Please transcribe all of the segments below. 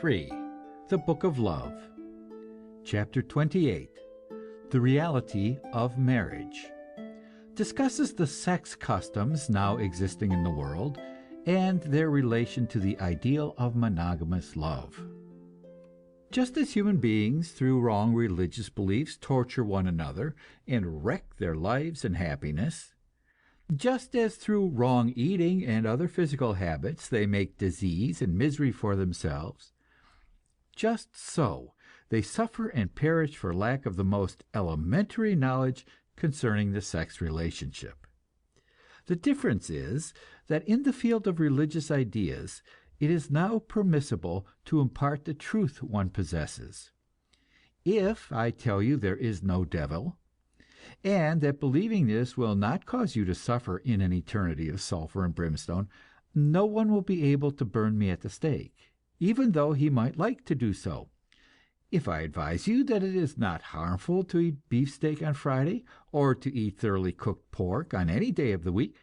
3, The Book of Love. Chapter 28, The Reality of Marriage, discusses the sex customs now existing in the world and their relation to the ideal of monogamous love. Just as human beings, through wrong religious beliefs, torture one another and wreck their lives and happiness, just as through wrong eating and other physical habits they make disease and misery for themselves, just so they suffer and perish for lack of the most elementary knowledge concerning the sex relationship. The difference is that in the field of religious ideas, it is now permissible to impart the truth one possesses. If I tell you there is no devil, and that believing this will not cause you to suffer in an eternity of sulfur and brimstone, no one will be able to burn me at the stake, even though he might like to do so. If I advise you that it is not harmful to eat beefsteak on Friday, or to eat thoroughly cooked pork on any day of the week,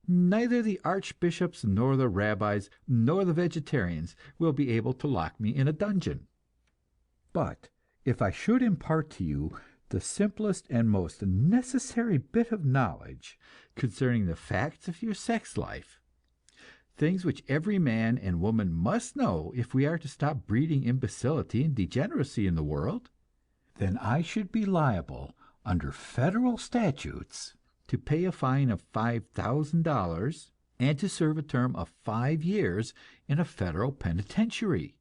neither the archbishops, nor the rabbis, nor the vegetarians will be able to lock me in a dungeon. But if I should impart to you the simplest and most necessary bit of knowledge concerning the facts of your sex life, things which every man and woman must know if we are to stop breeding imbecility and degeneracy in the world, then I should be liable, under federal statutes, to pay a fine of $5,000 and to serve a term of 5 years in a federal penitentiary.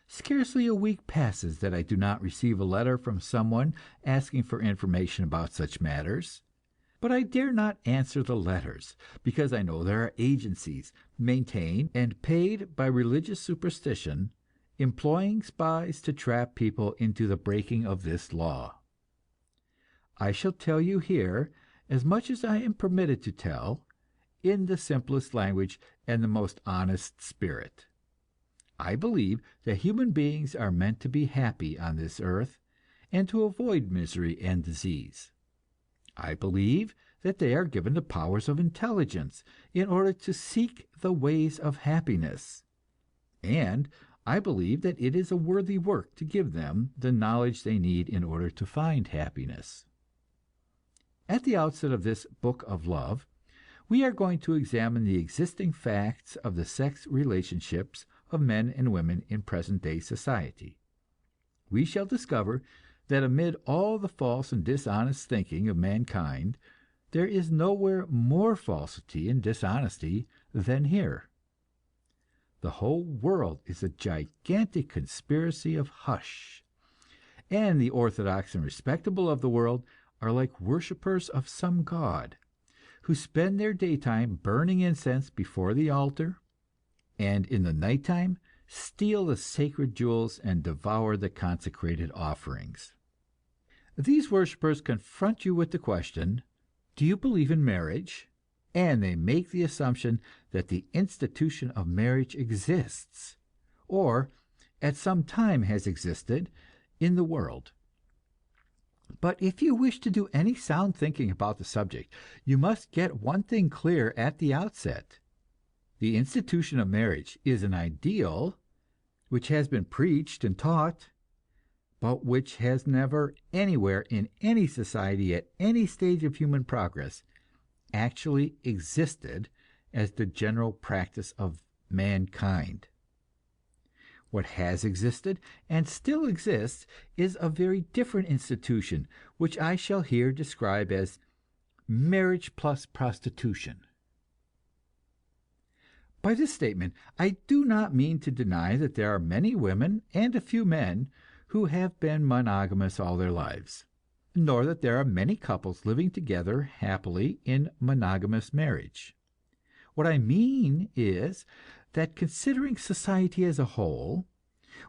Scarcely a week passes that I do not receive a letter from someone asking for information about such matters. But I dare not answer the letters, because I know there are agencies, maintained and paid by religious superstition, employing spies to trap people into the breaking of this law. I shall tell you here as much as I am permitted to tell, in the simplest language and the most honest spirit. I believe that human beings are meant to be happy on this earth, and to avoid misery and disease. I believe that they are given the powers of intelligence in order to seek the ways of happiness, and I believe that it is a worthy work to give them the knowledge they need in order to find happiness. At the outset of this book of love, we are going to examine the existing facts of the sex relationships of men and women in present-day society. We shall discover that amid all the false and dishonest thinking of mankind, there is nowhere more falsity and dishonesty than here. The whole world is a gigantic conspiracy of hush, and the orthodox and respectable of the world are like worshippers of some god, who spend their daytime burning incense before the altar, and in the nighttime steal the sacred jewels and devour the consecrated offerings. These worshippers confront you with the question, do you believe in marriage? And they make the assumption that the institution of marriage exists, or at some time has existed, in the world. But if you wish to do any sound thinking about the subject, you must get one thing clear at the outset. The institution of marriage is an ideal which has been preached and taught, but which has never anywhere in any society at any stage of human progress actually existed as the general practice of mankind. What has existed and still exists is a very different institution, which I shall here describe as marriage plus prostitution. By this statement, I do not mean to deny that there are many women and a few men who have been monogamous all their lives, nor that there are many couples living together happily in monogamous marriage. What I mean is that considering society as a whole,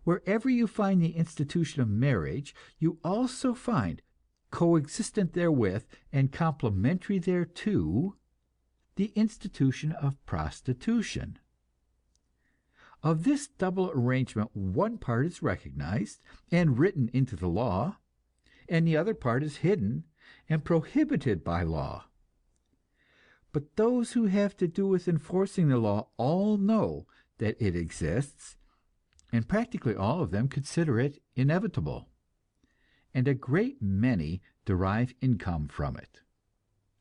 wherever you find the institution of marriage, you also find, coexistent therewith and complementary thereto, the institution of prostitution. Of this double arrangement, one part is recognized and written into the law, and the other part is hidden and prohibited by law. But those who have to do with enforcing the law all know that it exists, and practically all of them consider it inevitable, and a great many derive income from it.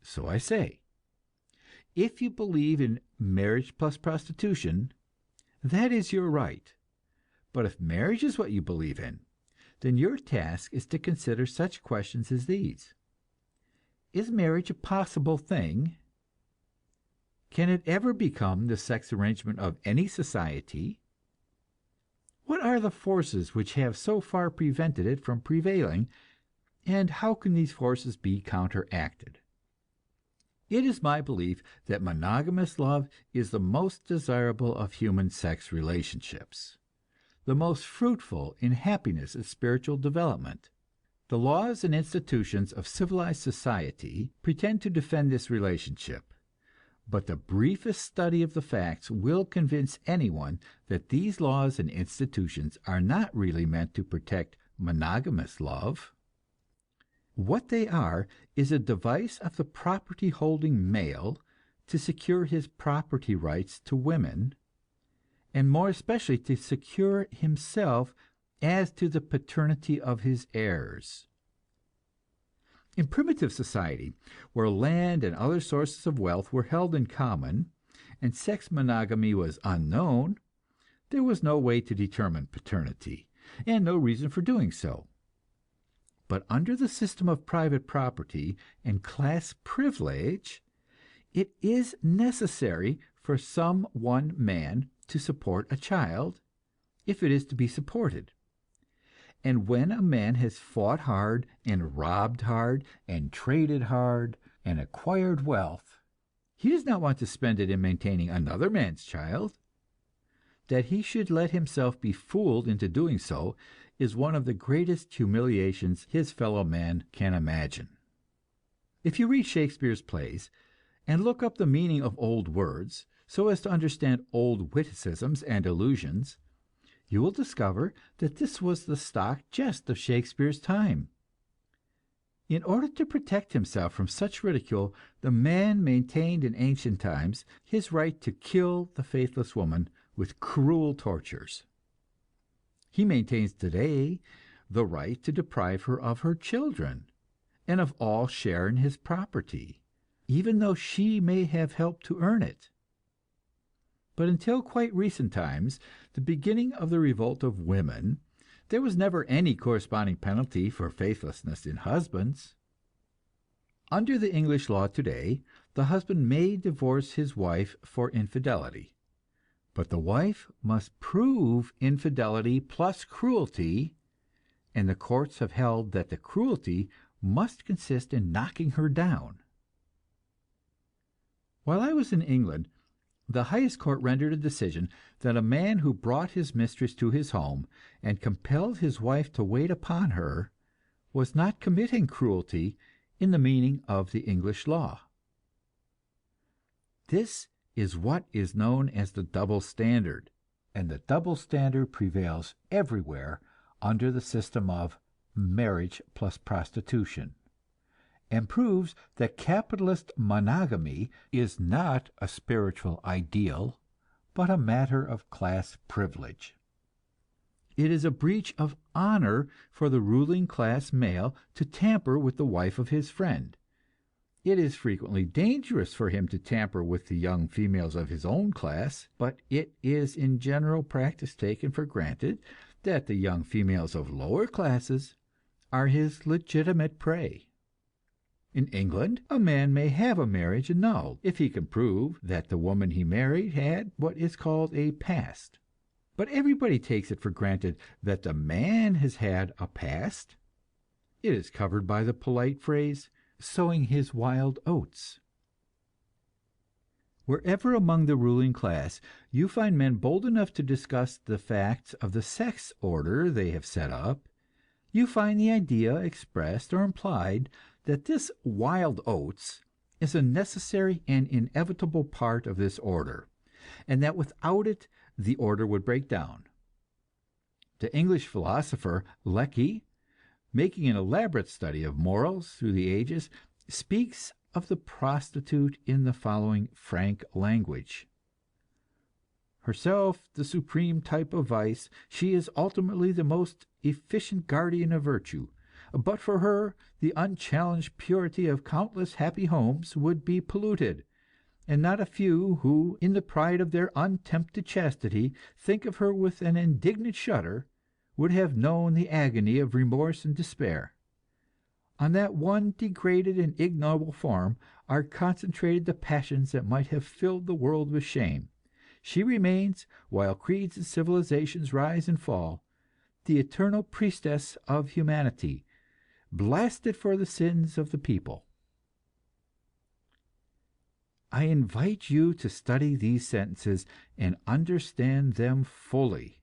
So I say, if you believe in marriage plus prostitution, that is your right. But if marriage is what you believe in, then your task is to consider such questions as these. Is marriage a possible thing? Can it ever become the sex arrangement of any society? What are the forces which have so far prevented it from prevailing, and how can these forces be counteracted? It is my belief that monogamous love is the most desirable of human sex relationships, the most fruitful in happiness and spiritual development. The laws and institutions of civilized society pretend to defend this relationship, but the briefest study of the facts will convince anyone that these laws and institutions are not really meant to protect monogamous love. What they are is a device of the property-holding male to secure his property rights to women, and more especially to secure himself as to the paternity of his heirs. In primitive society, where land and other sources of wealth were held in common, and sex monogamy was unknown, there was no way to determine paternity, and no reason for doing so. But under the system of private property and class privilege, it is necessary for some one man to support a child, if it is to be supported. And when a man has fought hard and robbed hard and traded hard and acquired wealth, he does not want to spend it in maintaining another man's child. That he should let himself be fooled into doing so is one of the greatest humiliations his fellow man can imagine. If you read Shakespeare's plays and look up the meaning of old words, so as to understand old witticisms and allusions, you will discover that this was the stock jest of Shakespeare's time. In order to protect himself from such ridicule, the man maintained in ancient times his right to kill the faithless woman with cruel tortures. He maintains today the right to deprive her of her children and of all share in his property, even though she may have helped to earn it. But until quite recent times, the beginning of the revolt of women, there was never any corresponding penalty for faithlessness in husbands. Under the English law today, the husband may divorce his wife for infidelity, but the wife must prove infidelity plus cruelty, and the courts have held that the cruelty must consist in knocking her down. While I was in England, the highest court rendered a decision that a man who brought his mistress to his home and compelled his wife to wait upon her was not committing cruelty in the meaning of the English law. This is what is known as the double standard, and the double standard prevails everywhere under the system of marriage plus prostitution, and proves that capitalist monogamy is not a spiritual ideal, but a matter of class privilege. It is a breach of honor for the ruling class male to tamper with the wife of his friend. It is frequently dangerous for him to tamper with the young females of his own class, but it is in general practice taken for granted that the young females of lower classes are his legitimate prey. In England, a man may have a marriage annulled if he can prove that the woman he married had what is called a past. But everybody takes it for granted that the man has had a past. It is covered by the polite phrase, sowing his wild oats. Wherever among the ruling class you find men bold enough to discuss the facts of the sex order they have set up, you find the idea expressed or implied that this wild oats is a necessary and inevitable part of this order, and that without it the order would break down. The English philosopher Lecky, making an elaborate study of morals through the ages, speaks of the prostitute in the following frank language: Herself the supreme type of vice, she is ultimately the most efficient guardian of virtue. But for her, the unchallenged purity of countless happy homes would be polluted, and not a few who, in the pride of their untempted chastity, think of her with an indignant shudder, would have known the agony of remorse and despair. On that one degraded and ignoble form are concentrated the passions that might have filled the world with shame. She remains, while creeds and civilizations rise and fall, the eternal priestess of humanity, blasted for the sins of the people. I invite you to study these sentences and understand them fully.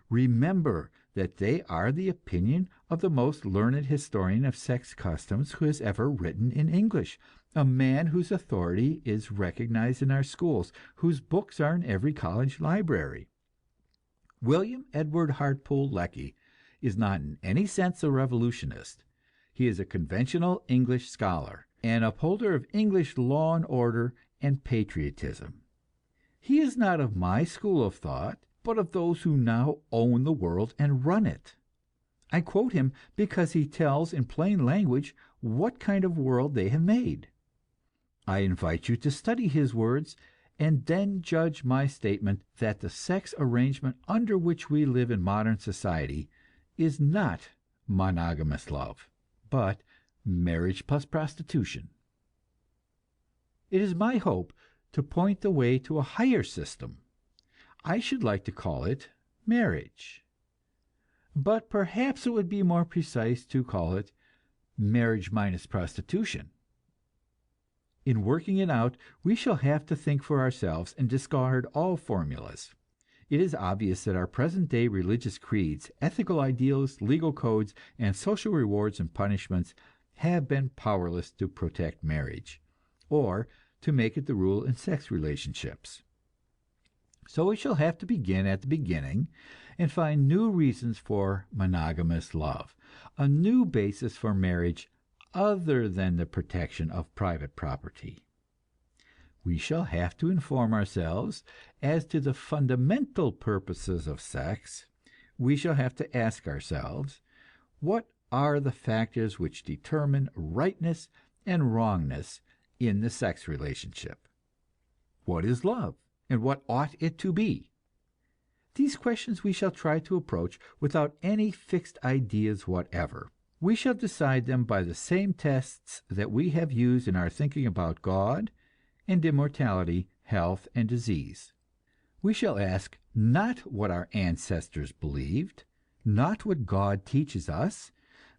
Remember that they are the opinion of the most learned historian of sex customs who has ever written in English, a man whose authority is recognized in our schools, whose books are in every college library. William Edward Hartpole Lecky is not in any sense a revolutionist. He is a conventional English scholar, an upholder of English law and order and patriotism. He is not of my school of thought, but of those who now own the world and run it. I quote him because he tells in plain language what kind of world they have made. I invite you to study his words, and then judge my statement that the sex arrangement under which we live in modern society is not monogamous love, but marriage plus prostitution. It is my hope to point the way to a higher system. I should like to call it marriage. But perhaps it would be more precise to call it marriage minus prostitution. In working it out, we shall have to think for ourselves and discard all formulas. It is obvious that our present-day religious creeds, ethical ideals, legal codes, and social rewards and punishments have been powerless to protect marriage, or to make it the rule in sex relationships. So we shall have to begin at the beginning and find new reasons for monogamous love, a new basis for marriage other than the protection of private property. We shall have to inform ourselves as to the fundamental purposes of sex. We shall have to ask ourselves, what are the factors which determine rightness and wrongness in the sex relationship? What is love, and what ought it to be? These questions we shall try to approach without any fixed ideas whatever. We shall decide them by the same tests that we have used in our thinking about God and immortality, health and disease. We shall ask not what our ancestors believed, not what God teaches us,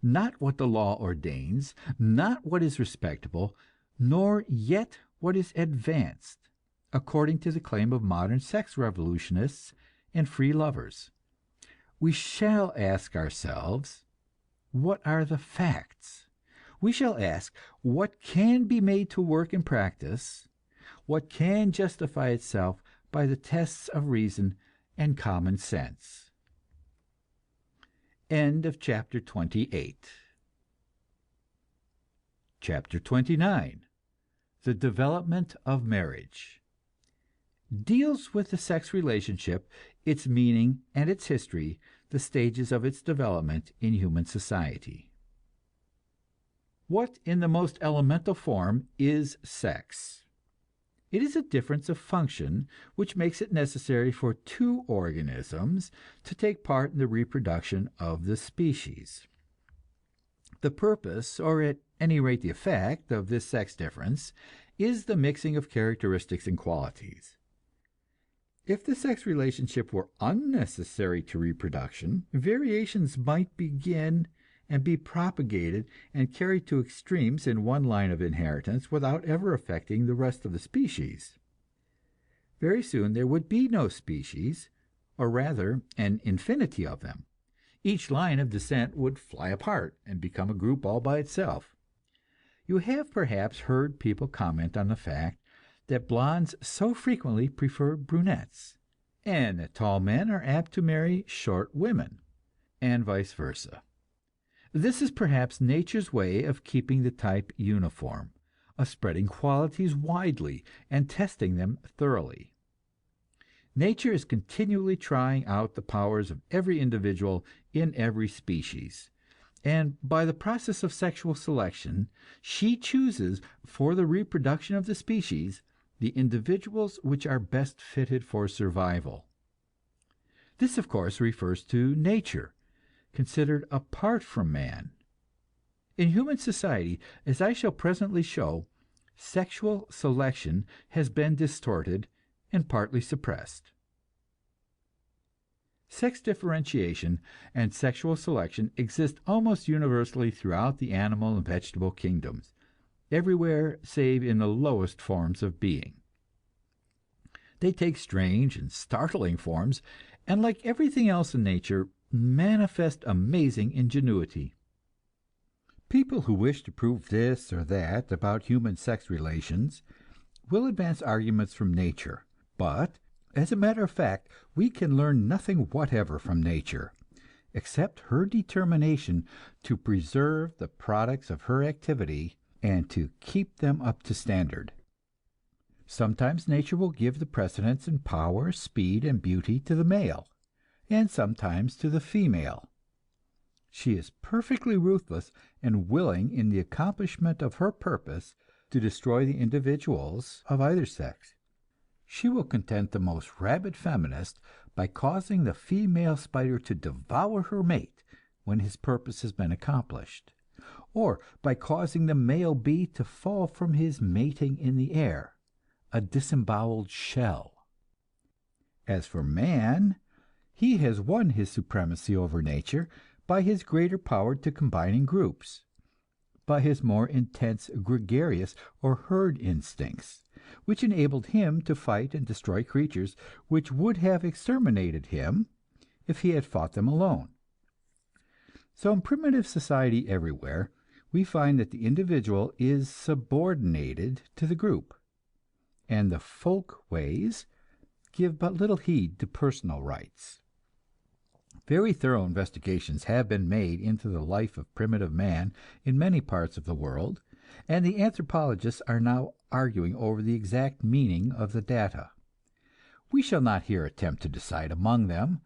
not what the law ordains, not what is respectable, nor yet what is advanced, according to the claim of modern sex revolutionists and free lovers. We shall ask ourselves, what are the facts? We shall ask, what can be made to work in practice? What can justify itself by the tests of reason and common sense? End of chapter 28. Chapter 29. The development of marriage deals with the sex relationship, its meaning and its history, the stages of its development in human society. What, in the most elemental form, is sex? It is a difference of function which makes it necessary for two organisms to take part in the reproduction of the species. The purpose, or at any rate the effect, of this sex difference is the mixing of characteristics and qualities. If the sex relationship were unnecessary to reproduction, variations might begin and be propagated and carried to extremes in one line of inheritance without ever affecting the rest of the species. Very soon there would be no species, or rather an infinity of them. Each line of descent would fly apart and become a group all by itself. You have perhaps heard people comment on the fact that blondes so frequently prefer brunettes, and that tall men are apt to marry short women, and vice versa. This is perhaps nature's way of keeping the type uniform, of spreading qualities widely and testing them thoroughly. Nature is continually trying out the powers of every individual in every species, and by the process of sexual selection, she chooses for the reproduction of the species the individuals which are best fitted for survival. This, of course, refers to nature, considered apart from man. In human society, as I shall presently show, sexual selection has been distorted and partly suppressed. Sex differentiation and sexual selection exist almost universally throughout the animal and vegetable kingdoms, everywhere save in the lowest forms of being. They take strange and startling forms, and like everything else in nature, manifest amazing ingenuity. People who wish to prove this or that about human sex relations will advance arguments from nature, but as a matter of fact, we can learn nothing whatever from nature, except her determination to preserve the products of her activity and to keep them up to standard. Sometimes nature will give the precedence in power, speed, and beauty to the male, and sometimes to the female. She is perfectly ruthless and willing in the accomplishment of her purpose to destroy the individuals of either sex. She will content the most rabid feminist by causing the female spider to devour her mate when his purpose has been accomplished, or by causing the male bee to fall from his mating in the air, a disemboweled shell. As for man, he has won his supremacy over nature by his greater power to combine in groups, by his more intense gregarious or herd instincts, which enabled him to fight and destroy creatures which would have exterminated him if he had fought them alone. So in primitive society everywhere, we find that the individual is subordinated to the group, and the folk ways give but little heed to personal rights. Very thorough investigations have been made into the life of primitive man in many parts of the world, and the anthropologists are now arguing over the exact meaning of the data. We shall not here attempt to decide among them,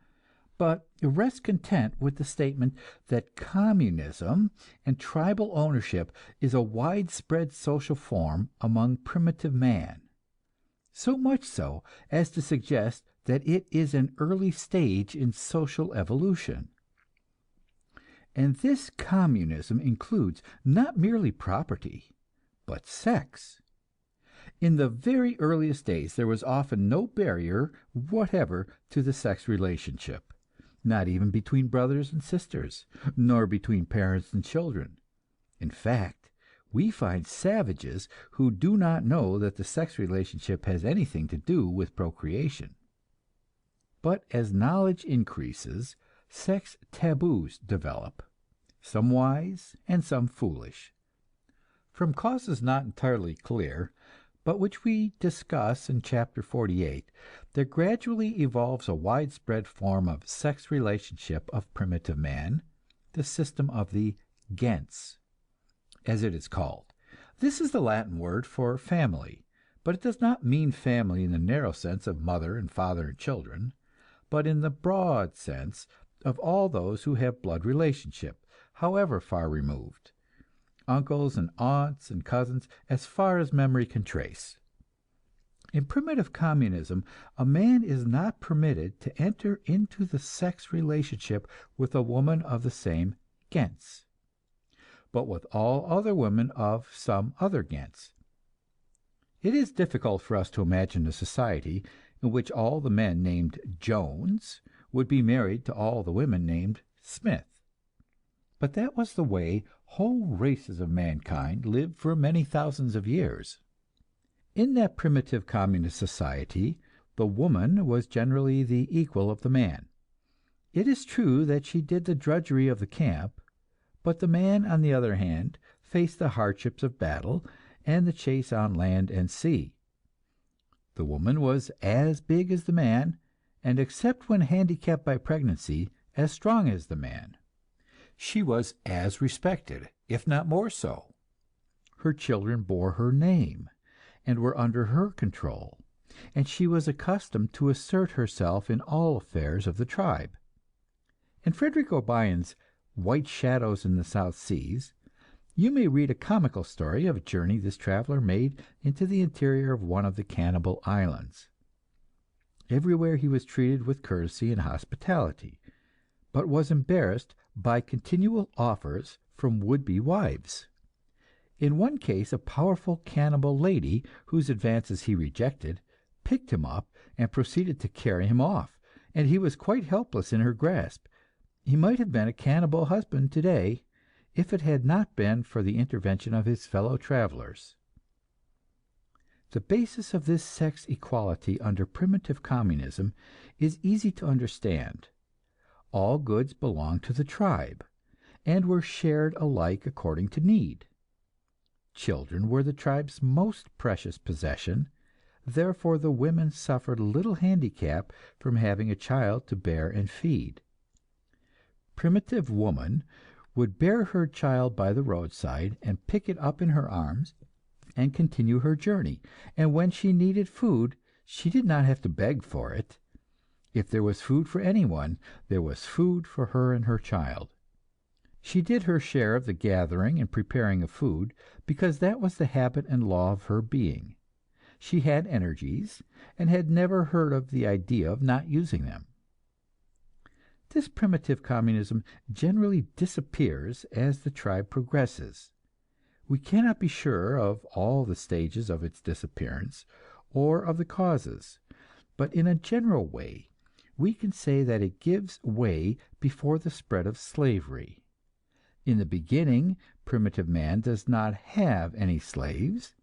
but rest content with the statement that communism and tribal ownership is a widespread social form among primitive man, so much so as to suggest that it is an early stage in social evolution. And this communism includes not merely property, but sex. In the very earliest days, there was often no barrier whatever to the sex relationship, not even between brothers and sisters, nor between parents and children. In fact, we find savages who do not know that the sex relationship has anything to do with procreation. But as knowledge increases, sex taboos develop, some wise and some foolish. From causes not entirely clear, but which we discuss in chapter 48, there gradually evolves a widespread form of sex relationship of primitive man, the system of the gens, as it is called. This is the Latin word for family, but it does not mean family in the narrow sense of mother and father and children, but in the broad sense of all those who have blood relationship, however far removed, uncles and aunts and cousins, as far as memory can trace. In primitive communism, a man is not permitted to enter into the sex relationship with a woman of the same gens, but with all other women of some other gens. It is difficult for us to imagine a society in which all the men named Jones would be married to all the women named Smith. But that was the way whole races of mankind lived for many thousands of years. In that primitive communist society, the woman was generally the equal of the man. It is true that she did the drudgery of the camp, but the man, on the other hand, faced the hardships of battle and the chase on land and sea. The woman was as big as the man, and except when handicapped by pregnancy, as strong as the man. She was as respected, if not more so. Her children bore her name, and were under her control, and she was accustomed to assert herself in all affairs of the tribe. In Frederick O'Brien's "White Shadows in the South Seas" you may read a comical story of a journey this traveler made into the interior of one of the cannibal islands. Everywhere he was treated with courtesy and hospitality, but was embarrassed by continual offers from would-be wives. In one case a powerful cannibal lady, whose advances he rejected, picked him up and proceeded to carry him off, and he was quite helpless in her grasp. He might have been a cannibal husband today, if it had not been for the intervention of his fellow travelers. The basis of this sex equality under primitive communism is easy to understand. All goods belonged to the tribe, and were shared alike according to need. Children were the tribe's most precious possession, therefore the women suffered little handicap from having a child to bear and feed. Primitive woman would bear her child by the roadside and pick it up in her arms and continue her journey, and when she needed food, she did not have to beg for it. If there was food for anyone, there was food for her and her child. She did her share of the gathering and preparing of food, because that was the habit and law of her being. She had energies, and had never heard of the idea of not using them. This primitive communism generally disappears as the tribe progresses. We cannot be sure of all the stages of its disappearance, or of the causes, but in a general way we can say that it gives way before the spread of slavery. In the beginning, primitive man does not have any slaves.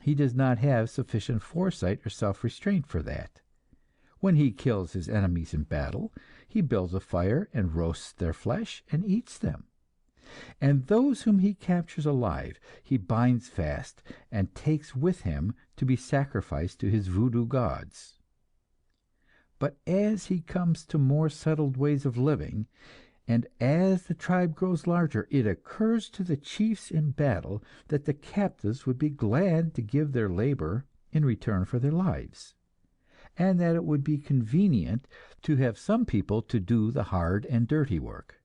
He does not have sufficient foresight or self-restraint for that. When he kills his enemies in battle, he builds a fire and roasts their flesh and eats them. And those whom he captures alive, he binds fast and takes with him to be sacrificed to his voodoo gods. But as he comes to more settled ways of living, and as the tribe grows larger, it occurs to the chiefs in battle that the captives would be glad to give their labor in return for their lives, and that it would be convenient to have some people to do the hard and dirty work.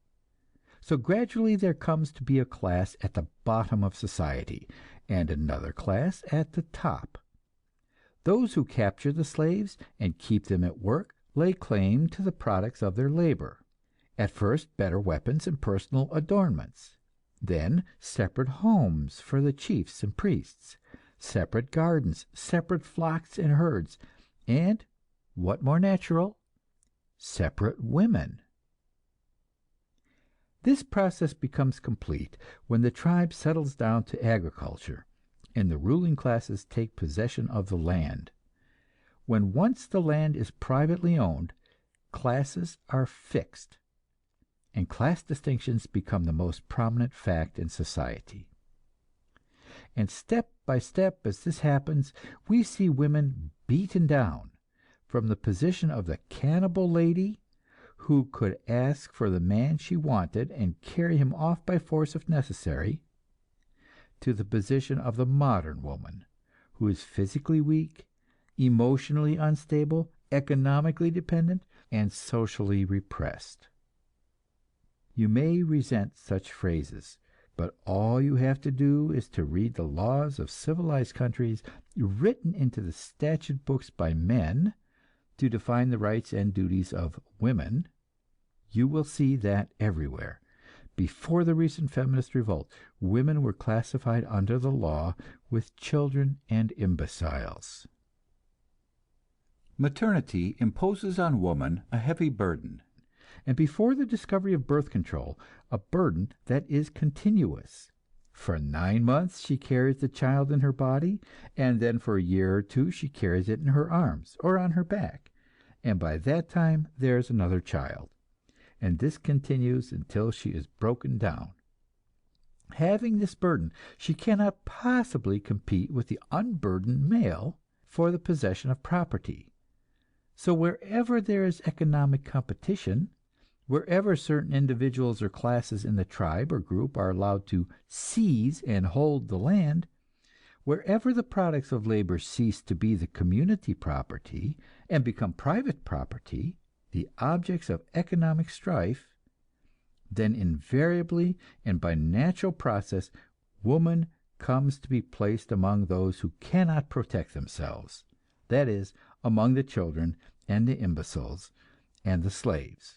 So gradually there comes to be a class at the bottom of society, and another class at the top. Those who capture the slaves and keep them at work lay claim to the products of their labor. At first better weapons and personal adornments, then separate homes for the chiefs and priests, separate gardens, separate flocks and herds, and, what more natural, separate women. This process becomes complete when the tribe settles down to agriculture, and the ruling classes take possession of the land. When once the land is privately owned, classes are fixed, and class distinctions become the most prominent fact in society. And step by step, as this happens, we see women beaten down from the position of the cannibal lady, who could ask for the man she wanted and carry him off by force if necessary, to the position of the modern woman, who is physically weak, emotionally unstable, economically dependent, and socially repressed. You may resent such phrases, but all you have to do is to read the laws of civilized countries, written into the statute books by men, to define the rights and duties of women. You will see that everywhere, before the recent feminist revolt, women were classified under the law with children and imbeciles. Maternity imposes on woman a heavy burden, and before the discovery of birth control, a burden that is continuous. For 9 months she carries the child in her body, and then for a year or two she carries it in her arms or on her back, and by that time there is another child, and this continues until she is broken down. Having this burden, she cannot possibly compete with the unburdened male for the possession of property. So wherever there is economic competition, wherever certain individuals or classes in the tribe or group are allowed to seize and hold the land, Wherever the products of labor cease to be the community property and become private property, the objects of economic strife, then invariably and by natural process woman comes to be placed among those who cannot protect themselves, that is, among the children and the imbeciles and the slaves.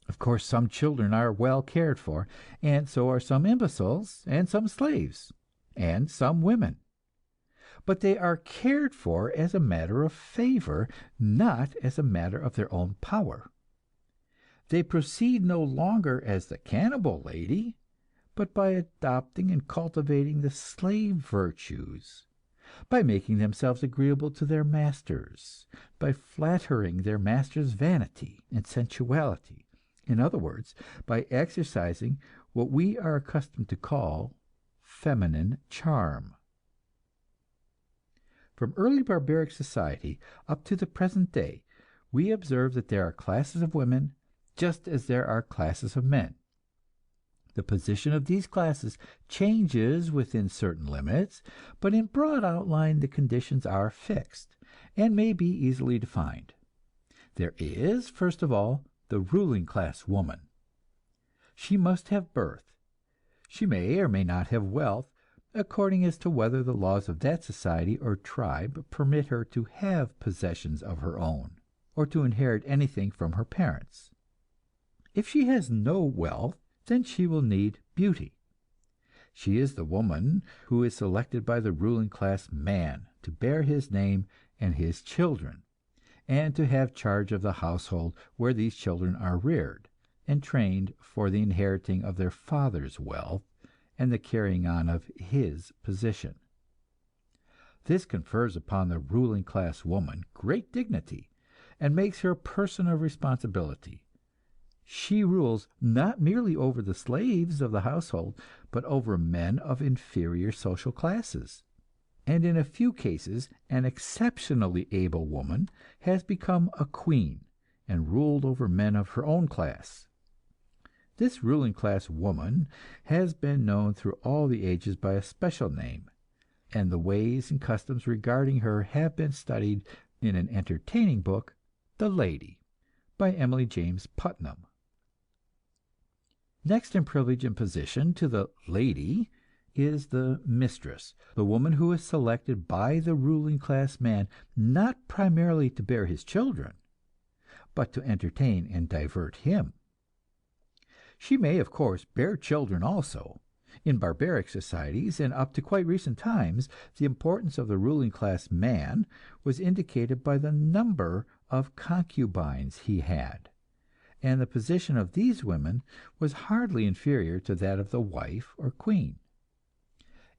Of course, some children are well cared for, and so are some imbeciles and some slaves and some women. But they are cared for as a matter of favor, not as a matter of their own power. They proceed no longer as the cannibal lady, but by adopting and cultivating the slave virtues, by making themselves agreeable to their masters, by flattering their masters' vanity and sensuality. In other words, by exercising what we are accustomed to call feminine charm. From early barbaric society up to the present day, we observe that there are classes of women just as there are classes of men. The position of these classes changes within certain limits, but in broad outline the conditions are fixed, and may be easily defined. There is, first of all, the ruling class woman. She must have birth. She may or may not have wealth, according as to whether the laws of that society or tribe permit her to have possessions of her own, or to inherit anything from her parents. If she has no wealth, then she will need beauty. She is the woman who is selected by the ruling class man to bear his name and his children, and to have charge of the household where these children are reared, and trained for the inheriting of their father's wealth and the carrying on of his position. This confers upon the ruling class woman great dignity, and makes her a person of responsibility. She rules not merely over the slaves of the household, but over men of inferior social classes. And in a few cases an exceptionally able woman has become a queen, and ruled over men of her own class. This ruling class woman has been known through all the ages by a special name, and the ways and customs regarding her have been studied in an entertaining book, The Lady, by Emily James Putnam. Next in privilege and position to the lady is the mistress, the woman who is selected by the ruling class man not primarily to bear his children, but to entertain and divert him. She may, of course, bear children also. In barbaric societies, and up to quite recent times, the importance of the ruling class man was indicated by the number of concubines he had, and the position of these women was hardly inferior to that of the wife or queen.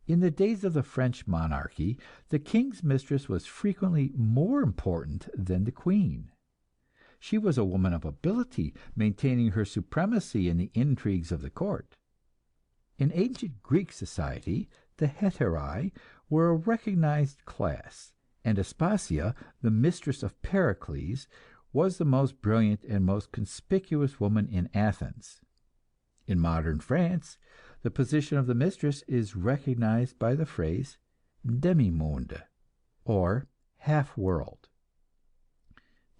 In the days of the French monarchy, the king's mistress was frequently more important than the queen. She was a woman of ability, maintaining her supremacy in the intrigues of the court. In ancient Greek society, the hetairai were a recognized class, and Aspasia, the mistress of Pericles, was the most brilliant and most conspicuous woman in Athens. In modern France, the position of the mistress is recognized by the phrase demi-monde, or half-world.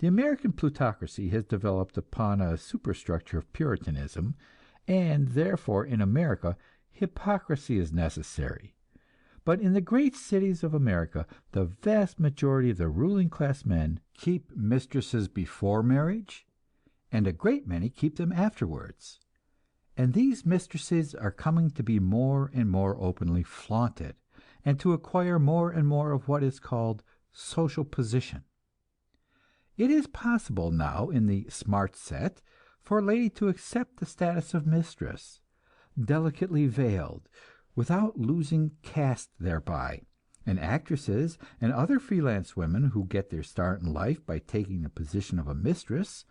The American plutocracy has developed upon a superstructure of Puritanism, and therefore in America hypocrisy is necessary. But in the great cities of America, the vast majority of the ruling class men keep mistresses before marriage, and a great many keep them afterwards. And these mistresses are coming to be more and more openly flaunted, and to acquire more and more of what is called social position. It is possible now in the smart set for a lady to accept the status of mistress, delicately veiled, without losing caste thereby, and actresses and other freelance women who get their start in life by taking the position of a mistress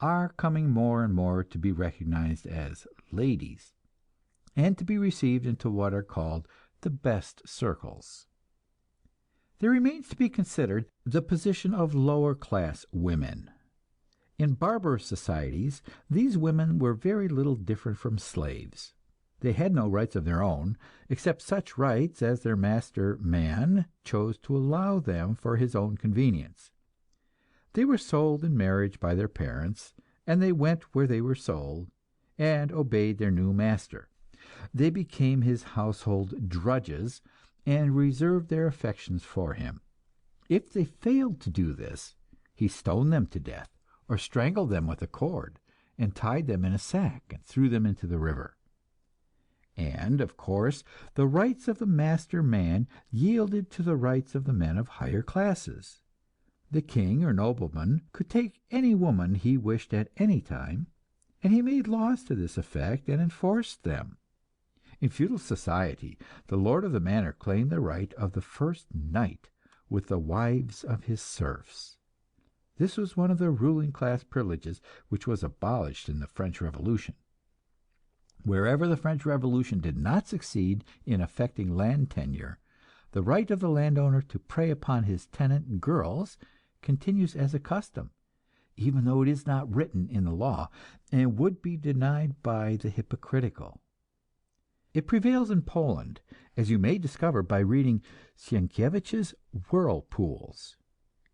are coming more and more to be recognized as ladies, and to be received into what are called the best circles. There remains to be considered the position of lower class women. In barbarous societies, these women were very little different from slaves. They had no rights of their own, except such rights as their master man chose to allow them for his own convenience. They were sold in marriage by their parents, and they went where they were sold, and obeyed their new master. They became his household drudges, and reserved their affections for him. If they failed to do this, he stoned them to death, or strangled them with a cord, and tied them in a sack, and threw them into the river. And, of course, the rights of the master man yielded to the rights of the men of higher classes. The king or nobleman could take any woman he wished at any time, and he made laws to this effect and enforced them. In feudal society, the lord of the manor claimed the right of the first night with the wives of his serfs. This was one of the ruling class privileges which was abolished in the French Revolution. Wherever the French Revolution did not succeed in effecting land tenure, the right of the landowner to prey upon his tenant girls continues as a custom, even though it is not written in the law, and would be denied by the hypocritical. It prevails in Poland, as you may discover by reading Sienkiewicz's Whirlpools.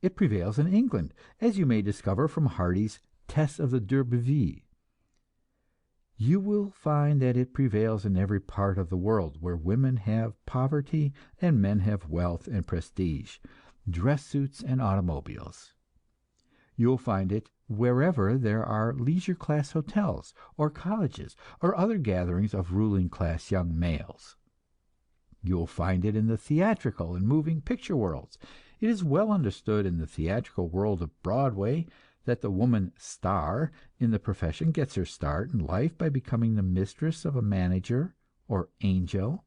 It prevails in England, as you may discover from Hardy's Tests of the d'Urberville. You will find that it prevails in every part of the world where women have poverty and men have wealth and prestige, dress suits and automobiles. You will find it wherever there are leisure class hotels or colleges or other gatherings of ruling class young males. You will find it in the theatrical and moving picture worlds. It is well understood in the theatrical world of Broadway that the woman "star" in the profession gets her start in life by becoming the mistress of a manager or angel.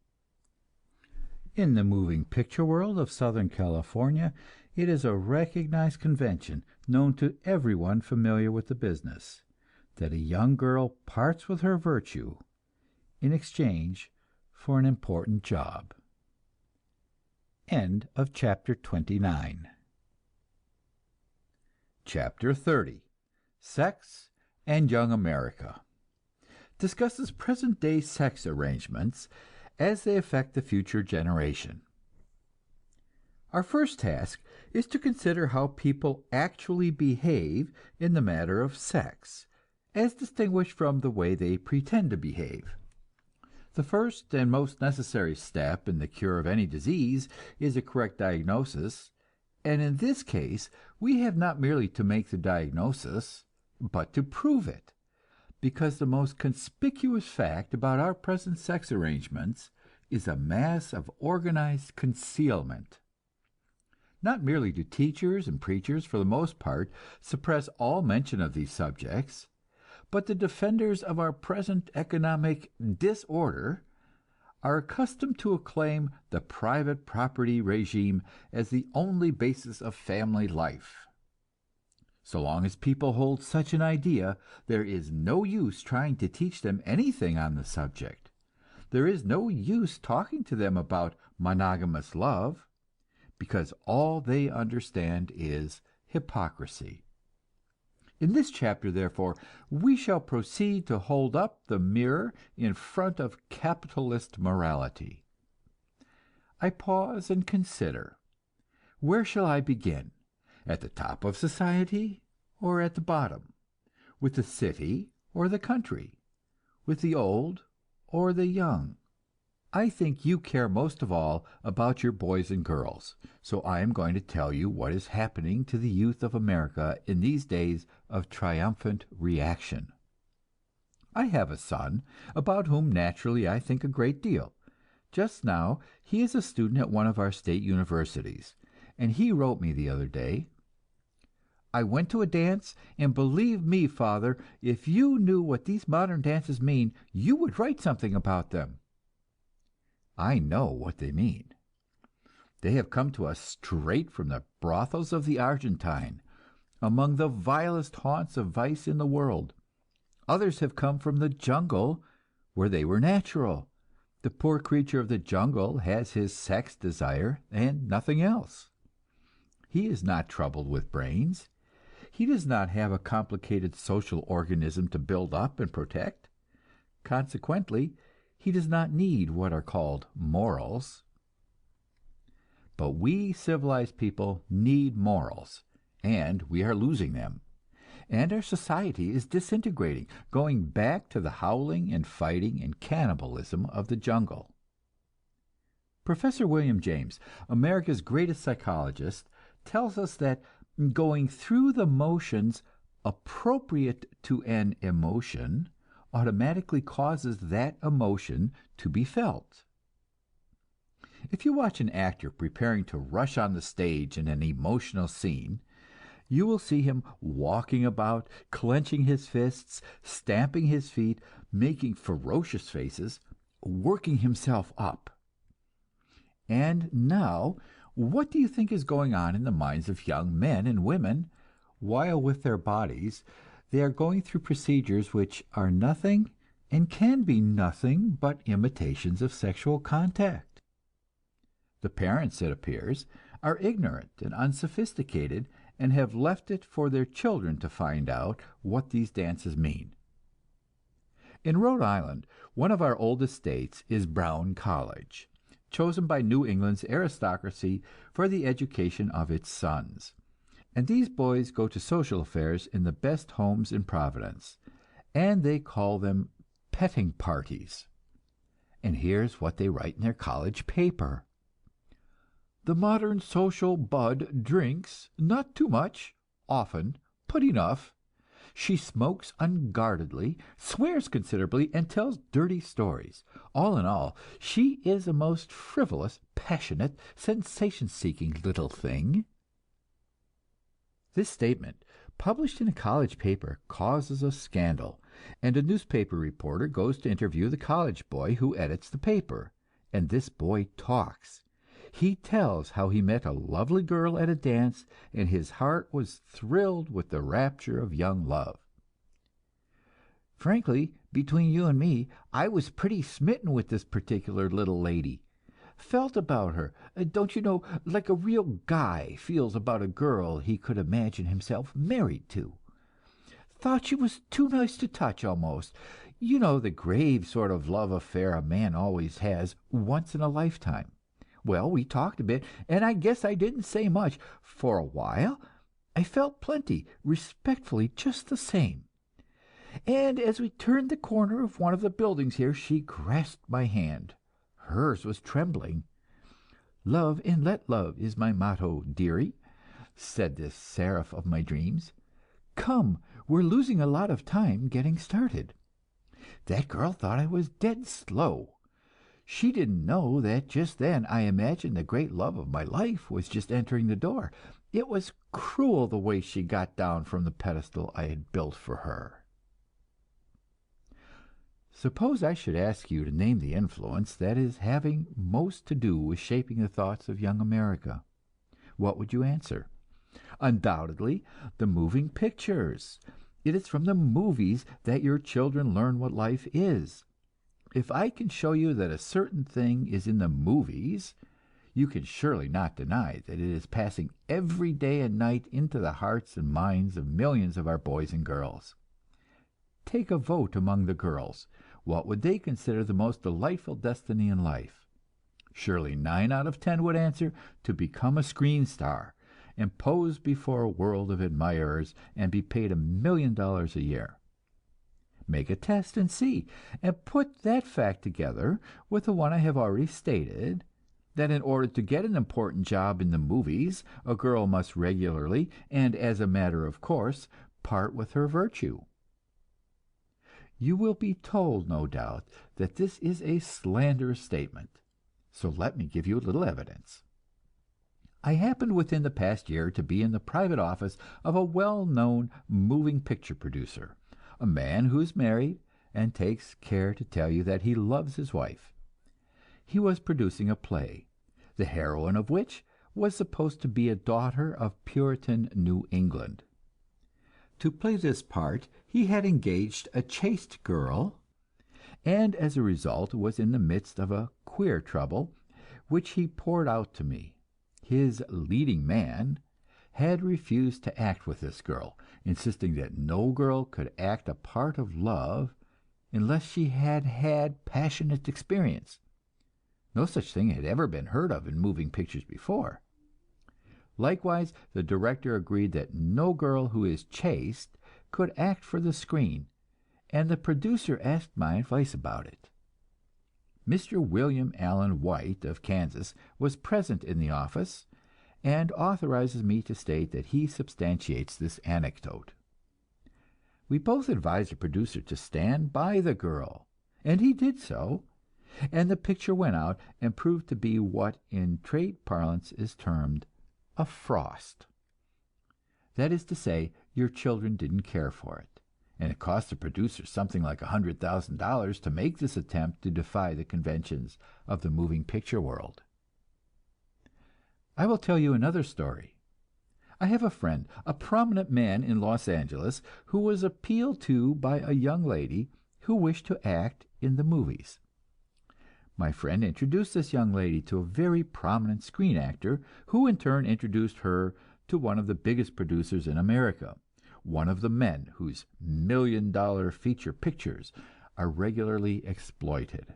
In the moving picture world of Southern California, it is a recognized convention, known to everyone familiar with the business, that a young girl parts with her virtue in exchange for an important job. End of chapter 29. Chapter 30. Sex and Young America discusses present-day sex arrangements as they affect the future generation. Our first task is to consider how people actually behave in the matter of sex, as distinguished from the way they pretend to behave. The first and most necessary step in the cure of any disease is a correct diagnosis, and in this case we have not merely to make the diagnosis, but to prove it, because the most conspicuous fact about our present sex arrangements is a mass of organized concealment. Not merely do teachers and preachers, for the most part, suppress all mention of these subjects, but the defenders of our present economic disorder are accustomed to acclaim the private property regime as the only basis of family life. So long as people hold such an idea, there is no use trying to teach them anything on the subject. There is no use talking to them about monogamous love, because all they understand is hypocrisy. In this chapter, therefore, we shall proceed to hold up the mirror in front of capitalist morality. I pause and consider. Where shall I begin? At the top of society or at the bottom? With the city or the country? With the old or the young? I think you care most of all about your boys and girls, so I am going to tell you what is happening to the youth of America in these days of triumphant reaction. I have a son, about whom naturally I think a great deal. Just now he is a student at one of our state universities, and he wrote me the other day, "I went to a dance, and believe me, father, if you knew what these modern dances mean, you would write something about them." I know what they mean. They have come to us straight from the brothels of the Argentine, among the vilest haunts of vice in the world. Others have come from the jungle, where they were natural. The poor creature of the jungle has his sex desire and nothing else. He is not troubled with brains. He does not have a complicated social organism to build up and protect. Consequently, He does not need what are called morals. But we civilized people need morals, and we are losing them. And our society is disintegrating, going back to the howling and fighting and cannibalism of the jungle. Professor William James, America's greatest psychologist, tells us that going through the motions appropriate to an emotion automatically causes that emotion to be felt. If you watch an actor preparing to rush on the stage in an emotional scene, you will see him walking about, clenching his fists, stamping his feet, making ferocious faces, working himself up. And now, what do you think is going on in the minds of young men and women, while with their bodies they are going through procedures which are nothing and can be nothing but imitations of sexual contact? The parents, it appears, are ignorant and unsophisticated, and have left it for their children to find out what these dances mean. In Rhode Island, one of our oldest states is Brown College, chosen by New England's aristocracy for the education of its sons. And these boys go to social affairs in the best homes in Providence, and they call them petting parties. And here's what they write in their college paper: "The modern social bud drinks, not too much, often, but enough. She smokes unguardedly, swears considerably, and tells dirty stories. All in all, she is a most frivolous, passionate, sensation-seeking little thing." This statement, published in a college paper, causes a scandal, and a newspaper reporter goes to interview the college boy who edits the paper, and this boy talks. He tells how he met a lovely girl at a dance, and his heart was thrilled with the rapture of young love. "Frankly, between you and me, I was pretty smitten with this particular little lady. Felt about her, don't you know, like a real guy feels about a girl he could imagine himself married to. Thought she was too nice to touch, almost. You know, the grave sort of love affair a man always has once in a lifetime. Well, we talked a bit, and I guess I didn't say much. For a while, I felt plenty, respectfully, just the same. And as we turned the corner of one of the buildings here, she grasped my hand. Hers was trembling. 'Love and let love is my motto, dearie,' said this seraph of my dreams. 'Come, we're losing a lot of time getting started.' That girl thought I was dead slow. She didn't know that just then I imagined the great love of my life was just entering the door. It was cruel the way she got down from the pedestal I had built for her." Suppose I should ask you to name the influence that is having most to do with shaping the thoughts of young America. What would you answer? Undoubtedly, the moving pictures. It is from the movies that your children learn what life is. If I can show you that a certain thing is in the movies, you can surely not deny that it is passing every day and night into the hearts and minds of millions of our boys and girls. Take a vote among the girls. What would they consider the most delightful destiny in life? Surely 9 out of 10 would answer to become a screen star, and pose before a world of admirers, and be paid $1 million a year. Make a test and see, and put that fact together with the one I have already stated, that in order to get an important job in the movies, a girl must regularly, and as a matter of course, part with her virtue. You will be told, no doubt, that this is a slanderous statement, so let me give you a little evidence. I happened within the past year to be in the private office of a well-known moving picture producer, a man who is married and takes care to tell you that he loves his wife. He was producing a play, the heroine of which was supposed to be a daughter of Puritan New England. To play this part, he had engaged a chaste girl, and as a result was in the midst of a queer trouble, which he poured out to me. His leading man had refused to act with this girl, insisting that no girl could act a part of love unless she had had passionate experience. No such thing had ever been heard of in moving pictures before. Likewise, the director agreed that no girl who is chaste could act for the screen, and the producer asked my advice about it. Mr. William Allen White of Kansas was present in the office, and authorizes me to state that he substantiates this anecdote. We both advised the producer to stand by the girl, and he did so, and the picture went out and proved to be what in trade parlance is termed a frost. That is to say, your children didn't care for it, and it cost the producer something like $100,000 to make this attempt to defy the conventions of the moving picture world. I will tell you another story. I have a friend, a prominent man in Los Angeles, who was appealed to by a young lady who wished to act in the movies. My friend introduced this young lady to a very prominent screen actor, who in turn introduced her to one of the biggest producers in America, one of the men whose million-dollar feature pictures are regularly exploited.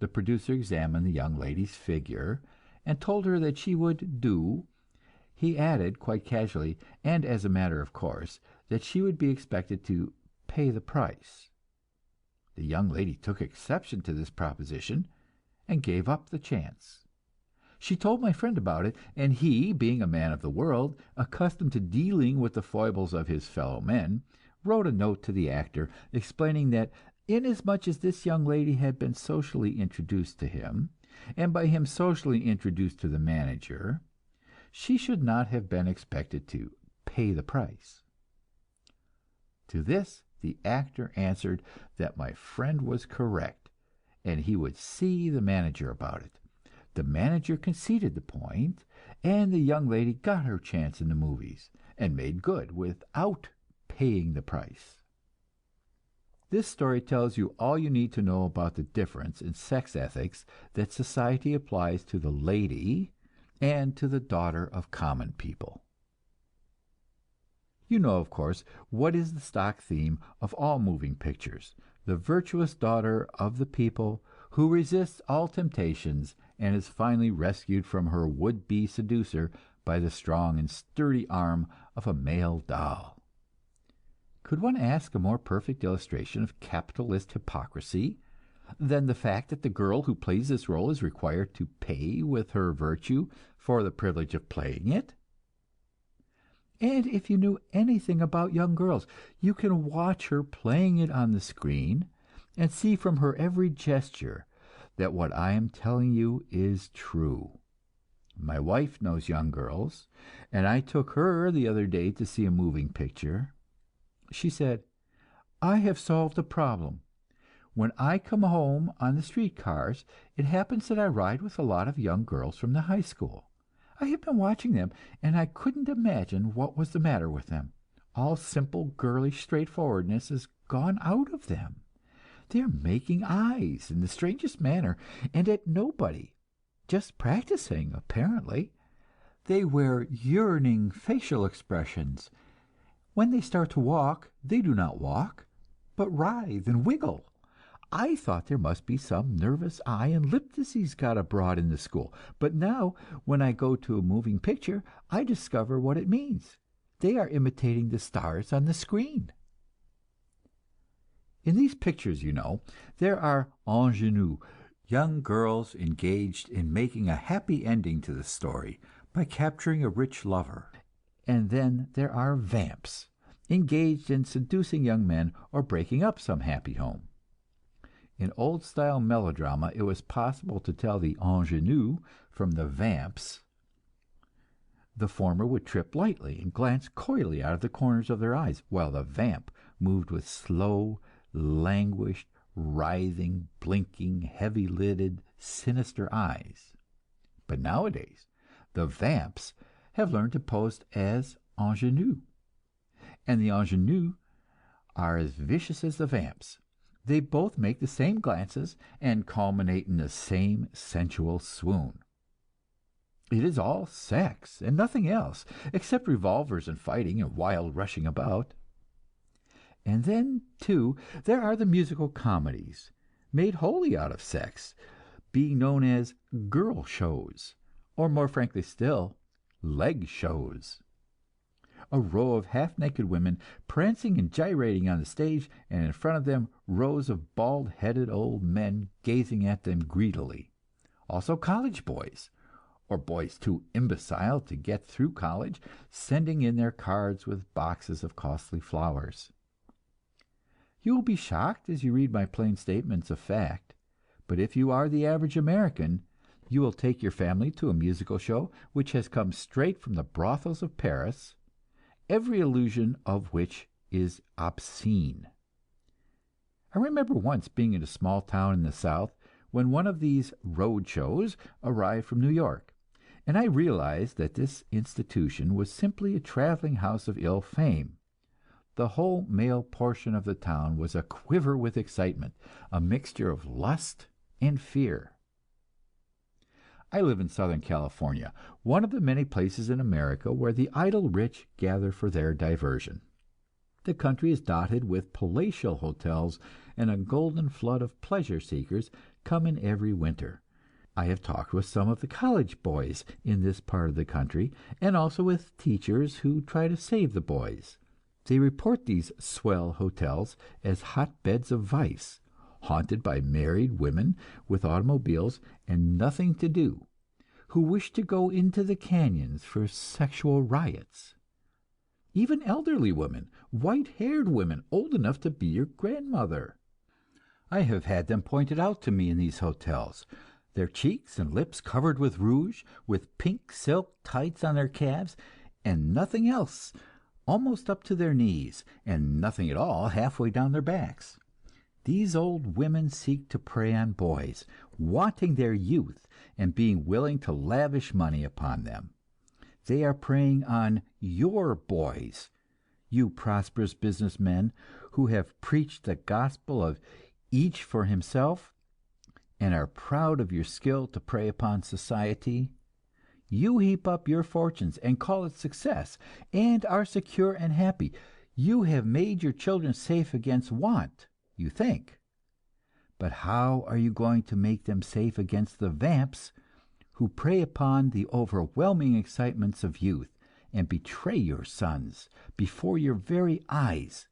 The producer examined the young lady's figure and told her that she would do. He added, quite casually, and as a matter of course, that she would be expected to pay the price. The young lady took exception to this proposition, and gave up the chance. She told my friend about it, and he, being a man of the world, accustomed to dealing with the foibles of his fellow men, wrote a note to the actor, explaining that inasmuch as this young lady had been socially introduced to him, and by him socially introduced to the manager, she should not have been expected to pay the price. To this the actor answered that my friend was correct, and he would see the manager about it. The manager conceded the point, and the young lady got her chance in the movies, and made good without paying the price. This story tells you all you need to know about the difference in sex ethics that society applies to the lady and to the daughter of common people. You know, of course, what is the stock theme of all moving pictures: the virtuous daughter of the people who resists all temptations and is finally rescued from her would-be seducer by the strong and sturdy arm of a male doll. Could one ask a more perfect illustration of capitalist hypocrisy than the fact that the girl who plays this role is required to pay with her virtue for the privilege of playing it? And if you knew anything about young girls, you can watch her playing it on the screen and see from her every gesture that what I am telling you is true. My wife knows young girls, and I took her the other day to see a moving picture. She said, "I have solved a problem. When I come home on the streetcars, it happens that I ride with a lot of young girls from the high school. I have been watching them, and I couldn't imagine what was the matter with them. All simple girlish straightforwardness has gone out of them. They are making eyes in the strangest manner, and at nobody, just practicing, apparently. They wear yearning facial expressions. When they start to walk, they do not walk, but writhe and wiggle. I thought there must be some nervous eye and lip disease got abroad in the school, but now, when I go to a moving picture, I discover what it means. They are imitating the stars on the screen." In these pictures, you know, there are ingenues, young girls engaged in making a happy ending to the story by capturing a rich lover. And then there are vamps, engaged in seducing young men or breaking up some happy home. In old-style melodrama, it was possible to tell the ingenue from the vamps. The former would trip lightly and glance coyly out of the corners of their eyes, while the vamp moved with slow, languished, writhing, blinking, heavy-lidded, sinister eyes. But nowadays, the vamps have learned to pose as ingenues, and the ingenues are as vicious as the vamps. They both make the same glances and culminate in the same sensual swoon. It is all sex and nothing else, except revolvers and fighting and wild rushing about. And then, too, there are the musical comedies, made wholly out of sex, being known as girl shows, or more frankly still, leg shows. A row of half-naked women prancing and gyrating on the stage, and in front of them rows of bald-headed old men gazing at them greedily. Also college boys, or boys too imbecile to get through college, sending in their cards with boxes of costly flowers. You will be shocked as you read my plain statements of fact, but if you are the average American, you will take your family to a musical show which has come straight from the brothels of Paris, every allusion of which is obscene. I remember once being in a small town in the South when one of these road shows arrived from New York, and I realized that this institution was simply a traveling house of ill fame. The whole male portion of the town was aquiver with excitement, a mixture of lust and fear. I live in Southern California, one of the many places in America where the idle rich gather for their diversion. The country is dotted with palatial hotels, and a golden flood of pleasure seekers come in every winter. I have talked with some of the college boys in this part of the country, and also with teachers who try to save the boys. They report these swell hotels as hotbeds of vice, haunted by married women with automobiles and nothing to do, who wish to go into the canyons for sexual riots. Even elderly women, white-haired women old enough to be your grandmother. I have had them pointed out to me in these hotels, their cheeks and lips covered with rouge, with pink silk tights on their calves, and nothing else, almost up to their knees, and nothing at all halfway down their backs. These old women seek to prey on boys, wanting their youth and being willing to lavish money upon them. They are preying on your boys, you prosperous businessmen who have preached the gospel of each for himself and are proud of your skill to prey upon society. You heap up your fortunes and call it success, and are secure and happy. You have made your children safe against want, you think. But how are you going to make them safe against the vamps who prey upon the overwhelming excitements of youth, and betray your sons before your very eyes,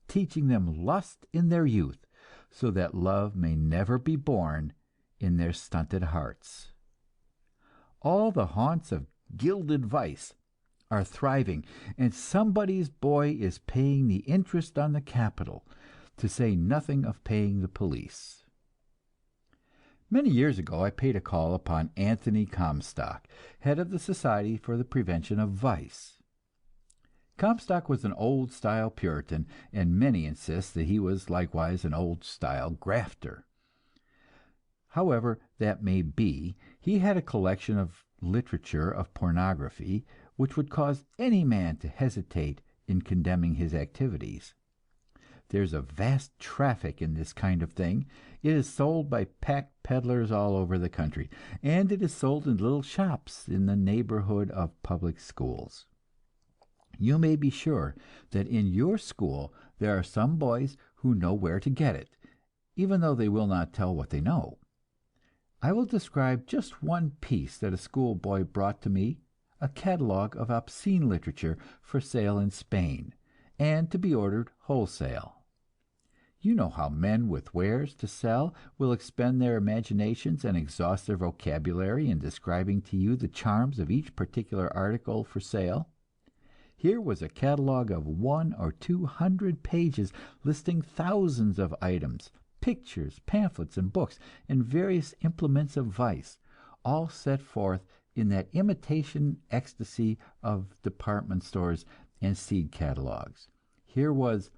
teaching them lust in their youth, so that love may never be born in their stunted hearts? All the haunts of gilded vice are thriving, and somebody's boy is paying the interest on the capital, to say nothing of paying the police. Many years ago I paid a call upon Anthony Comstock, head of the Society for the Prevention of Vice. Comstock was an old-style Puritan, and many insist that he was likewise an old-style grafter. However that may be, he had a collection of literature of pornography which would cause any man to hesitate in condemning his activities. There's a vast traffic in this kind of thing. It is sold by pack peddlers all over the country, and it is sold in little shops in the neighborhood of public schools. You may be sure that in your school there are some boys who know where to get it, even though they will not tell what they know. I will describe just one piece that a schoolboy brought to me, a catalog of obscene literature for sale in Spain, and to be ordered wholesale. You know how men with wares to sell will expend their imaginations and exhaust their vocabulary in describing to you the charms of each particular article for sale. Here was a catalog of 100 or 200 pages listing thousands of items, pictures, pamphlets, and books, and various implements of vice, all set forth in that imitation ecstasy of department stores and seed catalogs. Here was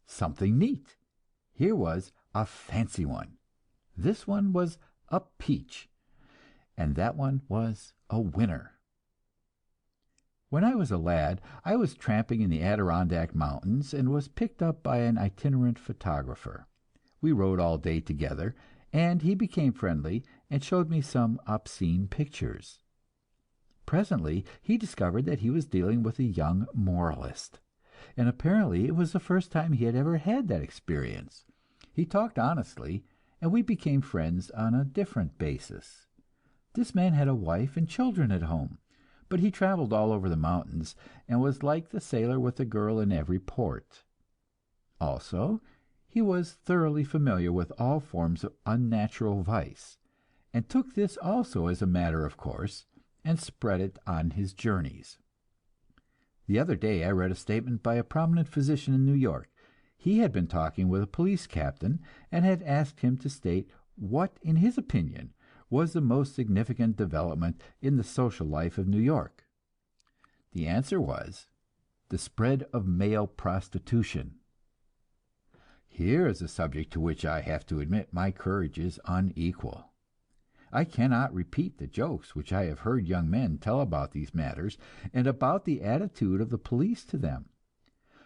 something neat. Here was a fancy one. This one was a peach, and that one was a winner. When I was a lad, I was tramping in the Adirondack Mountains and was picked up by an itinerant photographer. We rode all day together, and he became friendly and showed me some obscene pictures. Presently he discovered that he was dealing with a young moralist, and apparently it was the first time he had ever had that experience. He talked honestly, and we became friends on a different basis. This man had a wife and children at home, but he traveled all over the mountains, and was like the sailor with a girl in every port. Also, he was thoroughly familiar with all forms of unnatural vice, and took this also as a matter of course, and spread it on his journeys. The other day I read a statement by a prominent physician in New York. He had been talking with a police captain, and had asked him to state what, in his opinion, was the most significant development in the social life of New York. The answer was the spread of male prostitution. Here is a subject to which I have to admit my courage is unequal. I cannot repeat the jokes which I have heard young men tell about these matters, and about the attitude of the police to them.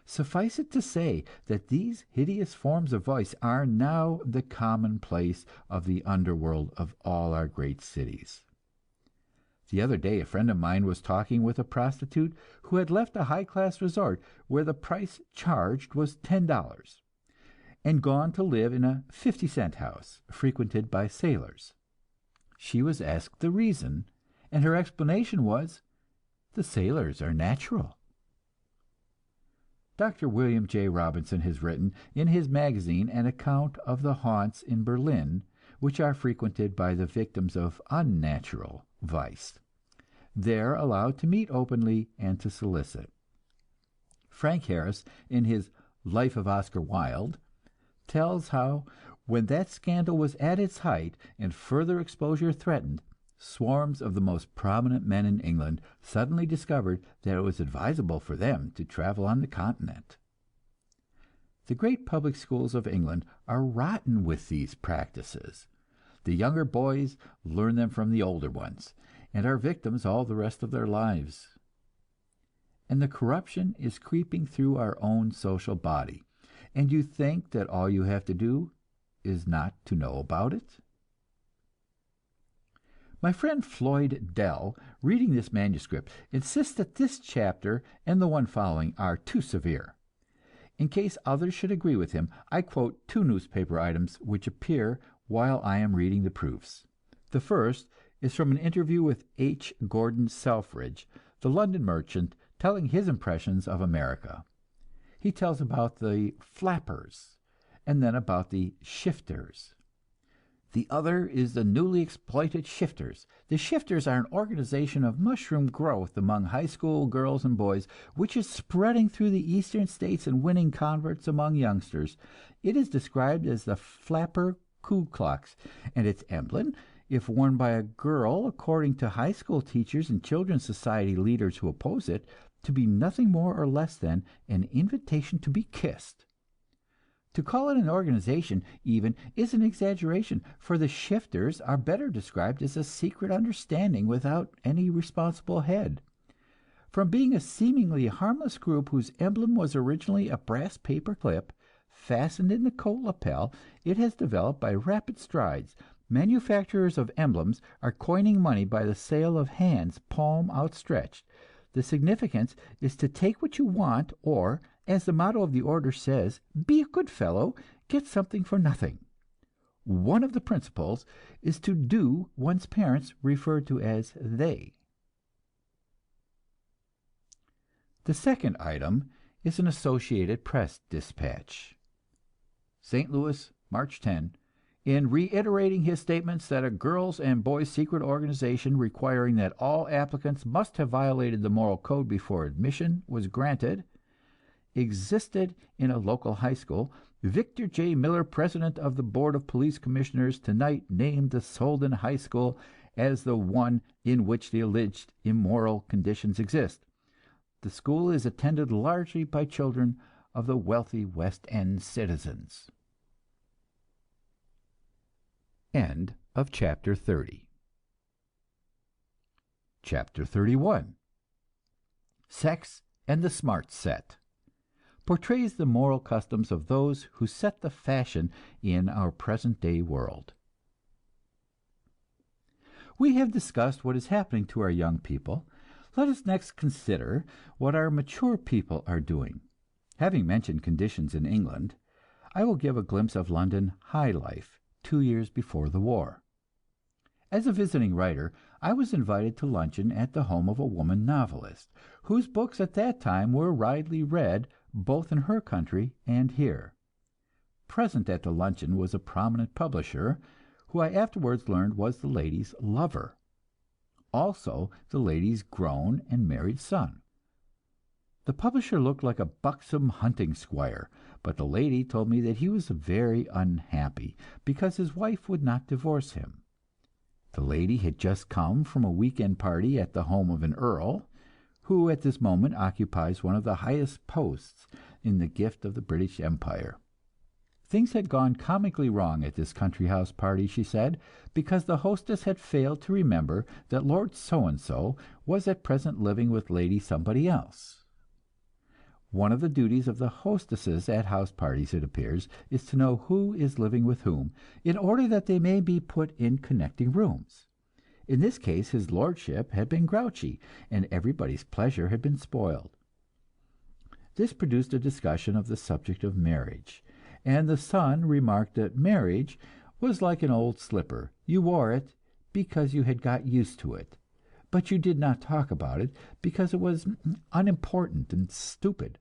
Suffice it to say that these hideous forms of vice are now the commonplace of the underworld of all our great cities. The other day a friend of mine was talking with a prostitute who had left a high-class resort where the price charged was $10, and gone to live in a 50-cent house frequented by sailors. She was asked the reason, and her explanation was, "The sailors are natural." Dr. William J. Robinson has written in his magazine an account of the haunts in Berlin which are frequented by the victims of unnatural vice. There allowed to meet openly and to solicit. Frank Harris, in his Life of Oscar Wilde, tells how, when that scandal was at its height and further exposure threatened, swarms of the most prominent men in England suddenly discovered that it was advisable for them to travel on the continent. The great public schools of England are rotten with these practices. The younger boys learn them from the older ones, and are victims all the rest of their lives. And the corruption is creeping through our own social body, and you think that all you have to do is not to know about it? My friend Floyd Dell, reading this manuscript, insists that this chapter and the one following are too severe. In case others should agree with him, I quote two newspaper items which appear while I am reading the proofs. The first is from an interview with H. Gordon Selfridge, the London merchant, telling his impressions of America. He tells about the flappers, and then about the shifters. The other is the newly exploited shifters. The shifters are an organization of mushroom growth among high school girls and boys, which is spreading through the eastern states and winning converts among youngsters. It is described as the flapper Ku Klux, and its emblem, if worn by a girl, according to high school teachers and children's society leaders who oppose it, to be nothing more or less than an invitation to be kissed. To call it an organization, even, is an exaggeration, for the shifters are better described as a secret understanding without any responsible head. From being a seemingly harmless group whose emblem was originally a brass paper clip fastened in the coat lapel, it has developed by rapid strides. Manufacturers of emblems are coining money by the sale of hands, palm outstretched. The significance is to take what you want, or, as the motto of the order says, be a good fellow, get something for nothing. One of the principles is to do one's parents referred to as they. The second item is an Associated Press dispatch. St. Louis, March 10. In reiterating his statements that a girls' and boys' secret organization requiring that all applicants must have violated the moral code before admission was granted existed in a local high school, Victor J. Miller, president of the Board of Police Commissioners, tonight named the Solden High School as the one in which the alleged immoral conditions exist. The school is attended largely by children of the wealthy West End citizens. End of chapter 30. Chapter 31. Sex and the Smart Set portrays the moral customs of those who set the fashion in our present-day world. We have discussed what is happening to our young people. Let us next consider what our mature people are doing. Having mentioned conditions in England, I will give a glimpse of London high life 2 years before the war. As a visiting writer, I was invited to luncheon at the home of a woman novelist, whose books at that time were widely read both in her country and here. Present at the luncheon was a prominent publisher, who I afterwards learned was the lady's lover, also the lady's grown and married son. The publisher looked like a buxom hunting squire, but the lady told me that he was very unhappy because his wife would not divorce him. The lady had just come from a week-end party at the home of an earl, who at this moment occupies one of the highest posts in the gift of the British Empire. Things had gone comically wrong at this country house party, she said, because the hostess had failed to remember that Lord So-and-so was at present living with Lady Somebody Else. One of the duties of the hostesses at house parties, it appears, is to know who is living with whom, in order that they may be put in connecting rooms. In this case his lordship had been grouchy, and everybody's pleasure had been spoiled. This produced a discussion of the subject of marriage, and the son remarked that marriage was like an old slipper; you wore it because you had got used to it, but you did not talk about it because it was unimportant and stupid.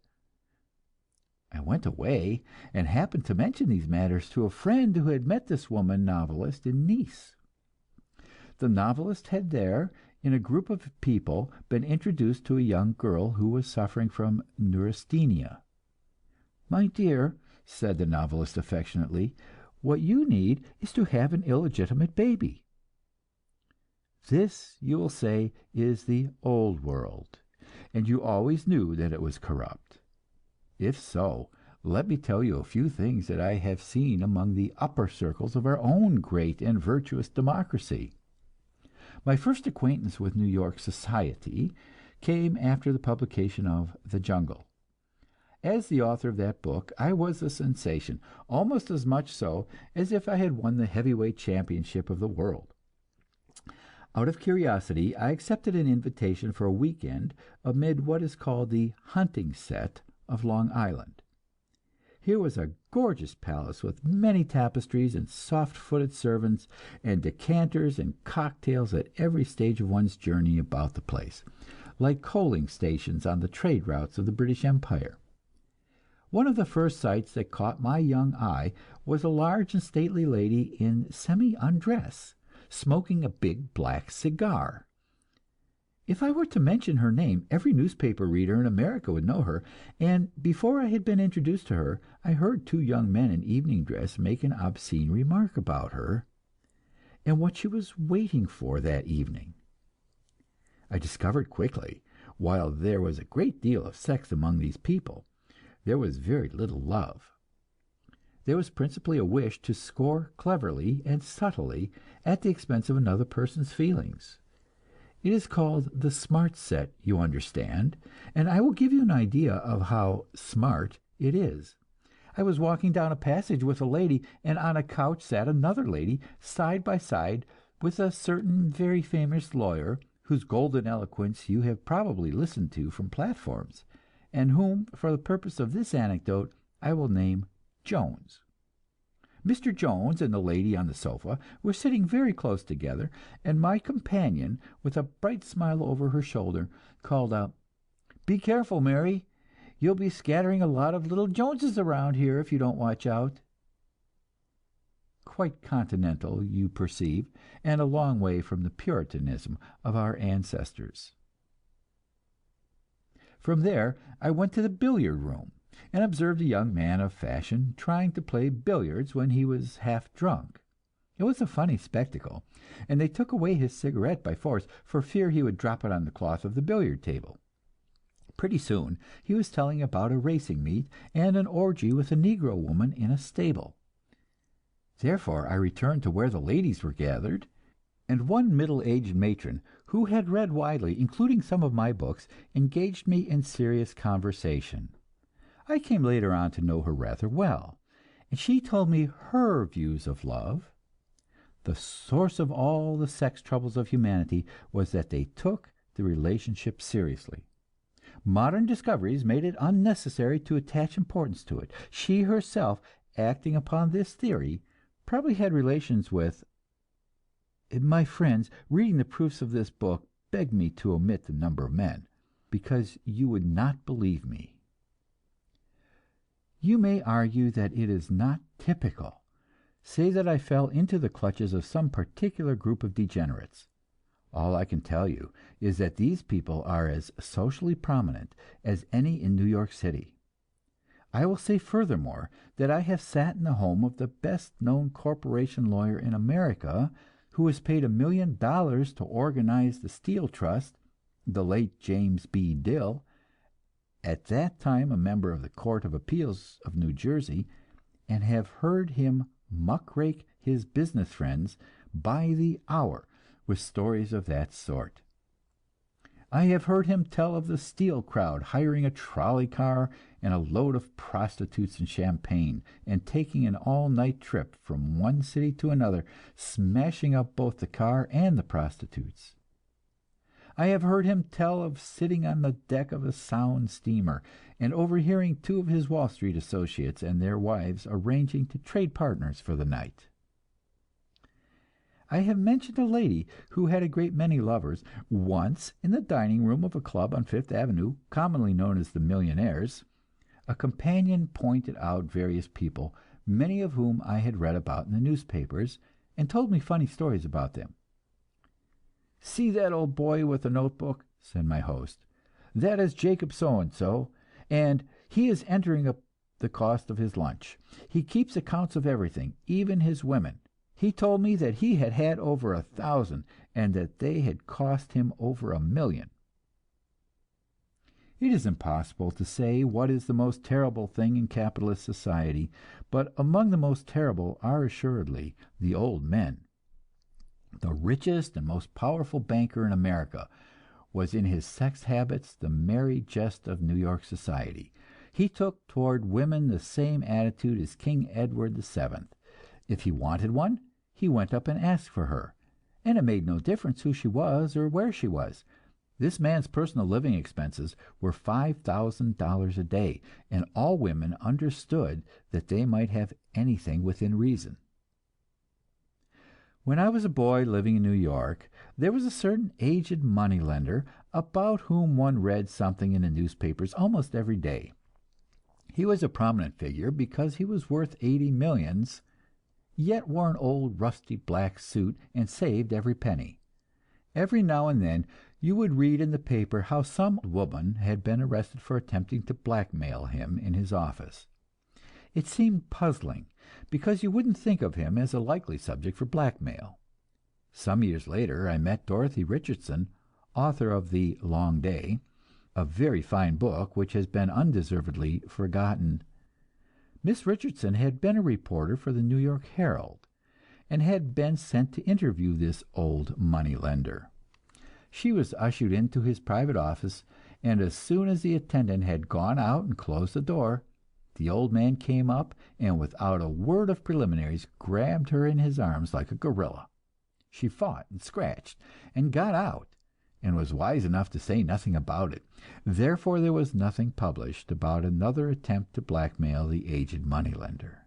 I went away, and happened to mention these matters to a friend who had met this woman novelist in Nice. The novelist had there, in a group of people, been introduced to a young girl who was suffering from neurasthenia. "My dear," said the novelist affectionately, "what you need is to have an illegitimate baby." This, you will say, is the old world, and you always knew that it was corrupt. If so, let me tell you a few things that I have seen among the upper circles of our own great and virtuous democracy. My first acquaintance with New York society came after the publication of "The Jungle." As the author of that book, I was a sensation, almost as much so as if I had won the heavyweight championship of the world. Out of curiosity, I accepted an invitation for a week-end amid what is called the hunting set of Long Island. Here was a gorgeous palace with many tapestries and soft-footed servants, and decanters and cocktails at every stage of one's journey about the place, like coaling stations on the trade routes of the British Empire. One of the first sights that caught my young eye was a large and stately lady in semi-undress, smoking a big black cigar. If I were to mention her name, every newspaper reader in America would know her, and before I had been introduced to her, I heard two young men in evening dress make an obscene remark about her, and what she was waiting for that evening. I discovered quickly, while there was a great deal of sex among these people, there was very little love. There was principally a wish to score cleverly and subtly at the expense of another person's feelings. It is called the smart set, you understand, and I will give you an idea of how "smart" it is. I was walking down a passage with a lady, and on a couch sat another lady, side by side with a certain very famous lawyer, whose golden eloquence you have probably listened to from platforms, and whom, for the purpose of this anecdote, I will name Jones. Mr. Jones and the lady on the sofa were sitting very close together, and my companion, with a bright smile over her shoulder, called out, "Be careful, Mary! You'll be scattering a lot of little Joneses around here if you don't watch out." Quite continental, you perceive, and a long way from the Puritanism of our ancestors. From there I went to the billiard room, and observed a young man of fashion trying to play billiards when he was half drunk. It was a funny spectacle, and they took away his cigarette by force, for fear he would drop it on the cloth of the billiard table. Pretty soon he was telling about a racing meet and an orgy with a Negro woman in a stable. Therefore I returned to where the ladies were gathered, and one middle-aged matron, who had read widely, including some of my books, engaged me in serious conversation. I came later on to know her rather well, and she told me her views of love. The source of all the sex troubles of humanity was that they took the relationship seriously. Modern discoveries made it unnecessary to attach importance to it. She herself, acting upon this theory, probably had relations with... My friends, reading the proofs of this book, beg me to omit the number of men, because you would not believe me. You may argue that it is not typical. Say that I fell into the clutches of some particular group of degenerates. All I can tell you is that these people are as socially prominent as any in New York City. I will say furthermore that I have sat in the home of the best known corporation lawyer in America, who was paid $1 million to organize the Steel Trust, the late James B. Dill, at that time a member of the Court of Appeals of New Jersey, and have heard him muckrake his business friends by the hour with stories of that sort. I have heard him tell of the steel crowd hiring a trolley car and a load of prostitutes and champagne, and taking an all-night trip from one city to another, smashing up both the car and the prostitutes. I have heard him tell of sitting on the deck of a Sound steamer, and overhearing two of his Wall Street associates and their wives arranging to trade partners for the night. I have mentioned a lady who had a great many lovers. Once, in the dining room of a club on Fifth Avenue, commonly known as the Millionaires', a companion pointed out various people, many of whom I had read about in the newspapers, and told me funny stories about them. "See that old boy with the notebook?" said my host. "That is Jacob So-and-so, and he is entering up the cost of his lunch. He keeps accounts of everything, even his women. He told me that he had had over 1,000, and that they had cost him over $1 million." It is impossible to say what is the most terrible thing in capitalist society, but among the most terrible are assuredly the old men. The richest and most powerful banker in America was in his sex habits the merry jest of New York society. He took toward women the same attitude as King Edward VII. If he wanted one, he went up and asked for her, and it made no difference who she was or where she was. This man's personal living expenses were $5,000 a day, and all women understood that they might have anything within reason. When I was a boy living in New York, there was a certain aged moneylender about whom one read something in the newspapers almost every day. He was a prominent figure because he was worth 80 millions, yet wore an old rusty black suit and saved every penny. Every now and then you would read in the paper how some woman had been arrested for attempting to blackmail him in his office. It seemed puzzling, because you wouldn't think of him as a likely subject for blackmail. Some years later I met Dorothy Richardson, author of The Long Day, a very fine book which has been undeservedly forgotten. Miss Richardson had been a reporter for the New York Herald, and had been sent to interview this old moneylender. She was ushered into his private office, and as soon as the attendant had gone out and closed the door, the old man came up, and without a word of preliminaries grabbed her in his arms like a gorilla. She fought and scratched, and got out, and was wise enough to say nothing about it. Therefore there was nothing published about another attempt to blackmail the aged moneylender.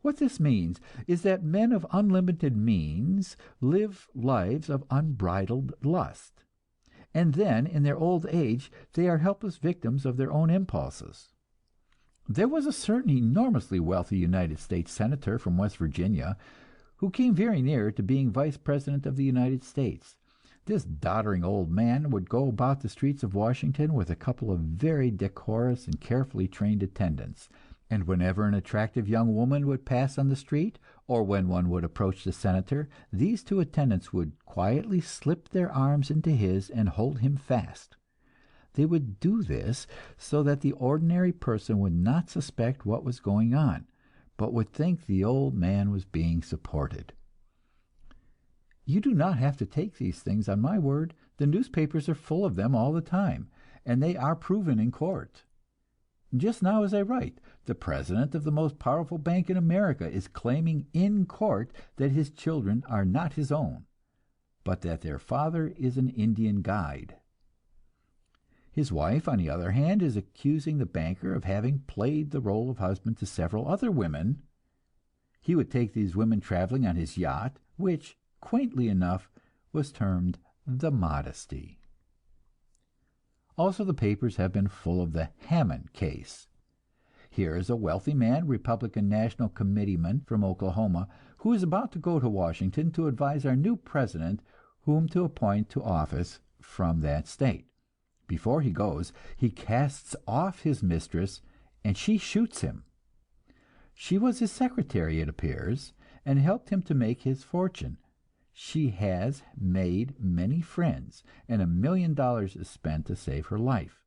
What this means is that men of unlimited means live lives of unbridled lust, and then in their old age they are helpless victims of their own impulses. There was a certain enormously wealthy United States senator from West Virginia who came very near to being vice president of the United States. This doddering old man would go about the streets of Washington with a couple of very decorous and carefully trained attendants, and whenever an attractive young woman would pass on the street, or when one would approach the senator, these two attendants would quietly slip their arms into his and hold him fast. They would do this so that the ordinary person would not suspect what was going on, but would think the old man was being supported. You do not have to take these things on my word. The newspapers are full of them all the time, and they are proven in court. Just now as I write, the president of the most powerful bank in America is claiming in court that his children are not his own, but that their father is an Indian guide. His wife, on the other hand, is accusing the banker of having played the role of husband to several other women. He would take these women traveling on his yacht, which, quaintly enough, was termed the Modesty. Also, the papers have been full of the Hammond case. Here is a wealthy man, Republican National Committeeman from Oklahoma, who is about to go to Washington to advise our new president whom to appoint to office from that state. Before he goes, he casts off his mistress, and she shoots him. She was his secretary, it appears, and helped him to make his fortune. She has made many friends, and $1 million is spent to save her life.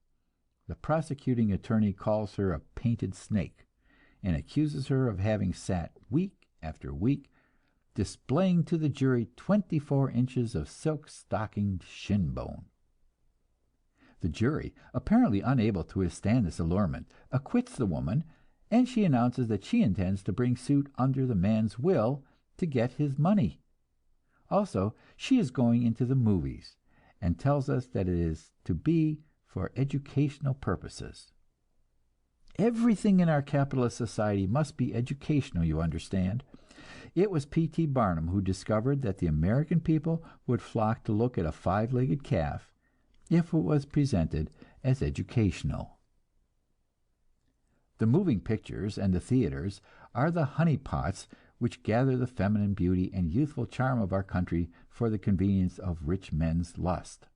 The prosecuting attorney calls her a painted snake, and accuses her of having sat week after week, displaying to the jury 24 inches of silk-stockinged shin bone. The jury, apparently unable to withstand this allurement, acquits the woman, and she announces that she intends to bring suit under the man's will to get his money. Also, she is going into the movies, and tells us that it is to be for educational purposes. Everything in our capitalist society must be educational, you understand. It was P.T. Barnum who discovered that the American people would flock to look at a five-legged calf if it was presented as educational. The moving pictures and the theaters are the honeypots which gather the feminine beauty and youthful charm of our country for the convenience of rich men's lust.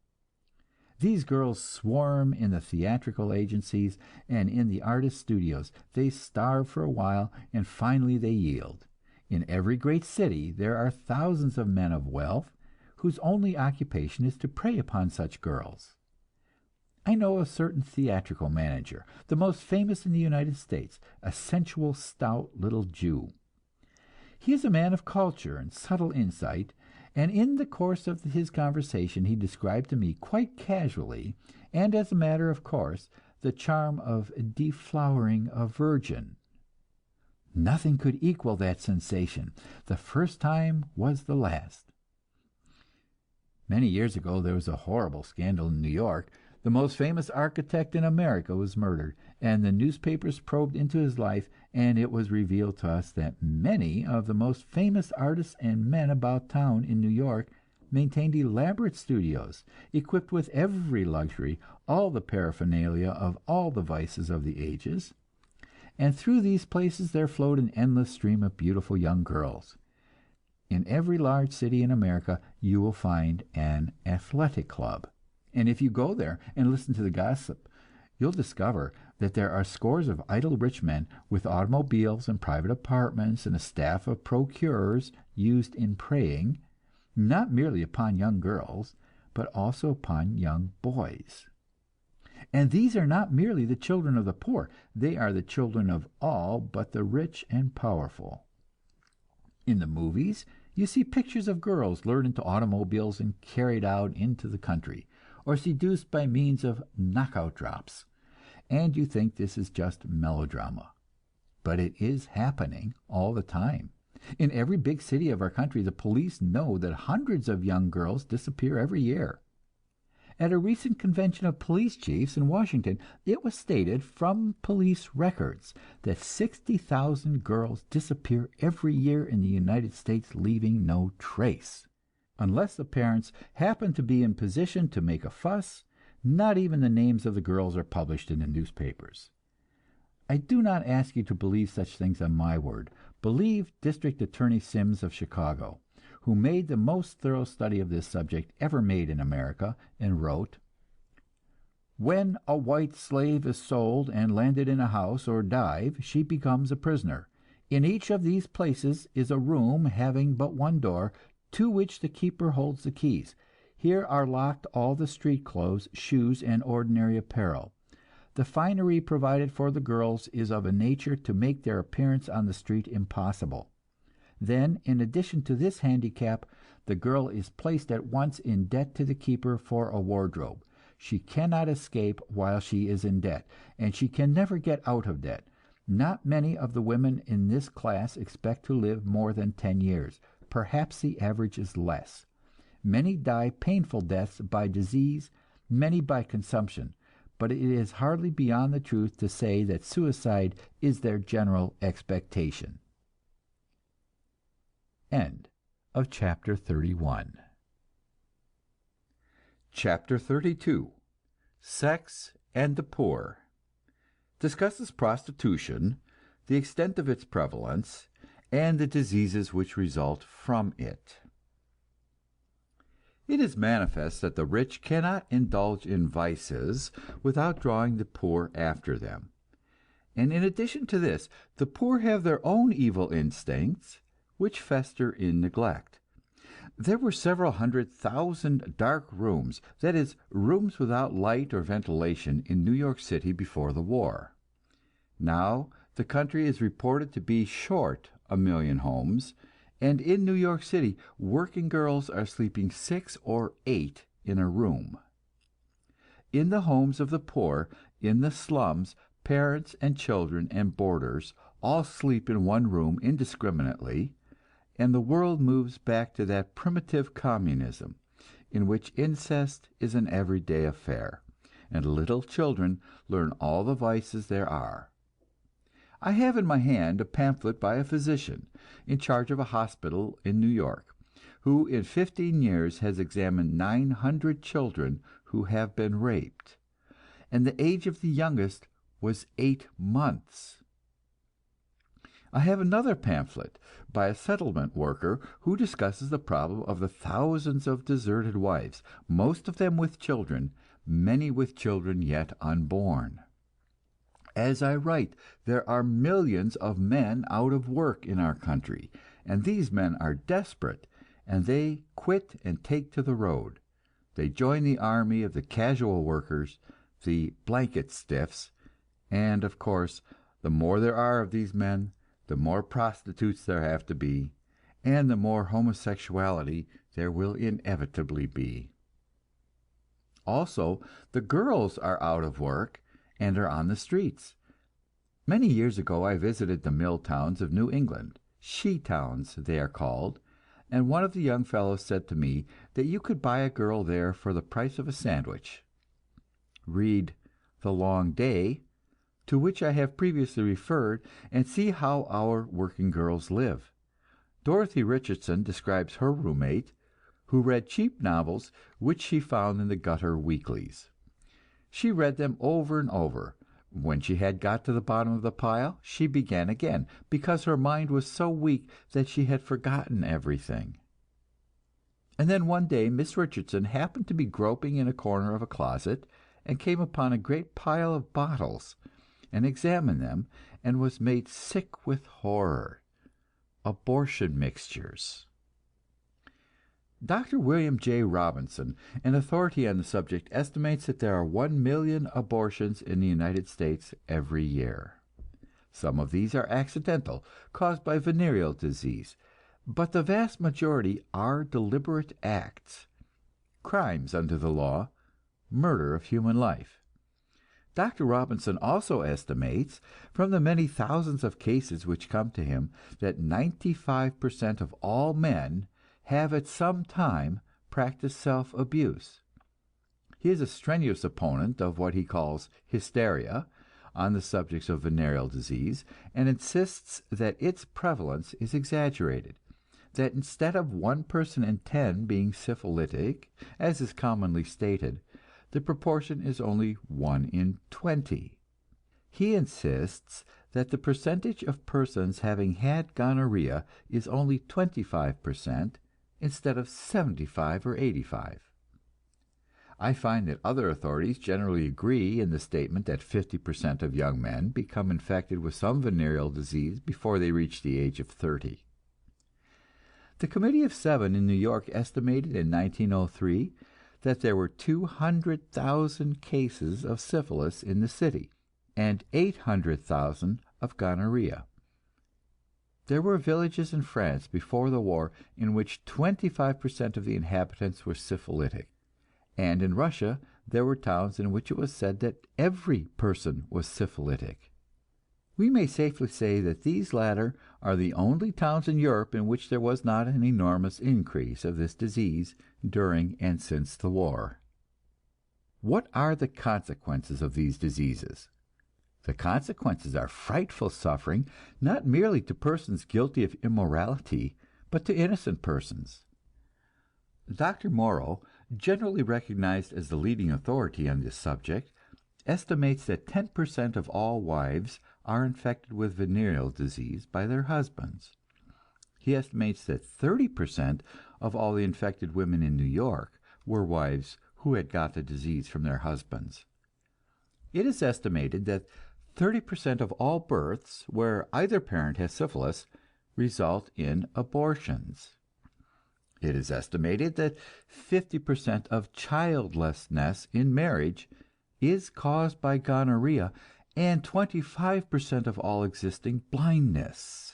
These girls swarm in the theatrical agencies and in the artist studios. They starve for a while, and finally they yield. In every great city there are thousands of men of wealth whose only occupation is to prey upon such girls. I know a certain theatrical manager, the most famous in the United States, a sensual, stout little Jew. He is a man of culture and subtle insight, and in the course of his conversation he described to me quite casually, and as a matter of course, the charm of deflowering a virgin. Nothing could equal that sensation. The first time was the last. Many years ago there was a horrible scandal in New York. The most famous architect in America was murdered, and the newspapers probed into his life, and it was revealed to us that many of the most famous artists and men about town in New York maintained elaborate studios, equipped with every luxury, all the paraphernalia of all the vices of the ages. And through these places there flowed an endless stream of beautiful young girls. In every large city in America you will find an athletic club. And if you go there and listen to the gossip, you'll discover that there are scores of idle rich men with automobiles and private apartments and a staff of procurers used in preying, not merely upon young girls, but also upon young boys. And these are not merely the children of the poor, they are the children of all but the rich and powerful. In the movies, you see pictures of girls lured into automobiles and carried out into the country, or seduced by means of knockout drops, and you think this is just melodrama. But it is happening all the time. In every big city of our country, the police know that hundreds of young girls disappear every year. At a recent convention of police chiefs in Washington, it was stated from police records that 60,000 girls disappear every year in the United States, leaving no trace. Unless the parents happen to be in position to make a fuss, not even the names of the girls are published in the newspapers. I do not ask you to believe such things on my word. Believe District Attorney Sims of Chicago, who made the most thorough study of this subject ever made in America, and wrote, "When a white slave is sold and landed in a house or dive, she becomes a prisoner. In each of these places is a room having but one door, to which the keeper holds the keys. Here are locked all the street clothes, shoes, and ordinary apparel. The finery provided for the girls is of a nature to make their appearance on the street impossible. Then, in addition to this handicap, the girl is placed at once in debt to the keeper for a wardrobe. She cannot escape while she is in debt, and she can never get out of debt. Not many of the women in this class expect to live more than 10 years. Perhaps the average is less. Many die painful deaths by disease, many by consumption, but it is hardly beyond the truth to say that suicide is their general expectation. End of chapter 31. Chapter 32. Sex and the Poor discusses prostitution, the extent of its prevalence, and the diseases which result from it. It is manifest that the rich cannot indulge in vices without drawing the poor after them. And in addition to this, the poor have their own evil instincts, which fester in neglect. There were several 100,000 dark rooms, that is, rooms without light or ventilation, in New York City before the war. Now the country is reported to be short 1,000,000 homes, and in New York City working girls are sleeping 6 or 8 in a room. In the homes of the poor, in the slums, parents and children and boarders all sleep in one room indiscriminately, and the world moves back to that primitive communism in which incest is an everyday affair, and little children learn all the vices there are. I have in my hand a pamphlet by a physician in charge of a hospital in New York, who in 15 years has examined 900 children who have been raped, and the age of the youngest was 8 months. I have another pamphlet by a settlement worker who discusses the problem of the thousands of deserted wives, most of them with children, many with children yet unborn. As I write, there are millions of men out of work in our country, and these men are desperate, and they quit and take to the road. They join the army of the casual workers, the blanket stiffs, and of course, the more there are of these men, the more prostitutes there have to be, and the more homosexuality there will inevitably be. Also, the girls are out of work and are on the streets. Many years ago I visited the mill towns of New England, she-towns they are called, and one of the young fellows said to me that you could buy a girl there for the price of a sandwich. Read "The Long Day," to which I have previously referred, and see how our working girls live. Dorothy Richardson describes her roommate, who read cheap novels which she found in the gutter weeklies. She read them over and over. When she had got to the bottom of the pile, she began again, because her mind was so weak that she had forgotten everything. And then one day Miss Richardson happened to be groping in a corner of a closet, and came upon a great pile of bottles, and examined them, and was made sick with horror. Abortion mixtures. Dr. William J. Robinson, an authority on the subject, estimates that there are 1,000,000 abortions in the United States every year. Some of these are accidental, caused by venereal disease, but the vast majority are deliberate acts, crimes under the law, murder of human life. Dr. Robinson also estimates, from the many thousands of cases which come to him, that 95% of all men have at some time practiced self-abuse. He is a strenuous opponent of what he calls hysteria on the subjects of venereal disease, and insists that its prevalence is exaggerated, that instead of 1 person in 10 being syphilitic, as is commonly stated, the proportion is only 1 in 20. He insists that the percentage of persons having had gonorrhea is only 25%, instead of 75 or 85. I find that other authorities generally agree in the statement that 50% of young men become infected with some venereal disease before they reach the age of 30. The Committee of Seven in New York estimated in 1903 that there were 200,000 cases of syphilis in the city, and 800,000 of gonorrhea. There were villages in France before the war in which 25% of the inhabitants were syphilitic, and in Russia there were towns in which it was said that every person was syphilitic. We may safely say that these latter are the only towns in Europe in which there was not an enormous increase of this disease during and since the war. What are the consequences of these diseases? The consequences are frightful suffering, not merely to persons guilty of immorality, but to innocent persons. Dr. Morrow, generally recognized as the leading authority on this subject, estimates that 10% of all wives are infected with venereal disease by their husbands. He estimates that 30% of all the infected women in New York were wives who had got the disease from their husbands. It is estimated that 30% of all births where either parent has syphilis result in abortions. It is estimated that 50% of childlessness in marriage is caused by gonorrhea, and 25% of all existing blindness.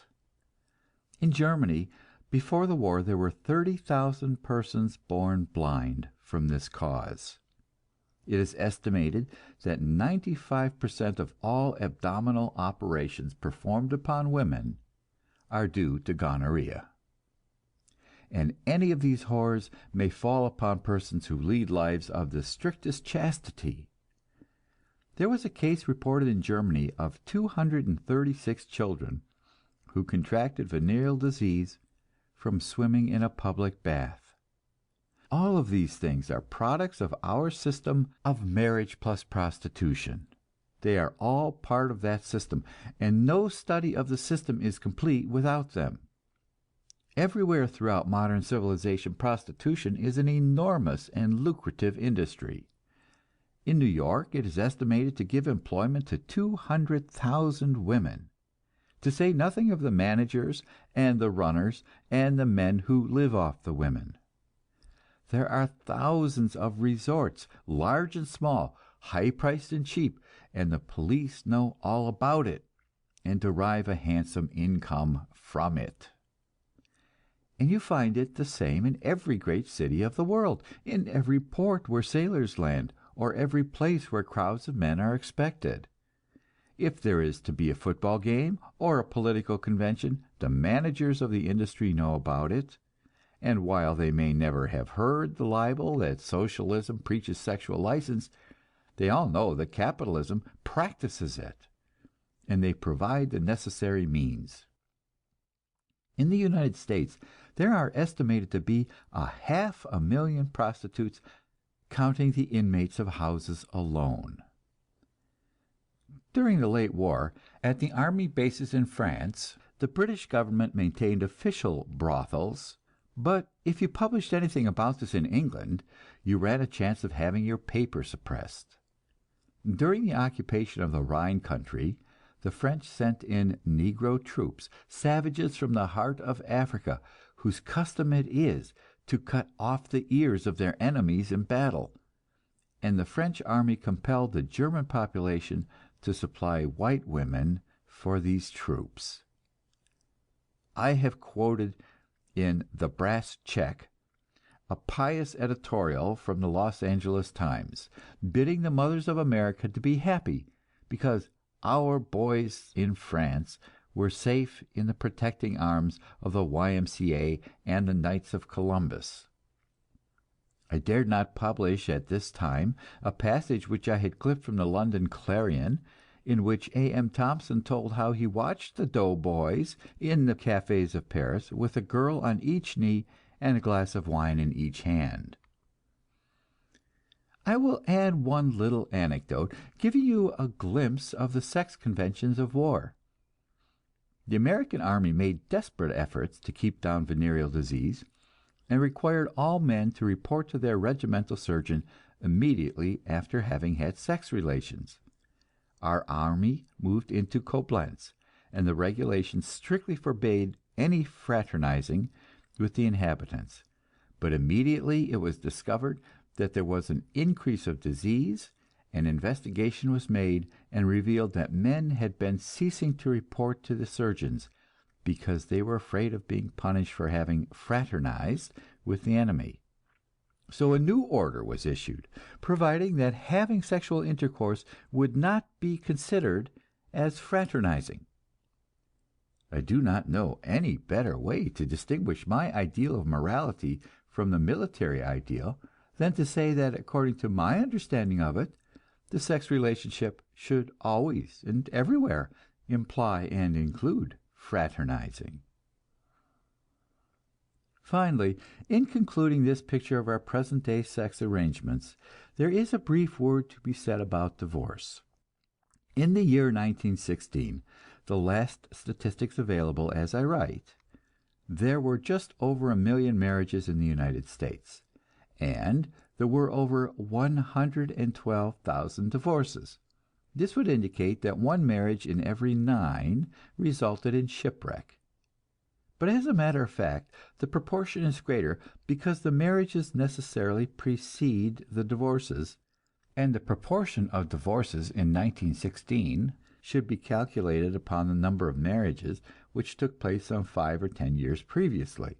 In Germany, before the war, there were 30,000 persons born blind from this cause. It is estimated that 95% of all abdominal operations performed upon women are due to gonorrhea. And any of these horrors may fall upon persons who lead lives of the strictest chastity. There was a case reported in Germany of 236 children who contracted venereal disease from swimming in a public bath. All of these things are products of our system of marriage plus prostitution. They are all part of that system, and no study of the system is complete without them. Everywhere throughout modern civilization, prostitution is an enormous and lucrative industry. In New York, it is estimated to give employment to 200,000 women, to say nothing of the managers and the runners and the men who live off the women. There are thousands of resorts, large and small, high-priced and cheap, and the police know all about it and derive a handsome income from it. And you find it the same in every great city of the world, in every port where sailors land, or every place where crowds of men are expected. If there is to be a football game or a political convention, the managers of the industry know about it, and while they may never have heard the libel that socialism preaches sexual license, they all know that capitalism practices it, and they provide the necessary means. In the United States, there are estimated to be 500,000 prostitutes, counting the inmates of houses alone. During the late war, at the army bases in France, the British government maintained official brothels, but if you published anything about this in England, you ran a chance of having your paper suppressed. During the occupation of the Rhine country, the French sent in Negro troops, savages from the heart of Africa, whose custom it is to cut off the ears of their enemies in battle, and the French army compelled the German population to supply white women for these troops. I have quoted in The Brass Check a pious editorial from the Los Angeles Times, bidding the mothers of America to be happy because our boys in France were safe in the protecting arms of the YMCA and the Knights of Columbus. I dared not publish at this time a passage which I had clipped from the London Clarion, in which A.M. Thompson told how he watched the doughboys in the cafes of Paris with a girl on each knee and a glass of wine in each hand. I will add one little anecdote, giving you a glimpse of the sex conventions of war. The American army made desperate efforts to keep down venereal disease, and required all men to report to their regimental surgeon immediately after having had sex relations. Our army moved into Koblenz, and the regulations strictly forbade any fraternizing with the inhabitants. But immediately it was discovered that there was an increase of disease, an investigation was made and revealed that men had been ceasing to report to the surgeons because they were afraid of being punished for having fraternized with the enemy. So a new order was issued, providing that having sexual intercourse would not be considered as fraternizing. I do not know any better way to distinguish my ideal of morality from the military ideal than to say that according to my understanding of it, the sex relationship should always and everywhere imply and include fraternizing. Finally, in concluding this picture of our present-day sex arrangements, there is a brief word to be said about divorce. In the year 1916, the last statistics available as I write, there were just over 1 million marriages in the United States, and there were over 112,000 divorces. This would indicate that one marriage in every 9 resulted in shipwreck. But as a matter of fact, the proportion is greater because the marriages necessarily precede the divorces, and the proportion of divorces in 1916 should be calculated upon the number of marriages which took place some 5 or 10 years previously.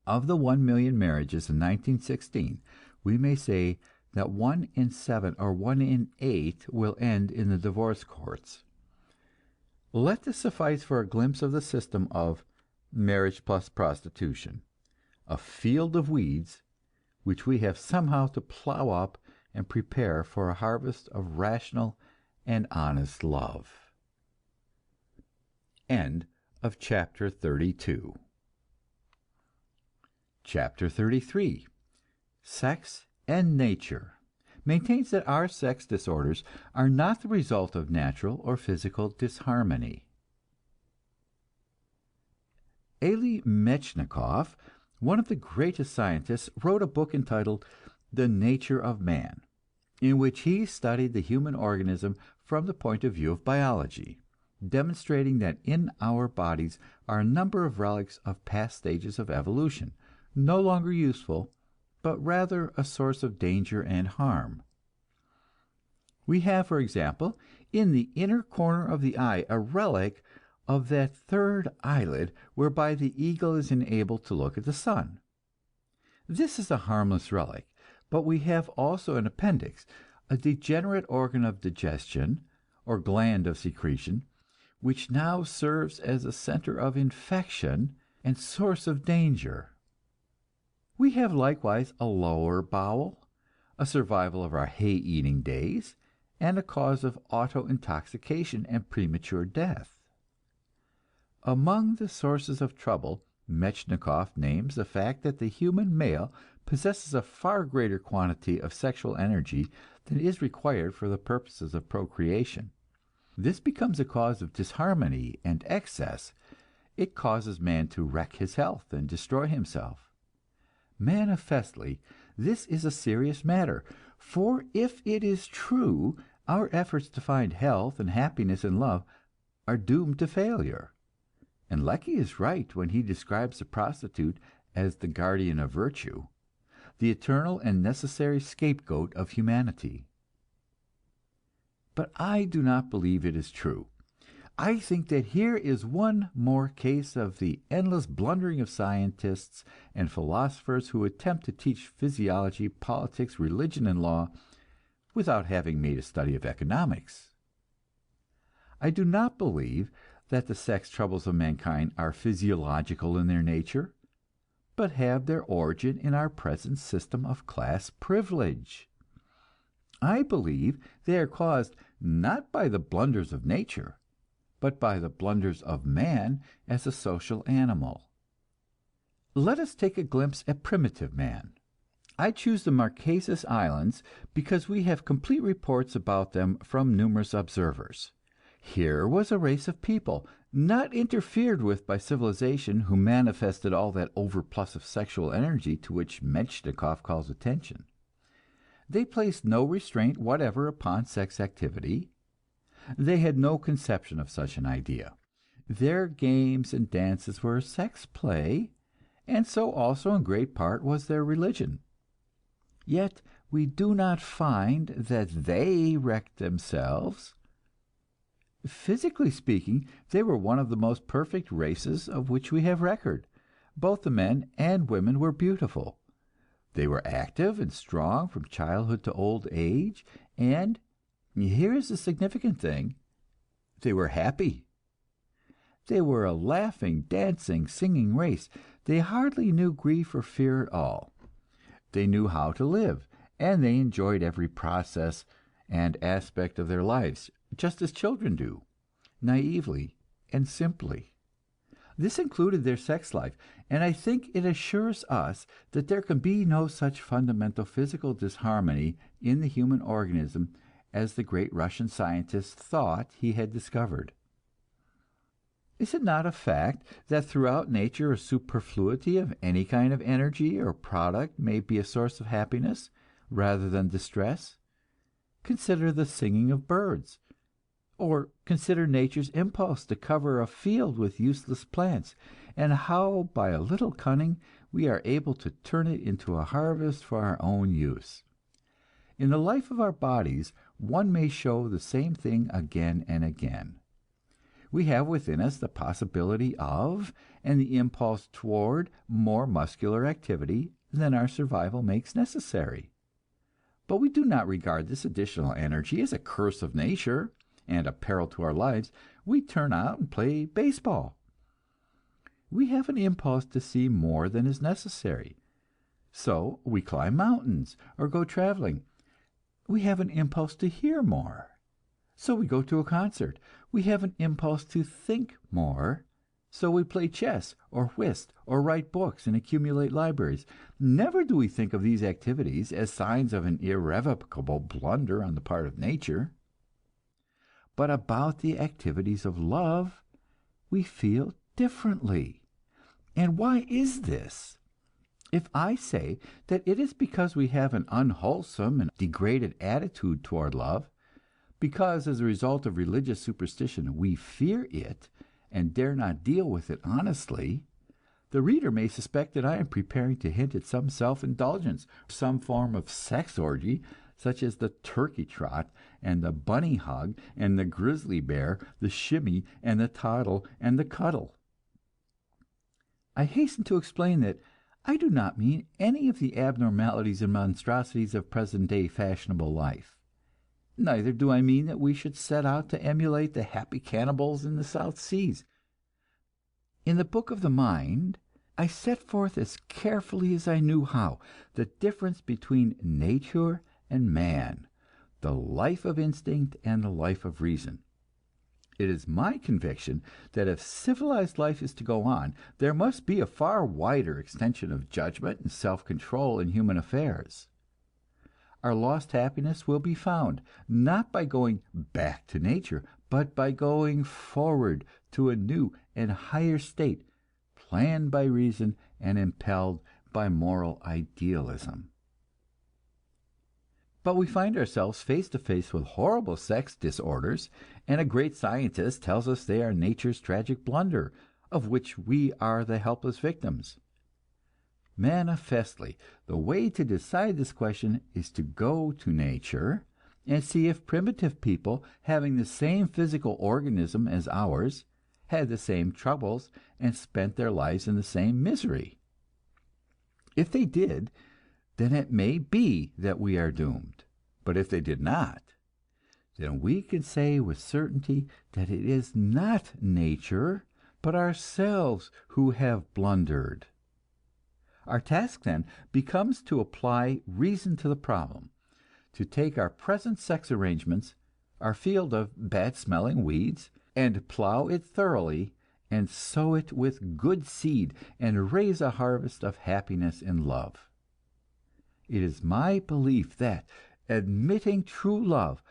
Of the 1 million marriages in 1916, we may say that 1 in 7 or 1 in 8 will end in the divorce courts. Let this suffice for a glimpse of the system of marriage plus prostitution, a field of weeds which we have somehow to plow up and prepare for a harvest of rational and honest love. End of chapter 32. Chapter 33, Sex and Nature, maintains that our sex disorders are not the result of natural or physical disharmony. Elie Metchnikoff, one of the greatest scientists, wrote a book entitled The Nature of Man, in which he studied the human organism from the point of view of biology, demonstrating that in our bodies are a number of relics of past stages of evolution, no longer useful, but rather a source of danger and harm. We have, for example, in the inner corner of the eye a relic of that third eyelid whereby the eagle is enabled to look at the sun. This is a harmless relic, but we have also an appendix, a degenerate organ of digestion, or gland of secretion, which now serves as a center of infection and source of danger. We have likewise a lower bowel, a survival of our hay-eating days, and a cause of auto-intoxication and premature death. Among the sources of trouble, Metchnikoff names the fact that the human male possesses a far greater quantity of sexual energy than is required for the purposes of procreation. This becomes a cause of disharmony and excess. It causes man to wreck his health and destroy himself. Manifestly, this is a serious matter, for if it is true, our efforts to find health and happiness in love are doomed to failure. And Lecky is right when he describes the prostitute as the guardian of virtue, the eternal and necessary scapegoat of humanity. But I do not believe it is true. I think that here is one more case of the endless blundering of scientists and philosophers who attempt to teach physiology, politics, religion, and law without having made a study of economics. I do not believe that the sex troubles of mankind are physiological in their nature, but have their origin in our present system of class privilege. I believe they are caused not by the blunders of nature, but by the blunders of man as a social animal. Let us take a glimpse at primitive man. I choose the Marquesas Islands because we have complete reports about them from numerous observers. Here was a race of people, not interfered with by civilization, who manifested all that overplus of sexual energy to which Metchnikoff calls attention. They placed no restraint whatever upon sex activity. They had no conception of such an idea. Their games and dances were sex play, and so also in great part was their religion. Yet we do not find that they wrecked themselves. Physically speaking, they were one of the most perfect races of which we have record. Both the men and women were beautiful. They were active and strong from childhood to old age, and here is the significant thing: they were happy. They were a laughing, dancing, singing race. They hardly knew grief or fear at all. They knew how to live, and they enjoyed every process and aspect of their lives, just as children do, naively and simply. This included their sex life, and I think it assures us that there can be no such fundamental physical disharmony in the human organism as the great Russian scientist thought he had discovered. Is it not a fact that throughout nature a superfluity of any kind of energy or product may be a source of happiness rather than distress? Consider the singing of birds, or consider nature's impulse to cover a field with useless plants, and how by a little cunning we are able to turn it into a harvest for our own use. In the life of our bodies, one may show the same thing again and again. We have within us the possibility of and the impulse toward more muscular activity than our survival makes necessary. But we do not regard this additional energy as a curse of nature and a peril to our lives. We turn out and play baseball. We have an impulse to see more than is necessary, so we climb mountains or go traveling. We have an impulse to hear more, so we go to a concert. We have an impulse to think more, so we play chess or whist or write books and accumulate libraries. Never do we think of these activities as signs of an irrevocable blunder on the part of nature. But about the activities of love, we feel differently. And why is this? If I say that it is because we have an unwholesome and degraded attitude toward love, because as a result of religious superstition we fear it and dare not deal with it honestly, the reader may suspect that I am preparing to hint at some self-indulgence, some form of sex orgy, such as the turkey trot and the bunny hug and the grizzly bear, the shimmy and the toddle and the cuddle. I hasten to explain that I do not mean any of the abnormalities and monstrosities of present-day fashionable life. Neither do I mean that we should set out to emulate the happy cannibals in the South Seas. In the Book of the Mind, I set forth as carefully as I knew how the difference between nature and man, the life of instinct and the life of reason. It is my conviction that if civilized life is to go on, there must be a far wider extension of judgment and self-control in human affairs. Our lost happiness will be found, not by going back to nature, but by going forward to a new and higher state, planned by reason and impelled by moral idealism. But we find ourselves face to face with horrible sex disorders, and a great scientist tells us they are nature's tragic blunder, of which we are the helpless victims. Manifestly, the way to decide this question is to go to nature and see if primitive people, having the same physical organism as ours, had the same troubles and spent their lives in the same misery. If they did, then it may be that we are doomed. But if they did not, then we can say with certainty that it is not nature, but ourselves who have blundered. Our task then becomes to apply reason to the problem, to take our present sex arrangements, our field of bad-smelling weeds, and plow it thoroughly, and sow it with good seed, and raise a harvest of happiness and love. It is my belief that, admitting true love,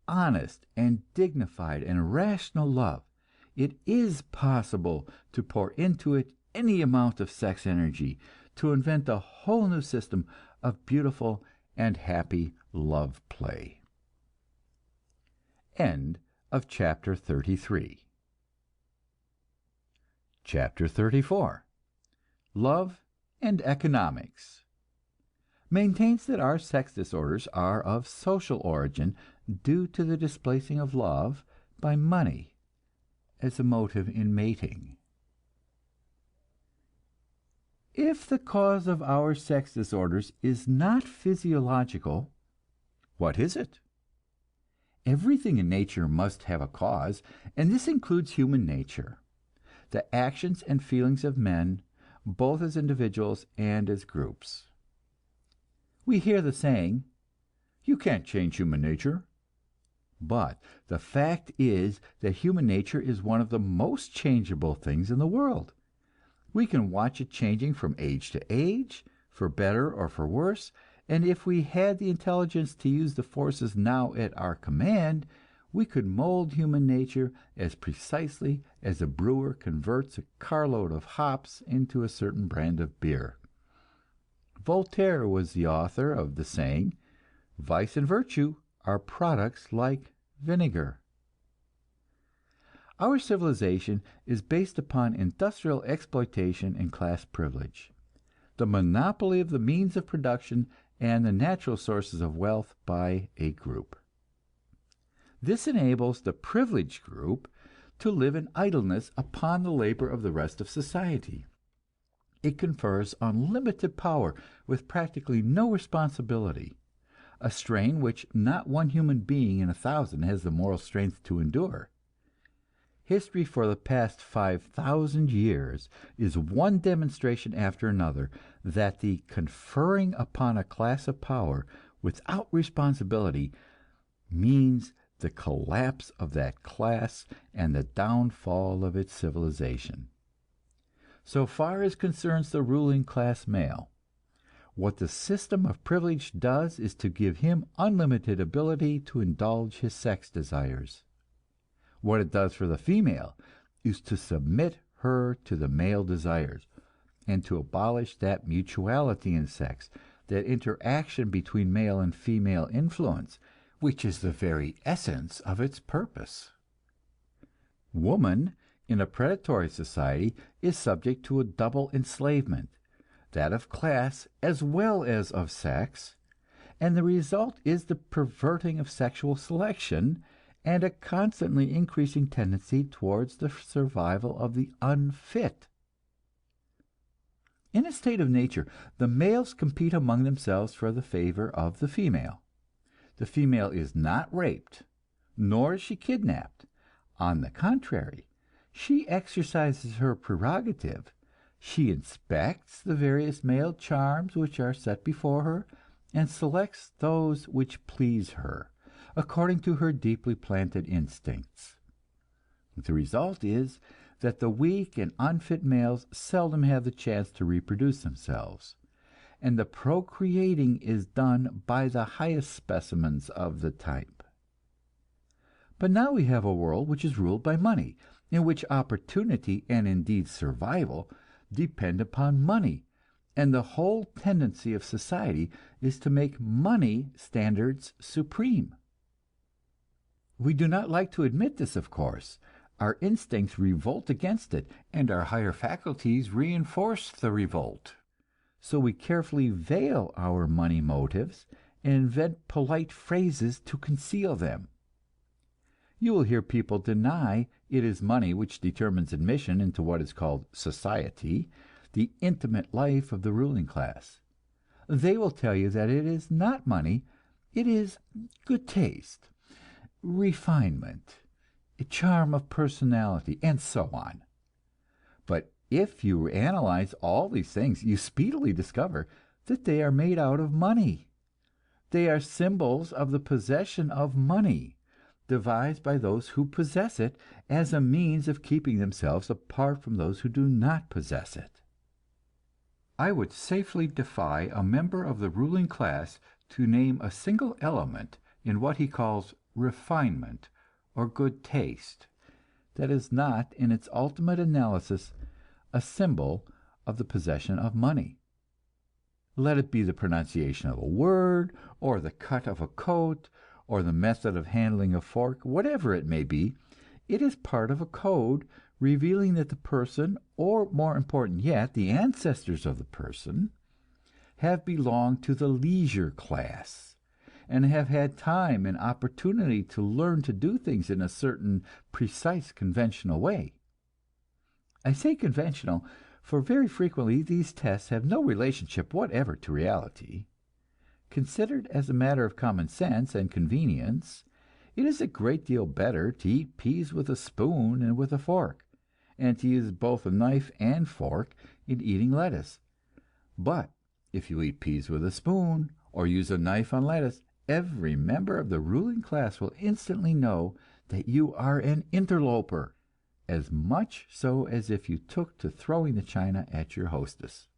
honest and dignified and rational love, it is possible to pour into it any amount of sex energy, to invent a whole new system of beautiful and happy love play. End of chapter 33. Chapter 34. Love and Economics. Maintains that our sex disorders are of social origin, due to the displacing of love by money as a motive in mating. If the cause of our sex disorders is not physiological, what is it? Everything in nature must have a cause, and this includes human nature, the actions and feelings of men, both as individuals and as groups. We hear the saying, "You can't change human nature." But the fact is that human nature is one of the most changeable things in the world. We can watch it changing from age to age, for better or for worse, and if we had the intelligence to use the forces now at our command, we could mold human nature as precisely as a brewer converts a carload of hops into a certain brand of beer. Voltaire was the author of the saying, "Vice and virtue are products like vinegar." Our civilization is based upon industrial exploitation and class privilege, the monopoly of the means of production and the natural sources of wealth by a group. This enables the privileged group to live in idleness upon the labor of the rest of society. It confers unlimited power with practically no responsibility, a strain which not one human being in 1,000 has the moral strength to endure. History for the past 5,000 years is one demonstration after another that the conferring upon a class of power without responsibility means the collapse of that class and the downfall of its civilization. So far as concerns the ruling class male, what the system of privilege does is to give him unlimited ability to indulge his sex desires. What it does for the female is to submit her to the male desires, and to abolish that mutuality in sex, that interaction between male and female influence, which is the very essence of its purpose. Woman, in a predatory society, is subject to a double enslavement, that of class as well as of sex, and the result is the perverting of sexual selection and a constantly increasing tendency towards the survival of the unfit. In a state of nature, the males compete among themselves for the favor of the female. The female is not raped, nor is she kidnapped. On the contrary, she exercises her prerogative. She inspects the various male charms which are set before her, and selects those which please her, according to her deeply planted instincts. The result is that the weak and unfit males seldom have the chance to reproduce themselves, and the procreating is done by the highest specimens of the type. But now we have a world which is ruled by money, in which opportunity and indeed survival depend upon money, and the whole tendency of society is to make money standards supreme. We do not like to admit this, of course. Our instincts revolt against it, and our higher faculties reinforce the revolt. So we carefully veil our money motives and invent polite phrases to conceal them. You will hear people deny it is money which determines admission into what is called society, the intimate life of the ruling class. They will tell you that it is not money, it is good taste, refinement, a charm of personality, and so on. But if you analyze all these things, you speedily discover that they are made out of money. They are symbols of the possession of money, devised by those who possess it as a means of keeping themselves apart from those who do not possess it. I would safely defy a member of the ruling class to name a single element in what he calls refinement or good taste that is not, in its ultimate analysis, a symbol of the possession of money. Let it be the pronunciation of a word, or the cut of a coat, or the method of handling a fork, whatever it may be, it is part of a code revealing that the person, or more important yet, the ancestors of the person, have belonged to the leisure class, and have had time and opportunity to learn to do things in a certain precise conventional way. I say conventional, for very frequently these tests have no relationship whatever to reality. Considered as a matter of common sense and convenience, it is a great deal better to eat peas with a spoon and with a fork, and to use both a knife and fork in eating lettuce. But if you eat peas with a spoon or use a knife on lettuce, every member of the ruling class will instantly know that you are an interloper, as much so as if you took to throwing the china at your hostess.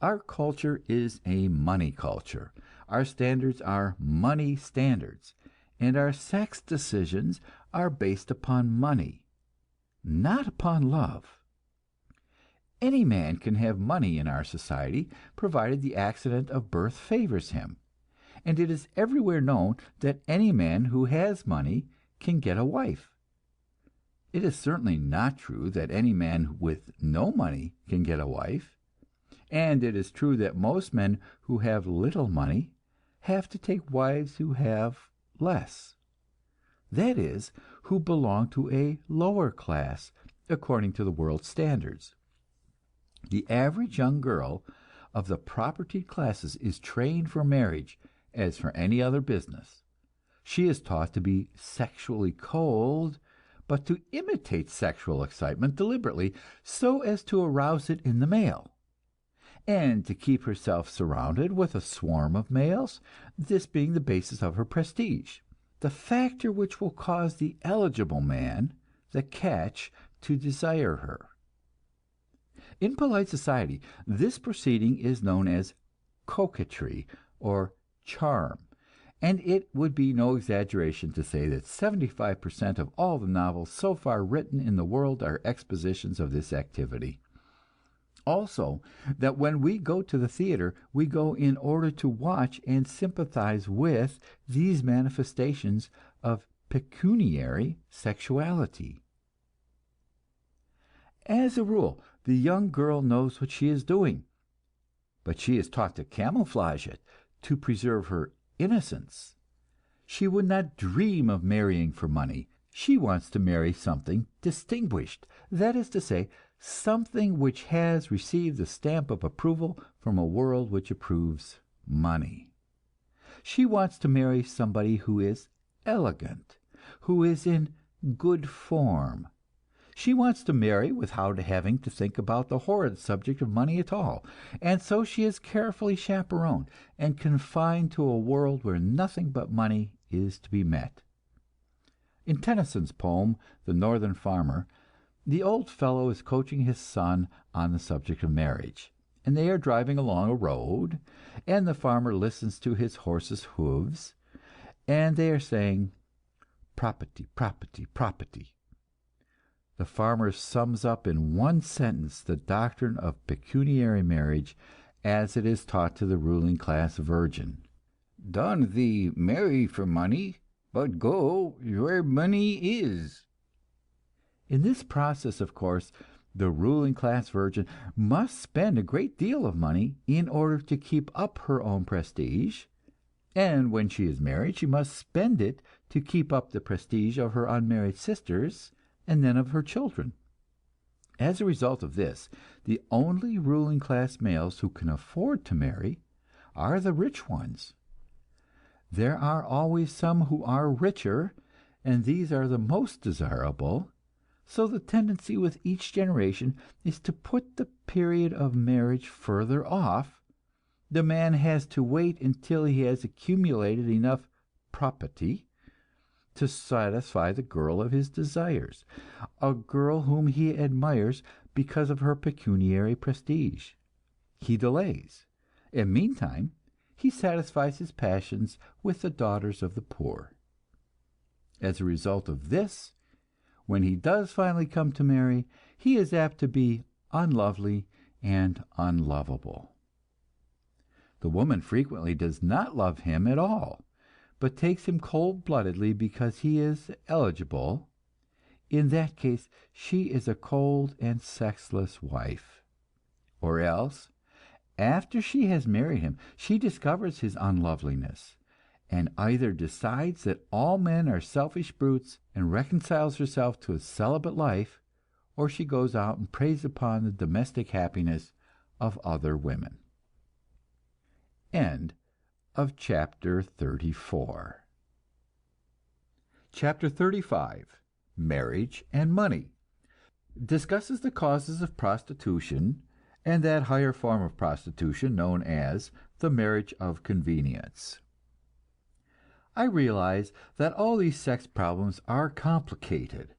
Our culture is a money culture. Our standards are money standards, and our sex decisions are based upon money, not upon love. Any man can have money in our society, provided the accident of birth favors him, and it is everywhere known that any man who has money can get a wife. It is certainly not true that any man with no money can get a wife. And it is true that most men who have little money have to take wives who have less. That is, who belong to a lower class, according to the world's standards. The average young girl of the propertied classes is trained for marriage as for any other business. She is taught to be sexually cold, but to imitate sexual excitement deliberately so as to arouse it in the male, and to keep herself surrounded with a swarm of males, this being the basis of her prestige, the factor which will cause the eligible man, the catch, to desire her. In polite society, this proceeding is known as coquetry or charm, and it would be no exaggeration to say that 75% of all the novels so far written in the world are expositions of this activity. Also, that when we go to the theater, we go in order to watch and sympathize with these manifestations of pecuniary sexuality. As a rule, the young girl knows what she is doing, but she is taught to camouflage it, to preserve her innocence. She would not dream of marrying for money. She wants to marry something distinguished, that is to say, something which has received the stamp of approval from a world which approves money. She wants to marry somebody who is elegant, who is in good form. She wants to marry without having to think about the horrid subject of money at all, and so she is carefully chaperoned and confined to a world where nothing but money is to be met. In Tennyson's poem, "The Northern Farmer," the old fellow is coaching his son on the subject of marriage, and they are driving along a road, and the farmer listens to his horse's hoofs, and they are saying, "Property, property, property." The farmer sums up in one sentence the doctrine of pecuniary marriage as it is taught to the ruling class virgin. "Don't thee marry for money, but go where money is." In this process, of course, the ruling class virgin must spend a great deal of money in order to keep up her own prestige, and when she is married she must spend it to keep up the prestige of her unmarried sisters and then of her children. As a result of this, the only ruling class males who can afford to marry are the rich ones. There are always some who are richer, and these are the most desirable. So the tendency with each generation is to put the period of marriage further off. The man has to wait until he has accumulated enough property to satisfy the girl of his desires, a girl whom he admires because of her pecuniary prestige. He delays, and meantime he satisfies his passions with the daughters of the poor. As a result of this, when he does finally come to marry, he is apt to be unlovely and unlovable. The woman frequently does not love him at all, but takes him cold-bloodedly because he is eligible. In that case, she is a cold and sexless wife. Or else, after she has married him, she discovers his unloveliness, and either decides that all men are selfish brutes and reconciles herself to a celibate life, or she goes out and preys upon the domestic happiness of other women. End of chapter 34. Chapter 35, Marriage and Money, discusses the causes of prostitution and that higher form of prostitution known as the marriage of convenience. I realize that all these sex problems are complicated.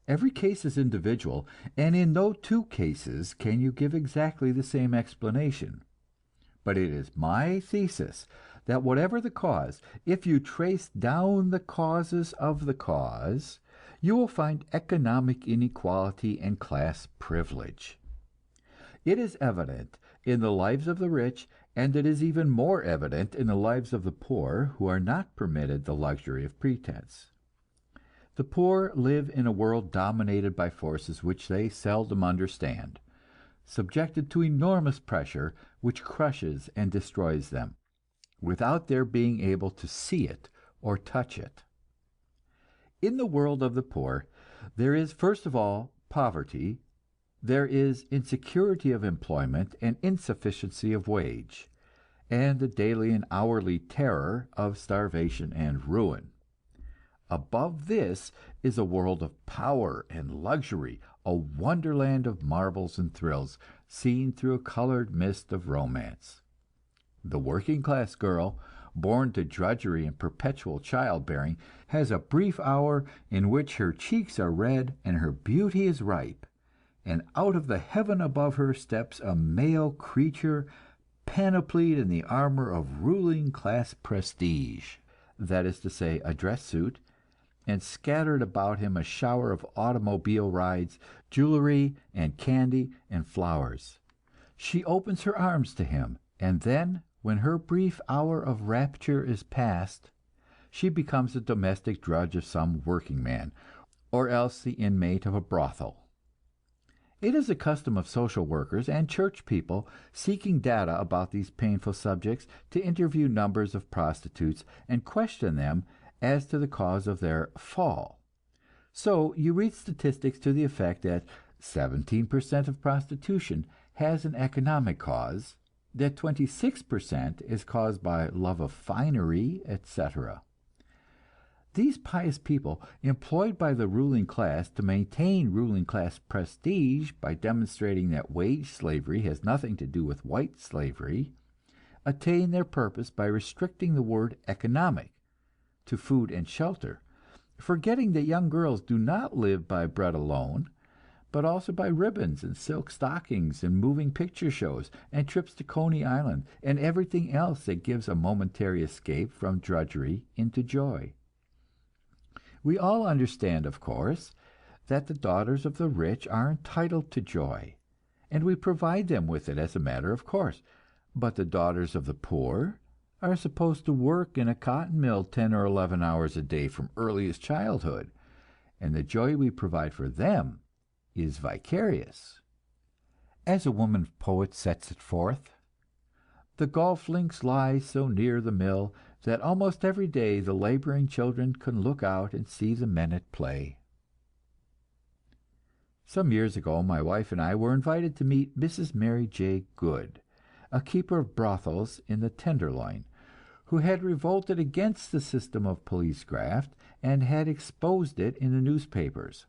Every case is individual, and in no two cases can you give exactly the same explanation. But it is my thesis that whatever the cause, if you trace down the causes of the cause, you will find economic inequality and class privilege. It is evident in the lives of the rich, and it is even more evident in the lives of the poor, who are not permitted the luxury of pretense. The poor live in a world dominated by forces which they seldom understand, subjected to enormous pressure which crushes and destroys them, without their being able to see it or touch it. In the world of the poor, there is first of all poverty, there is insecurity of employment and insufficiency of wage, and the daily and hourly terror of starvation and ruin. Above this is a world of power and luxury, a wonderland of marvels and thrills, seen through a colored mist of romance. The working class girl, born to drudgery and perpetual childbearing, has a brief hour in which her cheeks are red and her beauty is ripe, and out of the heaven above her steps a male creature panoplied in the armor of ruling class prestige, that is to say, a dress suit, and scattered about him a shower of automobile rides, jewelry and candy and flowers. She opens her arms to him, and then, when her brief hour of rapture is past, she becomes the domestic drudge of some working man, or else the inmate of a brothel. It is a custom of social workers and church people seeking data about these painful subjects to interview numbers of prostitutes and question them as to the cause of their fall. So you read statistics to the effect that 17% of prostitution has an economic cause, that 26% is caused by love of finery, etc. These pious people, employed by the ruling class to maintain ruling class prestige by demonstrating that wage slavery has nothing to do with white slavery, attain their purpose by restricting the word economic to food and shelter, forgetting that young girls do not live by bread alone, but also by ribbons and silk stockings and moving picture shows and trips to Coney Island and everything else that gives a momentary escape from drudgery into joy. We all understand, of course, that the daughters of the rich are entitled to joy, and we provide them with it as a matter of course. But the daughters of the poor are supposed to work in a cotton mill 10 or 11 hours a day from earliest childhood, and the joy we provide for them is vicarious. As a woman poet sets it forth, the golf links lie so near the mill that almost every day the laboring children can look out and see the men at play. Some years ago my wife and I were invited to meet Mrs. Mary J. Good, a keeper of brothels in the Tenderloin, who had revolted against the system of police graft and had exposed it in the newspapers.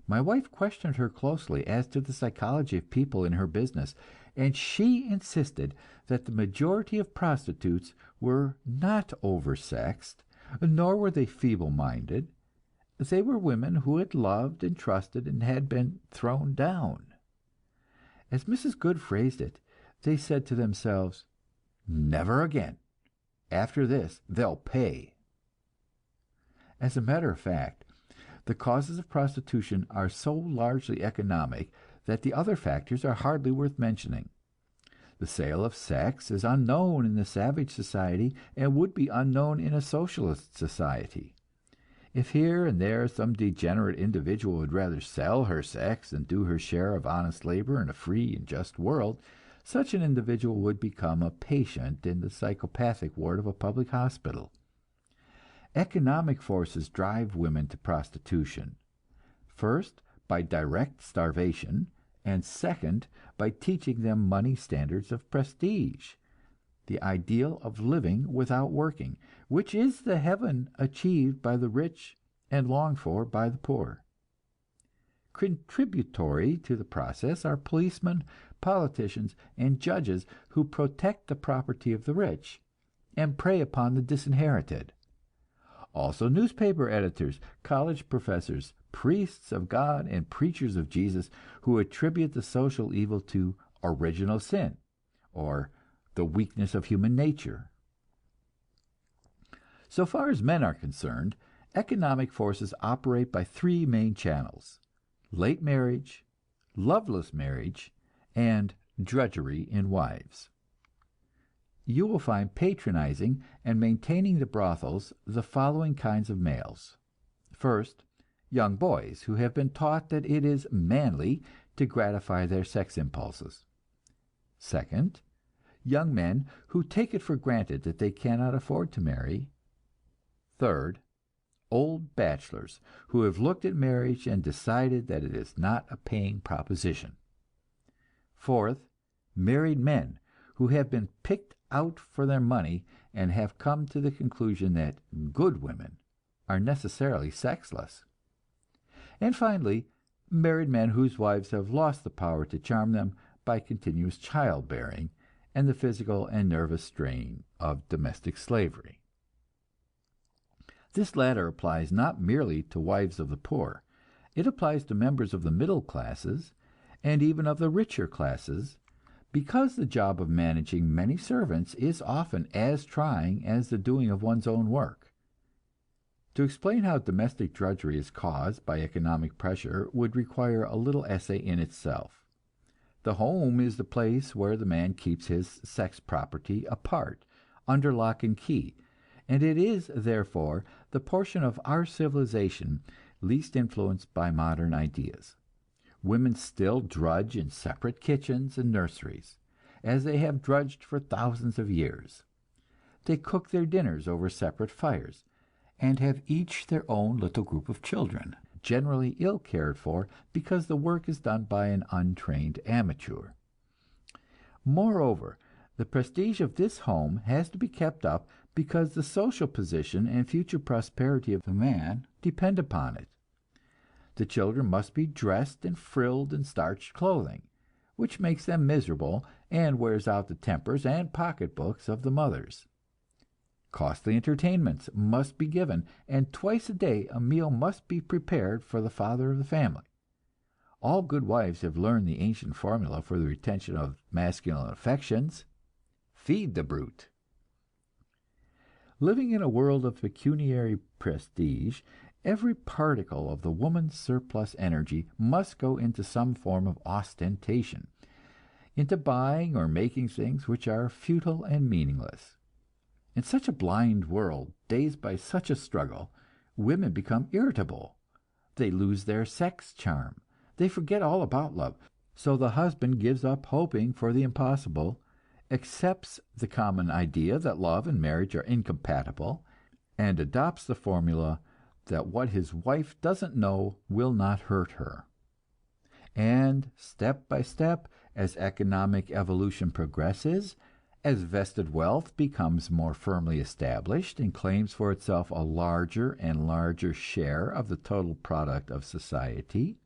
My wife questioned her closely as to the psychology of people in her business, and she insisted that the majority of prostitutes were not oversexed, nor were they feeble-minded. They were women who had loved and trusted and had been thrown down. As Mrs. Good phrased it, they said to themselves, "Never again. After this, they'll pay." As a matter of fact, the causes of prostitution are so largely economic that the other factors are hardly worth mentioning. The sale of sex is unknown in the savage society, and would be unknown in a socialist society. If here and there some degenerate individual would rather sell her sex than do her share of honest labor in a free and just world, such an individual would become a patient in the psychopathic ward of a public hospital. Economic forces drive women to prostitution, first by direct starvation, and second by teaching them money standards of prestige, the ideal of living without working, which is the heaven achieved by the rich and longed for by the poor. Contributory to the process are policemen, politicians, and judges who protect the property of the rich and prey upon the disinherited. Also newspaper editors, college professors, priests of God, and preachers of Jesus who attribute the social evil to original sin, or the weakness of human nature. So far as men are concerned, economic forces operate by three main channels: late marriage, loveless marriage, and drudgery in wives. You will find patronizing and maintaining the brothels the following kinds of males. First, young boys who have been taught that it is manly to gratify their sex impulses. Second, young men who take it for granted that they cannot afford to marry. Third, old bachelors who have looked at marriage and decided that it is not a paying proposition. Fourth, married men who have been picked out for their money and have come to the conclusion that good women are necessarily sexless. And finally, married men whose wives have lost the power to charm them by continuous childbearing and the physical and nervous strain of domestic slavery. This latter applies not merely to wives of the poor; it applies to members of the middle classes, and even of the richer classes, because the job of managing many servants is often as trying as the doing of one's own work. To explain how domestic drudgery is caused by economic pressure would require a little essay in itself. The home is the place where the man keeps his sex property apart, under lock and key, and it is, therefore, the portion of our civilization least influenced by modern ideas. Women still drudge in separate kitchens and nurseries, as they have drudged for thousands of years. They cook their dinners over separate fires, and have each their own little group of children, generally ill cared for because the work is done by an untrained amateur. Moreover, the prestige of this home has to be kept up because the social position and future prosperity of the man depend upon it. The children must be dressed in frilled and starched clothing, which makes them miserable and wears out the tempers and pocketbooks of the mothers. Costly entertainments must be given, and twice a day a meal must be prepared for the father of the family. All good wives have learned the ancient formula for the retention of masculine affections: feed the brute. Living in a world of pecuniary prestige, every particle of the woman's surplus energy must go into some form of ostentation, into buying or making things which are futile and meaningless. In such a blind world, dazed by such a struggle, women become irritable. They lose their sex charm. They forget all about love. So the husband gives up hoping for the impossible, accepts the common idea that love and marriage are incompatible, and adopts the formula that what his wife doesn't know will not hurt her. And step by step, as economic evolution progresses, as vested wealth becomes more firmly established and claims for itself a larger and larger share of the total product of society,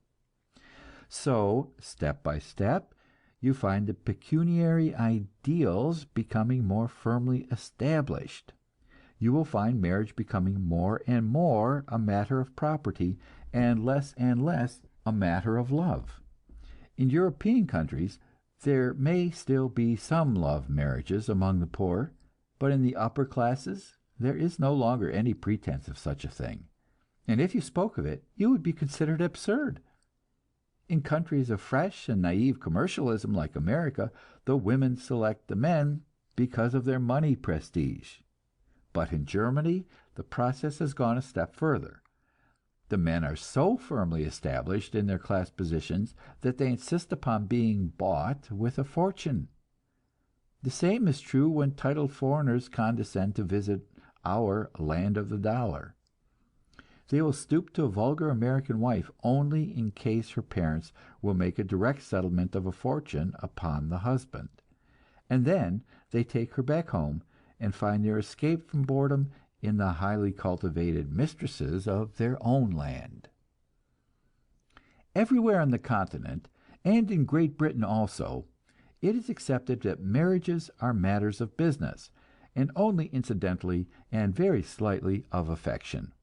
so step by step you find the pecuniary ideals becoming more firmly established. You will find marriage becoming more and more a matter of property, and less a matter of love. In European countries, there may still be some love marriages among the poor, but in the upper classes there is no longer any pretense of such a thing, and if you spoke of it, you would be considered absurd. In countries of fresh and naive commercialism like America, the women select the men because of their money prestige. But in Germany, the process has gone a step further. The men are so firmly established in their class positions that they insist upon being bought with a fortune. The same is true when titled foreigners condescend to visit our land of the dollar. They will stoop to a vulgar American wife only in case her parents will make a direct settlement of a fortune upon the husband, and then they take her back home and find their escape from boredom in the highly cultivated mistresses of their own land. Everywhere on the continent, and in Great Britain also, it is accepted that marriages are matters of business, and only incidentally and very slightly of affection.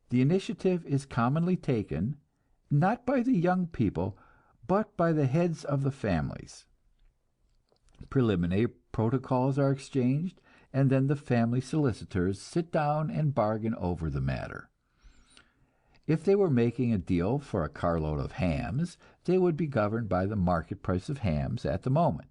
The initiative is commonly taken, not by the young people, but by the heads of the families. Preliminary protocols are exchanged, and then the family solicitors sit down and bargain over the matter. If they were making a deal for a carload of hams, they would be governed by the market price of hams at the moment,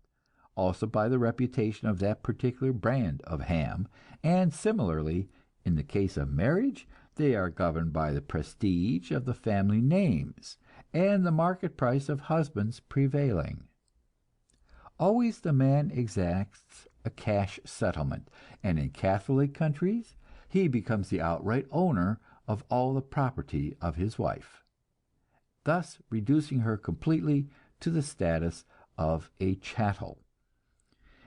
also by the reputation of that particular brand of ham, and similarly, in the case of marriage, they are governed by the prestige of the family names, and the market price of husbands prevailing. Always the man exacts a cash settlement, and in Catholic countries he becomes the outright owner of all the property of his wife, thus reducing her completely to the status of a chattel.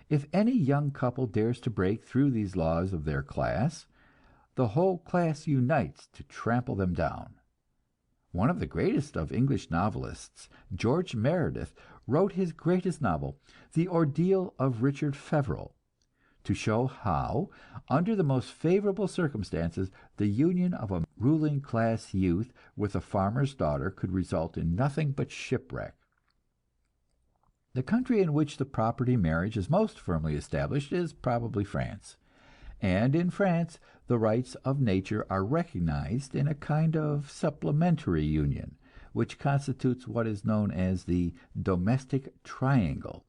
If any young couple dares to break through these laws of their class, the whole class unites to trample them down. One of the greatest of English novelists, George Meredith, wrote his greatest novel, The Ordeal of Richard Feverel, to show how, under the most favorable circumstances, the union of a ruling class youth with a farmer's daughter could result in nothing but shipwreck. The country in which the property marriage is most firmly established is probably France, and in France the rights of nature are recognized in a kind of supplementary union, which constitutes what is known as the domestic triangle,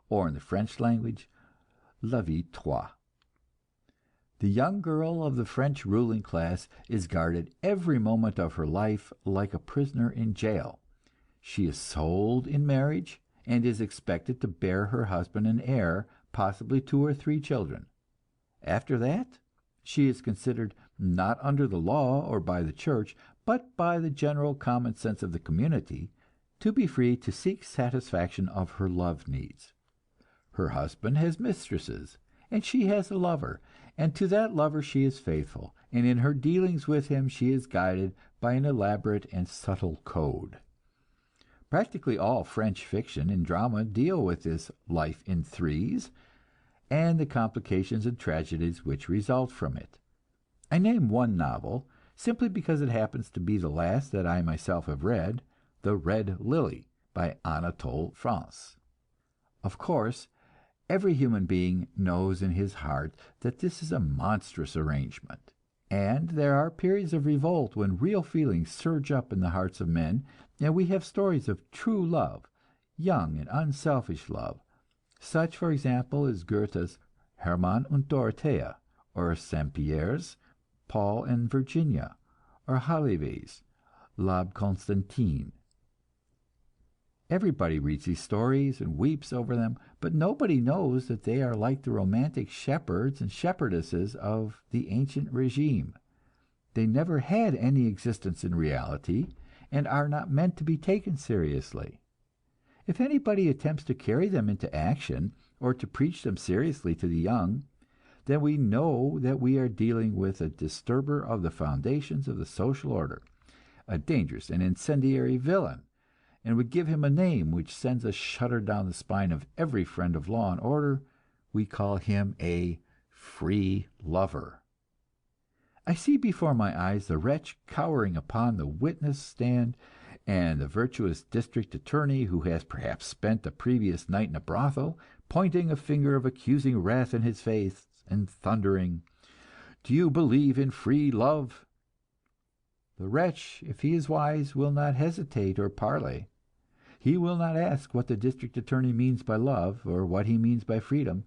or in the French language, la vie trois. The young girl of the French ruling class is guarded every moment of her life like a prisoner in jail. She is sold in marriage, and is expected to bear her husband an heir, possibly 2 or 3 children. After that, she is considered, not under the law or by the church, but by the general common sense of the community, to be free to seek satisfaction of her love needs. Her husband has mistresses, and she has a lover, and to that lover she is faithful, and in her dealings with him she is guided by an elaborate and subtle code. Practically all French fiction and drama deal with this life in threes, and the complications and tragedies which result from it. I name one novel, simply because it happens to be the last that I myself have read, The Red Lily, by Anatole France. Of course, every human being knows in his heart that this is a monstrous arrangement, and there are periods of revolt when real feelings surge up in the hearts of men, and we have stories of true love, young and unselfish love, such, for example, as Goethe's Hermann und Dorothea, or Saint-Pierre's Paul and Virginia, or Halévy's L'Abbé Constantin. Everybody reads these stories and weeps over them, but nobody knows that they are like the romantic shepherds and shepherdesses of the ancient regime. They never had any existence in reality, and are not meant to be taken seriously. If anybody attempts to carry them into action, or to preach them seriously to the young, then we know that we are dealing with a disturber of the foundations of the social order, a dangerous and incendiary villain, and we give him a name which sends a shudder down the spine of every friend of law and order. We call him a free lover. I see before my eyes the wretch cowering upon the witness stand, and the virtuous district attorney, who has perhaps spent the previous night in a brothel, pointing a finger of accusing wrath in his face, and thundering, "Do you believe in free love?" The wretch, if he is wise, will not hesitate or parley. He will not ask what the district attorney means by love, or what he means by freedom.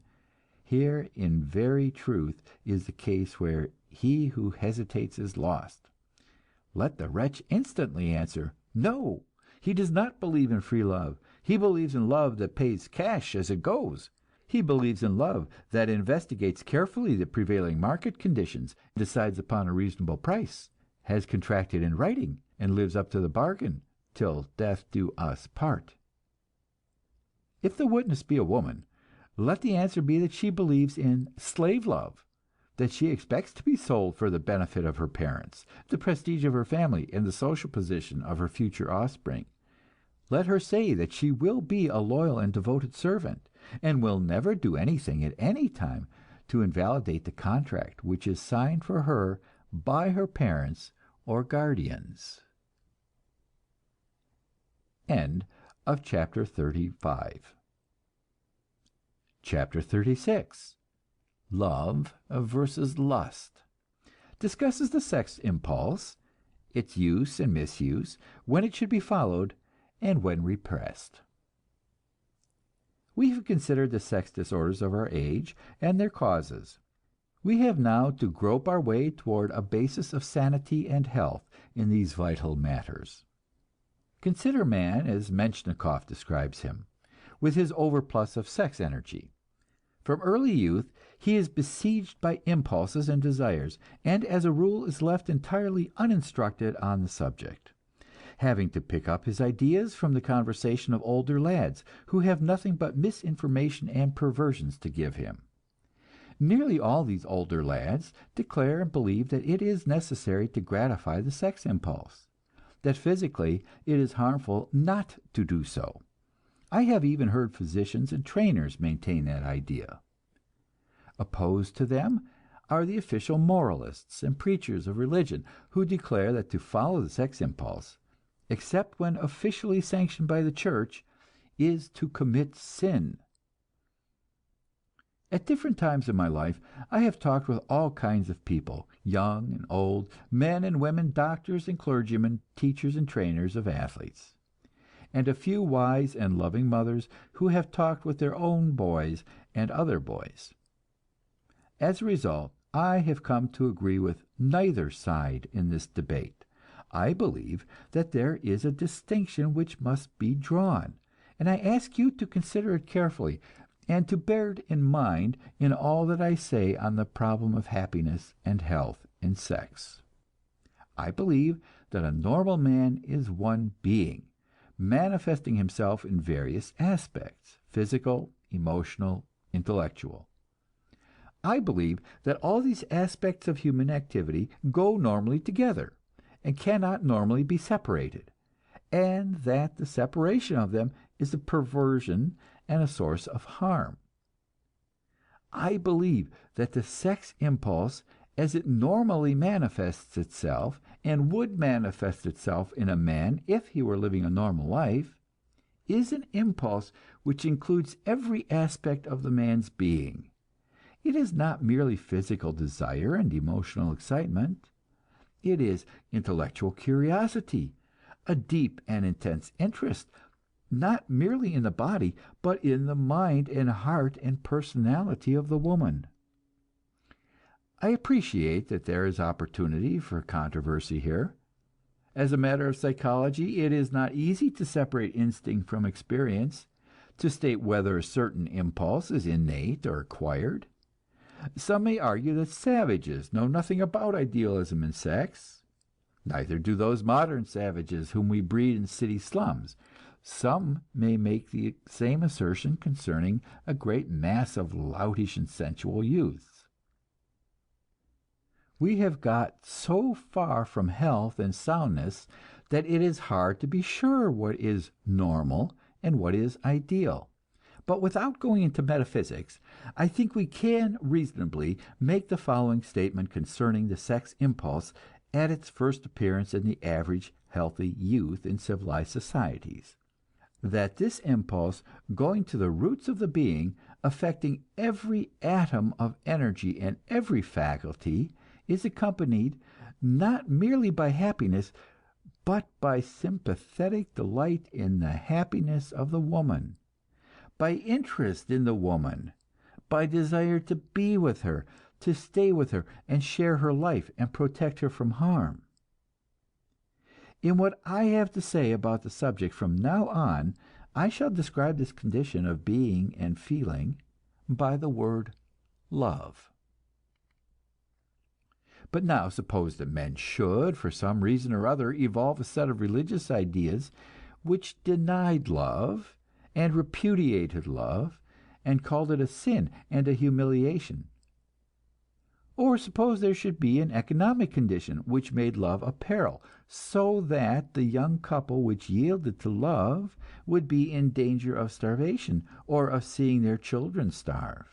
Here, in very truth, is the case where he who hesitates is lost. Let the wretch instantly answer, "No, he does not believe in free love. He believes in love that pays cash as it goes. He believes in love that investigates carefully the prevailing market conditions, decides upon a reasonable price, has contracted in writing, and lives up to the bargain, till death do us part." If the witness be a woman, let the answer be that she believes in slave love, that she expects to be sold for the benefit of her parents, the prestige of her family, and the social position of her future offspring. Let her say that she will be a loyal and devoted servant, and will never do anything at any time to invalidate the contract which is signed for her by her parents or guardians. End of chapter 35. Chapter 36. Love versus lust discusses the sex impulse, its use and misuse, when it should be followed, and when repressed. We have considered the sex disorders of our age and their causes. We have now to grope our way toward a basis of sanity and health in these vital matters. Consider man as Metchnikoff describes him, with his overplus of sex energy. From early youth he is besieged by impulses and desires, and as a rule is left entirely uninstructed on the subject, having to pick up his ideas from the conversation of older lads, who have nothing but misinformation and perversions to give him. Nearly all these older lads declare and believe that it is necessary to gratify the sex impulse, that physically it is harmful not to do so. I have even heard physicians and trainers maintain that idea. Opposed to them are the official moralists and preachers of religion, who declare that to follow the sex impulse, except when officially sanctioned by the church, is to commit sin. At different times in my life I have talked with all kinds of people, young and old, men and women, doctors and clergymen, teachers and trainers of athletes, and a few wise and loving mothers who have talked with their own boys and other boys. As a result, I have come to agree with neither side in this debate. I believe that there is a distinction which must be drawn, and I ask you to consider it carefully, and to bear it in mind in all that I say on the problem of happiness and health in sex. I believe that a normal man is one being, manifesting himself in various aspects, physical, emotional, intellectual. I believe that all these aspects of human activity go normally together, and cannot normally be separated, and that the separation of them is a perversion and a source of harm. I believe that the sex impulse, as it normally manifests itself, and would manifest itself in a man if he were living a normal life, is an impulse which includes every aspect of the man's being. It is not merely physical desire and emotional excitement. It is intellectual curiosity, a deep and intense interest, not merely in the body, but in the mind and heart and personality of the woman. I appreciate that there is opportunity for controversy here. As a matter of psychology, it is not easy to separate instinct from experience, to state whether a certain impulse is innate or acquired. Some may argue that savages know nothing about idealism in sex. Neither do those modern savages whom we breed in city slums. Some may make the same assertion concerning a great mass of loutish and sensual youths. We have got so far from health and soundness that it is hard to be sure what is normal and what is ideal. But without going into metaphysics, I think we can reasonably make the following statement concerning the sex impulse at its first appearance in the average healthy youth in civilized societies: that this impulse, going to the roots of the being, affecting every atom of energy and every faculty, is accompanied not merely by happiness, but by sympathetic delight in the happiness of the woman, by interest in the woman, by desire to be with her, to stay with her, and share her life, and protect her from harm. In what I have to say about the subject from now on, I shall describe this condition of being and feeling by the word love. But now suppose that men should, for some reason or other, evolve a set of religious ideas which denied love and repudiated love, and called it a sin and a humiliation. Or suppose there should be an economic condition which made love a peril, so that the young couple which yielded to love would be in danger of starvation, or of seeing their children starve.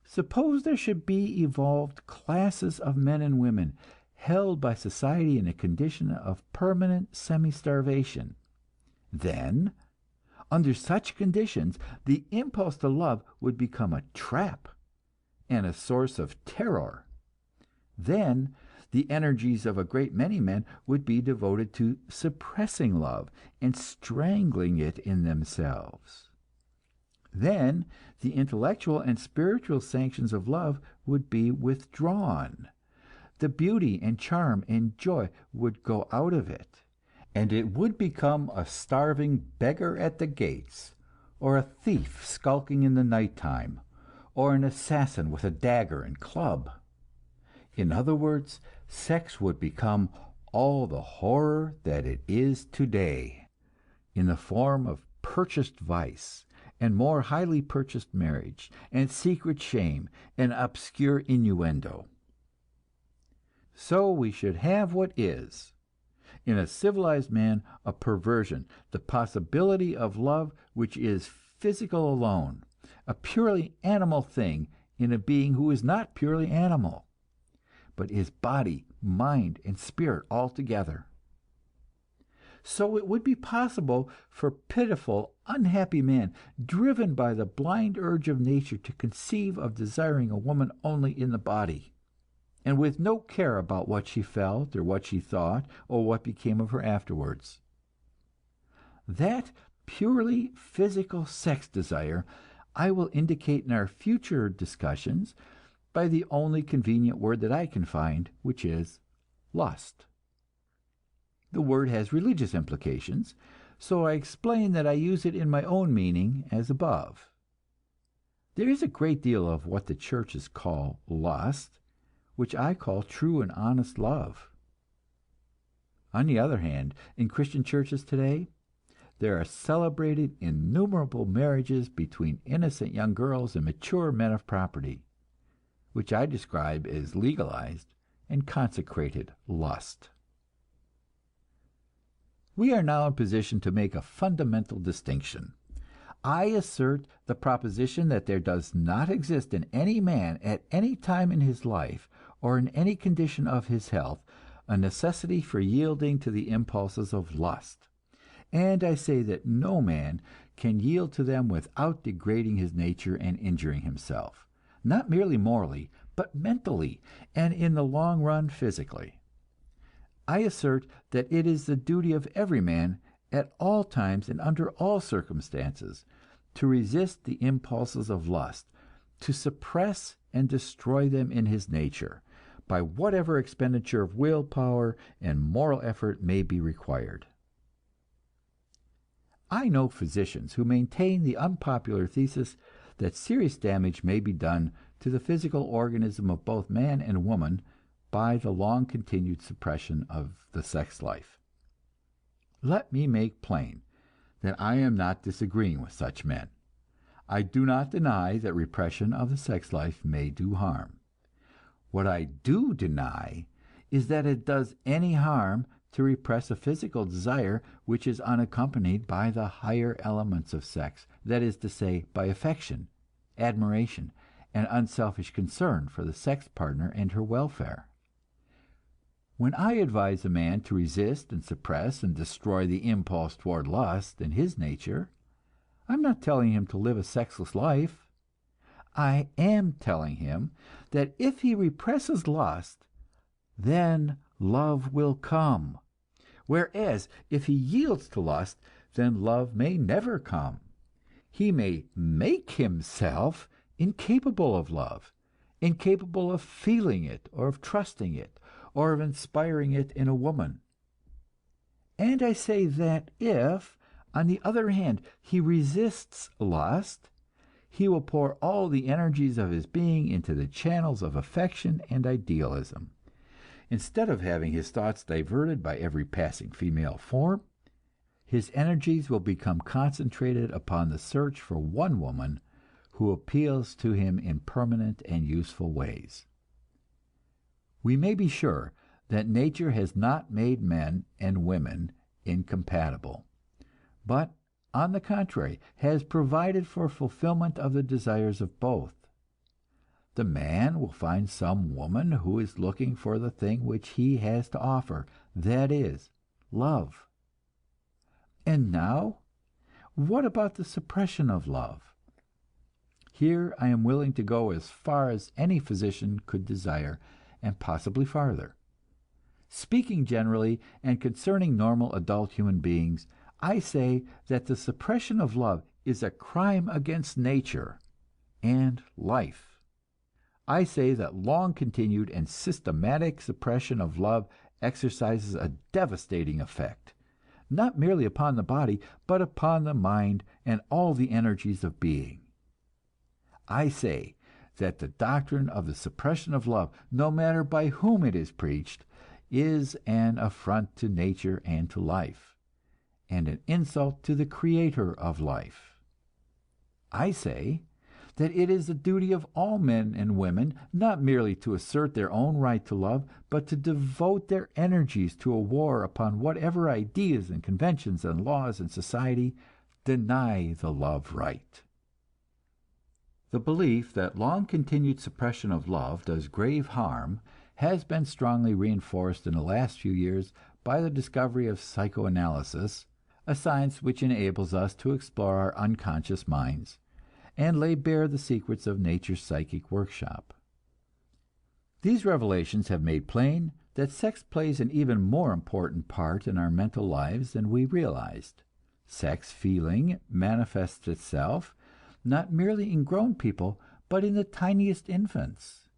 Suppose there should be evolved classes of men and women, held by society in a condition of permanent semi-starvation. Then, under such conditions, the impulse to love would become a trap and a source of terror. Then the energies of a great many men would be devoted to suppressing love and strangling it in themselves. Then the intellectual and spiritual sanctions of love would be withdrawn. The beauty and charm and joy would go out of it, and it would become a starving beggar at the gates, or a thief skulking in the night time, or an assassin with a dagger and club. In other words, sex would become all the horror that it is today, in the form of purchased vice, and more highly purchased marriage, and secret shame, and obscure innuendo. So we should have what is, in a civilized man, a perversion, the possibility of love which is physical alone, a purely animal thing in a being who is not purely animal, but is body, mind, and spirit all together. So it would be possible for pitiful, unhappy man, driven by the blind urge of nature, to conceive of desiring a woman only in the body, and with no care about what she felt, or what she thought, or what became of her afterwards. That purely physical sex desire I will indicate in our future discussions by the only convenient word that I can find, which is lust. The word has religious implications, so I explain that I use it in my own meaning as above. There is a great deal of what the churches call lust, which I call true and honest love. On the other hand, in Christian churches today, there are celebrated innumerable marriages between innocent young girls and mature men of property, which I describe as legalized and consecrated lust. We are now in position to make a fundamental distinction. I assert the proposition that there does not exist in any man at any time in his life, or in any condition of his health, a necessity for yielding to the impulses of lust. And I say that no man can yield to them without degrading his nature and injuring himself, not merely morally, but mentally, and in the long run physically. I assert that it is the duty of every man, at all times and under all circumstances, to resist the impulses of lust, to suppress and destroy them in his nature, by whatever expenditure of willpower and moral effort may be required. I know physicians who maintain the unpopular thesis that serious damage may be done to the physical organism of both man and woman by the long-continued suppression of the sex life. Let me make plain that I am not disagreeing with such men. I do not deny that repression of the sex life may do harm. What I do deny is that it does any harm to repress a physical desire which is unaccompanied by the higher elements of sex, that is to say, by affection, admiration, and unselfish concern for the sex partner and her welfare. When I advise a man to resist and suppress and destroy the impulse toward lust in his nature, I'm not telling him to live a sexless life. I am telling him that if he represses lust, then love will come. Whereas if he yields to lust, then love may never come. He may make himself incapable of love, incapable of feeling it, or of trusting it, or of inspiring it in a woman. And I say that if, on the other hand, he resists lust, he will pour all the energies of his being into the channels of affection and idealism. Instead of having his thoughts diverted by every passing female form, his energies will become concentrated upon the search for one woman who appeals to him in permanent and useful ways. We may be sure that nature has not made men and women incompatible, but, on the contrary, has provided for fulfillment of the desires of both. The man will find some woman who is looking for the thing which he has to offer, that is, love. And now, what about the suppression of love? Here I am willing to go as far as any physician could desire, and possibly farther. Speaking generally and concerning normal adult human beings, I say that the suppression of love is a crime against nature and life. I say that long-continued and systematic suppression of love exercises a devastating effect, not merely upon the body, but upon the mind and all the energies of being. I say that the doctrine of the suppression of love, no matter by whom it is preached, is an affront to nature and to life, and an insult to the Creator of life. I say that it is the duty of all men and women not merely to assert their own right to love, but to devote their energies to a war upon whatever ideas and conventions and laws in society deny the love right. The belief that long-continued suppression of love does grave harm has been strongly reinforced in the last few years by the discovery of psychoanalysis, a science which enables us to explore our unconscious minds and lay bare the secrets of nature's psychic workshop. These revelations have made plain that sex plays an even more important part in our mental lives than we realized. Sex feeling manifests itself not merely in grown people, but in the tiniest infants.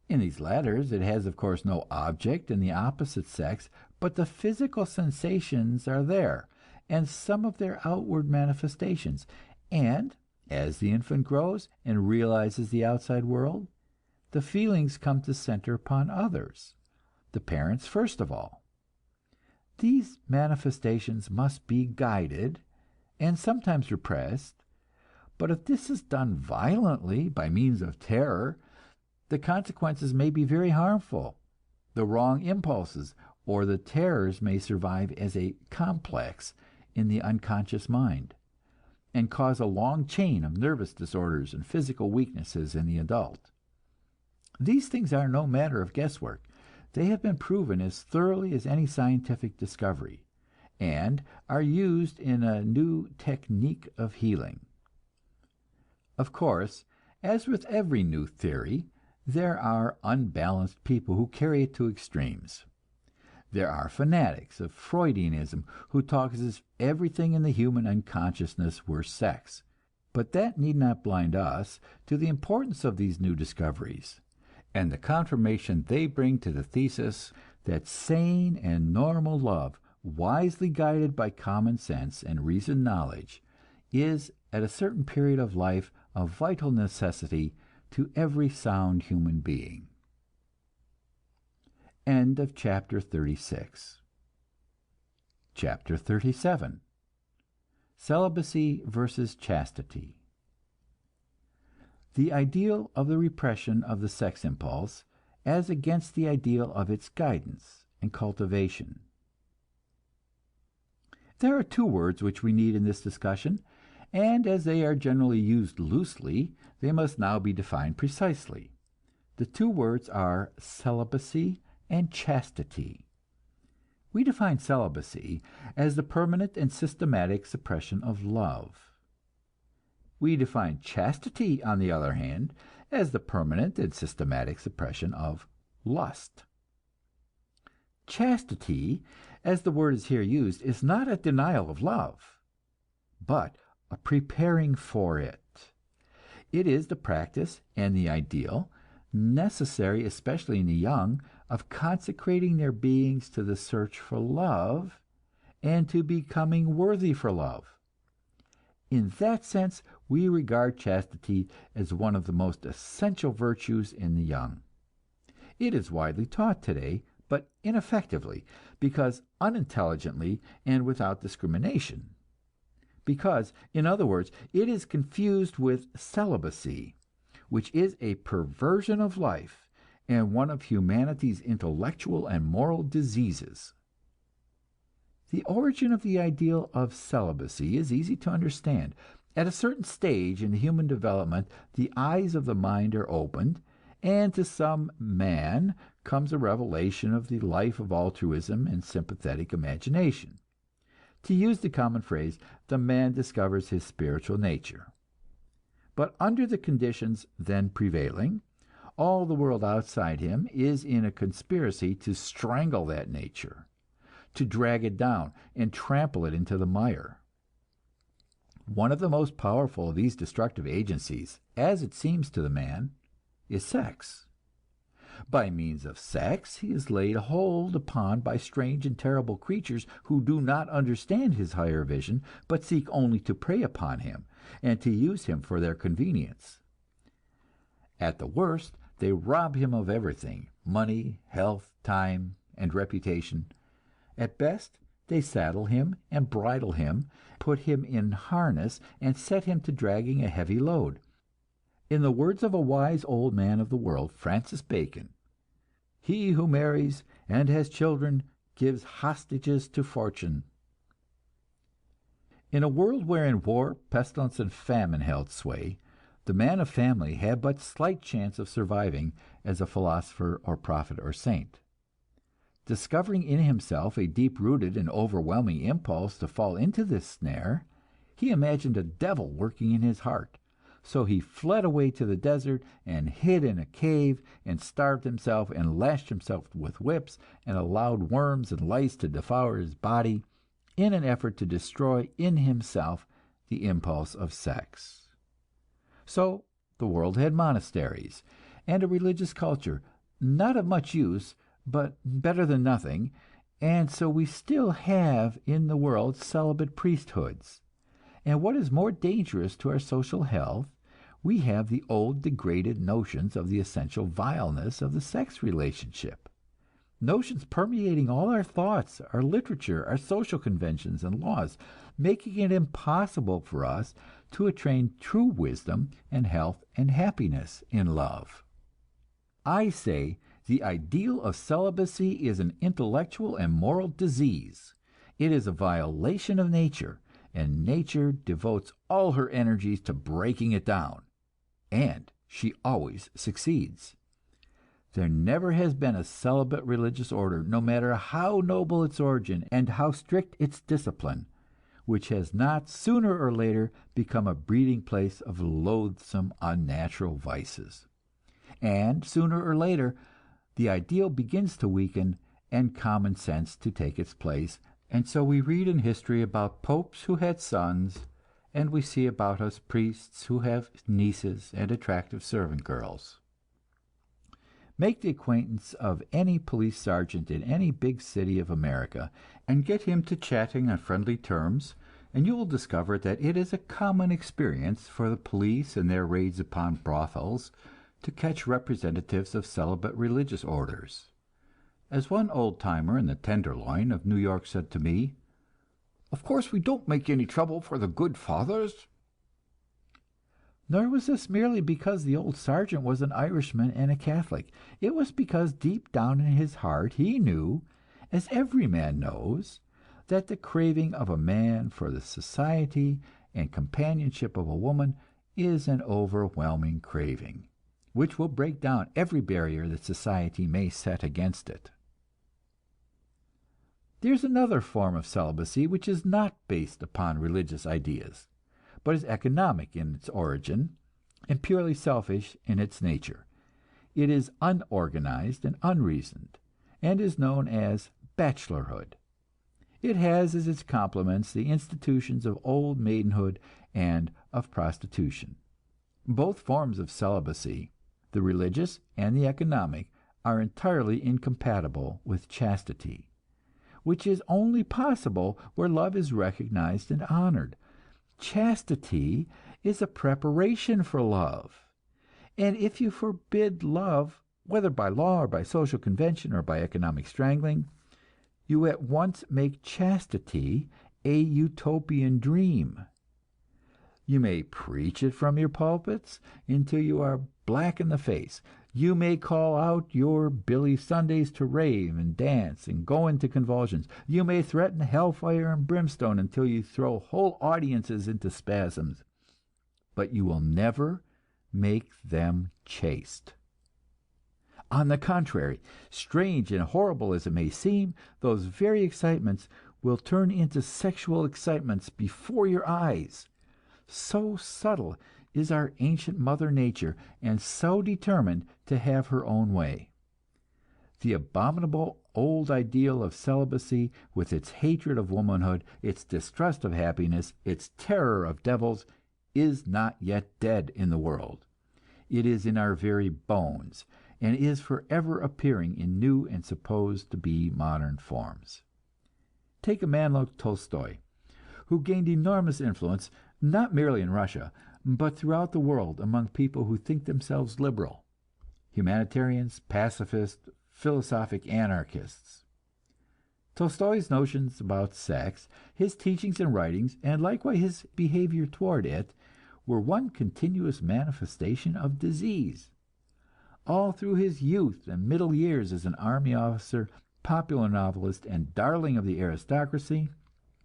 In these latter, it has of course no object in the opposite sex, but the physical sensations are there, and some of their outward manifestations. And as the infant grows and realizes the outside world, the feelings come to center upon others, the parents first of all. These manifestations must be guided and sometimes repressed, but if this is done violently by means of terror, the consequences may be very harmful. The wrong impulses or the terrors may survive as a complex in the unconscious mind, and cause a long chain of nervous disorders and physical weaknesses in the adult. These things are no matter of guesswork. They have been proven as thoroughly as any scientific discovery, and are used in a new technique of healing. Of course, as with every new theory, there are unbalanced people who carry it to extremes. There are fanatics of Freudianism who talk as if everything in the human unconsciousness were sex. But that need not blind us to the importance of these new discoveries, and the confirmation they bring to the thesis that sane and normal love, wisely guided by common sense and reasoned knowledge, is at a certain period of life a vital necessity to every sound human being. End of chapter 36. Chapter 37. Celibacy versus chastity. The ideal of the repression of the sex impulse as against the ideal of its guidance and cultivation. There are two words which we need in this discussion, and as they are generally used loosely, they must now be defined precisely. The two words are celibacy and chastity. We define celibacy as the permanent and systematic suppression of love. We define chastity, on the other hand, as the permanent and systematic suppression of lust. Chastity, as the word is here used, is not a denial of love, but a preparing for it. It is the practice and the ideal, necessary especially in the young, of consecrating their beings to the search for love and to becoming worthy for love. In that sense, we regard chastity as one of the most essential virtues in the young. It is widely taught today, but ineffectively, because unintelligently and without discrimination. because, in other words, it is confused with celibacy, which is a perversion of life and one of humanity's intellectual and moral diseases. The origin of the ideal of celibacy is easy to understand. At a certain stage in human development, the eyes of the mind are opened, and to some man comes a revelation of the life of altruism and sympathetic imagination. To use the common phrase, the man discovers his spiritual nature. But under the conditions then prevailing, all the world outside him is in a conspiracy to strangle that nature, to drag it down and trample it into the mire. One of the most powerful of these destructive agencies, as it seems to the man, is sex. By means of sex he is laid hold upon by strange and terrible creatures who do not understand his higher vision, but seek only to prey upon him and to use him for their convenience. At the worst, they rob him of everything: money, health, time, and reputation. At best, they saddle him and bridle him, put him in harness, and set him to dragging a heavy load. In the words of a wise old man of the world, Francis Bacon, "He who marries and has children gives hostages to fortune." In a world wherein war, pestilence, and famine held sway, the man of family had but slight chance of surviving as a philosopher or prophet or saint. Discovering in himself a deep-rooted and overwhelming impulse to fall into this snare, he imagined a devil working in his heart. So he fled away to the desert and hid in a cave and starved himself and lashed himself with whips and allowed worms and lice to devour his body in an effort to destroy in himself the impulse of sex. So the world had monasteries and a religious culture, not of much use, but better than nothing, and so we still have in the world celibate priesthoods. And what is more dangerous to our social health, we have the old degraded notions of the essential vileness of the sex relationship, notions permeating all our thoughts, our literature, our social conventions and laws, making it impossible for us to attain true wisdom and health and happiness in love. I say the ideal of celibacy is an intellectual and moral disease. It is a violation of nature, and nature devotes all her energies to breaking it down, and she always succeeds. There never has been a celibate religious order, no matter how noble its origin and how strict its discipline, which has not sooner or later become a breeding place of loathsome, unnatural vices. And sooner or later, the ideal begins to weaken and common sense to take its place, and so we read in history about popes who had sons, and we see about us priests who have nieces and attractive servant girls. Make the acquaintance of any police sergeant in any big city of America, and get him to chatting on friendly terms, and you will discover that it is a common experience for the police in their raids upon brothels to catch representatives of celibate religious orders. As one old-timer in the Tenderloin of New York said to me, "Of course we don't make any trouble for the good fathers." Nor was this merely because the old sergeant was an Irishman and a Catholic. It was because deep down in his heart he knew, as every man knows, that the craving of a man for the society and companionship of a woman is an overwhelming craving, which will break down every barrier that society may set against it. There is another form of celibacy which is not based upon religious ideas, but is economic in its origin and purely selfish in its nature. It is unorganized and unreasoned, and is known as bachelorhood. It has as its complements the institutions of old maidenhood and of prostitution. Both forms of celibacy, the religious and the economic, are entirely incompatible with chastity, which is only possible where love is recognized and honored. Chastity is a preparation for love, and if you forbid love, whether by law or by social convention or by economic strangling, you at once make chastity a utopian dream, You may preach it from your pulpits until you are black in the face. You may call out your Billy Sundays to rave and dance and go into convulsions. You may threaten hellfire and brimstone until you throw whole audiences into spasms. But you will never make them chaste. On the contrary, strange and horrible as it may seem, those very excitements will turn into sexual excitements before your eyes. So subtle is our ancient Mother Nature, and so determined to have her own way. The abominable old ideal of celibacy, with its hatred of womanhood, its distrust of happiness, its terror of devils, is not yet dead in the world. It is in our very bones, and is forever appearing in new and supposed to be modern forms. Take a man like Tolstoy, who gained enormous influence not merely in Russia, but throughout the world among people who think themselves liberal, humanitarians, pacifists, philosophic anarchists. Tolstoy's notions about sex, his teachings and writings, and likewise his behavior toward it, were one continuous manifestation of disease. All through his youth and middle years as an army officer, popular novelist, and darling of the aristocracy,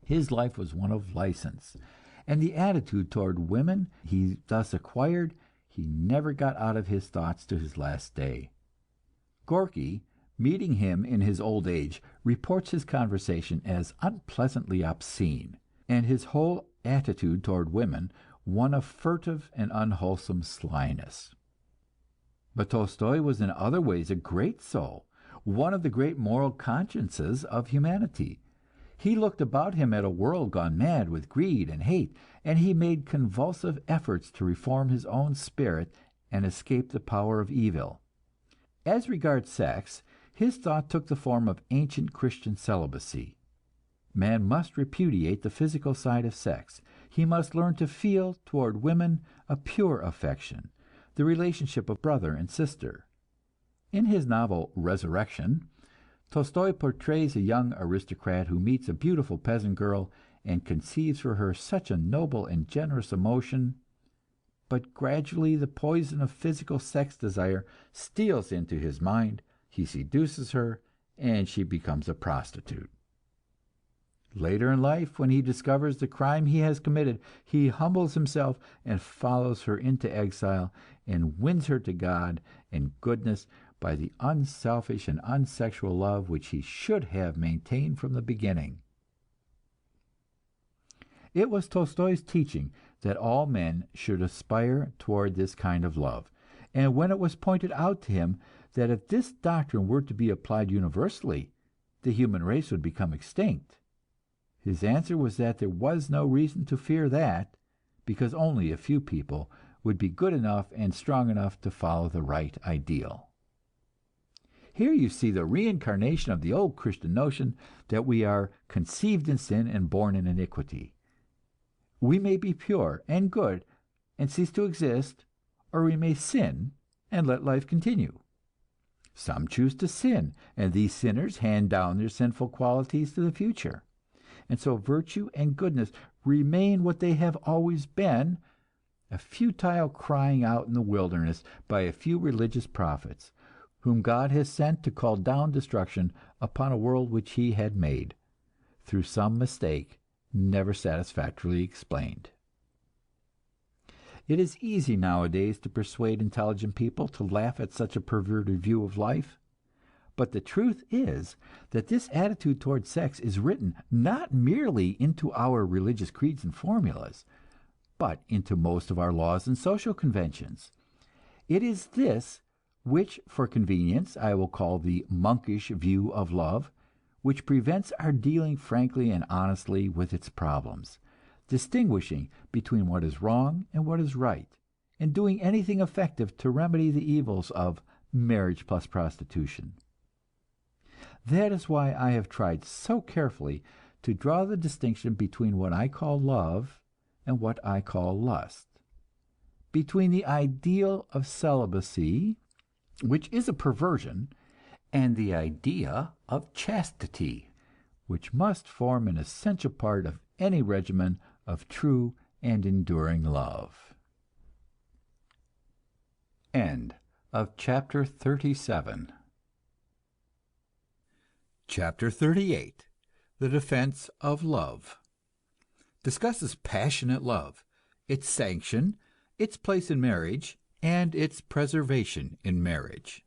his life was one of license, and the attitude toward women he thus acquired he never got out of his thoughts to his last day. Gorky, meeting him in his old age, reports his conversation as unpleasantly obscene, and his whole attitude toward women one of furtive and unwholesome slyness. But Tolstoy was in other ways a great soul, one of the great moral consciences of humanity. He looked about him at a world gone mad with greed and hate, and he made convulsive efforts to reform his own spirit and escape the power of evil. As regards sex, his thought took the form of ancient Christian celibacy. Man must repudiate the physical side of sex. He must learn to feel toward women a pure affection, the relationship of brother and sister. In his novel Resurrection, Tolstoy portrays a young aristocrat who meets a beautiful peasant girl and conceives for her such a noble and generous emotion, but gradually the poison of physical sex desire steals into his mind, he seduces her, and she becomes a prostitute. Later in life, when he discovers the crime he has committed, he humbles himself and follows her into exile and wins her to God and goodness by the unselfish and unsexual love which he should have maintained from the beginning. It was Tolstoy's teaching that all men should aspire toward this kind of love, and when it was pointed out to him that if this doctrine were to be applied universally, the human race would become extinct, his answer was that there was no reason to fear that, because only a few people would be good enough and strong enough to follow the right ideal. Here you see the reincarnation of the old Christian notion that we are conceived in sin and born in iniquity. We may be pure and good and cease to exist, or we may sin and let life continue. Some choose to sin, and these sinners hand down their sinful qualities to the future. And so virtue and goodness remain what they have always been, a futile crying out in the wilderness by a few religious prophets, whom God has sent to call down destruction upon a world which he had made, through some mistake never satisfactorily explained. It is easy nowadays to persuade intelligent people to laugh at such a perverted view of life. But the truth is that this attitude toward sex is written not merely into our religious creeds and formulas, but into most of our laws and social conventions. It is this which, for convenience, I will call the monkish view of love, which prevents our dealing frankly and honestly with its problems, distinguishing between what is wrong and what is right, and doing anything effective to remedy the evils of marriage plus prostitution. That is why I have tried so carefully to draw the distinction between what I call love and what I call lust, between the ideal of celibacy, which is a perversion, and the idea of chastity, which must form an essential part of any regimen of true and enduring love. End of chapter 37. Chapter 38. The Defense of Love. Discusses passionate love, its sanction, its place in marriage, and its preservation in marriage.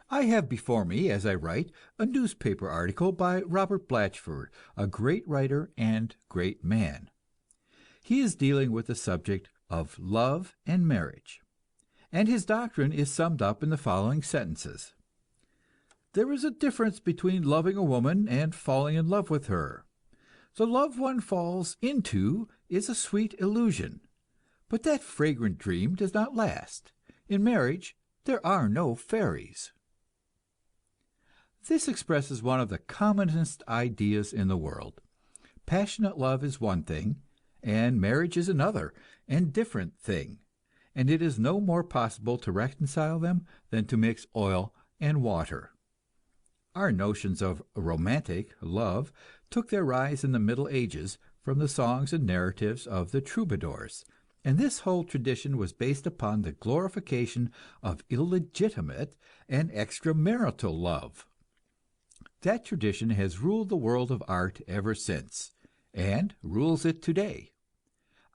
I have before me, as I write, a newspaper article by Robert Blatchford, a great writer and great man. He is dealing with the subject of love and marriage, and his doctrine is summed up in the following sentences. There is a difference between loving a woman and falling in love with her. The love one falls into is a sweet illusion, but that fragrant dream does not last. In marriage, there are no fairies. This expresses one of the commonest ideas in the world. Passionate love is one thing, and marriage is another and different thing, and it is no more possible to reconcile them than to mix oil and water. Our notions of romantic love took their rise in the Middle Ages from the songs and narratives of the troubadours, and this whole tradition was based upon the glorification of illegitimate and extramarital love. That tradition has ruled the world of art ever since, and rules it today.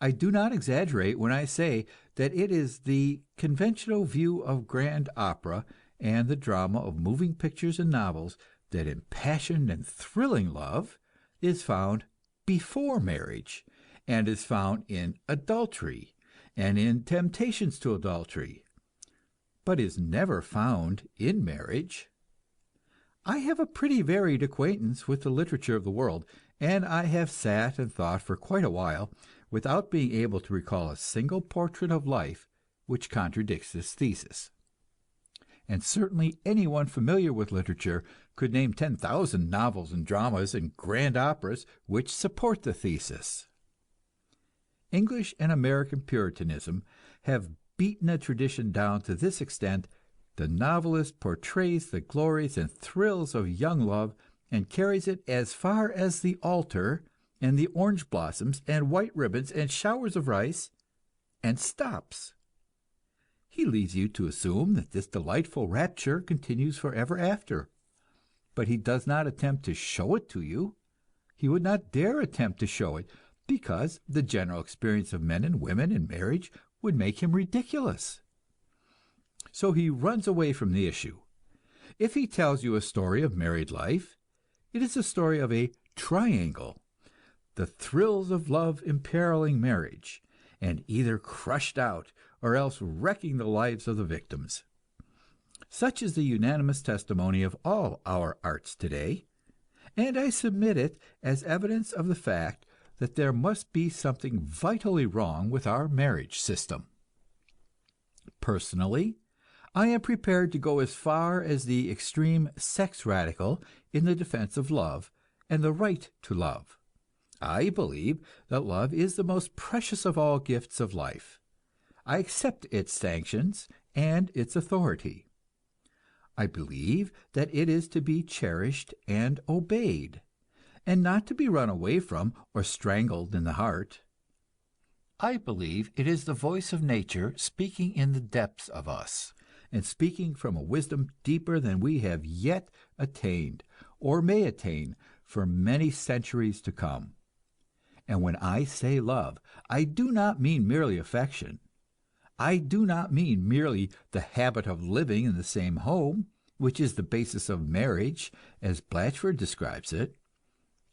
I do not exaggerate when I say that it is the conventional view of grand opera and the drama of moving pictures and novels that impassioned and thrilling love is found before marriage, and is found in adultery and in temptations to adultery, but is never found in marriage. I have a pretty varied acquaintance with the literature of the world, and I have sat and thought for quite a while without being able to recall a single portrait of life which contradicts this thesis. And certainly anyone familiar with literature could name 10,000 novels and dramas and grand operas which support the thesis. English and American Puritanism have beaten a tradition down to this extent: the novelist portrays the glories and thrills of young love and carries it as far as the altar and the orange blossoms and white ribbons and showers of rice, and stops. He leaves you to assume that this delightful rapture continues forever after, but he does not attempt to show it to you. He would not dare attempt to show it, because the general experience of men and women in marriage would make him ridiculous. So he runs away from the issue. If he tells you a story of married life, it is a story of a triangle, the thrills of love imperiling marriage, and either crushed out or else wrecking the lives of the victims. Such is the unanimous testimony of all our arts today, and I submit it as evidence of the fact that there must be something vitally wrong with our marriage system. Personally, I am prepared to go as far as the extreme sex radical in the defense of love and the right to love. I believe that love is the most precious of all gifts of life. I accept its sanctions and its authority. I believe that it is to be cherished and obeyed, and not to be run away from or strangled in the heart. I believe it is the voice of nature speaking in the depths of us, and speaking from a wisdom deeper than we have yet attained, or may attain for many centuries to come. And when I say love, I do not mean merely affection. I do not mean merely the habit of living in the same home, which is the basis of marriage, as Blatchford describes it.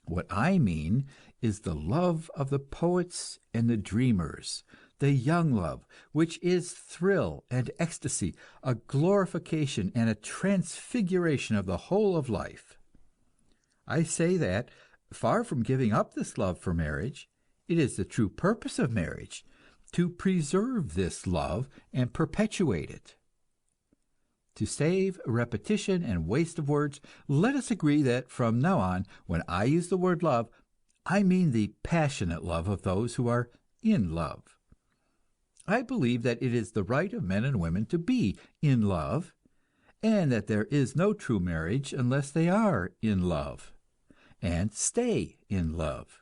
What I mean is the love of the poets and the dreamers, the young love, which is thrill and ecstasy, a glorification and a transfiguration of the whole of life. I say that, far from giving up this love for marriage, it is the true purpose of marriage to preserve this love and perpetuate it. To save repetition and waste of words, let us agree that from now on, when I use the word love, I mean the passionate love of those who are in love. I believe that it is the right of men and women to be in love, and that there is no true marriage unless they are in love and stay in love.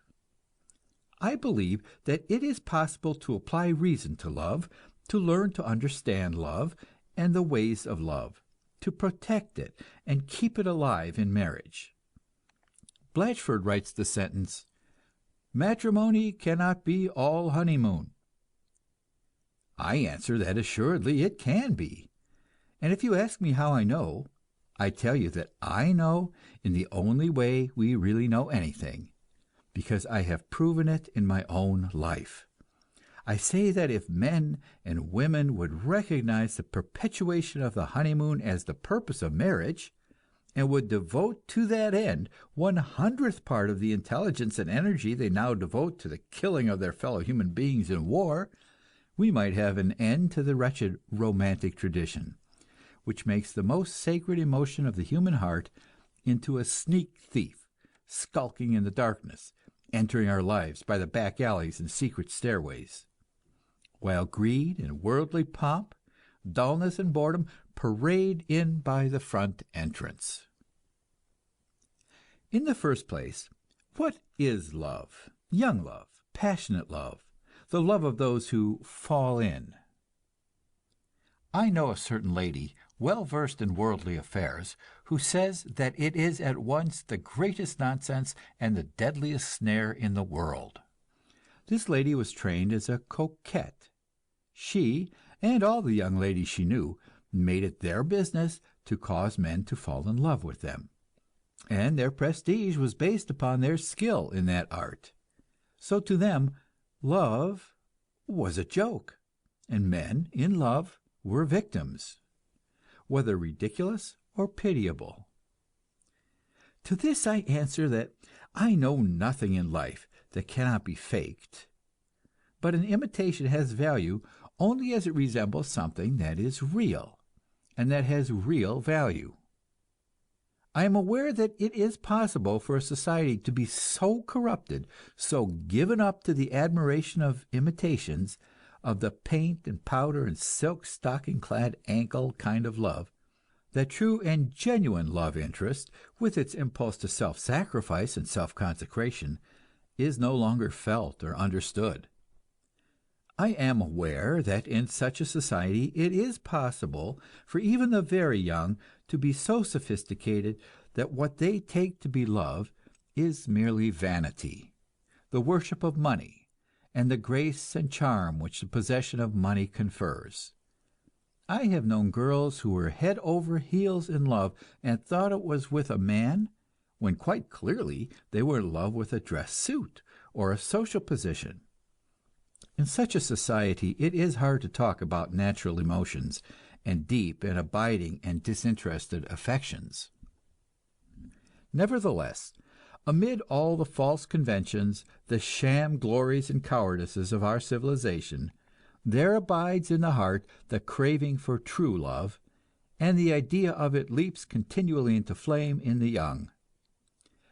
I believe that it is possible to apply reason to love, to learn to understand love and the ways of love, to protect it and keep it alive in marriage. Blatchford writes the sentence, "Matrimony cannot be all honeymoon." I answer that assuredly it can be. And if you ask me how I know, I tell you that I know in the only way we really know anything, because I have proven it in my own life. I say that if men and women would recognize the perpetuation of the honeymoon as the purpose of marriage, and would devote to that end 1/100th part of the intelligence and energy they now devote to the killing of their fellow human beings in war, we might have an end to the wretched romantic tradition, which makes the most sacred emotion of the human heart into a sneak thief, skulking in the darkness, entering our lives by the back alleys and secret stairways, while greed and worldly pomp, dullness and boredom parade in by the front entrance. In the first place, what is love? Young love, passionate love, the love of those who fall in. I know a certain lady, well versed in worldly affairs, who says that it is at once the greatest nonsense and the deadliest snare in the world. This lady was trained as a coquette. She, and all the young ladies she knew, made it their business to cause men to fall in love with them, and their prestige was based upon their skill in that art. So to them, love was a joke, and men in love were victims, whether ridiculous or pitiable. To this I answer that I know nothing in life that cannot be faked, but an imitation has value only as it resembles something that is real, and that has real value. I am aware that it is possible for a society to be so corrupted, so given up to the admiration of imitations, of the paint and powder and silk stocking clad ankle kind of love, that true and genuine love interest, with its impulse to self-sacrifice and self-consecration, is no longer felt or understood. I am aware that in such a society it is possible for even the very young to be so sophisticated that what they take to be love is merely vanity, the worship of money, and the grace and charm which the possession of money confers. I have known girls who were head over heels in love and thought it was with a man, when quite clearly they were in love with a dress suit or a social position. In such a society it is hard to talk about natural emotions and deep and abiding and disinterested affections. Nevertheless, amid all the false conventions, the sham glories and cowardices of our civilization, there abides in the heart the craving for true love, and the idea of it leaps continually into flame in the young.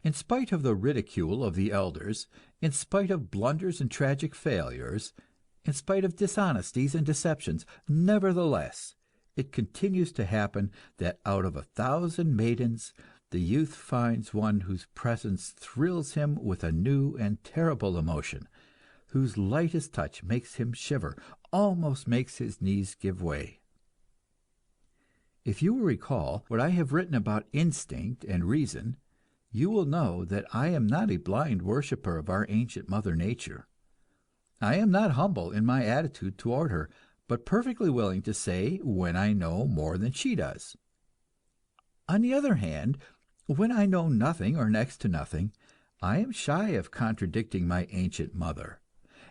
In spite of the ridicule of the elders, in spite of blunders and tragic failures, in spite of dishonesties and deceptions, nevertheless, it continues to happen that out of 1,000 maidens the youth finds one whose presence thrills him with a new and terrible emotion, whose lightest touch makes him shiver, almost makes his knees give way. If you will recall what I have written about instinct and reason, you will know that I am not a blind worshiper of our ancient Mother Nature. I am not humble in my attitude toward her, but perfectly willing to say when I know more than she does. On the other hand, when I know nothing or next to nothing, I am shy of contradicting my ancient mother,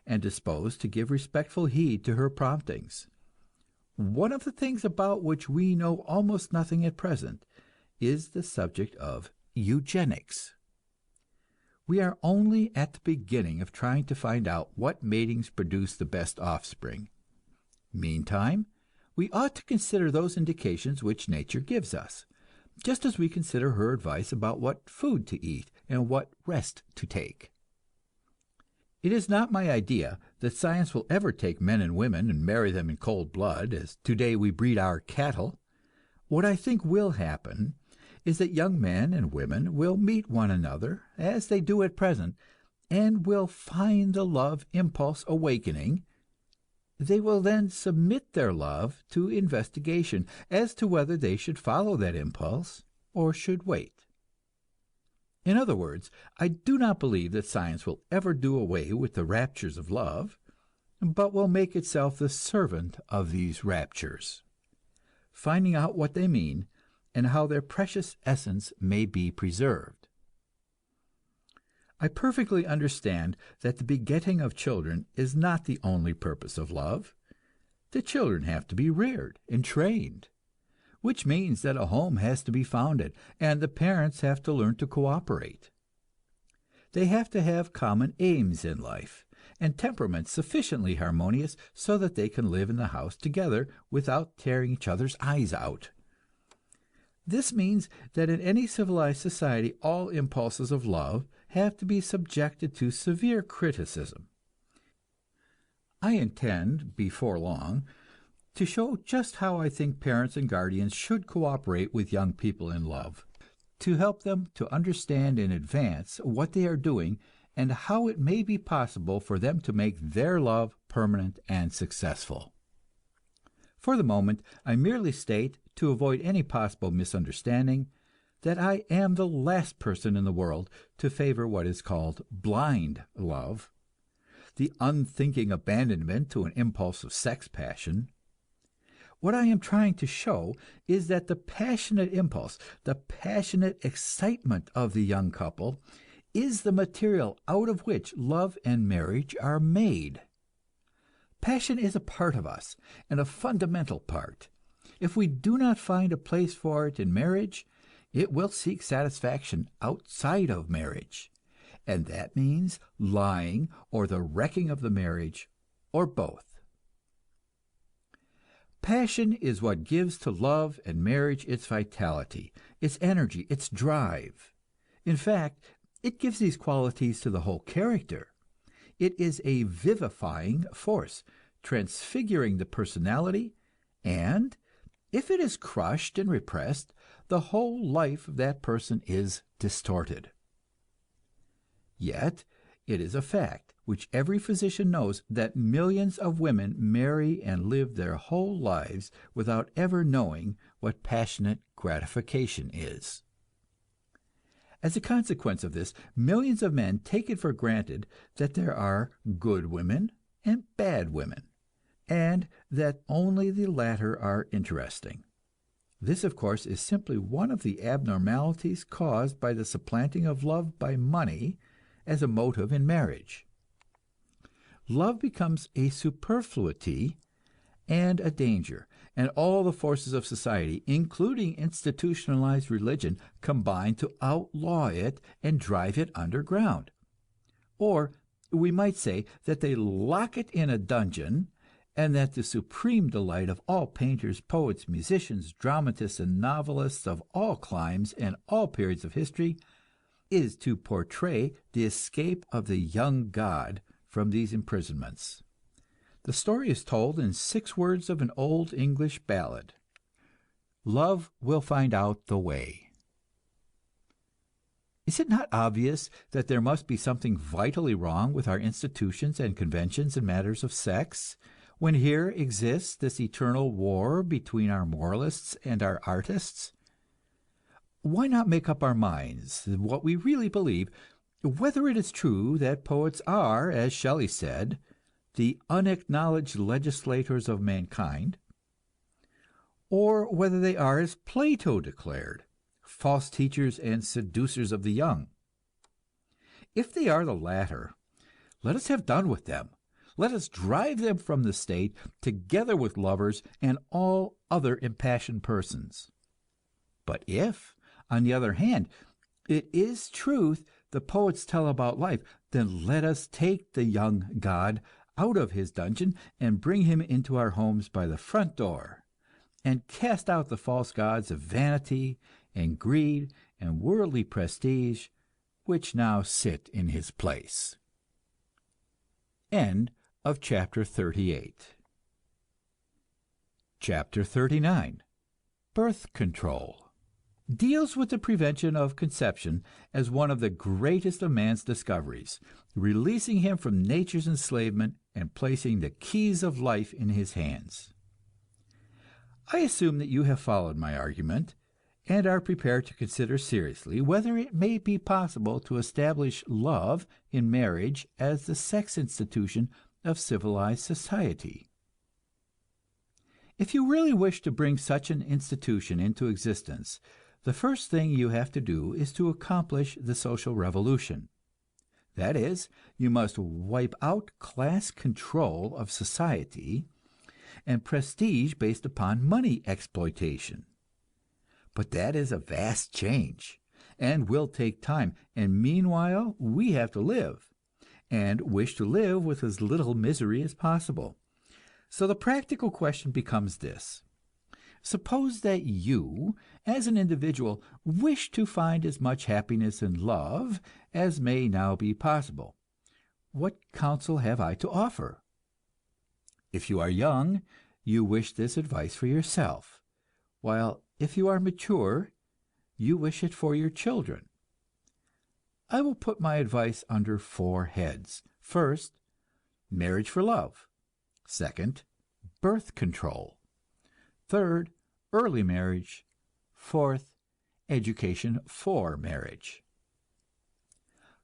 and disposed to give respectful heed to her promptings. One of the things about which we know almost nothing at present is the subject of eugenics. We are only at the beginning of trying to find out what matings produce the best offspring. Meantime, we ought to consider those indications which nature gives us, just as we consider her advice about what food to eat and what rest to take. It is not my idea that science will ever take men and women and marry them in cold blood, as today we breed our cattle. What I think will happen is that young men and women will meet one another, as they do at present, and will find the love impulse awakening, they will then submit their love to investigation as to whether they should follow that impulse or should wait. In other words, I do not believe that science will ever do away with the raptures of love, but will make itself the servant of these raptures, finding out what they mean and how their precious essence may be preserved. I perfectly understand that the begetting of children is not the only purpose of love. The children have to be reared and trained, which means that a home has to be founded, and the parents have to learn to cooperate. They have to have common aims in life, and temperaments sufficiently harmonious so that they can live in the house together without tearing each other's eyes out. This means that in any civilized society all impulses of love have to be subjected to severe criticism. I intend, before long, to show just how I think parents and guardians should cooperate with young people in love, to help them to understand in advance what they are doing and how it may be possible for them to make their love permanent and successful. For the moment, I merely state, to avoid any possible misunderstanding, that I am the last person in the world to favor what is called blind love, the unthinking abandonment to an impulse of sex passion. What I am trying to show is that the passionate impulse, the passionate excitement of the young couple, is the material out of which love and marriage are made. Passion is a part of us, and a fundamental part. If we do not find a place for it in marriage, it will seek satisfaction outside of marriage, and that means lying or the wrecking of the marriage, or both. Passion is what gives to love and marriage its vitality, its energy, its drive. In fact, it gives these qualities to the whole character. It is a vivifying force, transfiguring the personality, and if it is crushed and repressed, the whole life of that person is distorted. Yet, it is a fact which every physician knows that millions of women marry and live their whole lives without ever knowing what passionate gratification is. As a consequence of this, millions of men take it for granted that there are good women and bad women, and that only the latter are interesting. This, of course, is simply one of the abnormalities caused by the supplanting of love by money as a motive in marriage. Love becomes a superfluity and a danger, and all the forces of society, including institutionalized religion, combine to outlaw it and drive it underground. Or we might say that they lock it in a dungeon, and that the supreme delight of all painters, poets, musicians, dramatists, and novelists of all climes and all periods of history is to portray the escape of the young god from these imprisonments. The story is told in 6 words of an old English ballad: "Love will find out the way." Is it not obvious that there must be something vitally wrong with our institutions and conventions in matters of sex, when here exists this eternal war between our moralists and our artists? Why not make up our minds what we really believe, whether it is true that poets are, as Shelley said, the unacknowledged legislators of mankind, or whether they are, as Plato declared, false teachers and seducers of the young? If they are the latter, let us have done with them. Let us drive them from the state, together with lovers and all other impassioned persons. But if, on the other hand, it is truth the poets tell about life, then let us take the young god out of his dungeon and bring him into our homes by the front door, and cast out the false gods of vanity and greed and worldly prestige which now sit in his place. End of chapter 38. Chapter 39. Birth Control. deals with the prevention of conception as one of the greatest of man's discoveries, releasing him from nature's enslavement and placing the keys of life in his hands. I assume that you have followed my argument and are prepared to consider seriously whether it may be possible to establish love in marriage as the sex institution of civilized society. If you really wish to bring such an institution into existence, the first thing you have to do is to accomplish the social revolution. That is, you must wipe out class control of society and prestige based upon money exploitation. But that is a vast change, and will take time, and meanwhile we have to live, and wish to live with as little misery as possible. So the practical question becomes this: suppose that you, as an individual, wish to find as much happiness and love as may now be possible. What counsel have I to offer? If you are young, you wish this advice for yourself, while if you are mature, you wish it for your children. I will put my advice under 4 heads. First, marriage for love. Second, birth control. Third, early marriage. Fourth, education for marriage.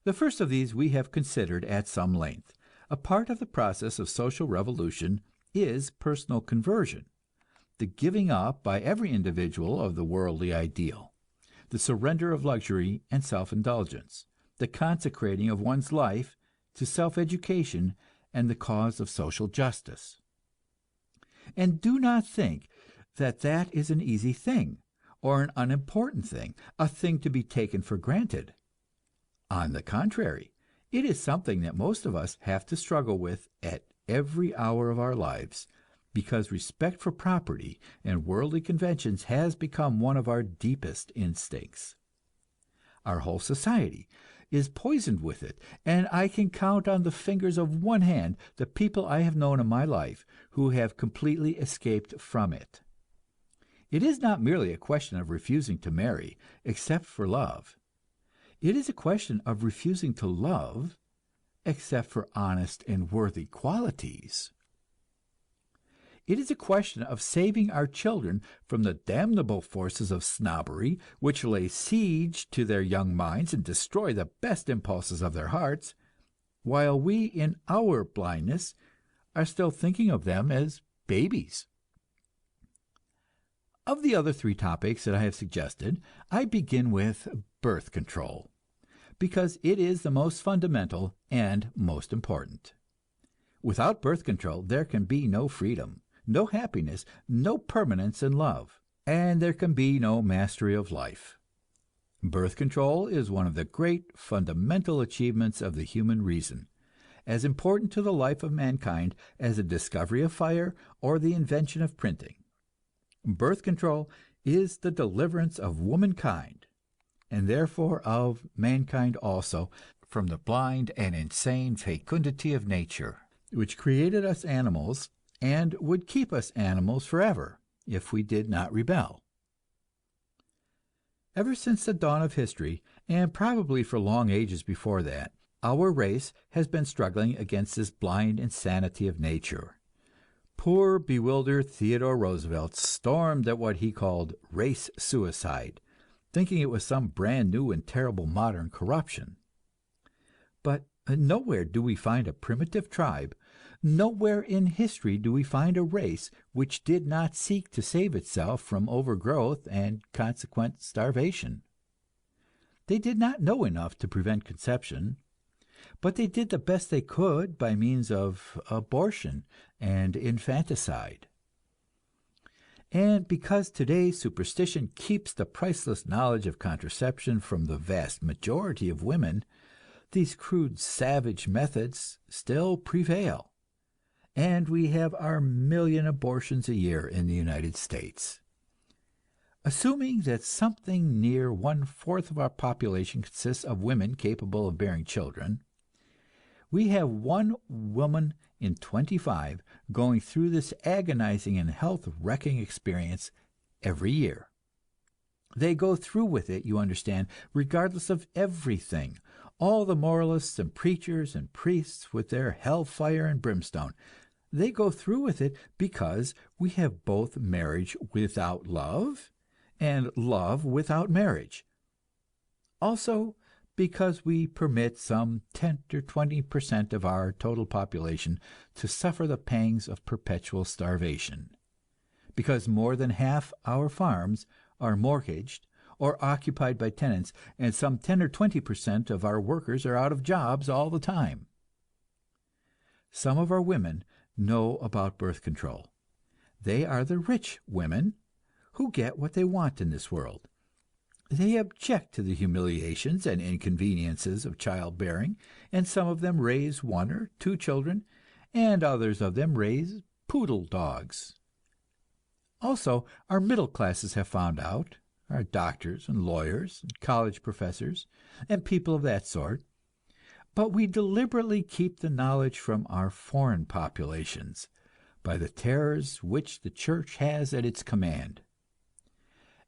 The first of these we have considered at some length. A part of the process of social revolution is personal conversion, the giving up by every individual of the worldly ideal, the surrender of luxury and self-indulgence, the consecrating of one's life to self-education and the cause of social justice. And do not think that that is an easy thing, or an unimportant thing, a thing to be taken for granted. On the contrary, it is something that most of us have to struggle with at every hour of our lives, because respect for property and worldly conventions has become one of our deepest instincts. Our whole society is poisoned with it, and I can count on the fingers of one hand the people I have known in my life who have completely escaped from it. It is not merely a question of refusing to marry, except for love. It is a question of refusing to love, except for honest and worthy qualities. It is a question of saving our children from the damnable forces of snobbery, which lay siege to their young minds and destroy the best impulses of their hearts, while we, in our blindness, are still thinking of them as babies. Of the other 3 topics that I have suggested, I begin with birth control, because it is the most fundamental and most important. Without birth control, there can be no freedom, no happiness, no permanence in love, and there can be no mastery of life. Birth control is one of the great fundamental achievements of the human reason, as important to the life of mankind as the discovery of fire or the invention of printing. Birth control is the deliverance of womankind, and therefore of mankind also, from the blind and insane fecundity of nature, which created us animals and would keep us animals forever if we did not rebel. Ever since the dawn of history, and probably for long ages before that, our race has been struggling against this blind insanity of nature. Poor, bewildered Theodore Roosevelt stormed at what he called race suicide, thinking it was some brand new and terrible modern corruption. But nowhere do we find a primitive tribe, nowhere in history do we find a race which did not seek to save itself from overgrowth and consequent starvation. They did not know enough to prevent conception, but they did the best they could by means of abortion and infanticide. And because today superstition keeps the priceless knowledge of contraception from the vast majority of women, these crude, savage methods still prevail, and we have our 1,000,000 abortions a year in the United States. Assuming that something near 1/4 of our population consists of women capable of bearing children, we have 1 woman in 25 going through this agonizing and health-wrecking experience every year. They go through with it, you understand, regardless of everything. All the moralists and preachers and priests with their hellfire and brimstone, they go through with it because we have both marriage without love and love without marriage. Also, because we permit some 10 or 20% of our total population to suffer the pangs of perpetual starvation. Because more than half our farms are mortgaged or occupied by tenants, and some 10 or 20% of our workers are out of jobs all the time. Some of our women know about birth control. They are the rich women who get what they want in this world. They object to the humiliations and inconveniences of childbearing, and some of them raise 1 or 2 children, and others of them raise poodle dogs. Also, our middle classes have found out, our doctors and lawyers, and college professors, and people of that sort, but we deliberately keep the knowledge from our foreign populations by the terrors which the church has at its command.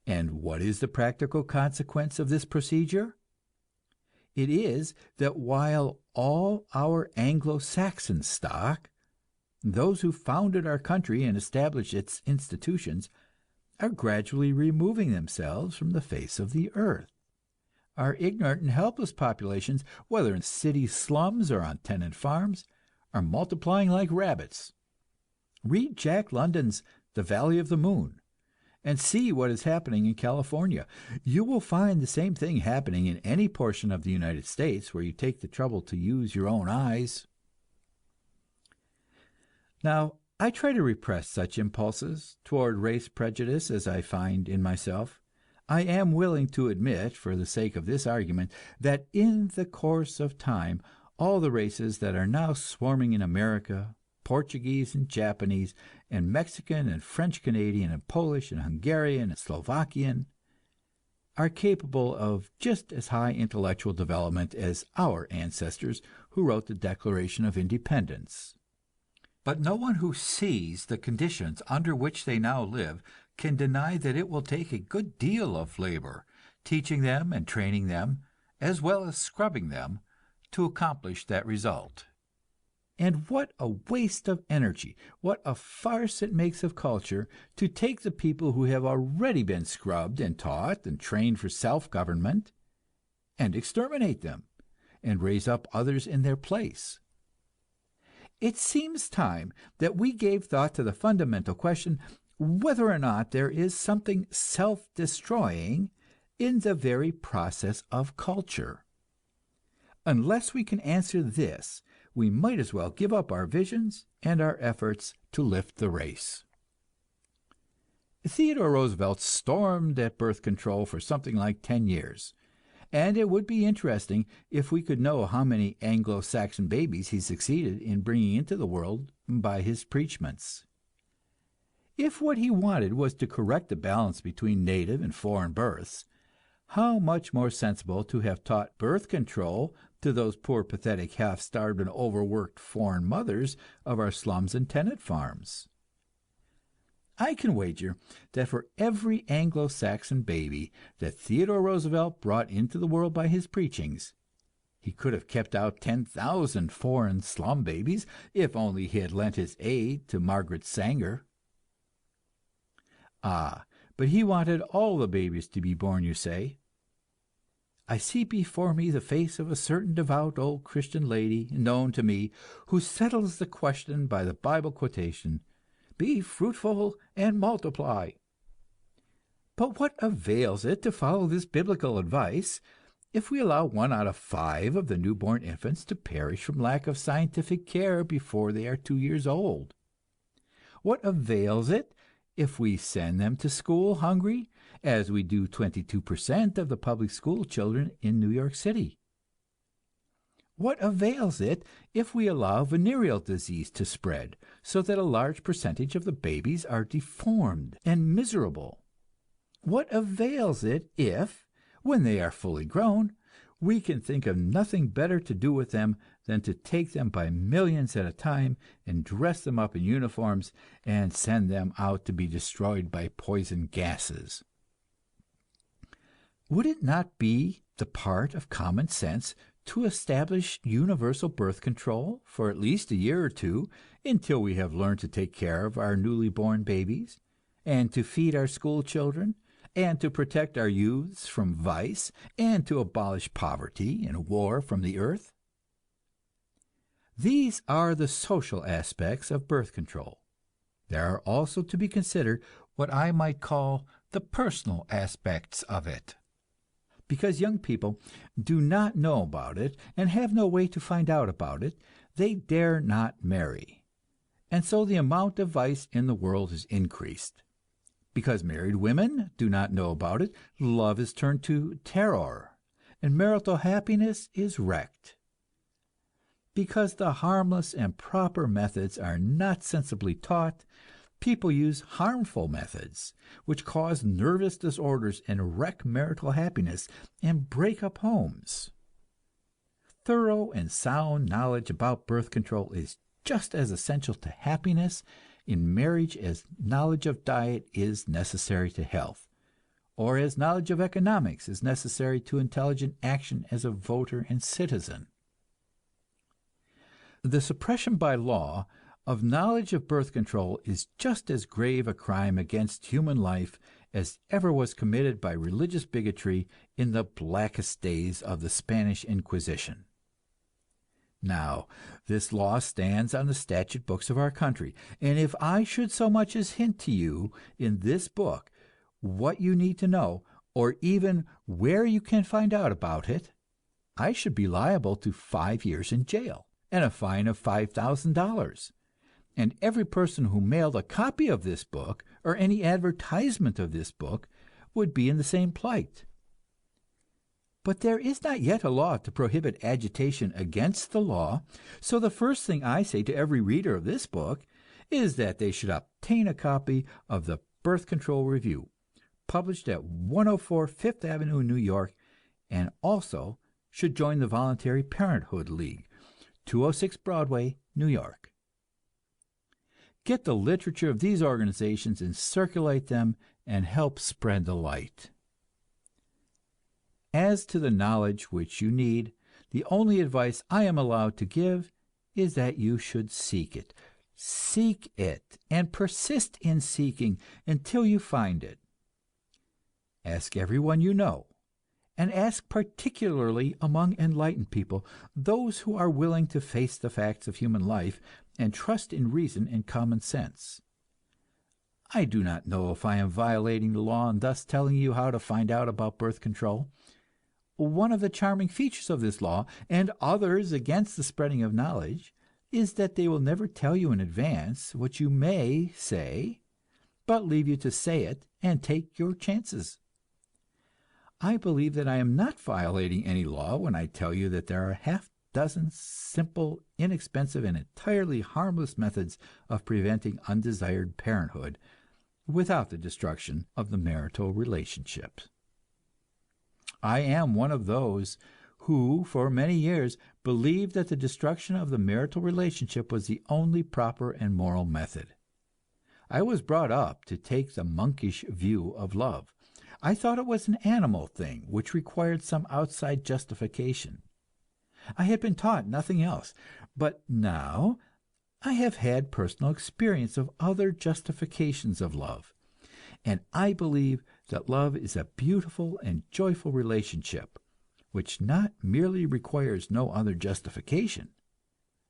And what is the practical consequence of this procedure? It is that while all our Anglo-Saxon stock, those who founded our country and established its institutions, are gradually removing themselves from the face of the earth, our ignorant and helpless populations, whether in city slums or on tenant farms, are multiplying like rabbits. Read Jack London's The Valley of the Moon, and see what is happening in California. You will find the same thing happening in any portion of the United States where you take the trouble to use your own eyes. Now, I try to repress such impulses toward race prejudice as I find in myself. I am willing to admit, for the sake of this argument, that in the course of time all the races that are now swarming in America, Portuguese and Japanese and Mexican and French Canadian and Polish and Hungarian and Slovakian, are capable of just as high intellectual development as our ancestors who wrote the Declaration of Independence. But no one who sees the conditions under which they now live can deny that it will take a good deal of labor, teaching them and training them, as well as scrubbing them, to accomplish that result. And what a waste of energy, what a farce it makes of culture to take the people who have already been scrubbed and taught and trained for self-government, and exterminate them, and raise up others in their place. It seems time that we gave thought to the fundamental question whether or not there is something self-destroying in the very process of culture. Unless we can answer this, we might as well give up our visions and our efforts to lift the race. Theodore Roosevelt stormed at birth control for something like 10 years, and it would be interesting if we could know how many Anglo-Saxon babies he succeeded in bringing into the world by his preachments. If what he wanted was to correct the balance between native and foreign births, how much more sensible to have taught birth control to those poor, pathetic, half-starved and overworked foreign mothers of our slums and tenant farms. I can wager that for every Anglo-Saxon baby that Theodore Roosevelt brought into the world by his preachings, he could have kept out 10,000 foreign slum babies if only he had lent his aid to Margaret Sanger. Ah, but he wanted all the babies to be born, you say. I see before me the face of a certain devout old Christian lady, known to me, who settles the question by the Bible quotation, "Be fruitful and multiply." But what avails it to follow this biblical advice if we allow 1 out of 5 of the newborn infants to perish from lack of scientific care before they are 2 years old? What avails it if we send them to school hungry, as we do 22% of the public school children in New York City? What avails it if we allow venereal disease to spread, so that a large percentage of the babies are deformed and miserable? What avails it if, when they are fully grown, we can think of nothing better to do with them than to take them by millions at a time and dress them up in uniforms and send them out to be destroyed by poison gases? Would it not be the part of common sense to establish universal birth control for at least a year or two, until we have learned to take care of our newly born babies, and to feed our school children, and to protect our youths from vice, and to abolish poverty and war from the earth? These are the social aspects of birth control. There are also to be considered what I might call the personal aspects of it. Because young people do not know about it and have no way to find out about it, they dare not marry. And so the amount of vice in the world is increased. Because married women do not know about it, love is turned to terror, and marital happiness is wrecked. Because the harmless and proper methods are not sensibly taught, people use harmful methods, which cause nervous disorders and wreck marital happiness and break up homes. Thorough and sound knowledge about birth control is just as essential to happiness in marriage as knowledge of diet is necessary to health, or as knowledge of economics is necessary to intelligent action as a voter and citizen. The suppression by law of knowledge of birth control is just as grave a crime against human life as ever was committed by religious bigotry in the blackest days of the Spanish Inquisition. Now, this law stands on the statute books of our country, and if I should so much as hint to you in this book what you need to know, or even where you can find out about it, I should be liable to 5 years in jail and a fine of $5,000. And every person who mailed a copy of this book or any advertisement of this book would be in the same plight. But there is not yet a law to prohibit agitation against the law, so the first thing I say to every reader of this book is that they should obtain a copy of the Birth Control Review, published at 104 Fifth Avenue, New York, and also should join the Voluntary Parenthood League, 206 Broadway, New York. Get the literature of these organizations and circulate them and help spread the light. As to the knowledge which you need, the only advice I am allowed to give is that you should seek it. Seek it and persist in seeking until you find it. Ask everyone you know, and ask particularly among enlightened people, those who are willing to face the facts of human life and trust in reason and common sense. I do not know if I am violating the law in thus telling you how to find out about birth control. One of the charming features of this law, and others against the spreading of knowledge, is that they will never tell you in advance what you may say, but leave you to say it and take your chances. I believe that I am not violating any law when I tell you that there are half dozen simple, inexpensive, and entirely harmless methods of preventing undesired parenthood without the destruction of the marital relationships. I am one of those who, for many years, believed that the destruction of the marital relationship was the only proper and moral method. I was brought up to take the monkish view of love. I thought it was an animal thing which required some outside justification. I had been taught nothing else, but now I have had personal experience of other justifications of love, and I believe that love is a beautiful and joyful relationship, which not merely requires no other justification,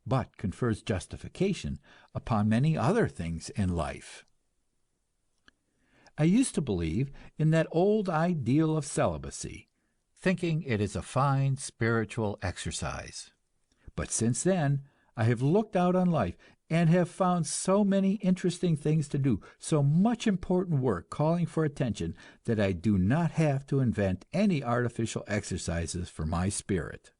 but confers justification upon many other things in life. I used to believe in that old ideal of celibacy, thinking it is a fine spiritual exercise. But since then, I have looked out on life and have found so many interesting things to do, so much important work calling for attention, that I do not have to invent any artificial exercises for my spirit.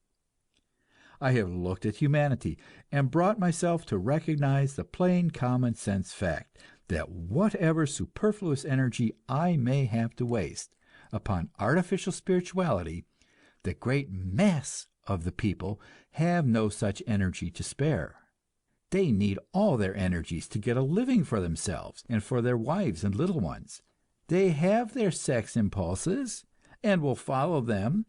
I have looked at humanity and brought myself to recognize the plain common sense fact that whatever superfluous energy I may have to waste upon artificial spirituality, the great mass of the people have no such energy to spare. They need all their energies to get a living for themselves and for their wives and little ones. They have their sex impulses, and will follow them,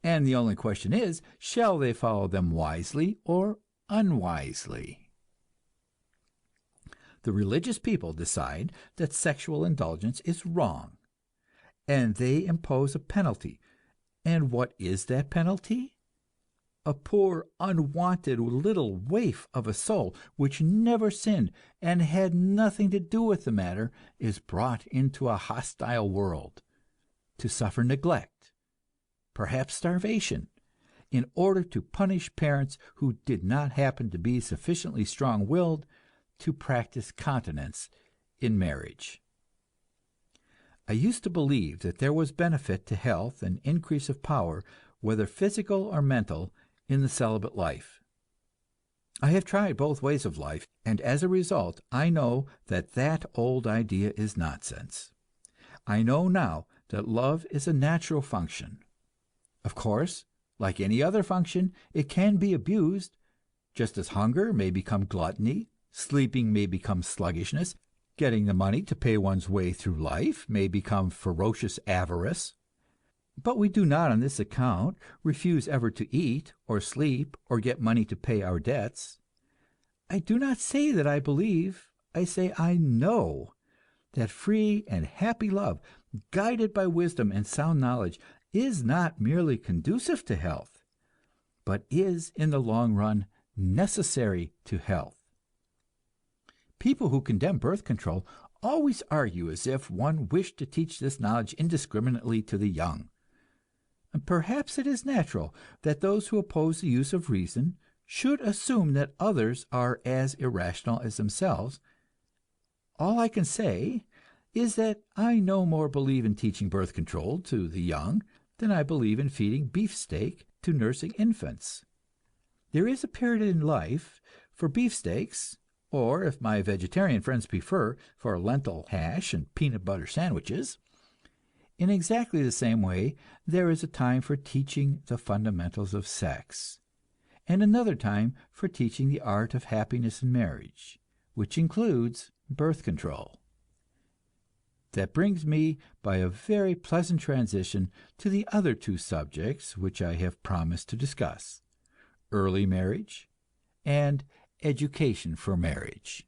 and the only question is, shall they follow them wisely or unwisely? The religious people decide that sexual indulgence is wrong, and they impose a penalty. And what is that penalty? A poor, unwanted little waif of a soul, which never sinned and had nothing to do with the matter, is brought into a hostile world to suffer neglect, perhaps starvation, in order to punish parents who did not happen to be sufficiently strong-willed to practice continence in marriage. I used to believe that there was benefit to health and increase of power, whether physical or mental, in the celibate life. I have tried both ways of life, and as a result I know that that old idea is nonsense. I know now that love is a natural function. Of course, like any other function, it can be abused, just as hunger may become gluttony, sleeping may become sluggishness, getting the money to pay one's way through life may become ferocious avarice. But we do not on this account refuse ever to eat or sleep or get money to pay our debts. I do not say that I believe, I say I know that free and happy love, guided by wisdom and sound knowledge, is not merely conducive to health, but is in the long run necessary to health. People who condemn birth control always argue as if one wished to teach this knowledge indiscriminately to the young. And perhaps it is natural that those who oppose the use of reason should assume that others are as irrational as themselves. All I can say is that I no more believe in teaching birth control to the young than I believe in feeding beefsteak to nursing infants. There is a period in life for beefsteaks, or, if my vegetarian friends prefer, for lentil hash and peanut butter sandwiches. In exactly the same way, there is a time for teaching the fundamentals of sex, and another time for teaching the art of happiness in marriage, which includes birth control. That brings me by a very pleasant transition to the other two subjects which I have promised to discuss: early marriage and education for marriage.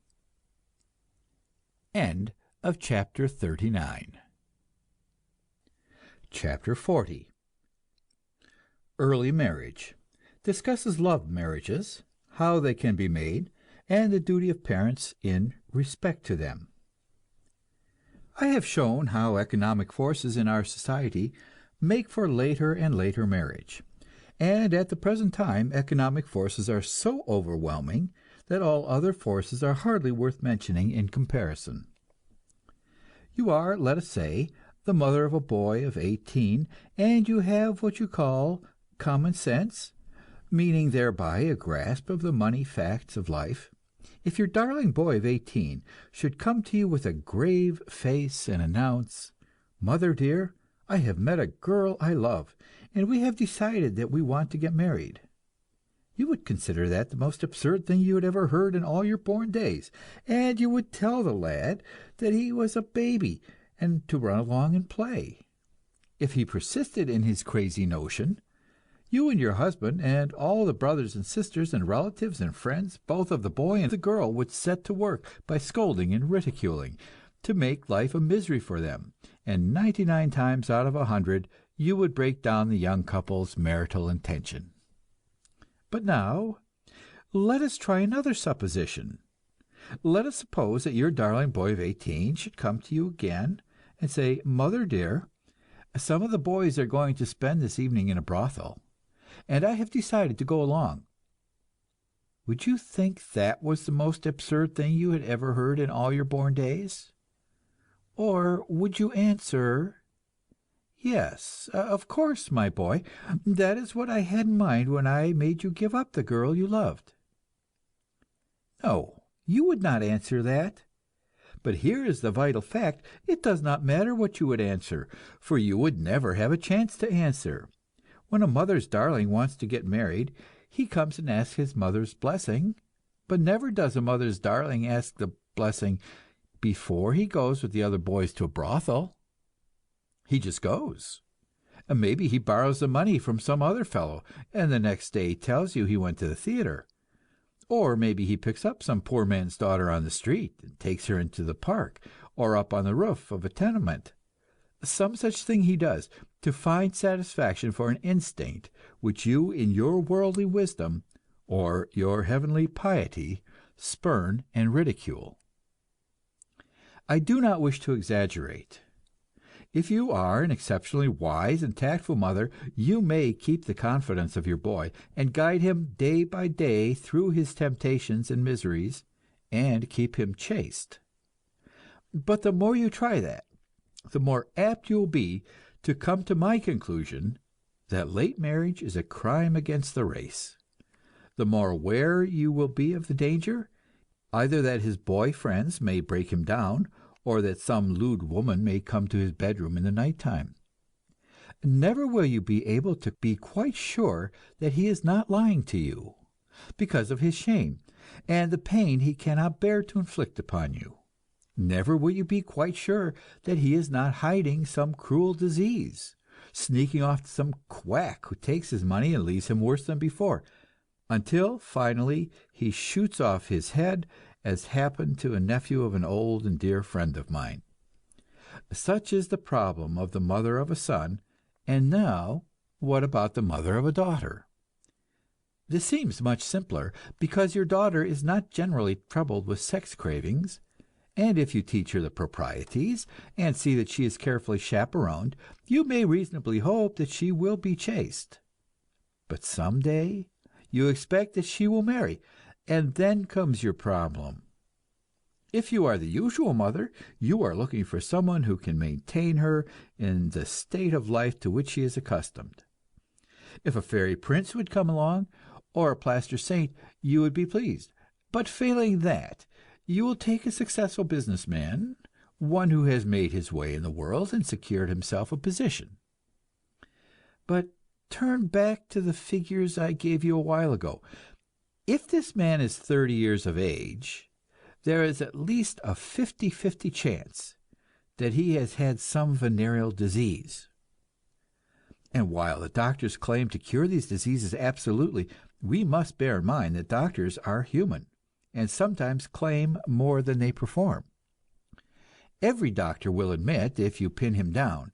End of chapter 39. Chapter 40. Early marriage discusses love marriages, how they can be made, and the duty of parents in respect to them. I have shown how economic forces in our society make for later and later marriage, and at the present time economic forces are so overwhelming that all other forces are hardly worth mentioning in comparison. You are, let us say, the mother of a boy of 18, and you have what you call common sense, meaning thereby a grasp of the money facts of life. If your darling boy of 18 should come to you with a grave face and announce, "Mother dear, I have met a girl I love, and we have decided that we want to get married," you would consider that the most absurd thing you had ever heard in all your born days, and you would tell the lad that he was a baby and to run along and play. If he persisted in his crazy notion, you and your husband and all the brothers and sisters and relatives and friends, both of the boy and the girl, would set to work by scolding and ridiculing, to make life a misery for them, and 99 times out of 100 you would break down the young couple's marital intention. But now, let us try another supposition. Let us suppose that your darling boy of 18 should come to you again and say, "Mother dear, some of the boys are going to spend this evening in a brothel, and I have decided to go along." Would you think that was the most absurd thing you had ever heard in all your born days? Or would you answer, "Yes, of course, my boy, that is what I had in mind when I made you give up the girl you loved"? No, you would not answer that. But here is the vital fact: it does not matter what you would answer, for you would never have a chance to answer. When a mother's darling wants to get married, he comes and asks his mother's blessing, but never does a mother's darling ask the blessing before he goes with the other boys to a brothel. He just goes. Maybe he borrows the money from some other fellow, and the next day tells you he went to the theater. Or maybe he picks up some poor man's daughter on the street and takes her into the park, or up on the roof of a tenement. Some such thing he does, to find satisfaction for an instinct which you in your worldly wisdom, or your heavenly piety, spurn and ridicule. I do not wish to exaggerate. If you are an exceptionally wise and tactful mother, you may keep the confidence of your boy, and guide him day by day through his temptations and miseries, and keep him chaste. But the more you try that, the more apt you will be to come to my conclusion that late marriage is a crime against the race. The more aware you will be of the danger, either that his boy friends may break him down, or that some lewd woman may come to his bedroom in the night time. Never will you be able to be quite sure that he is not lying to you, because of his shame, and the pain he cannot bear to inflict upon you. Never will you be quite sure that he is not hiding some cruel disease, sneaking off to some quack who takes his money and leaves him worse than before, until finally he shoots off his head, as happened to a nephew of an old and dear friend of mine. Such is the problem of the mother of a son, and now what about the mother of a daughter? This seems much simpler, because your daughter is not generally troubled with sex cravings, and if you teach her the proprieties, and see that she is carefully chaperoned, you may reasonably hope that she will be chaste. But some day you expect that she will marry, and then comes your problem. If you are the usual mother, you are looking for someone who can maintain her in the state of life to which she is accustomed. If a fairy prince would come along, or a plaster saint, you would be pleased. But failing that, you will take a successful businessman, one who has made his way in the world and secured himself a position. But turn back to the figures I gave you a while ago. If this man is 30 years of age, there is at least a 50-50 chance that he has had some venereal disease. And while the doctors claim to cure these diseases absolutely, we must bear in mind that doctors are human, and sometimes claim more than they perform. Every doctor will admit, if you pin him down,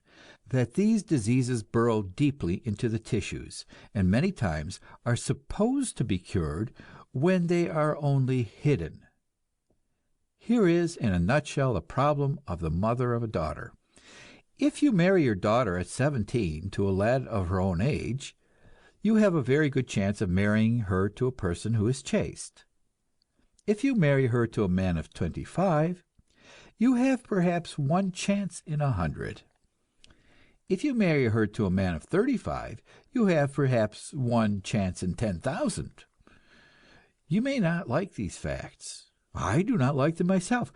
that these diseases burrow deeply into the tissues, and many times are supposed to be cured when they are only hidden. Here is, in a nutshell, the problem of the mother of a daughter. If you marry your daughter at 17 to a lad of her own age, you have a very good chance of marrying her to a person who is chaste. If you marry her to a man of 25, you have perhaps one chance in 100. If you marry her to a man of 35, you have perhaps one chance in 10,000. You may not like these facts. I do not like them myself,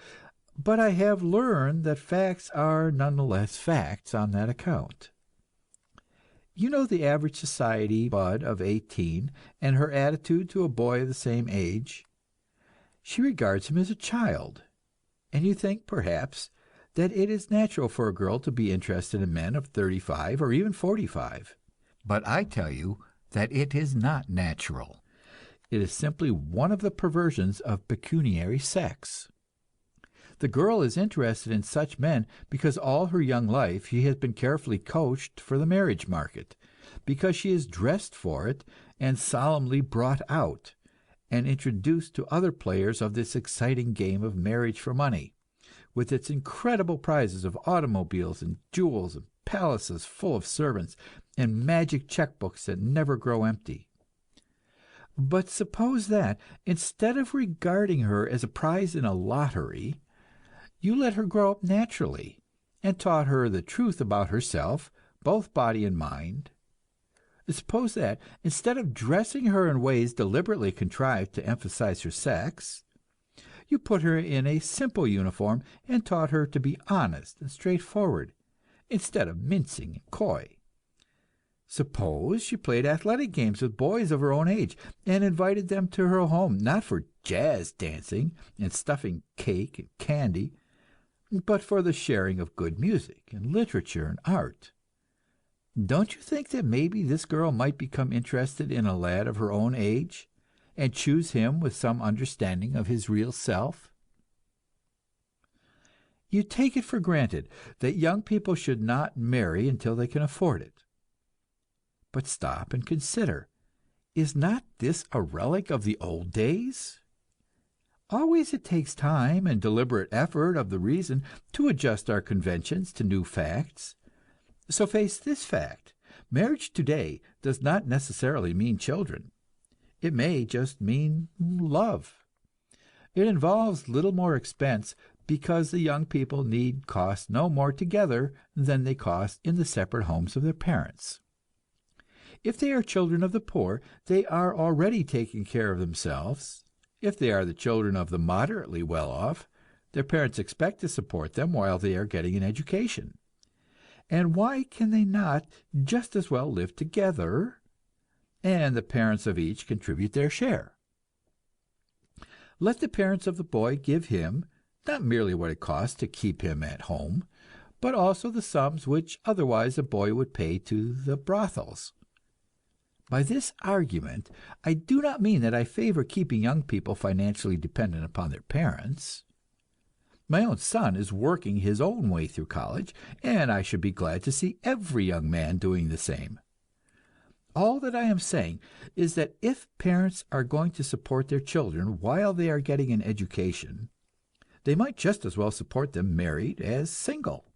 but I have learned that facts are nonetheless facts on that account. You know the average society bud of 18 and her attitude to a boy of the same age. She regards him as a child, and you think, perhaps, that it is natural for a girl to be interested in men of 35 or even 45. But I tell you that it is not natural. It is simply one of the perversions of pecuniary sex. The girl is interested in such men because all her young life she has been carefully coached for the marriage market, because she is dressed for it and solemnly brought out and introduced to other players of this exciting game of marriage for money, with its incredible prizes of automobiles and jewels and palaces full of servants and magic checkbooks that never grow empty. But suppose that, instead of regarding her as a prize in a lottery, you let her grow up naturally, and taught her the truth about herself, both body and mind. Suppose that, instead of dressing her in ways deliberately contrived to emphasize her sex, you put her in a simple uniform and taught her to be honest and straightforward, instead of mincing and coy. Suppose she played athletic games with boys of her own age, and invited them to her home, not for jazz dancing and stuffing cake and candy, but for the sharing of good music and literature and art. Don't you think that maybe this girl might become interested in a lad of her own age, and choose him with some understanding of his real self? You take it for granted that young people should not marry until they can afford it. But stop and consider. Is not this a relic of the old days? Always it takes time and deliberate effort of the reason to adjust our conventions to new facts. So face this fact: marriage today does not necessarily mean children. It may just mean love. It involves little more expense because the young people need cost no more together than they cost in the separate homes of their parents. If they are children of the poor, they are already taking care of themselves. If they are the children of the moderately well off, their parents expect to support them while they are getting an education. And why can they not just as well live together, and the parents of each contribute their share? Let the parents of the boy give him not merely what it costs to keep him at home, but also the sums which otherwise a boy would pay to the brothels. By this argument, I do not mean that I favor keeping young people financially dependent upon their parents. My own son is working his own way through college, and I should be glad to see every young man doing the same. All that I am saying is that if parents are going to support their children while they are getting an education, they might just as well support them married as single,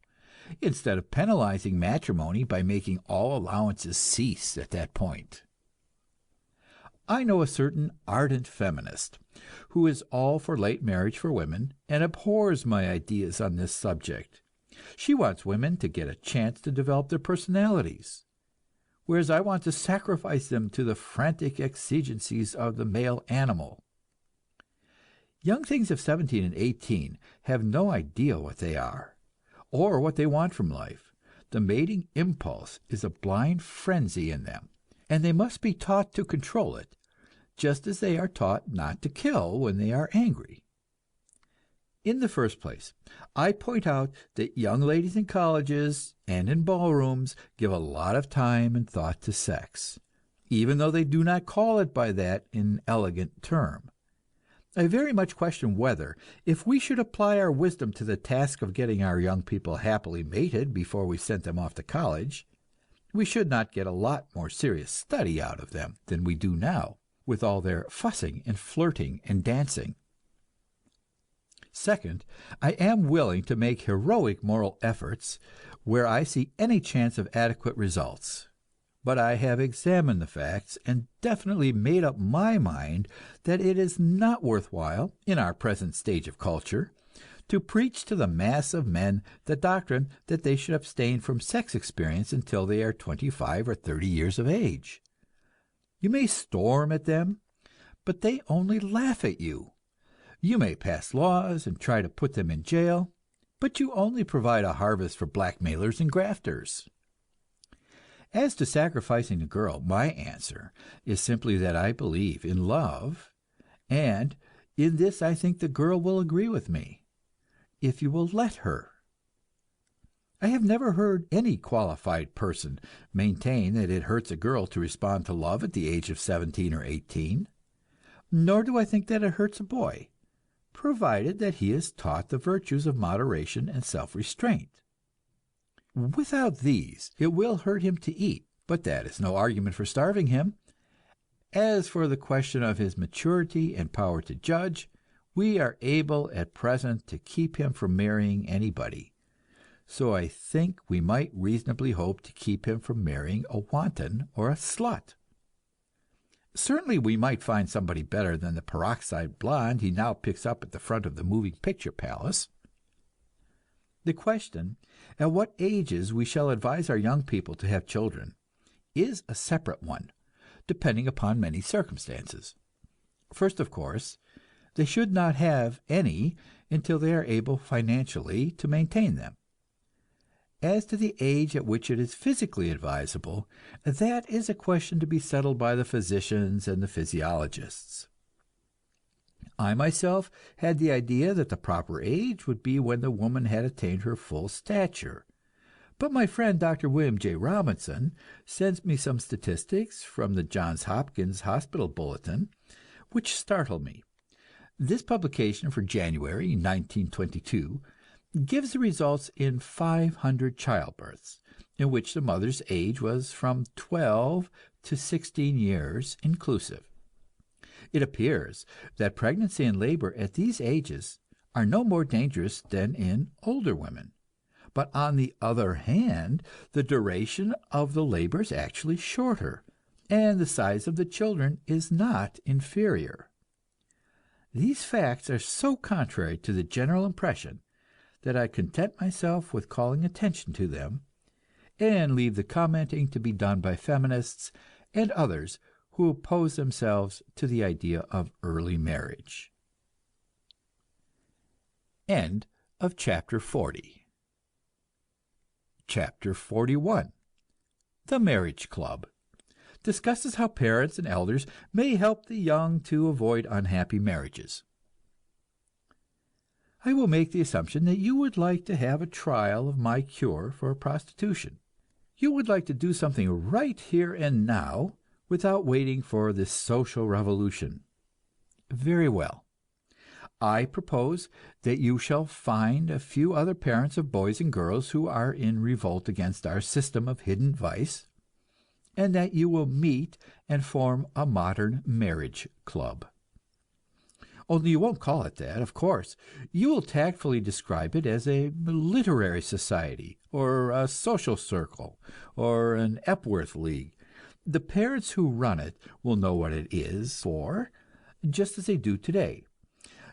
instead of penalizing matrimony by making all allowances cease at that point. I know a certain ardent feminist who is all for late marriage for women and abhors my ideas on this subject. She wants women to get a chance to develop their personalities, whereas I want to sacrifice them to the frantic exigencies of the male animal. Young things of 17 and 18 have no idea what they are, or what they want from life. The mating impulse is a blind frenzy in them, and they must be taught to control it, just as they are taught not to kill when they are angry. In the first place, I point out that young ladies in colleges and in ballrooms give a lot of time and thought to sex, even though they do not call it by that inelegant term. I very much question whether, if we should apply our wisdom to the task of getting our young people happily mated before we sent them off to college, we should not get a lot more serious study out of them than we do now, with all their fussing and flirting and dancing. Second, I am willing to make heroic moral efforts where I see any chance of adequate results. But I have examined the facts and definitely made up my mind that it is not worthwhile, in our present stage of culture, to preach to the mass of men the doctrine that they should abstain from sex experience until they are 25 or 30 years of age. You may storm at them, but they only laugh at you. You may pass laws and try to put them in jail, but you only provide a harvest for blackmailers and grafters. As to sacrificing the girl, my answer is simply that I believe in love, and in this I think the girl will agree with me, if you will let her. I have never heard any qualified person maintain that it hurts a girl to respond to love at the age of 17 or 18, nor do I think that it hurts a boy, provided that he is taught the virtues of moderation and self-restraint. Without these, it will hurt him to eat, but that is no argument for starving him. As for the question of his maturity and power to judge, we are able at present to keep him from marrying anybody. So I think we might reasonably hope to keep him from marrying a wanton or a slut. Certainly we might find somebody better than the peroxide blonde he now picks up at the front of the moving picture palace. The question, at what ages we shall advise our young people to have children, is a separate one, depending upon many circumstances. First, of course, they should not have any until they are able financially to maintain them. As to the age at which it is physically advisable, that is a question to be settled by the physicians and the physiologists. I myself had the idea that the proper age would be when the woman had attained her full stature, But my friend Dr. William J. Robinson sends me some statistics from the Johns Hopkins Hospital Bulletin, which startled me. This publication for January 1922 gives the results in 500 childbirths, in which the mother's age was from 12 to 16 years inclusive. It appears that pregnancy and labor at these ages are no more dangerous than in older women. But on the other hand, the duration of the labor is actually shorter, and the size of the children is not inferior. These facts are so contrary to the general impression that I content myself with calling attention to them, and leave the commenting to be done by feminists and others who oppose themselves to the idea of early marriage. End of chapter 40. Chapter 41. The Marriage Club discusses how parents and elders may help the young to avoid unhappy marriages. I will make the assumption that you would like to have a trial of my cure for prostitution. You would like to do something right here and now, without waiting for this social revolution. Very well. I propose that you shall find a few other parents of boys and girls who are in revolt against our system of hidden vice, and that you will meet and form a modern marriage club. Only you won't call it that, of course. You will tactfully describe it as a literary society, or a social circle, or an Epworth League. The parents who run it will know what it is for, just as they do today.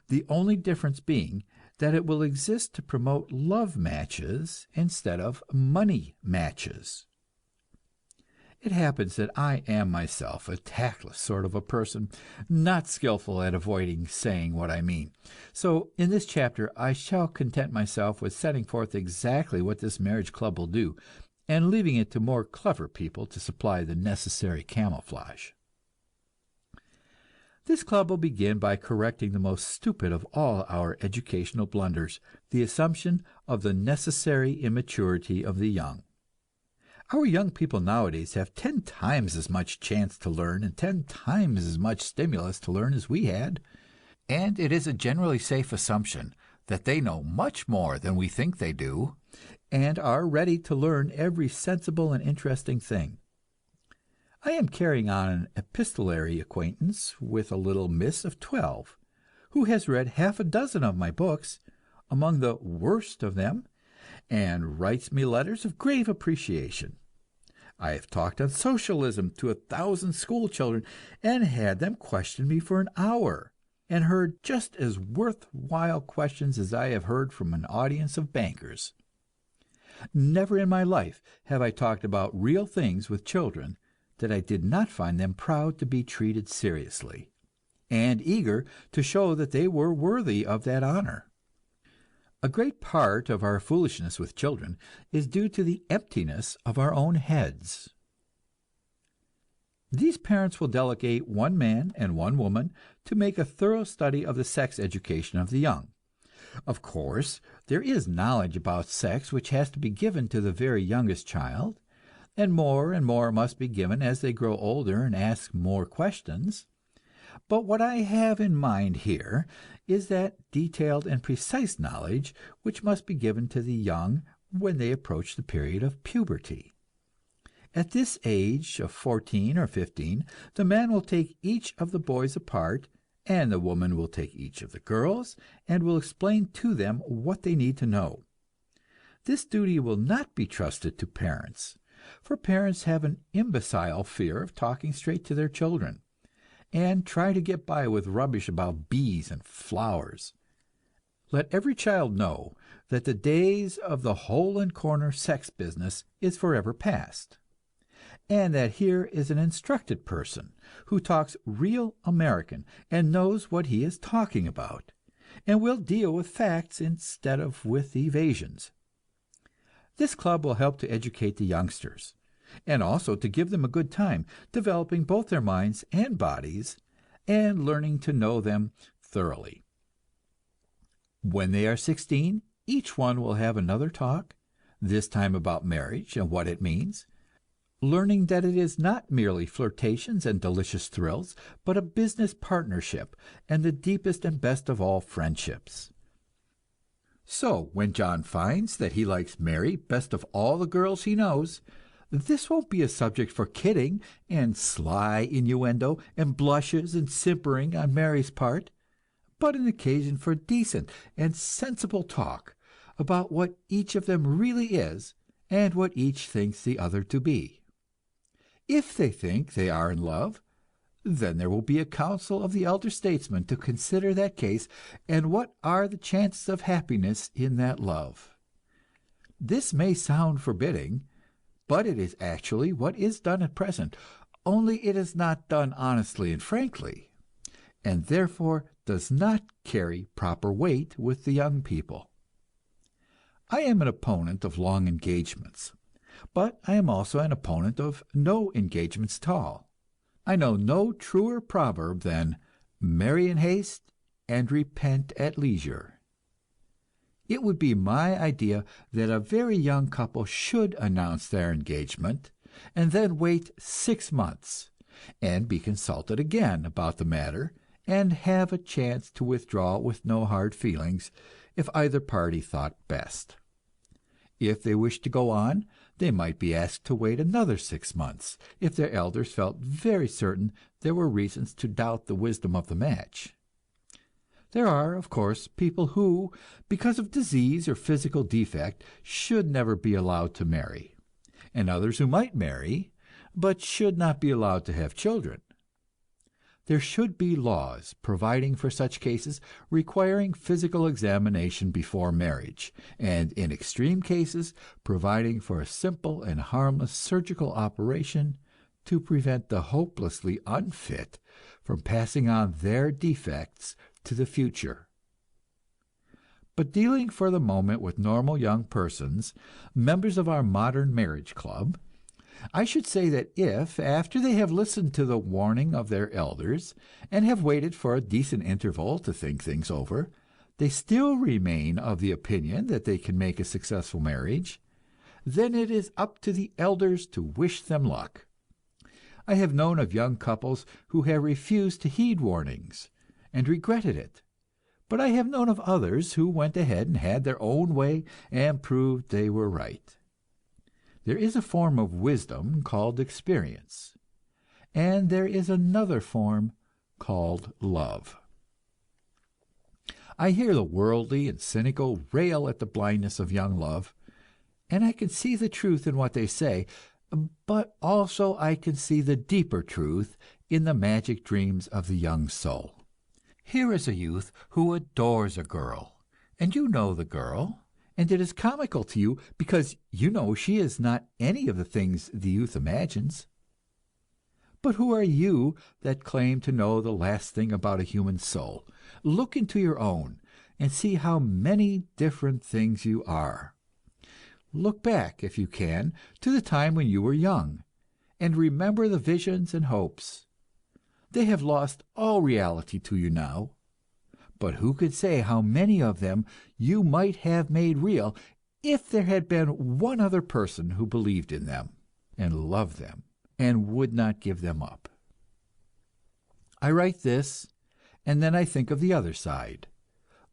The only difference being that it will exist to promote love matches instead of money matches. It happens that I am myself a tactless sort of a person, not skillful at avoiding saying what I mean. So in this chapter I shall content myself with setting forth exactly what this marriage club will do, and leaving it to more clever people to supply the necessary camouflage. This club will begin by correcting the most stupid of all our educational blunders, the assumption of the necessary immaturity of the young. Our young people nowadays have 10 times as much chance to learn and 10 times as much stimulus to learn as we had, and it is a generally safe assumption that they know much more than we think they do, and are ready to learn every sensible and interesting thing. I am carrying on an epistolary acquaintance with a little miss of 12, who has read half a dozen of my books, among the worst of them, and writes me letters of grave appreciation. I have talked on socialism to 1,000 school children, and had them question me for an hour, and heard just as worthwhile questions as I have heard from an audience of bankers. Never in my life have I talked about real things with children that I did not find them proud to be treated seriously, and eager to show that they were worthy of that honor. A great part of our foolishness with children is due to the emptiness of our own heads. These parents will delegate one man and one woman to make a thorough study of the sex education of the young. Of course, there is knowledge about sex which has to be given to the very youngest child, and more must be given as they grow older and ask more questions. But what I have in mind here is that detailed and precise knowledge which must be given to the young when they approach the period of puberty. At this age of 14 or 15, the man will take each of the boys apart, and the woman will take each of the girls, and will explain to them what they need to know. This duty will not be trusted to parents, for parents have an imbecile fear of talking straight to their children, and try to get by with rubbish about bees and flowers. Let every child know that the days of the hole-and-corner sex business is forever past, and that here is an instructed person who talks real American and knows what he is talking about, and will deal with facts instead of with evasions. This club will help to educate the youngsters, and also to give them a good time, developing both their minds and bodies, and learning to know them thoroughly. When they are 16, each one will have another talk, this time about marriage and what it means, learning that it is not merely flirtations and delicious thrills, but a business partnership and the deepest and best of all friendships. So, when John finds that he likes Mary best of all the girls he knows, this won't be a subject for kidding and sly innuendo and blushes and simpering on Mary's part, but an occasion for decent and sensible talk about what each of them really is and what each thinks the other to be. If they think they are in love, then there will be a council of the elder statesmen to consider that case, and what are the chances of happiness in that love. This may sound forbidding, but it is actually what is done at present, only it is not done honestly and frankly, and therefore does not carry proper weight with the young people. I am an opponent of long engagements, but I am also an opponent of no engagements at all. I know no truer proverb than "marry in haste and repent at leisure." It would be my idea that a very young couple should announce their engagement, and then wait 6 months, and be consulted again about the matter, and have a chance to withdraw with no hard feelings, if either party thought best. If they wished to go on, they might be asked to wait another 6 months, if their elders felt very certain there were reasons to doubt the wisdom of the match. There are, of course, people who, because of disease or physical defect, should never be allowed to marry, and others who might marry, but should not be allowed to have children. There should be laws providing for such cases, requiring physical examination before marriage, and in extreme cases providing for a simple and harmless surgical operation to prevent the hopelessly unfit from passing on their defects to the future. But dealing for the moment with normal young persons, members of our modern marriage club, I should say that if, after they have listened to the warning of their elders, and have waited for a decent interval to think things over, they still remain of the opinion that they can make a successful marriage, then it is up to the elders to wish them luck. I have known of young couples who have refused to heed warnings, and regretted it, but I have known of others who went ahead and had their own way and proved they were right. There is a form of wisdom called experience, and there is another form called love. I hear the worldly and cynical rail at the blindness of young love, and I can see the truth in what they say, but also I can see the deeper truth in the magic dreams of the young soul. Here is a youth who adores a girl, and you know the girl, and it is comical to you because you know she is not any of the things the youth imagines. But who are you that claim to know the last thing about a human soul? Look into your own and see how many different things you are. Look back, if you can, to the time when you were young, and remember the visions and hopes. They have lost all reality to you now. But who could say how many of them you might have made real if there had been one other person who believed in them, and loved them, and would not give them up? I write this, and then I think of the other side,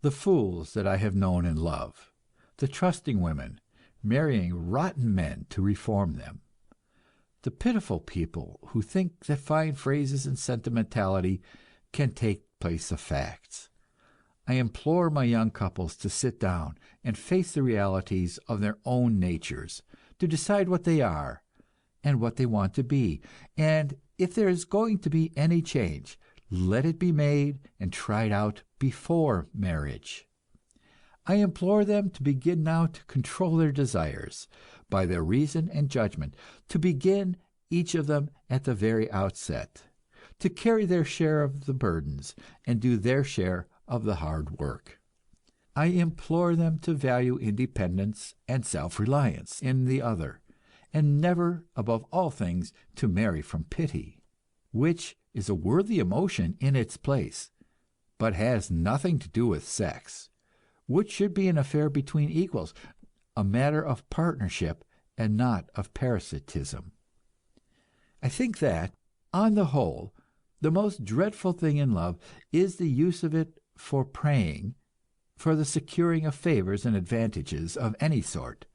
the fools that I have known in love, the trusting women marrying rotten men to reform them, the pitiful people who think that fine phrases and sentimentality can take place of facts. I implore my young couples to sit down and face the realities of their own natures, to decide what they are and what they want to be, and if there is going to be any change, let it be made and tried out before marriage. I implore them to begin now to control their desires by their reason and judgment, to begin, each of them, at the very outset, to carry their share of the burdens and do their share of the hard work. I implore them to value independence and self-reliance in the other, and never, above all things, to marry from pity, which is a worthy emotion in its place, but has nothing to do with sex, which should be an affair between equals, a matter of partnership and not of parasitism. I think that, on the whole, the most dreadful thing in love is the use of it for preying, for the securing of favors and advantages of any sort,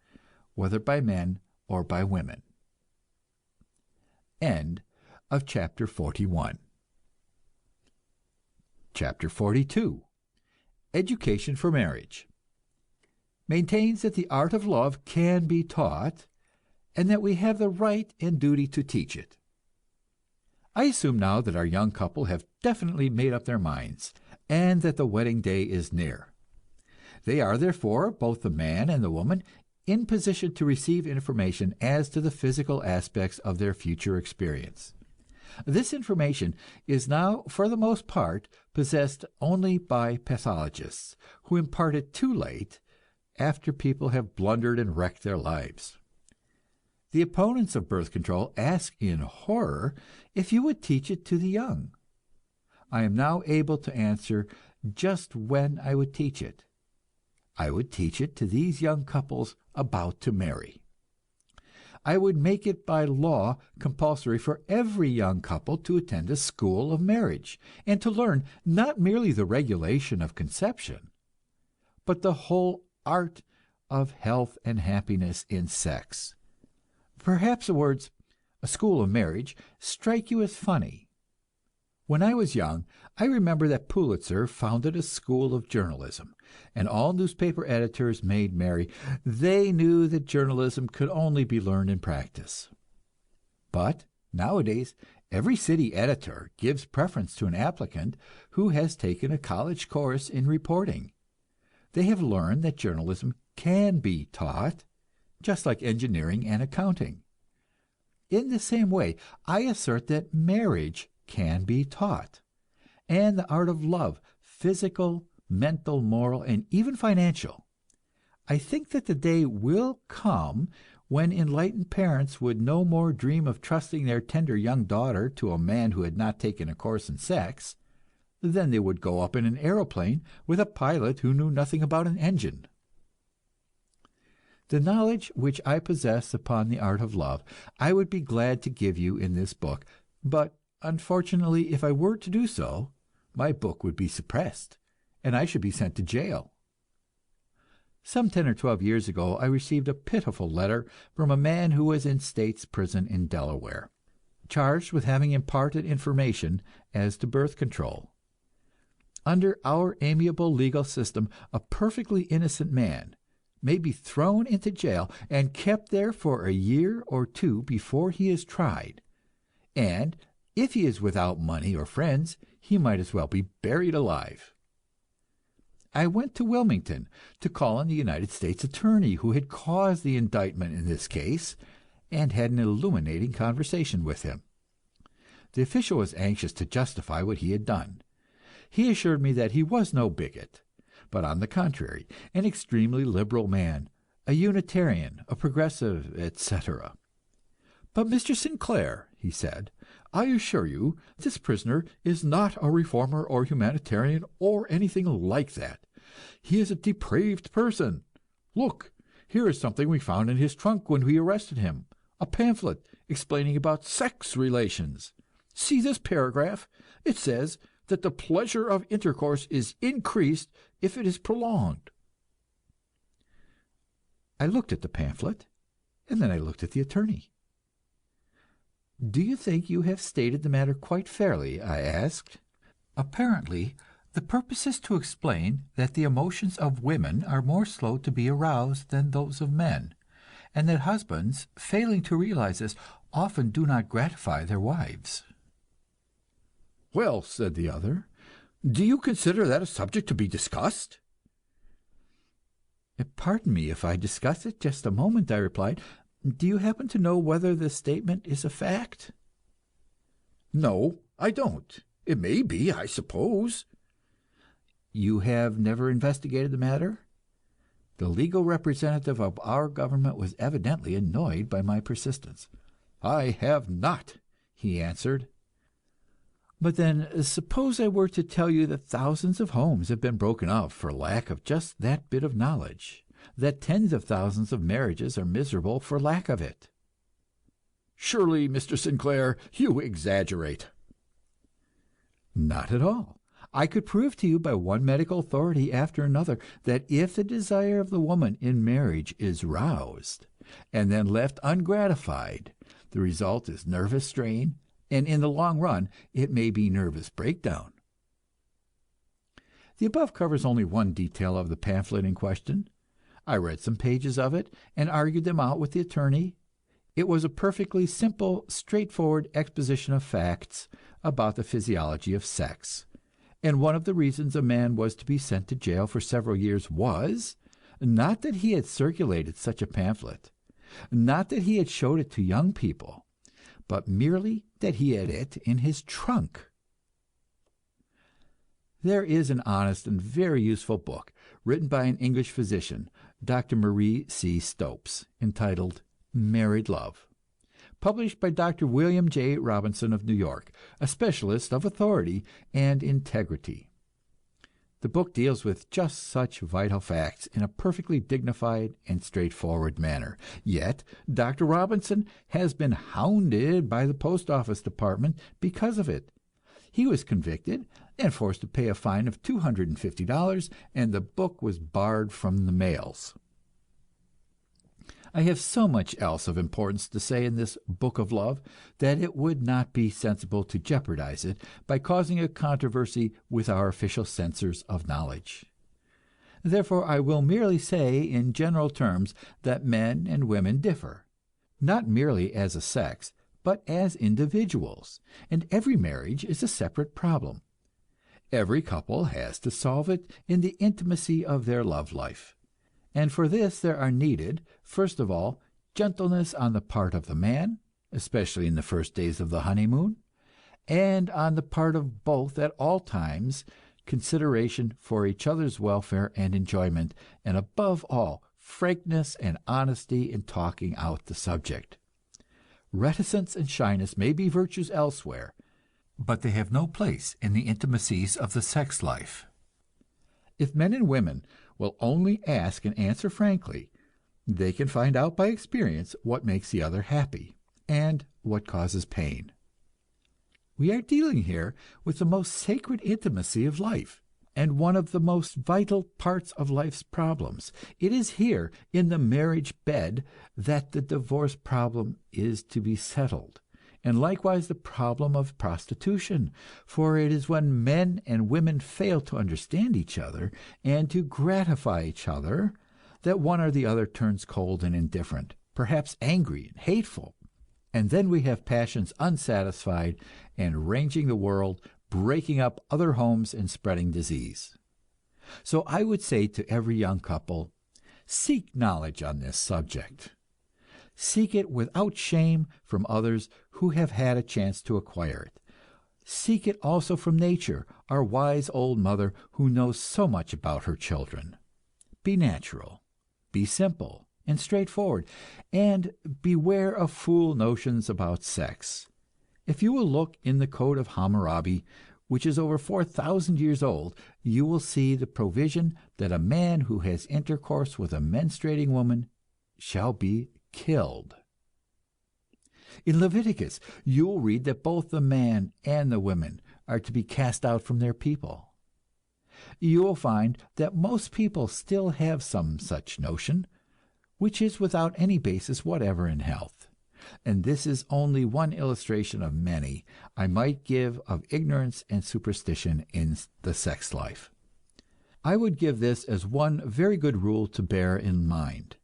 whether by men or by women. End of chapter 41. Chapter 42. Education for Marriage. Maintains that the art of love can be taught, and that we have the right and duty to teach it. I assume now that our young couple have definitely made up their minds, and that the wedding day is near. They are therefore, both the man and the woman, in position to receive information as to the physical aspects of their future experience. This information is now, for the most part, possessed only by pathologists, who impart it too late, after people have blundered and wrecked their lives. The opponents of birth control ask in horror if you would teach it to the young. I am now able to answer just when I would teach it. I would teach it to these young couples about to marry. I would make it by law compulsory for every young couple to attend a school of marriage, and to learn not merely the regulation of conception, but the whole art of health and happiness in sex. Perhaps the words "a school of marriage" strike you as funny. When I was young, I remember that Pulitzer founded a school of journalism, and all newspaper editors made merry. They knew that journalism could only be learned in practice. But nowadays, every city editor gives preference to an applicant who has taken a college course in reporting. They have learned that journalism can be taught, just like engineering and accounting. In the same way, I assert that marriage can be taught, and the art of love, physical, mental, moral, and even financial. I think that the day will come when enlightened parents would no more dream of trusting their tender young daughter to a man who had not taken a course in sex, than they would go up in an aeroplane with a pilot who knew nothing about an engine. The knowledge which I possess upon the art of love I would be glad to give you in this book, but unfortunately, if I were to do so, my book would be suppressed, and I should be sent to jail. Some 10 or 12 years ago, I received a pitiful letter from a man who was in state's prison in Delaware, charged with having imparted information as to birth control. Under our amiable legal system, a perfectly innocent man may be thrown into jail and kept there for a year or two before he is tried, and if he is without money or friends, he might as well be buried alive. I went to Wilmington to call on the United States attorney who had caused the indictment in this case, and had an illuminating conversation with him. The official was anxious to justify what he had done. He assured me that he was no bigot, but on the contrary, an extremely liberal man, a Unitarian, a progressive, etc. "But Mr. Sinclair," he said, "I assure you this prisoner is not a reformer or humanitarian or anything like that. He is a depraved person. Look, here is something we found in his trunk when we arrested him, a pamphlet explaining about sex relations. See this paragraph. It says that the pleasure of intercourse is increased if it is prolonged." I looked at the pamphlet, and then I looked at the attorney. "Do you think you have stated the matter quite fairly?" I asked. "Apparently, the purpose is to explain that the emotions of women are more slow to be aroused than those of men, and that husbands, failing to realize this, often do not gratify their wives." "Well," said the other, "do you consider that a subject to be discussed?" "Pardon me if I discuss it just a moment," I replied. "Do you happen to know whether the statement is a fact?" "No, I don't. It may be, I suppose." "You have never investigated the matter?" The legal representative of our government was evidently annoyed by my persistence. "I have not," he answered. "But then, suppose I were to tell you that thousands of homes have been broken up for lack of just that bit of knowledge. that tens of thousands of marriages are miserable for lack of it. "Surely, Mr. Sinclair, you exaggerate." Not at all. I could prove to you by one medical authority after another that if the desire of the woman in marriage is roused and then left ungratified, the result is nervous strain, and in the long run it may be nervous breakdown. The above covers only one detail of the pamphlet in question. I read some pages of it and argued them out with the attorney. It was a perfectly simple, straightforward exposition of facts about the physiology of sex. And one of the reasons a man was to be sent to jail for several years was, not that he had circulated such a pamphlet, not that he had showed it to young people, but merely that he had it in his trunk. There is an honest and very useful book written by an English physician, Dr. Marie C. Stopes, entitled Married Love, published by Dr. William J. Robinson of New York, a specialist of authority and integrity. The book deals with just such vital facts in a perfectly dignified and straightforward manner. Yet, Dr. Robinson has been hounded by the Post Office Department because of it. He was convicted and forced to pay a fine of $250, and the book was barred from the mails. I have so much else of importance to say in this book of love that it would not be sensible to jeopardize it by causing a controversy with our official censors of knowledge. Therefore, I will merely say in general terms that men and women differ, not merely as a sex, but as individuals, and every marriage is a separate problem. Every couple has to solve it in the intimacy of their love life. And for this there are needed, first of all, gentleness on the part of the man, especially in the first days of the honeymoon, and on the part of both at all times, consideration for each other's welfare and enjoyment, and above all, frankness and honesty in talking out the subject. Reticence and shyness may be virtues elsewhere, but they have no place in the intimacies of the sex life. If men and women will only ask and answer frankly, they can find out by experience what makes the other happy and what causes pain. We are dealing here with the most sacred intimacy of life, and one of the most vital parts of life's problems. It is here, in the marriage bed, that the divorce problem is to be settled, and likewise the problem of prostitution, for it is when men and women fail to understand each other and to gratify each other that one or the other turns cold and indifferent, perhaps angry and hateful, and then we have passions unsatisfied and ranging the world, breaking up other homes and spreading disease. So I would say to every young couple, seek knowledge on this subject. Seek it without shame from others who have had a chance to acquire it. Seek it also from nature, our wise old mother who knows so much about her children. Be natural, be simple and straightforward, and beware of fool notions about sex. If you will look in the Code of Hammurabi, which is over 4,000 years old, you will see the provision that a man who has intercourse with a menstruating woman shall be killed. In Leviticus, you will read that both the man and the woman are to be cast out from their people. You will find that most people still have some such notion, which is without any basis whatever in health. And this is only one illustration of many I might give of ignorance and superstition in the sex life. I would give this as one very good rule to bear in mind.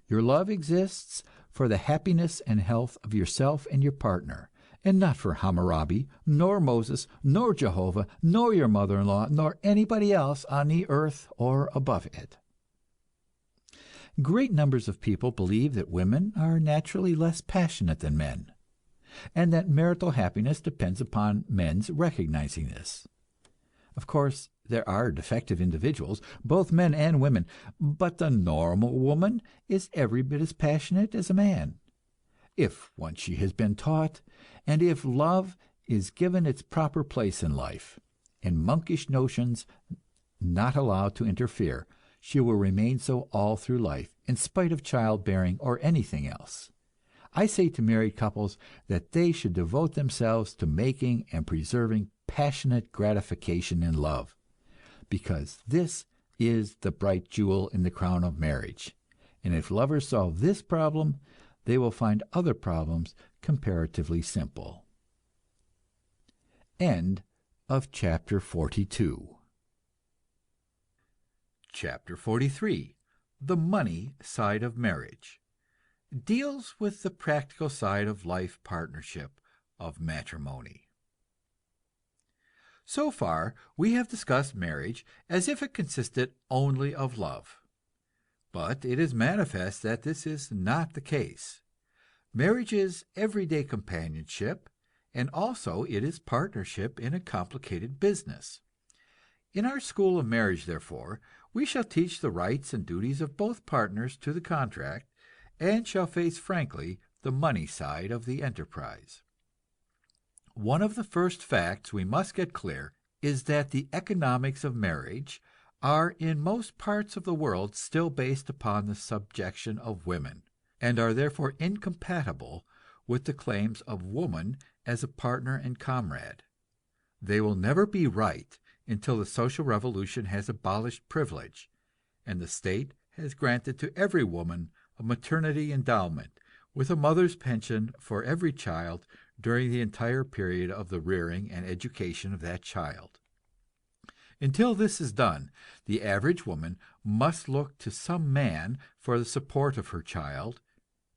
Your love exists for the happiness and health of yourself and your partner, and not for Hammurabi, nor Moses, nor Jehovah, nor your mother-in-law, nor anybody else on the earth or above it. Great numbers of people believe that women are naturally less passionate than men, and that marital happiness depends upon men's recognizing this. Of course, there are defective individuals, both men and women, but the normal woman is every bit as passionate as a man, if once she has been taught, and if love is given its proper place in life, and monkish notions not allowed to interfere. she will remain so all through life, in spite of childbearing or anything else. I say to married couples that they should devote themselves to making and preserving passionate gratification in love, because this is the bright jewel in the crown of marriage, and if lovers solve this problem, they will find other problems comparatively simple. End of chapter 42. Chapter 43, The Money Side of Marriage, deals with the practical side of life partnership, of matrimony. So far, we have discussed marriage as if it consisted only of love. But it is manifest that this is not the case. Marriage is everyday companionship, and also it is partnership in a complicated business. In our school of marriage, therefore, we shall teach the rights and duties of both partners to the contract, and shall face frankly the money side of the enterprise. One of the first facts we must get clear is that the economics of marriage are in most parts of the world still based upon the subjection of women, and are therefore incompatible with the claims of woman as a partner and comrade. They will never be right until the social revolution has abolished privilege, and the state has granted to every woman a maternity endowment, with a mother's pension for every child during the entire period of the rearing and education of that child. Until this is done, the average woman must look to some man for the support of her child,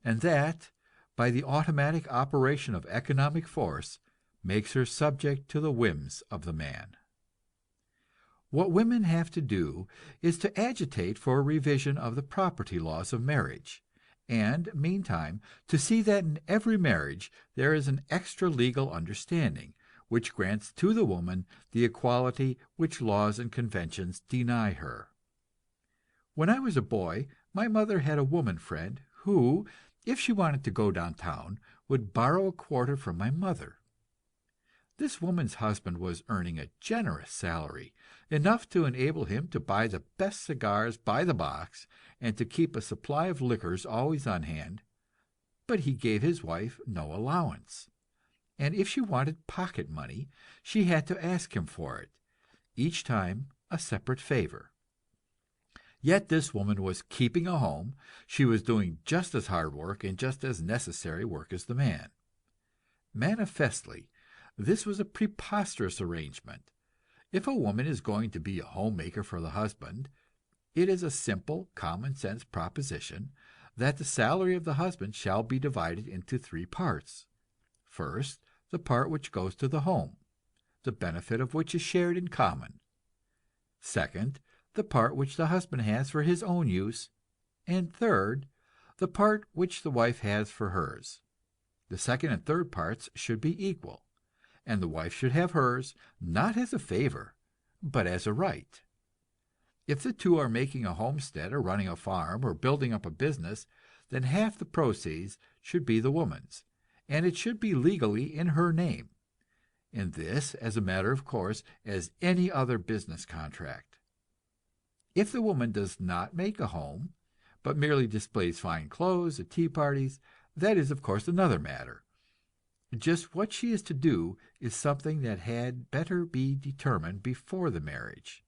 and that, by the automatic operation of economic force, makes her subject to the whims of the man. What women have to do is to agitate for a revision of the property laws of marriage, and meantime to see that in every marriage there is an extra legal understanding, which grants to the woman the equality which laws and conventions deny her. When I was a boy, my mother had a woman friend who, if she wanted to go downtown, would borrow a quarter from my mother. This woman's husband was earning a generous salary, enough to enable him to buy the best cigars by the box and to keep a supply of liquors always on hand, but he gave his wife no allowance, and if she wanted pocket money, she had to ask him for it, each time a separate favor. Yet this woman was keeping a home, she was doing just as hard work and just as necessary work as the man. Manifestly, this was a preposterous arrangement. If a woman is going to be a homemaker for the husband, it is a simple, common sense proposition that the salary of the husband shall be divided into three parts. First, the part which goes to the home, the benefit of which is shared in common. Second, the part which the husband has for his own use. And third, the part which the wife has for hers. The second and third parts should be equal, and the wife should have hers, not as a favor, but as a right. If the two are making a homestead, or running a farm, or building up a business, then half the proceeds should be the woman's, and it should be legally in her name, and this as a matter of course as any other business contract. If the woman does not make a home, but merely displays fine clothes at tea parties, that is of course another matter. Just what she is to do is something that had better be determined before the marriage.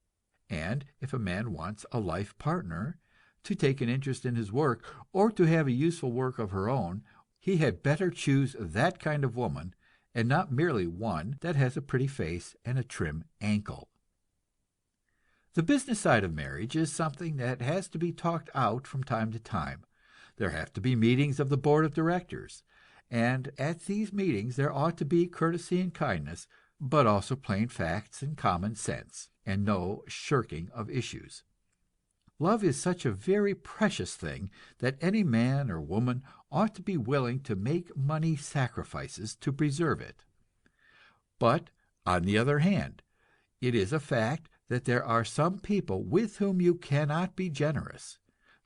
And if a man wants a life partner, to take an interest in his work, or to have a useful work of her own, he had better choose that kind of woman, and not merely one that has a pretty face and a trim ankle. The business side of marriage is something that has to be talked out from time to time. There have to be meetings of the board of directors, and at these meetings there ought to be courtesy and kindness, but also plain facts and common sense, and no shirking of issues. Love is such a very precious thing that any man or woman ought to be willing to make money sacrifices to preserve it. But, on the other hand, it is a fact that there are some people with whom you cannot be generous.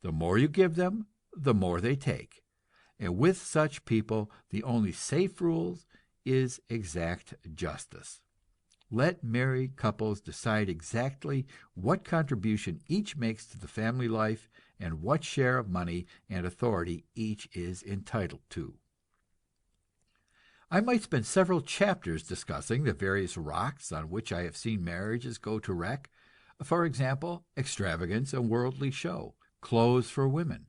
The more you give them, the more they take. And with such people, the only safe rule is exact justice. Let married couples decide exactly what contribution each makes to the family life and what share of money and authority each is entitled to. I might spend several chapters discussing the various rocks on which I have seen marriages go to wreck. For example, extravagance and worldly show, clothes for women.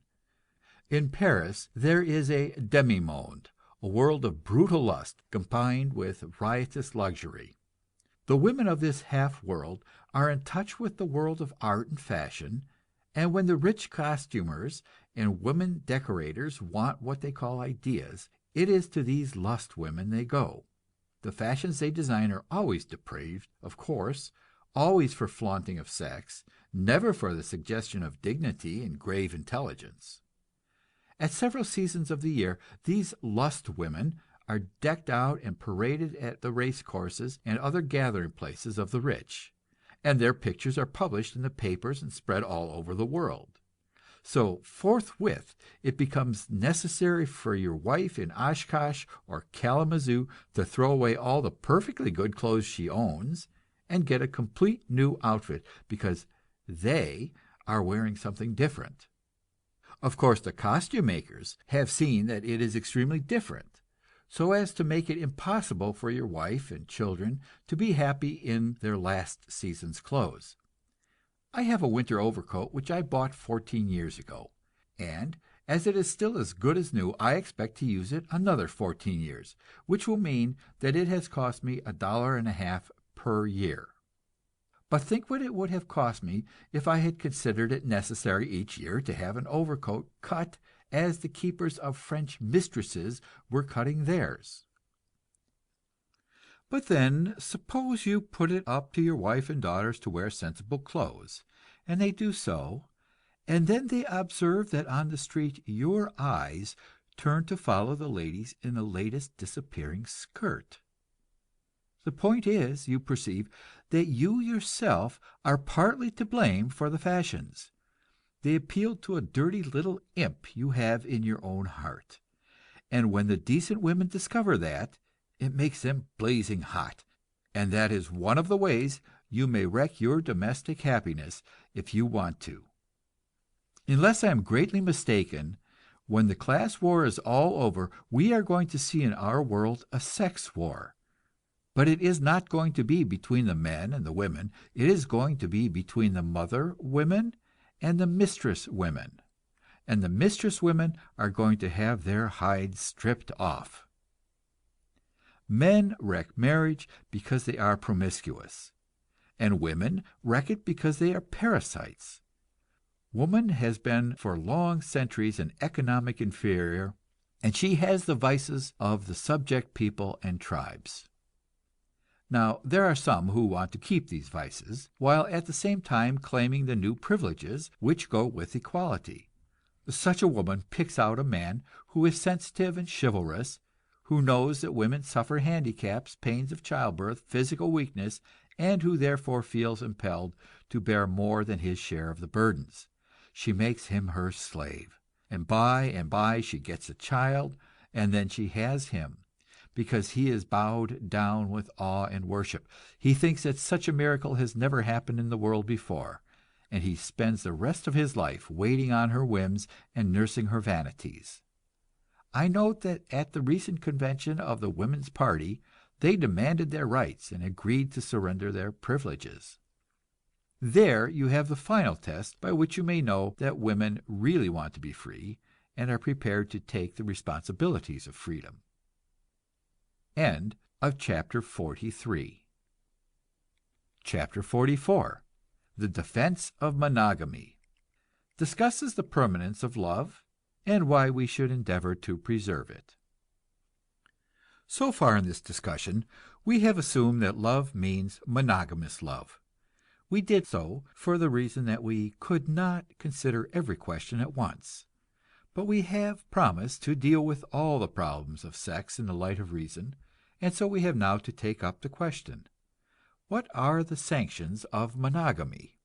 In Paris there is a demi-monde, a world of brutal lust combined with riotous luxury. The women of this half-world are in touch with the world of art and fashion, and when the rich costumers and women decorators want what they call ideas, it is to these lust women they go. The fashions they design are always depraved, of course, always for flaunting of sex, never for the suggestion of dignity and grave intelligence. At several seasons of the year, these lust women are decked out and paraded at the race courses and other gathering places of the rich, and their pictures are published in the papers and spread all over the world. So forthwith it becomes necessary for your wife in Oshkosh or Kalamazoo to throw away all the perfectly good clothes she owns and get a complete new outfit because they are wearing something different. Of course, the costume makers have seen that it is extremely different, so as to make it impossible for your wife and children to be happy in their last season's clothes. I have a winter overcoat which I bought 14 years ago, and as it is still as good as new, I expect to use it another 14 years, which will mean that it has cost me $1.50 per year. But think what it would have cost me if I had considered it necessary each year to have an overcoat cut as the keepers of French mistresses were cutting theirs. But then, suppose you put it up to your wife and daughters to wear sensible clothes, and they do so, and then they observe that on the street your eyes turn to follow the ladies in the latest disappearing skirt. The point is, you perceive, that you yourself are partly to blame for the fashions. They appeal to a dirty little imp you have in your own heart, and when the decent women discover that, it makes them blazing hot, and that is one of the ways you may wreck your domestic happiness if you want to. Unless I am greatly mistaken, when the class war is all over, we are going to see in our world a sex war. But it is not going to be between the men and the women, it is going to be between the mother women and the mistress women. And the mistress women are going to have their hides stripped off. Men wreck marriage because they are promiscuous, and women wreck it because they are parasites. Woman has been for long centuries an economic inferior, and she has the vices of the subject people and tribes. Now, there are some who want to keep these vices, while at the same time claiming the new privileges which go with equality. Such a woman picks out a man who is sensitive and chivalrous, who knows that women suffer handicaps, pains of childbirth, physical weakness, and who therefore feels impelled to bear more than his share of the burdens. She makes him her slave, and by she gets a child, and then she has him, because he is bowed down with awe and worship. He thinks that such a miracle has never happened in the world before, and he spends the rest of his life waiting on her whims and nursing her vanities. I note that at the recent convention of the Women's Party, they demanded their rights and agreed to surrender their privileges. There you have the final test by which you may know that women really want to be free and are prepared to take the responsibilities of freedom. End of chapter 43. Chapter 44. The Defense of Monogamy discusses the permanence of love and why we should endeavor to preserve it. So far in this discussion, we have assumed that love means monogamous love. We did so for the reason that we could not consider every question at once. But we have promised to deal with all the problems of sex in the light of reason, and so we have now to take up the question: what are the sanctions of monogamy?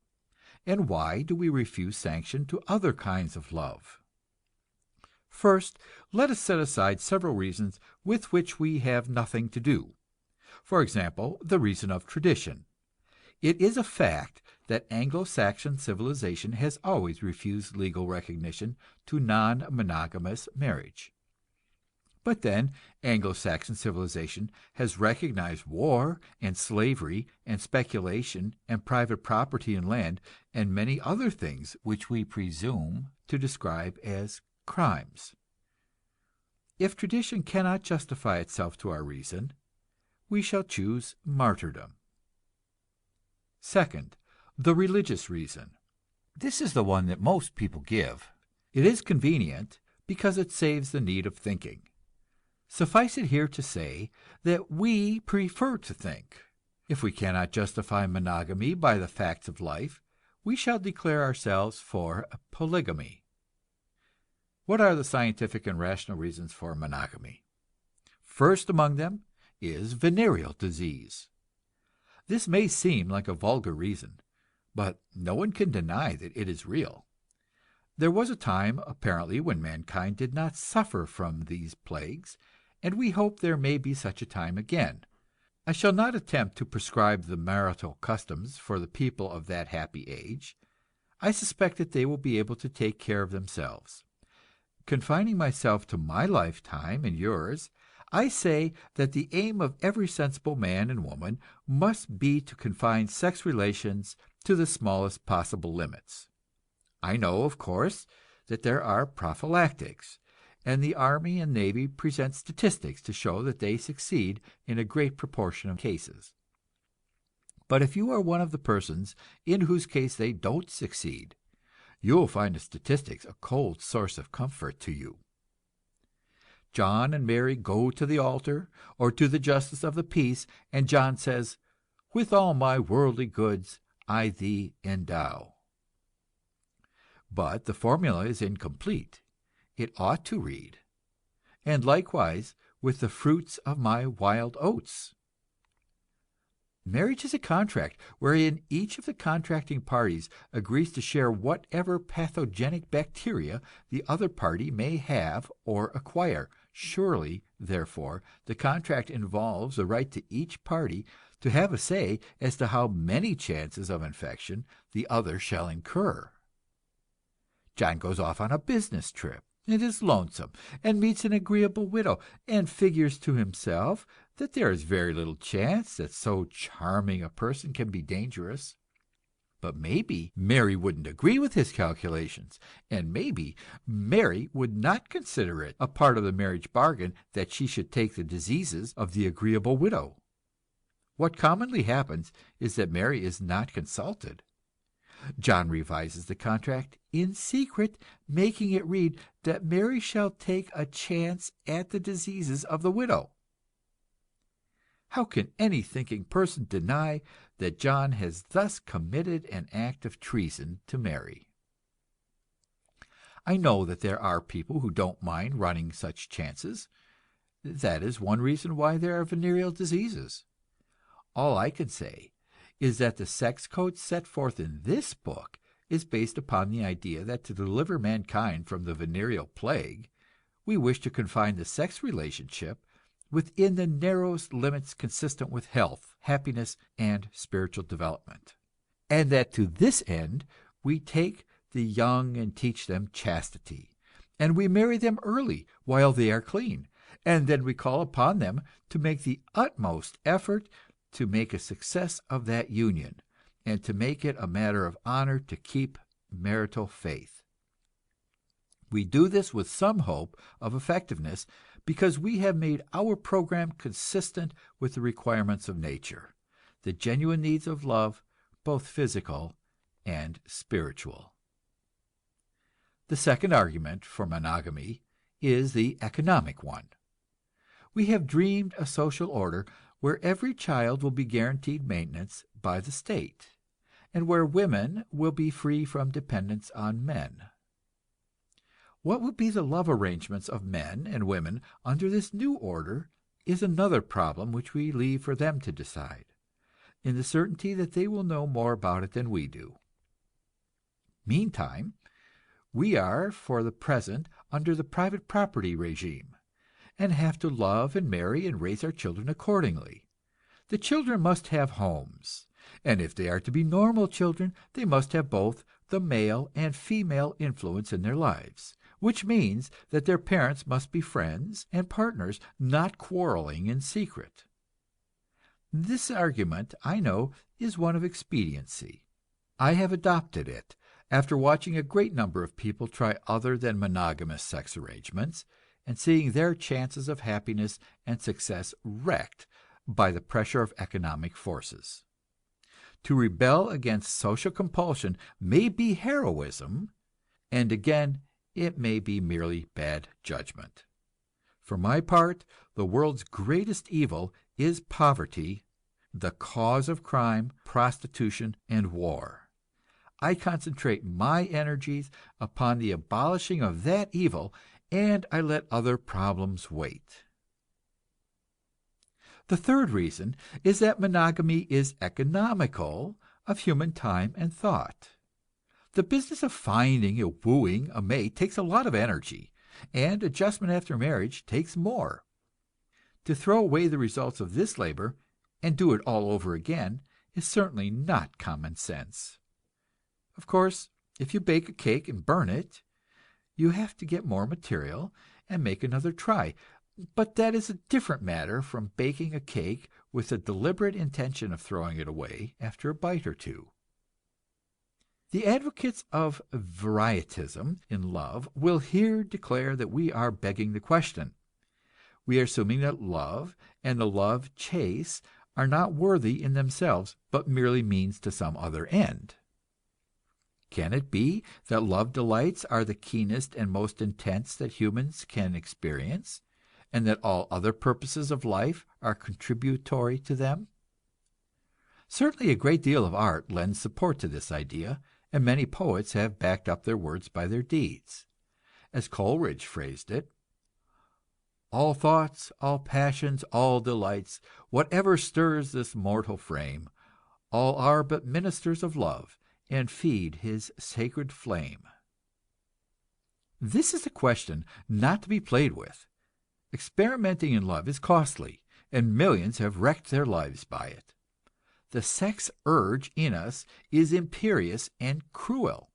And why do we refuse sanction to other kinds of love? First, let us set aside several reasons with which we have nothing to do. For example, the reason of tradition. It is a fact that Anglo-Saxon civilization has always refused legal recognition to non-monogamous marriage. But then Anglo-Saxon civilization has recognized war and slavery and speculation and private property in land and many other things which we presume to describe as crimes. If tradition cannot justify itself to our reason, we shall choose martyrdom. Second, the religious reason. This is the one that most people give. It is convenient because it saves the need of thinking. Suffice it here to say that we prefer to think. If we cannot justify monogamy by the facts of life, we shall declare ourselves for polygamy. What are the scientific and rational reasons for monogamy? First among them is venereal disease. This may seem like a vulgar reason, but no one can deny that it is real. There was a time, apparently, when mankind did not suffer from these plagues, and we hope there may be such a time again. I shall not attempt to prescribe the marital customs for the people of that happy age. I suspect that they will be able to take care of themselves. Confining myself to my lifetime and yours, I say that the aim of every sensible man and woman must be to confine sex relations to the smallest possible limits. I know, of course, that there are prophylactics, and the Army and Navy present statistics to show that they succeed in a great proportion of cases. But if you are one of the persons in whose case they don't succeed, you will find the statistics a cold source of comfort to you. John and Mary go to the altar or to the justice of the peace, and John says, "With all my worldly goods I thee endow." But the formula is incomplete. It ought to read, "And likewise with the fruits of my wild oats." Marriage is a contract wherein each of the contracting parties agrees to share whatever pathogenic bacteria the other party may have or acquire. Surely, therefore, the contract involves a right to each party to have a say as to how many chances of infection the other shall incur. John goes off on a business trip, and is lonesome, and meets an agreeable widow, and figures to himself that there is very little chance that so charming a person can be dangerous. But maybe Mary wouldn't agree with his calculations, and maybe Mary would not consider it a part of the marriage bargain that she should take the diseases of the agreeable widow. What commonly happens is that Mary is not consulted. John revises the contract in secret, making it read that Mary shall take a chance at the diseases of the widow. How can any thinking person deny that John has thus committed an act of treason to Mary? I know that there are people who don't mind running such chances. That is one reason why there are venereal diseases. All I can say is that the sex code set forth in this book is based upon the idea that to deliver mankind from the venereal plague, we wish to confine the sex relationship within the narrowest limits consistent with health, happiness, and spiritual development, and that to this end we take the young and teach them chastity, and we marry them early while they are clean, and then we call upon them to make the utmost effort to make a success of that union, and to make it a matter of honor to keep marital faith. We do this with some hope of effectiveness, because we have made our program consistent with the requirements of nature, the genuine needs of love, both physical and spiritual. The second argument for monogamy is the economic one. We have dreamed a social order where every child will be guaranteed maintenance by the state, and where women will be free from dependence on men. What will be the love arrangements of men and women under this new order is another problem which we leave for them to decide, in the certainty that they will know more about it than we do. Meantime, we are for the present under the private property regime, and have to love and marry and raise our children accordingly. The children must have homes, and if they are to be normal children, they must have both the male and female influence in their lives, which means that their parents must be friends and partners, not quarreling in secret. This argument, I know, is one of expediency. I have adopted it after watching a great number of people try other than monogamous sex arrangements, and seeing their chances of happiness and success wrecked by the pressure of economic forces. To rebel against social compulsion may be heroism, and again, it may be merely bad judgment. For my part, the world's greatest evil is poverty, the cause of crime, prostitution, and war. I concentrate my energies upon the abolishing of that evil, and I let other problems wait. The third reason is that monogamy is economical of human time and thought. The business of finding and wooing a mate takes a lot of energy, and adjustment after marriage takes more. To throw away the results of this labor and do it all over again is certainly not common sense. Of course, if you bake a cake and burn it, you have to get more material and make another try. But that is a different matter from baking a cake with the deliberate intention of throwing it away after a bite or two. The advocates of varietism in love will here declare that we are begging the question. We are assuming that love and the love chase are not worthy in themselves, but merely means to some other end. Can it be that love delights are the keenest and most intense that humans can experience, and that all other purposes of life are contributory to them? Certainly a great deal of art lends support to this idea, and many poets have backed up their words by their deeds. As Coleridge phrased it, "All thoughts, all passions, all delights, whatever stirs this mortal frame, all are but ministers of love, and feed his sacred flame." This is a question not to be played with. Experimenting in love is costly, and millions have wrecked their lives by it. The sex urge in us is imperious and cruel.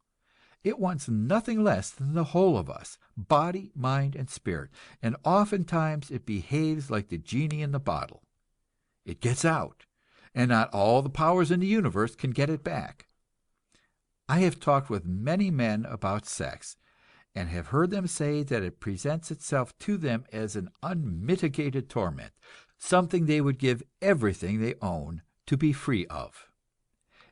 It wants nothing less than the whole of us, body, mind, and spirit, and oftentimes it behaves like the genie in the bottle. It gets out, and not all the powers in the universe can get it back. I have talked with many men about sex, and have heard them say that it presents itself to them as an unmitigated torment, something they would give everything they own to be free of.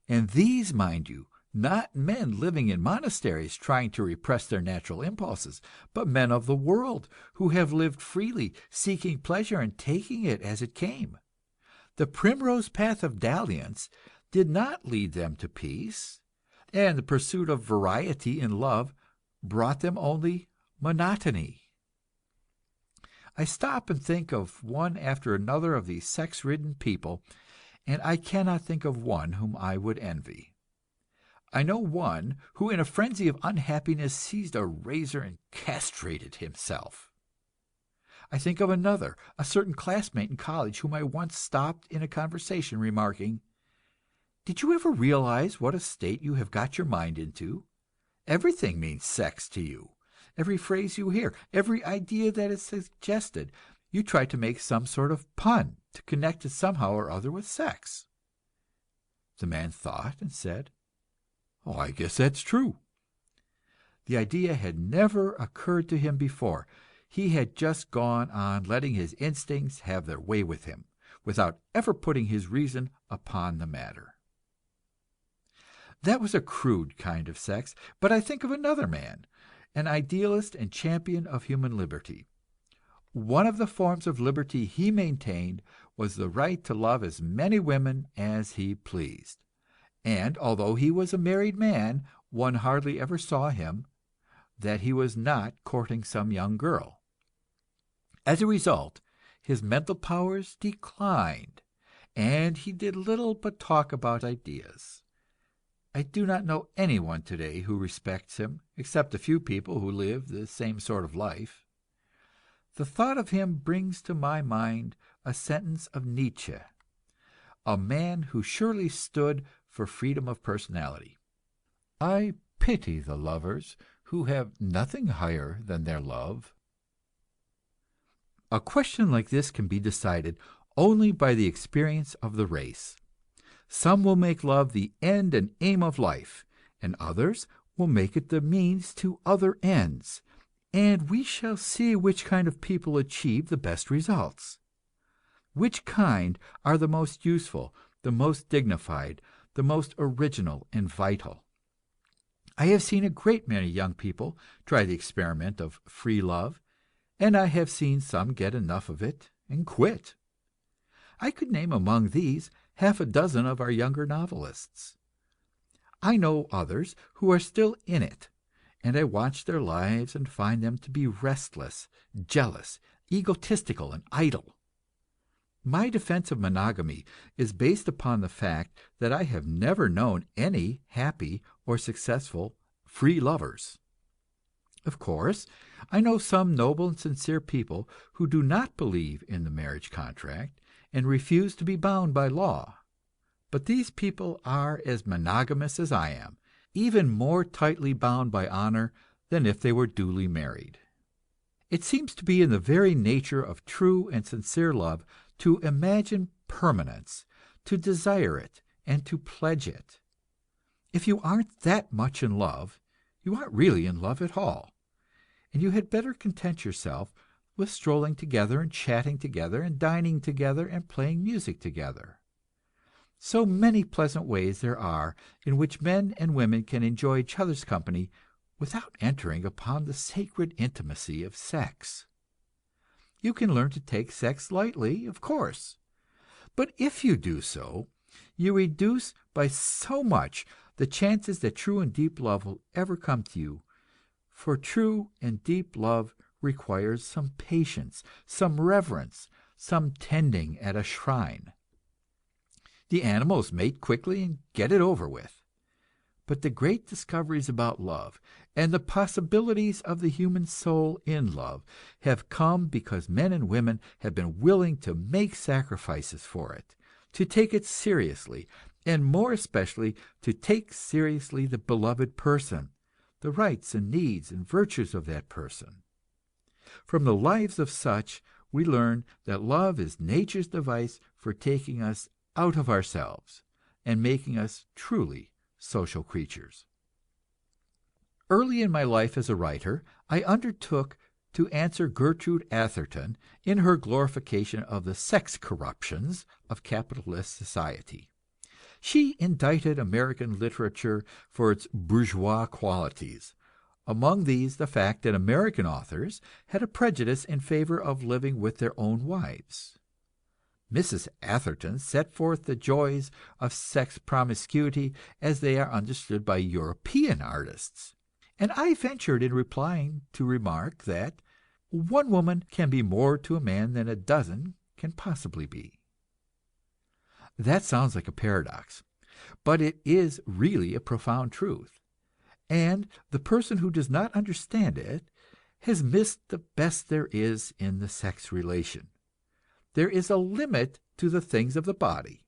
And these, mind you, not men living in monasteries trying to repress their natural impulses, but men of the world who have lived freely, seeking pleasure and taking it as it came. The primrose path of dalliance did not lead them to peace, and the pursuit of variety in love brought them only monotony. I stop and think of one after another of these sex-ridden people, and I cannot think of one whom I would envy. I know one who in a frenzy of unhappiness seized a razor and castrated himself. I think of another, a certain classmate in college, whom I once stopped in a conversation, remarking, "Did you ever realize what a state you have got your mind into? Everything means sex to you. Every phrase you hear, every idea that is suggested, you try to make some sort of pun to connect it somehow or other with sex." The man thought and said, "Oh, I guess that's true." The idea had never occurred to him before. He had just gone on letting his instincts have their way with him, without ever putting his reason upon the matter. That was a crude kind of sex, but I think of another man, an idealist and champion of human liberty. One of the forms of liberty he maintained was the right to love as many women as he pleased, and although he was a married man, one hardly ever saw him that he was not courting some young girl. As a result, his mental powers declined, and he did little but talk about ideas. I do not know anyone today who respects him, except a few people who live the same sort of life. The thought of him brings to my mind a sentence of Nietzsche. a man who surely stood for freedom of personality. I pity the lovers who have nothing higher than their love. A question like this can be decided only by the experience of the race. Some will make love the end and aim of life, and others will make it the means to other ends, and we shall see which kind of people achieve the best results. Which kind are the most useful, the most dignified, the most original and vital. I have seen a great many young people try the experiment of free love, and I have seen some get enough of it and quit. I could name among these half a dozen of our younger novelists. I know others who are still in it, and I watch their lives and find them to be restless, jealous, egotistical, and idle. My defense of monogamy is based upon the fact that I have never known any happy or successful free lovers. Of course, I know some noble and sincere people who do not believe in the marriage contract and refuse to be bound by law. But these people are as monogamous as I am, even more tightly bound by honor than if they were duly married. It seems to be in the very nature of true and sincere love to imagine permanence, to desire it, and to pledge it. If you aren't that much in love, you aren't really in love at all, and you had better content yourself with strolling together and chatting together and dining together and playing music together. So many pleasant ways there are in which men and women can enjoy each other's company without entering upon the sacred intimacy of sex. You can learn to take sex lightly, of course, but if you do so, you reduce by so much the chances that true and deep love will ever come to you, for true and deep love requires some patience, some reverence, some tending at a shrine. The animals mate quickly and get it over with. But the great discoveries about love and the possibilities of the human soul in love have come because men and women have been willing to make sacrifices for it, to take it seriously, and more especially to take seriously the beloved person, the rights and needs and virtues of that person. From the lives of such, we learn that love is nature's device for taking us out of ourselves and making us truly social creatures. Early in my life as a writer, I undertook to answer Gertrude Atherton in her glorification of the sex corruptions of capitalist society. She indicted American literature for its bourgeois qualities, among these the fact that American authors had a prejudice in favor of living with their own wives. Mrs. Atherton set forth the joys of sex promiscuity as they are understood by European artists, and I ventured in replying to remark that one woman can be more to a man than a dozen can possibly be. That sounds like a paradox, but it is really a profound truth, and the person who does not understand it has missed the best there is in the sex relation. There is a limit to the things of the body,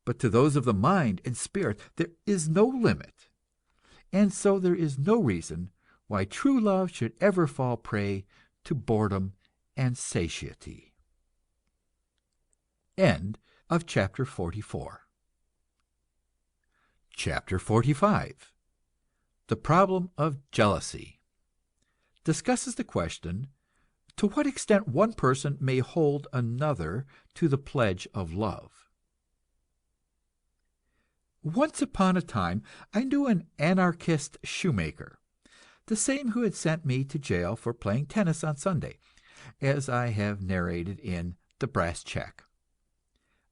but to those of the mind and spirit there is no limit, and so there is no reason why true love should ever fall prey to boredom and satiety. End of chapter 44. Chapter 45. The problem of jealousy discusses the question to what extent one person may hold another to the pledge of love. Once upon a time I knew an anarchist shoemaker, the same who had sent me to jail for playing tennis on Sunday, as I have narrated in The Brass Check.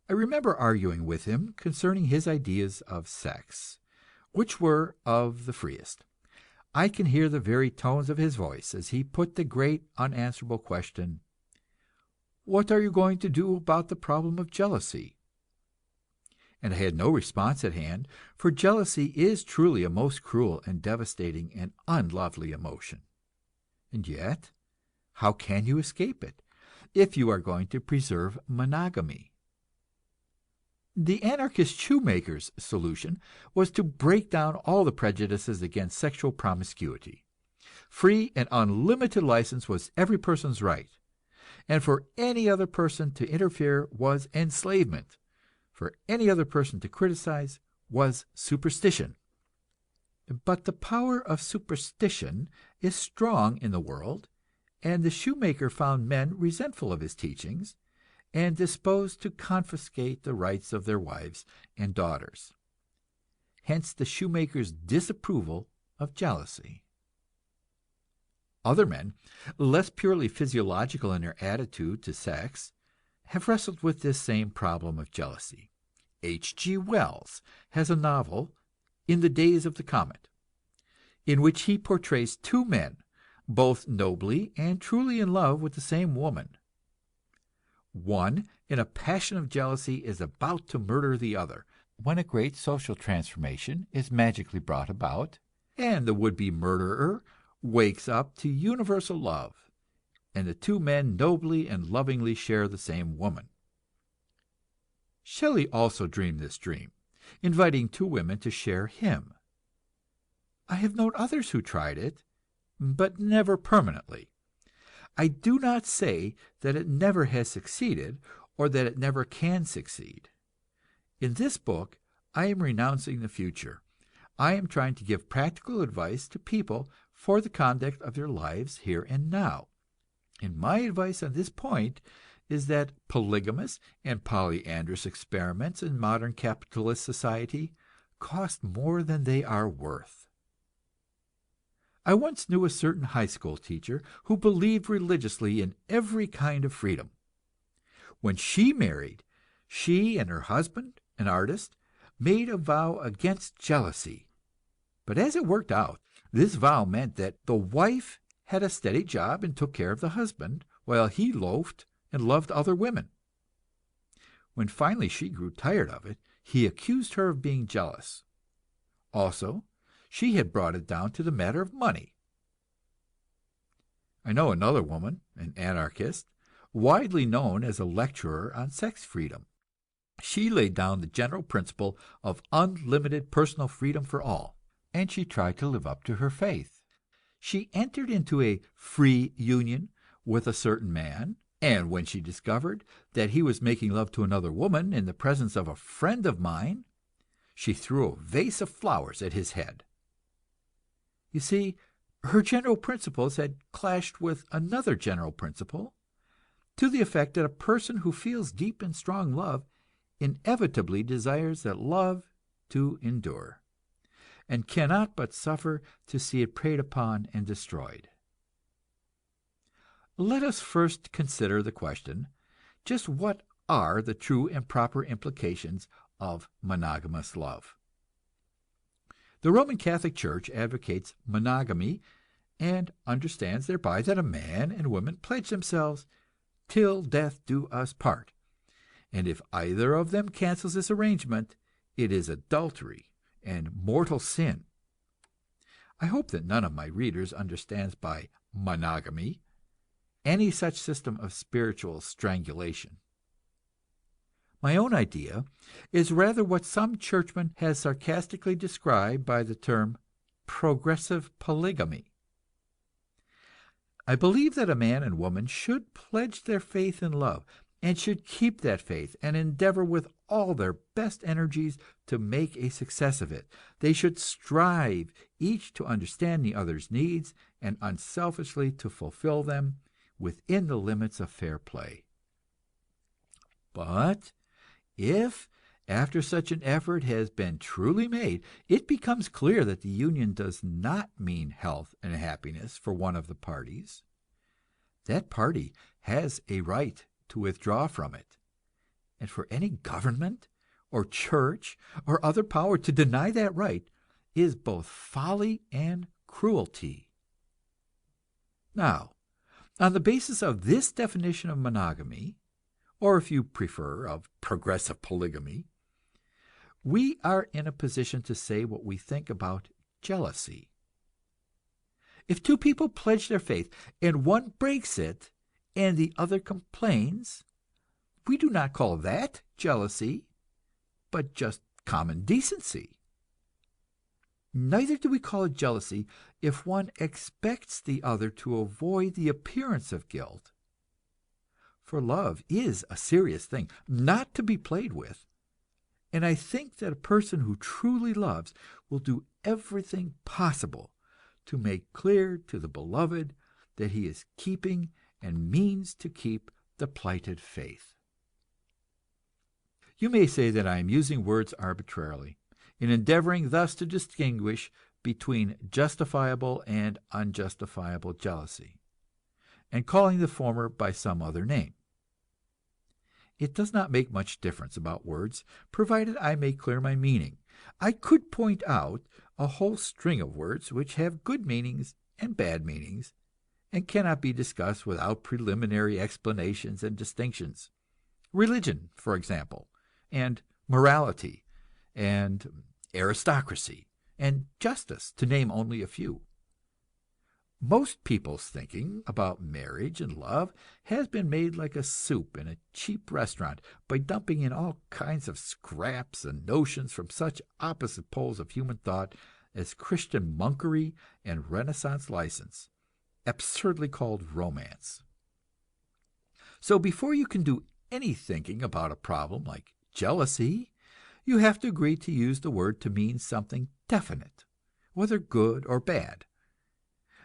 I remember arguing with him concerning his ideas of sex, which were of the freest. I can hear the very tones of his voice as he put the great unanswerable question, "What are you going to do about the problem of jealousy?" And I had no response at hand, for jealousy is truly a most cruel and devastating and unlovely emotion. And yet, how can you escape it, if you are going to preserve monogamy? The anarchist shoemaker's solution was to break down all the prejudices against sexual promiscuity. Free and unlimited license was every person's right, and for any other person to interfere was enslavement. For any other person to criticize was superstition. But the power of superstition is strong in the world, and the shoemaker found men resentful of his teachings and disposed to confiscate the rights of their wives and daughters. Hence the shoemaker's disapproval of jealousy. Other men, less purely physiological in their attitude to sex, have wrestled with this same problem of jealousy. H.G. Wells has a novel, In the Days of the Comet, in which he portrays two men, both nobly and truly in love with the same woman. One, in a passion of jealousy, is about to murder the other, when a great social transformation is magically brought about, and the would-be murderer wakes up to universal love, and the two men nobly and lovingly share the same woman. Shelley also dreamed this dream, inviting two women to share him. I have known others who tried it, but never permanently. I do not say that it never has succeeded, or that it never can succeed. In this book, I am renouncing the future. I am trying to give practical advice to people for the conduct of their lives here and now. And my advice on this point is that polygamous and polyandrous experiments in modern capitalist society cost more than they are worth. I once knew a certain high school teacher who believed religiously in every kind of freedom. When she married, she and her husband, an artist, made a vow against jealousy. But as it worked out, this vow meant that the wife had a steady job and took care of the husband, while he loafed and loved other women. When finally she grew tired of it, he accused her of being jealous. Also, she had brought it down to the matter of money. I know another woman, an anarchist, widely known as a lecturer on sex freedom. She laid down the general principle of unlimited personal freedom for all, and she tried to live up to her faith. She entered into a free union with a certain man, and when she discovered that he was making love to another woman in the presence of a friend of mine, she threw a vase of flowers at his head. You see, her general principles had clashed with another general principle, to the effect that a person who feels deep and strong love inevitably desires that love to endure, and cannot but suffer to see it preyed upon and destroyed. Let us first consider the question, just what are the true and proper implications of monogamous love? The Roman Catholic Church advocates monogamy and understands thereby that a man and woman pledge themselves till death do us part, and if either of them cancels this arrangement, it is adultery and mortal sin. I hope that none of my readers understands by monogamy any such system of spiritual strangulation. My own idea is rather what some churchman has sarcastically described by the term progressive polygamy. I believe that a man and woman should pledge their faith in love, and should keep that faith and endeavor with all their best energies to make a success of it. They should strive each to understand the other's needs and unselfishly to fulfill them within the limits of fair play. But if, after such an effort has been truly made, it becomes clear that the union does not mean health and happiness for one of the parties, that party has a right to withdraw from it, and for any government or church or other power to deny that right is both folly and cruelty. Now, on the basis of this definition of monogamy, or if you prefer, of progressive polygamy, we are in a position to say what we think about jealousy. If two people pledge their faith and one breaks it and the other complains, we do not call that jealousy, but just common decency. Neither do we call it jealousy if one expects the other to avoid the appearance of guilt. For love is a serious thing, not to be played with. And I think that a person who truly loves will do everything possible to make clear to the beloved that he is keeping and means to keep the plighted faith. You may say that I am using words arbitrarily, in endeavoring thus to distinguish between justifiable and unjustifiable jealousy, and calling the former by some other name. It does not make much difference about words, provided I make clear my meaning. I could point out a whole string of words which have good meanings and bad meanings, and cannot be discussed without preliminary explanations and distinctions. Religion, for example, and morality, and aristocracy, and justice, to name only a few. Most people's thinking about marriage and love has been made like a soup in a cheap restaurant, by dumping in all kinds of scraps and notions from such opposite poles of human thought as Christian monkery and Renaissance license, absurdly called romance. So before you can do any thinking about a problem like jealousy, you have to agree to use the word to mean something definite, whether good or bad.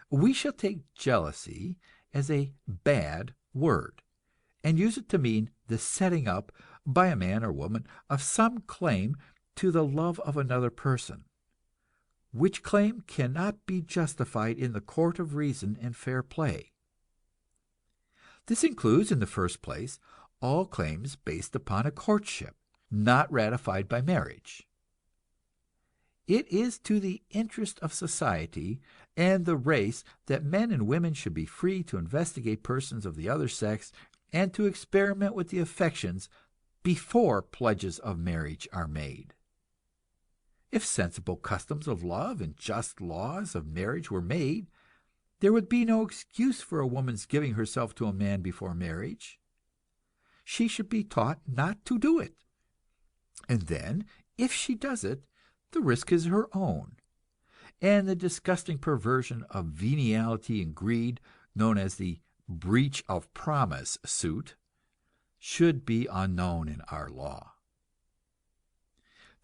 We shall take jealousy as a bad word, and use it to mean the setting up, by a man or woman, of some claim to the love of another person, which claim cannot be justified in the court of reason and fair play. This includes, in the first place, all claims based upon a courtship, not ratified by marriage. It is to the interest of society and the race that men and women should be free to investigate persons of the other sex and to experiment with the affections before pledges of marriage are made. If sensible customs of love and just laws of marriage were made, there would be no excuse for a woman's giving herself to a man before marriage. She should be taught not to do it. And then, if she does it, the risk is her own, and the disgusting perversion of venality and greed, known as the breach of promise suit, should be unknown in our law.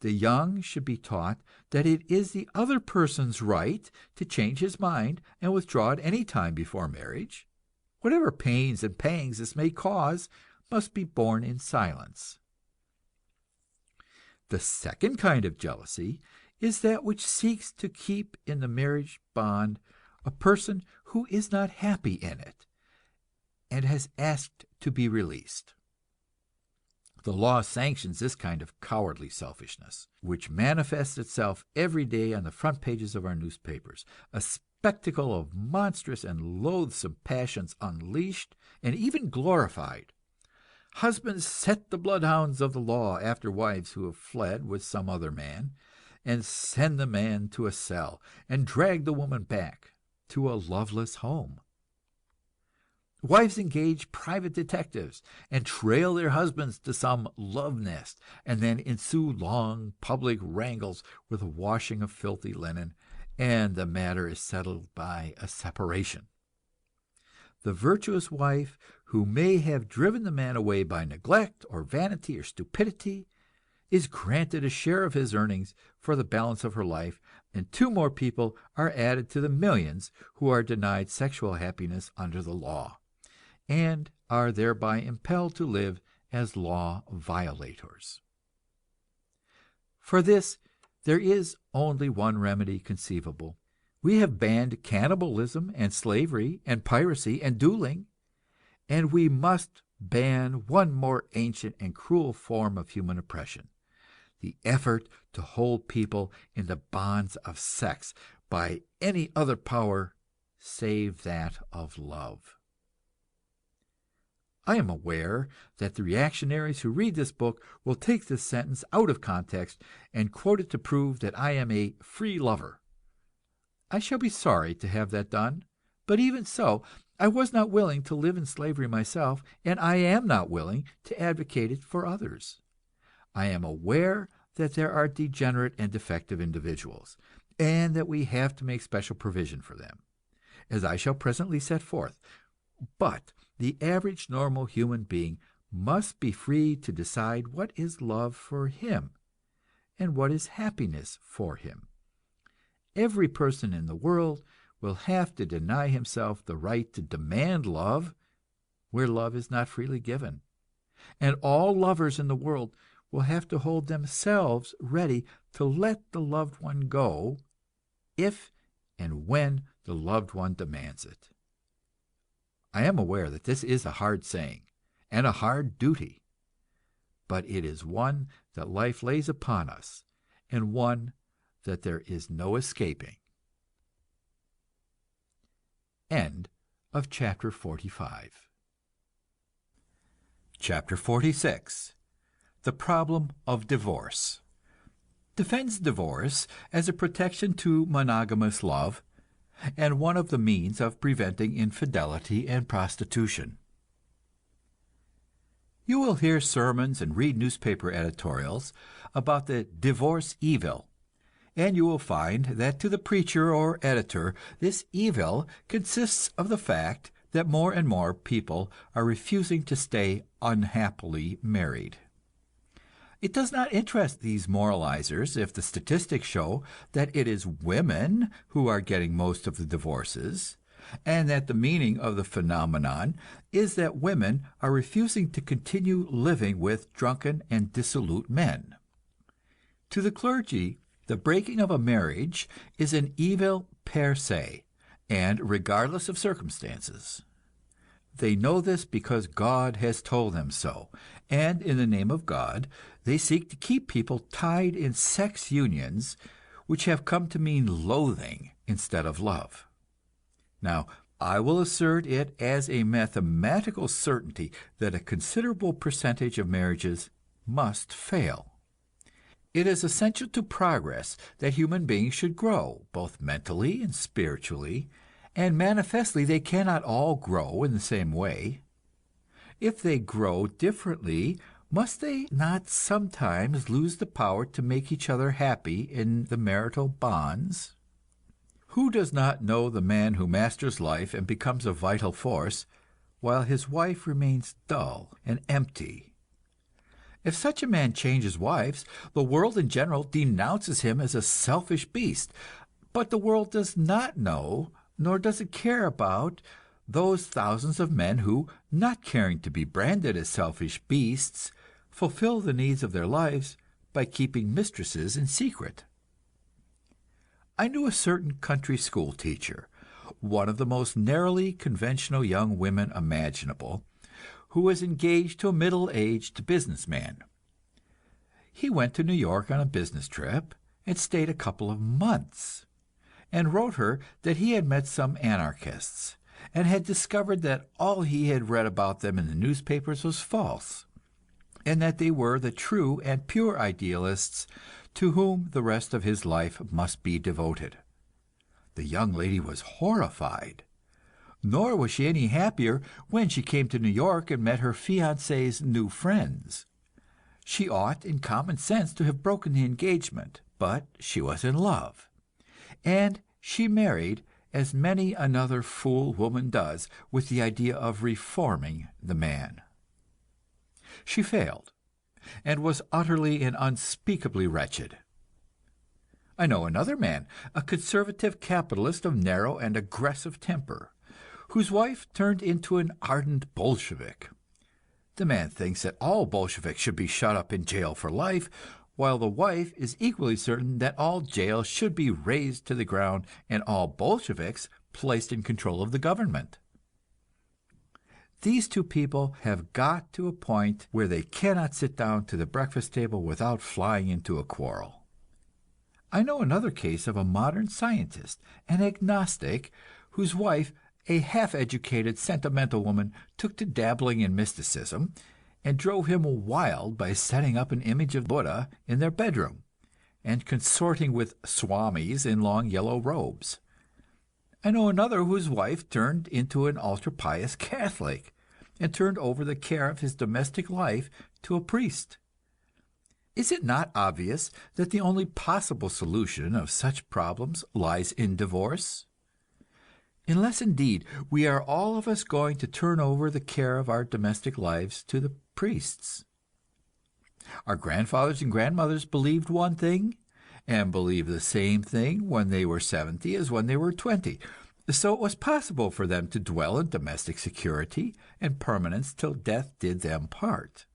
The young should be taught that it is the other person's right to change his mind and withdraw at any time before marriage. Whatever pains and pangs this may cause must be borne in silence. The second kind of jealousy is that which seeks to keep in the marriage bond a person who is not happy in it, and has asked to be released. The law sanctions this kind of cowardly selfishness, which manifests itself every day on the front pages of our newspapers, a spectacle of monstrous and loathsome passions unleashed and even glorified. Husbands set the bloodhounds of the law after wives who have fled with some other man, and send the man to a cell, and drag the woman back to a loveless home. Wives engage private detectives and trail their husbands to some love nest, and then ensue long public wrangles with a washing of filthy linen, and the matter is settled by a separation. The virtuous wife, who may have driven the man away by neglect or vanity or stupidity, is granted a share of his earnings for the balance of her life, and 2 more people are added to the millions who are denied sexual happiness under the law, and are thereby impelled to live as law violators. For this, there is only one remedy conceivable. We have banned cannibalism and slavery and piracy and dueling, and we must ban one more ancient and cruel form of human oppression: the effort to hold people in the bonds of sex by any other power save that of love. I am aware that the reactionaries who read this book will take this sentence out of context and quote it to prove that I am a free lover. I shall be sorry to have that done, but even so, I was not willing to live in slavery myself, and I am not willing to advocate it for others. I am aware that there are degenerate and defective individuals, and that we have to make special provision for them, as I shall presently set forth. But the average normal human being must be free to decide what is love for him, and what is happiness for him. Every person in the world will have to deny himself the right to demand love where love is not freely given, and all lovers in the world will have to hold themselves ready to let the loved one go if and when the loved one demands it. I am aware that this is a hard saying and a hard duty, but it is one that life lays upon us, and one that there is no escaping. End of chapter 45. Chapter 46. The problem of divorce. Defends divorce as a protection to monogamous love, and one of the means of preventing infidelity and prostitution. You will hear sermons and read newspaper editorials about the divorce evil, and you will find that to the preacher or editor this evil consists of the fact that more and more people are refusing to stay unhappily married. It does not interest these moralizers if the statistics show that it is women who are getting most of the divorces, and that the meaning of the phenomenon is that women are refusing to continue living with drunken and dissolute men. To the clergy, the breaking of a marriage is an evil per se, and regardless of circumstances. They know this because God has told them so, and in the name of God, they seek to keep people tied in sex unions which have come to mean loathing instead of love. Now, I will assert it as a mathematical certainty that a considerable percentage of marriages must fail. It is essential to progress that human beings should grow, both mentally and spiritually, and manifestly they cannot all grow in the same way. If they grow differently, must they not sometimes lose the power to make each other happy in the marital bonds? Who does not know the man who masters life and becomes a vital force, while his wife remains dull and empty? If such a man changes wives, the world in general denounces him as a selfish beast, but the world does not know, nor does it care about, those thousands of men who, not caring to be branded as selfish beasts, fulfill the needs of their lives by keeping mistresses in secret. I knew a certain country school teacher, one of the most narrowly conventional young women imaginable, who was engaged to a middle-aged businessman. He went to New York on a business trip and stayed a couple of months, and wrote her that he had met some anarchists, and had discovered that all he had read about them in the newspapers was false, and that they were the true and pure idealists to whom the rest of his life must be devoted. The young lady was horrified, nor was she any happier when she came to New York and met her fiancé's new friends. She ought, in common sense, to have broken the engagement, but she was in love, and she married, as many another fool woman does, with the idea of reforming the man. She failed, and was utterly and unspeakably wretched. I know another man, a conservative capitalist of narrow and aggressive temper, whose wife turned into an ardent Bolshevik. The man thinks that all Bolsheviks should be shut up in jail for life, while the wife is equally certain that all jails should be razed to the ground and all Bolsheviks placed in control of the government. These two people have got to a point where they cannot sit down to the breakfast table without flying into a quarrel. I know another case of a modern scientist, an agnostic, whose wife, a half-educated, sentimental woman, took to dabbling in mysticism, and drove him wild by setting up an image of Buddha in their bedroom, and consorting with swamis in long yellow robes. I know another whose wife turned into an ultra-pious Catholic, and turned over the care of his domestic life to a priest. Is it not obvious that the only possible solution of such problems lies in divorce? Unless, indeed, we are all of us going to turn over the care of our domestic lives to the priests. Our grandfathers and grandmothers believed one thing, and believed the same thing when they were 70 as when they were 20. So it was possible for them to dwell in domestic security and permanence till death did them part.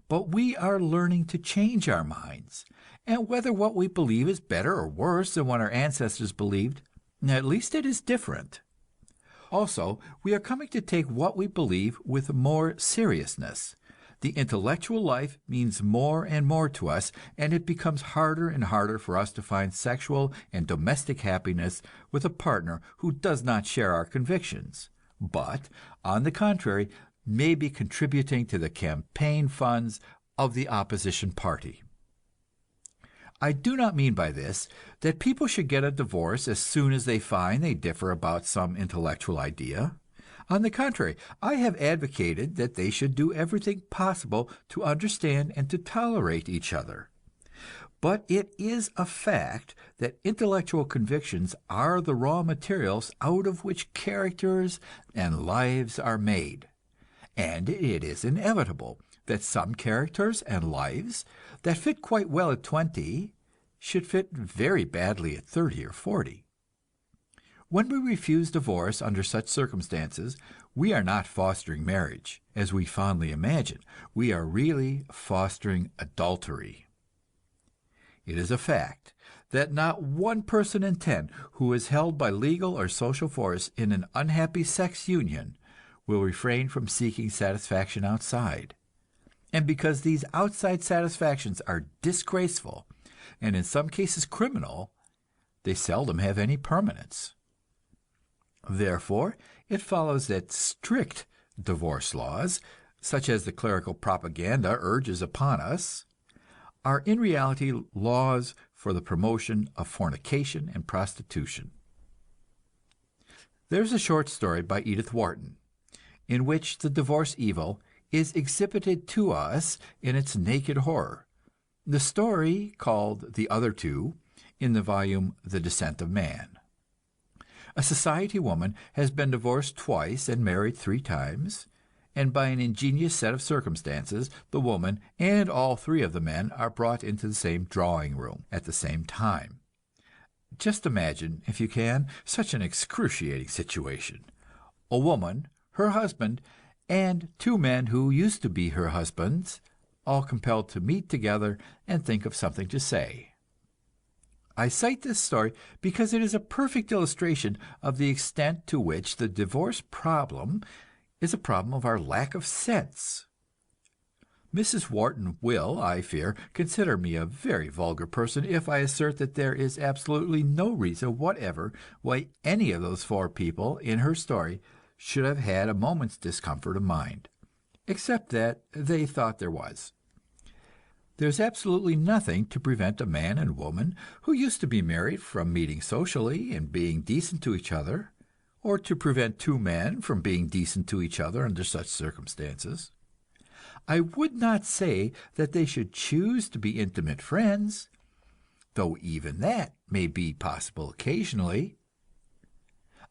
But we are learning to change our minds, and whether what we believe is better or worse than what our ancestors believed, at least it is different. Also, we are coming to take what we believe with more seriousness. The intellectual life means more and more to us, and it becomes harder and harder for us to find sexual and domestic happiness with a partner who does not share our convictions, but, on the contrary, may be contributing to the campaign funds of the opposition party. I do not mean by this that people should get a divorce as soon as they find they differ about some intellectual idea. On the contrary, I have advocated that they should do everything possible to understand and to tolerate each other. But it is a fact that intellectual convictions are the raw materials out of which characters and lives are made. And it is inevitable that some characters and lives that fit quite well at 20 should fit very badly at 30 or 40. When we refuse divorce under such circumstances, we are not fostering marriage, as we fondly imagine. We are really fostering adultery. It is a fact that not one person in 10 who is held by legal or social force in an unhappy sex union will refrain from seeking satisfaction outside. And because these outside satisfactions are disgraceful, and in some cases criminal, they seldom have any permanence. Therefore, it follows that strict divorce laws, such as the clerical propaganda urges upon us, are in reality laws for the promotion of fornication and prostitution. There's a short story by Edith Wharton, in which the divorce evil is exhibited to us in its naked horror. The story, called The Other Two, in the volume The Descent of Man. A society woman has been divorced twice and married 3 times, and by an ingenious set of circumstances, the woman and all 3 of the men are brought into the same drawing room at the same time. Just imagine, if you can, such an excruciating situation. A woman, her husband, and 2 men who used to be her husbands, all compelled to meet together and think of something to say. I cite this story because it is a perfect illustration of the extent to which the divorce problem is a problem of our lack of sense. Mrs. Wharton will, I fear, consider me a very vulgar person if I assert that there is absolutely no reason whatever why any of those 4 people in her story should have had a moment's discomfort of mind, except that they thought there was. There's absolutely nothing to prevent a man and woman who used to be married from meeting socially and being decent to each other, or to prevent 2 men from being decent to each other under such circumstances. I would not say that they should choose to be intimate friends, though even that may be possible occasionally.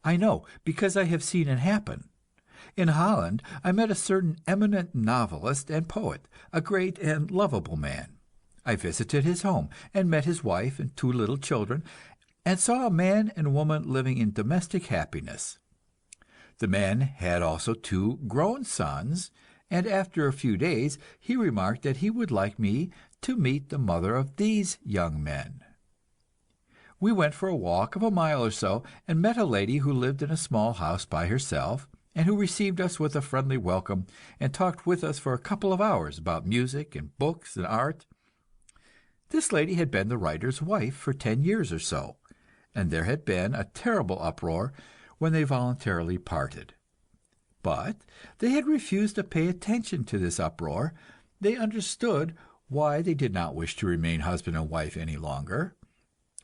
I know, because I have seen it happen. In Holland, I met a certain eminent novelist and poet, a great and lovable man. I visited his home and met his wife and 2 little children, and saw a man and woman living in domestic happiness. The man had also 2 grown sons, and after a few days he remarked that he would like me to meet the mother of these young men. We went for a walk of a mile or so, and met a lady who lived in a small house by herself, and who received us with a friendly welcome, and talked with us for a couple of hours about music and books and art. This lady had been the writer's wife for 10 years or so, and there had been a terrible uproar when they voluntarily parted. But they had refused to pay attention to this uproar. They understood why they did not wish to remain husband and wife any longer,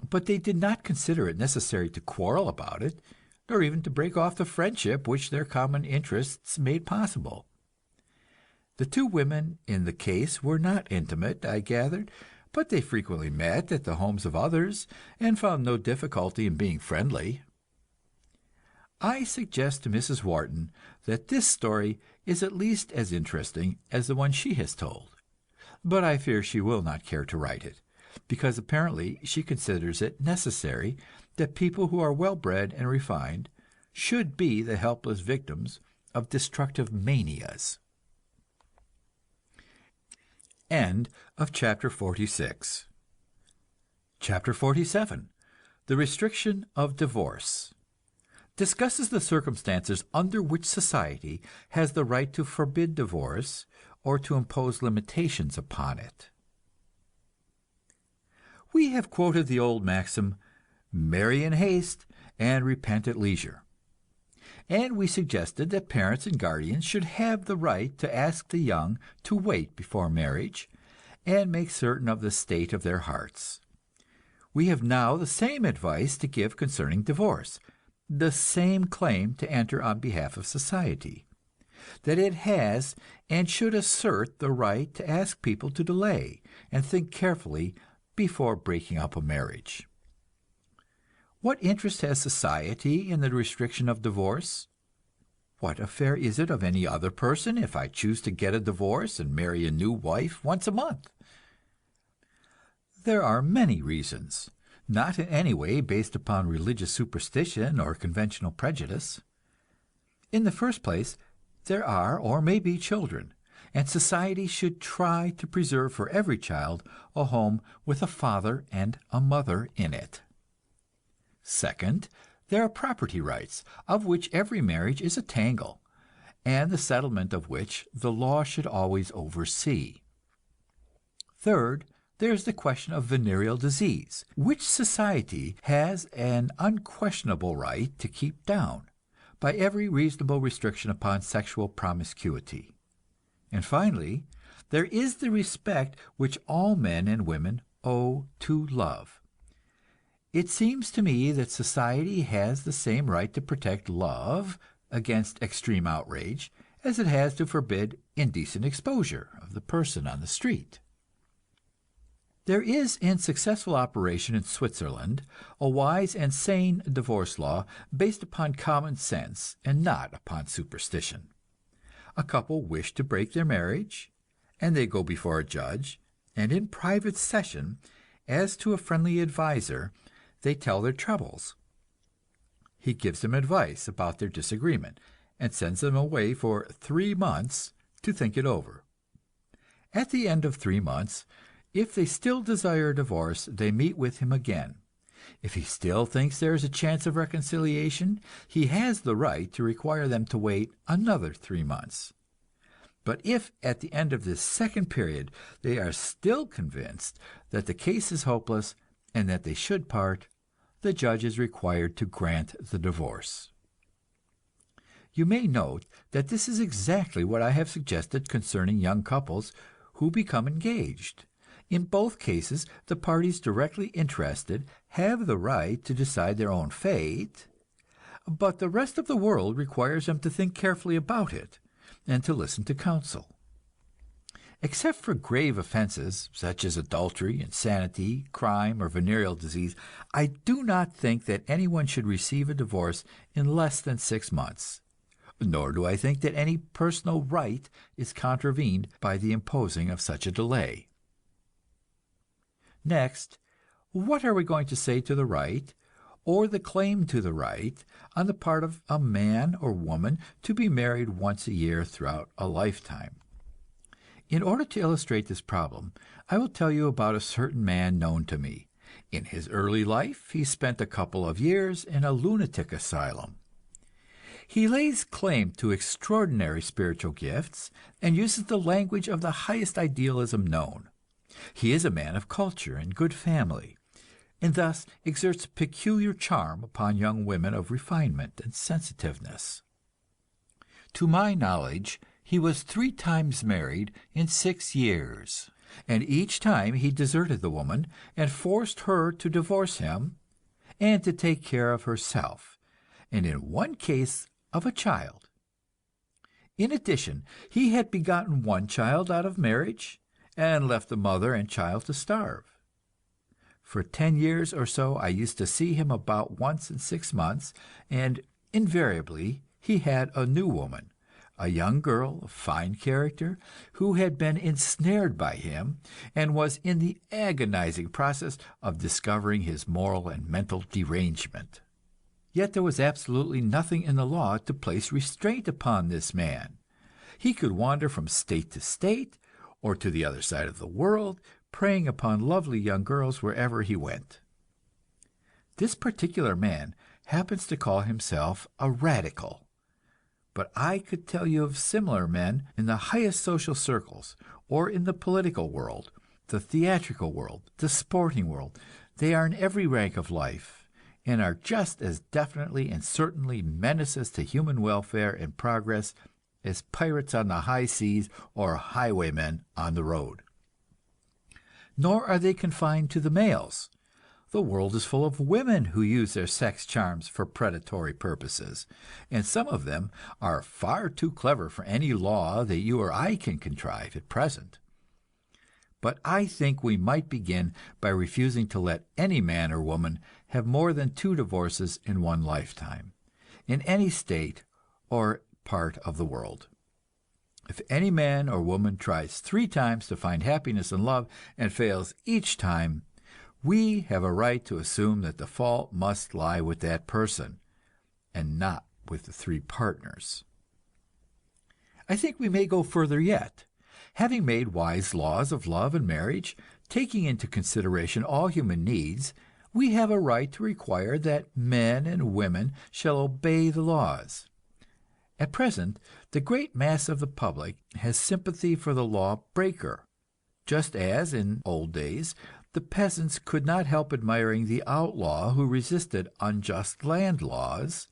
but they did not consider it necessary to quarrel about it, nor even to break off the friendship which their common interests made possible. The two women in the case were not intimate, I gathered, but they frequently met at the homes of others, and found no difficulty in being friendly. I suggest to Mrs. Wharton that this story is at least as interesting as the one she has told, but I fear she will not care to write it, because apparently she considers it necessary that people who are well bred and refined should be the helpless victims of destructive manias. End of chapter 46. Chapter 47. The restriction of divorce discusses the circumstances under which society has the right to forbid divorce or to impose limitations upon it. We have quoted the old maxim, "Marry in haste and repent at leisure," and we suggested that parents and guardians should have the right to ask the young to wait before marriage, and make certain of the state of their hearts. We have now the same advice to give concerning divorce, the same claim to enter on behalf of society, that it has and should assert the right to ask people to delay and think carefully before breaking up a marriage. What interest has society in the restriction of divorce? What affair is it of any other person if I choose to get a divorce and marry a new wife once a month? There are many reasons, not in any way based upon religious superstition or conventional prejudice. In the first place, there are or may be children, and society should try to preserve for every child a home with a father and a mother in it. Second, there are property rights, of which every marriage is a tangle, and the settlement of which the law should always oversee. Third, there is the question of venereal disease, which society has an unquestionable right to keep down, by every reasonable restriction upon sexual promiscuity. And finally, there is the respect which all men and women owe to love. It seems to me that society has the same right to protect love against extreme outrage as it has to forbid indecent exposure of the person on the street. There is in successful operation in Switzerland a wise and sane divorce law based upon common sense and not upon superstition. A couple wish to break their marriage, and they go before a judge, and in private session, as to a friendly advisor, they tell their troubles. He gives them advice about their disagreement, and sends them away for 3 months to think it over. At the end of 3 months, if they still desire divorce, they meet with him again. If he still thinks there is a chance of reconciliation, he has the right to require them to wait another 3 months. But if at the end of this second period they are still convinced that the case is hopeless and that they should part, the judge is required to grant the divorce. You may note that this is exactly what I have suggested concerning young couples who become engaged. In both cases, the parties directly interested have the right to decide their own fate, but the rest of the world requires them to think carefully about it and to listen to counsel. Except for grave offenses, such as adultery, insanity, crime, or venereal disease, I do not think that anyone should receive a divorce in less than 6 months. Nor do I think that any personal right is contravened by the imposing of such a delay. Next, what are we going to say to the right, or the claim to the right, on the part of a man or woman to be married once a year throughout a lifetime? In order to illustrate this problem, I will tell you about a certain man known to me. In his early life, he spent a couple of years in a lunatic asylum. He lays claim to extraordinary spiritual gifts and uses the language of the highest idealism known. He is a man of culture and good family, and thus exerts a peculiar charm upon young women of refinement and sensitiveness. To my knowledge, he was 3 times married in 6 years, and each time he deserted the woman and forced her to divorce him and to take care of herself, and in one case of a child. In addition, he had begotten one child out of marriage, and left the mother and child to starve. For 10 years or so I used to see him about once in 6 months, and invariably he had a new woman, a young girl of fine character, who had been ensnared by him, and was in the agonizing process of discovering his moral and mental derangement. Yet there was absolutely nothing in the law to place restraint upon this man. He could wander from state to state, or to the other side of the world, preying upon lovely young girls wherever he went. This particular man happens to call himself a radical, but I could tell you of similar men in the highest social circles, or in the political world, the theatrical world, the sporting world. They are in every rank of life, and are just as definitely and certainly menaces to human welfare and progress as pirates on the high seas or highwaymen on the road. Nor are they confined to the males. The world is full of women who use their sex charms for predatory purposes, and some of them are far too clever for any law that you or I can contrive at present. But I think we might begin by refusing to let any man or woman have more than 2 divorces in one lifetime, in any state or part of the world. If any man or woman tries 3 times to find happiness in love and fails each time, we have a right to assume that the fault must lie with that person, and not with the 3 partners. I think we may go further yet. Having made wise laws of love and marriage, taking into consideration all human needs, we have a right to require that men and women shall obey the laws. At present, the great mass of the public has sympathy for the law breaker, just as, in old days, the peasants could not help admiring the outlaw who resisted unjust land laws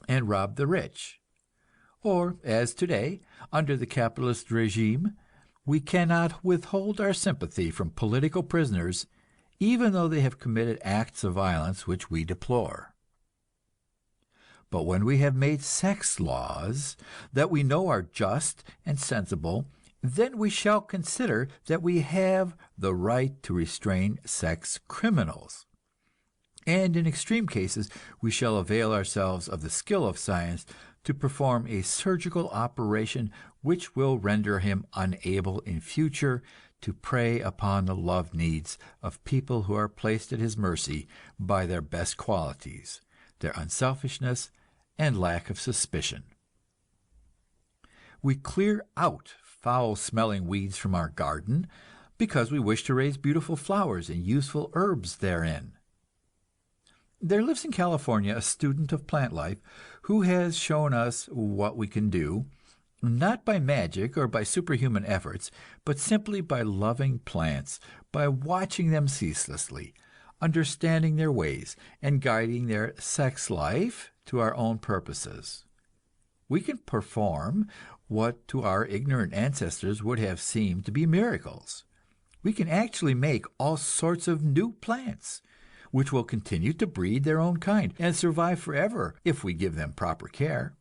and robbed the rich. Or, as today, under the capitalist regime, we cannot withhold our sympathy from political prisoners, even though they have committed acts of violence which we deplore. But when we have made sex laws that we know are just and sensible, then we shall consider that we have the right to restrain sex criminals. And in extreme cases, we shall avail ourselves of the skill of science to perform a surgical operation which will render him unable in future to prey upon the love needs of people who are placed at his mercy by their best qualities, their unselfishness and lack of suspicion. We clear out foul-smelling weeds from our garden because we wish to raise beautiful flowers and useful herbs therein. There lives in California a student of plant life who has shown us what we can do, not by magic or by superhuman efforts, but simply by loving plants, by watching them ceaselessly, understanding their ways, and guiding their sex life to our own purposes. We can perform what to our ignorant ancestors would have seemed to be miracles. We can actually make all sorts of new plants, which will continue to breed their own kind and survive forever if we give them proper care.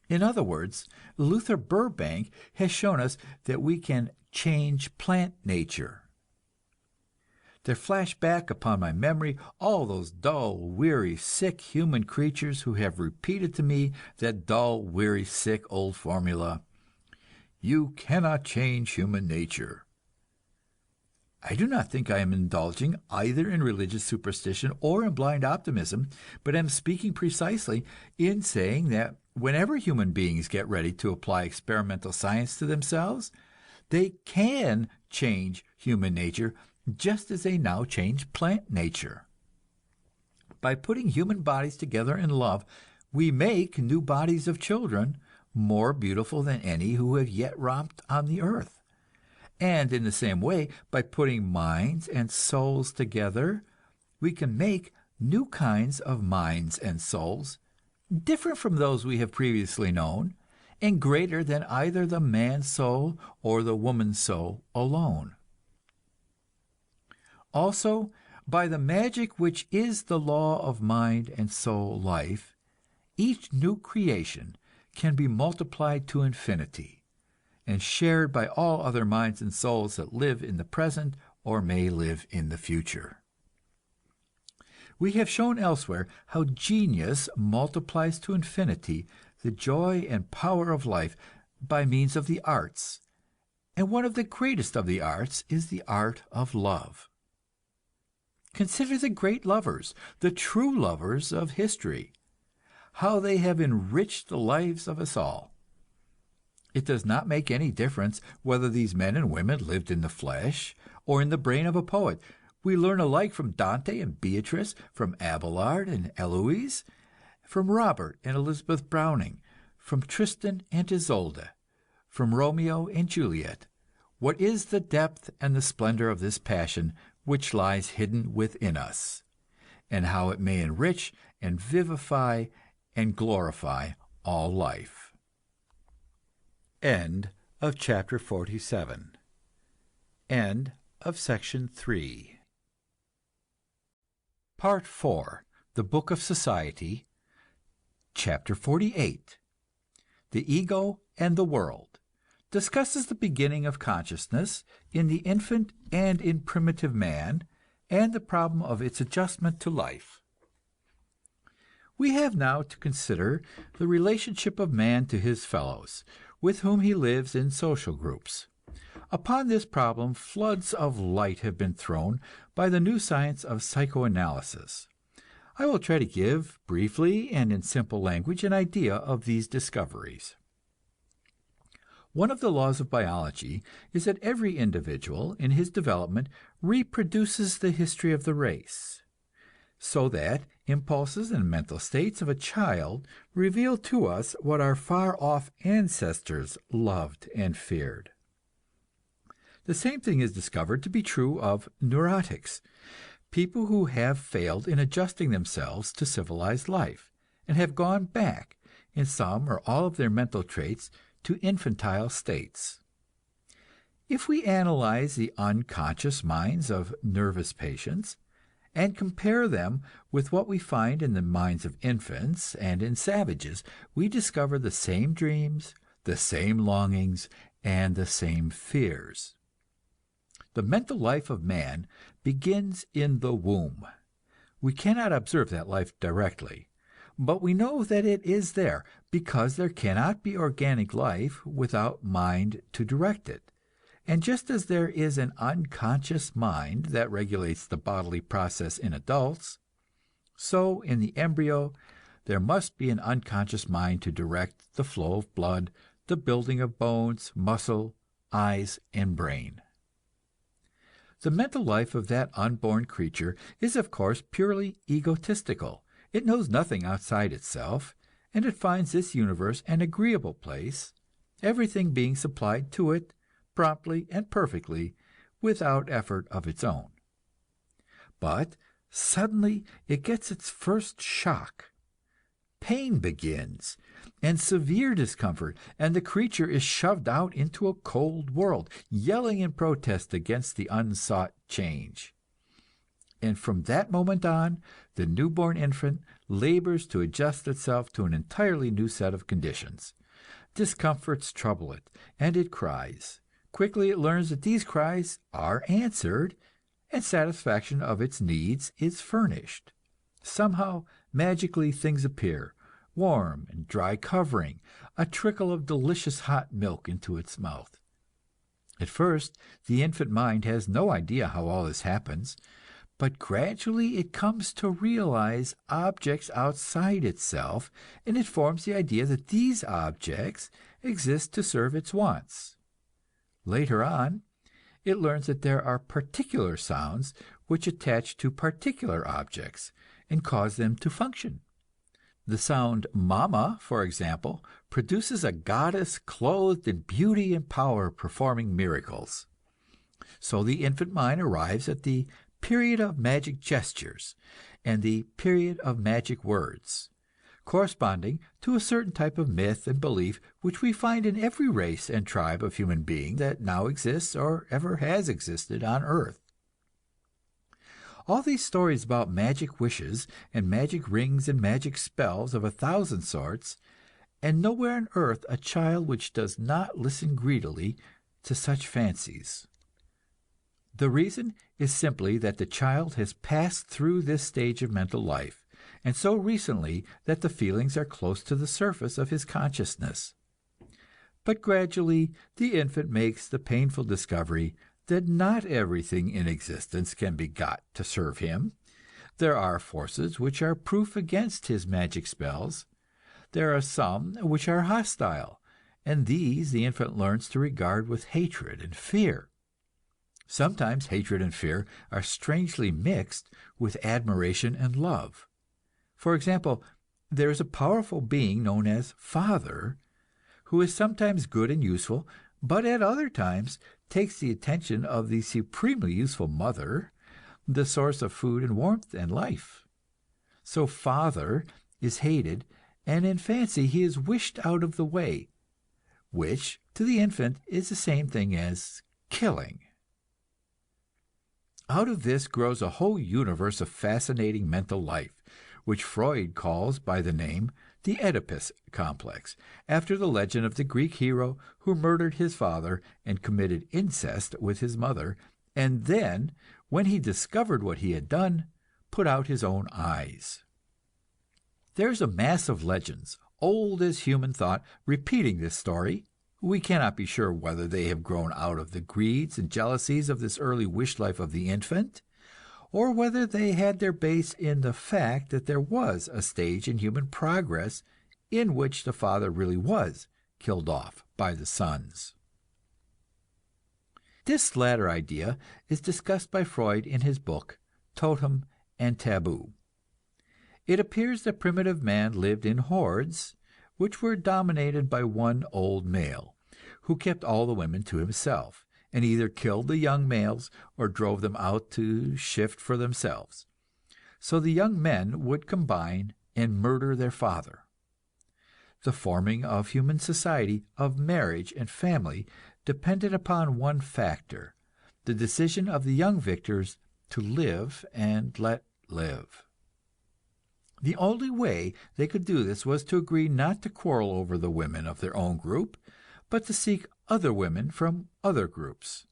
In other words, Luther Burbank has shown us that we can change plant nature. There flash back upon my memory all those dull, weary, sick human creatures who have repeated to me that dull, weary, sick old formula, "You cannot change human nature." I do not think I am indulging either in religious superstition or in blind optimism, but am speaking precisely in saying that whenever human beings get ready to apply experimental science to themselves, they can change human nature just as they now change plant nature. By putting human bodies together in love, we make new bodies of children more beautiful than any who have yet romped on the earth. And in the same way, by putting minds and souls together, we can make new kinds of minds and souls, different from those we have previously known, and greater than either the man's soul or the woman's soul alone. Also, by the magic which is the law of mind and soul life, each new creation can be multiplied to infinity, and shared by all other minds and souls that live in the present or may live in the future. We have shown elsewhere how genius multiplies to infinity the joy and power of life by means of the arts, and one of the greatest of the arts is the art of love. Consider the great lovers, the true lovers of history, how they have enriched the lives of us all. It does not make any difference whether these men and women lived in the flesh or in the brain of a poet. We learn alike from Dante and Beatrice, from Abelard and Eloise, from Robert and Elizabeth Browning, from Tristan and Isolde, from Romeo and Juliet, what is the depth and the splendor of this passion which lies hidden within us, and how it may enrich and vivify and glorify all life. End of chapter 47. End of section 3. Part 4. The Book of Society. Chapter 48. The Ego and the World. Discusses the beginning of consciousness in the infant and in primitive man, and the problem of its adjustment to life. We have now to consider the relationship of man to his fellows, with whom he lives in social groups. Upon this problem floods of light have been thrown by the new science of psychoanalysis. I will try to give, briefly and in simple language, an idea of these discoveries. One of the laws of biology is that every individual, in his development, reproduces the history of the race, so that impulses and mental states of a child reveal to us what our far-off ancestors loved and feared. The same thing is discovered to be true of neurotics, people who have failed in adjusting themselves to civilized life, and have gone back, in some or all of their mental traits, to infantile states. If we analyze the unconscious minds of nervous patients, and compare them with what we find in the minds of infants and in savages, we discover the same dreams, the same longings, and the same fears. The mental life of man begins in the womb. We cannot observe that life directly, but we know that it is there, because there cannot be organic life without mind to direct it. And just as there is an unconscious mind that regulates the bodily process in adults, so in the embryo there must be an unconscious mind to direct the flow of blood, the building of bones, muscle, eyes, and brain. The mental life of that unborn creature is of course purely egotistical. It knows nothing outside itself, and it finds this universe an agreeable place, everything being supplied to it promptly and perfectly, without effort of its own. But suddenly it gets its first shock. Pain begins, and severe discomfort, and the creature is shoved out into a cold world, yelling in protest against the unsought change. And from that moment on, the newborn infant labors to adjust itself to an entirely new set of conditions. Discomforts trouble it, and it cries. Quickly it learns that these cries are answered, and satisfaction of its needs is furnished. Somehow, magically, things appear, warm and dry covering, a trickle of delicious hot milk into its mouth. At first, the infant mind has no idea how all this happens, but gradually it comes to realize objects outside itself, and it forms the idea that these objects exist to serve its wants. Later on, it learns that there are particular sounds which attach to particular objects and cause them to function. The sound "mama," for example, produces a goddess clothed in beauty and power performing miracles. So the infant mind arrives at the period of magic gestures and the period of magic words, corresponding to a certain type of myth and belief which we find in every race and tribe of human being that now exists or ever has existed on earth. All these stories about magic wishes and magic rings and magic spells of 1,000 sorts and nowhere on earth a child which does not listen greedily to such fancies. The reason is simply that the child has passed through this stage of mental life, and so recently that the feelings are close to the surface of his consciousness. But gradually the infant makes the painful discovery that not everything in existence can be got to serve him. There are forces which are proof against his magic spells. There are some which are hostile, and these the infant learns to regard with hatred and fear. Sometimes hatred and fear are strangely mixed with admiration and love. For example, there is a powerful being known as Father, who is sometimes good and useful, but at other times takes the attention of the supremely useful Mother, the source of food and warmth and life. So Father is hated, and in fancy he is wished out of the way, which to the infant is the same thing as killing. Out of this grows a whole universe of fascinating mental life, which Freud calls by the name the Oedipus complex, after the legend of the Greek hero who murdered his father and committed incest with his mother, and then, when he discovered what he had done, put out his own eyes. There is a mass of legends, old as human thought, repeating this story. We cannot be sure whether they have grown out of the greeds and jealousies of this early wish life of the infant, or whether they had their base in the fact that there was a stage in human progress in which the father really was killed off by the sons. This latter idea is discussed by Freud in his book, Totem and Taboo. It appears that primitive man lived in hordes, which were dominated by one old male, who kept all the women to himself, and either killed the young males or drove them out to shift for themselves. So the young men would combine and murder their father. The forming of human society, of marriage and family, depended upon one factor: the decision of the young victors to live and let live. The only way they could do this was to agree not to quarrel over the women of their own group, but to seek other women from other groups.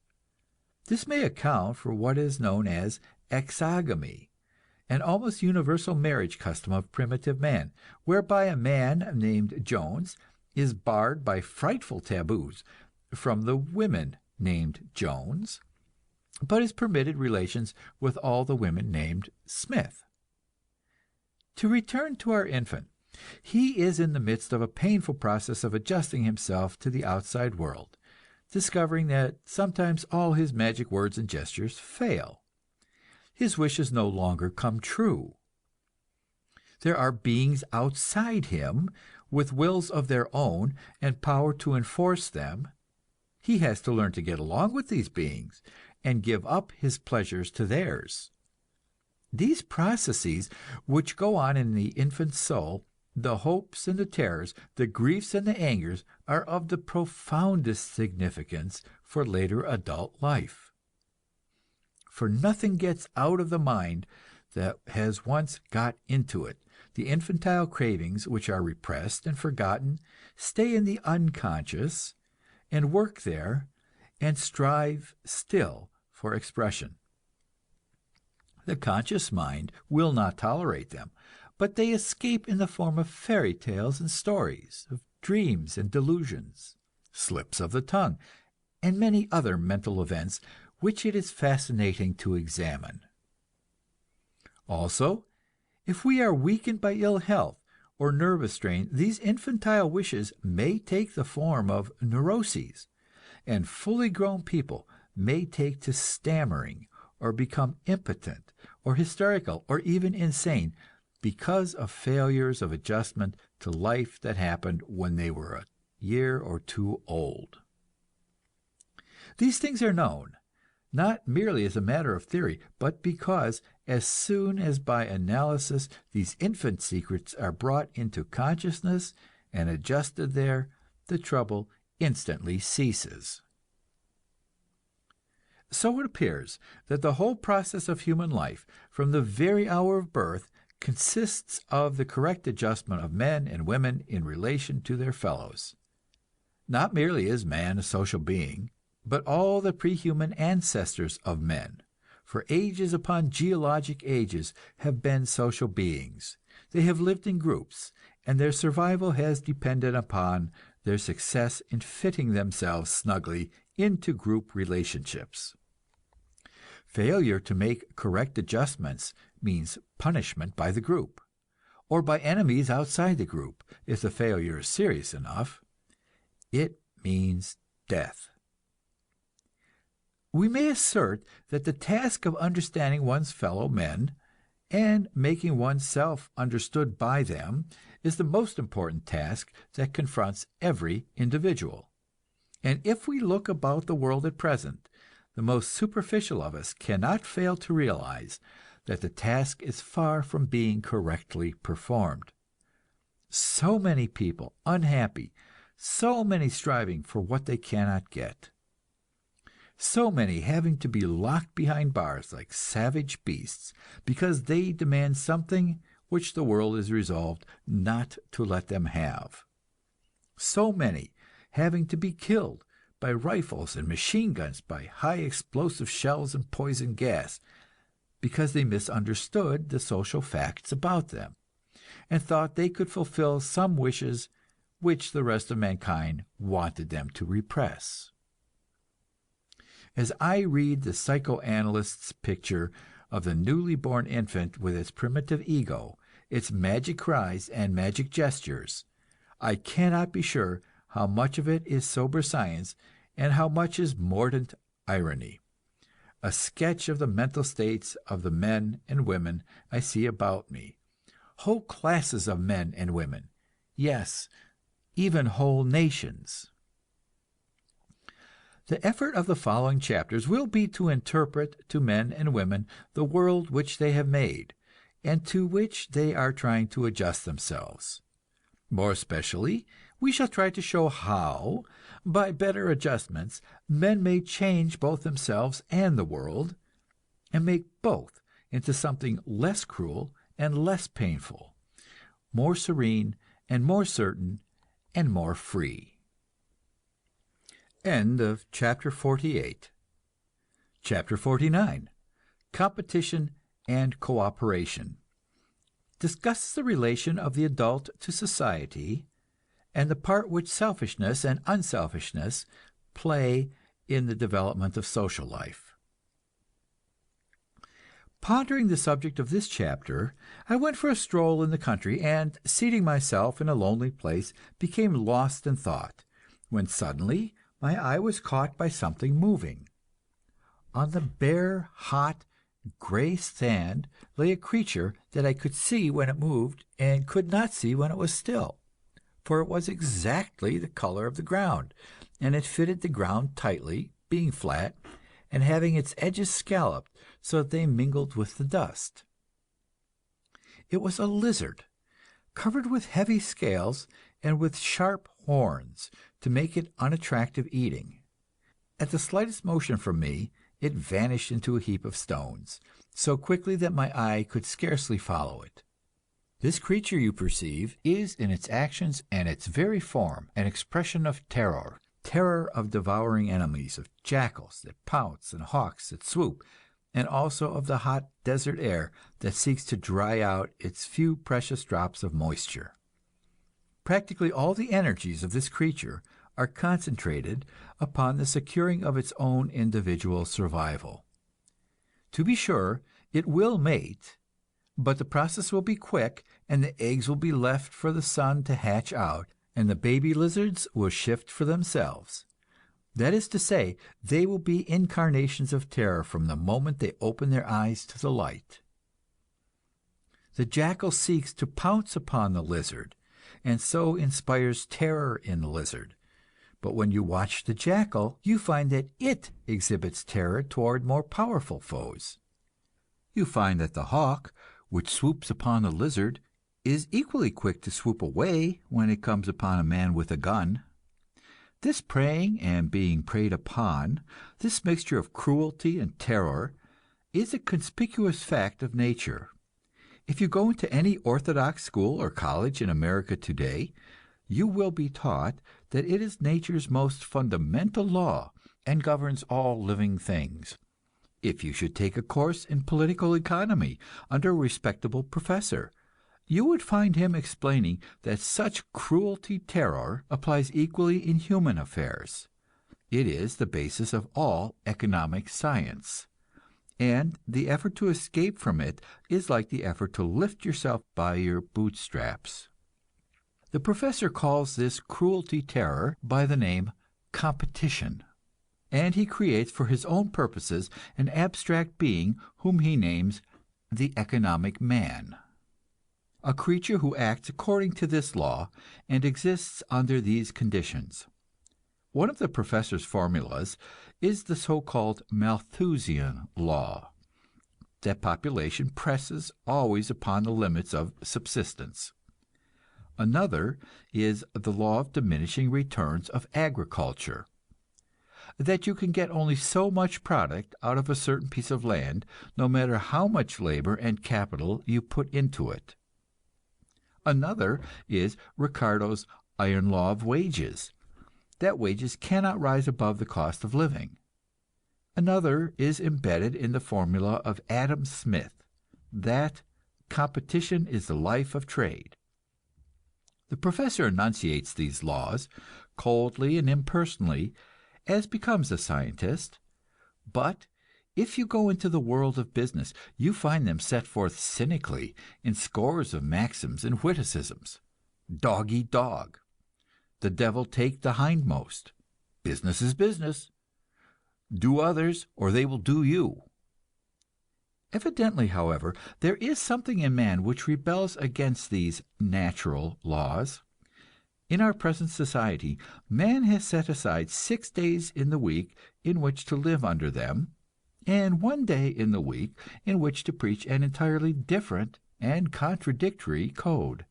This may account for what is known as exogamy, an almost universal marriage custom of primitive man, whereby a man named Jones is barred by frightful taboos from the women named Jones, but is permitted relations with all the women named Smith. To return to our infant, he is in the midst of a painful process of adjusting himself to the outside world, discovering that sometimes all his magic words and gestures fail. His wishes no longer come true. There are beings outside him with wills of their own and power to enforce them. He has to learn to get along with these beings and give up his pleasures to theirs. These processes which go on in the infant's soul, the hopes and the terrors, the griefs and the angers, are of the profoundest significance for later adult life. For nothing gets out of the mind that has once got into it. The infantile cravings, which are repressed and forgotten, stay in the unconscious and work there and strive still for expression. The conscious mind will not tolerate them, but they escape in the form of fairy tales and stories, of dreams and delusions, slips of the tongue, and many other mental events which it is fascinating to examine. Also, if we are weakened by ill health or nervous strain, these infantile wishes may take the form of neuroses, and fully grown people may take to stammering or become impotent or hysterical or even insane because of failures of adjustment to life that happened when they were a year or two old. These things are known, not merely as a matter of theory, but because as soon as by analysis these infant secrets are brought into consciousness and adjusted there, the trouble instantly ceases. So it appears that the whole process of human life, from the very hour of birth, consists of the correct adjustment of men and women in relation to their fellows. Not merely is man a social being, but all the prehuman ancestors of men, for ages upon geologic ages, have been social beings. They have lived in groups, and their survival has depended upon their success in fitting themselves snugly into group relationships. Failure to make correct adjustments means punishment by the group, or by enemies outside the group, if the failure is serious enough. It means death. We may assert that the task of understanding one's fellow men and making oneself understood by them is the most important task that confronts every individual. And if we look about the world at present, the most superficial of us cannot fail to realize that the task is far from being correctly performed. So many people unhappy, so many striving for what they cannot get, so many having to be locked behind bars like savage beasts because they demand something which the world is resolved not to let them have. So many having to be killed by rifles and machine guns, by high explosive shells and poison gas, because they misunderstood the social facts about them, and thought they could fulfill some wishes which the rest of mankind wanted them to repress. As I read the psychoanalyst's picture of the newly born infant with its primitive ego, its magic cries and magic gestures, I cannot be sure how much of it is sober science and how much is mordant irony. A sketch of the mental states of the men and women I see about me. Whole classes of men and women. Yes, even whole nations. The effort of the following chapters will be to interpret to men and women the world which they have made, and to which they are trying to adjust themselves. More especially, we shall try to show how, by better adjustments, men may change both themselves and the world, and make both into something less cruel and less painful, more serene and more certain and more free. End of chapter 48. Chapter 49. Competition and cooperation. Discusses the relation of the adult to society, and the part which selfishness and unselfishness play in the development of social life. Pondering the subject of this chapter, I went for a stroll in the country, and, seating myself in a lonely place, became lost in thought, when suddenly my eye was caught by something moving. On the bare, hot, gray sand lay a creature that I could see when it moved and could not see when it was still, for it was exactly the color of the ground, and it fitted the ground tightly, being flat, and having its edges scalloped so that they mingled with the dust. It was a lizard, covered with heavy scales and with sharp horns to make it unattractive eating. At the slightest motion from me, it vanished into a heap of stones, so quickly that my eye could scarcely follow it. This creature, you perceive, is in its actions and its very form an expression of terror, terror of devouring enemies, of jackals that pounce and hawks that swoop, and also of the hot desert air that seeks to dry out its few precious drops of moisture. Practically all the energies of this creature are concentrated upon the securing of its own individual survival. To be sure, it will mate, but the process will be quick, and the eggs will be left for the sun to hatch out, and the baby lizards will shift for themselves. That is to say, they will be incarnations of terror from the moment they open their eyes to the light. The jackal seeks to pounce upon the lizard, and so inspires terror in the lizard. But when you watch the jackal, you find that it exhibits terror toward more powerful foes. You find that the hawk, which swoops upon the lizard, is equally quick to swoop away when it comes upon a man with a gun. This preying and being preyed upon, this mixture of cruelty and terror, is a conspicuous fact of nature. If you go into any orthodox school or college in America today, you will be taught that it is nature's most fundamental law and governs all living things. If you should take a course in political economy under a respectable professor, you would find him explaining that such cruelty terror applies equally in human affairs. It is the basis of all economic science, and the effort to escape from it is like the effort to lift yourself by your bootstraps. The professor calls this cruelty terror by the name competition, and he creates for his own purposes an abstract being whom he names the economic man, a creature who acts according to this law and exists under these conditions. One of the professor's formulas is the so-called Malthusian law, that population presses always upon the limits of subsistence. Another is the law of diminishing returns of agriculture, that you can get only so much product out of a certain piece of land, no matter how much labor and capital you put into it. Another is Ricardo's iron law of wages, that wages cannot rise above the cost of living. Another is embedded in the formula of Adam Smith, that competition is the life of trade. The professor enunciates these laws, coldly and impersonally, as becomes a scientist, but if you go into the world of business, you find them set forth cynically in scores of maxims and witticisms. Dog eat dog. The devil take the hindmost. Business is business. Do others, or they will do you. Evidently, however, there is something in man which rebels against these natural laws. In our present society, man has set aside 6 days in the week in which to live under them, and 1 day in the week in which to preach an entirely different and contradictory code,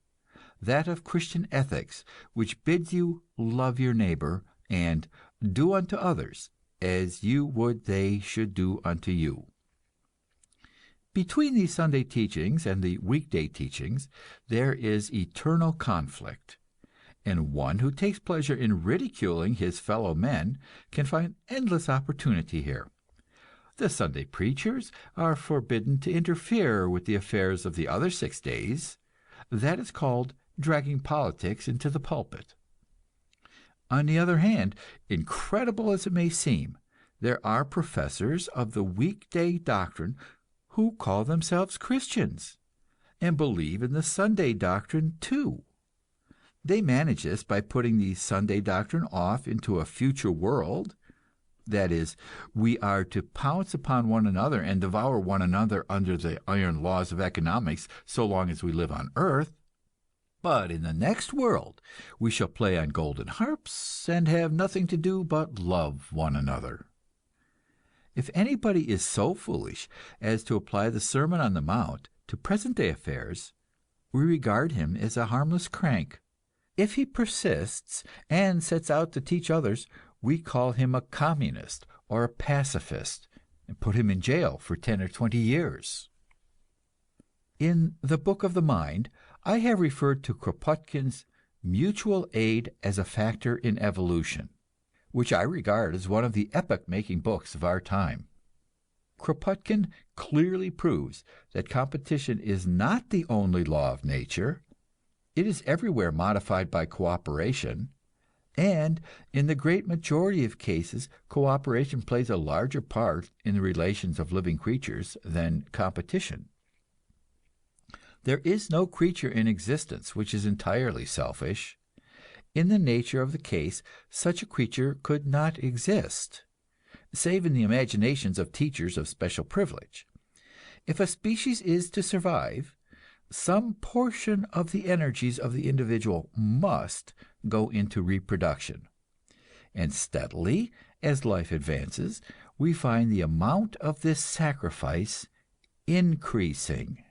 that of Christian ethics, which bids you love your neighbor and do unto others as you would they should do unto you. Between these Sunday teachings and the weekday teachings there is eternal conflict, and one who takes pleasure in ridiculing his fellow men can find endless opportunity here. The Sunday preachers are forbidden to interfere with the affairs of the other 6 days. That is called dragging politics into the pulpit. On the other hand, incredible as it may seem, there are professors of the weekday doctrine who call themselves Christians, and believe in the Sunday doctrine too. They manage this by putting the Sunday doctrine off into a future world. That is, we are to pounce upon one another and devour one another under the iron laws of economics so long as we live on earth. But in the next world we shall play on golden harps and have nothing to do but love one another. If anybody is so foolish as to apply the Sermon on the Mount to present-day affairs, we regard him as a harmless crank. If he persists and sets out to teach others, we call him a communist or a pacifist, and put him in jail for 10 or 20 years. In the Book of the Mind, I have referred to Kropotkin's Mutual Aid as a Factor in Evolution, which I regard as one of the epoch-making books of our time. Kropotkin clearly proves that competition is not the only law of nature. It is everywhere modified by cooperation, and in the great majority of cases cooperation plays a larger part in the relations of living creatures than competition. There is no creature in existence which is entirely selfish. In the nature of the case, such a creature could not exist, save in the imaginations of teachers of special privilege. If a species is to survive, some portion of the energies of the individual must go into reproduction. And steadily, as life advances, we find the amount of this sacrifice increasing.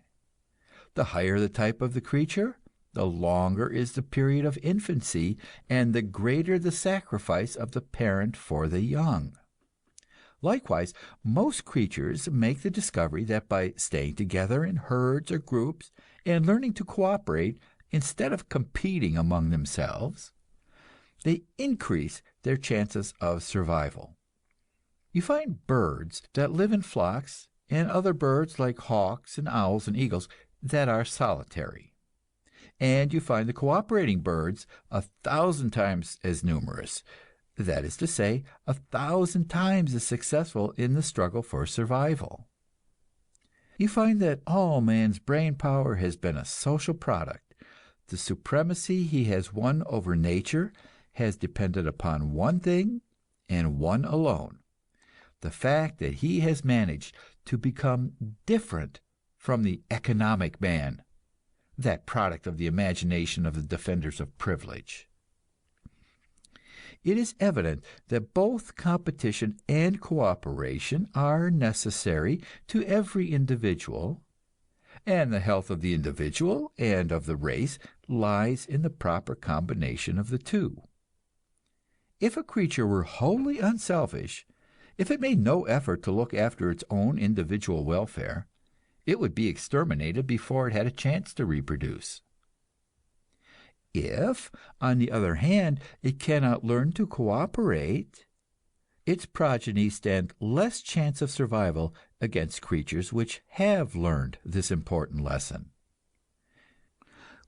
The higher the type of the creature, the longer is the period of infancy, and the greater the sacrifice of the parent for the young. Likewise, most creatures make the discovery that by staying together in herds or groups and learning to cooperate instead of competing among themselves, they increase their chances of survival. You find birds that live in flocks and other birds like hawks and owls and eagles that are solitary. And you find the cooperating birds 1,000 times as numerous, that is to say, 1,000 times as successful in the struggle for survival. You find that all man's brain power has been a social product. The supremacy he has won over nature has depended upon one thing and one alone: the fact that he has managed to become different from the economic man, that product of the imagination of the defenders of privilege. It is evident that both competition and cooperation are necessary to every individual, and the health of the individual and of the race lies in the proper combination of the two. If a creature were wholly unselfish, if it made no effort to look after its own individual welfare, it would be exterminated before it had a chance to reproduce. If, on the other hand, it cannot learn to cooperate, its progeny stand less chance of survival against creatures which have learned this important lesson.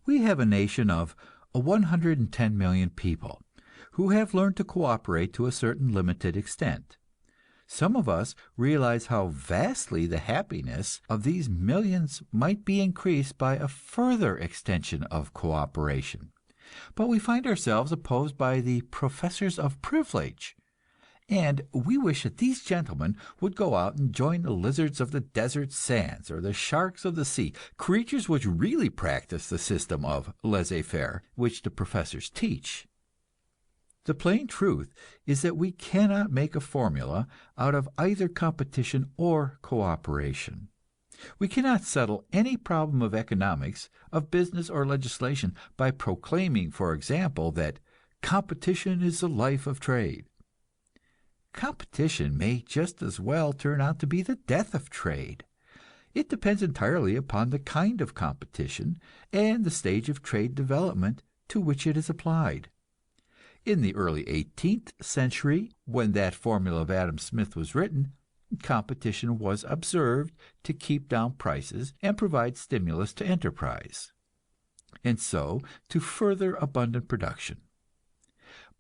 We have a nation of 110 million people who have learned to cooperate to a certain limited extent. Some of us realize how vastly the happiness of these millions might be increased by a further extension of cooperation. But we find ourselves opposed by the professors of privilege, and we wish that these gentlemen would go out and join the lizards of the desert sands or the sharks of the sea, creatures which really practice the system of laissez-faire which the professors teach. The plain truth is that we cannot make a formula out of either competition or cooperation. We cannot settle any problem of economics, of business or legislation by proclaiming, for example, that competition is the life of trade. Competition may just as well turn out to be the death of trade. It depends entirely upon the kind of competition and the stage of trade development to which it is applied. In the early 18th century, when that formula of Adam Smith was written, competition was observed to keep down prices and provide stimulus to enterprise, and so to further abundant production.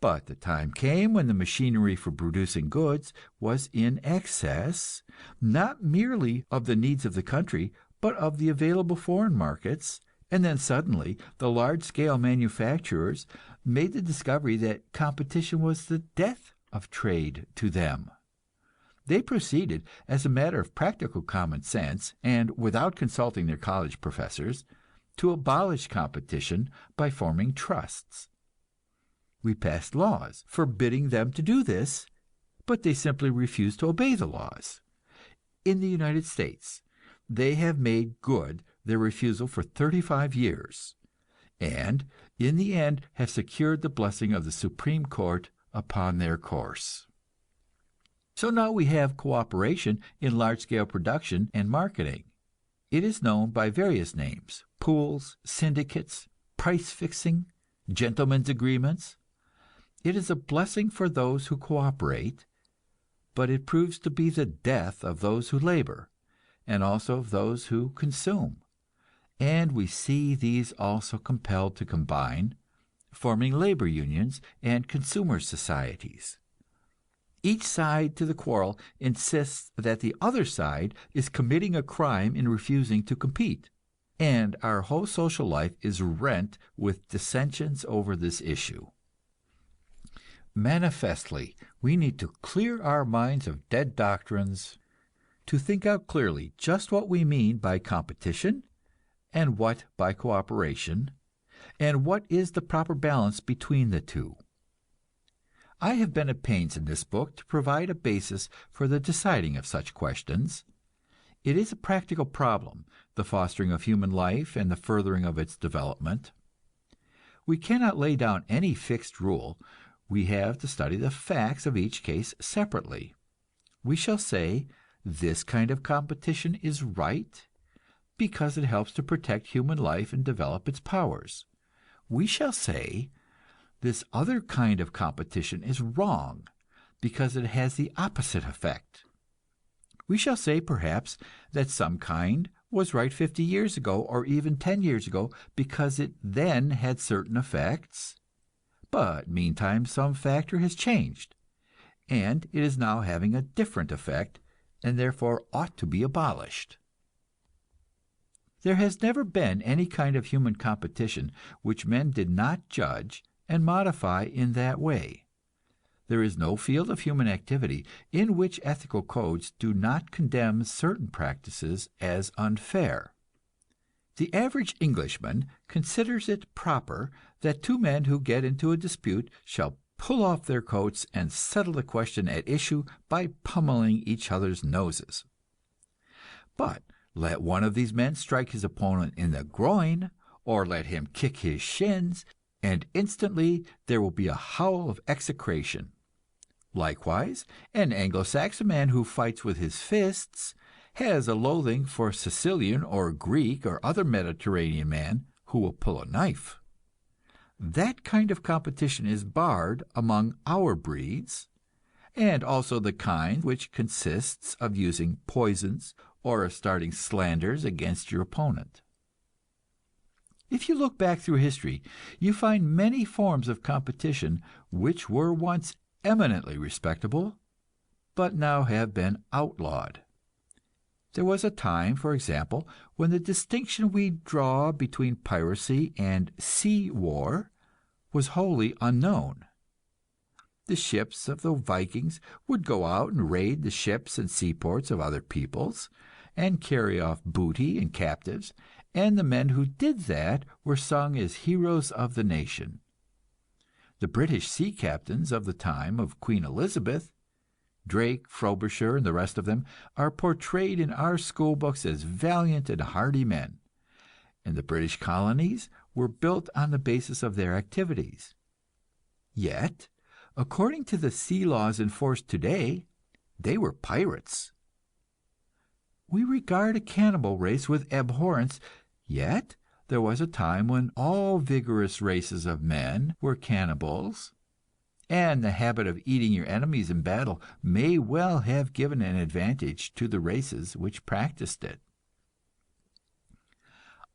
But the time came when the machinery for producing goods was in excess, not merely of the needs of the country, but of the available foreign markets, and then suddenly the large-scale manufacturers made the discovery that competition was the death of trade to them. They proceeded, as a matter of practical common sense, and without consulting their college professors, to abolish competition by forming trusts. We passed laws forbidding them to do this, but they simply refused to obey the laws. In the United States, they have made good their refusal for 35 years, and in the end have secured the blessing of the Supreme Court upon their course. So now we have cooperation in large-scale production and marketing. It is known by various names: pools, syndicates, price fixing, gentlemen's agreements. It is a blessing for those who cooperate, but it proves to be the death of those who labor, and also of those who consume. And we see these also compelled to combine, forming labor unions and consumer societies. Each side to the quarrel insists that the other side is committing a crime in refusing to compete, and our whole social life is rent with dissensions over this issue. Manifestly, we need to clear our minds of dead doctrines, to think out clearly just what we mean by competition, and what by cooperation, and what is the proper balance between the two. I have been at pains in this book to provide a basis for the deciding of such questions. It is a practical problem, the fostering of human life and the furthering of its development. We cannot lay down any fixed rule. We have to study the facts of each case separately. We shall say, this kind of competition is right because it helps to protect human life and develop its powers. We shall say, this other kind of competition is wrong because it has the opposite effect. We shall say, perhaps, that some kind was right 50 years ago or even 10 years ago because it then had certain effects, but meantime some factor has changed, and it is now having a different effect, and therefore ought to be abolished. There has never been any kind of human competition which men did not judge and modify in that way. There is no field of human activity in which ethical codes do not condemn certain practices as unfair. The average Englishman considers it proper that two men who get into a dispute shall pull off their coats and settle the question at issue by pummeling each other's noses. But let one of these men strike his opponent in the groin, or let him kick his shins, and instantly there will be a howl of execration. Likewise, an Anglo-Saxon man who fights with his fists has a loathing for a Sicilian or Greek or other Mediterranean man who will pull a knife. That kind of competition is barred among our breeds, and also the kind which consists of using poisons or of starting slanders against your opponent. If you look back through history, you find many forms of competition which were once eminently respectable, but now have been outlawed. There was a time, for example, when the distinction we draw between piracy and sea war was wholly unknown. The ships of the Vikings would go out and raid the ships and seaports of other peoples, and carry off booty and captives, and the men who did that were sung as heroes of the nation. The British sea captains of the time of Queen Elizabeth, Drake, Frobisher, and the rest of them, are portrayed in our school books as valiant and hardy men, and the British colonies were built on the basis of their activities. Yet, according to the sea laws in force today, they were pirates. We regard a cannibal race with abhorrence, yet there was a time when all vigorous races of men were cannibals, and the habit of eating your enemies in battle may well have given an advantage to the races which practiced it.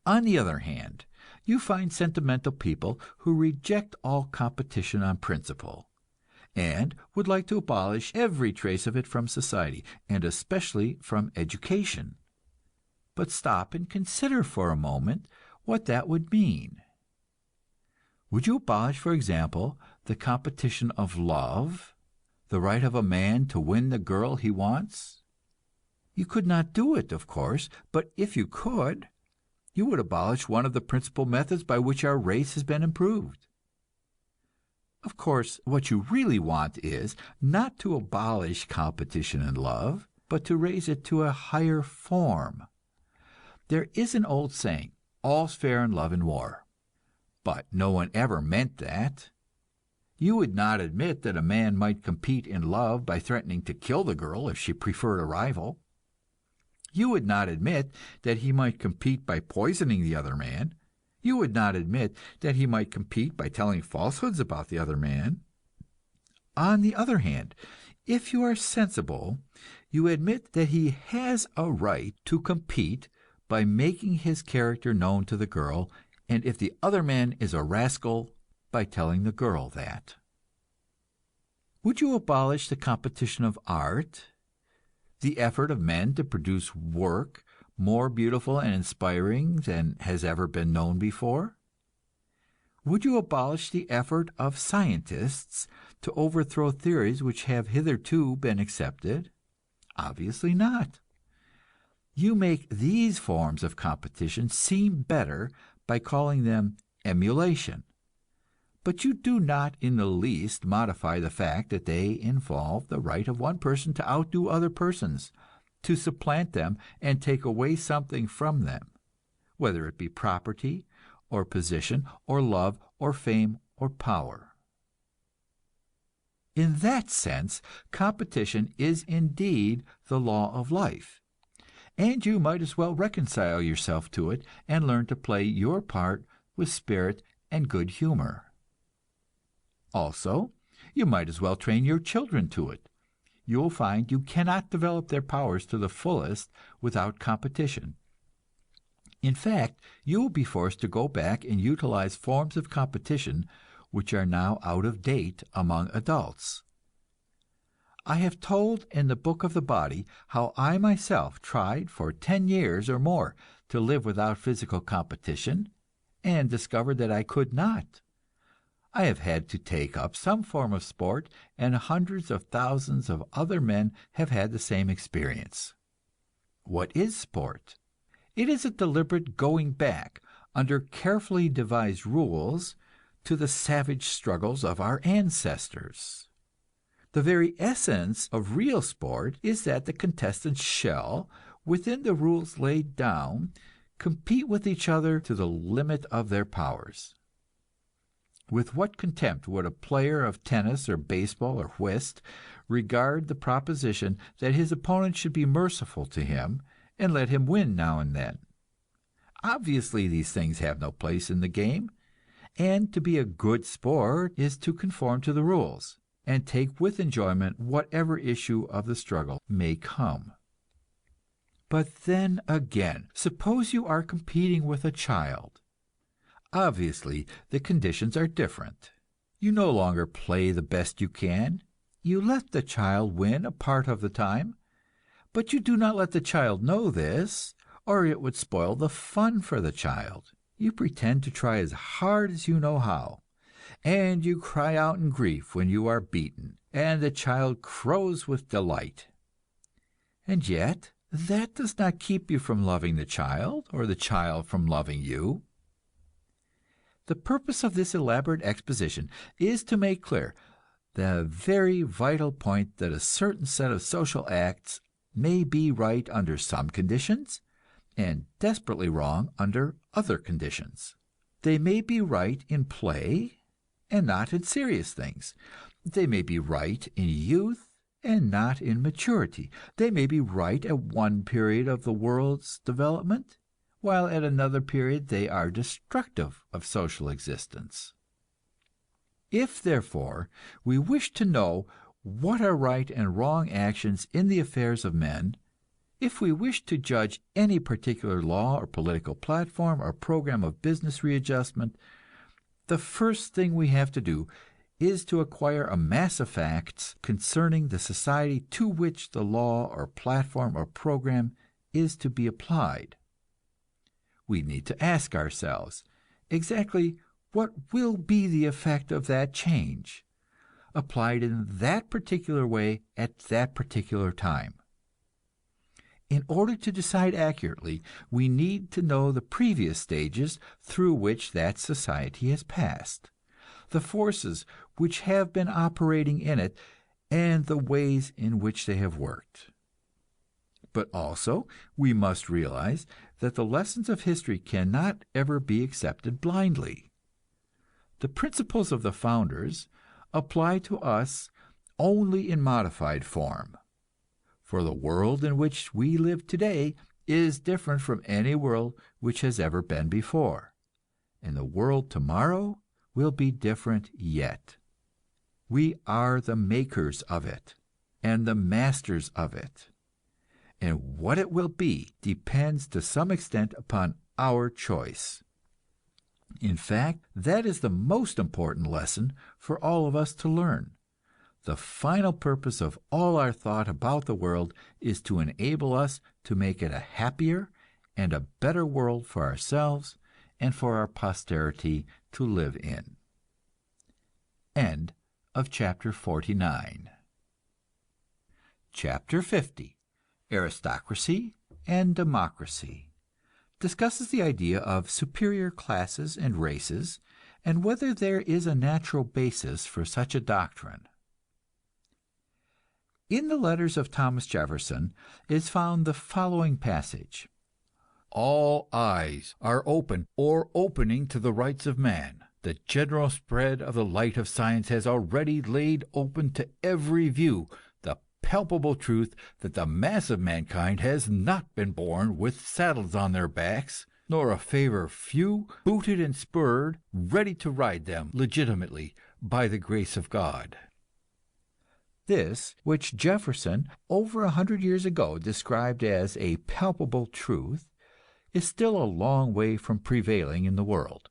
On the other hand, you find sentimental people who reject all competition on principle, and would like to abolish every trace of it from society, and especially from education. But stop and consider for a moment what that would mean. Would you abolish, for example, the competition of love, the right of a man to win the girl he wants? You could not do it, of course, but if you could, you would abolish one of the principal methods by which our race has been improved. Of course, what you really want is not to abolish competition in love, but to raise it to a higher form. There is an old saying, "All's fair in love and war," but no one ever meant that. You would not admit that a man might compete in love by threatening to kill the girl if she preferred a rival. You would not admit that he might compete by poisoning the other man. You would not admit that he might compete by telling falsehoods about the other man. On the other hand, if you are sensible, you admit that he has a right to compete by making his character known to the girl, and if the other man is a rascal, by telling the girl that. Would you abolish the competition of art, the effort of men to produce work more beautiful and inspiring than has ever been known before? Would you abolish the effort of scientists to overthrow theories which have hitherto been accepted? Obviously not. You make these forms of competition seem better by calling them emulation, but you do not in the least modify the fact that they involve the right of one person to outdo other persons, to supplant them and take away something from them, whether it be property or position or love or fame or power. In that sense, competition is indeed the law of life, and you might as well reconcile yourself to it and learn to play your part with spirit and good humor. Also, you might as well train your children to it. You will find you cannot develop their powers to the fullest without competition. In fact, you will be forced to go back and utilize forms of competition which are now out of date among adults. I have told in the Book of the Body how I myself tried for 10 years or more to live without physical competition, and discovered that I could not. I have had to take up some form of sport, and hundreds of thousands of other men have had the same experience. What is sport? It is a deliberate going back, under carefully devised rules, to the savage struggles of our ancestors. The very essence of real sport is that the contestants shall, within the rules laid down, compete with each other to the limit of their powers. With what contempt would a player of tennis or baseball or whist regard the proposition that his opponent should be merciful to him and let him win now and then? Obviously, these things have no place in the game, and to be a good sport is to conform to the rules, and take with enjoyment whatever issue of the struggle may come. But then again, suppose you are competing with a child. Obviously, the conditions are different. You no longer play the best you can. You let the child win a part of the time, but you do not let the child know this, or it would spoil the fun for the child. You pretend to try as hard as you know how, and you cry out in grief when you are beaten, and the child crows with delight. And yet, that does not keep you from loving the child, or the child from loving you. The purpose of this elaborate exposition is to make clear the very vital point that a certain set of social acts may be right under some conditions, and desperately wrong under other conditions. They may be right in play and not in serious things. They may be right in youth and not in maturity. They may be right at one period of the world's development, while at another period they are destructive of social existence. If, therefore, we wish to know what are right and wrong actions in the affairs of men, if we wish to judge any particular law or political platform or program of business readjustment, the first thing we have to do is to acquire a mass of facts concerning the society to which the law or platform or program is to be applied. We need to ask ourselves exactly what will be the effect of that change, applied in that particular way at that particular time. In order to decide accurately, we need to know the previous stages through which that society has passed, the forces which have been operating in it, and the ways in which they have worked. But also, we must realize that the lessons of history cannot ever be accepted blindly. The principles of the founders apply to us only in modified form. For the world in which we live today is different from any world which has ever been before, and the world tomorrow will be different yet. We are the makers of it, and the masters of it, and what it will be depends to some extent upon our choice. In fact, that is the most important lesson for all of us to learn. The final purpose of all our thought about the world is to enable us to make it a happier and a better world for ourselves and for our posterity to live in. End of chapter 49. Chapter 50, Aristocracy and Democracy, discusses the idea of superior classes and races, and whether there is a natural basis for such a doctrine. In the letters of Thomas Jefferson is found the following passage: "All eyes are open or opening to the rights of man, The general spread of the light of science has already laid open to every view the palpable truth that the mass of mankind has not been born with saddles on their backs, nor a favor few, booted and spurred, ready to ride them legitimately by the grace of God. This, which Jefferson, over 100 years ago, described as a palpable truth, is still a long way from prevailing in the world.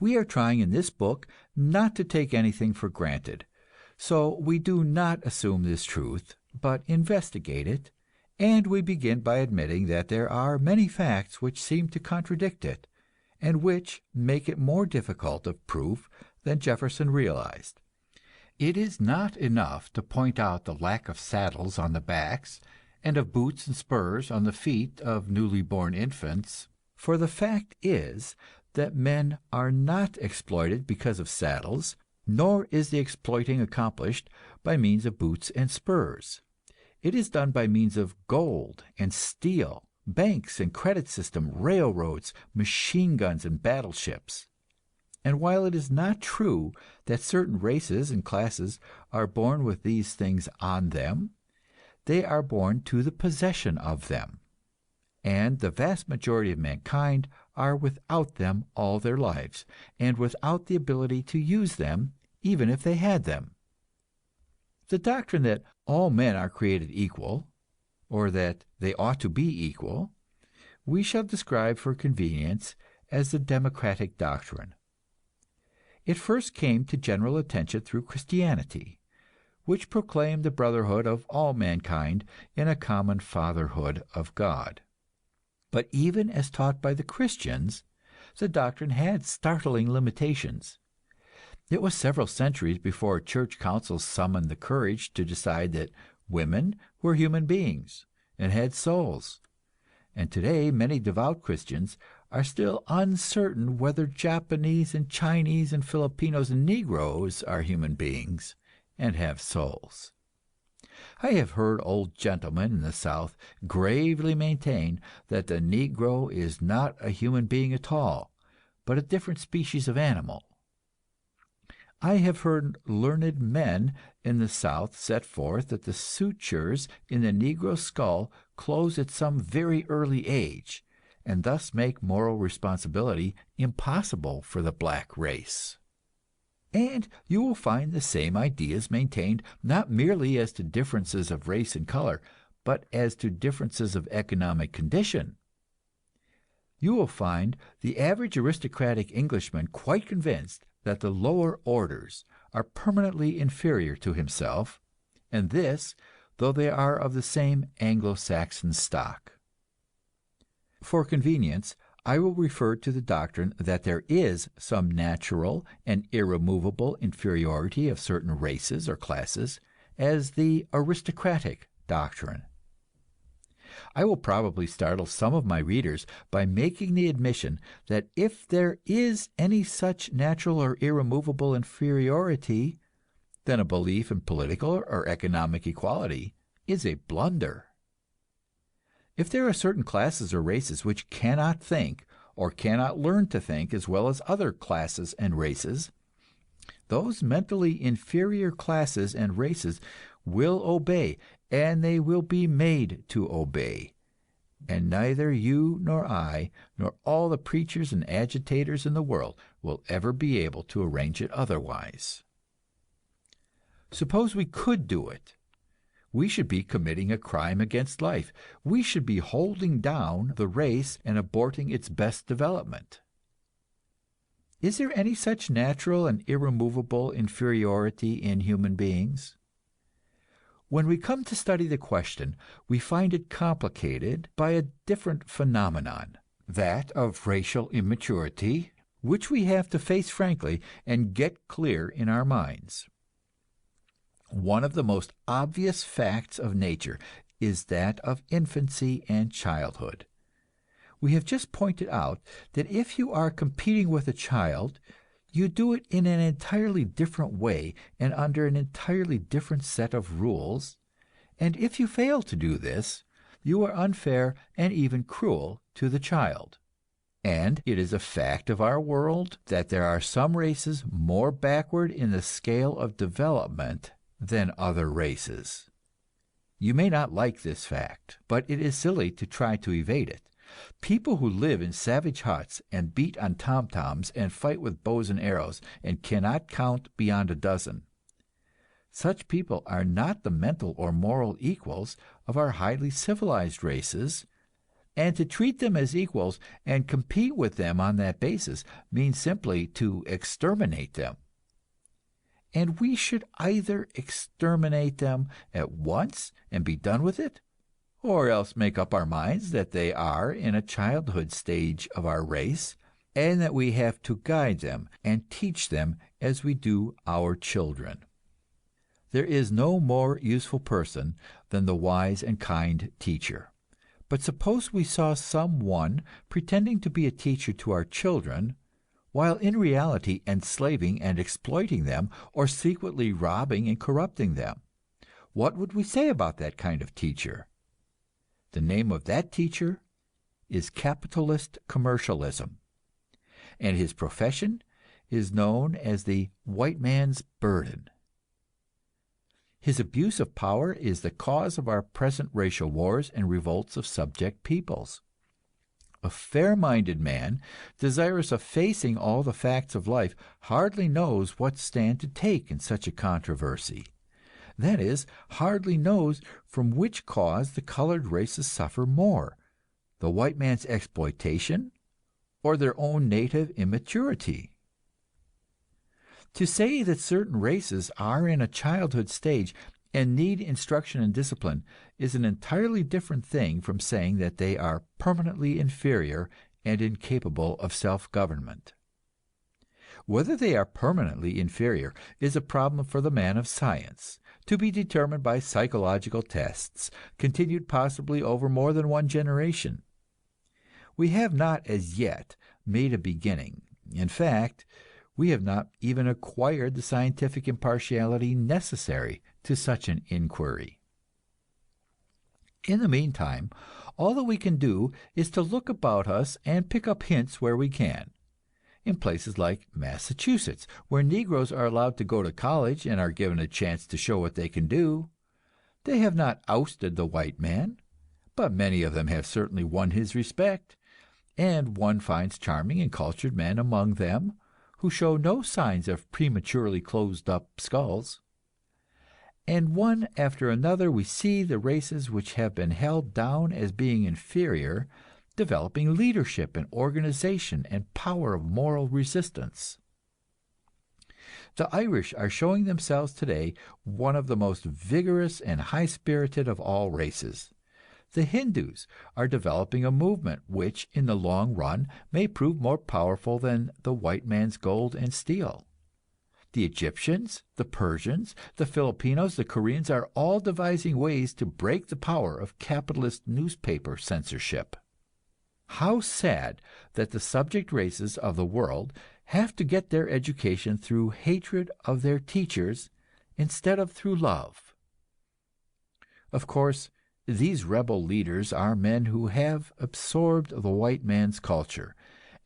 We are trying in this book not to take anything for granted, so we do not assume this truth, but investigate it, and we begin by admitting that there are many facts which seem to contradict it, and which make it more difficult of proof than Jefferson realized. It is not enough to point out the lack of saddles on the backs and of boots and spurs on the feet of newly born infants, for the fact is that men are not exploited because of saddles, nor is the exploiting accomplished by means of boots and spurs. It is done by means of gold and steel, banks and credit system, railroads, machine guns and battleships. And while it is not true that certain races and classes are born with these things on them, they are born to the possession of them, and the vast majority of mankind are without them all their lives, and without the ability to use them, even if they had them. The doctrine that all men are created equal, or that they ought to be equal, we shall describe for convenience as the democratic doctrine. It first came to general attention through Christianity, which proclaimed the brotherhood of all mankind in a common fatherhood of God. But even as taught by the Christians, the doctrine had startling limitations. It was several centuries before church councils summoned the courage to decide that women were human beings and had souls. And today many devout Christians are still uncertain whether Japanese and Chinese and Filipinos and Negroes are human beings and have souls. I have heard old gentlemen in the South gravely maintain that the Negro is not a human being at all, but a different species of animal. I have heard learned men in the South set forth that the sutures in the Negro skull close at some very early age, and thus make moral responsibility impossible for the black race. And you will find the same ideas maintained not merely as to differences of race and color, but as to differences of economic condition. You will find the average aristocratic Englishman quite convinced that the lower orders are permanently inferior to himself, and this, though they are of the same Anglo-Saxon stock. For convenience, I will refer to the doctrine that there is some natural and irremovable inferiority of certain races or classes as the aristocratic doctrine. I will probably startle some of my readers by making the admission that if there is any such natural or irremovable inferiority, then a belief in political or economic equality is a blunder. If there are certain classes or races which cannot think or cannot learn to think as well as other classes and races, those mentally inferior classes and races will obey, and they will be made to obey. And neither you nor I, nor all the preachers and agitators in the world will ever be able to arrange it otherwise. Suppose we could do it. We should be committing a crime against life. We should be holding down the race and aborting its best development. Is there any such natural and irremovable inferiority in human beings? When we come to study the question, we find it complicated by a different phenomenon, that of racial immaturity, which we have to face frankly and get clear in our minds. One of the most obvious facts of nature is that of infancy and childhood. We have just pointed out that if you are competing with a child, you do it in an entirely different way and under an entirely different set of rules, and if you fail to do this, you are unfair and even cruel to the child. And it is a fact of our world that there are some races more backward in the scale of development than other races. You may not like this fact, but it is silly to try to evade it. People who live in savage huts and beat on tom-toms and fight with bows and arrows and cannot count beyond a dozen. Such people are not the mental or moral equals of our highly civilized races, and to treat them as equals and compete with them on that basis means simply to exterminate them. And we should either exterminate them at once and be done with it, or else make up our minds that they are in a childhood stage of our race, and that we have to guide them and teach them as we do our children. There is no more useful person than the wise and kind teacher. But suppose we saw someone pretending to be a teacher to our children, while in reality enslaving and exploiting them, or secretly robbing and corrupting them. What would we say about that kind of teacher? The name of that teacher is capitalist commercialism, and his profession is known as the white man's burden. His abuse of power is the cause of our present racial wars and revolts of subject peoples. A fair-minded man, desirous of facing all the facts of life, hardly knows what stand to take in such a controversy. That is, hardly knows from which cause the colored races suffer more, the white man's exploitation or their own native immaturity. To say that certain races are in a childhood stage and need instruction and discipline is an entirely different thing from saying that they are permanently inferior and incapable of self-government. Whether they are permanently inferior is a problem for the man of science, to be determined by psychological tests, continued possibly over more than one generation. We have not as yet made a beginning. In fact, we have not even acquired the scientific impartiality necessary to such an inquiry. In the meantime, all that we can do is to look about us and pick up hints where we can. In places like Massachusetts, where Negroes are allowed to go to college and are given a chance to show what they can do, they have not ousted the white man, but many of them have certainly won his respect, and one finds charming and cultured men among them who show no signs of prematurely closed-up skulls. And one after another we see the races which have been held down as being inferior developing leadership and organization and power of moral resistance. The Irish are showing themselves today one of the most vigorous and high-spirited of all races. The Hindus are developing a movement which, in the long run, may prove more powerful than the white man's gold and steel. The Egyptians, the Persians, the Filipinos, the Koreans are all devising ways to break the power of capitalist newspaper censorship. How sad that the subject races of the world have to get their education through hatred of their teachers instead of through love. Of course, these rebel leaders are men who have absorbed the white man's culture,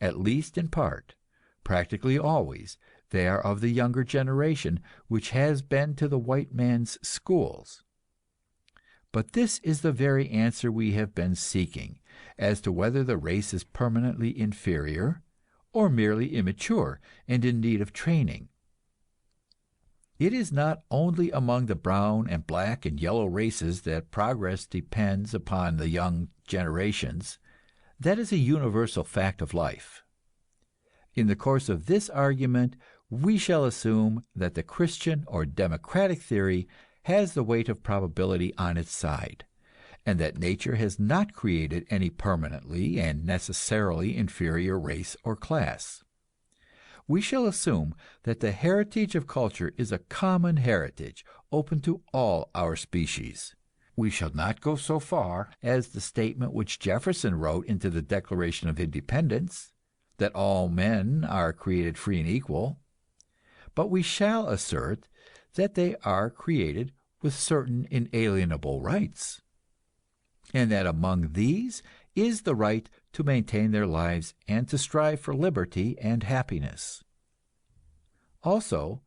at least in part. Practically always, they are of the younger generation, which has been to the white man's schools. But this is the very answer we have been seeking, as to whether the race is permanently inferior or merely immature and in need of training. It is not only among the brown and black and yellow races that progress depends upon the young generations. That is a universal fact of life. In the course of this argument, we shall assume that the Christian or democratic theory has the weight of probability on its side, and that nature has not created any permanently and necessarily inferior race or class. We shall assume that the heritage of culture is a common heritage, open to all our species. We shall not go so far as the statement which Jefferson wrote into the Declaration of Independence, that all men are created free and equal, but we shall assert that they are created with certain inalienable rights, and that among these is the right to maintain their lives and to strive for liberty and happiness. Also,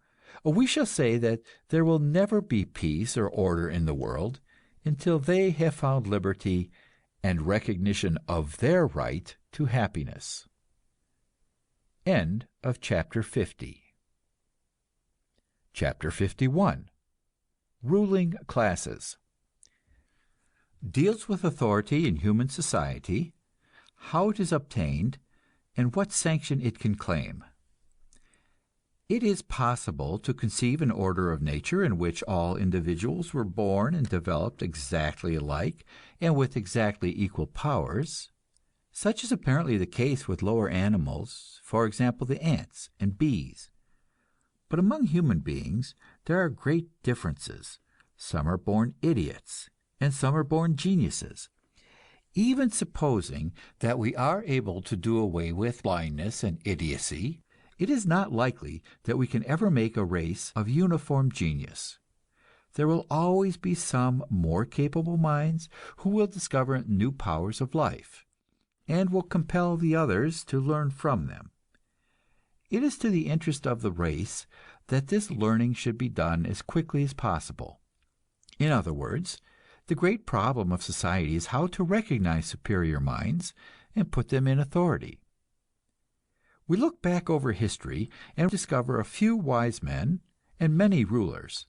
we shall say that there will never be peace or order in the world until they have found liberty and recognition of their right to happiness. End of chapter 50. Chapter 51. Ruling Classes. Deals with authority in human society, how it is obtained, and what sanction it can claim. It is possible to conceive an order of nature in which all individuals were born and developed exactly alike and with exactly equal powers. Such is apparently the case with lower animals, for example the ants and bees. But among human beings there are great differences. Some are born idiots, and some are born geniuses. Even supposing that we are able to do away with blindness and idiocy, it is not likely that we can ever make a race of uniform genius. There will always be some more capable minds who will discover new powers of life, and will compel the others to learn from them. It is to the interest of the race that this learning should be done as quickly as possible. In other words, the great problem of society is how to recognize superior minds and put them in authority. We look back over history and discover a few wise men and many rulers,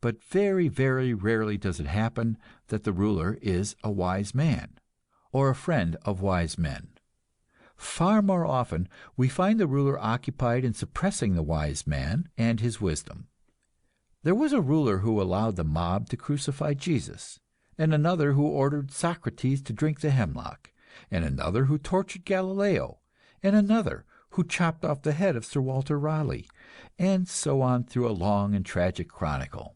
but very, very rarely does it happen that the ruler is a wise man, or a friend of wise men. Far more often we find the ruler occupied in suppressing the wise man and his wisdom. There was a ruler who allowed the mob to crucify Jesus, and another who ordered Socrates to drink the hemlock, and another who tortured Galileo, and another who chopped off the head of Sir Walter Raleigh, and so on through a long and tragic chronicle.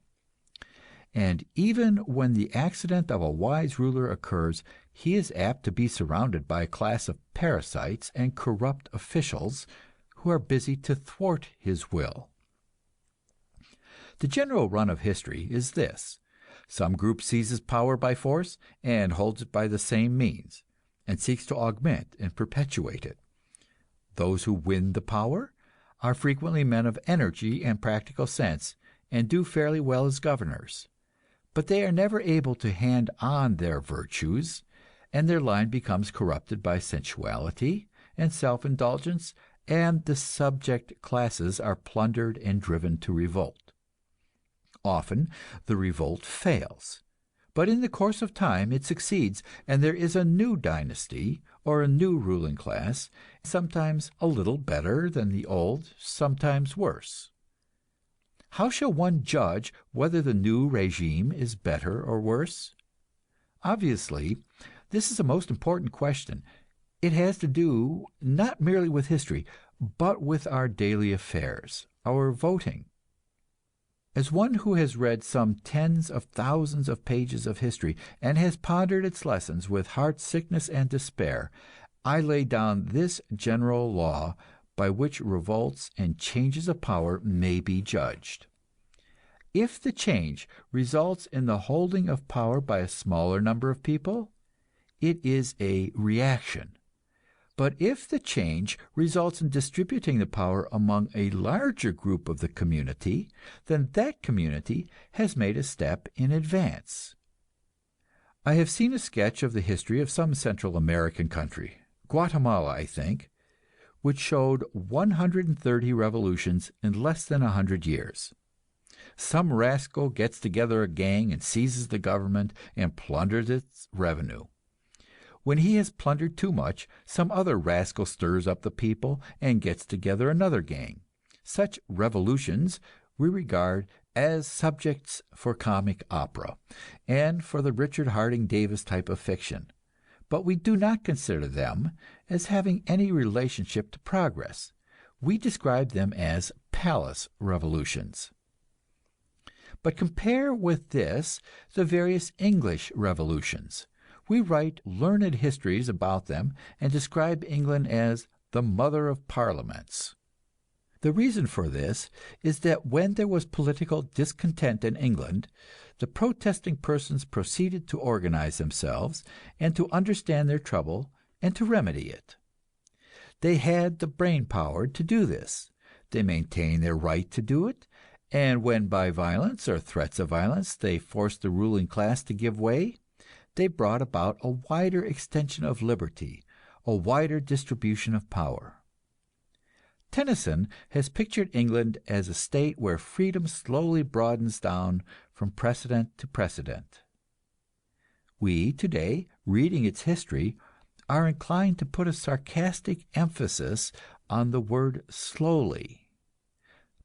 And even when the accident of a wise ruler occurs, he is apt to be surrounded by a class of parasites and corrupt officials who are busy to thwart his will. The general run of history is this: some group seizes power by force and holds it by the same means, and seeks to augment and perpetuate it. Those who win the power are frequently men of energy and practical sense, and do fairly well as governors. But they are never able to hand on their virtues, and their line becomes corrupted by sensuality and self-indulgence, and the subject classes are plundered and driven to revolt. Often the revolt fails, but in the course of time it succeeds, and there is a new dynasty or a new ruling class, sometimes a little better than the old, sometimes worse. How shall one judge whether the new regime is better or worse? Obviously, this is a most important question. It has to do not merely with history, but with our daily affairs, our voting. As one who has read some tens of thousands of pages of history, and has pondered its lessons with heart sickness and despair, I lay down this general law by which revolts and changes of power may be judged. If the change results in the holding of power by a smaller number of people, it is a reaction. But if the change results in distributing the power among a larger group of the community, then that community has made a step in advance. I have seen a sketch of the history of some Central American country, Guatemala, I think, which showed 130 revolutions in less than 100 years. Some rascal gets together a gang and seizes the government and plunders its revenue. When he has plundered too much, some other rascal stirs up the people and gets together another gang. Such revolutions we regard as subjects for comic opera, and for the Richard Harding Davis type of fiction. But we do not consider them as having any relationship to progress. We describe them as palace revolutions. But compare with this the various English revolutions. We write learned histories about them and describe England as the mother of parliaments. The reason for this is that when there was political discontent in England, the protesting persons proceeded to organize themselves and to understand their trouble and to remedy it. They had the brain power to do this. They maintained their right to do it, and when by violence or threats of violence they forced the ruling class to give way, they brought about a wider extension of liberty, a wider distribution of power. Tennyson has pictured England as a state where freedom slowly broadens down from precedent to precedent. We today, reading its history, are inclined to put a sarcastic emphasis on the word slowly.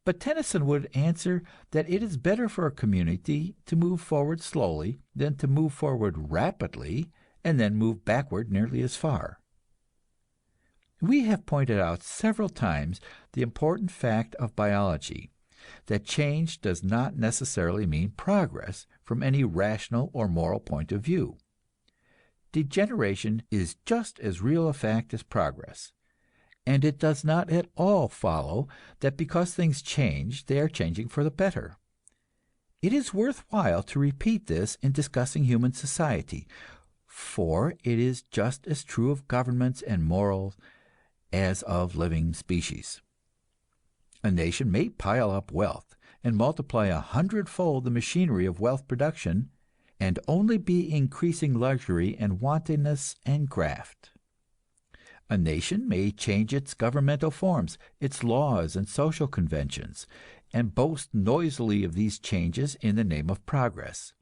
But Tennyson would answer that it is better for a community to move forward slowly than to move forward rapidly and then move backward nearly as far. We have pointed out several times the important fact of biology, that change does not necessarily mean progress from any rational or moral point of view. Degeneration is just as real a fact as progress, and it does not at all follow that because things change, they are changing for the better. It is worthwhile to repeat this in discussing human society, for it is just as true of governments and morals as of living species. A nation may pile up wealth and multiply 100-fold the machinery of wealth production, and only be increasing luxury and wantonness and graft. A nation may change its governmental forms, its laws and social conventions, and boast noisily of these changes in the name of progress,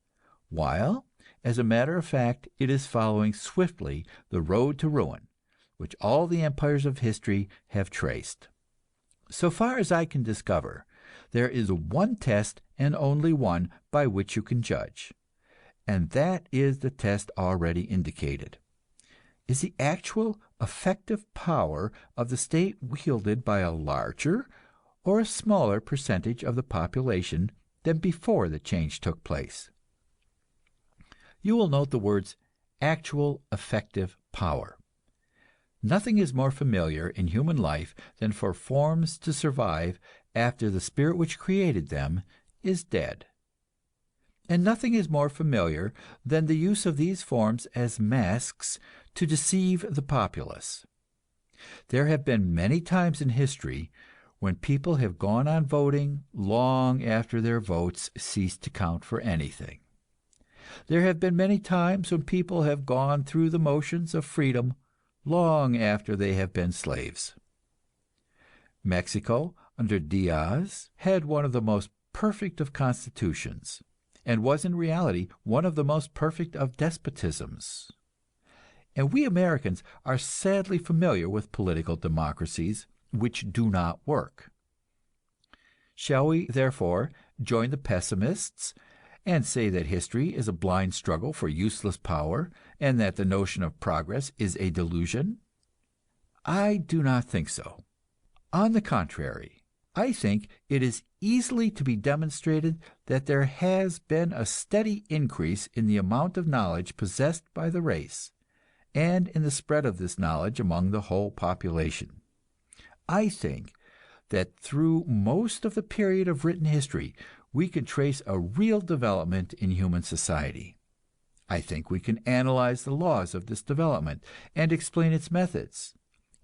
while, as a matter of fact, it is following swiftly the road to ruin, which all the empires of history have traced. So far as I can discover, there is one test and only one by which you can judge, and that is the test already indicated. Is the actual effective power of the state wielded by a larger or a smaller percentage of the population than before the change took place? You will note the words actual effective power. Nothing is more familiar in human life than for forms to survive after the spirit which created them is dead. And nothing is more familiar than the use of these forms as masks to deceive the populace. There have been many times in history when people have gone on voting long after their votes ceased to count for anything. There have been many times when people have gone through the motions of freedom long after they have been slaves. Mexico, under Diaz, had one of the most perfect of constitutions, and was in reality one of the most perfect of despotisms. And we Americans are sadly familiar with political democracies which do not work. Shall we, therefore, join the pessimists and say that history is a blind struggle for useless power, and that the notion of progress is a delusion? I do not think so. On the contrary, I think it is easily to be demonstrated that there has been a steady increase in the amount of knowledge possessed by the race, and in the spread of this knowledge among the whole population. I think that through most of the period of written history, we can trace a real development in human society. I think we can analyze the laws of this development and explain its methods.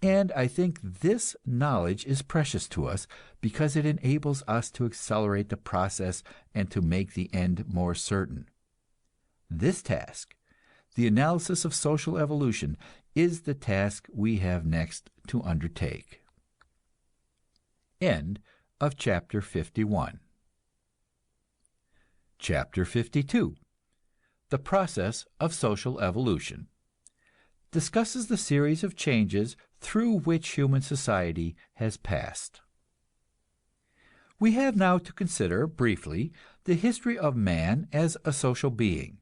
And I think this knowledge is precious to us because it enables us to accelerate the process and to make the end more certain. This task, the analysis of social evolution, is the task we have next to undertake. End of chapter 51. Chapter 52. The process of social evolution discusses the series of changes through which human society has passed. We have now to consider briefly the history of man as a social being,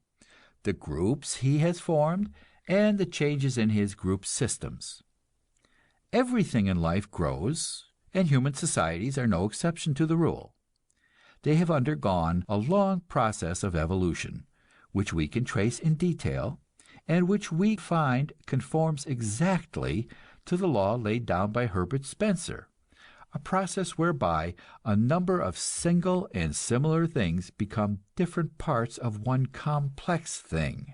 the groups he has formed, and the changes in his group systems. Everything in life grows, and human societies are no exception to the rule. They have undergone a long process of evolution, which we can trace in detail, and which we find conforms exactly to the law laid down by Herbert Spencer, a process whereby a number of single and similar things become different parts of one complex thing.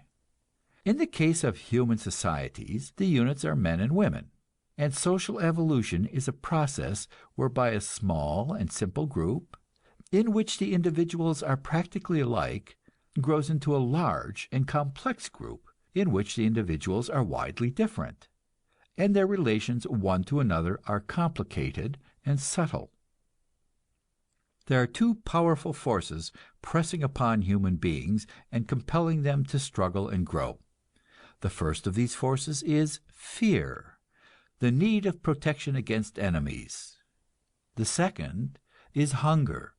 In the case of human societies, the units are men and women, and social evolution is a process whereby a small and simple group, in which the individuals are practically alike, grows into a large and complex group, in which the individuals are widely different, and their relations one to another are complicated and subtle. There are two powerful forces pressing upon human beings and compelling them to struggle and grow. The first of these forces is fear, the need of protection against enemies. The second is hunger,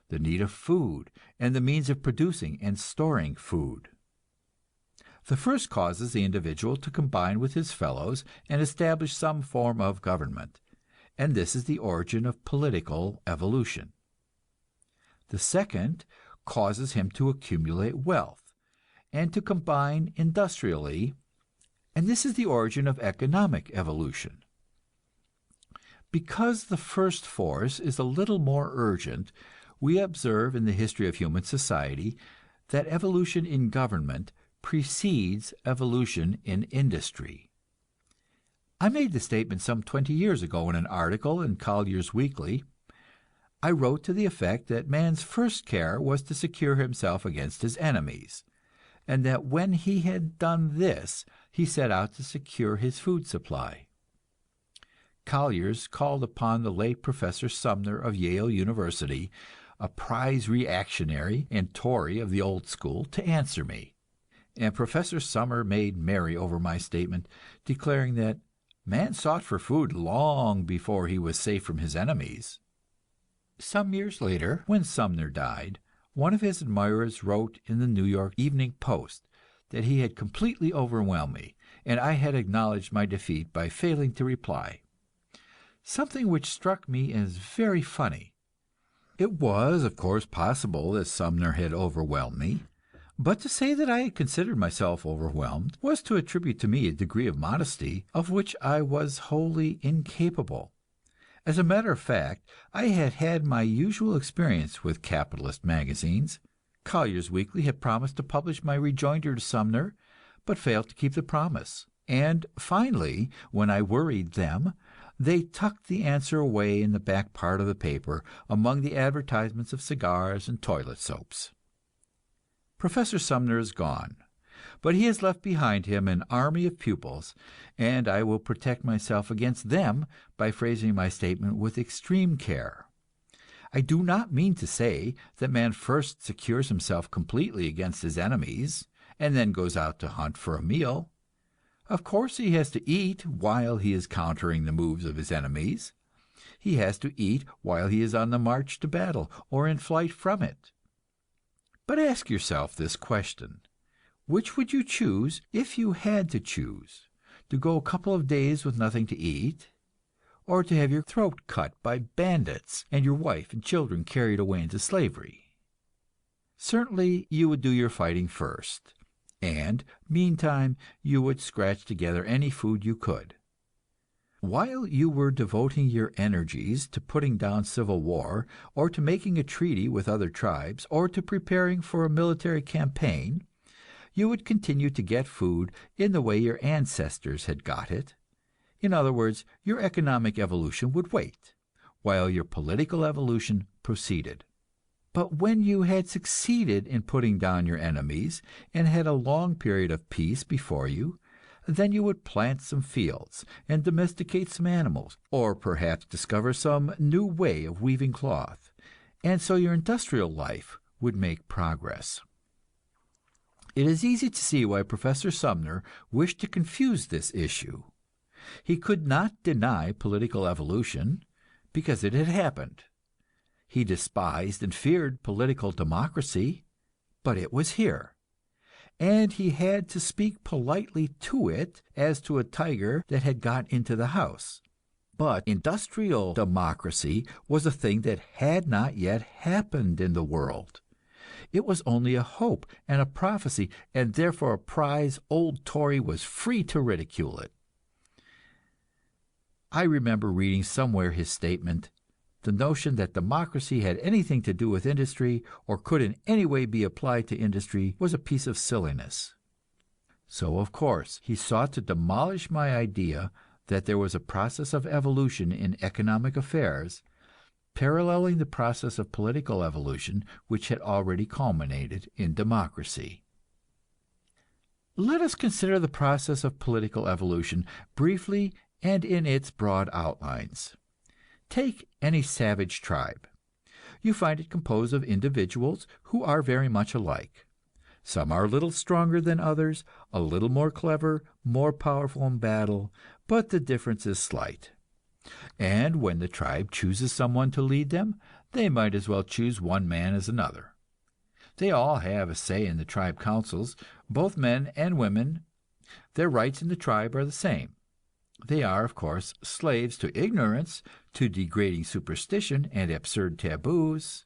the need of food and the means of producing and storing food. The first causes the individual to combine with his fellows and establish some form of government, and this is the origin of political evolution. The second causes him to accumulate wealth and to combine industrially, and this is the origin of economic evolution. Because the first force is a little more urgent, we observe in the history of human society that evolution in government precedes evolution in industry. I made the statement some 20 years ago in an article in Collier's Weekly. I wrote to the effect that man's first care was to secure himself against his enemies, and that when he had done this, he set out to secure his food supply. Collier's called upon the late Professor Sumner of Yale University, a prize reactionary and Tory of the old school, to answer me. And Professor Sumner made merry over my statement, declaring that man sought for food long before he was safe from his enemies. Some years later, when Sumner died, one of his admirers wrote in the New York Evening Post that he had completely overwhelmed me, and I had acknowledged my defeat by failing to reply. Something which struck me as very funny. It was, of course, possible that Sumner had overwhelmed me, but to say that I had considered myself overwhelmed was to attribute to me a degree of modesty of which I was wholly incapable. As a matter of fact, I had had my usual experience with capitalist magazines. Collier's Weekly had promised to publish my rejoinder to Sumner, but failed to keep the promise. And finally, when I worried them, they tucked the answer away in the back part of the paper, among the advertisements of cigars and toilet soaps. Professor Sumner is gone, but he has left behind him an army of pupils, and I will protect myself against them by phrasing my statement with extreme care. I do not mean to say that man first secures himself completely against his enemies, and then goes out to hunt for a meal. Of course he has to eat while he is countering the moves of his enemies. He has to eat while he is on the march to battle, or in flight from it. But ask yourself this question: which would you choose if you had to choose? To go a couple of days with nothing to eat, or to have your throat cut by bandits and your wife and children carried away into slavery? Certainly you would do your fighting first, and meantime you would scratch together any food you could. While you were devoting your energies to putting down civil war, or to making a treaty with other tribes, or to preparing for a military campaign, you would continue to get food in the way your ancestors had got it. In other words, your economic evolution would wait, while your political evolution proceeded. But when you had succeeded in putting down your enemies, and had a long period of peace before you, then you would plant some fields and domesticate some animals, or perhaps discover some new way of weaving cloth, and so your industrial life would make progress. It is easy to see why Professor Sumner wished to confuse this issue. He could not deny political evolution, because it had happened. He despised and feared political democracy, but it was here. And he had to speak politely to it as to a tiger that had got into the house. But industrial democracy was a thing that had not yet happened in the world. It was only a hope and a prophecy, and therefore a prize old Tory was free to ridicule it. I remember reading somewhere his statement, the notion that democracy had anything to do with industry or could in any way be applied to industry was a piece of silliness. So, of course, he sought to demolish my idea that there was a process of evolution in economic affairs, paralleling the process of political evolution which had already culminated in democracy. Let us consider the process of political evolution briefly and in its broad outlines. Take any savage tribe. You find it composed of individuals who are very much alike. Some are a little stronger than others, a little more clever, more powerful in battle, but the difference is slight. And when the tribe chooses someone to lead them, they might as well choose one man as another. They all have a say in the tribe councils, both men and women. Their rights in the tribe are the same. They are, of course, slaves to ignorance, to degrading superstition and absurd taboos.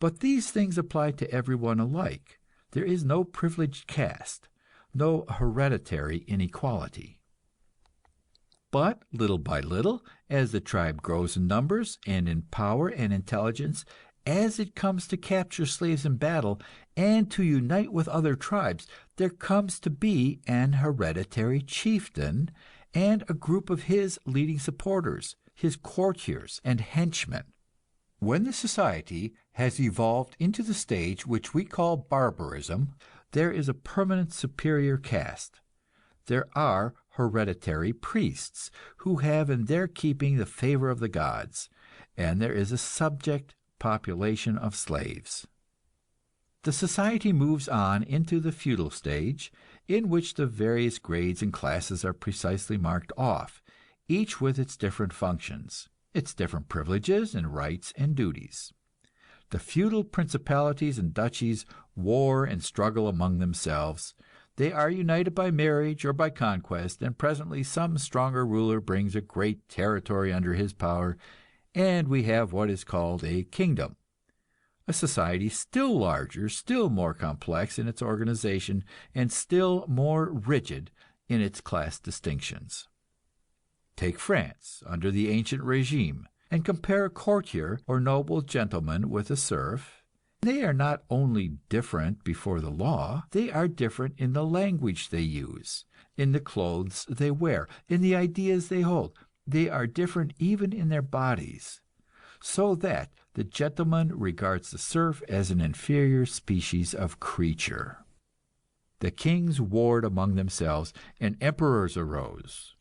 But these things apply to everyone alike. There is no privileged caste, no hereditary inequality. But little by little, as the tribe grows in numbers and in power and intelligence, as it comes to capture slaves in battle and to unite with other tribes, there comes to be an hereditary chieftain and a group of his leading supporters, his courtiers and henchmen. When the society has evolved into the stage which we call barbarism, there is a permanent superior caste. There are hereditary priests who have in their keeping the favor of the gods, and there is a subject population of slaves. The society moves on into the feudal stage, in which the various grades and classes are precisely marked off, each with its different functions, its different privileges and rights and duties. The feudal principalities and duchies war and struggle among themselves. They are united by marriage or by conquest, and presently some stronger ruler brings a great territory under his power, and we have what is called a kingdom, a society still larger, still more complex in its organization, and still more rigid in its class distinctions. Take France under the ancient regime, and compare a courtier or noble gentleman with a serf. They are not only different before the law, they are different in the language they use, in the clothes they wear, in the ideas they hold. They are different even in their bodies, so that the gentleman regards the serf as an inferior species of creature. The kings warred among themselves, and emperors arose.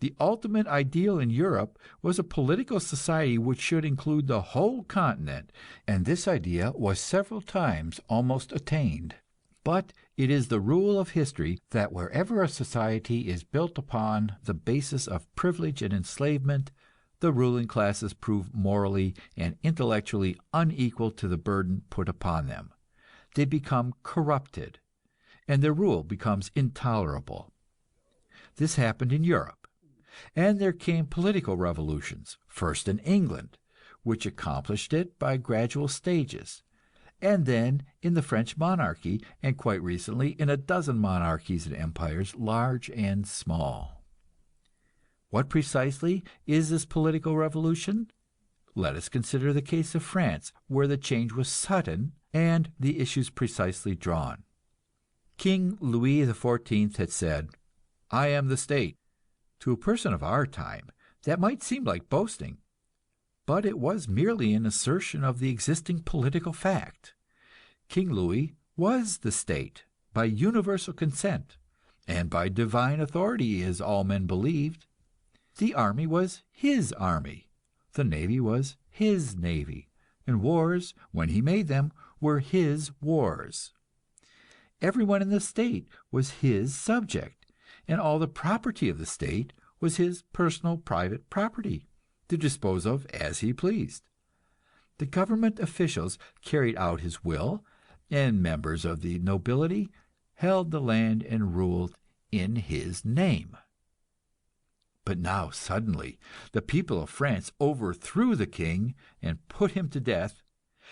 The ultimate ideal in Europe was a political society which should include the whole continent, and this idea was several times almost attained. But it is the rule of history that wherever a society is built upon the basis of privilege and enslavement, the ruling classes prove morally and intellectually unequal to the burden put upon them. They become corrupted, and their rule becomes intolerable. This happened in Europe. And there came political revolutions, first in England, which accomplished it by gradual stages, and then in the French monarchy, and quite recently in a dozen monarchies and empires, large and small. What precisely is this political revolution? Let us consider the case of France, where the change was sudden and the issues precisely drawn. King Louis XIV had said, "I am the state." To a person of our time, that might seem like boasting, but it was merely an assertion of the existing political fact. King Louis was the state by universal consent, and by divine authority, as all men believed. The army was his army, the navy was his navy, and wars, when he made them, were his wars. Everyone in the state was his subject, and all the property of the state was his personal private property, to dispose of as he pleased. The government officials carried out his will, and members of the nobility held the land and ruled in his name. But now suddenly the people of France overthrew the king and put him to death,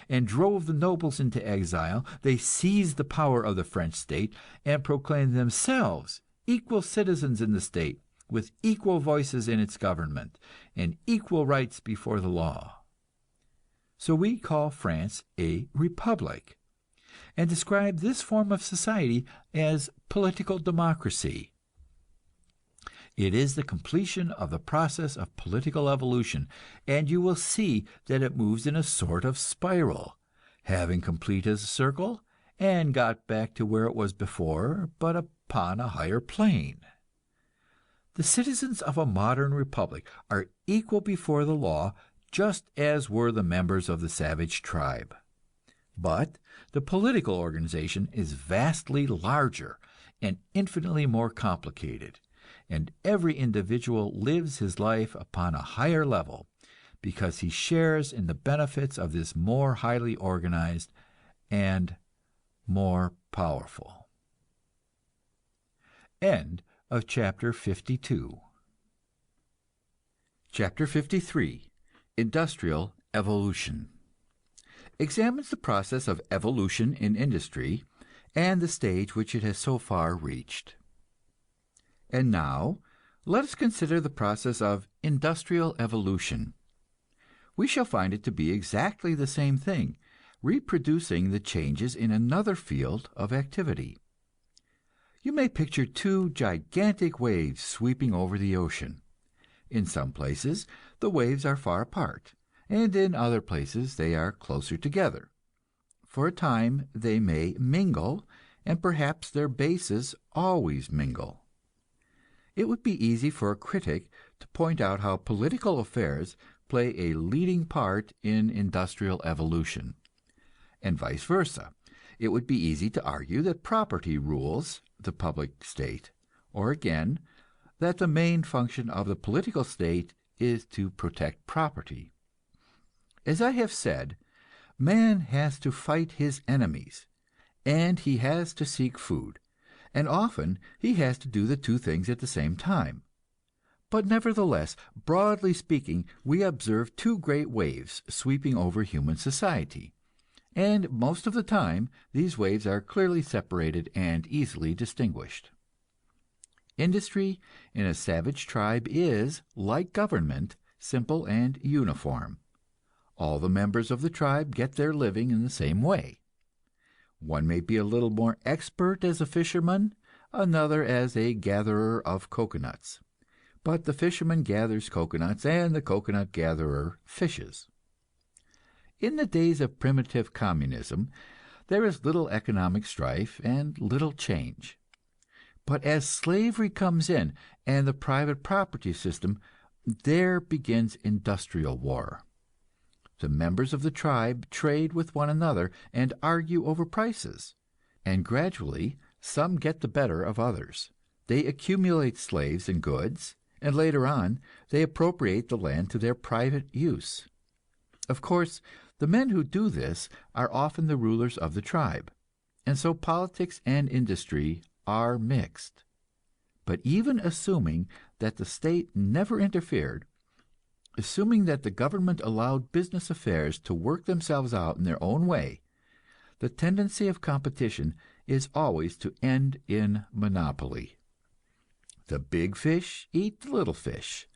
and drove the nobles into exile. They seized the power of the French state and proclaimed themselves equal citizens in the state, with equal voices in its government, and equal rights before the law. So we call France a republic, and describe this form of society as political democracy. It is the completion of the process of political evolution, and you will see that it moves in a sort of spiral, having completed a circle and got back to where it was before, but upon a higher plane. The citizens of a modern republic are equal before the law, just as were the members of the savage tribe. But the political organization is vastly larger and infinitely more complicated, and every individual lives his life upon a higher level because he shares in the benefits of this more highly organized and more powerful. End of chapter 52. Chapter 53. Industrial Evolution examines the process of evolution in industry and the stage which it has so far reached. And now, let us consider the process of industrial evolution. We shall find it to be exactly the same thing, reproducing the changes in another field of activity. You may picture two gigantic waves sweeping over the ocean. In some places, the waves are far apart, and in other places they are closer together. For a time they may mingle, and perhaps their bases always mingle. It would be easy for a critic to point out how political affairs play a leading part in industrial evolution, and vice versa. It would be easy to argue that property rules the public state, or again, that the main function of the political state is to protect property. As I have said, man has to fight his enemies, and he has to seek food, and often he has to do the two things at the same time. But nevertheless, broadly speaking, we observe two great waves sweeping over human society, and most of the time these waves are clearly separated and easily distinguished. Industry in a savage tribe is, like government, simple and uniform. All the members of the tribe get their living in the same way. One may be a little more expert as a fisherman, another as a gatherer of coconuts. But the fisherman gathers coconuts, and the coconut gatherer fishes. In the days of primitive communism, there is little economic strife and little change. But as slavery comes in, and the private property system, there begins industrial war. The members of the tribe trade with one another and argue over prices, and gradually some get the better of others. They accumulate slaves and goods, and later on they appropriate the land to their private use. Of course, the men who do this are often the rulers of the tribe, and so politics and industry are mixed. But even assuming that the state never interfered, assuming that the government allowed business affairs to work themselves out in their own way, the tendency of competition is always to end in monopoly. The big fish eat the little fish.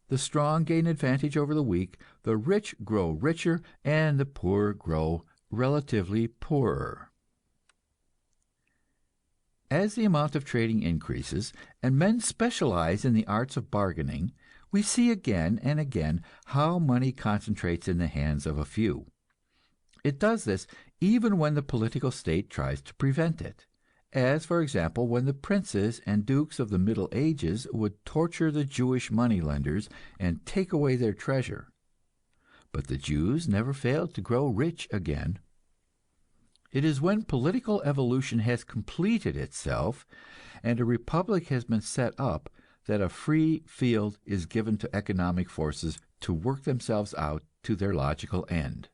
The strong gain advantage over the weak, the rich grow richer, and the poor grow relatively poorer. As the amount of trading increases, and men specialize in the arts of bargaining, we see again and again how money concentrates in the hands of a few. It does this even when the political state tries to prevent it, as for example when the princes and dukes of the Middle Ages would torture the Jewish moneylenders and take away their treasure. But the Jews never failed to grow rich again. It is when political evolution has completed itself and a republic has been set up that a free field is given to economic forces to work themselves out to their logical end.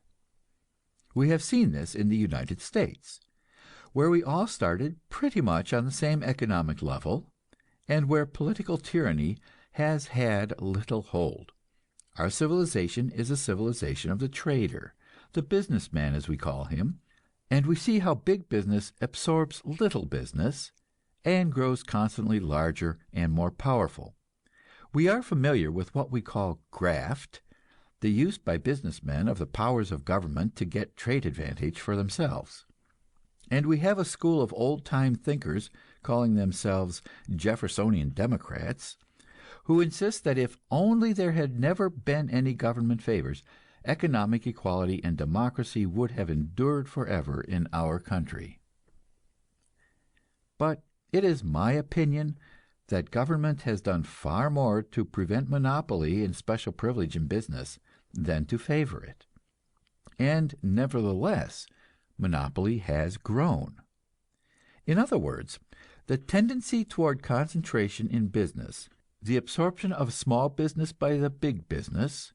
We have seen this in the United States, where we all started pretty much on the same economic level, and where political tyranny has had little hold. Our civilization is a civilization of the trader, the businessman as we call him, and we see how big business absorbs little business and grows constantly larger and more powerful. We are familiar with what we call graft, the use by businessmen of the powers of government to get trade advantage for themselves. And we have a school of old-time thinkers, calling themselves Jeffersonian Democrats, who insist that if only there had never been any government favors, economic equality and democracy would have endured forever in our country. But it is my opinion that government has done far more to prevent monopoly and special privilege in business than to favor it. And nevertheless, monopoly has grown. In other words, the tendency toward concentration in business, the absorption of small business by the big business,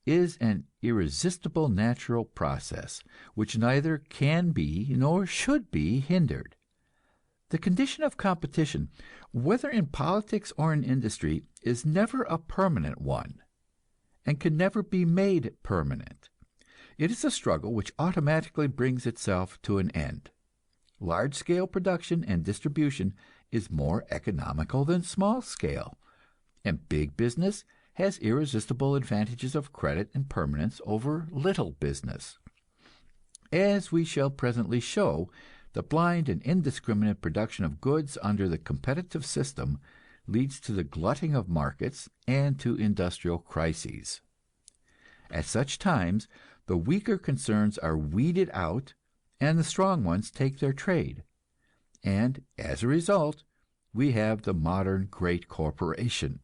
is an irresistible natural process which neither can be nor should be hindered. The condition of competition, whether in politics or in industry, is never a permanent one, and can never be made permanent. It is a struggle which automatically brings itself to an end. Large-scale production and distribution is more economical than small-scale, and big business has irresistible advantages of credit and permanence over little business. As we shall presently show, the blind and indiscriminate production of goods under the competitive system leads to the glutting of markets and to industrial crises. At such times, the weaker concerns are weeded out and the strong ones take their trade. And as a result, we have the modern great corporation,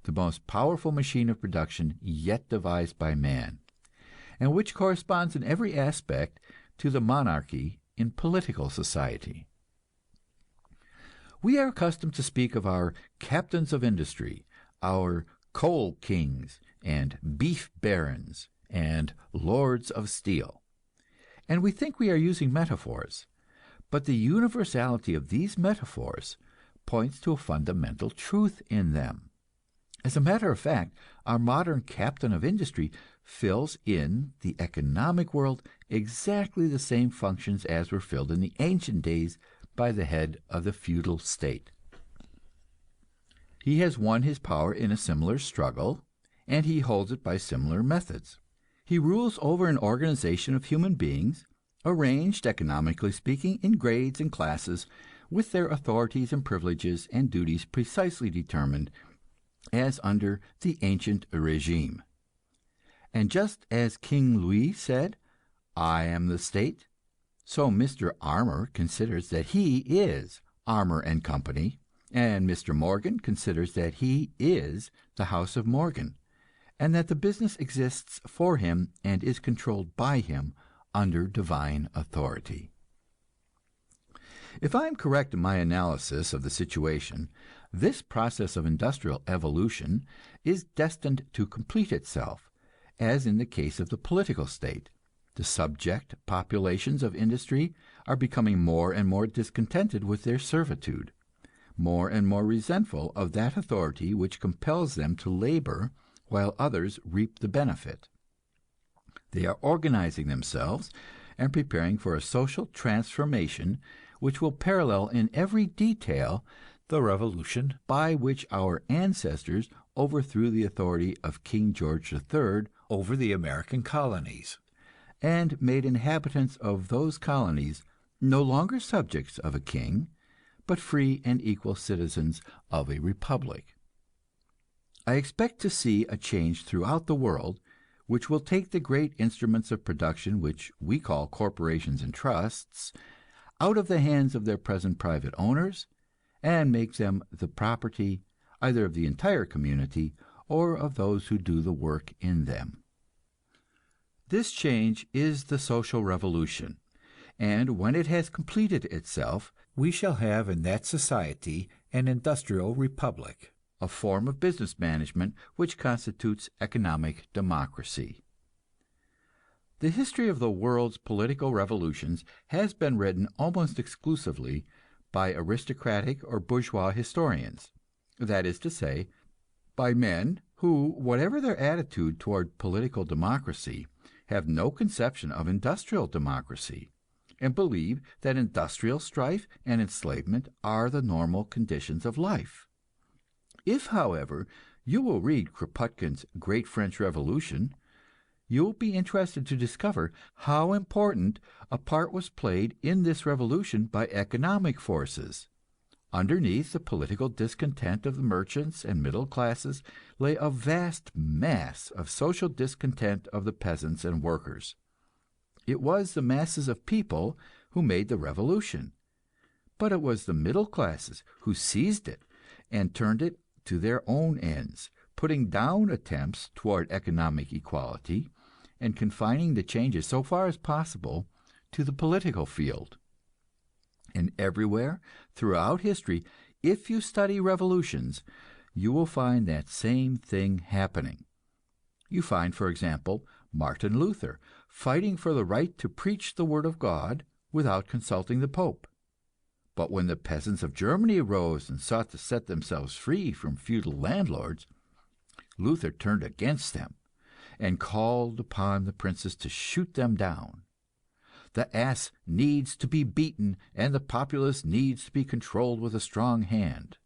the most powerful machine of production yet devised by man, and which corresponds in every aspect to the monarchy in political society. We are accustomed to speak of our captains of industry, our coal kings and beef barons and lords of steel, and we think we are using metaphors, but the universality of these metaphors points to a fundamental truth in them. As a matter of fact, our modern captain of industry fills in the economic world exactly the same functions as were filled in the ancient days by the head of the feudal state. He has won his power in a similar struggle, and he holds it by similar methods. He rules over an organization of human beings, arranged, economically speaking, in grades and classes, with their authorities and privileges and duties precisely determined, as under the ancient regime. And just as King Louis said, "I am the state," so Mr. Armour considers that he is Armour and Company, and Mr. Morgan considers that he is the House of Morgan, and that the business exists for him and is controlled by him under divine authority. If I am correct in my analysis of the situation, this process of industrial evolution is destined to complete itself, as in the case of the political state. The subject populations of industry are becoming more and more discontented with their servitude, more and more resentful of that authority which compels them to labor while others reap the benefit. They are organizing themselves and preparing for a social transformation which will parallel in every detail the revolution by which our ancestors overthrew the authority of King George III over the American colonies, and made inhabitants of those colonies no longer subjects of a king, but free and equal citizens of a republic. I expect to see a change throughout the world which will take the great instruments of production which we call corporations and trusts out of the hands of their present private owners, and make them the property either of the entire community or of those who do the work in them. This change is the social revolution, and when it has completed itself, we shall have in that society an industrial republic, a form of business management which constitutes economic democracy. The history of the world's political revolutions has been written almost exclusively by aristocratic or bourgeois historians, that is to say, by men who, whatever their attitude toward political democracy, have no conception of industrial democracy, and believe that industrial strife and enslavement are the normal conditions of life. If, however, you will read Kropotkin's Great French Revolution, you will be interested to discover how important a part was played in this revolution by economic forces. Underneath the political discontent of the merchants and middle classes lay a vast mass of social discontent of the peasants and workers. It was the masses of people who made the revolution, but it was the middle classes who seized it and turned it to their own ends, putting down attempts toward economic equality and confining the changes so far as possible to the political field. And everywhere throughout history, if you study revolutions, you will find that same thing happening. You find, for example, Martin Luther fighting for the right to preach the word of God without consulting the Pope. But when the peasants of Germany arose and sought to set themselves free from feudal landlords, Luther turned against them and called upon the princes to shoot them down. The ass needs to be beaten, and the populace needs to be controlled with a strong hand.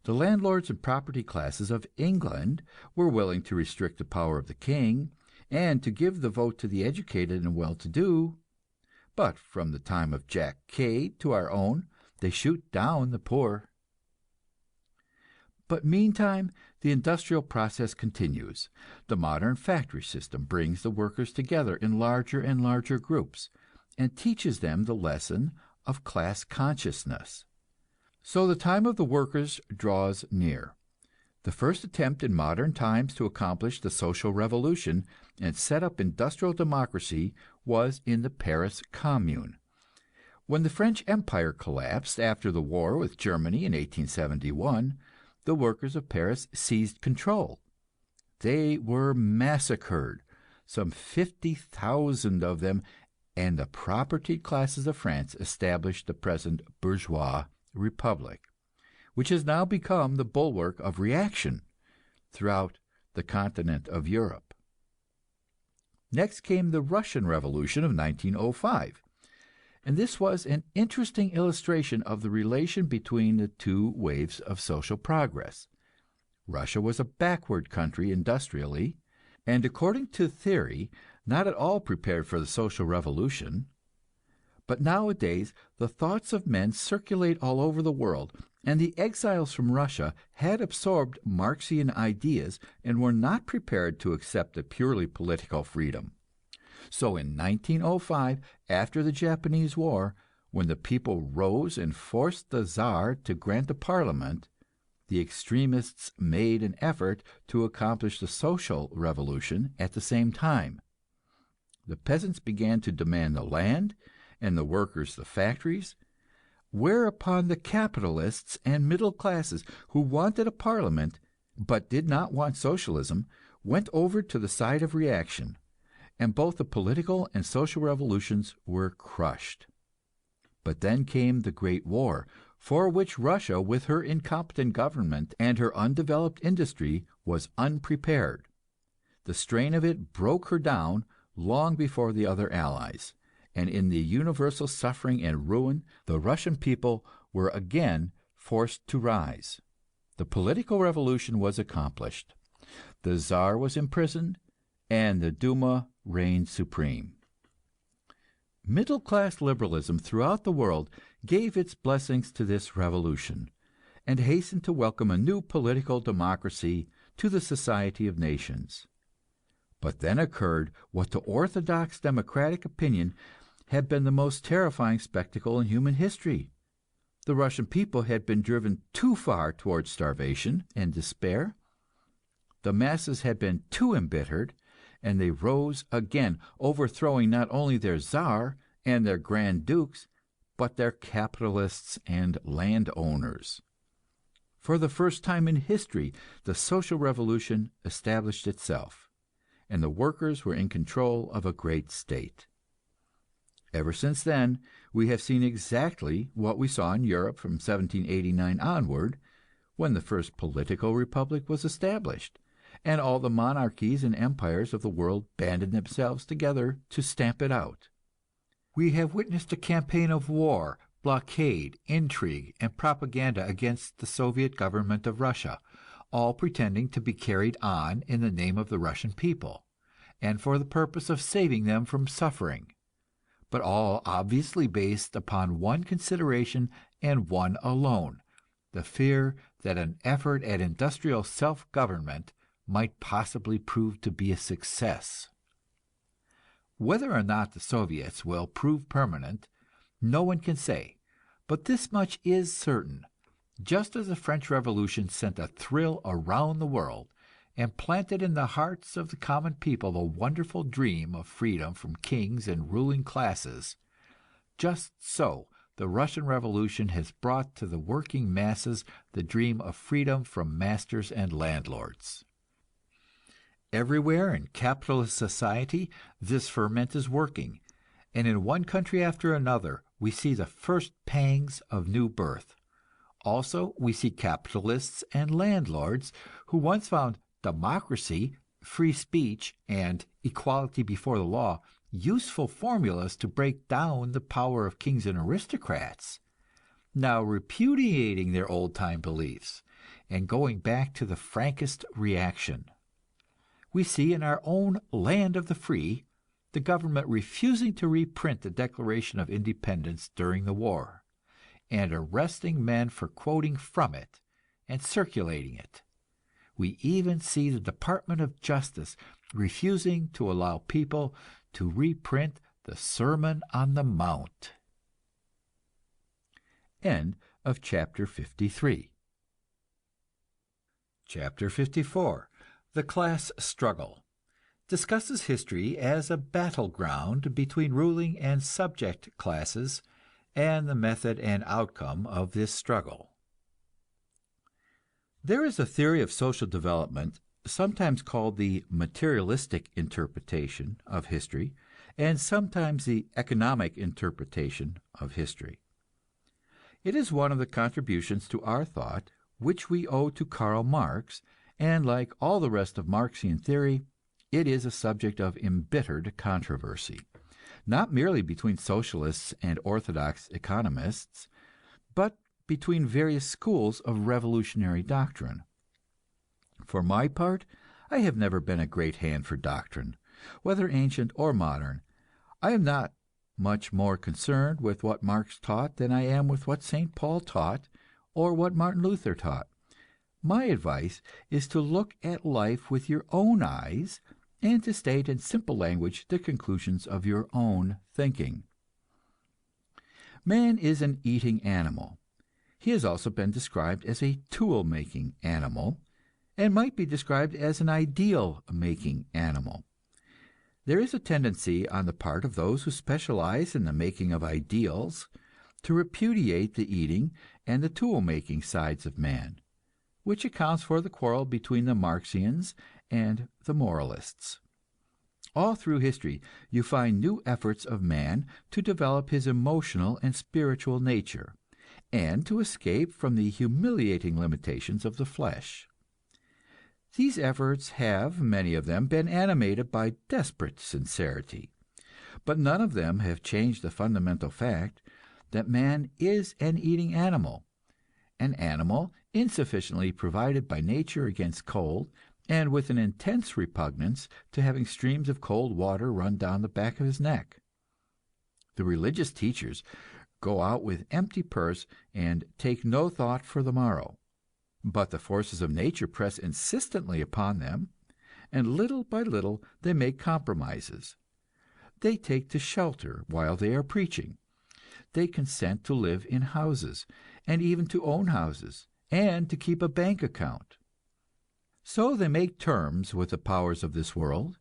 The landlords and property classes of England were willing to restrict the power of the king and to give the vote to the educated and well-to-do, but from the time of Jack Cade to our own, they shoot down the poor. But meantime, the industrial process continues. The modern factory system brings the workers together in larger and larger groups, and teaches them the lesson of class consciousness. So the time of the workers draws near. The first attempt in modern times to accomplish the social revolution and set up industrial democracy was in the Paris Commune. When the French Empire collapsed after the war with Germany in 1871, the workers of Paris seized control. They were massacred, some 50,000 of them, and the propertied classes of France established the present bourgeois republic, which has now become the bulwark of reaction throughout the continent of Europe. Next came the Russian Revolution of 1905. And this was an interesting illustration of the relation between the two waves of social progress. Russia was a backward country industrially, and according to theory, not at all prepared for the social revolution. But nowadays, the thoughts of men circulate all over the world, and the exiles from Russia had absorbed Marxian ideas and were not prepared to accept a purely political freedom. So in 1905, after the Japanese War, when the people rose and forced the Tsar to grant a parliament, the extremists made an effort to accomplish the social revolution at the same time. The peasants began to demand the land, and the workers the factories, whereupon the capitalists and middle classes, who wanted a parliament but did not want socialism, went over to the side of reaction, and both the political and social revolutions were crushed. But then came the Great War, for which Russia, with her incompetent government and her undeveloped industry, was unprepared. The strain of it broke her down long before the other allies, and in the universal suffering and ruin, the Russian people were again forced to rise. The political revolution was accomplished. The Tsar was imprisoned, and the Duma reigned supreme. Middle-class liberalism throughout the world gave its blessings to this revolution, and hastened to welcome a new political democracy to the society of nations. But then occurred what to orthodox democratic opinion had been the most terrifying spectacle in human history. The Russian people had been driven too far towards starvation and despair. The masses had been too embittered, and they rose again, overthrowing not only their Tsar and their Grand Dukes, but their capitalists and landowners. For the first time in history, the social revolution established itself, and the workers were in control of a great state. Ever since then, we have seen exactly what we saw in Europe from 1789 onward, when the first political republic was established, and all the monarchies and empires of the world banded themselves together to stamp it out. We have witnessed a campaign of war, blockade, intrigue, and propaganda against the Soviet government of Russia, all pretending to be carried on in the name of the Russian people, and for the purpose of saving them from suffering, but all obviously based upon one consideration and one alone: the fear that an effort at industrial self-government might possibly prove to be a success. Whether or not the Soviets will prove permanent, no one can say, but this much is certain: just as the French Revolution sent a thrill around the world, and planted in the hearts of the common people the wonderful dream of freedom from kings and ruling classes, just so the Russian Revolution has brought to the working masses the dream of freedom from masters and landlords. Everywhere in capitalist society this ferment is working, and in one country after another we see the first pangs of new birth. Also, we see capitalists and landlords who once found democracy, free speech, and equality before the law useful formulas to break down the power of kings and aristocrats, now repudiating their old-time beliefs and going back to the frankest reaction. We see in our own land of the free the government refusing to reprint the Declaration of Independence during the war, and arresting men for quoting from it and circulating it. We even see the Department of Justice refusing to allow people to reprint the Sermon on the Mount. End of chapter 53. Chapter 54. The Class Struggle discusses history as a battleground between ruling and subject classes, and the method and outcome of this struggle. There is a theory of social development, sometimes called the materialistic interpretation of history, and sometimes the economic interpretation of history. It is one of the contributions to our thought which we owe to Karl Marx, and like all the rest of Marxian theory, it is a subject of embittered controversy, not merely between socialists and orthodox economists, but between various schools of revolutionary doctrine. For my part, I have never been a great hand for doctrine, whether ancient or modern. I am not much more concerned with what Marx taught than I am with what St. Paul taught or what Martin Luther taught. My advice is to look at life with your own eyes, and to state in simple language the conclusions of your own thinking. Man is an eating animal. He has also been described as a tool-making animal, and might be described as an ideal-making animal. There is a tendency on the part of those who specialize in the making of ideals to repudiate the eating and the tool-making sides of man, which accounts for the quarrel between the Marxians and the moralists. All through history you find new efforts of man to develop his emotional and spiritual nature, and to escape from the humiliating limitations of the flesh. These efforts have, many of them, been animated by desperate sincerity, but none of them have changed the fundamental fact that man is an eating animal insufficiently provided by nature against cold, and with an intense repugnance to having streams of cold water run down the back of his neck. The religious teachers go out with empty purse and take no thought for the morrow, but the forces of nature press insistently upon them, and little by little they make compromises. They take to shelter while they are preaching. They consent to live in houses, and even to own houses, and to keep a bank account. So they make terms with the powers of this world,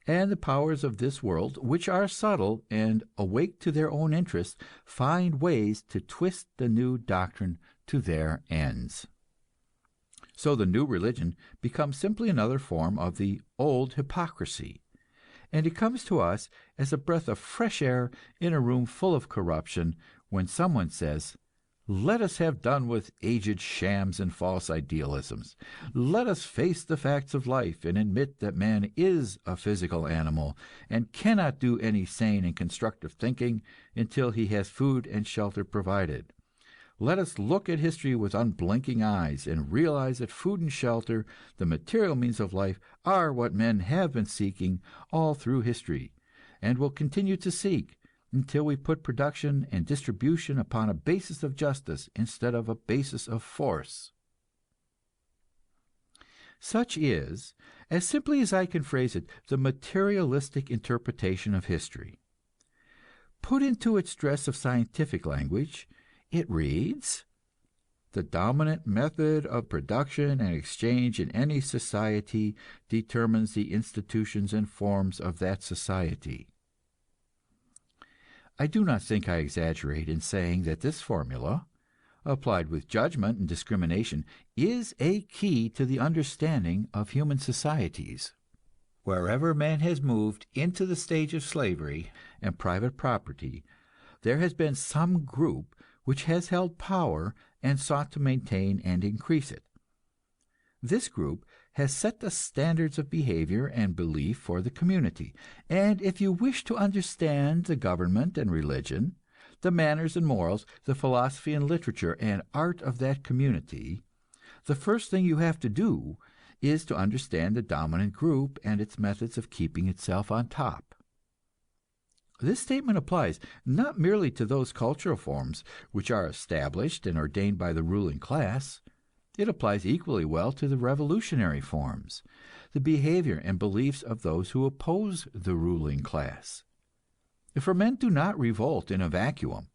and the powers of this world, which are subtle and awake to their own interests, find ways to twist the new doctrine to their ends. So the new religion becomes simply another form of the old hypocrisy, and it comes to us as a breath of fresh air in a room full of corruption when someone says, Let us have done with aged shams and false idealisms. Let us face the facts of life and admit that man is a physical animal and cannot do any sane and constructive thinking until he has food and shelter provided. Let us look at history with unblinking eyes and realize that food and shelter, the material means of life, are what men have been seeking all through history, and will continue to seek until we put production and distribution upon a basis of justice instead of a basis of force. Such is, as simply as I can phrase it, the materialistic interpretation of history. Put into its dress of scientific language, it reads: the dominant method of production and exchange in any society determines the institutions and forms of that society. I do not think I exaggerate in saying that this formula, applied with judgment and discrimination, is a key to the understanding of human societies. Wherever man has moved into the stage of slavery and private property, there has been some group which has held power and sought to maintain and increase it. This group has set the standards of behavior and belief for the community, and if you wish to understand the government and religion, the manners and morals, the philosophy and literature and art of that community, the first thing you have to do is to understand the dominant group and its methods of keeping itself on top. This statement applies not merely to those cultural forms which are established and ordained by the ruling class. It applies equally well to the revolutionary forms, the behavior and beliefs of those who oppose the ruling class. For men do not revolt in a vacuum.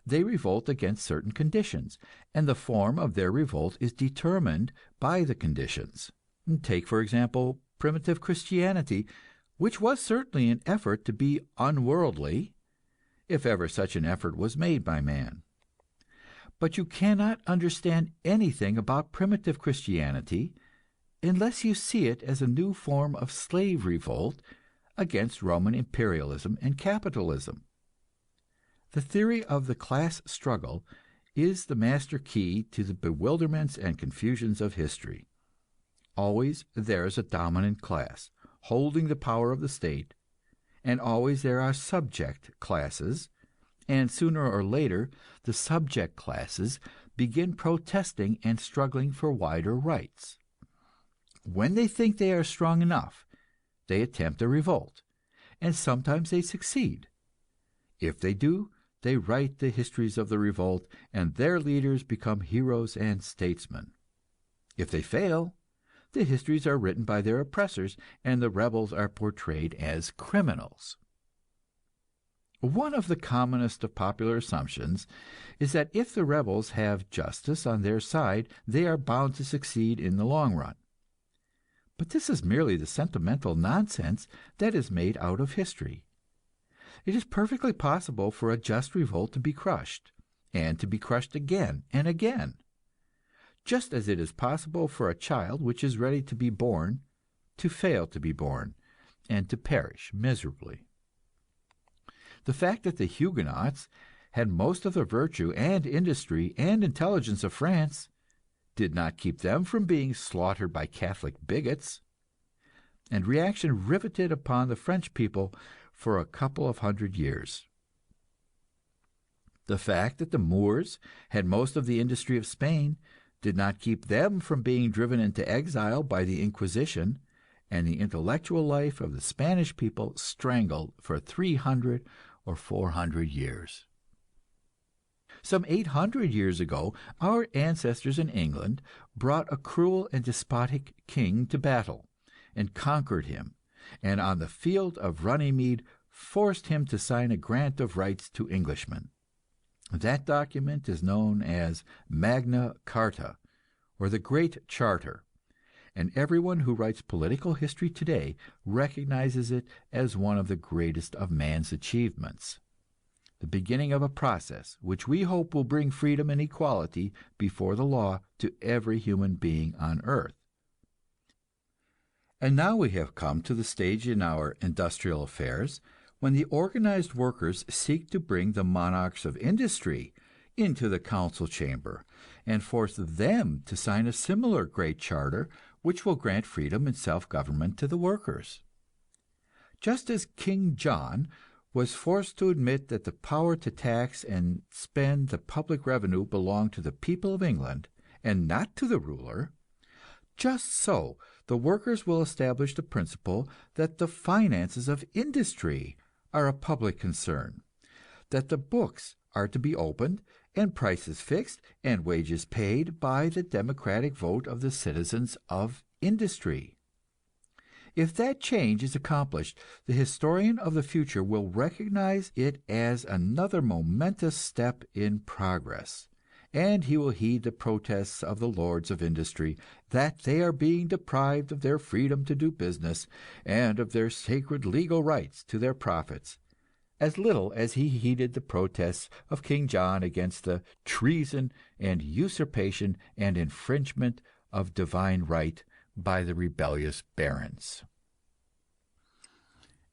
They revolt against certain conditions, and the form of their revolt is determined by the conditions. Take, for example, primitive Christianity, which was certainly an effort to be unworldly, if ever such an effort was made by man. But you cannot understand anything about primitive Christianity unless you see it as a new form of slave revolt against Roman imperialism and capitalism. The theory of the class struggle is the master key to the bewilderments and confusions of history. Always there is a dominant class, holding the power of the state, and always there are subject classes, and sooner or later the subject classes begin protesting and struggling for wider rights. When they think they are strong enough, they attempt a revolt, and sometimes they succeed. If they do, they write the histories of the revolt, and their leaders become heroes and statesmen. If they fail, the histories are written by their oppressors, and the rebels are portrayed as criminals. One of the commonest of popular assumptions is that if the rebels have justice on their side, they are bound to succeed in the long run. But this is merely the sentimental nonsense that is made out of history. It is perfectly possible for a just revolt to be crushed, and to be crushed again and again, just as it is possible for a child which is ready to be born to fail to be born, and to perish miserably. The fact that the Huguenots had most of the virtue and industry and intelligence of France did not keep them from being slaughtered by Catholic bigots, and reaction riveted upon the French people for a couple of 100 years. The fact that the Moors had most of the industry of Spain did not keep them from being driven into exile by the Inquisition, and the intellectual life of the Spanish people strangled for 300 or 400 years. Some 800 years ago, our ancestors in England brought a cruel and despotic king to battle, and conquered him, and on the field of Runnymede forced him to sign a grant of rights to Englishmen. That document is known as Magna Carta, or the Great Charter, and everyone who writes political history today recognizes it as one of the greatest of man's achievements, the beginning of a process which we hope will bring freedom and equality before the law to every human being on earth. And now we have come to the stage in our industrial affairs when the organized workers seek to bring the monarchs of industry into the council chamber and force them to sign a similar great charter which will grant freedom and self-government to the workers. Just as King John was forced to admit that the power to tax and spend the public revenue belonged to the people of England and not to the ruler, just so the workers will establish the principle that the finances of industry are a public concern, that the books are to be opened and prices fixed and wages paid by the democratic vote of the citizens of industry. If that change is accomplished, the historian of the future will recognize it as another momentous step in progress, and he will heed the protests of the lords of industry that they are being deprived of their freedom to do business and of their sacred legal rights to their profits, as little as he heeded the protests of King John against the treason and usurpation and infringement of divine right by the rebellious barons.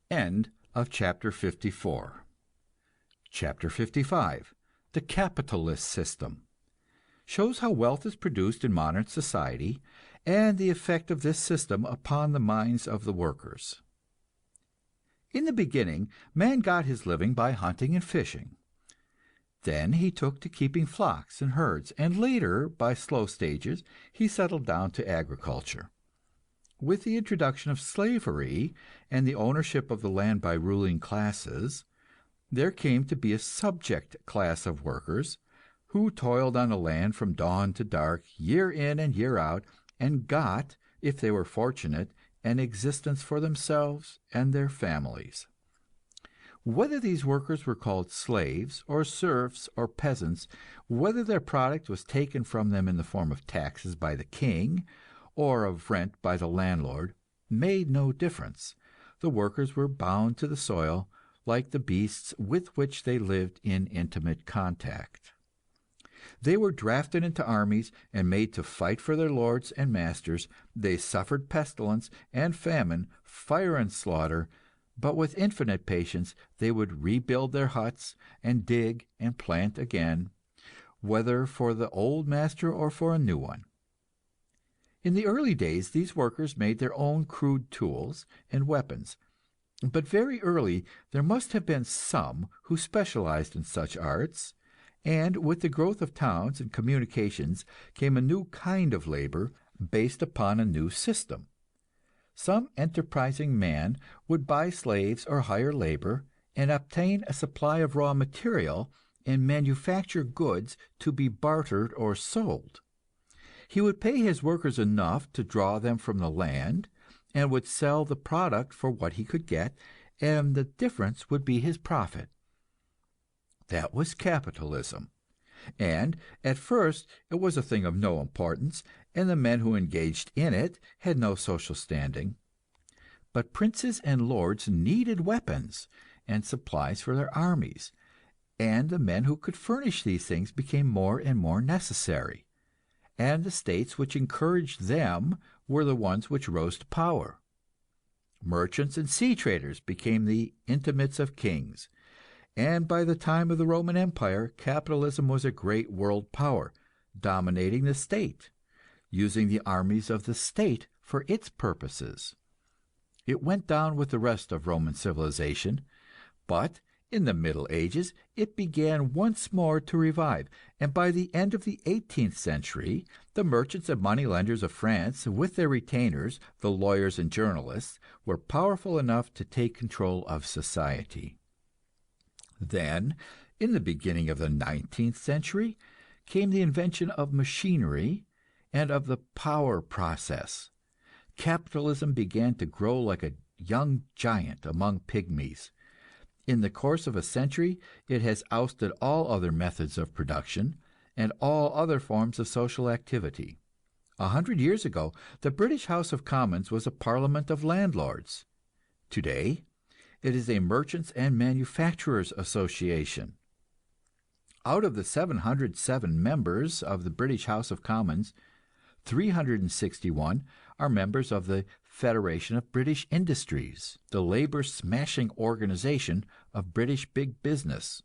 End of chapter 54. Chapter 55. The capitalist system shows how wealth is produced in modern society and the effect of this system upon the minds of the workers. In the beginning, man got his living by hunting and fishing. Then he took to keeping flocks and herds, and later, by slow stages, he settled down to agriculture. With the introduction of slavery and the ownership of the land by ruling classes, there came to be a subject class of workers who toiled on the land from dawn to dark, year in and year out, and got, if they were fortunate, an existence for themselves and their families. Whether these workers were called slaves or serfs or peasants, whether their product was taken from them in the form of taxes by the king or of rent by the landlord, made no difference. The workers were bound to the soil, like the beasts with which they lived in intimate contact. They were drafted into armies and made to fight for their lords and masters. They suffered pestilence and famine, fire and slaughter, but with infinite patience they would rebuild their huts and dig and plant again, whether for the old master or for a new one. In the early days these workers made their own crude tools and weapons, but very early there must have been some who specialized in such arts, and with the growth of towns and communications came a new kind of labor based upon a new system. Some enterprising man would buy slaves or hire labor, and obtain a supply of raw material and manufacture goods to be bartered or sold. He would pay his workers enough to draw them from the land, and would sell the product for what he could get, and the difference would be his profit. That was capitalism, and at first it was a thing of no importance, and the men who engaged in it had no social standing. But princes and lords needed weapons and supplies for their armies, and the men who could furnish these things became more and more necessary, and the states which encouraged them were the ones which rose to power. Merchants and sea traders became the intimates of kings, and by the time of the Roman Empire, capitalism was a great world power, dominating the state, using the armies of the state for its purposes. It went down with the rest of Roman civilization, but in the Middle Ages it began once more to revive, and by the end of the 18th century, the merchants and moneylenders of France, with their retainers, the lawyers and journalists, were powerful enough to take control of society. Then, in the beginning of the 19th century, came the invention of machinery and of the power process. Capitalism began to grow like a young giant among pygmies. In the course of a century, it has ousted all other methods of production and all other forms of social activity. 100 years ago, the British House of Commons was a parliament of landlords. Today, it is a merchants and manufacturers association. Out of the 707 members of the British House of Commons, 361 are members of the Federation of British Industries, the labor-smashing organization of British big business.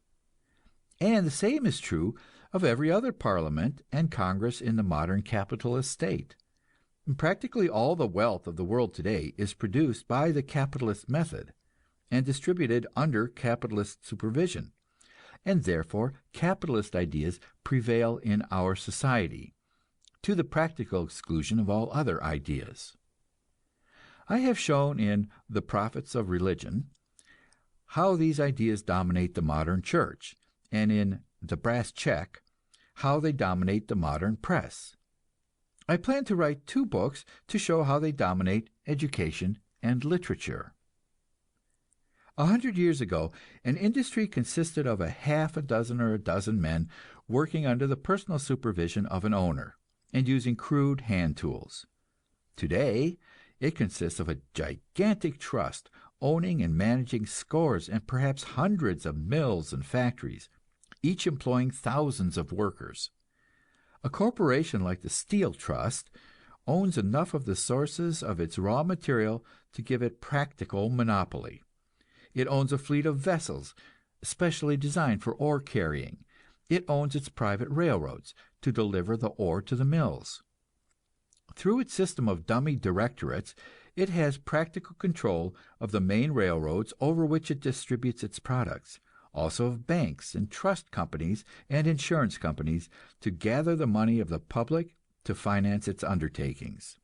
And the same is true of every other parliament and congress in the modern capitalist state. Practically all the wealth of the world today is produced by the capitalist method and distributed under capitalist supervision, and therefore capitalist ideas prevail in our society, to the practical exclusion of all other ideas. I have shown in The Prophets of Religion how these ideas dominate the modern church, and in The Brass Check how they dominate the modern press. I plan to write 2 books to show how they dominate education and literature. 100 years ago, an industry consisted of a half a dozen or a dozen men working under the personal supervision of an owner and using crude hand tools. Today, it consists of a gigantic trust owning and managing scores and perhaps hundreds of mills and factories, each employing thousands of workers. A corporation like the Steel Trust owns enough of the sources of its raw material to give it practical monopoly. It owns a fleet of vessels specially designed for ore carrying. It owns its private railroads to deliver the ore to the mills. Through its system of dummy directorates, it has practical control of the main railroads over which it distributes its products, also of banks and trust companies and insurance companies to gather the money of the public to finance its undertakings.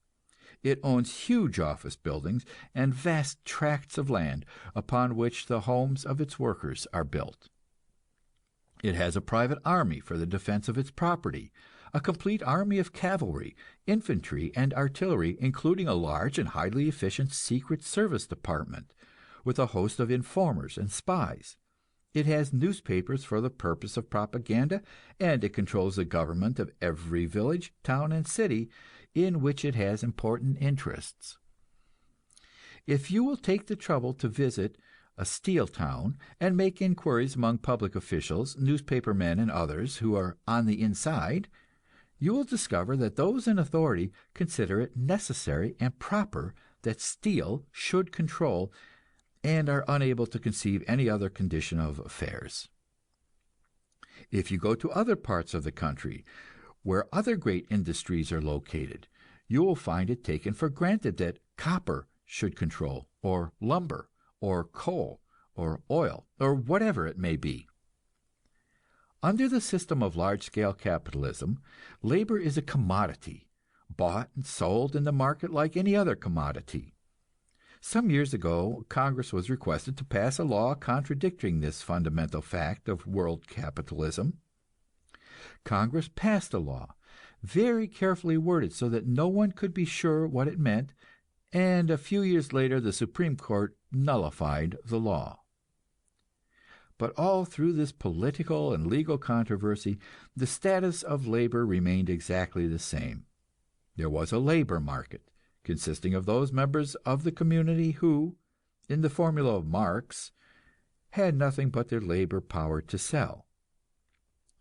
It owns huge office buildings and vast tracts of land upon which the homes of its workers are built. It has a private army for the defense of its property, a complete army of cavalry, infantry, and artillery, including a large and highly efficient secret service department, with a host of informers and spies. It has newspapers for the purpose of propaganda, and it controls the government of every village, town, and city in which it has important interests. If you will take the trouble to visit a steel town and make inquiries among public officials, newspaper men, and others who are on the inside, you will discover that those in authority consider it necessary and proper that steel should control, and are unable to conceive any other condition of affairs. If you go to other parts of the country, where other great industries are located, you will find it taken for granted that copper should control, or lumber, or coal, or oil, or whatever it may be. Under the system of large-scale capitalism, labor is a commodity, bought and sold in the market like any other commodity. Some years ago, Congress was requested to pass a law contradicting this fundamental fact of world capitalism. Congress passed a law, very carefully worded so that no one could be sure what it meant, and a few years later the Supreme Court nullified the law. But all through this political and legal controversy, the status of labor remained exactly the same. There was a labor market, consisting of those members of the community who, in the formula of Marx, had nothing but their labor power to sell.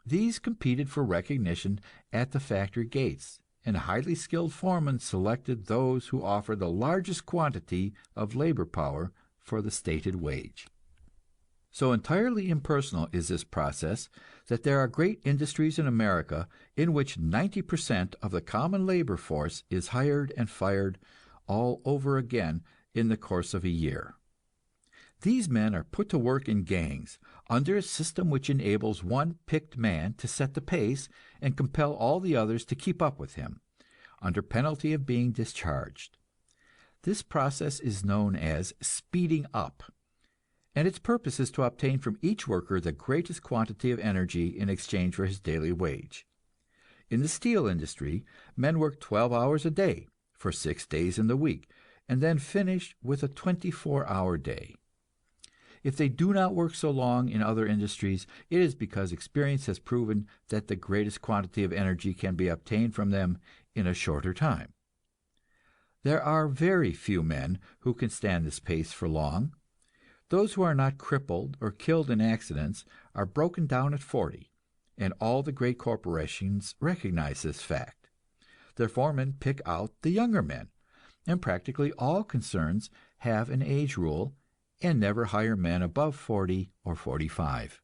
These competed for recognition at the factory gates, and highly skilled foremen selected those who offered the largest quantity of labor power for the stated wage. So entirely impersonal is this process that there are great industries in America in which 90% of the common labor force is hired and fired all over again in the course of a year. These men are put to work in gangs, under a system which enables one picked man to set the pace and compel all the others to keep up with him, under penalty of being discharged. This process is known as speeding up, and its purpose is to obtain from each worker the greatest quantity of energy in exchange for his daily wage. In the steel industry, men work 12 hours a day for 6 days in the week, and then finish with a 24-hour day. If they do not work so long in other industries, it is because experience has proven that the greatest quantity of energy can be obtained from them in a shorter time. There are very few men who can stand this pace for long. Those who are not crippled or killed in accidents are broken down at 40, and all the great corporations recognize this fact. Their foremen pick out the younger men, and practically all concerns have an age rule and never hire men above 40 or 45.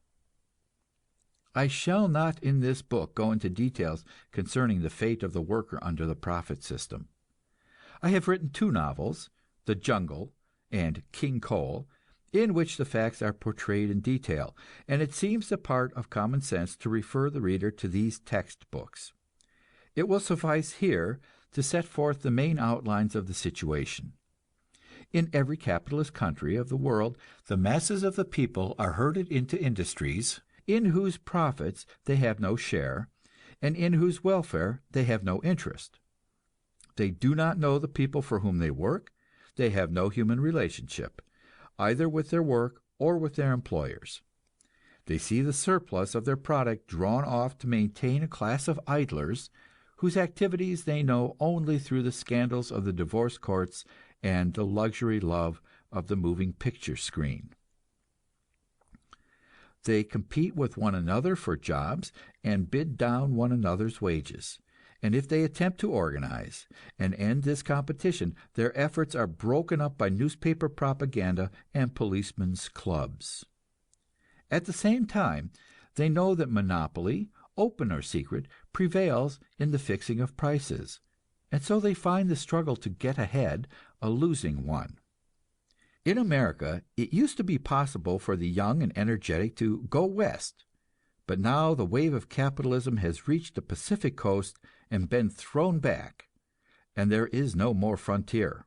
I shall not in this book go into details concerning the fate of the worker under the profit system. I have written two novels, The Jungle and King Coal, in which the facts are portrayed in detail, and it seems the part of common sense to refer the reader to these textbooks. It will suffice here to set forth the main outlines of the situation. In every capitalist country of the world, the masses of the people are herded into industries in whose profits they have no share, and in whose welfare they have no interest. They do not know the people for whom they work, they have no human relationship, either with their work or with their employers. They see the surplus of their product drawn off to maintain a class of idlers, whose activities they know only through the scandals of the divorce courts and the luxury love of the moving picture screen. They compete with one another for jobs and bid down one another's wages. And if they attempt to organize and end this competition, their efforts are broken up by newspaper propaganda and policemen's clubs. At the same time, they know that monopoly, open or secret, prevails in the fixing of prices, and so they find the struggle to get ahead a losing one. In America, it used to be possible for the young and energetic to go west, but now the wave of capitalism has reached the Pacific coast and been thrown back, and there is no more frontier.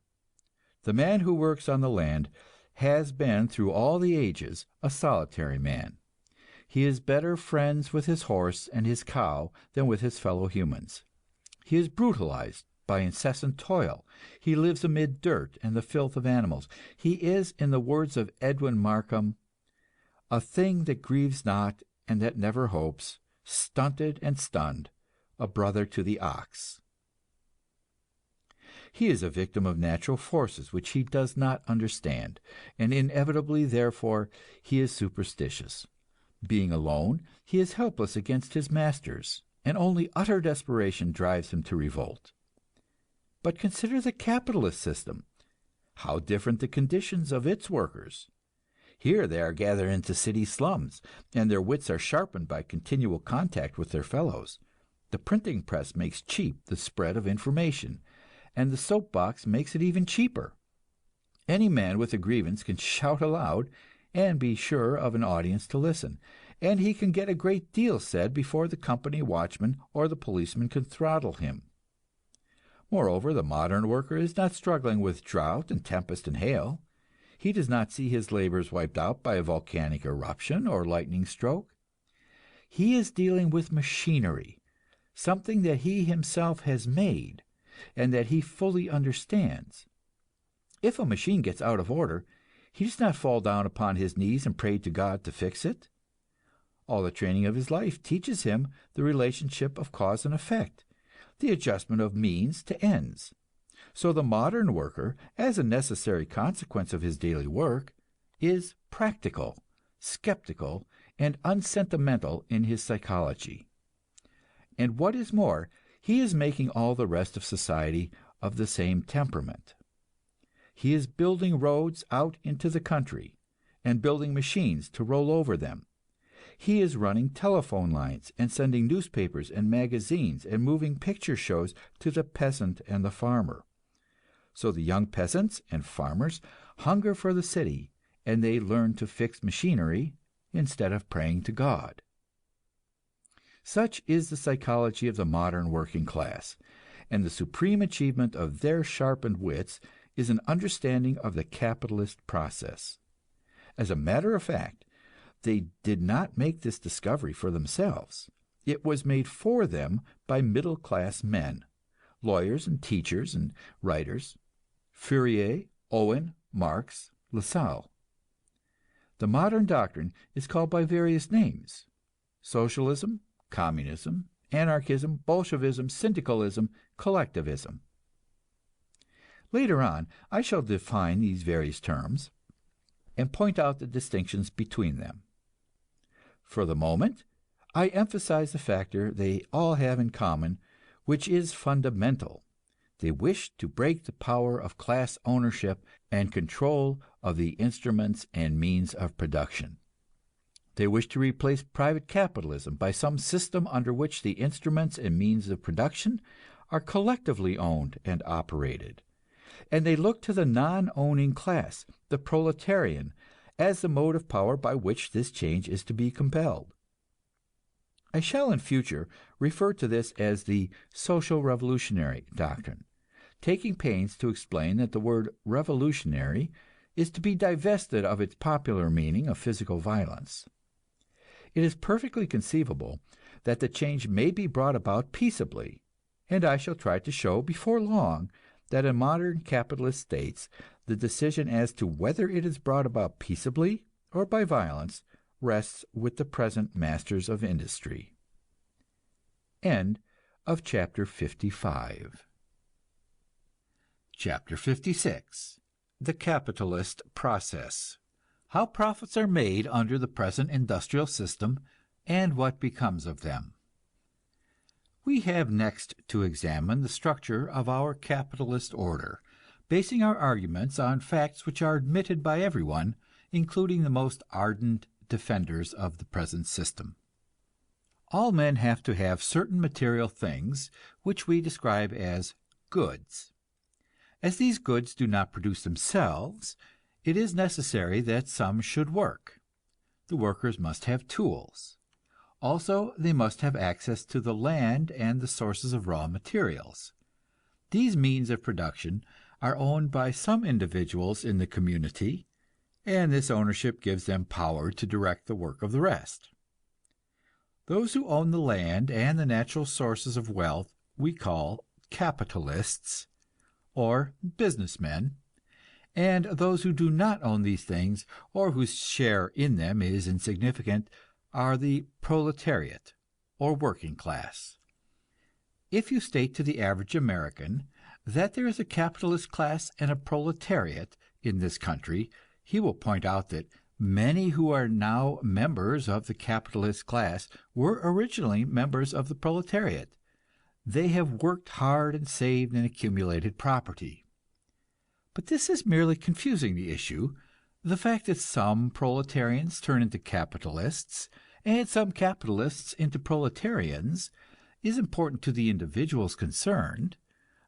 The man who works on the land has been through all the ages a solitary man. He is better friends with his horse and his cow than with his fellow humans. He is brutalized by incessant toil. He lives amid dirt and the filth of animals. He is, in the words of Edwin Markham, a thing that grieves not and that never hopes, stunted and stunned, a brother to the ox. He is a victim of natural forces which he does not understand, and inevitably, therefore, he is superstitious. Being alone, he is helpless against his masters, and only utter desperation drives him to revolt. But consider the capitalist system. How different the conditions of its workers! Here they are gathered into city slums, and their wits are sharpened by continual contact with their fellows. The printing press makes cheap the spread of information, and the soapbox makes it even cheaper. Any man with a grievance can shout aloud and be sure of an audience to listen, and he can get a great deal said before the company watchman or the policeman can throttle him. Moreover, the modern worker is not struggling with drought and tempest and hail. He does not see his labors wiped out by a volcanic eruption or lightning stroke. He is dealing with machinery, something that he himself has made, and that he fully understands. If a machine gets out of order, he does not fall down upon his knees and pray to God to fix it. All the training of his life teaches him the relationship of cause and effect, the adjustment of means to ends. So the modern worker, as a necessary consequence of his daily work, is practical, skeptical, and unsentimental in his psychology. And what is more, he is making all the rest of society of the same temperament. He is building roads out into the country, and building machines to roll over them. He is running telephone lines and sending newspapers and magazines and moving picture shows to the peasant and the farmer. So the young peasants and farmers hunger for the city, and they learn to fix machinery instead of praying to God. Such is the psychology of the modern working class, and the supreme achievement of their sharpened wits is an understanding of the capitalist process. As a matter of fact, they did not make this discovery for themselves. It was made for them by middle-class men, lawyers and teachers and writers, Fourier, Owen, Marx, Lassalle. The modern doctrine is called by various names: socialism, communism, anarchism, Bolshevism, syndicalism, collectivism. Later on, I shall define these various terms and point out the distinctions between them. For the moment, I emphasize the factor they all have in common, which is fundamental. They wish to break the power of class ownership and control of the instruments and means of production. They wish to replace private capitalism by some system under which the instruments and means of production are collectively owned and operated. And they look to the non-owning class, the proletarian, as the mode of power by which this change is to be compelled. I shall in future refer to this as the social revolutionary doctrine, taking pains to explain that the word revolutionary is to be divested of its popular meaning of physical violence. It is perfectly conceivable that the change may be brought about peaceably, and I shall try to show before long that in modern capitalist states the decision as to whether it is brought about peaceably or by violence rests with the present masters of industry. End of chapter 55. Chapter 56. The capitalist process. How profits are made under the present industrial system, and what becomes of them. We have next to examine the structure of our capitalist order, basing our arguments on facts which are admitted by everyone, including the most ardent defenders of the present system. All men have to have certain material things which we describe as goods. As these goods do not produce themselves, it is necessary that some should work. The workers must have tools. Also, they must have access to the land and the sources of raw materials. These means of production are owned by some individuals in the community, and this ownership gives them power to direct the work of the rest. Those who own the land and the natural sources of wealth we call capitalists, or businessmen, and those who do not own these things, or whose share in them is insignificant, are the proletariat, or working class. If you state to the average American that there is a capitalist class and a proletariat in this country, he will point out that many who are now members of the capitalist class were originally members of the proletariat. They have worked hard and saved and accumulated property. But this is merely confusing the issue. The fact that some proletarians turn into capitalists and some capitalists into proletarians is important to the individuals concerned,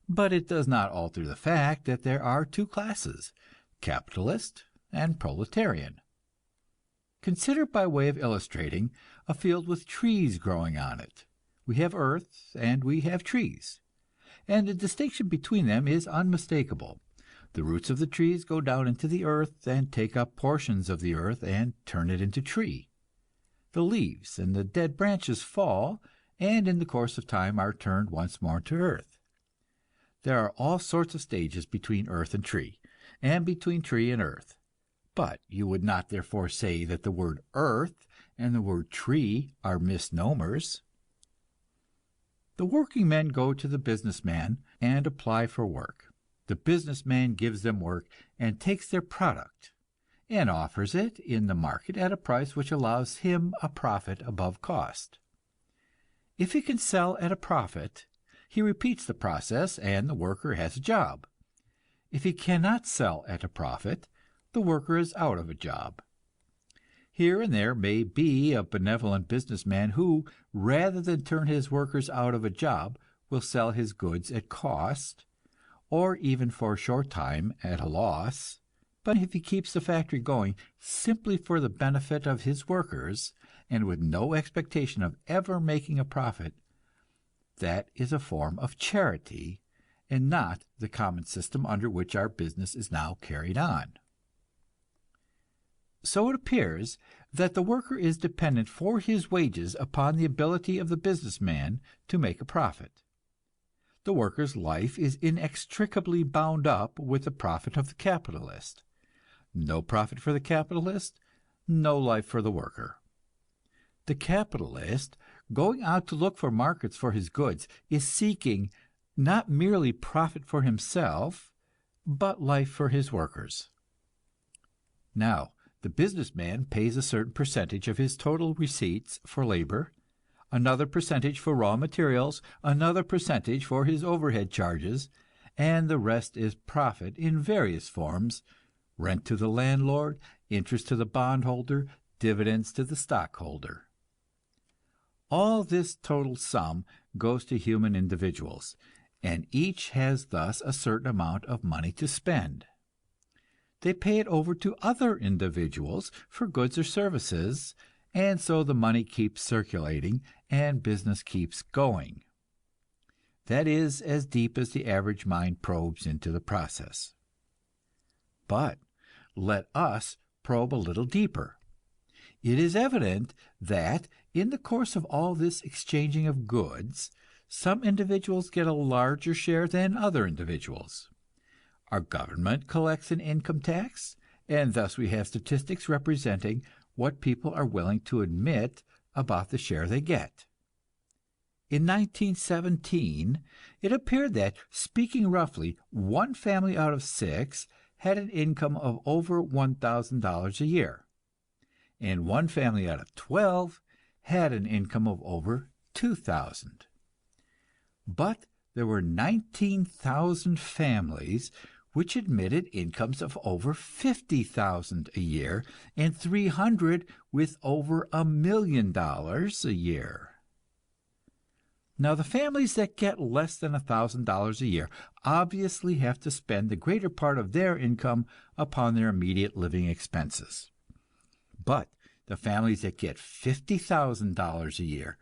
but it does not alter the fact that there are two classes, capitalist and proletarian. Consider, by way of illustrating, a field with trees growing on it. We have earth and we have trees, and the distinction between them is unmistakable. The roots of the trees go down into the earth and take up portions of the earth and turn it into tree. The leaves and the dead branches fall, and in the course of time are turned once more to earth. There are all sorts of stages between earth and tree, and between tree and earth. But you would not therefore say that the word earth and the word tree are misnomers. The working men go to the businessman and apply for work. The businessman gives them work and takes their product, and offers it in the market at a price which allows him a profit above cost. If he can sell at a profit, he repeats the process and the worker has a job. If he cannot sell at a profit, the worker is out of a job. Here and there may be a benevolent businessman who, rather than turn his workers out of a job, will sell his goods at cost, or even for a short time at a loss. But if he keeps the factory going simply for the benefit of his workers, and with no expectation of ever making a profit, that is a form of charity, and not the common system under which our business is now carried on. So it appears that the worker is dependent for his wages upon the ability of the businessman to make a profit. The worker's life is inextricably bound up with the profit of the capitalist. No profit for the capitalist, no life for the worker. The capitalist, going out to look for markets for his goods, is seeking not merely profit for himself, but life for his workers. Now, the businessman pays a certain percentage of his total receipts for labor, another percentage for raw materials, another percentage for his overhead charges, and the rest is profit in various forms: rent to the landlord, interest to the bondholder, dividends to the stockholder. All this total sum goes to human individuals, and each has thus a certain amount of money to spend. They pay it over to other individuals for goods or services, and so the money keeps circulating and business keeps going. That is as deep as the average mind probes into the process. But let us probe a little deeper. It is evident that in the course of all this exchanging of goods, some individuals get a larger share than other individuals. Our government collects an income tax, and thus we have statistics representing what people are willing to admit about the share they get. In 1917, it appeared that, speaking roughly, one family out of 6 had an income of over $1,000 a year, and one family out of 12 had an income of over $2,000. But there were 19,000 families which admitted incomes of over $50,000 a year, and 300 with over $1 million a year. Now, the families that get less than $1,000 a year obviously have to spend the greater part of their income upon their immediate living expenses. But the families that get $50,000 a year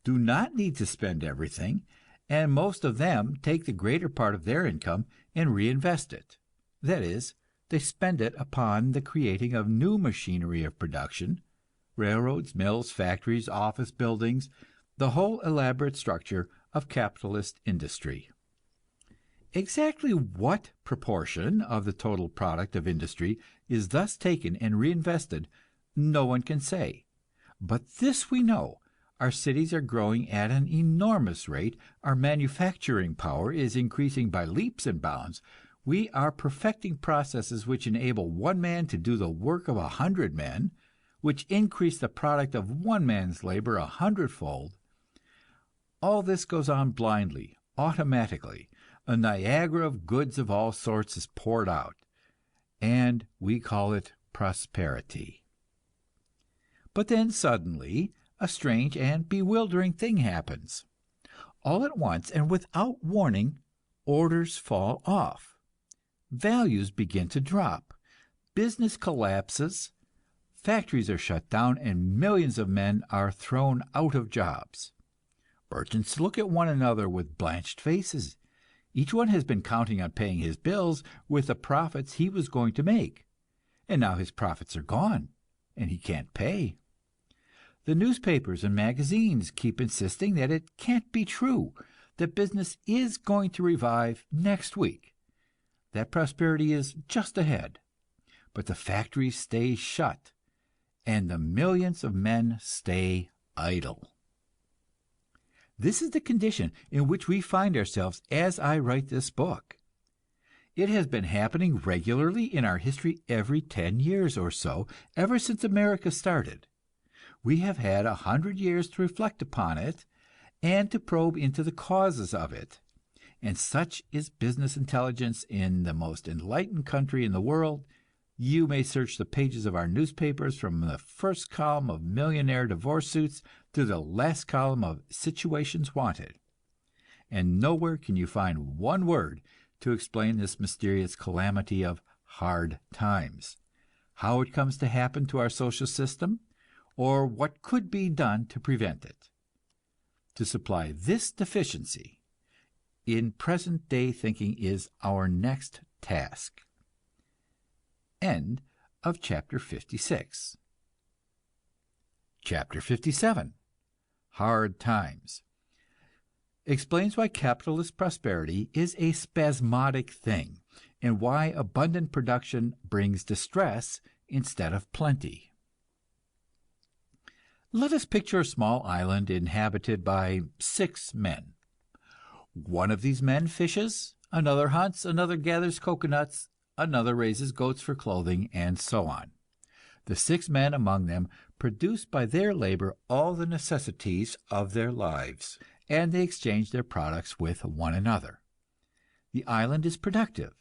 do not need to spend everything, and most of them take the greater part of their income and reinvest it. That is, they spend it upon the creating of new machinery of production, railroads, mills, factories, office buildings, the whole elaborate structure of capitalist industry. Exactly what proportion of the total product of industry is thus taken and reinvested, no one can say. But this we know: our cities are growing at an enormous rate, our manufacturing power is increasing by leaps and bounds, we are perfecting processes which enable one man to do the work of 100 men, which increase the product of one man's labor 100-fold. All this goes on blindly, automatically. A Niagara of goods of all sorts is poured out, and we call it prosperity. But then suddenly, a strange and bewildering thing happens. All at once and without warning, orders fall off. Values begin to drop. Business collapses. Factories are shut down, and millions of men are thrown out of jobs. Merchants look at one another with blanched faces. Each one has been counting on paying his bills with the profits he was going to make, and now his profits are gone, and he can't pay. The newspapers and magazines keep insisting that it can't be true, that business is going to revive next week, that prosperity is just ahead. But the factories stay shut, and the millions of men stay idle. This is the condition in which we find ourselves as I write this book. It has been happening regularly in our history every 10 years or so, ever since America started. We have had 100 years to reflect upon it and to probe into the causes of it. And such is business intelligence in the most enlightened country in the world. You may search the pages of our newspapers from the first column of millionaire divorce suits to the last column of situations wanted, and nowhere can you find one word to explain this mysterious calamity of hard times, how it comes to happen to our social system, or what could be done to prevent it. To supply this deficiency in present-day thinking is our next task. End of chapter 56. Chapter 57, Hard Times, explains why capitalist prosperity is a spasmodic thing, and why abundant production brings distress instead of plenty. Let us picture a small island inhabited by 6 men. One of these men fishes, another hunts, another gathers coconuts, another raises goats for clothing, and so on. The 6 men among them produce by their labor all the necessities of their lives, and they exchange their products with one another. The island is productive,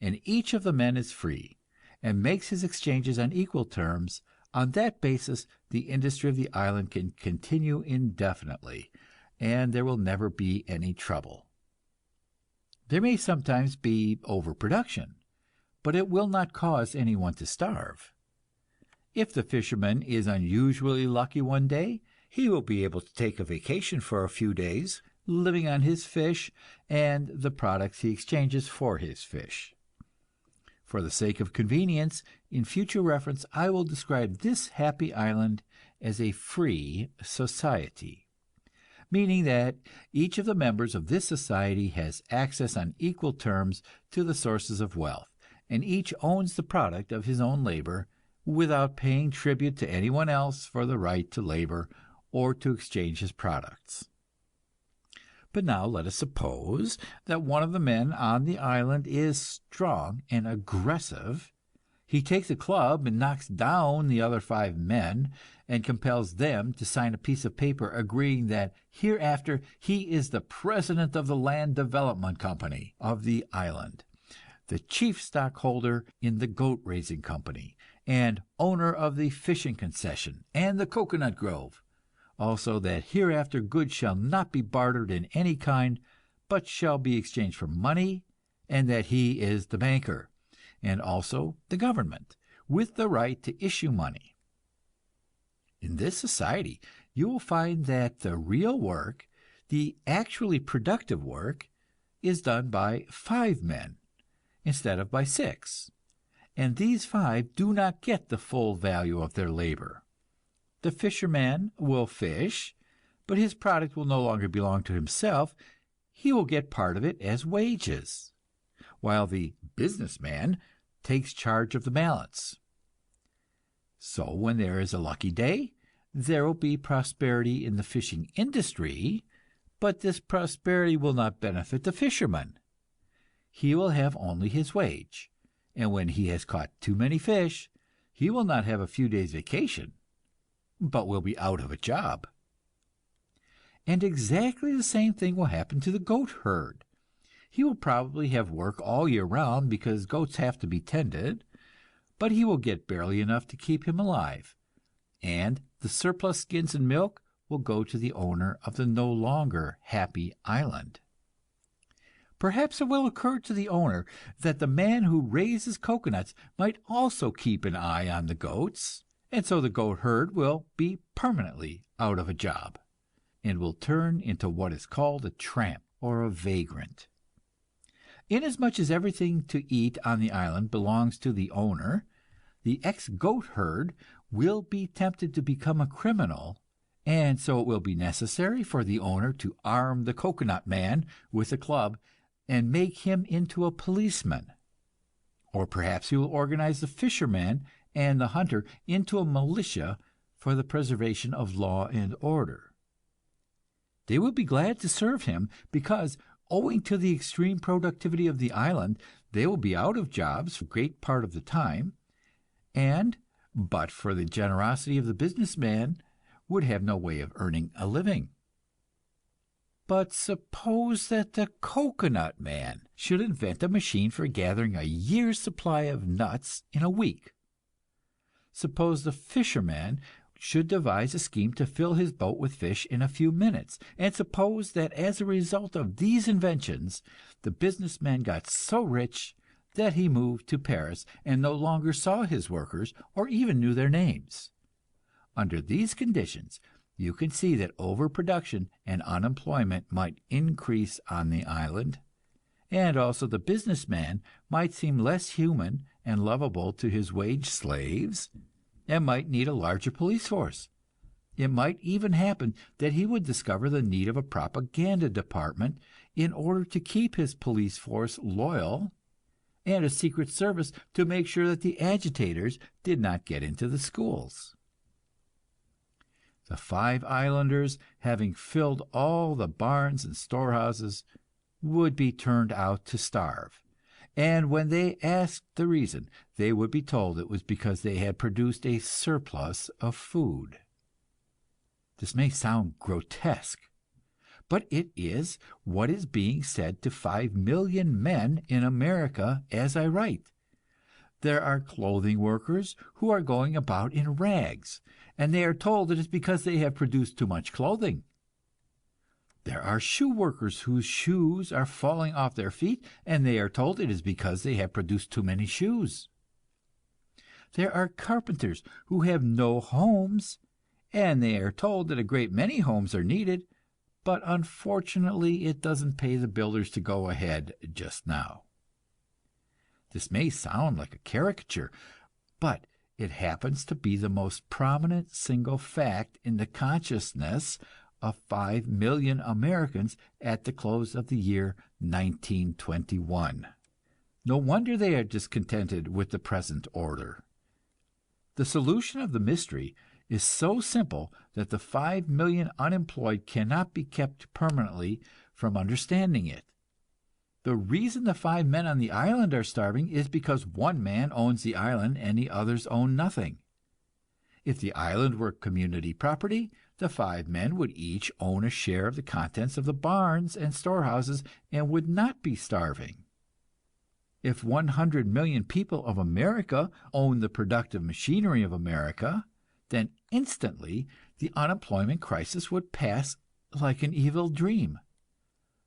and each of the men is free, and makes his exchanges on equal terms On that basis, the industry of the island can continue indefinitely, and there will never be any trouble. There may sometimes be overproduction, but it will not cause anyone to starve. If the fisherman is unusually lucky one day, he will be able to take a vacation for a few days, living on his fish and the products he exchanges for his fish. For the sake of convenience, in future reference, I will describe this happy island as a free society, meaning that each of the members of this society has access on equal terms to the sources of wealth, and each owns the product of his own labor, without paying tribute to anyone else for the right to labor or to exchange his products. But now let us suppose that one of the men on the island is strong and aggressive. He takes a club and knocks down the other 5 men, and compels them to sign a piece of paper agreeing that hereafter he is the president of the Land Development Company of the island, the chief stockholder in the goat raising company, and owner of the fishing concession and the coconut grove. Also that hereafter goods shall not be bartered in any kind, but shall be exchanged for money, and that he is the banker, and also the government, with the right to issue money. In this society, you will find that the real work, the actually productive work, is done by 5 men instead of by 6, and these 5 do not get the full value of their labor. The fisherman will fish, but his product will no longer belong to himself. He will get part of it as wages, while the businessman takes charge of the balance. So when there is a lucky day, there will be prosperity in the fishing industry, but this prosperity will not benefit the fisherman. He will have only his wage, and when he has caught too many fish, he will not have a few days' vacation, but will be out of a job. And exactly the same thing will happen to the goat herd. He will probably have work all year round because goats have to be tended, but he will get barely enough to keep him alive, and the surplus skins and milk will go to the owner of the no longer happy island. Perhaps it will occur to the owner that the man who raises coconuts might also keep an eye on the goats, and so the goat herd will be permanently out of a job, and will turn into what is called a tramp or a vagrant. Inasmuch as everything to eat on the island belongs to the owner, the ex-goat herd will be tempted to become a criminal, and so it will be necessary for the owner to arm the coconut man with a club and make him into a policeman. Or perhaps he will organize the fisherman and the hunter into a militia for the preservation of law and order. They will be glad to serve him because, owing to the extreme productivity of the island, they will be out of jobs for a great part of the time, and, but for the generosity of the businessman, would have no way of earning a living. But suppose that the coconut man should invent a machine for gathering a year's supply of nuts in a week. Suppose the fisherman should devise a scheme to fill his boat with fish in a few minutes, and suppose that as a result of these inventions, the businessman got so rich that he moved to Paris and no longer saw his workers or even knew their names. Under these conditions, you can see that overproduction and unemployment might increase on the island, and also the businessman might seem less human and lovable to his wage slaves, and might need a larger police force. It might even happen that he would discover the need of a propaganda department in order to keep his police force loyal, and a secret service to make sure that the agitators did not get into the schools. The 5 islanders, having filled all the barns and storehouses, would be turned out to starve, and when they asked the reason, they would be told it was because they had produced a surplus of food. This may sound grotesque, but it is what is being said to 5 million men in America as I write. There are clothing workers who are going about in rags, and they are told it is because they have produced too much clothing. There are shoe workers whose shoes are falling off their feet, and they are told it is because they have produced too many shoes. There are carpenters who have no homes, and they are told that a great many homes are needed, but unfortunately it doesn't pay the builders to go ahead just now. This may sound like a caricature, but it happens to be the most prominent single fact in the consciousness of 5 million Americans at the close of the year 1921. No wonder they are discontented with the present order. The solution of the mystery is so simple that the 5 million unemployed cannot be kept permanently from understanding it. The reason the 5 men on the island are starving is because one man owns the island and the others own nothing. If the island were community property, the 5 men would each own a share of the contents of the barns and storehouses and would not be starving. If 100 million people of America owned the productive machinery of America, then instantly the unemployment crisis would pass like an evil dream.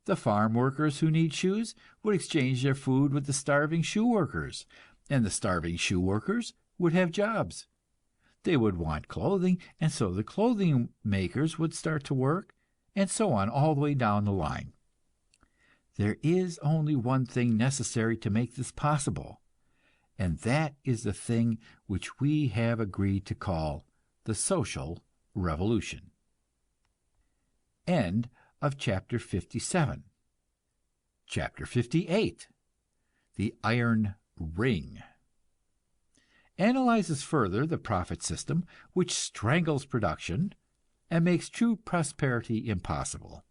The farm workers who need shoes would exchange their food with the starving shoe workers, and the starving shoe workers would have jobs. They would want clothing, and so the clothing makers would start to work, and so on all the way down the line. There is only one thing necessary to make this possible, and that is the thing which we have agreed to call the social revolution. End of chapter 57. Chapter 58. The Iron Ring analyzes further the profit system which strangles production and makes true prosperity impossible.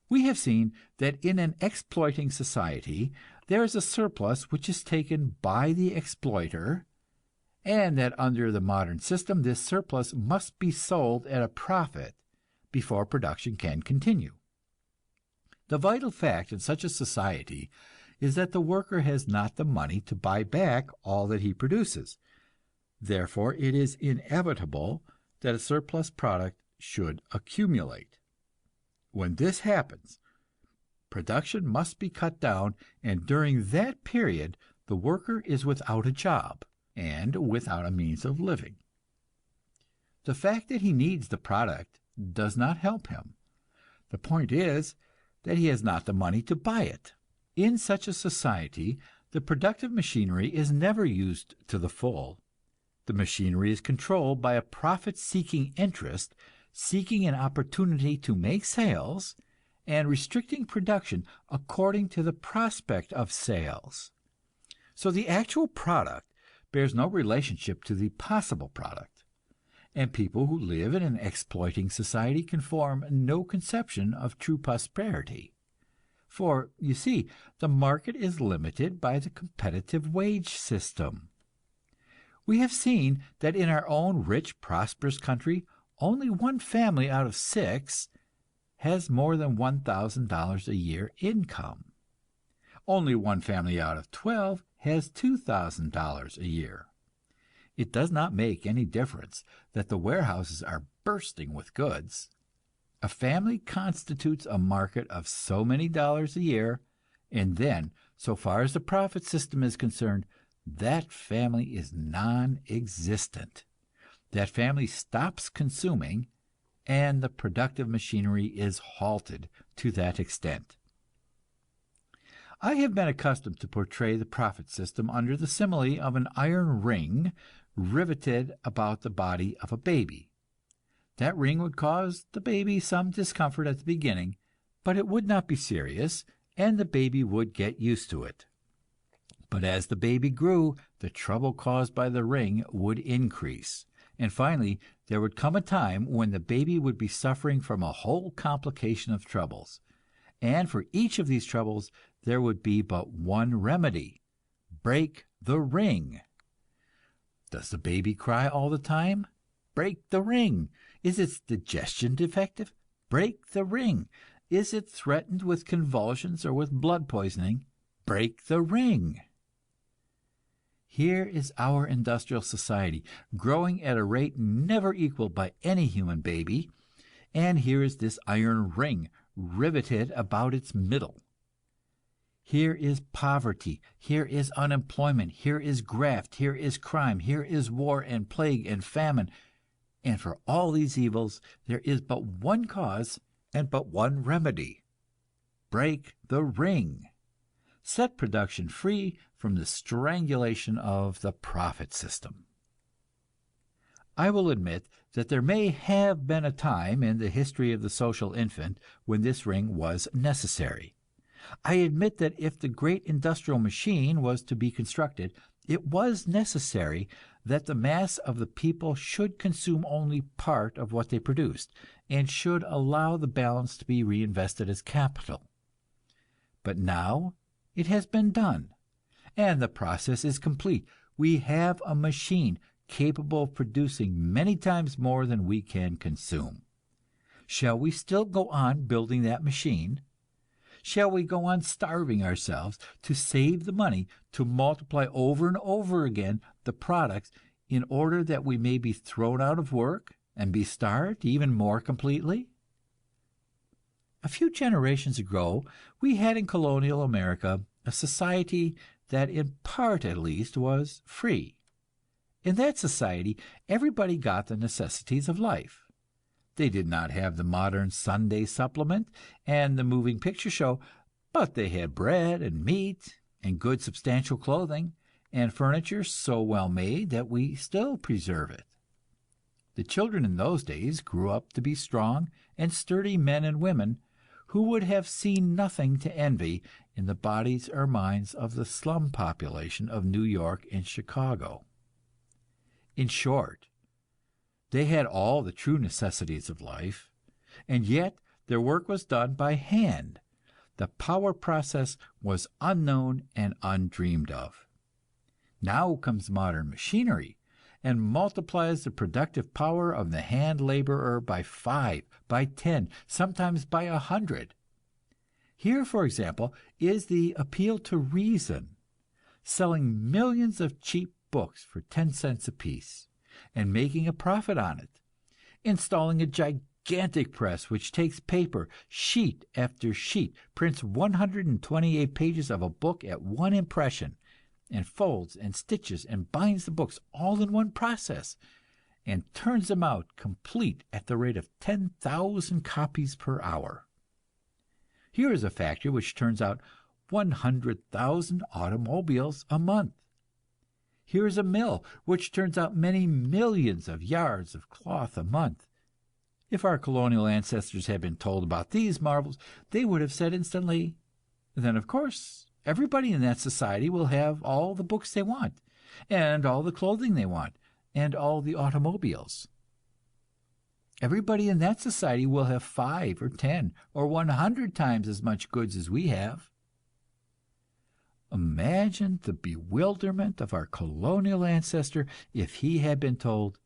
We have seen that in an exploiting society there is a surplus which is taken by the exploiter, and that under the modern system this surplus must be sold at a profit before production can continue. The vital fact in such a society is that the worker has not the money to buy back all that he produces. Therefore, it is inevitable that a surplus product should accumulate. When this happens, production must be cut down, and during that period, the worker is without a job and without a means of living. The fact that he needs the product does not help him. The point is that he has not the money to buy it. In such a society, the productive machinery is never used to the full. The machinery is controlled by a profit-seeking interest, seeking an opportunity to make sales and restricting production according to the prospect of sales. So the actual product bears no relationship to the possible product, and people who live in an exploiting society can form no conception of true prosperity. For, you see, the market is limited by the competitive wage system. We have seen that in our own rich, prosperous country, only one family out of 6 has more than $1,000 a year income. Only one family out of 12 has $2,000 a year. It does not make any difference that the warehouses are bursting with goods. A family constitutes a market of so many dollars a year, and then, so far as the profit system is concerned, that family is non-existent. That family stops consuming, and the productive machinery is halted to that extent. I have been accustomed to portray the profit system under the simile of an iron ring riveted about the body of a baby. That ring would cause the baby some discomfort at the beginning, but it would not be serious, and the baby would get used to it. But as the baby grew, the trouble caused by the ring would increase, and finally there would come a time when the baby would be suffering from a whole complication of troubles, and for each of these troubles there would be but one remedy: break the ring. Does the baby cry all the time? Break the ring. Is its digestion defective? Break the ring. Is it threatened with convulsions or with blood poisoning? Break the ring. Here is our industrial society, growing at a rate never equaled by any human baby, and here is this iron ring riveted about its middle. Here is poverty, here is unemployment, here is graft, here is crime, here is war and plague and famine. And for all these evils there is but one cause and but one remedy: break the ring. Set production free from the strangulation of the profit system. I will admit that there may have been a time in the history of the social infant when this ring was necessary. I admit that if the great industrial machine was to be constructed, it was necessary that the mass of the people should consume only part of what they produced, and should allow the balance to be reinvested as capital. But now it has been done, and the process is complete. We have a machine capable of producing many times more than we can consume. Shall we still go on building that machine? Shall we go on starving ourselves to save the money to multiply over and over again the products in order that we may be thrown out of work and be starved even more completely? A few generations ago, we had in colonial America a society that in part at least was free. In that society, everybody got the necessities of life. They did not have the modern Sunday supplement and the moving picture show, but they had bread and meat and good substantial clothing and furniture so well made that we still preserve it. The children in those days grew up to be strong and sturdy men and women who would have seen nothing to envy in the bodies or minds of the slum population of New York and Chicago. In short, they had all the true necessities of life, and yet their work was done by hand. The power process was unknown and undreamed of. Now comes modern machinery, and multiplies the productive power of the hand laborer by 5, by 10, sometimes by 100. Here, for example, is the appeal to reason, selling millions of cheap books for 10 cents apiece, and making a profit on it, installing a gigantic press which takes paper, sheet after sheet, prints 128 pages of a book at one impression, and folds and stitches and binds the books all in one process, and turns them out complete at the rate of 10,000 copies per hour. Here is a factory which turns out 100,000 automobiles a month. Here is a mill which turns out many millions of yards of cloth a month. If our colonial ancestors had been told about these marvels, they would have said instantly, "Then of course everybody in that society will have all the books they want, and all the clothing they want, and all the automobiles. Everybody in that society will have 5 or 10 or 100 times as much goods as we have." Imagine the bewilderment of our colonial ancestor if he had been told,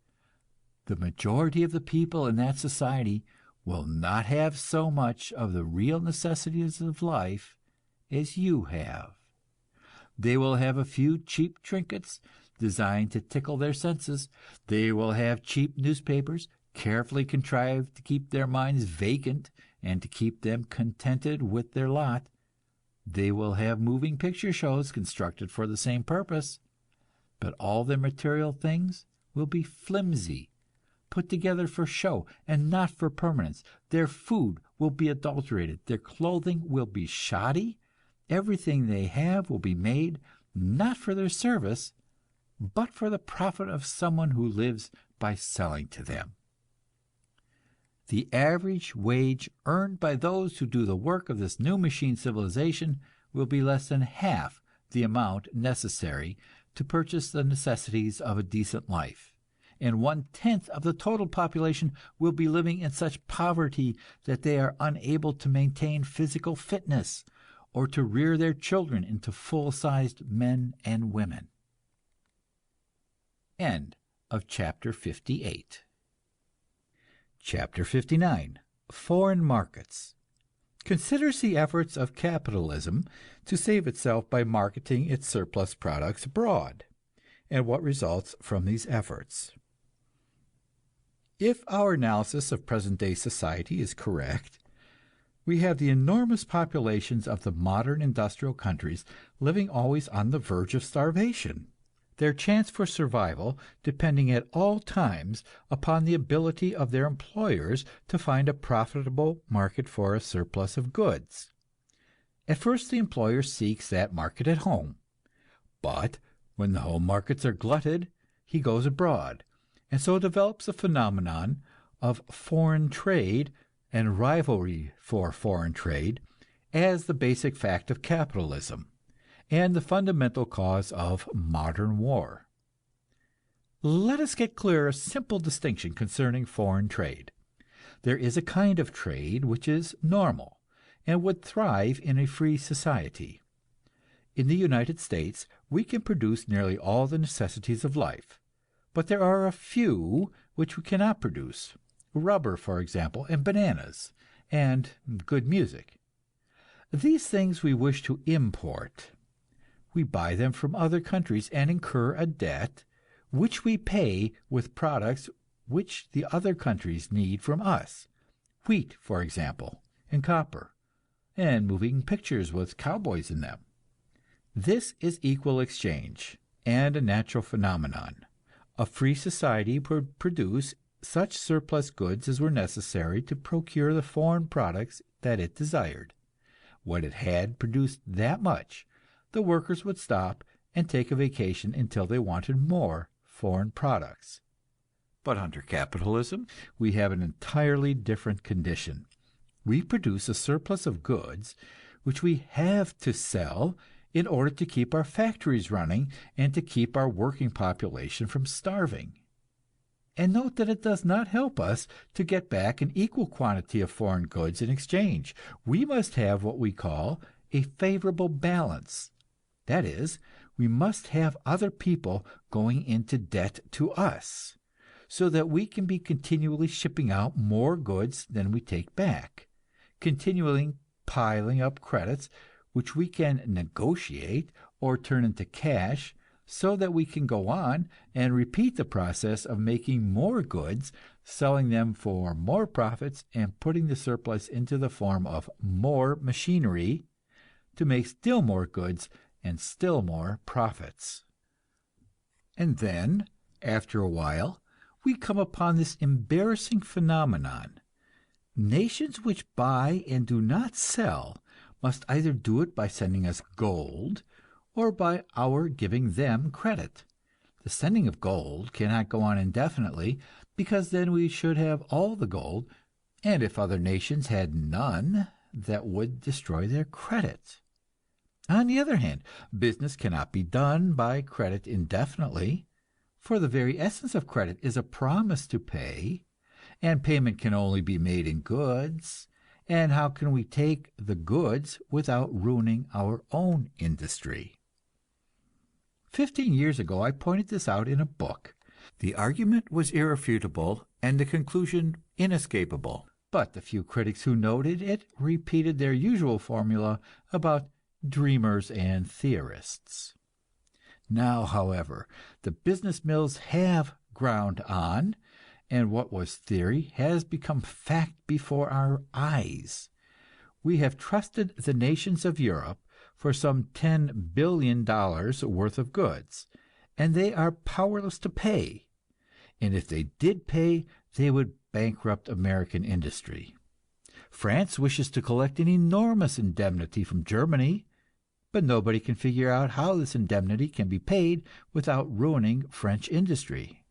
"The majority of the people in that society will not have so much of the real necessities of life as you have. They will have a few cheap trinkets designed to tickle their senses. They will have cheap newspapers, carefully contrived to keep their minds vacant and to keep them contented with their lot. They will have moving picture shows constructed for the same purpose, but all their material things will be flimsy, put together for show and not for permanence. Their food will be adulterated, their clothing will be shoddy, everything they have will be made not for their service, but for the profit of someone who lives by selling to them. The average wage earned by those who do the work of this new machine civilization will be less than half the amount necessary to purchase the necessities of a decent life, and 1/10 of the total population will be living in such poverty that they are unable to maintain physical fitness or to rear their children into full-sized men and women. End of chapter 58. Chapter 59. Foreign Markets considers the efforts of capitalism to save itself by marketing its surplus products abroad. and what results from these efforts. If our analysis of present-day society is correct, we have the enormous populations of the modern industrial countries living always on the verge of starvation, their chance for survival depending at all times upon the ability of their employers to find a profitable market for a surplus of goods. At first the employer seeks that market at home, but when the home markets are glutted, he goes abroad, and so develops a phenomenon of foreign trade and rivalry for foreign trade as the basic fact of capitalism and the fundamental cause of modern war. Let us get clear a simple distinction concerning foreign trade. There is a kind of trade which is normal and would thrive in a free society. In the United States, we can produce nearly all the necessities of life, but there are a few which we cannot produce. Rubber, for example, and bananas, and good music. These things we wish to import. We buy them from other countries and incur a debt, which we pay with products which the other countries need from us. Wheat, for example, and copper, and moving pictures with cowboys in them. This is equal exchange, and a natural phenomenon. A free society would produce such surplus goods as were necessary to procure the foreign products that it desired. When it had produced that much, the workers would stop and take a vacation until they wanted more foreign products. But under capitalism, we have an entirely different condition. We produce a surplus of goods which we have to sell in order to keep our factories running and to keep our working population from starving. And note that it does not help us to get back an equal quantity of foreign goods in exchange. We must have what we call a favorable balance. That is, we must have other people going into debt to us, so that we can be continually shipping out more goods than we take back, continually piling up credits which we can negotiate or turn into cash, so that we can go on and repeat the process of making more goods, selling them for more profits, and putting the surplus into the form of more machinery to make still more goods and still more profits. And then, after a while, we come upon this embarrassing phenomenon. Nations which buy and do not sell must either do it by sending us gold or by our giving them credit. The sending of gold cannot go on indefinitely, because then we should have all the gold, and if other nations had none, that would destroy their credit. On the other hand, business cannot be done by credit indefinitely, for the very essence of credit is a promise to pay, and payment can only be made in goods. And how can we take the goods without ruining our own industry? 15 years ago I pointed this out in a book. The argument was irrefutable and the conclusion inescapable, but the few critics who noted it repeated their usual formula about dreamers and theorists. Now, however, the business mills have ground on, and what was theory has become fact before our eyes. We have trusted the nations of Europe for some $10 billion worth of goods, and they are powerless to pay. And if they did pay, they would bankrupt American industry. France wishes to collect an enormous indemnity from Germany, but nobody can figure out how this indemnity can be paid without ruining French industry.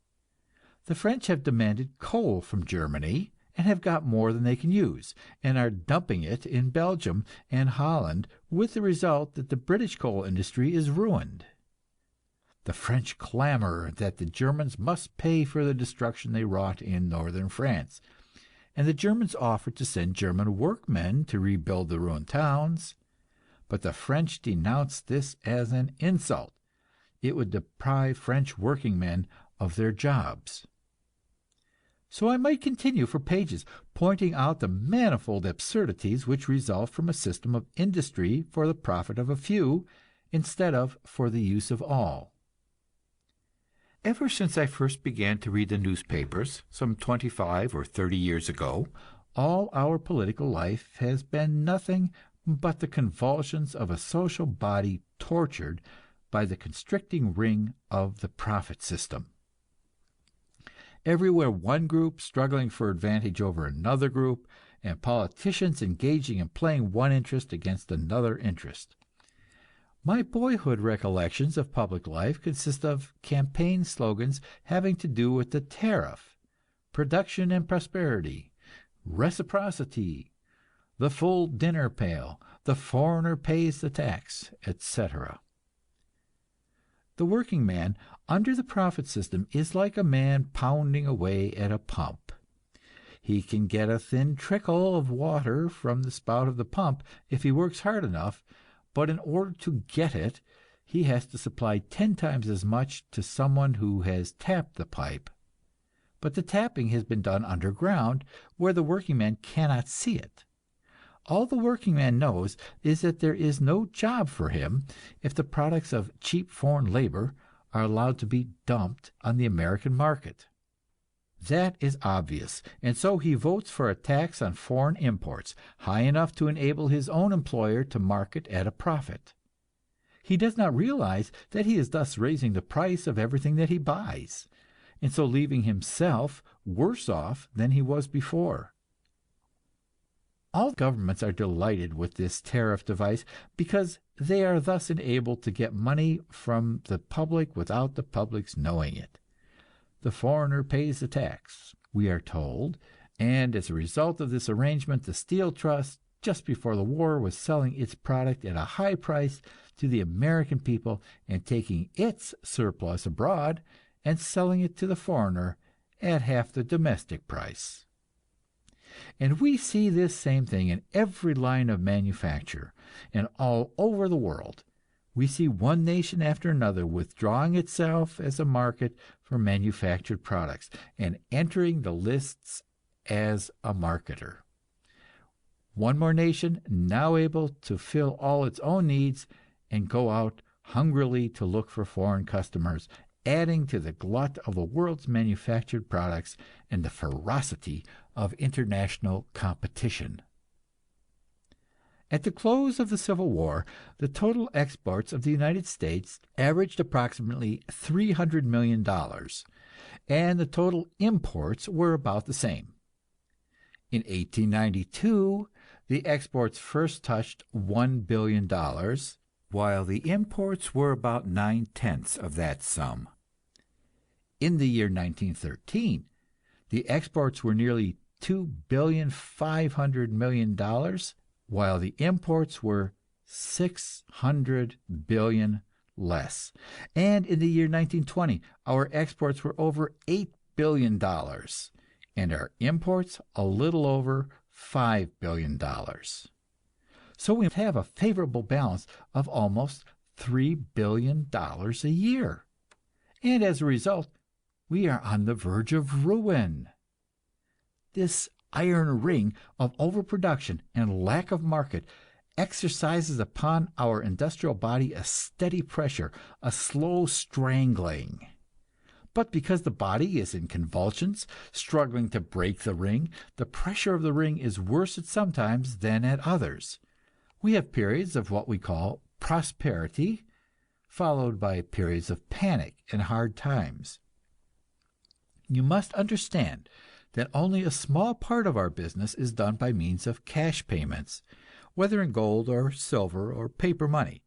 The French have demanded coal from Germany and have got more than they can use, and are dumping it in Belgium and Holland, with the result that the British coal industry is ruined. The French clamor that the Germans must pay for the destruction they wrought in northern France, and the Germans offered to send German workmen to rebuild the ruined towns. But the French denounced this as an insult. It would deprive French working men of their jobs. So I might continue for pages, pointing out the manifold absurdities which result from a system of industry for the profit of a few, instead of for the use of all. Ever since I first began to read the newspapers, some 25 or 30 years ago, all our political life has been nothing but the convulsions of a social body tortured by the constricting ring of the profit system. Everywhere one group struggling for advantage over another group, and politicians engaging in playing one interest against another interest. My boyhood recollections of public life consist of campaign slogans having to do with the tariff, production and prosperity, reciprocity, the full dinner pail, the foreigner pays the tax, etc. The working man under the profit system is like a man pounding away at a pump. He can get a thin trickle of water from the spout of the pump if he works hard enough, but in order to get it, he has to supply 10 times as much to someone who has tapped the pipe. But the tapping has been done underground, where the working man cannot see it. All the working man knows is that there is no job for him if the products of cheap foreign labor are allowed to be dumped on the American market. That is obvious, and so he votes for a tax on foreign imports, high enough to enable his own employer to market at a profit. He does not realize that he is thus raising the price of everything that he buys, and so leaving himself worse off than he was before. All governments are delighted with this tariff device because they are thus enabled to get money from the public without the public's knowing it. The foreigner pays the tax, we are told, and as a result of this arrangement, the Steel Trust, just before the war, was selling its product at a high price to the American people and taking its surplus abroad and selling it to the foreigner at half the domestic price. And we see this same thing in every line of manufacture, and all over the world. We see one nation after another withdrawing itself as a market for manufactured products and entering the lists as a marketer. One more nation now able to fill all its own needs and go out hungrily to look for foreign customers, adding to the glut of the world's manufactured products and the ferocity of international competition. At the close of the Civil War, the total exports of the United States averaged approximately $300 million, and the total imports were about the same. In 1892, the exports first touched $1 billion, while the imports were about 9/10 of that sum. In the year 1913, the exports were nearly $2.5 billion, while the imports were $600 billion less. And in the year 1920, our exports were over $8 billion, and our imports a little over $5 billion. So we have a favorable balance of almost $3 billion a year. And as a result, we are on the verge of ruin. This iron ring of overproduction and lack of market exercises upon our industrial body a steady pressure, a slow strangling. But because the body is in convulsions, struggling to break the ring, the pressure of the ring is worse at some times than at others. We have periods of what we call prosperity, followed by periods of panic and hard times. You must understand that only a small part of our business is done by means of cash payments, whether in gold or silver or paper money.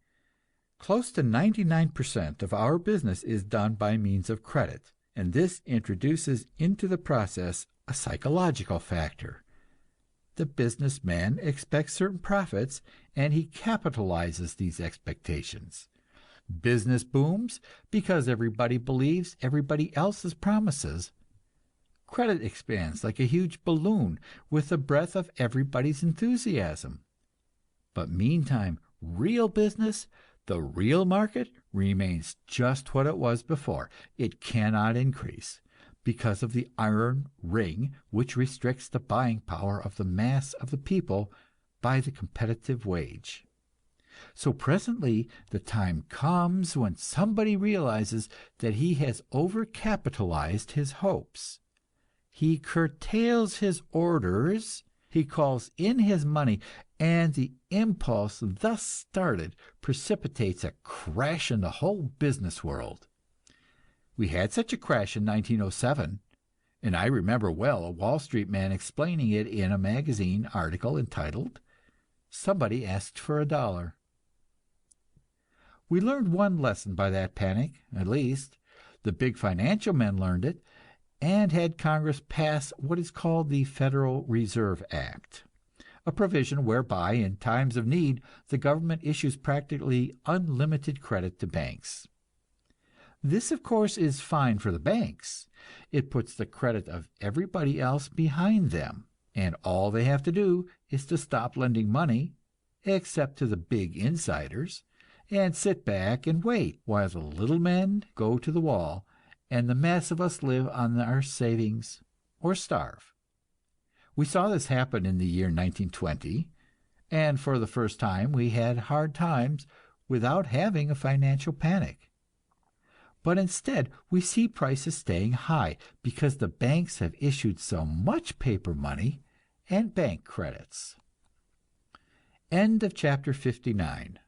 Close to 99% of our business is done by means of credit, and this introduces into the process a psychological factor. The businessman expects certain profits, and he capitalizes these expectations. Business booms because everybody believes everybody else's promises. Credit expands like a huge balloon with the breath of everybody's enthusiasm. But meantime, real business, the real market, remains just what it was before. It cannot increase because of the iron ring which restricts the buying power of the mass of the people by the competitive wage. So presently the time comes when somebody realizes that he has overcapitalized his hopes. He curtails his orders, he calls in his money, and the impulse thus started precipitates a crash in the whole business world. We had such a crash in 1907, and I remember well a Wall Street man explaining it in a magazine article entitled, "Somebody Asked for $1." We learned one lesson by that panic, at least. The big financial men learned it, and had Congress pass what is called the Federal Reserve Act, a provision whereby in times of need the government issues practically unlimited credit to banks. This, of course, is fine for the banks. It puts the credit of everybody else behind them, and all they have to do is to stop lending money, except to the big insiders, and sit back and wait while the little men go to the wall and the mass of us live on our savings or starve. We saw this happen in the year 1920, and for the first time we had hard times without having a financial panic. But instead, we see prices staying high because the banks have issued so much paper money and bank credits. End of chapter 59.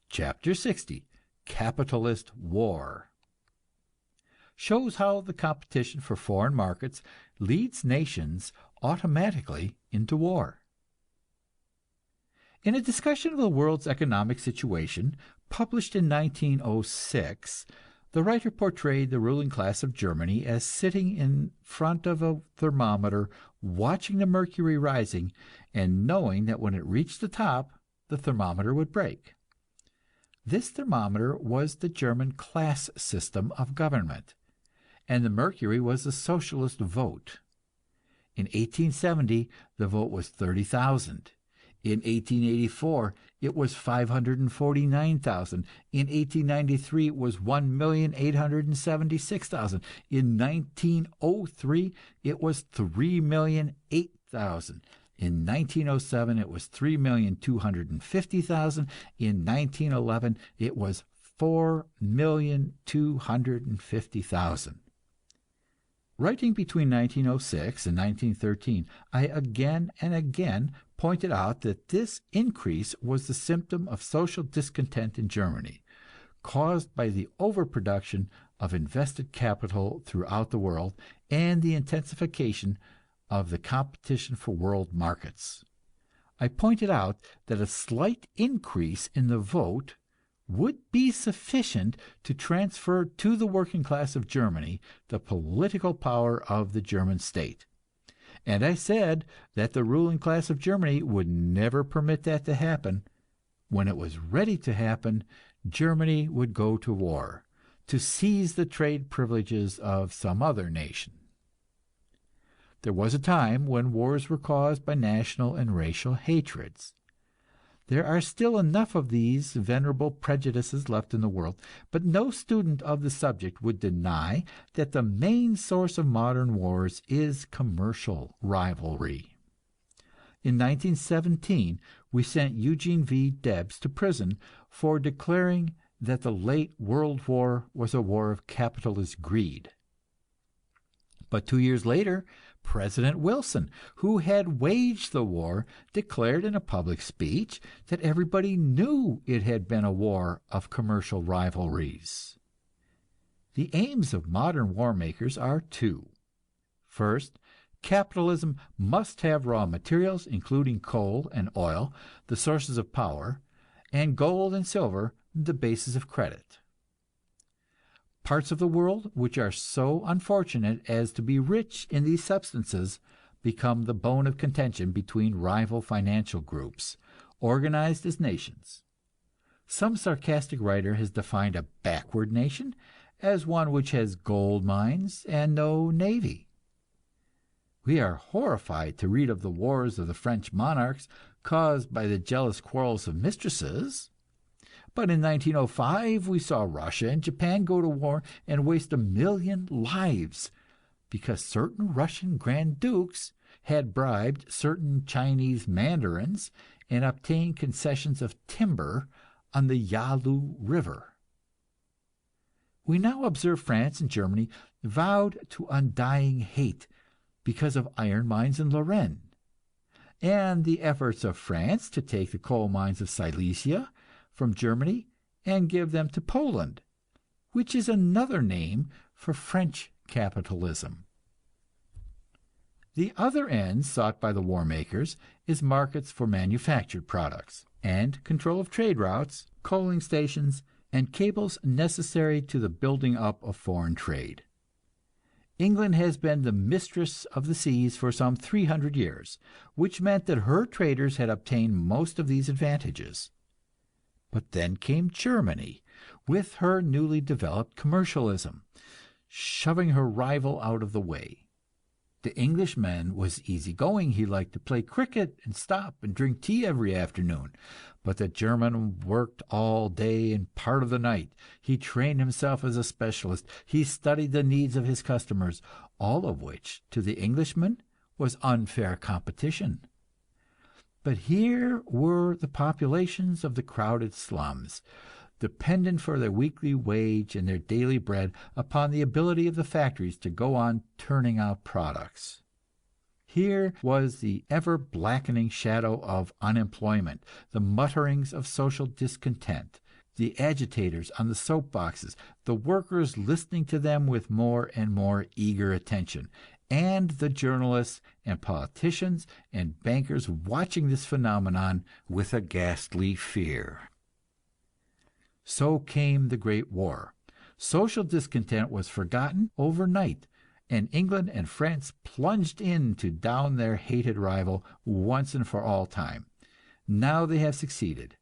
Chapter 60. Capitalist War. Shows how the competition for foreign markets leads nations automatically into war. In a discussion of the world's economic situation, published in 1906, the writer portrayed the ruling class of Germany as sitting in front of a thermometer, watching the mercury rising, and knowing that when it reached the top, the thermometer would break. This thermometer was the German class system of government, and the mercury was the socialist vote. In 1870, the vote was 30,000. In 1884, it was 549,000. In 1893, it was 1,876,000. In 1903, it was 3,008,000. In 1907, it was 3,250,000. In 1911, it was 4,250,000. Writing between 1906 and 1913, I again and again pointed out that this increase was the symptom of social discontent in Germany, caused by the overproduction of invested capital throughout the world and the intensification of the competition for world markets. I pointed out that a slight increase in the vote would be sufficient to transfer to the working class of Germany the political power of the German state. And I said that the ruling class of Germany would never permit that to happen. When it was ready to happen, Germany would go to war, to seize the trade privileges of some other nation. There was a time when wars were caused by national and racial hatreds. There are still enough of these venerable prejudices left in the world, but no student of the subject would deny that the main source of modern wars is commercial rivalry. In 1917, we sent Eugene V. Debs to prison for declaring that the late World War was a war of capitalist greed. But 2 years later, President Wilson, who had waged the war, declared in a public speech that everybody knew it had been a war of commercial rivalries. The aims of modern war makers are two. First, capitalism must have raw materials, including coal and oil, the sources of power, and gold and silver, the basis of credit. Parts of the world which are so unfortunate as to be rich in these substances become the bone of contention between rival financial groups, organized as nations. Some sarcastic writer has defined a backward nation as one which has gold mines and no navy. We are horrified to read of the wars of the French monarchs caused by the jealous quarrels of mistresses. But in 1905, we saw Russia and Japan go to war and waste 1 million lives because certain Russian Grand Dukes had bribed certain Chinese mandarins and obtained concessions of timber on the Yalu River. We now observe France and Germany vowed to undying hate because of iron mines in Lorraine, and the efforts of France to take the coal mines of Silesia from Germany and give them to Poland, which is another name for French capitalism. The other end sought by the war makers is markets for manufactured products, and control of trade routes, coaling stations, and cables necessary to the building up of foreign trade. England has been the mistress of the seas for some 300 years, which meant that her traders had obtained most of these advantages. But then came Germany, with her newly developed commercialism, shoving her rival out of the way. The Englishman was easygoing. He liked to play cricket and stop and drink tea every afternoon. But the German worked all day and part of the night. He trained himself as a specialist. He studied the needs of his customers, all of which, to the Englishman, was unfair competition. But here were the populations of the crowded slums, dependent for their weekly wage and their daily bread upon the ability of the factories to go on turning out products. Here was the ever blackening shadow of unemployment, the mutterings of social discontent, the agitators on the soapboxes, the workers listening to them with more and more eager attention, and the journalists and politicians and bankers watching this phenomenon with a ghastly fear. So came the Great War. Social discontent was forgotten overnight, and England and France plunged in to down their hated rival once and for all time. Now they have succeeded.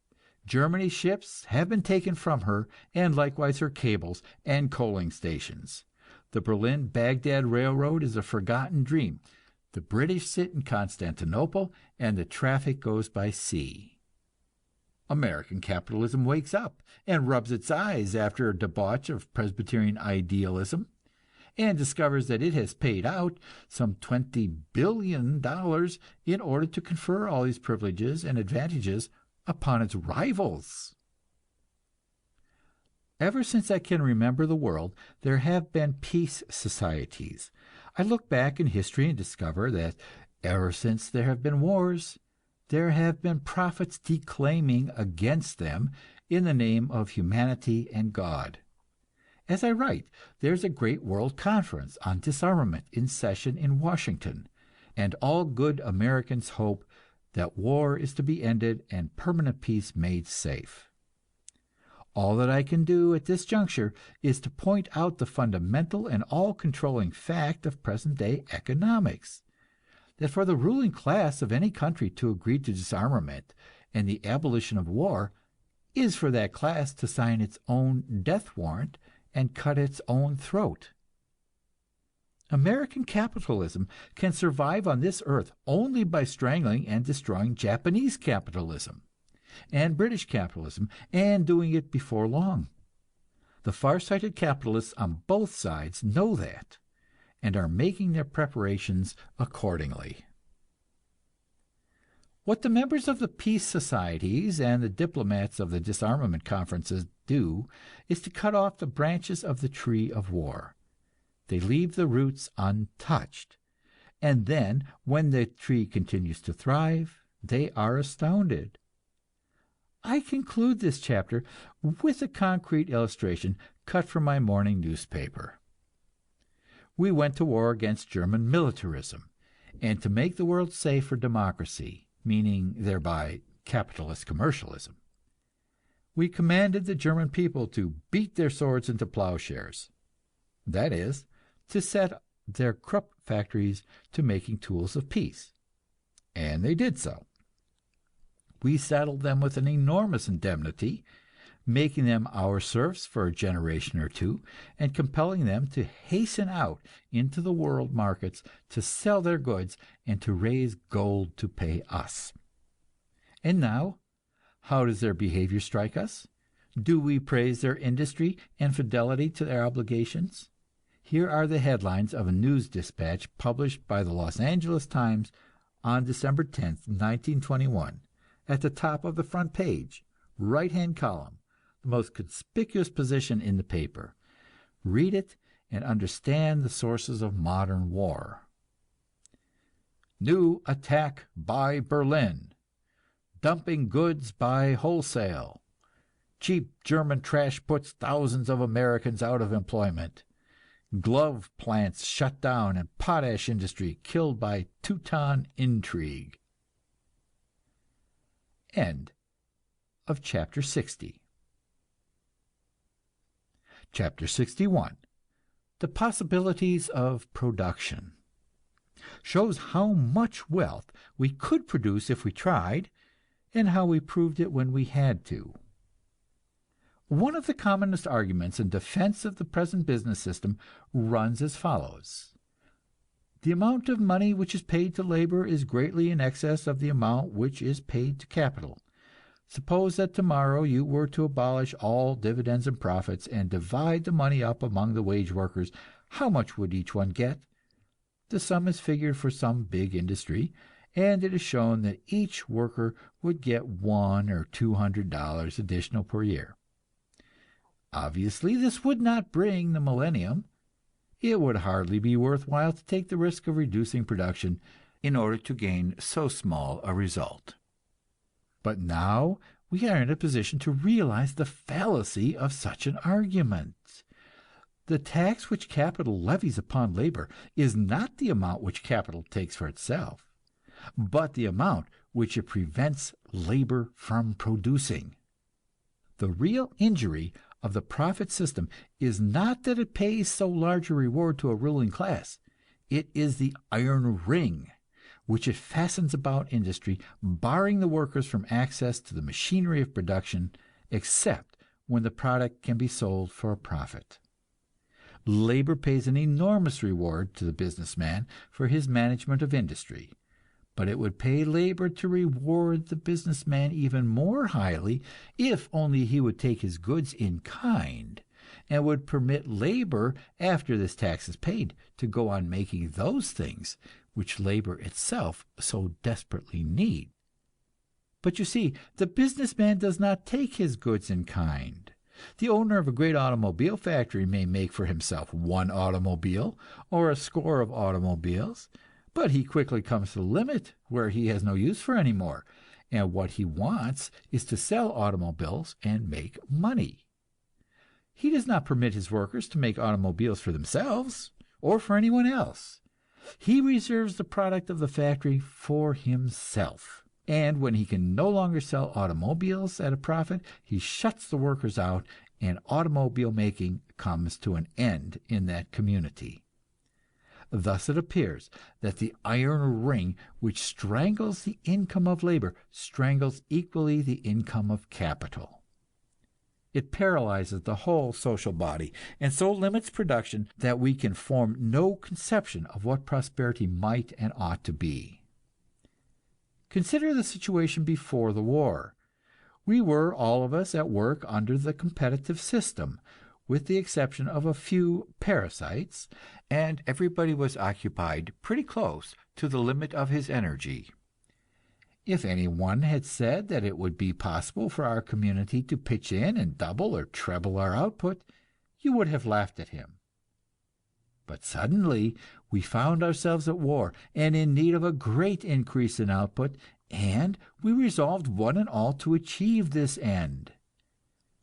Germany's ships have been taken from her, and likewise her cables and coaling stations. The Berlin-Baghdad Railroad is a forgotten dream. The British sit in Constantinople, and the traffic goes by sea. American capitalism wakes up and rubs its eyes after a debauch of Presbyterian idealism, and discovers that it has paid out some $20 billion in order to confer all these privileges and advantages upon its rivals. Ever since I can remember the world, there have been peace societies. I look back in history and discover that ever since there have been wars, there have been prophets declaiming against them in the name of humanity and God. As I write, there's a great world conference on disarmament in session in Washington, and all good Americans hope that war is to be ended and permanent peace made safe. All that I can do at this juncture is to point out the fundamental and all-controlling fact of present-day economics, that for the ruling class of any country to agree to disarmament and the abolition of war is for that class to sign its own death warrant and cut its own throat. American capitalism can survive on this earth only by strangling and destroying Japanese capitalism and British capitalism, and doing it before long. The far-sighted capitalists on both sides know that, and are making their preparations accordingly. What the members of the peace societies and the diplomats of the disarmament conferences do is to cut off the branches of the tree of war. They leave the roots untouched, and then, when the tree continues to thrive, they are astounded. I conclude this chapter with a concrete illustration cut from my morning newspaper. We went to war against German militarism, and to make the world safe for democracy, meaning thereby capitalist commercialism. We commanded the German people to beat their swords into plowshares, that is, to set their Krupp factories to making tools of peace, and they did so. We saddled them with an enormous indemnity, making them our serfs for a generation or two, and compelling them to hasten out into the world markets to sell their goods and to raise gold to pay us. And now, how does their behavior strike us? Do we praise their industry and fidelity to their obligations? Here are the headlines of a news dispatch published by the Los Angeles Times on December 10th, 1921. at the top of the front page, right-hand column, the most conspicuous position in the paper. Read it and understand the sources of modern war. New attack by Berlin. Dumping goods by wholesale. Cheap German trash puts thousands of Americans out of employment. Glove plants shut down and potash industry killed by Teuton intrigue. End of chapter 60. Chapter 61. The possibilities of production. Shows how much wealth we could produce if we tried, and how we proved it when we had to. One of the commonest arguments in defense of the present business system runs as follows: the amount of money which is paid to labor is greatly in excess of the amount which is paid to capital. Suppose that tomorrow you were to abolish all dividends and profits, and divide the money up among the wage workers. How much would each one get? The sum is figured for some big industry, and it is shown that each worker would get $100 or $200 additional per year. Obviously, this would not bring the millennium. It would hardly be worthwhile to take the risk of reducing production in order to gain so small a result. But now we are in a position to realize the fallacy of such an argument. The tax which capital levies upon labor is not the amount which capital takes for itself, but the amount which it prevents labor from producing. The real injury of the profit system is not that it pays so large a reward to a ruling class. It is the iron ring which it fastens about industry, barring the workers from access to the machinery of production, except when the product can be sold for a profit. Labor pays an enormous reward to the businessman for his management of industry, but it would pay labor to reward the businessman even more highly if only he would take his goods in kind, and would permit labor, after this tax is paid, to go on making those things which labor itself so desperately needs. But you see, the businessman does not take his goods in kind. The owner of a great automobile factory may make for himself one automobile or a score of automobiles, but he quickly comes to the limit where he has no use for any more, and what he wants is to sell automobiles and make money. He does not permit his workers to make automobiles for themselves or for anyone else. He reserves the product of the factory for himself, and when he can no longer sell automobiles at a profit, he shuts the workers out, and automobile making comes to an end in that community. Thus it appears that the iron ring which strangles the income of labor strangles equally the income of capital. It paralyzes the whole social body, and so limits production that we can form no conception of what prosperity might and ought to be. Consider the situation before the war. We were all of us at work under the competitive system, with the exception of a few parasites, and everybody was occupied pretty close to the limit of his energy. If anyone had said that it would be possible for our community to pitch in and double or treble our output, you would have laughed at him. But suddenly we found ourselves at war and in need of a great increase in output, and we resolved one and all to achieve this end.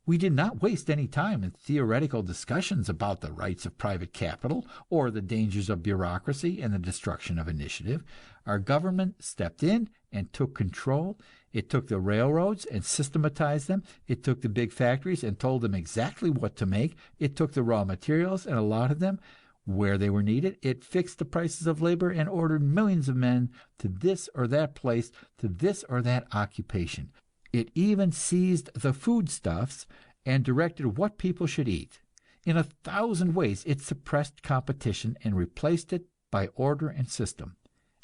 We did not waste any time in theoretical discussions about the rights of private capital or the dangers of bureaucracy and the destruction of initiative. Our government stepped in and took control. It took the railroads and systematized them. It took the big factories and told them exactly what to make. It took the raw materials and allotted them where they were needed. It fixed the prices of labor and ordered millions of men to this or that place, to this or that occupation. It even seized the foodstuffs and directed what people should eat. In 1,000 ways it suppressed competition and replaced it by order and system.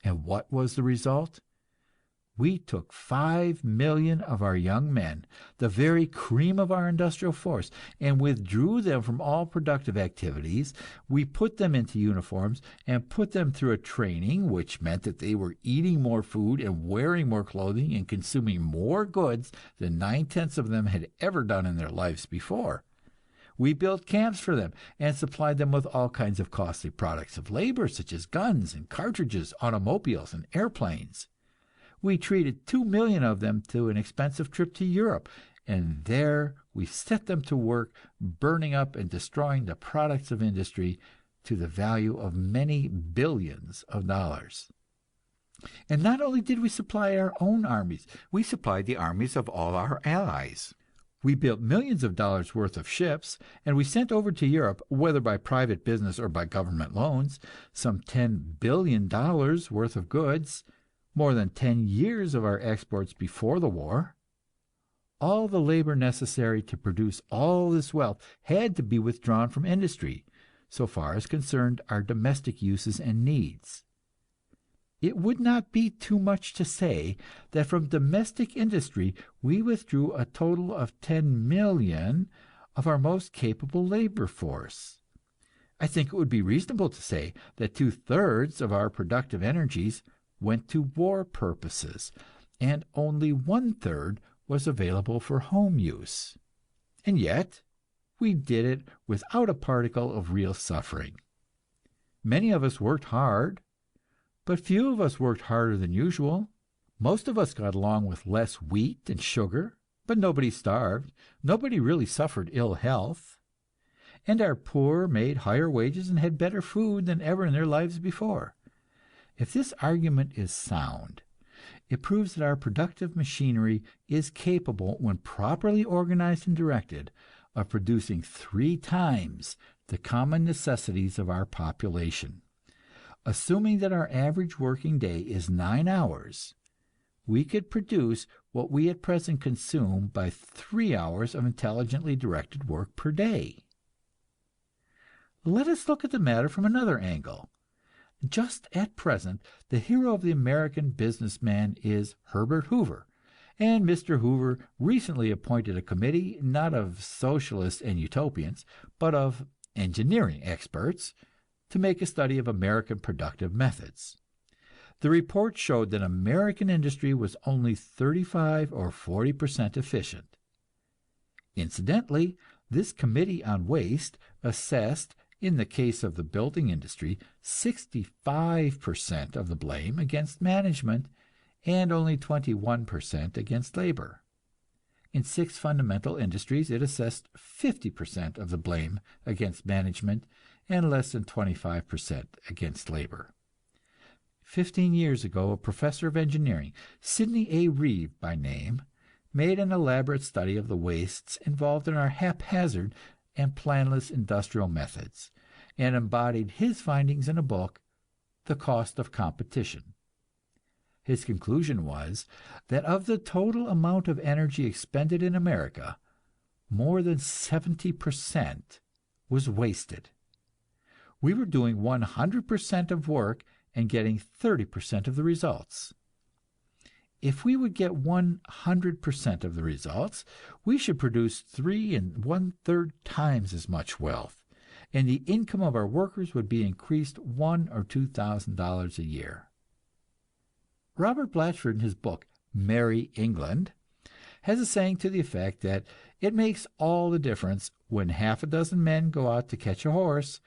And what was the result? We took 5 million of our young men, the very cream of our industrial force, and withdrew them from all productive activities. We put them into uniforms and put them through a training which meant that they were eating more food and wearing more clothing and consuming more goods than 9/10 of them had ever done in their lives before. We built camps for them and supplied them with all kinds of costly products of labor, such as guns and cartridges, automobiles and airplanes. We treated 2 million of them to an expensive trip to Europe, and there we set them to work burning up and destroying the products of industry to the value of many billions of dollars. And not only did we supply our own armies, we supplied the armies of all our allies. We built millions of dollars worth of ships, and we sent over to Europe, whether by private business or by government loans, some $10 billion worth of goods, more than 10 years of our exports before the war. All the labor necessary to produce all this wealth had to be withdrawn from industry, so far as concerned our domestic uses and needs. It would not be too much to say that from domestic industry we withdrew a total of 10 million of our most capable labor force. I think it would be reasonable to say that 2/3 of our productive energies went to war purposes, and only 1/3 was available for home use. And yet, we did it without a particle of real suffering. Many of us worked hard, but few of us worked harder than usual. Most of us got along with less wheat and sugar, but nobody starved, nobody really suffered ill health. And our poor made higher wages and had better food than ever in their lives before. If this argument is sound, it proves that our productive machinery is capable, when properly organized and directed, of producing 3 times the common necessities of our population. Assuming that our average working day is 9 hours, we could produce what we at present consume by 3 hours of intelligently directed work per day. Let us look at the matter from another angle. Just at present, the hero of the American businessman is Herbert Hoover, and Mr. Hoover recently appointed a committee, not of socialists and utopians, but of engineering experts, to make a study of American productive methods. The report showed that American industry was only 35 or 40% efficient. Incidentally, this committee on waste assessed, in the case of the building industry, 65% of the blame against management and only 21% against labor. In 6 fundamental industries, it assessed 50% of the blame against management and less than 25% against labor. 15 years ago, a professor of engineering, Sidney A. Reeve by name, made an elaborate study of the wastes involved in our haphazard and planless industrial methods, and embodied his findings in a book, The Cost of Competition. His conclusion was that of the total amount of energy expended in America, more than 70% was wasted. We were doing 100% of work and getting 30% of the results. If we would get 100% of the results, we should produce 3 1/3 times as much wealth, and the income of our workers would be increased $1,000 or $2,000 a year. Robert Blatchford, in his book Merry England, has a saying to the effect that it makes all the difference when 6 men go out to catch a horse,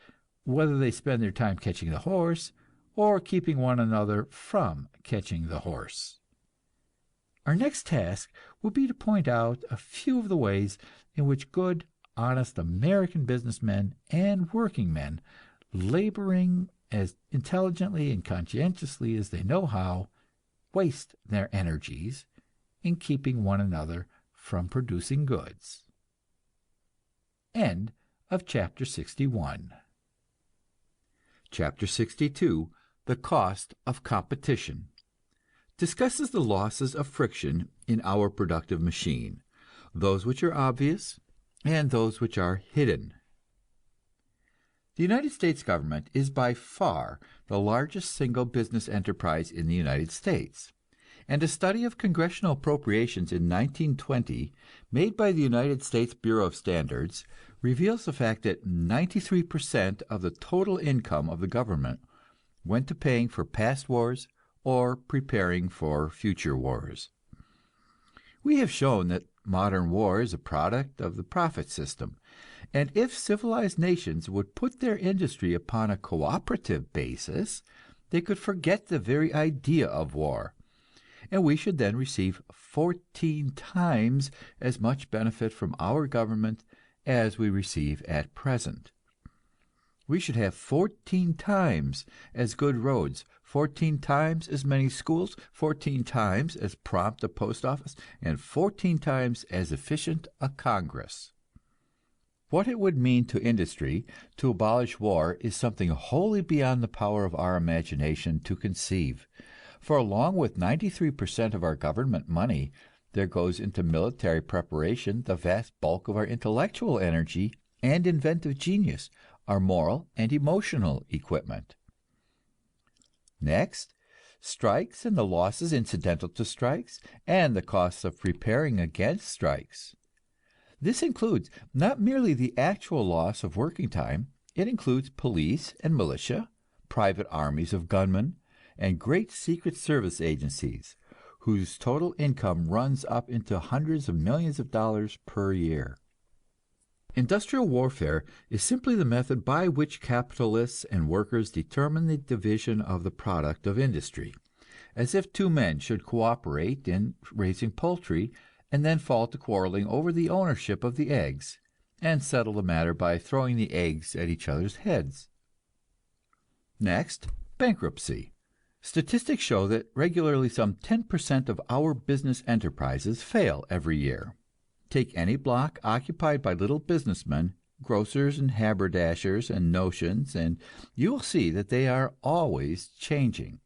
whether they spend their time catching the horse or keeping one another from catching the horse. Our next task will be to point out a few of the ways in which good, honest American businessmen and working men, laboring as intelligently and conscientiously as they know how, waste their energies in keeping one another from producing goods. End of chapter 61. Chapter 62, The Cost of Competition, discusses the losses of friction in our productive machine, those which are obvious and those which are hidden. The United States government is by far the largest single business enterprise in the United States. And a study of congressional appropriations in 1920, made by the United States Bureau of Standards, reveals the fact that 93% of the total income of the government went to paying for past wars or preparing for future wars. We have shown that modern war is a product of the profit system, and if civilized nations would put their industry upon a cooperative basis, they could forget the very idea of war, and we should then receive 14 times as much benefit from our government as we receive at present. We should have 14 times as good roads, 14 times as many schools, 14 times as prompt a post office, and 14 times as efficient a Congress. What it would mean to industry to abolish war is something wholly beyond the power of our imagination to conceive. For along with 93% of our government money, there goes into military preparation the vast bulk of our intellectual energy and inventive genius, our moral and emotional equipment. Next, strikes and the losses incidental to strikes, and the costs of preparing against strikes. This includes not merely the actual loss of working time, it includes police and militia, private armies of gunmen, and great secret service agencies, whose total income runs up into hundreds of millions of dollars per year. Industrial warfare is simply the method by which capitalists and workers determine the division of the product of industry, as if two men should cooperate in raising poultry, and then fall to quarreling over the ownership of the eggs, and settle the matter by throwing the eggs at each other's heads. Next, bankruptcy. Statistics show that regularly some 10% of our business enterprises fail every year. Take any block occupied by little businessmen, grocers and haberdashers and notions, and you will see that they are always changing.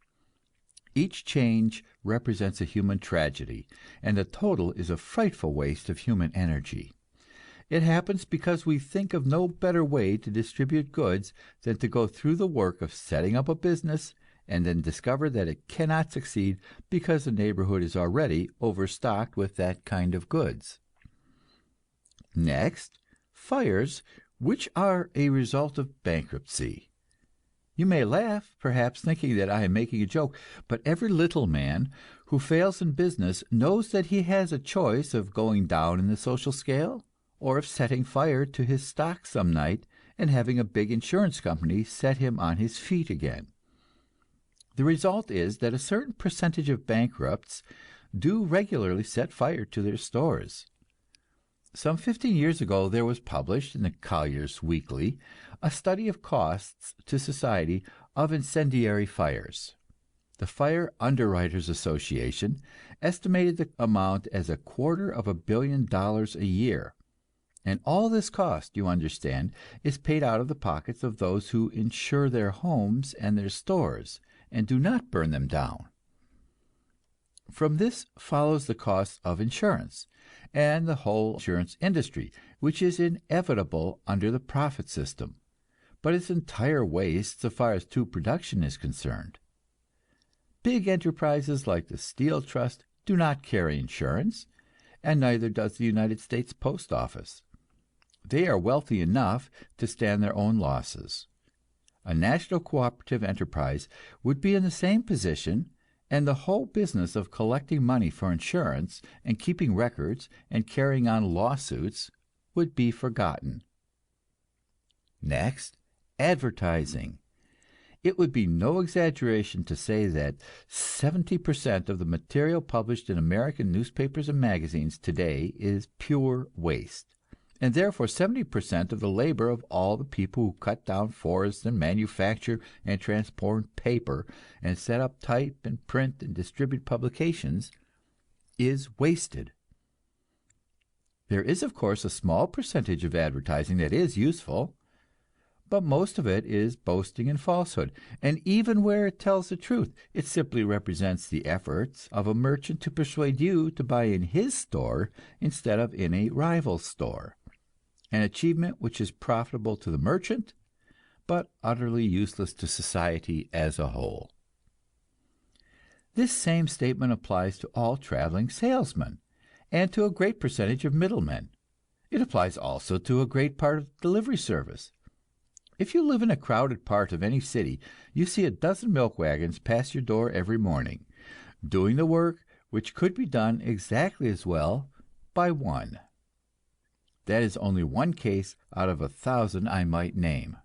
Each change represents a human tragedy, and the total is a frightful waste of human energy. It happens because we think of no better way to distribute goods than to go through the work of setting up a business and then discover that it cannot succeed because the neighborhood is already overstocked with that kind of goods. Next, fires, which are a result of bankruptcy. You may laugh, perhaps thinking that I am making a joke, but every little man who fails in business knows that he has a choice of going down in the social scale, or of setting fire to his stock some night and having a big insurance company set him on his feet again. The result is that a certain percentage of bankrupts do regularly set fire to their stores. Some 15 years ago there was published in the Collier's Weekly a study of costs to society of incendiary fires. The Fire Underwriters Association estimated the amount as $250 million a year. And all this cost, you understand, is paid out of the pockets of those who insure their homes and their stores, and do not burn them down. From this follows the cost of insurance, and the whole insurance industry, which is inevitable under the profit system, but its entire waste so far as true production is concerned. Big enterprises like the Steel Trust do not carry insurance, and neither does the United States Post Office. They are wealthy enough to stand their own losses. A national cooperative enterprise would be in the same position, and the whole business of collecting money for insurance and keeping records and carrying on lawsuits would be forgotten. Next, advertising. It would be no exaggeration to say that 70% of the material published in American newspapers and magazines today is pure waste, and therefore 70% of the labor of all the people who cut down forests and manufacture and transport paper and set up type and print and distribute publications is wasted. There is, of course, a small percentage of advertising that is useful, but most of it is boasting and falsehood, and even where it tells the truth, it simply represents the efforts of a merchant to persuade you to buy in his store instead of in a rival store. An achievement which is profitable to the merchant, but utterly useless to society as a whole. This same statement applies to all traveling salesmen, and to a great percentage of middlemen. It applies also to a great part of delivery service. If you live in a crowded part of any city, you see a dozen milk wagons pass your door every morning, doing the work which could be done exactly as well by one. That is only one case out of 1,000 I might name.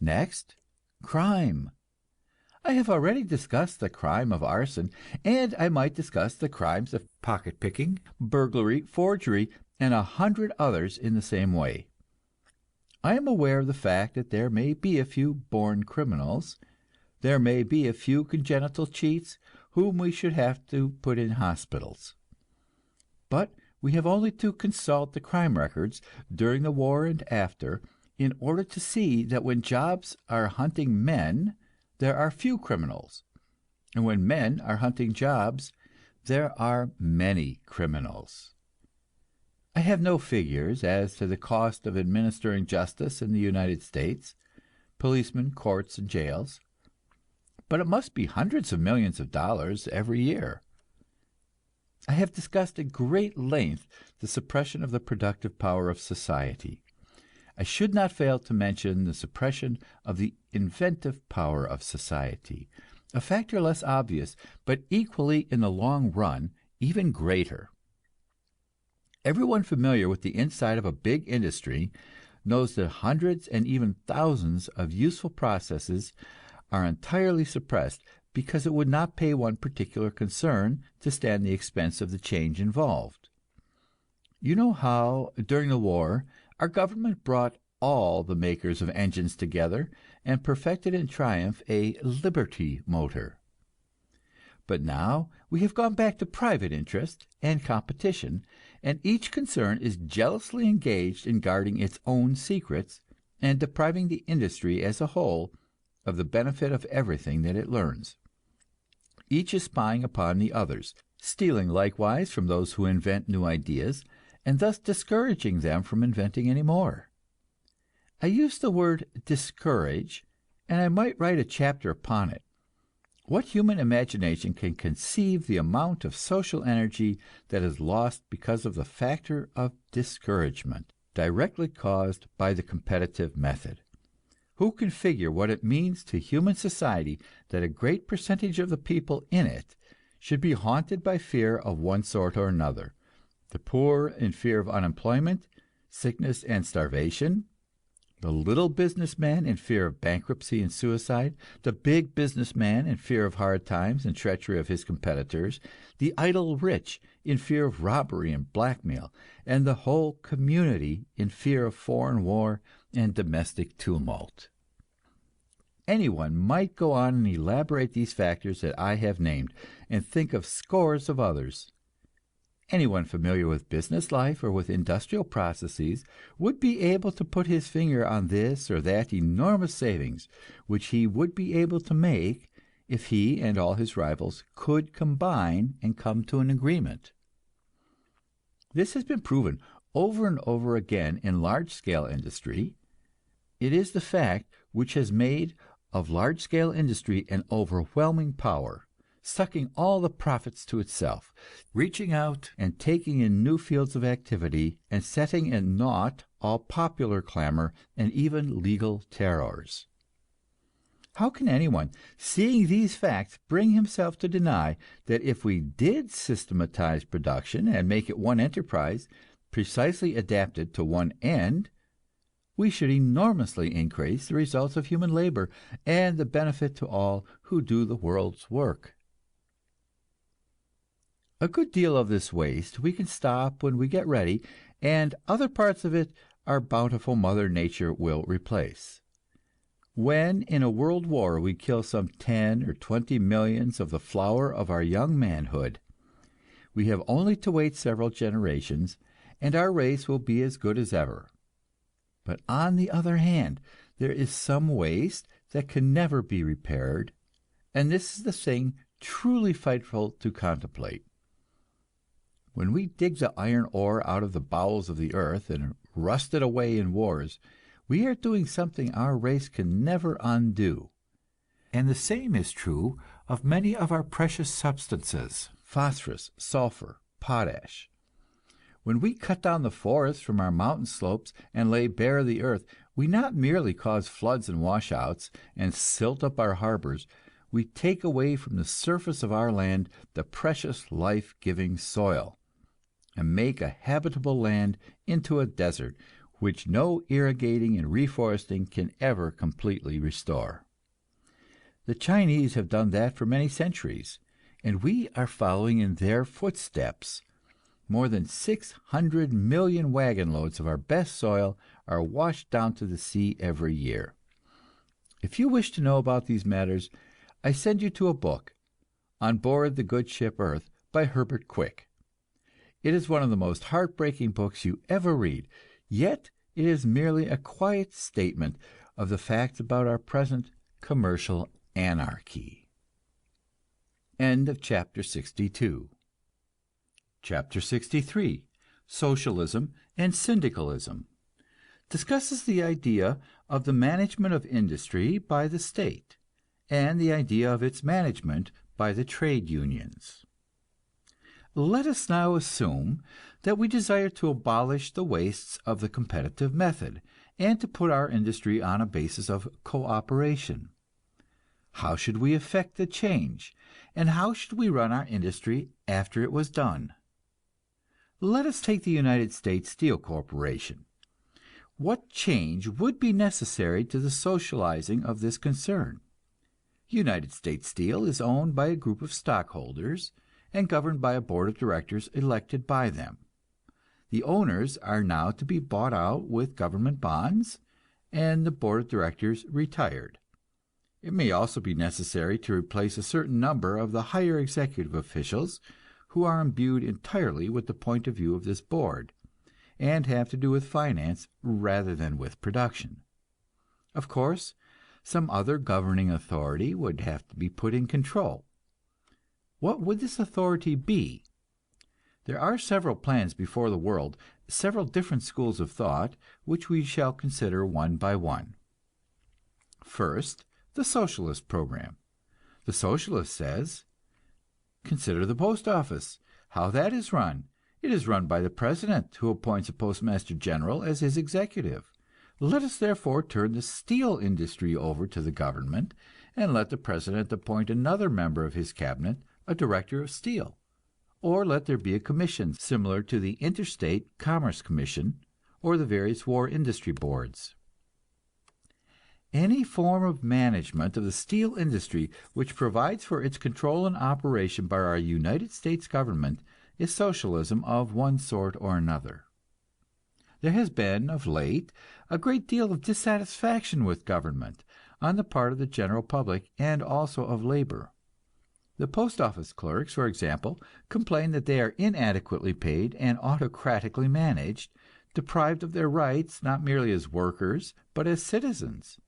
Next, crime. I have already discussed the crime of arson, and I might discuss the crimes of pocket-picking, burglary, forgery, and 100 others in the same way. I am aware of the fact that there may be a few born criminals, there may be a few congenital cheats whom we should have to put in hospitals. But we have only to consult the crime records during the war and after, in order to see that when jobs are hunting men, there are few criminals, and when men are hunting jobs, there are many criminals. I have no figures as to the cost of administering justice in the United States, policemen, courts, and jails, but it must be hundreds of millions of dollars every year. I have discussed at great length the suppression of the productive power of society. I should not fail to mention the suppression of the inventive power of society, a factor less obvious, but equally in the long run even greater. Everyone familiar with the inside of a big industry knows that hundreds and even thousands of useful processes are entirely suppressed because it would not pay one particular concern to stand the expense of the change involved. You know how, during the war, our government brought all the makers of engines together and perfected in triumph a Liberty motor. But now we have gone back to private interest and competition, and each concern is jealously engaged in guarding its own secrets and depriving the industry as a whole of the benefit of everything that it learns. Each is spying upon the others, stealing likewise from those who invent new ideas, and thus discouraging them from inventing any more. I use the word discourage, and I might write a chapter upon it. What human imagination can conceive the amount of social energy that is lost because of the factor of discouragement, directly caused by the competitive method? Who can figure what it means to human society that a great percentage of the people in it should be haunted by fear of one sort or another? The poor in fear of unemployment, sickness, and starvation; the little businessman in fear of bankruptcy and suicide; the big businessman in fear of hard times and treachery of his competitors; the idle rich in fear of robbery and blackmail; and the whole community in fear of foreign war and domestic tumult. Anyone might go on and elaborate these factors that I have named, and think of scores of others. Anyone familiar with business life or with industrial processes would be able to put his finger on this or that enormous savings which he would be able to make if he and all his rivals could combine and come to an agreement. This has been proven over and over again in large-scale industry. It is the fact which has made of large-scale industry an overwhelming power, sucking all the profits to itself, reaching out and taking in new fields of activity, and setting at naught all popular clamor and even legal terrors. How can anyone, seeing these facts, bring himself to deny that if we did systematize production and make it one enterprise, precisely adapted to one end, we should enormously increase the results of human labor and the benefit to all who do the world's work? A good deal of this waste we can stop when we get ready, and other parts of it our bountiful Mother Nature will replace. When in a world war we kill some 10 or 20 millions of the flower of our young manhood, we have only to wait several generations, and our race will be as good as ever. But on the other hand, there is some waste that can never be repaired, and this is the thing truly frightful to contemplate. When we dig the iron ore out of the bowels of the earth and rust it away in wars, we are doing something our race can never undo. And the same is true of many of our precious substances: phosphorus, sulfur, potash. When we cut down the forests from our mountain slopes and lay bare the earth, we not merely cause floods and washouts, and silt up our harbors, we take away from the surface of our land the precious life-giving soil, and make a habitable land into a desert, which no irrigating and reforesting can ever completely restore. The Chinese have done that for many centuries, and we are following in their footsteps. More than 600 million wagon loads of our best soil are washed down to the sea every year. If you wish to know about these matters, I send you to a book, On Board the Good Ship Earth, by Herbert Quick. It is one of the most heartbreaking books you ever read, yet it is merely a quiet statement of the facts about our present commercial anarchy. End of chapter 62. Chapter 63, Socialism and Syndicalism, discusses the idea of the management of industry by the state, and the idea of its management by the trade unions. Let us now assume that we desire to abolish the wastes of the competitive method, and to put our industry on a basis of cooperation. How should we effect the change, and how should we run our industry after it was done? Let us take the United States Steel Corporation. What change would be necessary to the socializing of this concern? United States Steel is owned by a group of stockholders and governed by a board of directors elected by them. The owners are now to be bought out with government bonds, and the board of directors retired. It may also be necessary to replace a certain number of the higher executive officials who are imbued entirely with the point of view of this board, and have to do with finance rather than with production. Of course, some other governing authority would have to be put in control. What would this authority be? There are several plans before the world, several different schools of thought, which we shall consider one by one. First, the socialist program. The socialist says, consider the post office, how that is run. It is run by the president, who appoints a postmaster general as his executive. Let us therefore turn the steel industry over to the government, and let the president appoint another member of his cabinet, a director of steel. Or let there be a commission similar to the Interstate Commerce Commission, or the various war industry boards. Any form of management of the steel industry which provides for its control and operation by our United States government is socialism of one sort or another. There has been, of late, a great deal of dissatisfaction with government, on the part of the general public and also of labor. The post office clerks, for example, complain that they are inadequately paid and autocratically managed, deprived of their rights not merely as workers, but as citizens.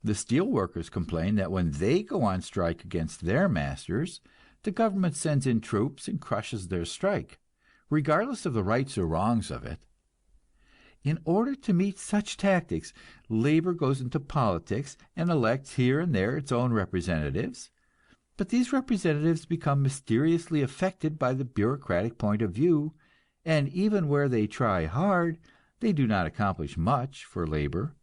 The steel workers complain that when they go on strike against their masters, the government sends in troops and crushes their strike, regardless of the rights or wrongs of it. In order to meet such tactics, labor goes into politics and elects here and there its own representatives, but these representatives become mysteriously affected by the bureaucratic point of view, and even where they try hard, they do not accomplish much for labor.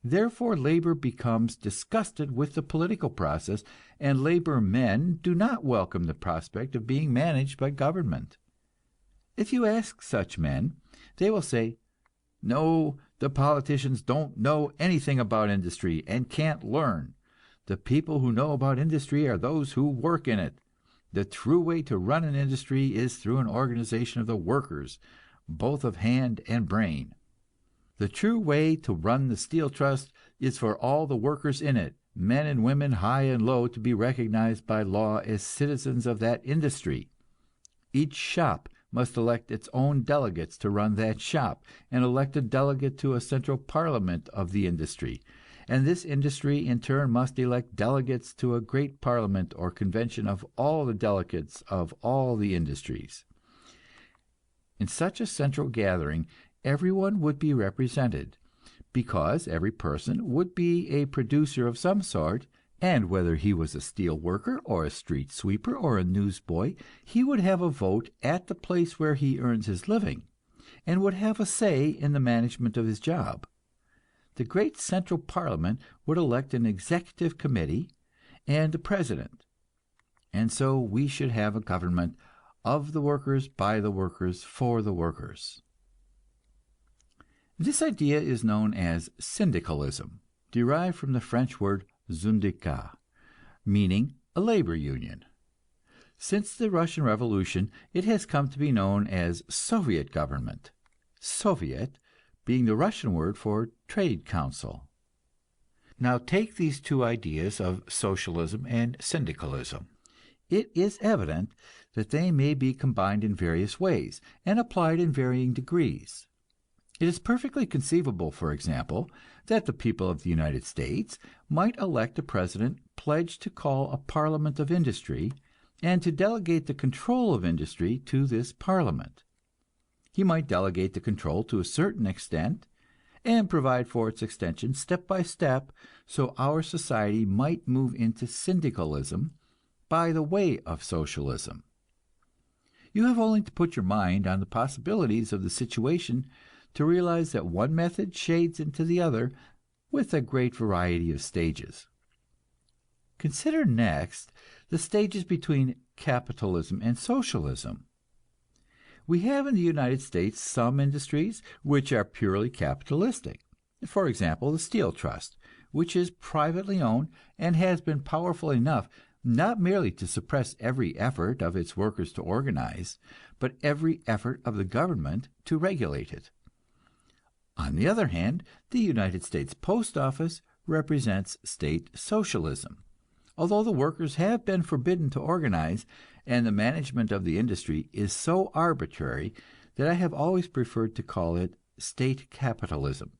Therefore, labor becomes disgusted with the political process, and labor men do not welcome the prospect of being managed by government. If you ask such men, they will say, "No, the politicians don't know anything about industry, and can't learn. The people who know about industry are those who work in it. The true way to run an industry is through an organization of the workers, both of hand and brain. The true way to run the Steel Trust is for all the workers in it, men and women high and low, to be recognized by law as citizens of that industry. Each shop must elect its own delegates to run that shop, and elect a delegate to a central parliament of the industry, and this industry in turn must elect delegates to a great parliament or convention of all the delegates of all the industries. In such a central gathering everyone would be represented, because every person would be a producer of some sort And whether he was a steel worker or a street sweeper or a newsboy, he would have a vote at the place where he earns his living, and would have a say in the management of his job. The great central parliament would elect an executive committee and a president, and so we should have a government of the workers, by the workers, for the workers. This idea is known as syndicalism, derived from the French word syndicat, meaning a labor union. Since the Russian Revolution, it has come to be known as Soviet government, Soviet being the Russian word for trade council. Now take these two ideas of socialism and syndicalism. It is evident that they may be combined in various ways and applied in varying degrees. It is perfectly conceivable, for example, that the people of the United States might elect a president pledged to call a parliament of industry and to delegate the control of industry to this parliament. He might delegate the control to a certain extent and provide for its extension step by step, so our society might move into syndicalism by the way of socialism. You have only to put your mind on the possibilities of the situation to realize that one method shades into the other with a great variety of stages. Consider next the stages between capitalism and socialism. We have in the United States some industries which are purely capitalistic. For example, the Steel Trust, which is privately owned and has been powerful enough not merely to suppress every effort of its workers to organize, but every effort of the government to regulate it. On the other hand, the United States Post Office represents state socialism. Although the workers have been forbidden to organize, and the management of the industry is so arbitrary that I have always preferred to call it state capitalism.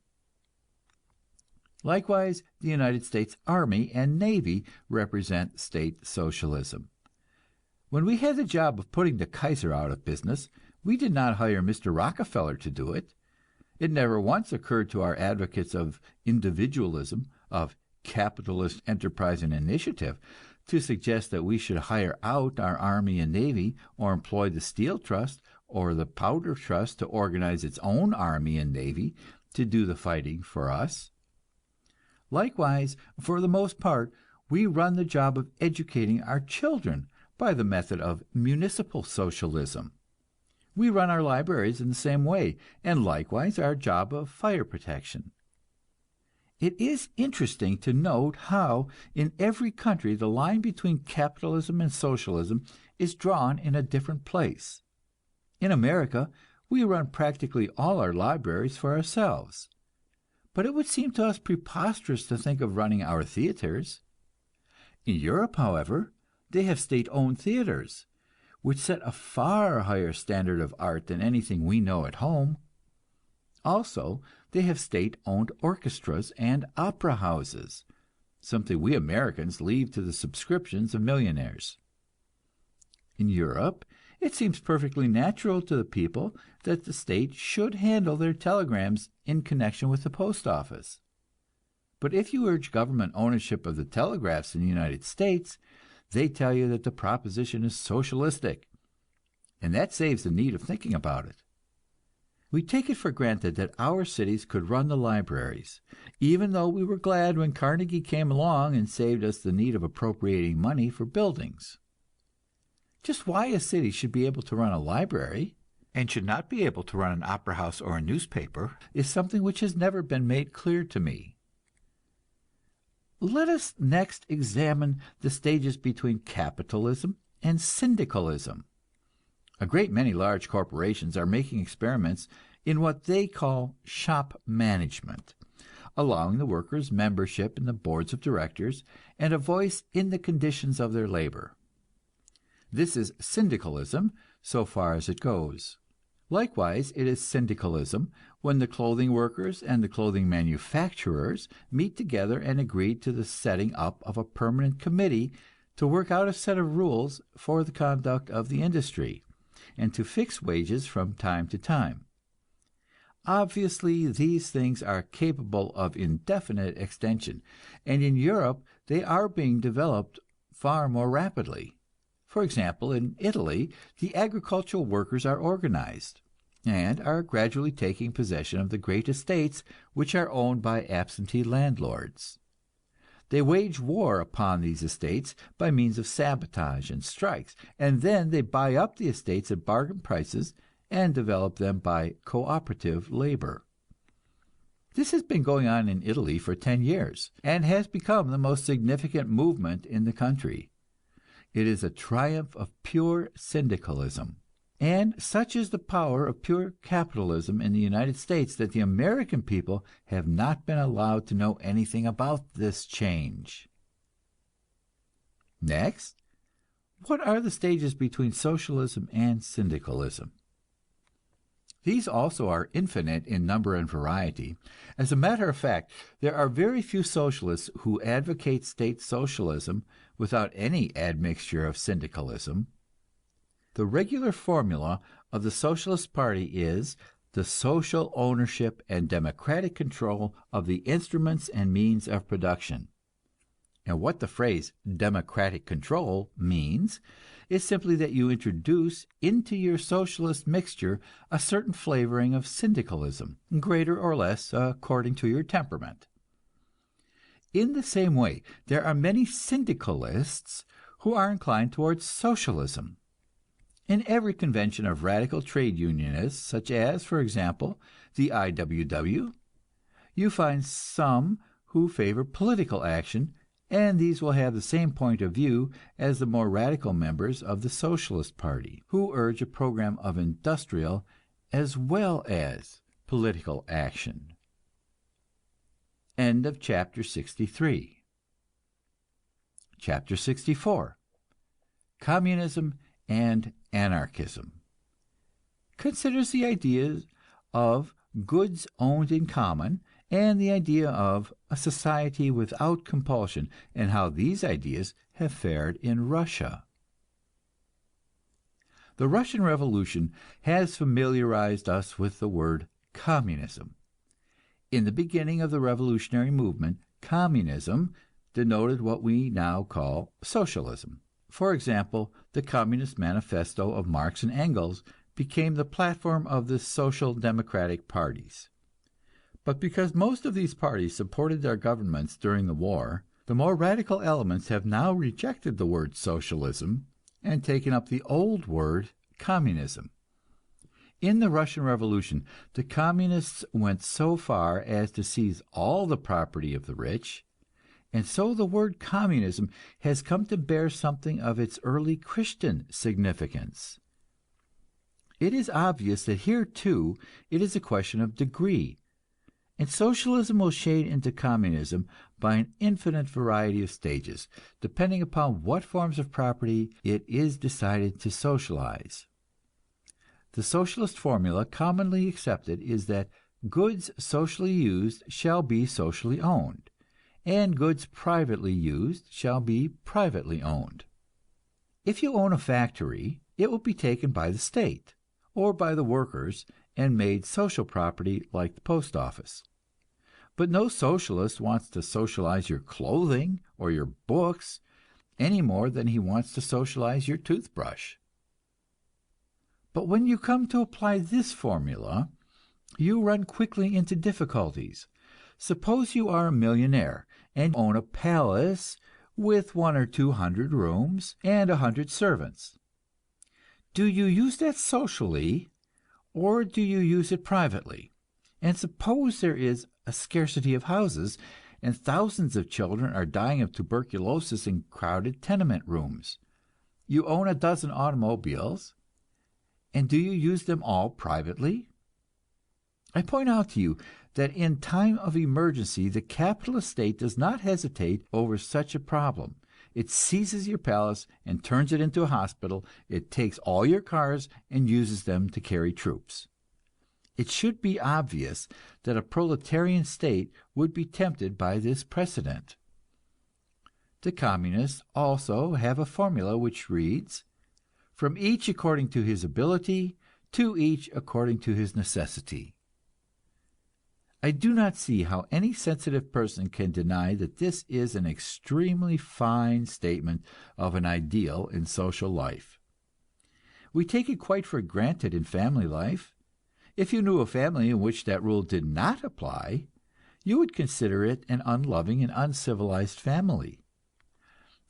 Likewise, the United States Army and Navy represent state socialism. When we had the job of putting the Kaiser out of business, we did not hire Mr. Rockefeller to do it. It never once occurred to our advocates of individualism, of capitalist enterprise and initiative, to suggest that we should hire out our Army and Navy, or employ the Steel Trust or the Powder Trust to organize its own Army and Navy to do the fighting for us. Likewise, for the most part, we run the job of educating our children by the method of municipal socialism. We run our libraries in the same way, and likewise our job of fire protection. It is interesting to note how in every country the line between capitalism and socialism is drawn in a different place. In America, we run practically all our libraries for ourselves. But it would seem to us preposterous to think of running our theaters. In Europe, however, they have state-owned theaters, which set a far higher standard of art than anything we know at home. Also, they have state-owned orchestras and opera houses, something we Americans leave to the subscriptions of millionaires. In Europe, it seems perfectly natural to the people that the state should handle their telegrams in connection with the post office. But if you urge government ownership of the telegraphs in the United States, they tell you that the proposition is socialistic, and that saves the need of thinking about it. We take it for granted that our cities could run the libraries, even though we were glad when Carnegie came along and saved us the need of appropriating money for buildings. Just why a city should be able to run a library, and should not be able to run an opera house or a newspaper, is something which has never been made clear to me. Let us next examine the stages between capitalism and syndicalism. A great many large corporations are making experiments in what they call shop management, allowing the workers membership in the boards of directors and a voice in the conditions of their labor. This is syndicalism so far as it goes. Likewise, it is syndicalism when the clothing workers and the clothing manufacturers meet together and agree to the setting up of a permanent committee to work out a set of rules for the conduct of the industry, and to fix wages from time to time. Obviously, these things are capable of indefinite extension, and in Europe they are being developed far more rapidly. For example, in Italy, the agricultural workers are organized, and are gradually taking possession of the great estates which are owned by absentee landlords. They wage war upon these estates by means of sabotage and strikes, and then they buy up the estates at bargain prices and develop them by cooperative labor. This has been going on in Italy for 10 years, and has become the most significant movement in the country. It is a triumph of pure syndicalism. And such is the power of pure capitalism in the United States that the American people have not been allowed to know anything about this change. Next, what are the stages between socialism and syndicalism? These also are infinite in number and variety. As a matter of fact, there are very few socialists who advocate state socialism without any admixture of syndicalism. The regular formula of the Socialist Party is the social ownership and democratic control of the instruments and means of production. And what the phrase democratic control means is simply that you introduce into your socialist mixture a certain flavoring of syndicalism, greater or less according to your temperament. In the same way, there are many syndicalists who are inclined towards socialism. In every convention of radical trade unionists, such as, for example, the IWW, you find some who favor political action, and these will have the same point of view as the more radical members of the Socialist Party, who urge a program of industrial as well as political action. End of chapter 63. Chapter 64. Communism and Anarchism considers the ideas of goods owned in common and the idea of a society without compulsion, and how these ideas have fared in Russia. The Russian Revolution has familiarized us with the word communism. In the beginning of the revolutionary movement, communism denoted what we now call socialism. For example, the Communist Manifesto of Marx and Engels became the platform of the social democratic parties. But because most of these parties supported their governments during the war, the more radical elements have now rejected the word socialism and taken up the old word communism. In the Russian Revolution, the communists went so far as to seize all the property of the rich, and so the word communism has come to bear something of its early Christian significance. It is obvious that here too it is a question of degree, and socialism will shade into communism by an infinite variety of stages, depending upon what forms of property it is decided to socialize. The socialist formula commonly accepted is that goods socially used shall be socially owned, and goods privately used shall be privately owned. If you own a factory, it will be taken by the state, or by the workers, and made social property like the post office. But no socialist wants to socialize your clothing or your books any more than he wants to socialize your toothbrush. But when you come to apply this formula, you run quickly into difficulties. Suppose you are a millionaire and own a palace with 100 or 200 rooms and 100 servants. Do you use that socially, or do you use it privately? And suppose there is a scarcity of houses, and thousands of children are dying of tuberculosis in crowded tenement rooms. You own a dozen automobiles, and do you use them all privately? I point out to you that in time of emergency, the capitalist state does not hesitate over such a problem. It seizes your palace and turns it into a hospital. It takes all your cars and uses them to carry troops. It should be obvious that a proletarian state would be tempted by this precedent. The communists also have a formula which reads, "From each according to his ability, to each according to his necessity." I do not see how any sensitive person can deny that this is an extremely fine statement of an ideal in social life. We take it quite for granted in family life. If you knew a family in which that rule did not apply, you would consider it an unloving and uncivilized family.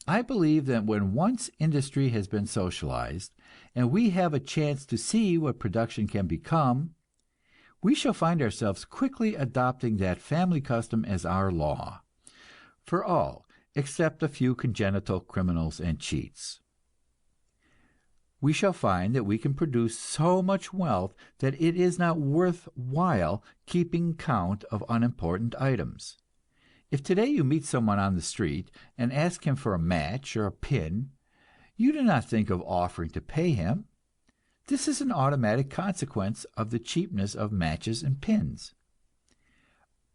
I believe that when once industry has been socialized, and we have a chance to see what production can become, we shall find ourselves quickly adopting that family custom as our law, for all except a few congenital criminals and cheats. We shall find that we can produce so much wealth that it is not worth while keeping count of unimportant items. If today you meet someone on the street and ask him for a match or a pin, you do not think of offering to pay him. This is an automatic consequence of the cheapness of matches and pins.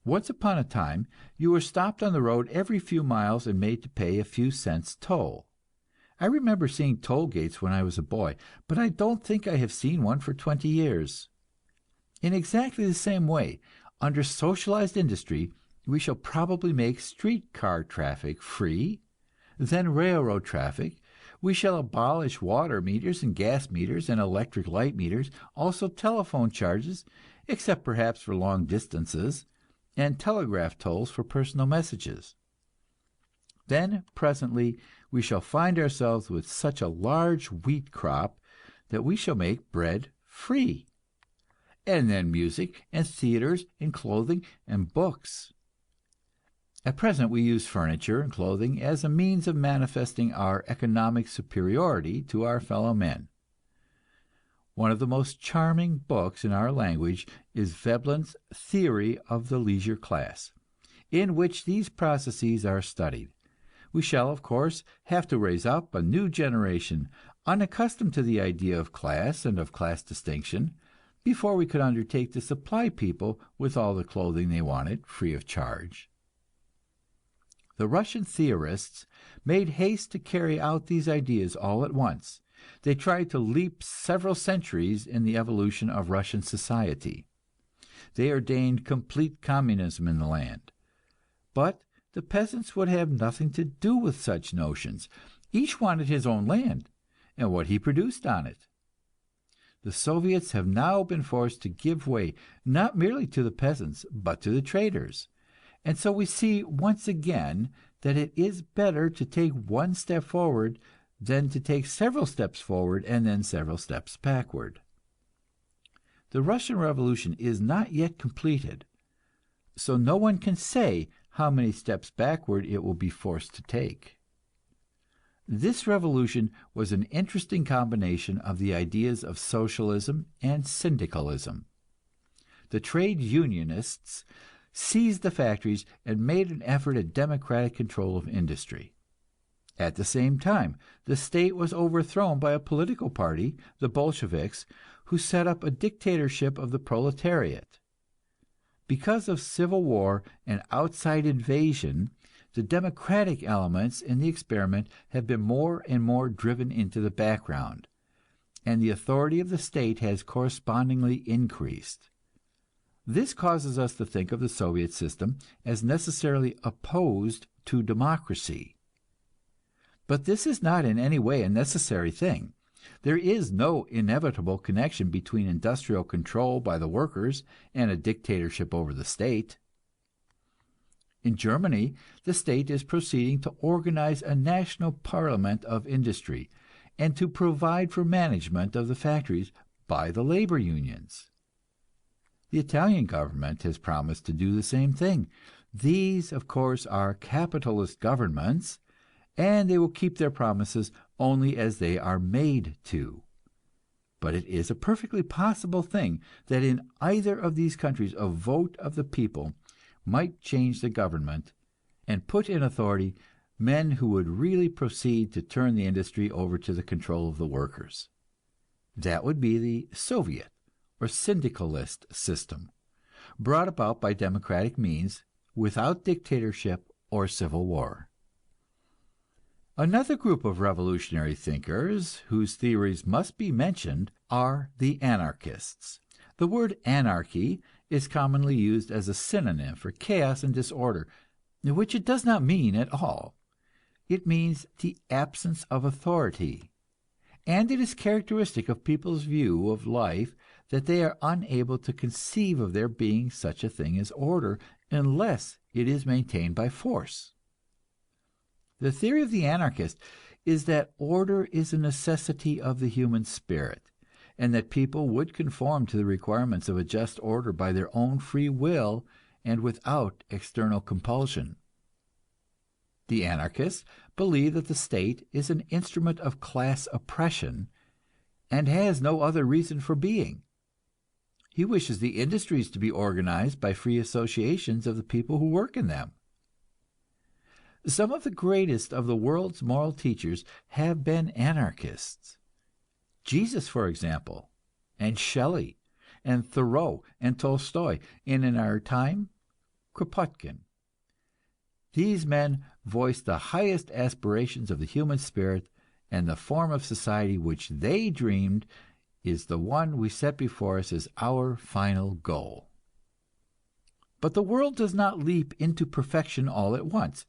Once upon a time, you were stopped on the road every few miles and made to pay a few cents toll. I remember seeing toll gates when I was a boy, but I don't think I have seen one for 20 years. In exactly the same way, under socialized industry, we shall probably make streetcar traffic free, then railroad traffic. We shall abolish water meters and gas meters and electric light meters, also telephone charges, except perhaps for long distances, and telegraph tolls for personal messages. Then presently we shall find ourselves with such a large wheat crop that we shall make bread free, and then music and theaters and clothing and books. At present we use furniture and clothing as a means of manifesting our economic superiority to our fellow men. One of the most charming books in our language is Veblen's Theory of the Leisure Class, in which these processes are studied. We shall, of course, have to raise up a new generation, unaccustomed to the idea of class and of class distinction, before we could undertake to supply people with all the clothing they wanted, free of charge. The Russian theorists made haste to carry out these ideas all at once. They tried to leap several centuries in the evolution of Russian society. They ordained complete communism in the land. But the peasants would have nothing to do with such notions. Each wanted his own land and what he produced on it. The Soviets have now been forced to give way not merely to the peasants, but to the traders. And so we see once again that it is better to take one step forward than to take several steps forward and then several steps backward. The Russian Revolution is not yet completed, so no one can say how many steps backward it will be forced to take. This revolution was an interesting combination of the ideas of socialism and syndicalism. The trade unionists seized the factories and made an effort at democratic control of industry. At the same time, the state was overthrown by a political party, the Bolsheviks, who set up a dictatorship of the proletariat. Because of civil war and outside invasion, the democratic elements in the experiment have been more and more driven into the background, and the authority of the state has correspondingly increased. This causes us to think of the Soviet system as necessarily opposed to democracy. But this is not in any way a necessary thing. There is no inevitable connection between industrial control by the workers and a dictatorship over the state. In Germany, the state is proceeding to organize a national parliament of industry and to provide for management of the factories by the labor unions. The Italian government has promised to do the same thing. These, of course, are capitalist governments, and they will keep their promises only as they are made to. But it is a perfectly possible thing that in either of these countries a vote of the people might change the government and put in authority men who would really proceed to turn the industry over to the control of the workers. That would be the Soviet or syndicalist system, brought about by democratic means, without dictatorship or civil war. Another group of revolutionary thinkers whose theories must be mentioned are the anarchists. The word anarchy is commonly used as a synonym for chaos and disorder, which it does not mean at all. It means the absence of authority, and it is characteristic of people's view of life that they are unable to conceive of there being such a thing as order unless it is maintained by force. The theory of the anarchist is that order is a necessity of the human spirit, and that people would conform to the requirements of a just order by their own free will and without external compulsion. The anarchists believe that the state is an instrument of class oppression and has no other reason for being. He wishes the industries to be organized by free associations of the people who work in them. Some of the greatest of the world's moral teachers have been anarchists. Jesus, for example, and Shelley, and Thoreau, and Tolstoy, and in our time, Kropotkin. These men voiced the highest aspirations of the human spirit, and the form of society which they dreamed is the one we set before us as our final goal. But the world does not leap into perfection all at once,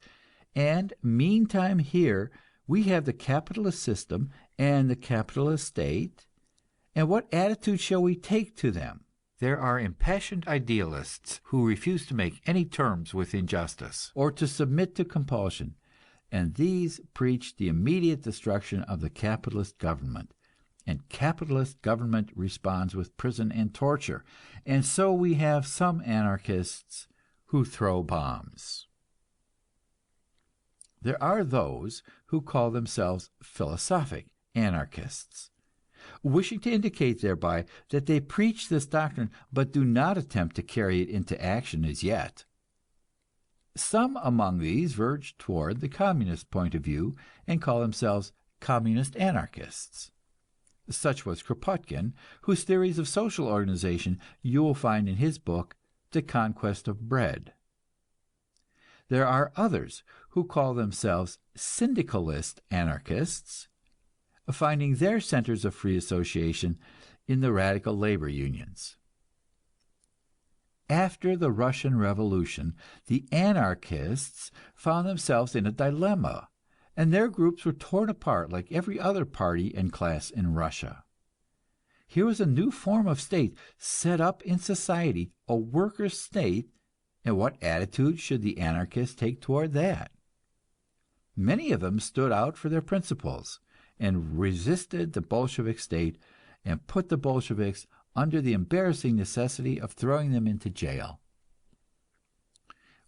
and meantime here we have the capitalist system and the capitalist state, and what attitude shall we take to them? There are impassioned idealists who refuse to make any terms with injustice, or to submit to compulsion, and these preach the immediate destruction of the capitalist government, and capitalist government responds with prison and torture, and so we have some anarchists who throw bombs. There are those who call themselves philosophic anarchists, wishing to indicate thereby that they preach this doctrine, but do not attempt to carry it into action as yet. Some among these verge toward the communist point of view and call themselves communist anarchists. Such was Kropotkin, whose theories of social organization you will find in his book, The Conquest of Bread. There are others who call themselves syndicalist anarchists, finding their centers of free association in the radical labor unions. After the Russian Revolution, the anarchists found themselves in a dilemma, and their groups were torn apart like every other party and class in Russia. Here was a new form of state set up in society, a workers' state, and what attitude should the anarchists take toward that? Many of them stood out for their principles, and resisted the Bolshevik state, and put the Bolsheviks under the embarrassing necessity of throwing them into jail.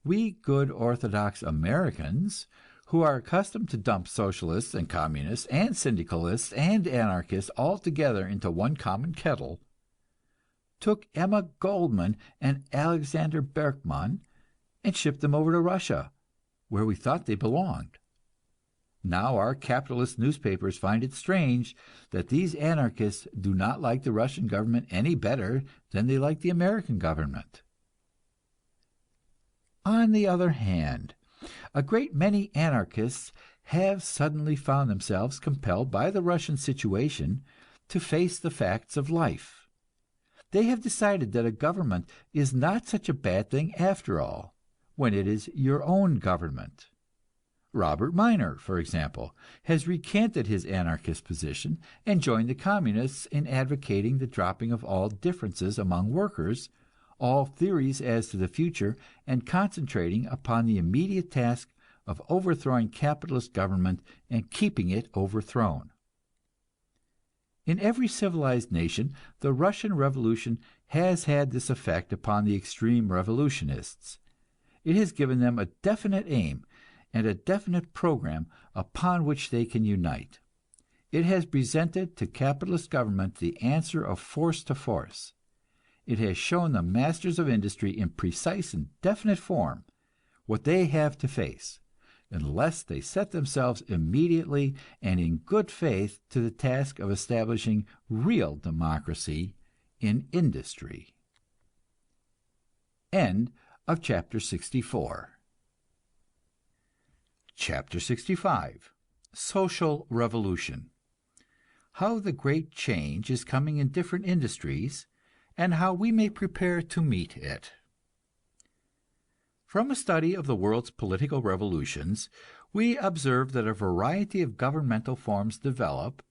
We good Orthodox Americans, who are accustomed to dump socialists and communists and syndicalists and anarchists all together into one common kettle, took Emma Goldman and Alexander Berkman and shipped them over to Russia, where we thought they belonged. Now our capitalist newspapers find it strange that these anarchists do not like the Russian government any better than they like the American government. On the other hand, a great many anarchists have suddenly found themselves compelled by the Russian situation to face the facts of life. They have decided that a government is not such a bad thing after all, when it is your own government. Robert Minor, for example, has recanted his anarchist position and joined the communists in advocating the dropping of all differences among workers, all theories as to the future, and concentrating upon the immediate task of overthrowing capitalist government and keeping it overthrown. In every civilized nation, the Russian Revolution has had this effect upon the extreme revolutionists. It has given them a definite aim and a definite program upon which they can unite. It has presented to capitalist government the answer of force to force. It has shown the masters of industry in precise and definite form what they have to face, unless they set themselves immediately and in good faith to the task of establishing real democracy in industry. End of chapter 64. Chapter 65. Social Revolution. How the great change is coming in different industries, and how we may prepare to meet it. From a study of the world's political revolutions, we observe that a variety of governmental forms develop,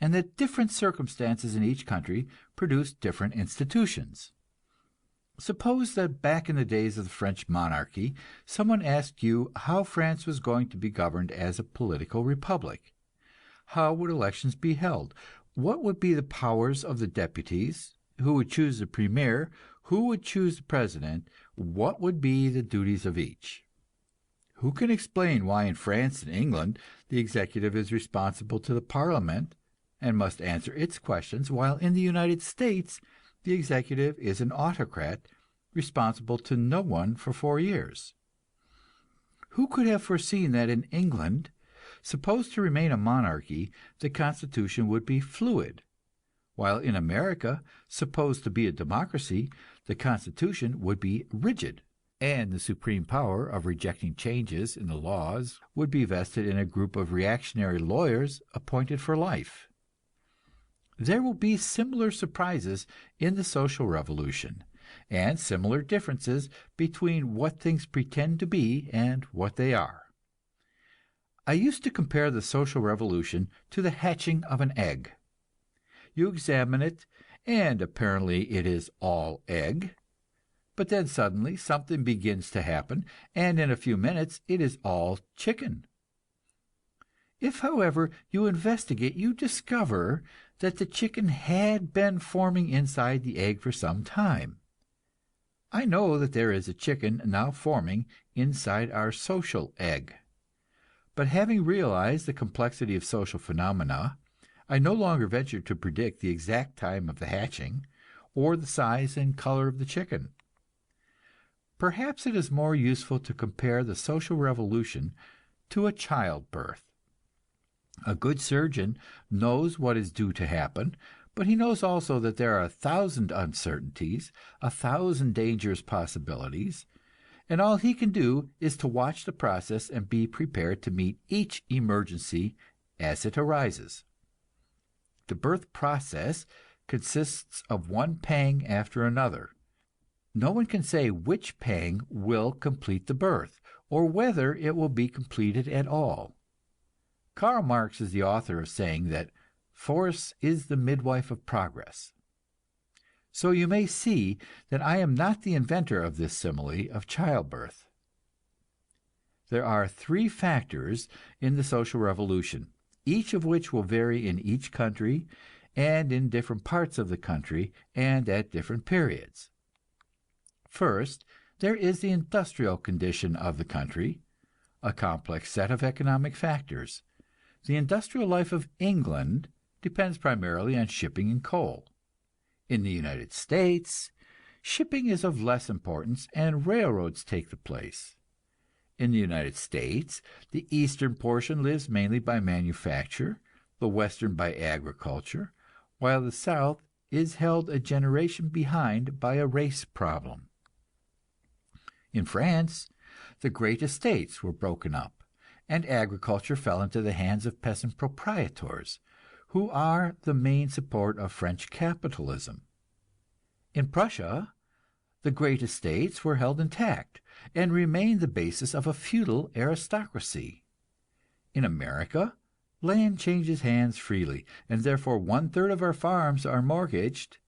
and that different circumstances in each country produce different institutions. Suppose that back in the days of the French monarchy, someone asked you how France was going to be governed as a political republic. How would elections be held? What would be the powers of the deputies? Who would choose the premier? Who would choose the president? What would be the duties of each? Who can explain why in France and England the executive is responsible to the parliament and must answer its questions, while in the United States the executive is an autocrat responsible to no one for 4 years? Who could have foreseen that in England, supposed to remain a monarchy, the constitution would be fluid, while in America, supposed to be a democracy, the constitution would be rigid, and the supreme power of rejecting changes in the laws would be vested in a group of reactionary lawyers appointed for life? There will be similar surprises in the social revolution, and similar differences between what things pretend to be and what they are. I used to compare the social revolution to the hatching of an egg. You examine it, and apparently it is all egg, but then suddenly something begins to happen, and in a few minutes it is all chicken. If, however, you investigate, you discover that the chicken had been forming inside the egg for some time. I know that there is a chicken now forming inside our social egg. But having realized the complexity of social phenomena, I no longer venture to predict the exact time of the hatching, or the size and color of the chicken. Perhaps it is more useful to compare the social revolution to a childbirth. A good surgeon knows what is due to happen, but he knows also that there are 1,000 uncertainties, 1,000 dangerous possibilities, and all he can do is to watch the process and be prepared to meet each emergency as it arises. The birth process consists of one pang after another. No one can say which pang will complete the birth, or whether it will be completed at all. Karl Marx is the author of saying that force is the midwife of progress. So you may see that I am not the inventor of this simile of childbirth. There are 3 factors in the social revolution, each of which will vary in each country and in different parts of the country and at different periods. First, there is the industrial condition of the country, a complex set of economic factors. The industrial life of England depends primarily on shipping and coal. In the United States, shipping is of less importance and railroads take the place. In the United States, the eastern portion lives mainly by manufacture, the western by agriculture, while the south is held a generation behind by a race problem. In France, the great estates were broken up, and agriculture fell into the hands of peasant proprietors, who are the main support of French capitalism. In Prussia, the great estates were held intact, and remained the basis of a feudal aristocracy. In America, land changes hands freely, and therefore 1/3 of our farms are mortgaged,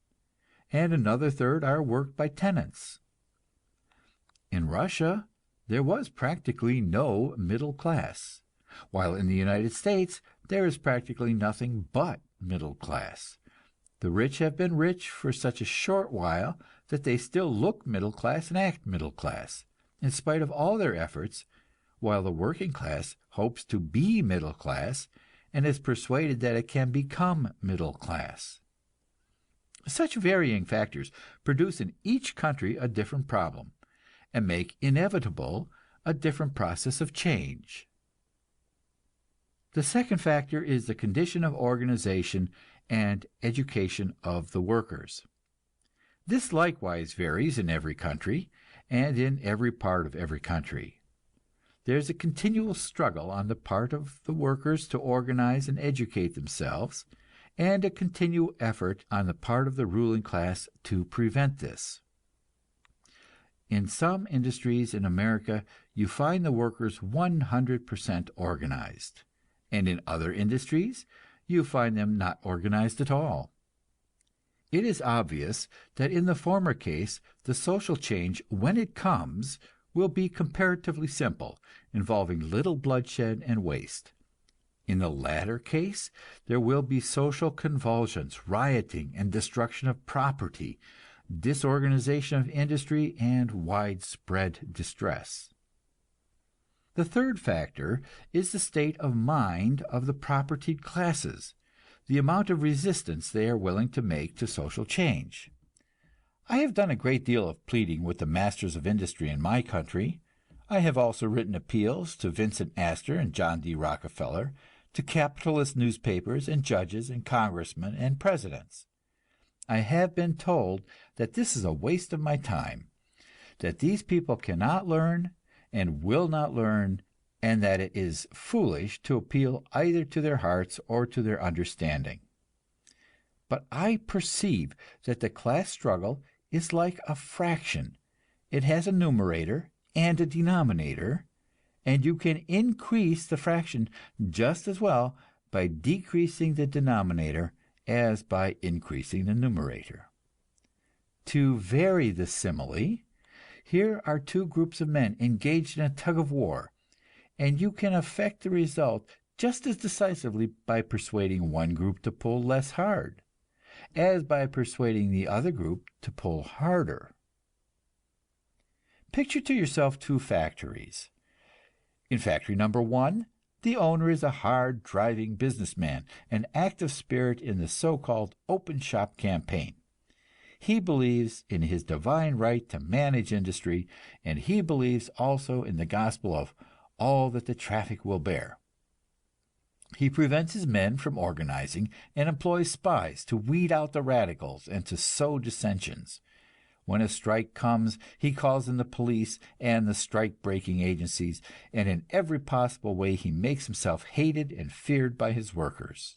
and another third are worked by tenants. In Russia, there was practically no middle class, while in the United States there is practically nothing but middle class. The rich have been rich for such a short while that they still look middle class and act middle class, in spite of all their efforts, while the working class hopes to be middle class and is persuaded that it can become middle class. Such varying factors produce in each country a different problem, and make inevitable a different process of change. The second factor is the condition of organization and education of the workers. This likewise varies in every country and in every part of every country. There is a continual struggle on the part of the workers to organize and educate themselves, and a continual effort on the part of the ruling class to prevent this. In some industries in America, you find the workers 100% organized, and in other industries, you find them not organized at all. It is obvious that in the former case, the social change, when it comes, will be comparatively simple, involving little bloodshed and waste. In the latter case, there will be social convulsions, rioting and destruction of property, disorganization of industry, and widespread distress. The third factor is the state of mind of the propertied classes, the amount of resistance they are willing to make to social change. I have done a great deal of pleading with the masters of industry in my country. I have also written appeals to Vincent Astor and John D. Rockefeller, to capitalist newspapers and judges and congressmen and presidents. I have been told that this is a waste of my time, that these people cannot learn and will not learn, and that it is foolish to appeal either to their hearts or to their understanding. But I perceive that the class struggle is like a fraction. It has a numerator and a denominator, and you can increase the fraction just as well by decreasing the denominator as by increasing the numerator. To vary the simile, here are two groups of men engaged in a tug of war, and you can affect the result just as decisively by persuading one group to pull less hard, as by persuading the other group to pull harder. Picture to yourself two factories. In factory number one, the owner is a hard-driving businessman, an active spirit in the so-called open shop campaign. He believes in his divine right to manage industry, and he believes also in the gospel of all that the traffic will bear. He prevents his men from organizing and employs spies to weed out the radicals and to sow dissensions. When a strike comes, he calls in the police and the strike-breaking agencies, and in every possible way he makes himself hated and feared by his workers.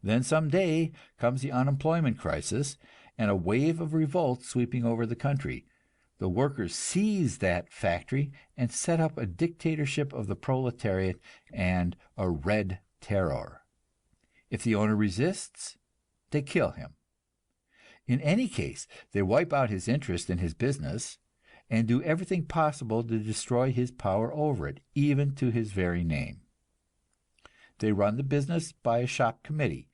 Then some day comes the unemployment crisis, and a wave of revolt sweeping over the country. The workers seize that factory and set up a dictatorship of the proletariat and a red terror. If the owner resists, they kill him. In any case, they wipe out his interest in his business and do everything possible to destroy his power over it, even to his very name. They run the business by a shop committee,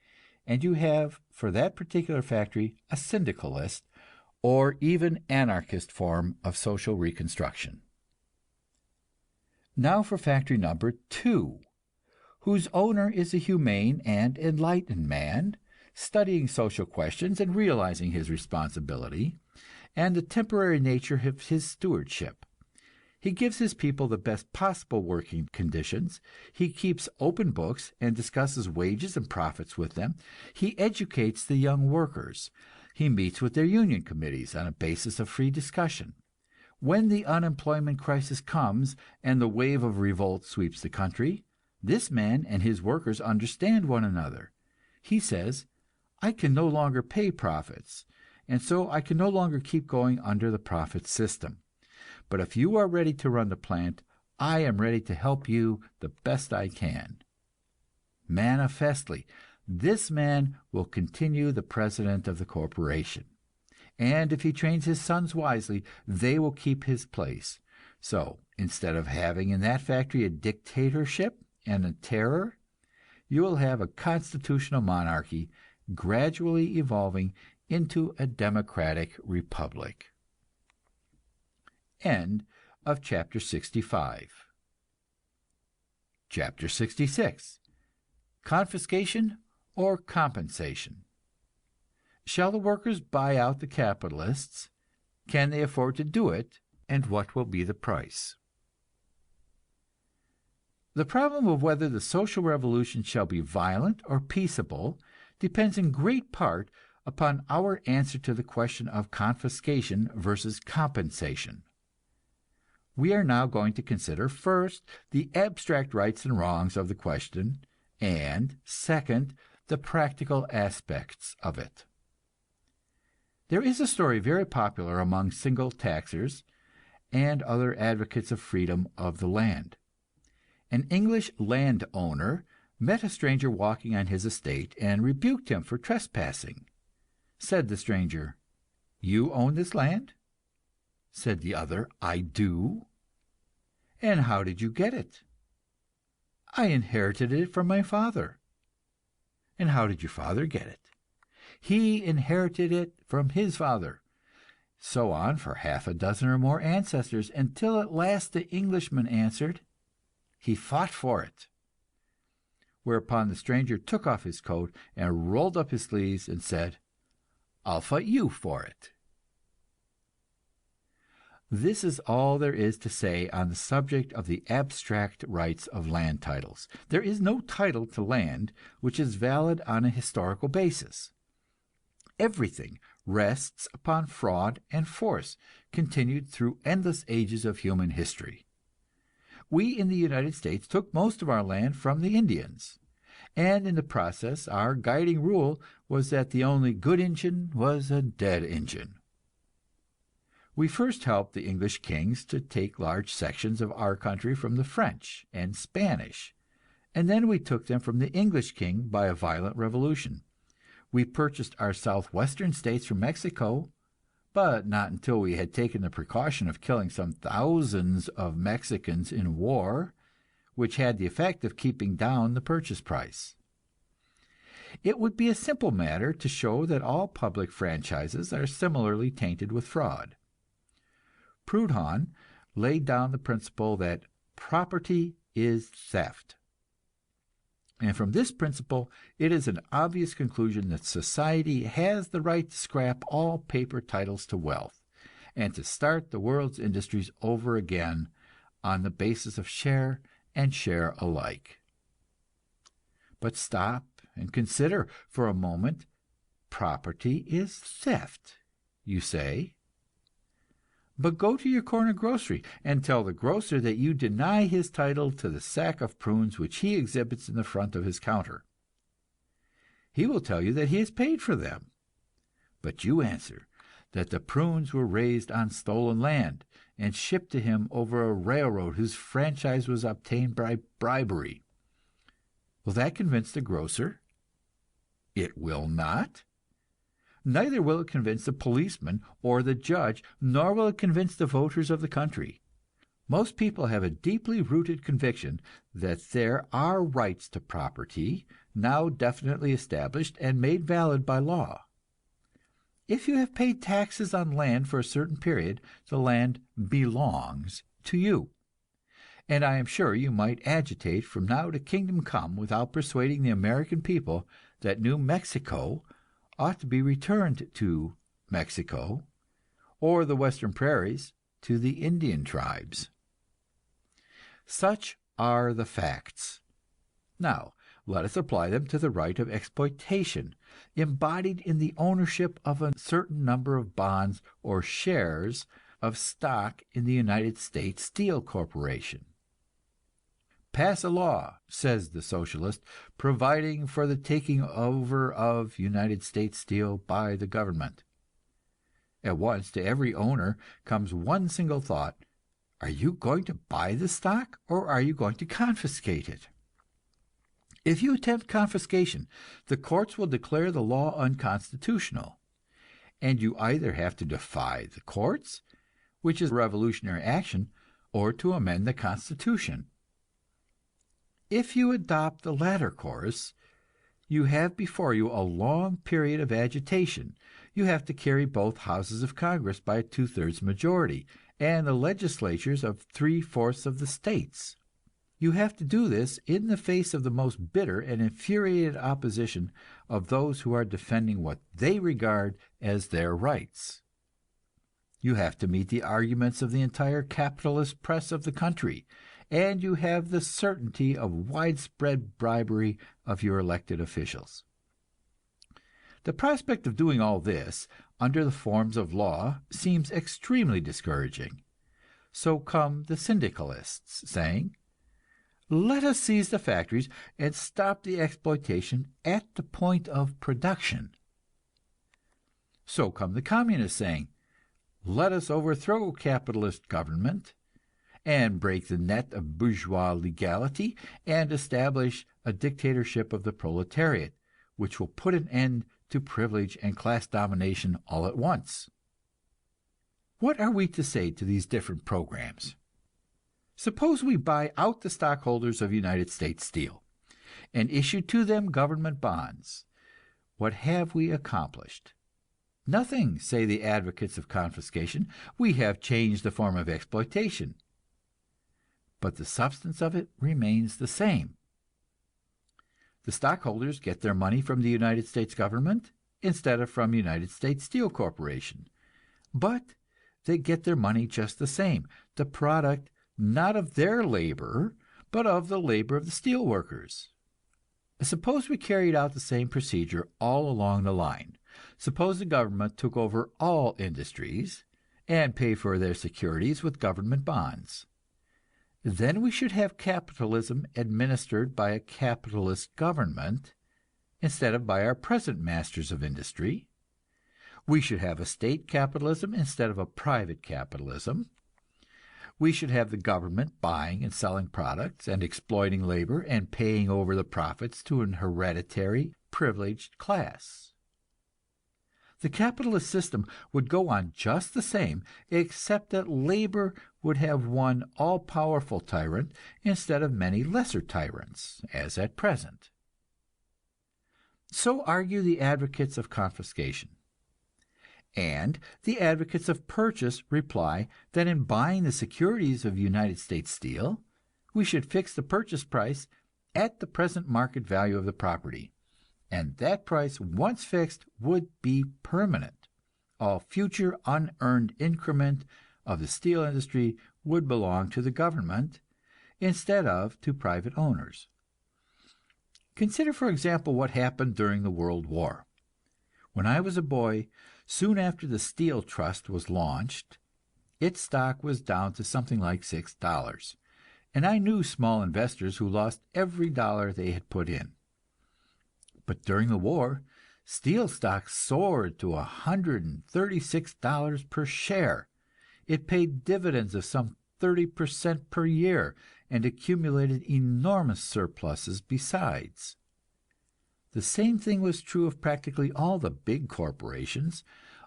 and you have for that particular factory a syndicalist or even anarchist form of social reconstruction. Now for factory number two, whose owner is a humane and enlightened man, studying social questions and realizing his responsibility and the temporary nature of his stewardship. He gives his people the best possible working conditions. He keeps open books and discusses wages and profits with them. He educates the young workers. He meets with their union committees on a basis of free discussion. When the unemployment crisis comes and the wave of revolt sweeps the country, this man and his workers understand one another. He says, I can no longer pay profits, and so I can no longer keep going under the profit system. But if you are ready to run the plant, I am ready to help you the best I can. Manifestly, this man will continue the president of the corporation. And if he trains his sons wisely, they will keep his place. So, instead of having in that factory a dictatorship and a terror, you will have a constitutional monarchy gradually evolving into a democratic republic. End of chapter 65. Chapter 66. Confiscation or compensation? Shall the workers buy out the capitalists? Can they afford to do it? And what will be the price? The problem of whether the social revolution shall be violent or peaceable depends in great part upon our answer to the question of confiscation versus compensation. We are now going to consider first the abstract rights and wrongs of the question, and second, the practical aspects of it. There is a story very popular among single taxers and other advocates of freedom of the land. An English landowner met a stranger walking on his estate and rebuked him for trespassing. Said the stranger, "You own this land?" Said the other, "I do." "And how did you get it?" "I inherited it from my father." "And how did your father get it?" "He inherited it from his father." So on for half a dozen or more ancestors, until at last the Englishman answered, "He fought for it." Whereupon the stranger took off his coat and rolled up his sleeves and said, "I'll fight you for it." This is all there is to say on the subject of the abstract rights of land titles. There is no title to land which is valid on a historical basis. Everything rests upon fraud and force, continued through endless ages of human history. We in the United States took most of our land from the Indians, and in the process our guiding rule was that the only good Injun was a dead Injun. We first helped the English kings to take large sections of our country from the French and Spanish, and then we took them from the English king by a violent revolution. We purchased our southwestern states from Mexico, but not until we had taken the precaution of killing some thousands of Mexicans in war, which had the effect of keeping down the purchase price. It would be a simple matter to show that all public franchises are similarly tainted with fraud. Proudhon laid down the principle that property is theft. And from this principle it is an obvious conclusion that society has the right to scrap all paper titles to wealth, and to start the world's industries over again on the basis of share and share alike. But stop and consider for a moment. Property is theft, you say. But go to your corner grocery and tell the grocer that you deny his title to the sack of prunes which he exhibits in the front of his counter. He will tell you that he has paid for them, but you answer that the prunes were raised on stolen land and shipped to him over a railroad whose franchise was obtained by bribery. Will that convince the grocer? It will not. Neither will it convince the policeman or the judge, nor will it convince the voters of the country. Most people have a deeply rooted conviction that there are rights to property, now definitely established and made valid by law. If you have paid taxes on land for a certain period, the land belongs to you. And I am sure you might agitate from now to kingdom come without persuading the American people that New Mexico ought to be returned to Mexico, or the western prairies to the Indian tribes. Such are the facts. Now, let us apply them to the right of exploitation, embodied in the ownership of a certain number of bonds or shares of stock in the United States Steel Corporation. Pass a law, says the socialist, providing for the taking over of United States Steel by the government. At once to every owner comes one single thought: are you going to buy the stock, or are you going to confiscate it? If you attempt confiscation, the courts will declare the law unconstitutional, and you either have to defy the courts, which is revolutionary action, or to amend the Constitution. If you adopt the latter course, you have before you a long period of agitation. You have to carry both houses of Congress by a 2/3 majority, and the legislatures of 3/4 of the states. You have to do this in the face of the most bitter and infuriated opposition of those who are defending what they regard as their rights. You have to meet the arguments of the entire capitalist press of the country, and you have the certainty of widespread bribery of your elected officials. The prospect of doing all this under the forms of law seems extremely discouraging. So come the syndicalists, saying, Let us seize the factories and stop the exploitation at the point of production. So come the communists saying, let us overthrow capitalist government and break the net of bourgeois legality and establish a dictatorship of the proletariat, which will put an end to privilege and class domination all at once. What are we to say to these different programs? Suppose we buy out the stockholders of United States Steel and issue to them government bonds. What have we accomplished? Nothing, say the advocates of confiscation. We have changed the form of exploitation. But the substance of it remains the same. The stockholders get their money from the United States government instead of from United States Steel Corporation. But they get their money just the same, the product not of their labor, but of the labor of the steel workers. Suppose we carried out the same procedure all along the line. Suppose the government took over all industries and paid for their securities with government bonds. Then we should have capitalism administered by a capitalist government instead of by our present masters of industry. We should have a state capitalism instead of a private capitalism. We should have the government buying and selling products and exploiting labor and paying over the profits to an hereditary, privileged class. The capitalist system would go on just the same, except that labor would have one all-powerful tyrant instead of many lesser tyrants, as at present. So argue the advocates of confiscation. And the advocates of purchase reply that in buying the securities of United States Steel, we should fix the purchase price at the present market value of the property, and that price, once fixed, would be permanent. All future unearned increment of the steel industry would belong to the government instead of to private owners. Consider, for example, what happened during the World War. When I was a boy, soon after the Steel Trust was launched, its stock was down to something like $6, and I knew small investors who lost every dollar they had put in. But during the war, steel stock soared to $136 per share. It paid dividends of some 30% per year and accumulated enormous surpluses besides. The same thing was true of practically all the big corporations.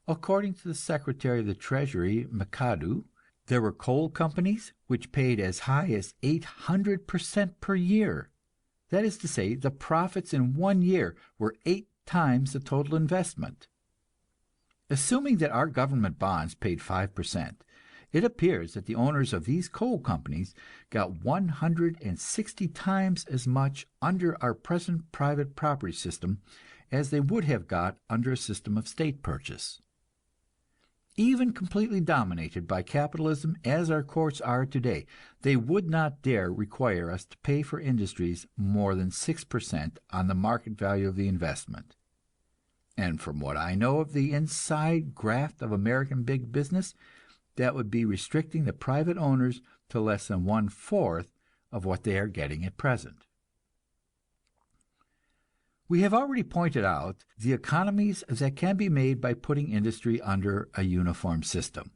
According to the Secretary of the Treasury, McAdoo, there were coal companies which paid as high as 800% per year. That is to say, the profits in 1 year were 8 times the total investment. Assuming that our government bonds paid 5%, it appears that the owners of these coal companies got 160 times as much under our present private property system as they would have got under a system of state purchase. Even completely dominated by capitalism as our courts are today, they would not dare require us to pay for industries more than 6% on the market value of the investment. And from what I know of the inside graft of American big business, that would be restricting the private owners to less than 1/4 of what they are getting at present. We have already pointed out the economies that can be made by putting industry under a uniform system.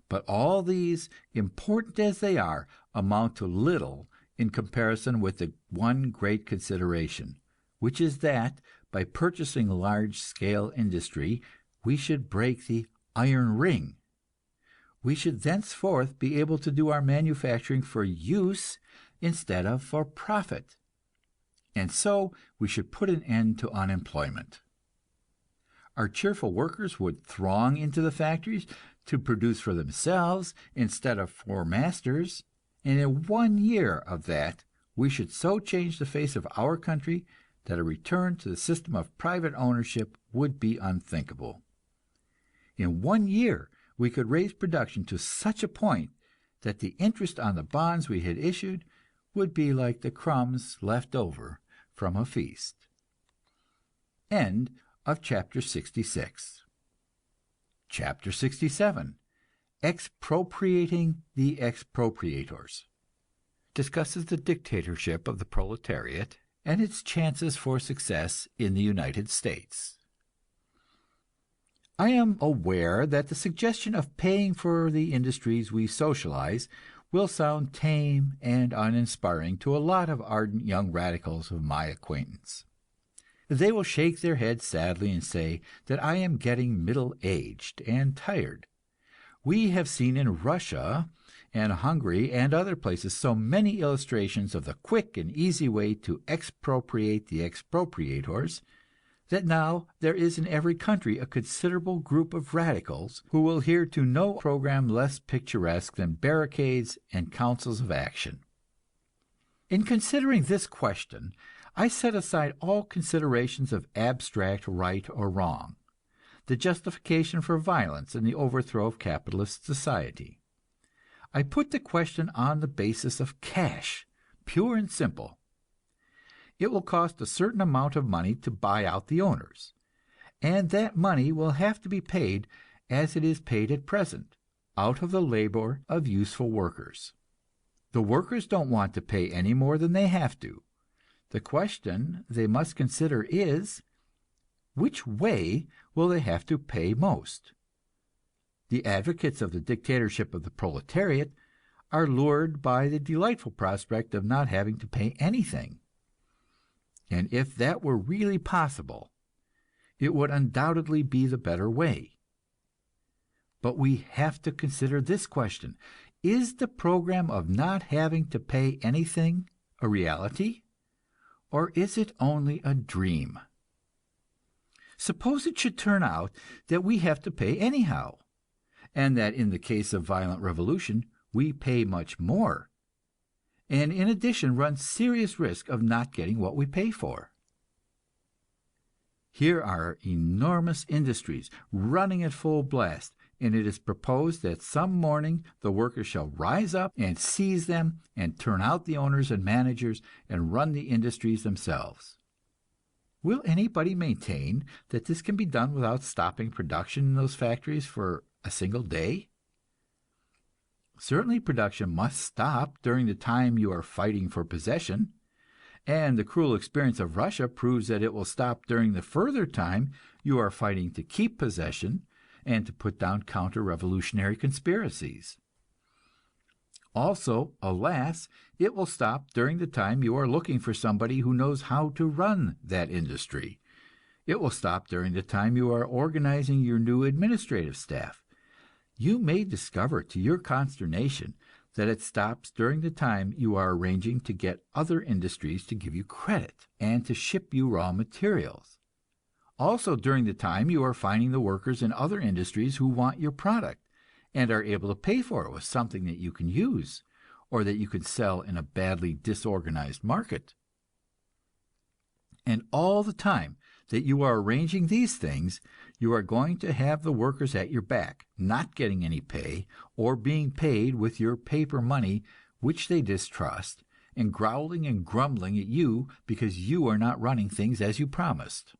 But all these, important as they are, amount to little in comparison with the one great consideration, which is that by purchasing large-scale industry, we should break the iron ring. We should thenceforth be able to do our manufacturing for use instead of for profit. And so we should put an end to unemployment. Our cheerful workers would throng into the factories to produce for themselves instead of for masters, and in 1 year of that we should so change the face of our country that a return to the system of private ownership would be unthinkable. In 1 year we could raise production to such a point that the interest on the bonds we had issued would be like the crumbs left over from a feast. End of chapter 66. Chapter 67. Expropriating the expropriators. discusses the dictatorship of the proletariat and its chances for success in the United States. I am aware that the suggestion of paying for the industries we socialize will sound tame and uninspiring to a lot of ardent young radicals of my acquaintance. They will shake their heads sadly and say that I am getting middle-aged and tired. We have seen in Russia and Hungary and other places so many illustrations of the quick and easy way to expropriate the expropriators, that now there is in every country a considerable group of radicals who will hear to no program less picturesque than barricades and councils of action. In considering this question, I set aside all considerations of abstract right or wrong, the justification for violence and the overthrow of capitalist society. I put the question on the basis of cash, pure and simple. It will cost a certain amount of money to buy out the owners, and that money will have to be paid as it is paid at present, out of the labor of useful workers. The workers don't want to pay any more than they have to. The question they must consider is, which way will they have to pay most? The advocates of the dictatorship of the proletariat are lured by the delightful prospect of not having to pay anything. And if that were really possible, it would undoubtedly be the better way. But we have to consider this question: is the program of not having to pay anything a reality, or is it only a dream? Suppose it should turn out that we have to pay anyhow, and that in the case of violent revolution we pay much more, and in addition run serious risk of not getting what we pay for. Here are enormous industries running at full blast, and it is proposed that some morning the workers shall rise up and seize them and turn out the owners and managers and run the industries themselves. Will anybody maintain that this can be done without stopping production in those factories for a single day? Certainly production must stop during the time you are fighting for possession, and the cruel experience of Russia proves that it will stop during the further time you are fighting to keep possession and to put down counter-revolutionary conspiracies. Also, alas, it will stop during the time you are looking for somebody who knows how to run that industry. It will stop during the time you are organizing your new administrative staff. You may discover to your consternation that it stops during the time you are arranging to get other industries to give you credit and to ship you raw materials. Also during the time you are finding the workers in other industries who want your product and are able to pay for it with something that you can use or that you can sell in a badly disorganized market. And all the time that you are arranging these things, you are going to have the workers at your back, not getting any pay, or being paid with your paper money, which they distrust, and growling and grumbling at you because you are not running things as you promised.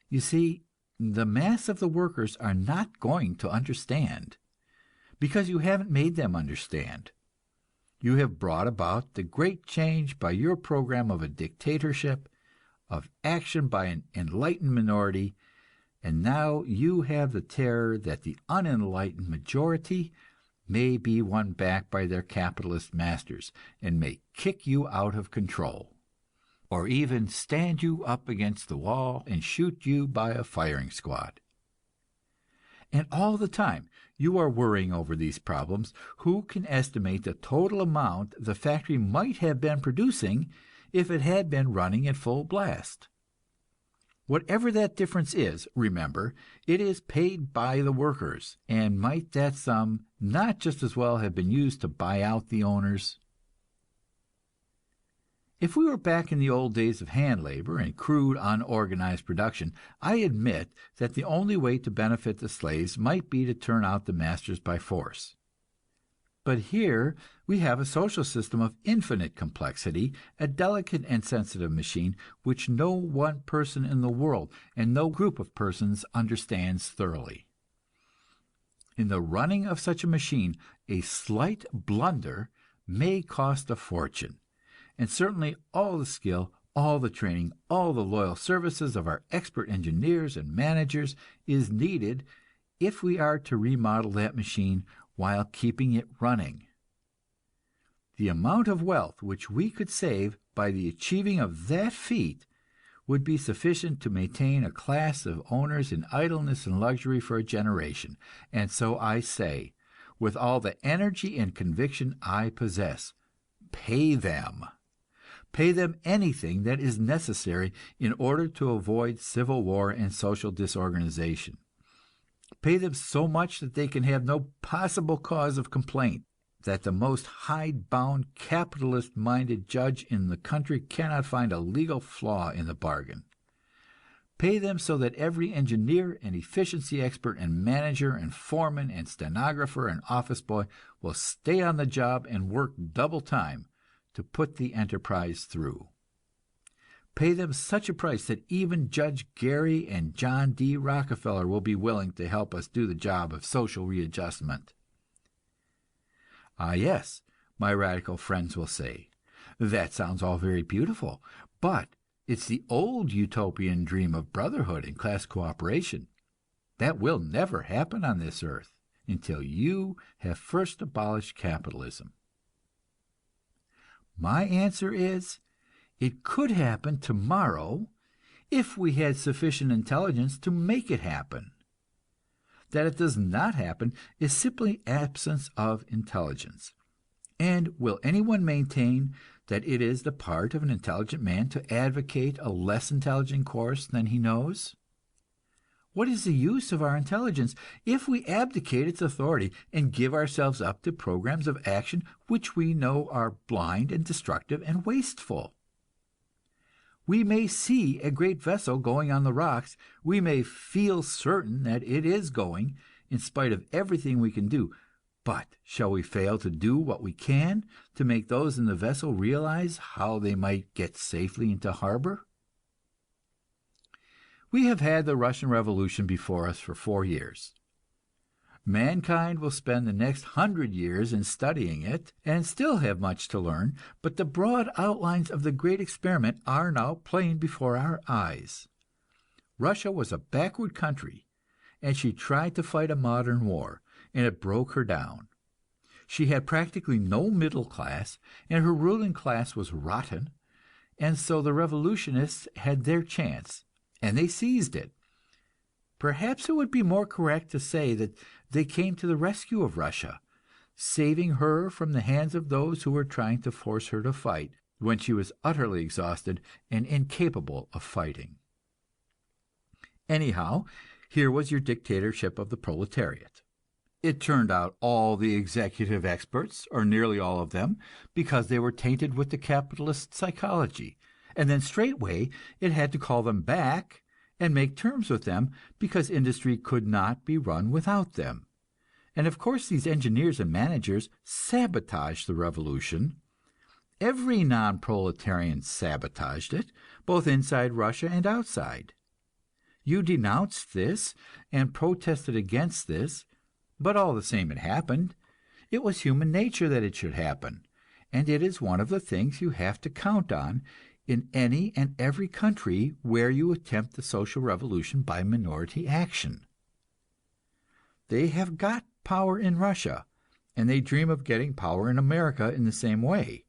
You see, the mass of the workers are not going to understand, because you haven't made them understand. You have brought about the great change by your program of a dictatorship, of action by an enlightened minority, and now you have the terror that the unenlightened majority may be won back by their capitalist masters and may kick you out of control, or even stand you up against the wall and shoot you by a firing squad. And all the time you are worrying over these problems, who can estimate the total amount the factory might have been producing if it had been running at full blast? Whatever that difference is, remember, it is paid by the workers, and might that sum not just as well have been used to buy out the owners? If we were back in the old days of hand labor and crude, unorganized production, I admit that the only way to benefit the slaves might be to turn out the masters by force. But here we have a social system of infinite complexity, a delicate and sensitive machine which no one person in the world and no group of persons understands thoroughly. In the running of such a machine, a slight blunder may cost a fortune, and certainly all the skill, all the training, all the loyal services of our expert engineers and managers is needed if we are to remodel that machine while keeping it running. The amount of wealth which we could save by the achieving of that feat would be sufficient to maintain a class of owners in idleness and luxury for a generation. And so I say, with all the energy and conviction I possess, pay them. Pay them anything that is necessary in order to avoid civil war and social disorganization. Pay them so much that they can have no possible cause of complaint, that the most hidebound, capitalist-minded judge in the country cannot find a legal flaw in the bargain. Pay them so that every engineer and efficiency expert and manager and foreman and stenographer and office boy will stay on the job and work double time to put the enterprise through. Pay them such a price that even Judge Gary and John D. Rockefeller will be willing to help us do the job of social readjustment. Ah, yes, my radical friends will say, that sounds all very beautiful, but it's the old utopian dream of brotherhood and class cooperation. That will never happen on this earth until you have first abolished capitalism. My answer is, it could happen tomorrow if we had sufficient intelligence to make it happen. That it does not happen is simply absence of intelligence. And will anyone maintain that it is the part of an intelligent man to advocate a less intelligent course than he knows? What is the use of our intelligence if we abdicate its authority and give ourselves up to programs of action which we know are blind and destructive and wasteful? We may see a great vessel going on the rocks, we may feel certain that it is going, in spite of everything we can do, but shall we fail to do what we can to make those in the vessel realize how they might get safely into harbor? We have had the Russian Revolution before us for 4 years. Mankind will spend the next 100 years in studying it, and still have much to learn, but the broad outlines of the great experiment are now plain before our eyes. Russia was a backward country, and she tried to fight a modern war, and it broke her down. She had practically no middle class, and her ruling class was rotten, and so the revolutionists had their chance, and they seized it. Perhaps it would be more correct to say that they came to the rescue of Russia, saving her from the hands of those who were trying to force her to fight when she was utterly exhausted and incapable of fighting. Anyhow, here was your dictatorship of the proletariat. It turned out all the executive experts, or nearly all of them, because they were tainted with the capitalist psychology, and then straightway it had to call them back and make terms with them, because industry could not be run without them. And of course these engineers and managers sabotaged the revolution. Every non-proletarian sabotaged it, both inside Russia and outside. You denounced this and protested against this, but all the same it happened. It was human nature that it should happen, and it is one of the things you have to count on in any and every country where you attempt the social revolution by minority action. They have got power in Russia, and they dream of getting power in America in the same way.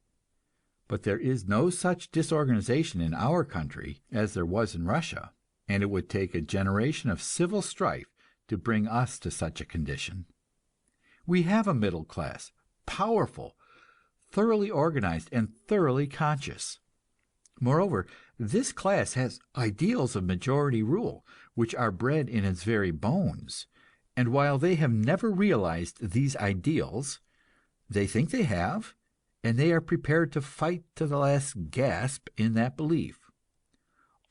But there is no such disorganization in our country as there was in Russia, and it would take a generation of civil strife to bring us to such a condition. We have a middle class, powerful, thoroughly organized, and thoroughly conscious. Moreover, this class has ideals of majority rule, which are bred in its very bones, and while they have never realized these ideals, they think they have, and they are prepared to fight to the last gasp in that belief.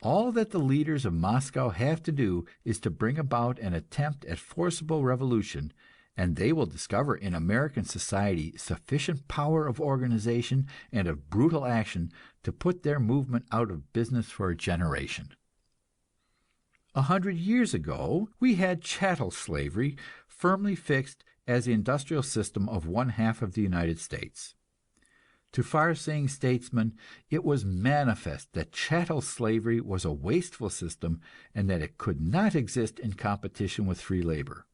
All that the leaders of Moscow have to do is to bring about an attempt at forcible revolution, and they will discover in American society sufficient power of organization and of brutal action to put their movement out of business for a generation. 100 years ago, we had chattel slavery firmly fixed as the industrial system of one half of the United States. To far-seeing statesmen, it was manifest that chattel slavery was a wasteful system and that it could not exist in competition with free labor.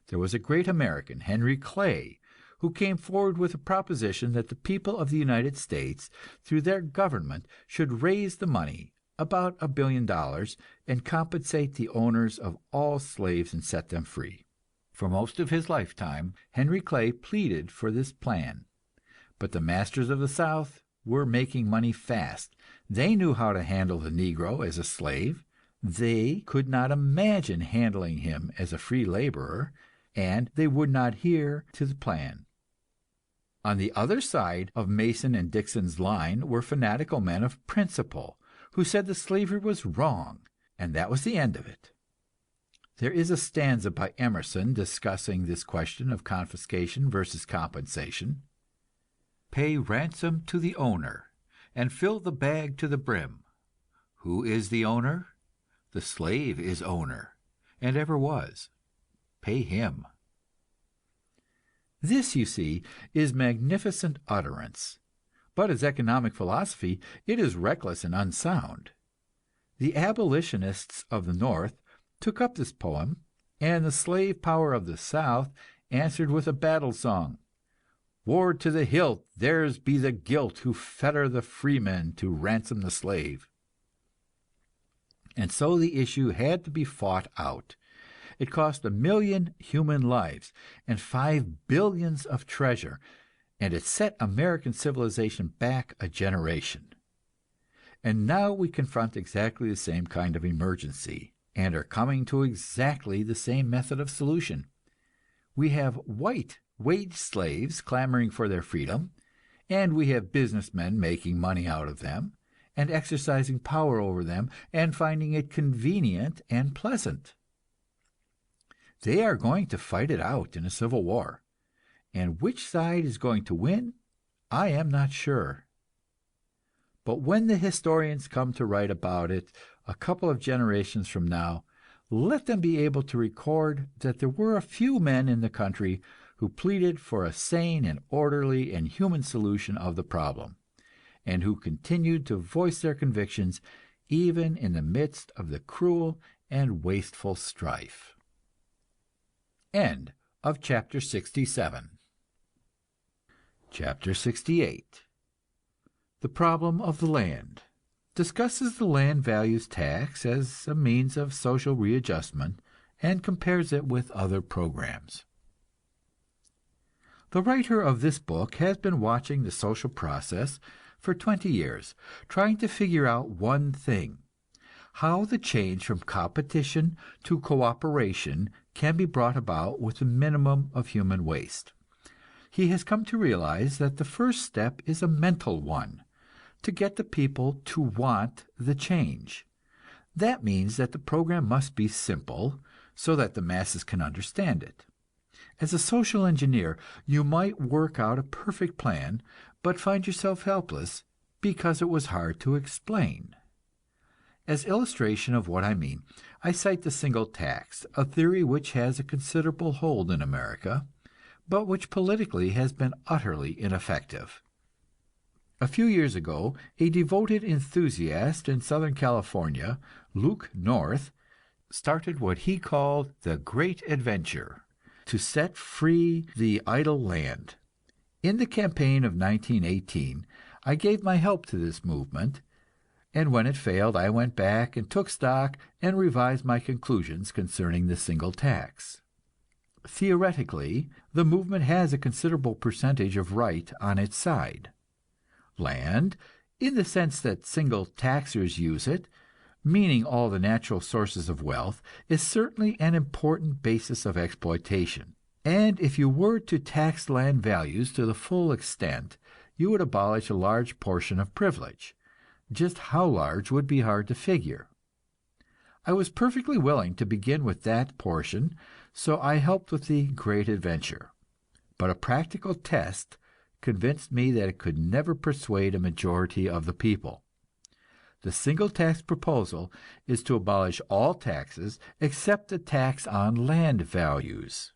There was a great American, Henry Clay, who came forward with a proposition that the people of the United States, through their government, should raise the money, about $1 billion, and compensate the owners of all slaves and set them free. For most of his lifetime, Henry Clay pleaded for this plan. But the masters of the South were making money fast. They knew how to handle the Negro as a slave. They could not imagine handling him as a free laborer, and they would not hear to the plan. On the other side of Mason and Dixon's line were fanatical men of principle, who said that slavery was wrong, and that was the end of it. There is a stanza by Emerson discussing this question of confiscation versus compensation. Pay ransom to the owner, and fill the bag to the brim. Who is the owner? The slave is owner, and ever was. Pay him. This, you see, is magnificent utterance, but as economic philosophy, it is reckless and unsound. The abolitionists of the North took up this poem, and the slave power of the South answered with a battle song. War to the hilt, theirs be the guilt who fetter the freeman to ransom the slave. And so the issue had to be fought out. It cost 1 million human lives and 5 billions of treasure, and it set American civilization back a generation. And now we confront exactly the same kind of emergency, and are coming to exactly the same method of solution. We have white wage slaves clamoring for their freedom, and we have businessmen making money out of them, and exercising power over them, and finding it convenient and pleasant. They are going to fight it out in a civil war, and which side is going to win, I am not sure. But when the historians come to write about it a couple of generations from now, let them be able to record that there were a few men in the country who pleaded for a sane and orderly and human solution of the problem, and who continued to voice their convictions even in the midst of the cruel and wasteful strife. End of chapter 67. Chapter 68. The problem of the land discusses the land values tax as a means of social readjustment and compares it with other programs. The writer of this book has been watching the social process for 20 years, trying to figure out one thing: how the change from competition to cooperation can be brought about with the minimum of human waste. He has come to realize that the first step is a mental one, to get the people to want the change. That means that the program must be simple, so that the masses can understand it. As a social engineer, you might work out a perfect plan, but find yourself helpless because it was hard to explain. As illustration of what I mean, I cite the single tax, a theory which has a considerable hold in America, but which politically has been utterly ineffective. A few years ago, a devoted enthusiast in Southern California, Luke North, started what he called the Great Adventure, to set free the idle land. In the campaign of 1918, I gave my help to this movement, and when it failed, I went back and took stock and revised my conclusions concerning the single tax. Theoretically, the movement has a considerable percentage of right on its side. Land, in the sense that single taxers use it, meaning all the natural sources of wealth, is certainly an important basis of exploitation. And if you were to tax land values to the full extent, you would abolish a large portion of privilege. Just how large would be hard to figure. I was perfectly willing to begin with that portion, so I helped with the Great Adventure. But a practical test convinced me that it could never persuade a majority of the people. The single tax proposal is to abolish all taxes except the tax on land values.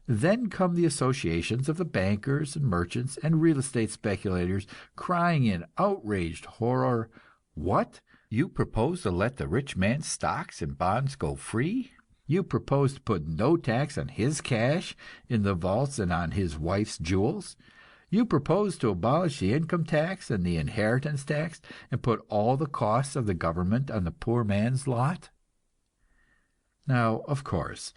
Then come the associations of the bankers and merchants and real estate speculators, crying in outraged horror, "What? You propose to let the rich man's stocks and bonds go free? You propose to put no tax on his cash in the vaults and on his wife's jewels? You propose to abolish the income tax and the inheritance tax, and put all the costs of the government on the poor man's lot?" Now, of course,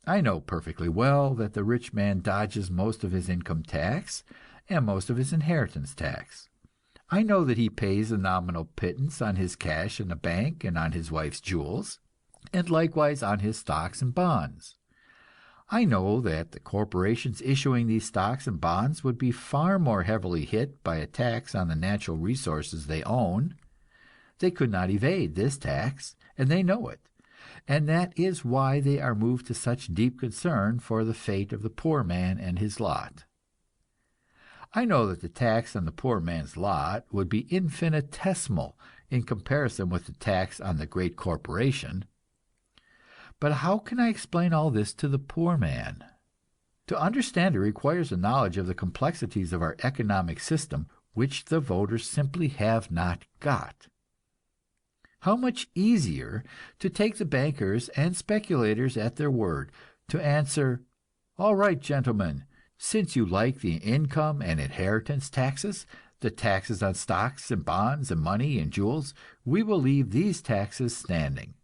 I know perfectly well that the rich man dodges most of his income tax and most of his inheritance tax. I know that he pays a nominal pittance on his cash in the bank and on his wife's jewels, and likewise on his stocks and bonds. I know that the corporations issuing these stocks and bonds would be far more heavily hit by a tax on the natural resources they own. They could not evade this tax, and they know it, and that is why they are moved to such deep concern for the fate of the poor man and his lot. I know that the tax on the poor man's lot would be infinitesimal in comparison with the tax on the great corporation. But how can I explain all this to the poor man? To understand it requires a knowledge of the complexities of our economic system, which the voters simply have not got. How much easier to take the bankers and speculators at their word, to answer, "All right, gentlemen, since you like the income and inheritance taxes, the taxes on stocks and bonds and money and jewels, we will leave these taxes standing.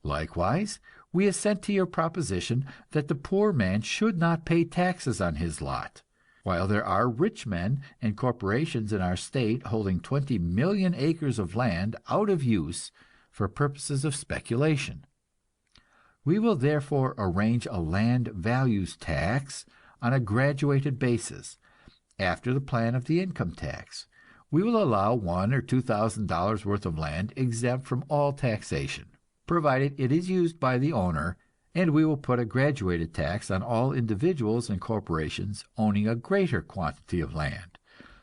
Likewise, we assent to your proposition that the poor man should not pay taxes on his lot, while there are rich men and corporations in our state holding 20 million acres of land out of use for purposes of speculation. We will therefore arrange a land values tax on a graduated basis, after the plan of the income tax. We will allow $1,000 or $2,000 worth of land exempt from all taxation, provided it is used by the owner, and we will put a graduated tax on all individuals and corporations owning a greater quantity of land,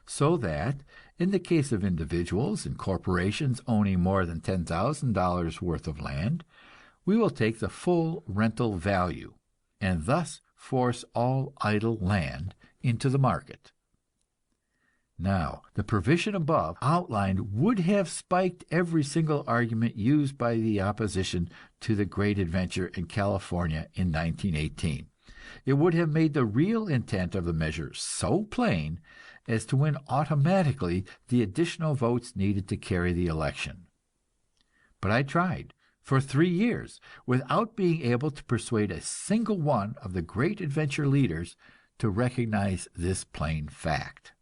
so that, in the case of individuals and corporations owning more than $10,000 worth of land, we will take the full rental value, and thus force all idle land into the market." Now, the provision above outlined would have spiked every single argument used by the opposition to the great adventure in California in 1918. It would have made the real intent of the measure so plain as to win automatically the additional votes needed to carry the election. But I tried for 3 years without being able to persuade a single one of the great adventure leaders to recognize this plain fact.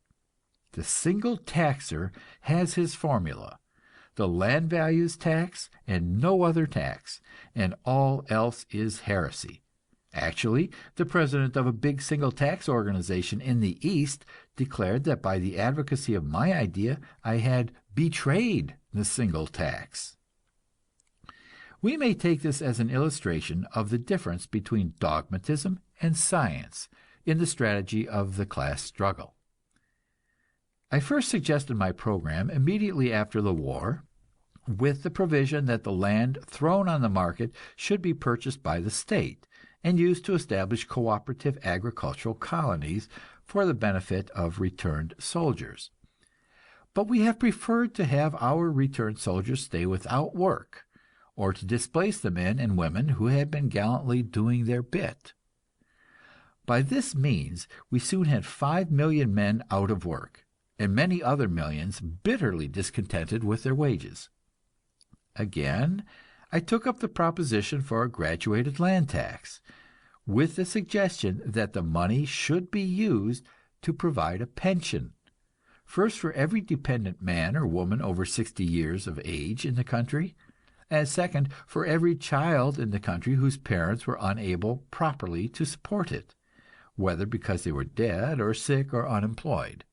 The single taxer has his formula: the land values tax and no other tax, and all else is heresy. Actually, the president of a big single tax organization in the East declared that by the advocacy of my idea I had betrayed the single tax. We may take this as an illustration of the difference between dogmatism and science in the strategy of the class struggle. I first suggested my program immediately after the war, with the provision that the land thrown on the market should be purchased by the state and used to establish cooperative agricultural colonies for the benefit of returned soldiers. But we have preferred to have our returned soldiers stay without work, or to displace the men and women who had been gallantly doing their bit. By this means we soon had 5 million men out of work, and many other millions bitterly discontented with their wages. Again, I took up the proposition for a graduated land tax, with the suggestion that the money should be used to provide a pension, first for every dependent man or woman over 60 years of age in the country, and second for every child in the country whose parents were unable properly to support it, whether because they were dead or sick or unemployed.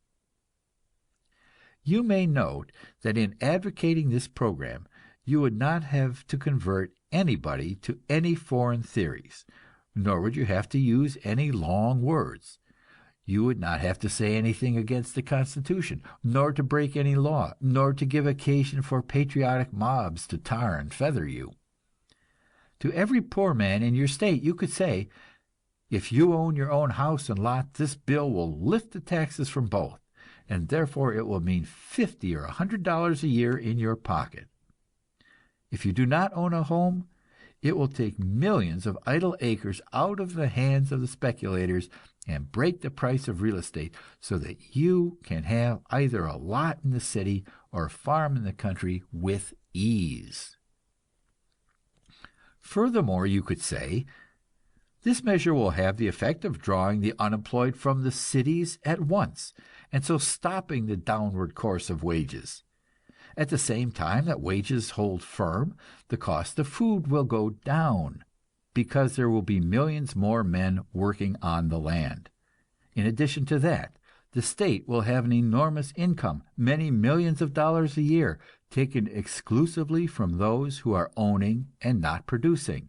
You may note that in advocating this program, you would not have to convert anybody to any foreign theories, nor would you have to use any long words. You would not have to say anything against the Constitution, nor to break any law, nor to give occasion for patriotic mobs to tar and feather you. To every poor man in your state you could say, If you own your own house and lot, this bill will lift the taxes from both, and therefore it will mean $50 or $100 a year in your pocket. If you do not own a home, it will take millions of idle acres out of the hands of the speculators and break the price of real estate so that you can have either a lot in the city or a farm in the country with ease. Furthermore, you could say, this measure will have the effect of drawing the unemployed from the cities at once, and so stopping the downward course of wages. At the same time that wages hold firm, the cost of food will go down, because there will be millions more men working on the land. In addition to that, the state will have an enormous income, many millions of dollars a year, taken exclusively from those who are owning and not producing.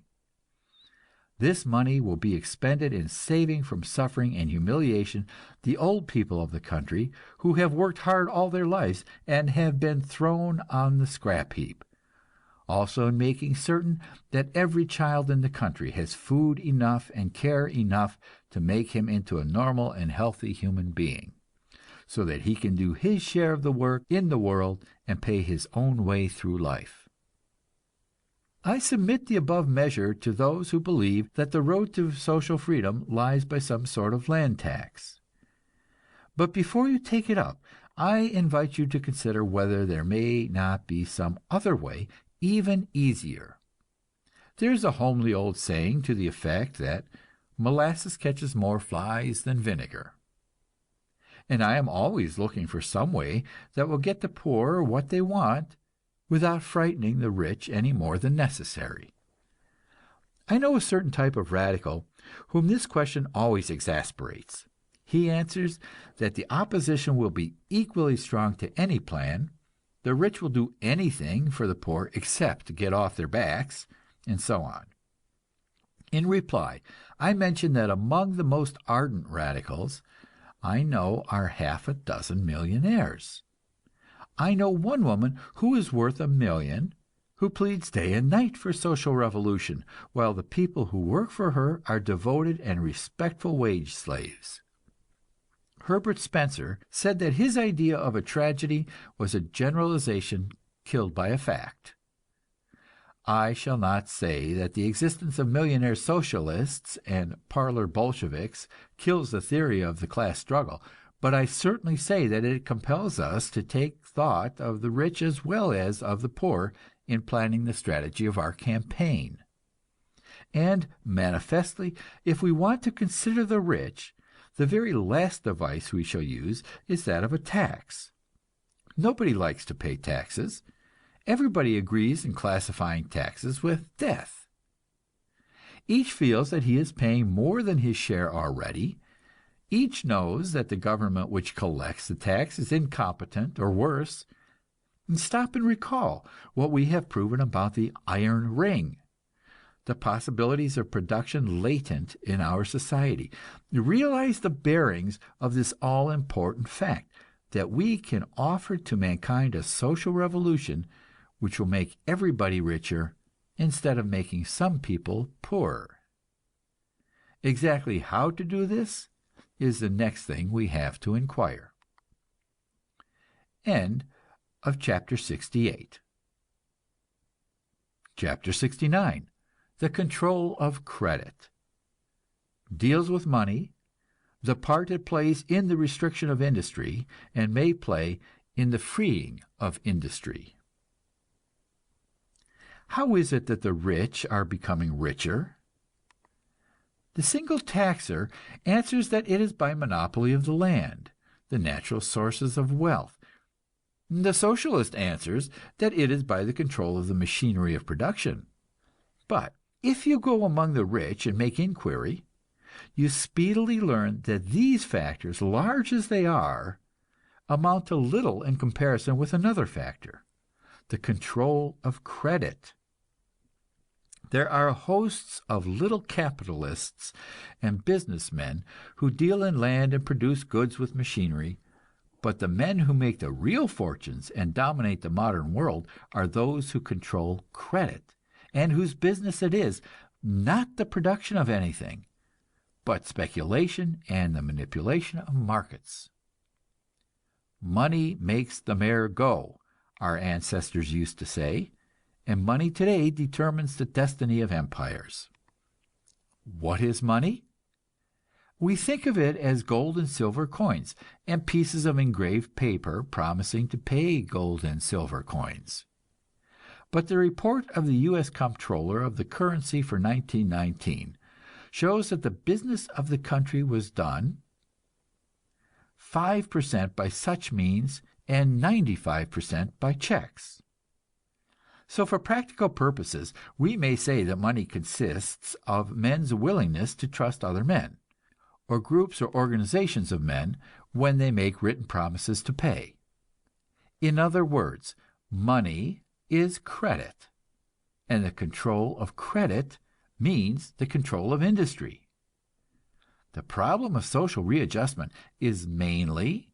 This money will be expended in saving from suffering and humiliation the old people of the country who have worked hard all their lives and have been thrown on the scrap heap. Also in making certain that every child in the country has food enough and care enough to make him into a normal and healthy human being, so that he can do his share of the work in the world and pay his own way through life. I submit the above measure to those who believe that the road to social freedom lies by some sort of land tax. But before you take it up, I invite you to consider whether there may not be some other way, even easier. There's a homely old saying to the effect that molasses catches more flies than vinegar. And I am always looking for some way that will get the poor what they want, without frightening the rich any more than necessary. I know a certain type of radical whom this question always exasperates. He answers that the opposition will be equally strong to any plan, the rich will do anything for the poor except to get off their backs, and so on. In reply, I mention that among the most ardent radicals I know are half a dozen millionaires. I know one woman who is worth $1 million, who pleads day and night for social revolution, while the people who work for her are devoted and respectful wage slaves. Herbert Spencer said that his idea of a tragedy was a generalization killed by a fact. I shall not say that the existence of millionaire socialists and parlor Bolsheviks kills the theory of the class struggle, but I certainly say that it compels us to take thought of the rich as well as of the poor in planning the strategy of our campaign. And manifestly, if we want to consider the rich, the very last device we shall use is that of a tax. Nobody likes to pay taxes. Everybody agrees in classifying taxes with death. Each feels that he is paying more than his share already. Each knows that the government which collects the tax is incompetent, or worse. And stop and recall what we have proven about the iron ring, the possibilities of production latent in our society. Realize the bearings of this all-important fact, that we can offer to mankind a social revolution which will make everybody richer instead of making some people poorer. Exactly how to do this is the next thing we have to inquire. End of chapter 68. Chapter 69, the control of credit, deals with money, the part it plays in the restriction of industry, and may play in the freeing of industry. How is it that the rich are becoming richer? The single taxer answers that it is by monopoly of the land, the natural sources of wealth. The socialist answers that it is by the control of the machinery of production. But if you go among the rich and make inquiry, you speedily learn that these factors, large as they are, amount to little in comparison with another factor, the control of credit. There are hosts of little capitalists and businessmen who deal in land and produce goods with machinery, but the men who make the real fortunes and dominate the modern world are those who control credit, and whose business it is, not the production of anything, but speculation and the manipulation of markets. Money makes the mare go, our ancestors used to say, and money today determines the destiny of empires. What is money? We think of it as gold and silver coins and pieces of engraved paper promising to pay gold and silver coins. But the report of the U.S. Comptroller of the Currency for 1919 shows that the business of the country was done 5% by such means and 95% by checks. So for practical purposes, we may say that money consists of men's willingness to trust other men, or groups or organizations of men, when they make written promises to pay. In other words, money is credit, and the control of credit means the control of industry. The problem of social readjustment is mainly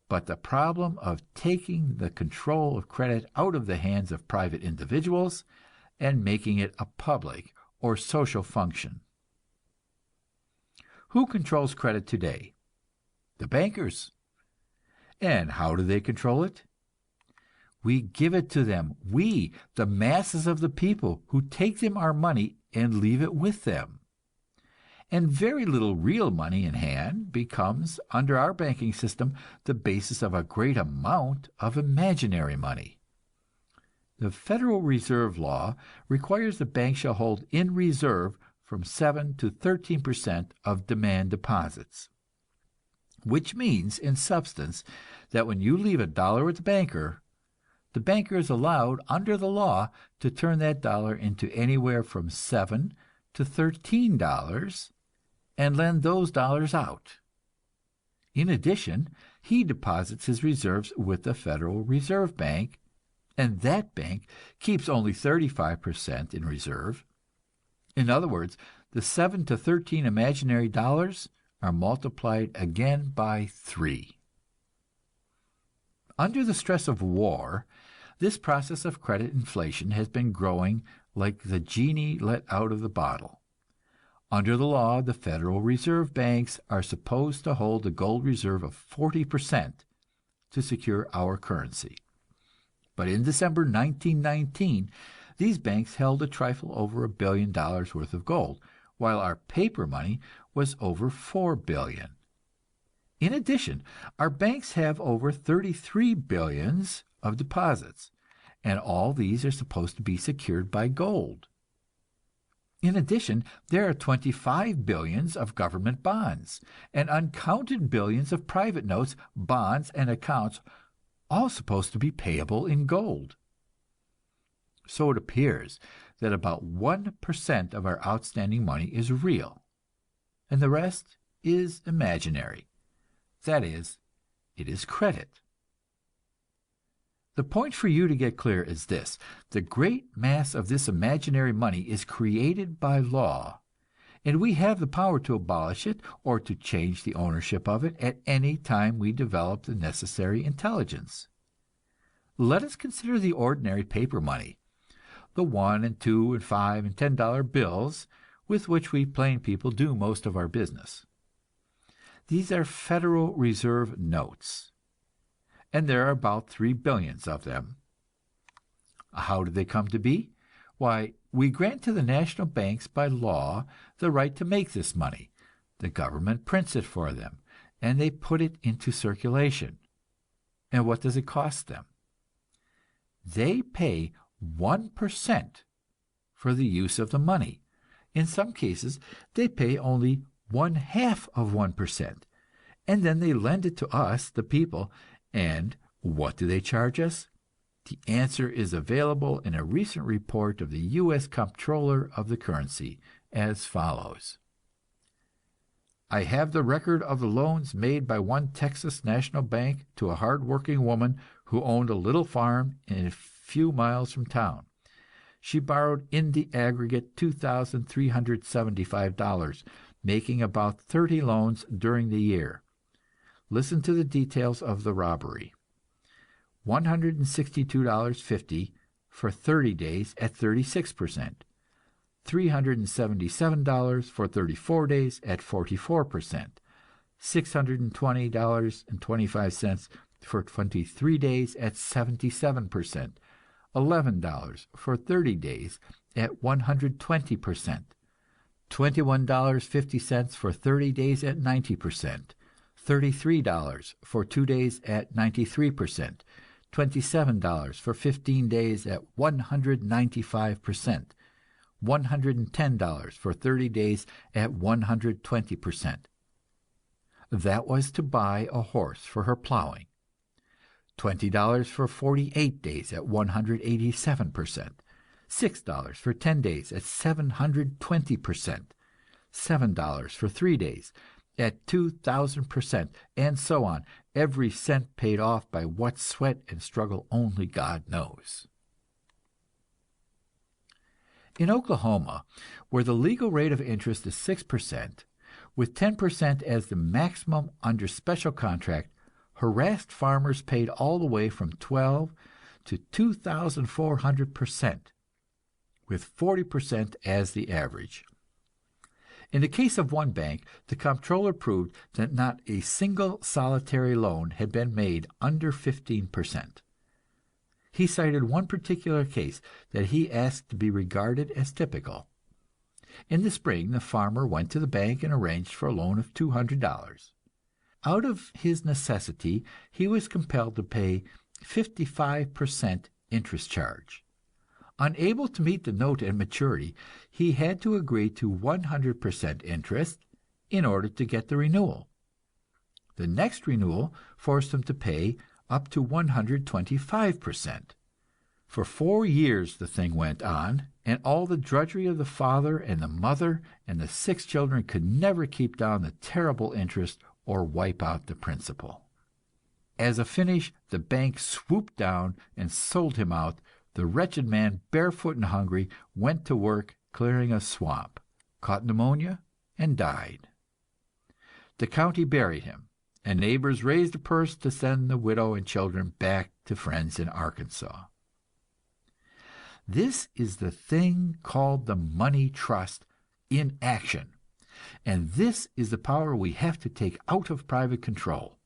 but the problem of taking the control of credit out of the hands of private individuals and making it a public or social function. Who controls credit today? The bankers. And how do they control it? We give it to them. We, the masses of the people, who take them our money and leave it with them. And very little real money in hand becomes, under our banking system, the basis of a great amount of imaginary money. The Federal Reserve Law requires the bank shall hold in reserve from 7 to 13% of demand deposits, which means, in substance, that when you leave $1 with the banker is allowed, under the law, to turn that dollar into anywhere from $7 to $13 and lend those dollars out. In addition, he deposits his reserves with the Federal Reserve Bank, and that bank keeps only 35% in reserve. In other words, the 7 to 13 imaginary dollars are multiplied again by 3. Under the stress of war, this process of credit inflation has been growing like the genie let out of the bottle. Under the law, the Federal Reserve banks are supposed to hold a gold reserve of 40% to secure our currency. But in December 1919, these banks held a trifle over $1 billion worth of gold, while our paper money was over $4 billion. In addition, our banks have over 33 billions of deposits, and all these are supposed to be secured by gold. In addition, there are 25 billions of government bonds, and uncounted billions of private notes, bonds, and accounts, all supposed to be payable in gold. So it appears that about 1% of our outstanding money is real, and the rest is imaginary. That is, it is credit. The point for you to get clear is this: the great mass of this imaginary money is created by law, and we have the power to abolish it or to change the ownership of it at any time we develop the necessary intelligence. Let us consider the ordinary paper money, the $1 and $2 and $5 and $10 bills with which we plain people do most of our business. These are Federal Reserve notes, and there are about 3 billions of them. How do they come to be? Why, we grant to the national banks by law the right to make this money. The government prints it for them, and they put it into circulation. And what does it cost them? They pay 1% for the use of the money. In some cases, they pay only 0.5%, and then they lend it to us, the people. And what do they charge us? The answer is available in a recent report of the U.S. Comptroller of the Currency as follows. I have the record of the loans made by one Texas national bank to a hard-working woman who owned a little farm a few miles from town. She borrowed in the aggregate $2,375, making about 30 loans during the year. Listen to the details of the robbery. $162.50 for 30 days at 36%, $377 for 34 days at 44%, $620.25 for 23 days at 77%, $11 for 30 days at 120%, $21.50 for 30 days at 90%, $33 for 2 days at 93%, $27 for 15 days at 195%, $110 for 30 days at 120%. That was to buy a horse for her plowing. $20 for 48 days at 187%, $6 for 10 days at 720%, $7 for 3 days at 2,000%, and so on, every cent paid off by what sweat and struggle only God knows. In Oklahoma, where the legal rate of interest is 6%, with 10% as the maximum under special contract, harassed farmers paid all the way from 12 to 2,400%, with 40% as the average. In the case of one bank, the comptroller proved that not a single solitary loan had been made under 15%. He cited one particular case that he asked to be regarded as typical. In the spring, the farmer went to the bank and arranged for a loan of $200. Out of his necessity, he was compelled to pay 55% interest charge. Unable to meet the note at maturity, he had to agree to 100% interest in order to get the renewal. The next renewal forced him to pay up to 125%. For 4 years the thing went on, and all the drudgery of the father and the mother and the 6 children could never keep down the terrible interest or wipe out the principal. As a finish, the bank swooped down and sold him out. The wretched man, barefoot and hungry, went to work clearing a swamp, caught pneumonia, and died. The county buried him, and neighbors raised a purse to send the widow and children back to friends in Arkansas. This is the thing called the money trust in action, and this is the power we have to take out of private control.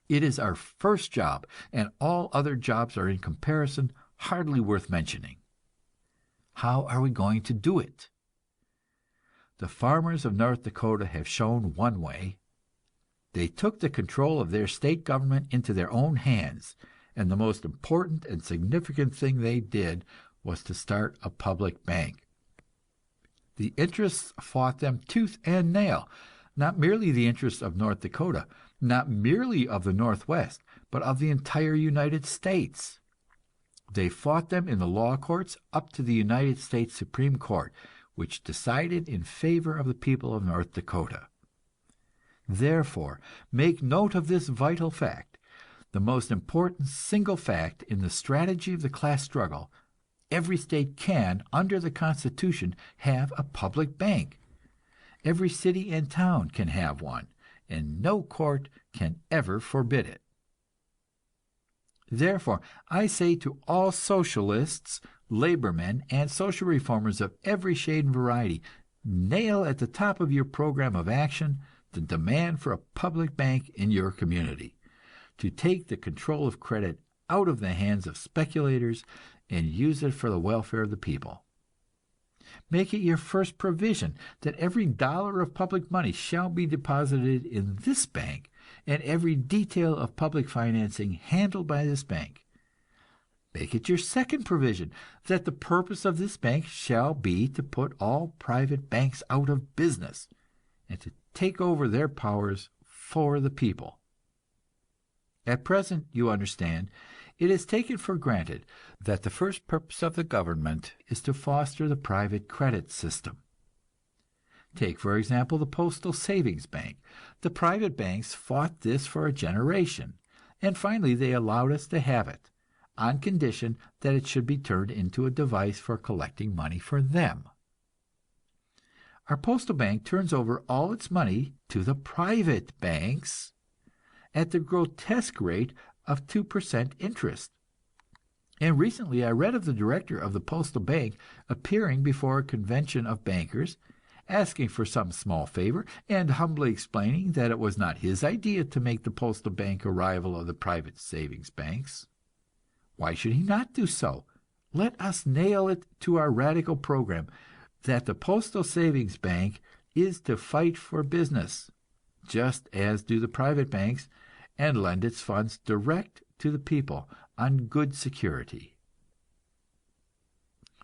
It is our first job, and all other jobs are in comparison hardly worth mentioning. How are we going to do it? The farmers of North Dakota have shown one way. They took the control of their state government into their own hands, and the most important and significant thing they did was to start a public bank. The interests fought them tooth and nail, not merely the interests of North Dakota, not merely of the Northwest, but of the entire United States. They fought them in the law courts up to the United States Supreme Court, which decided in favor of the people of North Dakota. Therefore, make note of this vital fact, the most important single fact in the strategy of the class struggle. Every state can, under the Constitution, have a public bank. Every city and town can have one, and no court can ever forbid it. Therefore, I say to all socialists, labormen, and social reformers of every shade and variety, nail at the top of your program of action the demand for a public bank in your community, to take the control of credit out of the hands of speculators and use it for the welfare of the people. Make it your first provision that every dollar of public money shall be deposited in this bank, and every detail of public financing handled by this bank. Make it your second provision that the purpose of this bank shall be to put all private banks out of business, and to take over their powers for the people. At present, you understand, it is taken for granted that the first purpose of the government is to foster the private credit system. Take, for example, the Postal Savings Bank. The private banks fought this for a generation, and finally they allowed us to have it, on condition that it should be turned into a device for collecting money for them. Our postal bank turns over all its money to the private banks at the grotesque rate of 2% interest. And recently I read of the director of the postal bank appearing before a convention of bankers, asking for some small favor, and humbly explaining that it was not his idea to make the postal bank a rival of the private savings banks. Why should he not do so? Let us nail it to our radical program that the postal savings bank is to fight for business, just as do the private banks, and lend its funds direct to the people on good security.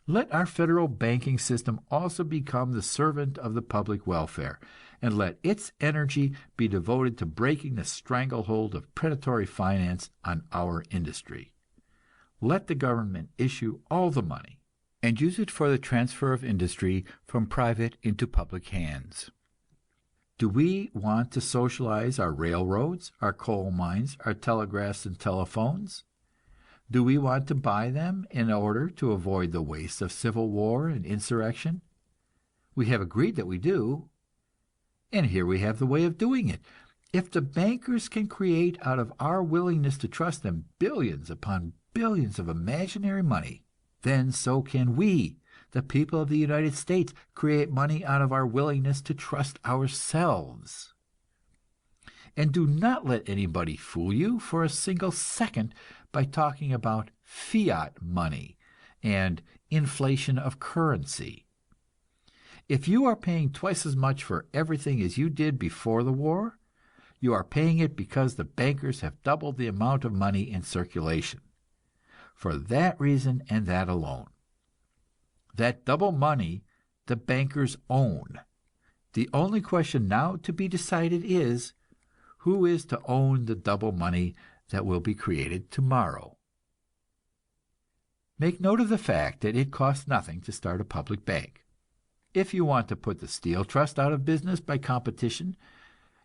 Let our federal banking system also become the servant of the public welfare, and let its energy be devoted to breaking the stranglehold of predatory finance on our industry. Let the government issue all the money and use it for the transfer of industry from private into public hands. Do we want to socialize our railroads, our coal mines, our telegraphs and telephones? Do we want to buy them in order to avoid the waste of civil war and insurrection? We have agreed that we do, and here we have the way of doing it. If the bankers can create out of our willingness to trust them billions upon billions of imaginary money, then so can we, the people of the United States, create money out of our willingness to trust ourselves. And do not let anybody fool you for a single second by talking about fiat money and inflation of currency. If you are paying twice as much for everything as you did before the war, you are paying it because the bankers have doubled the amount of money in circulation. For that reason and that alone. That double money the bankers own. The only question now to be decided is, who is to own the double money that will be created tomorrow? Make note of the fact that it costs nothing to start a public bank. If you want to put the Steel Trust out of business by competition,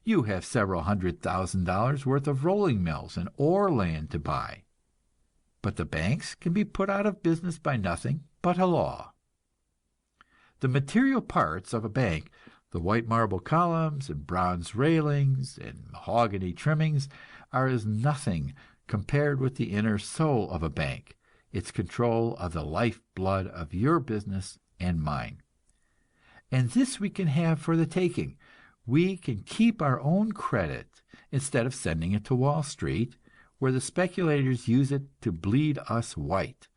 you have several $100,000 worth of rolling mills and ore land to buy. But the banks can be put out of business by nothing but a law. The material parts of a bank, the white marble columns and bronze railings and mahogany trimmings, are as nothing compared with the inner soul of a bank, its control of the lifeblood of your business and mine. And this we can have for the taking. We can keep our own credit instead of sending it to Wall Street, where the speculators use it to bleed us white.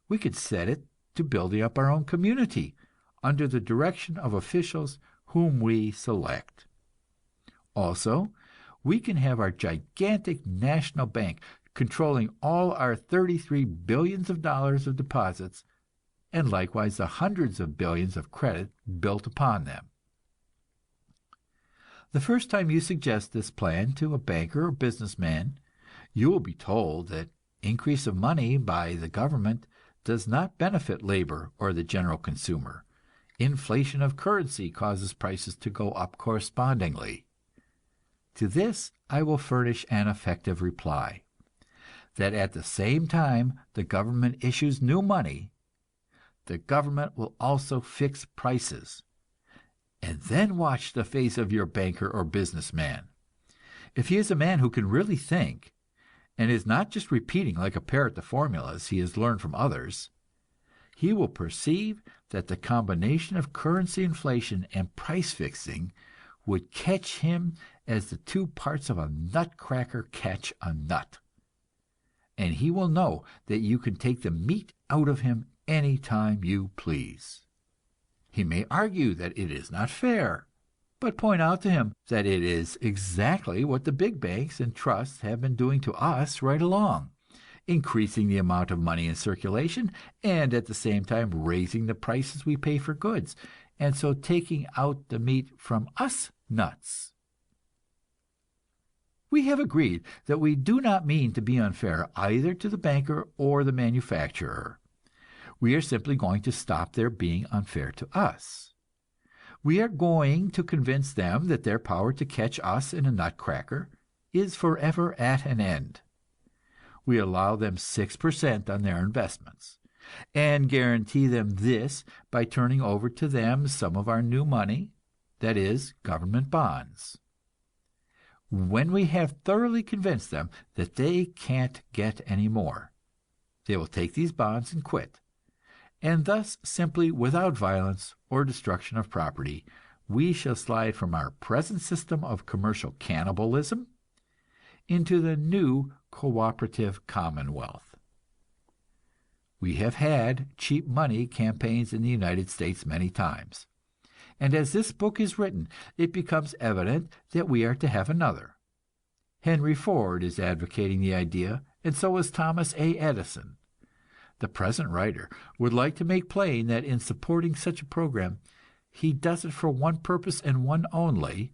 We could set it to building up our own community under the direction of officials whom we select. Also, we can have our gigantic national bank controlling all our 33 billions of dollars of deposits, and likewise the hundreds of billions of credit built upon them. The first time you suggest this plan to a banker or businessman, you will be told that increase of money by the government does not benefit labor or the general consumer. Inflation of currency causes prices to go up correspondingly. To this I will furnish an effective reply: that at the same time the government issues new money, the government will also fix prices. And then watch the face of your banker or businessman. If he is a man who can really think, and is not just repeating like a parrot the formulas he has learned from others, he will perceive that the combination of currency inflation and price fixing would catch him as the two parts of a nutcracker catch a nut. And he will know that you can take the meat out of him any time you please. He may argue that it is not fair, but point out to him that it is exactly what the big banks and trusts have been doing to us right along, increasing the amount of money in circulation and at the same time raising the prices we pay for goods, and so taking out the meat from us nuts. We have agreed that we do not mean to be unfair either to the banker or the manufacturer. We are simply going to stop their being unfair to us. We are going to convince them that their power to catch us in a nutcracker is forever at an end. We allow them 6% on their investments, and guarantee them this by turning over to them some of our new money, that is, government bonds. When we have thoroughly convinced them that they can't get any more, They will take these bonds and quit. And thus, simply without violence or destruction of property, we shall slide from our present system of commercial cannibalism into the new cooperative commonwealth. We have had cheap money campaigns in the United States many times, and as this book is written, it becomes evident that we are to have another. Henry Ford is advocating the idea, and so is Thomas A. Edison. The present writer would like to make plain that in supporting such a program, he does it for one purpose and one only: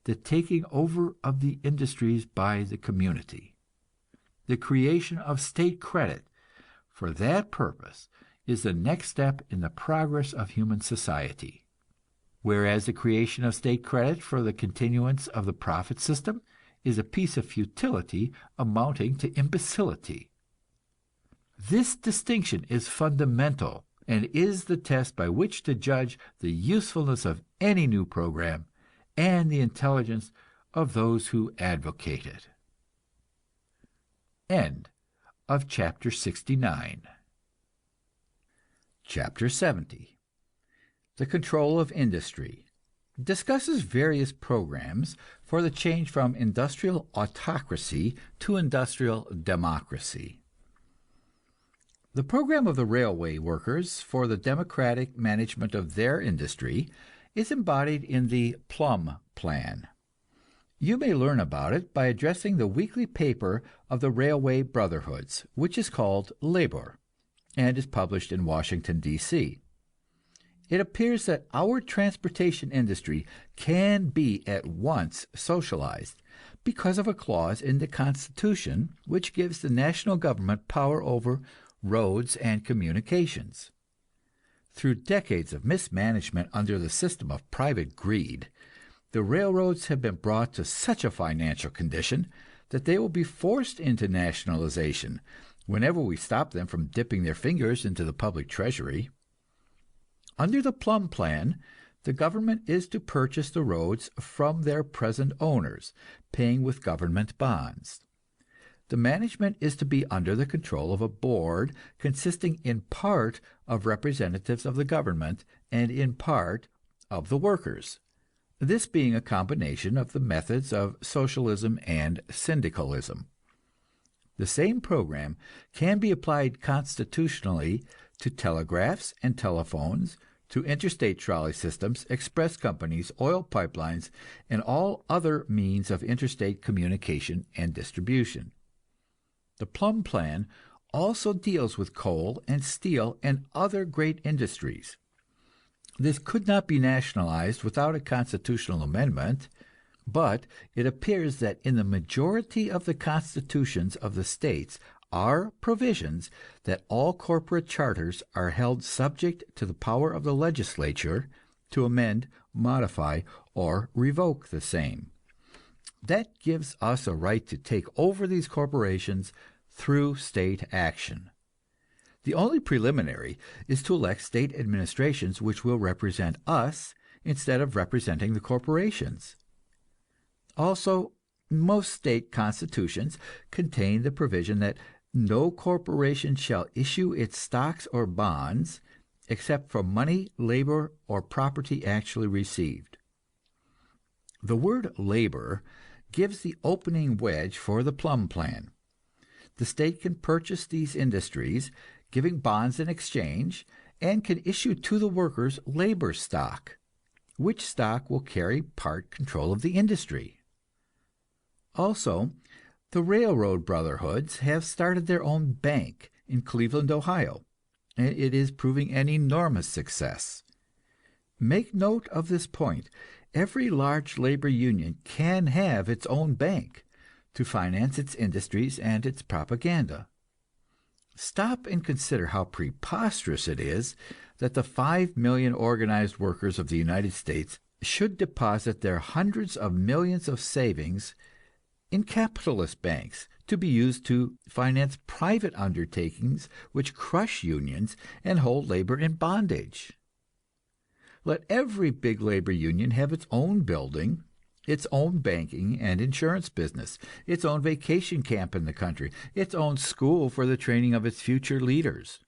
the taking over of the industries by the community. The creation of state credit for that purpose is the next step in the progress of human society, whereas the creation of state credit for the continuance of the profit system is a piece of futility amounting to imbecility. This distinction is fundamental and is the test by which to judge the usefulness of any new program and the intelligence of those who advocate it. End of chapter 69. Chapter 70. The Control of Industry discusses various programs for the change from industrial autocracy to industrial democracy. The program of the railway workers for the democratic management of their industry is embodied in the Plum Plan. You may learn about it by addressing the weekly paper of the Railway Brotherhoods, which is called Labor, and is published in Washington, D.C. It appears that our transportation industry can be at once socialized because of a clause in the Constitution which gives the national government power over roads and communications. Through decades of mismanagement under the system of private greed, the railroads have been brought to such a financial condition that they will be forced into nationalization whenever we stop them from dipping their fingers into the public treasury. Under the Plum Plan, the government is to purchase the roads from their present owners, paying with government bonds. The management is to be under the control of a board consisting in part of representatives of the government and in part of the workers, this being a combination of the methods of socialism and syndicalism. The same program can be applied constitutionally to telegraphs and telephones, to interstate trolley systems, express companies, oil pipelines, and all other means of interstate communication and distribution. The Plum Plan also deals with coal and steel and other great industries. This could not be nationalized without a constitutional amendment, but it appears that in the majority of the constitutions of the states are provisions that all corporate charters are held subject to the power of the legislature to amend, modify, or revoke the same. That gives us a right to take over these corporations through state action. The only preliminary is to elect state administrations which will represent us instead of representing the corporations. Also, most state constitutions contain the provision that no corporation shall issue its stocks or bonds except for money, labor, or property actually received. The word labor gives the opening wedge for the Plum Plan. The state can purchase these industries, giving bonds in exchange, and can issue to the workers labor stock, which stock will carry part control of the industry. Also, the railroad brotherhoods have started their own bank in Cleveland, Ohio, and it is proving an enormous success. Make note of this point. Every large labor union can have its own bank to finance its industries and its propaganda. Stop and consider how preposterous it is that the 5 million organized workers of the United States should deposit their hundreds of millions of savings in capitalist banks to be used to finance private undertakings which crush unions and hold labor in bondage. Let every big labor union have its own building, its own banking and insurance business, its own vacation camp in the country, its own school for the training of its future leaders.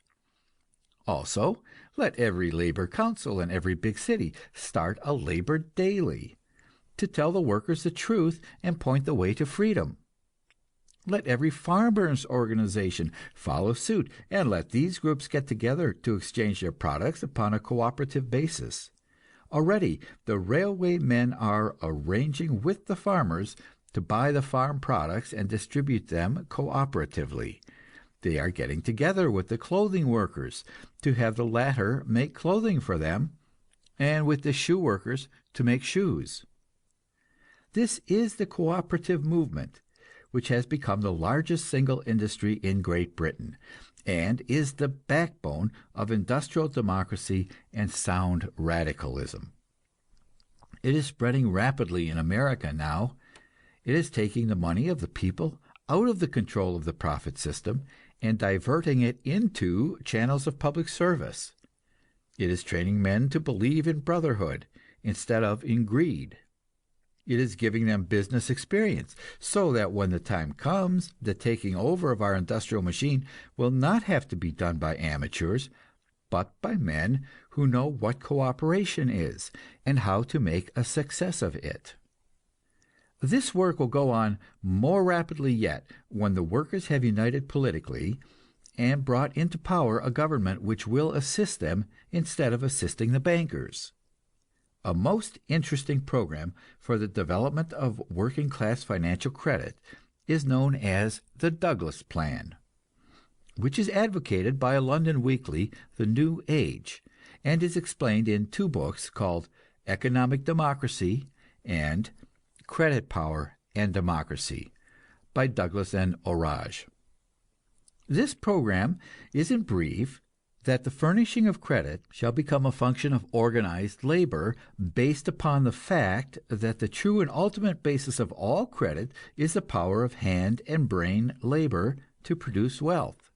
Also, let every labor council in every big city start a labor daily to tell the workers the truth and point the way to freedom. Let every farmers' organization follow suit, and let these groups get together to exchange their products upon a cooperative basis. Already, the railway men are arranging with the farmers to buy the farm products and distribute them cooperatively. They are getting together with the clothing workers to have the latter make clothing for them, and with the shoe workers to make shoes. This is the cooperative movement, which has become the largest single industry in Great Britain, and is the backbone of industrial democracy and sound radicalism. It is spreading rapidly in America now. It is taking the money of the people out of the control of the profit system and diverting it into channels of public service. It is training men to believe in brotherhood instead of in greed. It is giving them business experience, so that when the time comes, the taking over of our industrial machine will not have to be done by amateurs, but by men who know what cooperation is and how to make a success of it. This work will go on more rapidly yet when the workers have united politically and brought into power a government which will assist them instead of assisting the bankers. A most interesting program for the development of working-class financial credit is known as the Douglas Plan, which is advocated by a London weekly, The New Age, and is explained in two books called Economic Democracy and Credit Power and Democracy by Douglas and Orage. This program is in brief that the furnishing of credit shall become a function of organized labor based upon the fact that the true and ultimate basis of all credit is the power of hand and brain labor to produce wealth.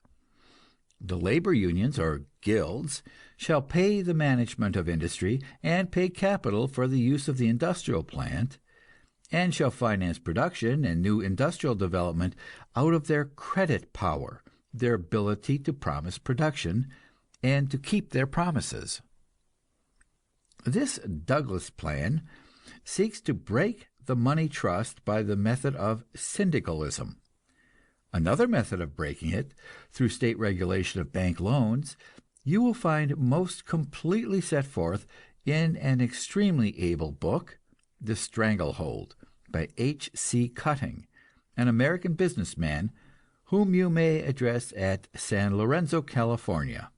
The labor unions, or guilds, shall pay the management of industry and pay capital for the use of the industrial plant, and shall finance production and new industrial development out of their credit power, their ability to promise production, and to keep their promises. This Douglas Plan seeks to break the money trust by the method of syndicalism. Another method of breaking it, through state regulation of bank loans, you will find most completely set forth in an extremely able book, The Stranglehold, by H.C. Cutting, an American businessman whom you may address at San Lorenzo, California.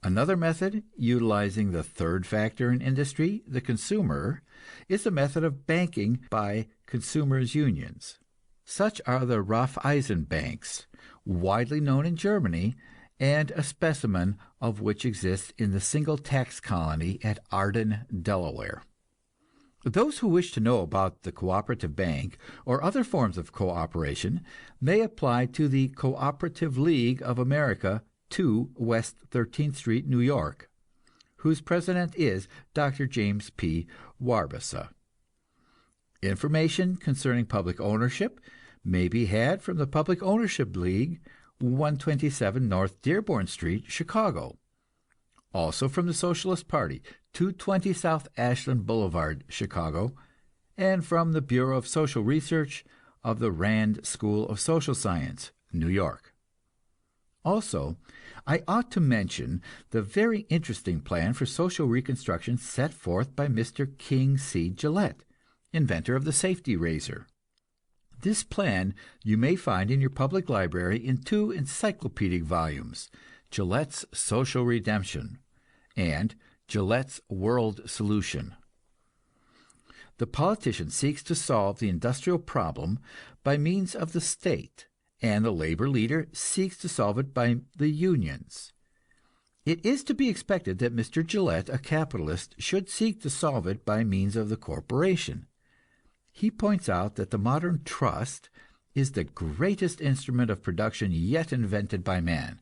Another method, utilizing the third factor in industry, the consumer, is the method of banking by consumers' unions. Such are the Raiffeisen banks, widely known in Germany, and a specimen of which exists in the single tax colony at Arden, Delaware. Those who wish to know about the cooperative bank or other forms of cooperation may apply to the Cooperative League of America, 2 West 13th Street, New York, whose president is Dr. James P. Warbasa. Information concerning public ownership may be had from the Public Ownership League, 127 North Dearborn Street, Chicago. Also from the Socialist Party, 220 South Ashland Boulevard, Chicago, and from the Bureau of Social Research of the Rand School of Social Science, New York. Also, I ought to mention the very interesting plan for social reconstruction set forth by Mr. King C. Gillette, inventor of the safety razor. This plan you may find in your public library in 2 encyclopedic volumes, Gillette's Social Redemption and Gillette's World Solution. The politician seeks to solve the industrial problem by means of the state, and the labor leader seeks to solve it by the unions. It is to be expected that Mr. Gillette, a capitalist, should seek to solve it by means of the corporation. He points out that the modern trust is the greatest instrument of production yet invented by man,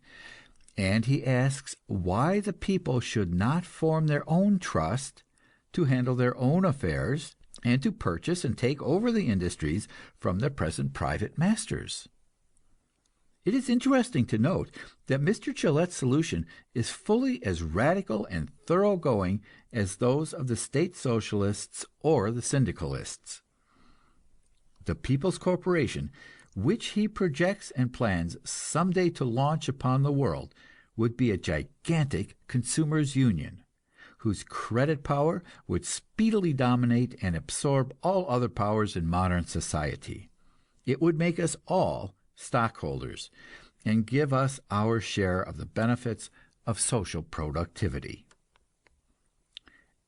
and he asks why the people should not form their own trust to handle their own affairs and to purchase and take over the industries from their present private masters. It is interesting to note that Mr. Gillette's solution is fully as radical and thoroughgoing as those of the state socialists or the syndicalists. The People's Corporation, which he projects and plans someday to launch upon the world, would be a gigantic consumers' union, whose credit power would speedily dominate and absorb all other powers in modern society. It would make us all stockholders and give us our share of the benefits of social productivity.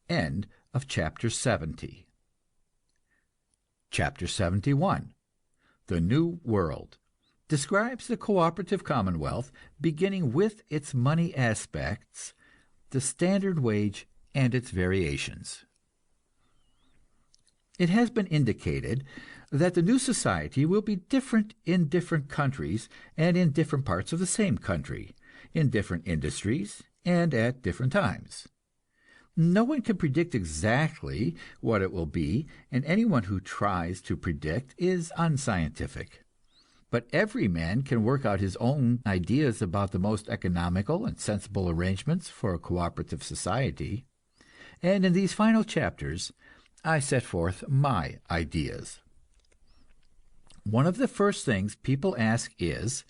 End of chapter 70. Chapter 71, The New World, describes the cooperative commonwealth, beginning with its money aspects, the standard wage, and its variations. It has been indicated that the new society will be different in different countries and in different parts of the same country, in different industries and at different times. No one can predict exactly what it will be, and anyone who tries to predict is unscientific. But every man can work out his own ideas about the most economical and sensible arrangements for a cooperative society. And in these final chapters, I set forth my ideas. One of the first things people ask is,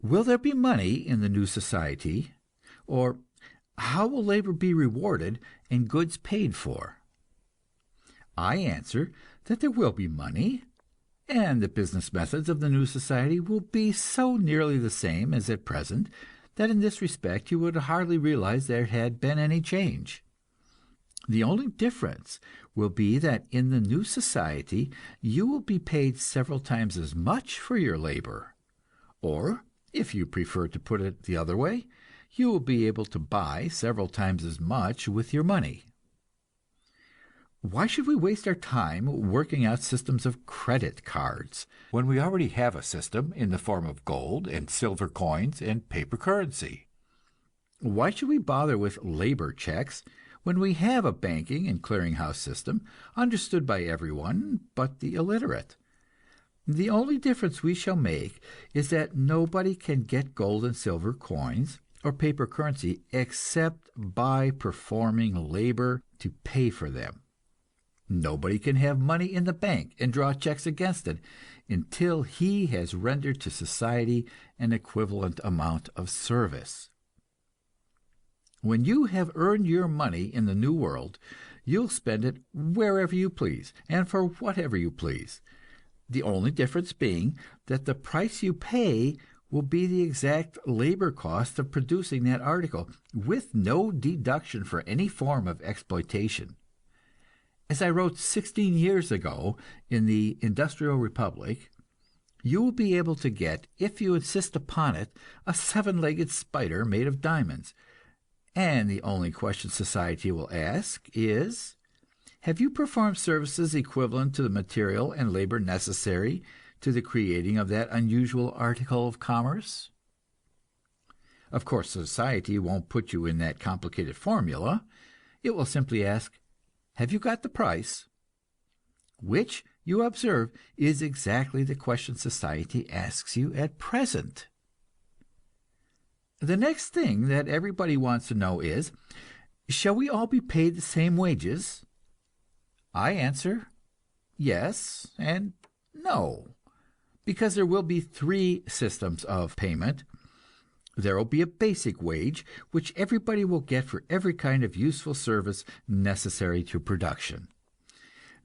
will there be money in the new society? Or, how will labor be rewarded and goods paid for? I answer that there will be money, and the business methods of the new society will be so nearly the same as at present that in this respect you would hardly realize there had been any change. The only difference will be that in the new society you will be paid several times as much for your labor, or, if you prefer to put it the other way, you will be able to buy several times as much with your money. Why should we waste our time working out systems of credit cards when we already have a system in the form of gold and silver coins and paper currency? Why should we bother with labor checks when we have a banking and clearinghouse system understood by everyone but the illiterate? The only difference we shall make is that nobody can get gold and silver coins or paper currency except by performing labor to pay for them. Nobody can have money in the bank and draw checks against it until he has rendered to society an equivalent amount of service. When you have earned your money in the new world, you'll spend it wherever you please and for whatever you please. The only difference being that the price you pay will be the exact labor cost of producing that article, with no deduction for any form of exploitation. As I wrote 16 years ago in the Industrial Republic, you will be able to get, if you insist upon it, a 7-legged spider made of diamonds. And the only question society will ask is, have you performed services equivalent to the material and labor necessary to the creating of that unusual article of commerce? Of course, society won't put you in that complicated formula. It will simply ask, have you got the price? Which, you observe, is exactly the question society asks you at present. The next thing that everybody wants to know is, shall we all be paid the same wages? I answer, yes and no, because there will be 3 systems of payment. There will be a basic wage, which everybody will get for every kind of useful service necessary to production.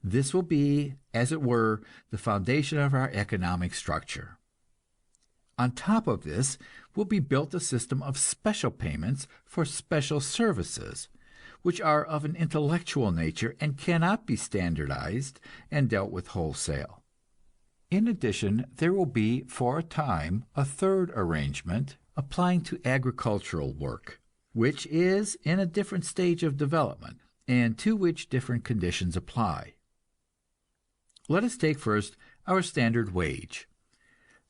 This will be, as it were, the foundation of our economic structure. On top of this will be built a system of special payments for special services, which are of an intellectual nature and cannot be standardized and dealt with wholesale. In addition, there will be, for a time, a third arrangement applying to agricultural work, which is in a different stage of development, and to which different conditions apply. Let us take first our standard wage.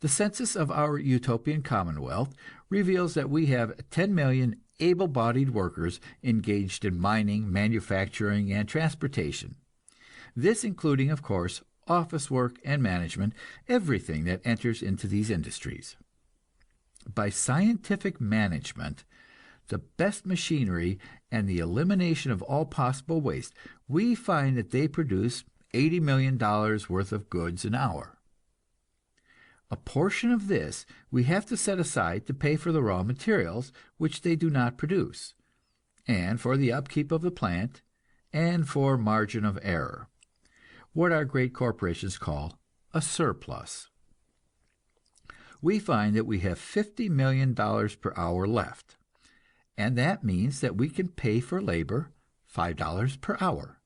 The census of our utopian commonwealth reveals that we have 10 million able-bodied workers engaged in mining, manufacturing, and transportation. This including, of course, office work and management, everything that enters into these industries. By scientific management, the best machinery, and the elimination of all possible waste, we find that they produce $80 million worth of goods an hour. A portion of this we have to set aside to pay for the raw materials which they do not produce, and for the upkeep of the plant, and for margin of error, what our great corporations call a surplus. We find that we have $50 million per hour left, and that means that we can pay for labor $5 per hour,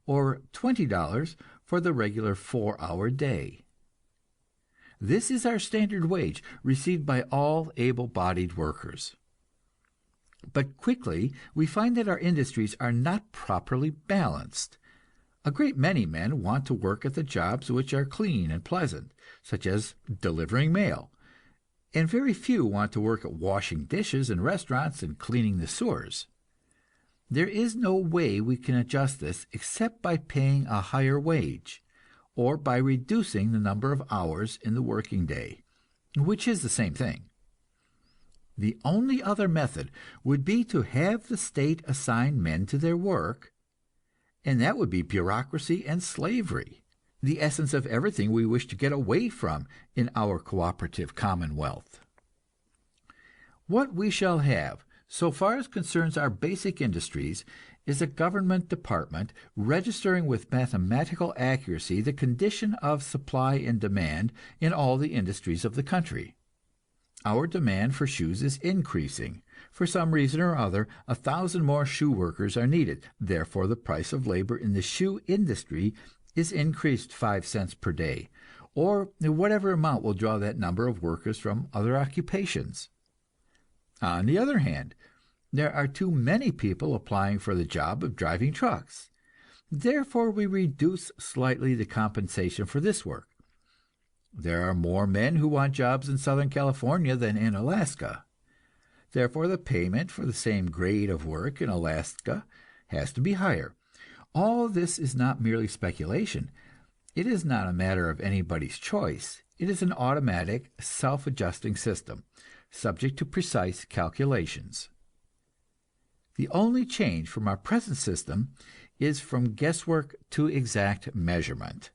or $20 for the regular 4-hour day. This is our standard wage, received by all able-bodied workers. But quickly we find that our industries are not properly balanced. A great many men want to work at the jobs which are clean and pleasant, such as delivering mail, and very few want to work at washing dishes in restaurants and cleaning the sewers. There is no way we can adjust this except by paying a higher wage, or by reducing the number of hours in the working day, which is the same thing. The only other method would be to have the state assign men to their work, and that would be bureaucracy and slavery, the essence of everything we wish to get away from in our cooperative commonwealth. What we shall have, so far as concerns our basic industries, is a government department registering with mathematical accuracy the condition of supply and demand in all the industries of the country. Our demand for shoes is increasing. For some reason or other, 1,000 more shoe workers are needed. Therefore, the price of labor in the shoe industry is increased 5 cents per day, or whatever amount will draw that number of workers from other occupations. On the other hand, there are too many people applying for the job of driving trucks. Therefore, we reduce slightly the compensation for this work. There are more men who want jobs in Southern California than in Alaska. Therefore, the payment for the same grade of work in Alaska has to be higher. All this is not merely speculation. It is not a matter of anybody's choice. It is an automatic, self-adjusting system, subject to precise calculations. The only change from our present system is from guesswork to exact measurement.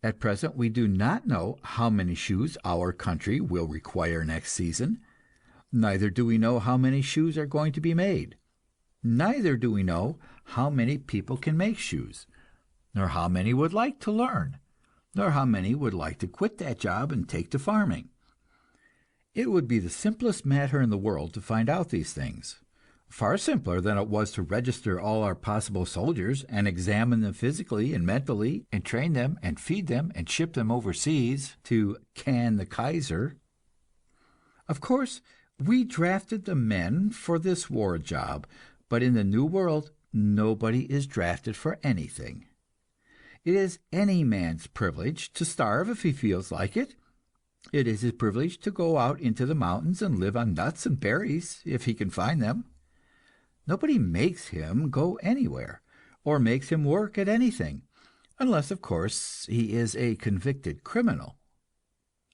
At present, we do not know how many shoes our country will require next season. Neither do we know how many shoes are going to be made. Neither do we know how many people can make shoes, nor how many would like to learn, nor how many would like to quit that job and take to farming. It would be the simplest matter in the world to find out these things. Far simpler than it was to register all our possible soldiers and examine them physically and mentally and train them and feed them and ship them overseas to can the Kaiser. Of course, we drafted the men for this war job, but in the New World, nobody is drafted for anything. It is any man's privilege to starve if he feels like it. It is his privilege to go out into the mountains and live on nuts and berries if he can find them. Nobody makes him go anywhere, or makes him work at anything, unless, of course, he is a convicted criminal.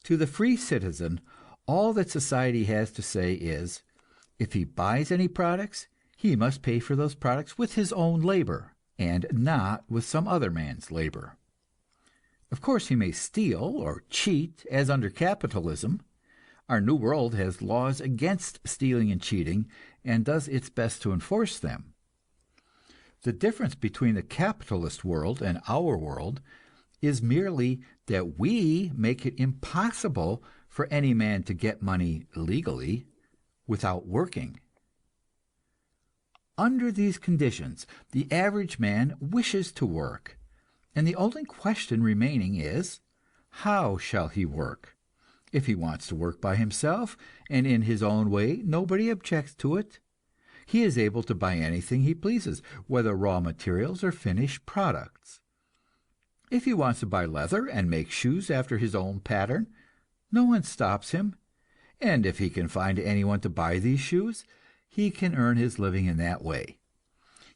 To the free citizen, all that society has to say is, if he buys any products, he must pay for those products with his own labor, and not with some other man's labor. Of course, he may steal or cheat, as under capitalism. Our New World has laws against stealing and cheating, and does its best to enforce them. The difference between the capitalist world and our world is merely that we make it impossible for any man to get money legally without working. Under these conditions, the average man wishes to work, and the only question remaining is, how shall he work? If he wants to work by himself and in his own way, nobody objects to it. He is able to buy anything he pleases, whether raw materials or finished products. If he wants to buy leather and make shoes after his own pattern, no one stops him, and if he can find anyone to buy these shoes, he can earn his living in that way.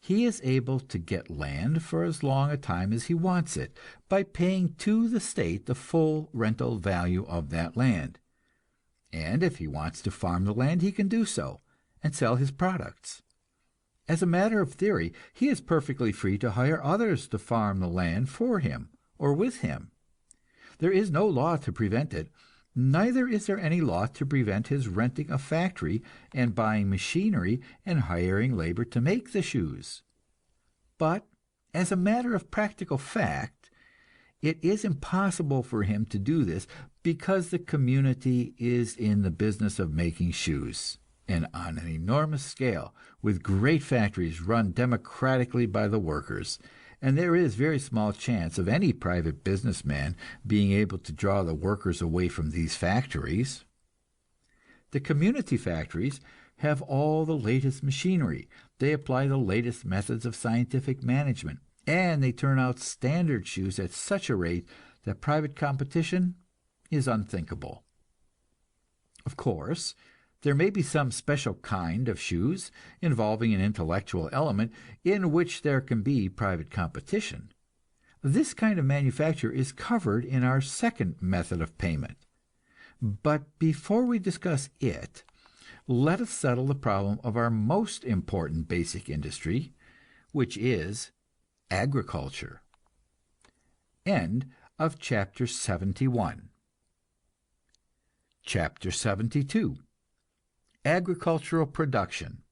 he is able to get land for as long a time as he wants it by paying to the state the full rental value of that land. And if he wants to farm the land, he can do so, and sell his products. As a matter of theory, he is perfectly free to hire others to farm the land for him or with him. There is no law to prevent it. Neither is there any law to prevent his renting a factory and buying machinery and hiring labor to make the shoes. But as a matter of practical fact, it is impossible for him to do this because the community is in the business of making shoes, and on an enormous scale, with great factories run democratically by the workers, and there is very small chance of any private businessman being able to draw the workers away from these factories. The community factories have all the latest machinery, they apply the latest methods of scientific management, and they turn out standard shoes at such a rate that private competition is unthinkable. Of course, there may be some special kind of shoes involving an intellectual element in which there can be private competition. This kind of manufacture is covered in our second method of payment. But before we discuss it, let us settle the problem of our most important basic industry, which is agriculture. End of chapter 71. Chapter 72. Agricultural production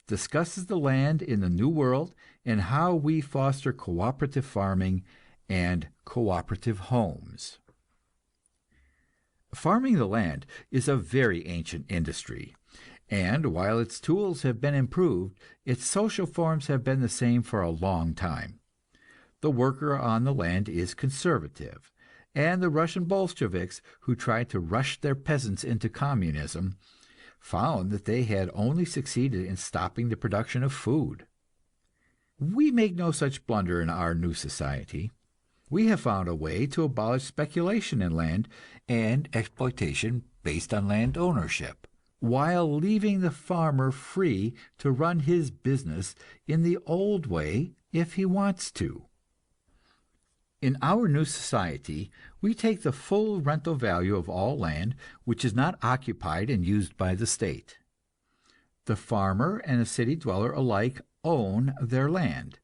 discusses the land in the New World and how we foster cooperative farming and cooperative homes. Farming the land is a very ancient industry, and while its tools have been improved, its social forms have been the same for a long time. The worker on the land is conservative, and the Russian Bolsheviks, who tried to rush their peasants into communism, found that they had only succeeded in stopping the production of food. We make no such blunder in our new society. We have found a way to abolish speculation in land and exploitation based on land ownership, while leaving the farmer free to run his business in the old way if he wants to. In our new society, we take the full rental value of all land which is not occupied and used by the state. The farmer and the city dweller alike own their land,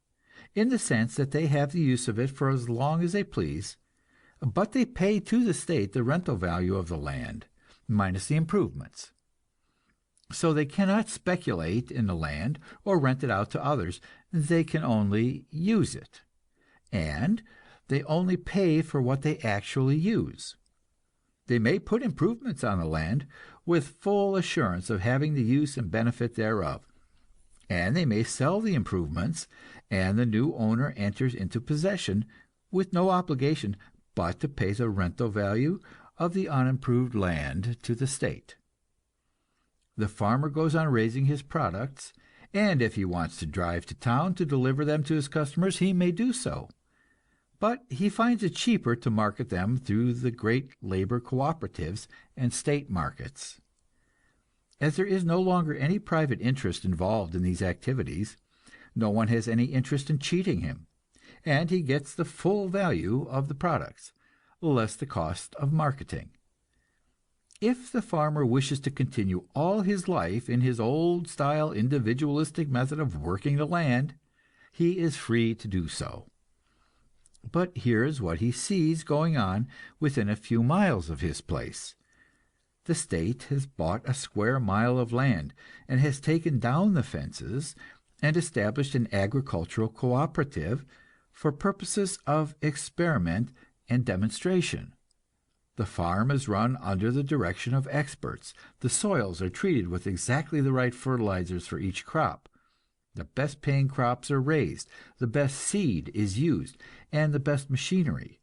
in the sense that they have the use of it for as long as they please, but they pay to the state the rental value of the land, minus the improvements. So they cannot speculate in the land or rent it out to others, they can only use it. And they only pay for what they actually use. They may put improvements on the land with full assurance of having the use and benefit thereof, and they may sell the improvements, and the new owner enters into possession with no obligation but to pay the rental value of the unimproved land to the state. The farmer goes on raising his products, and if he wants to drive to town to deliver them to his customers, he may do so. But he finds it cheaper to market them through the great labor cooperatives and state markets. As there is no longer any private interest involved in these activities, no one has any interest in cheating him, and he gets the full value of the products, less the cost of marketing. If the farmer wishes to continue all his life in his old-style individualistic method of working the land, he is free to do so. But here is what he sees going on within a few miles of his place. The state has bought a square mile of land, and has taken down the fences and established an agricultural cooperative for purposes of experiment and demonstration. The farm is run under the direction of experts. The soils are treated with exactly the right fertilizers for each crop. The best paying crops are raised, the best seed is used, and the best machinery.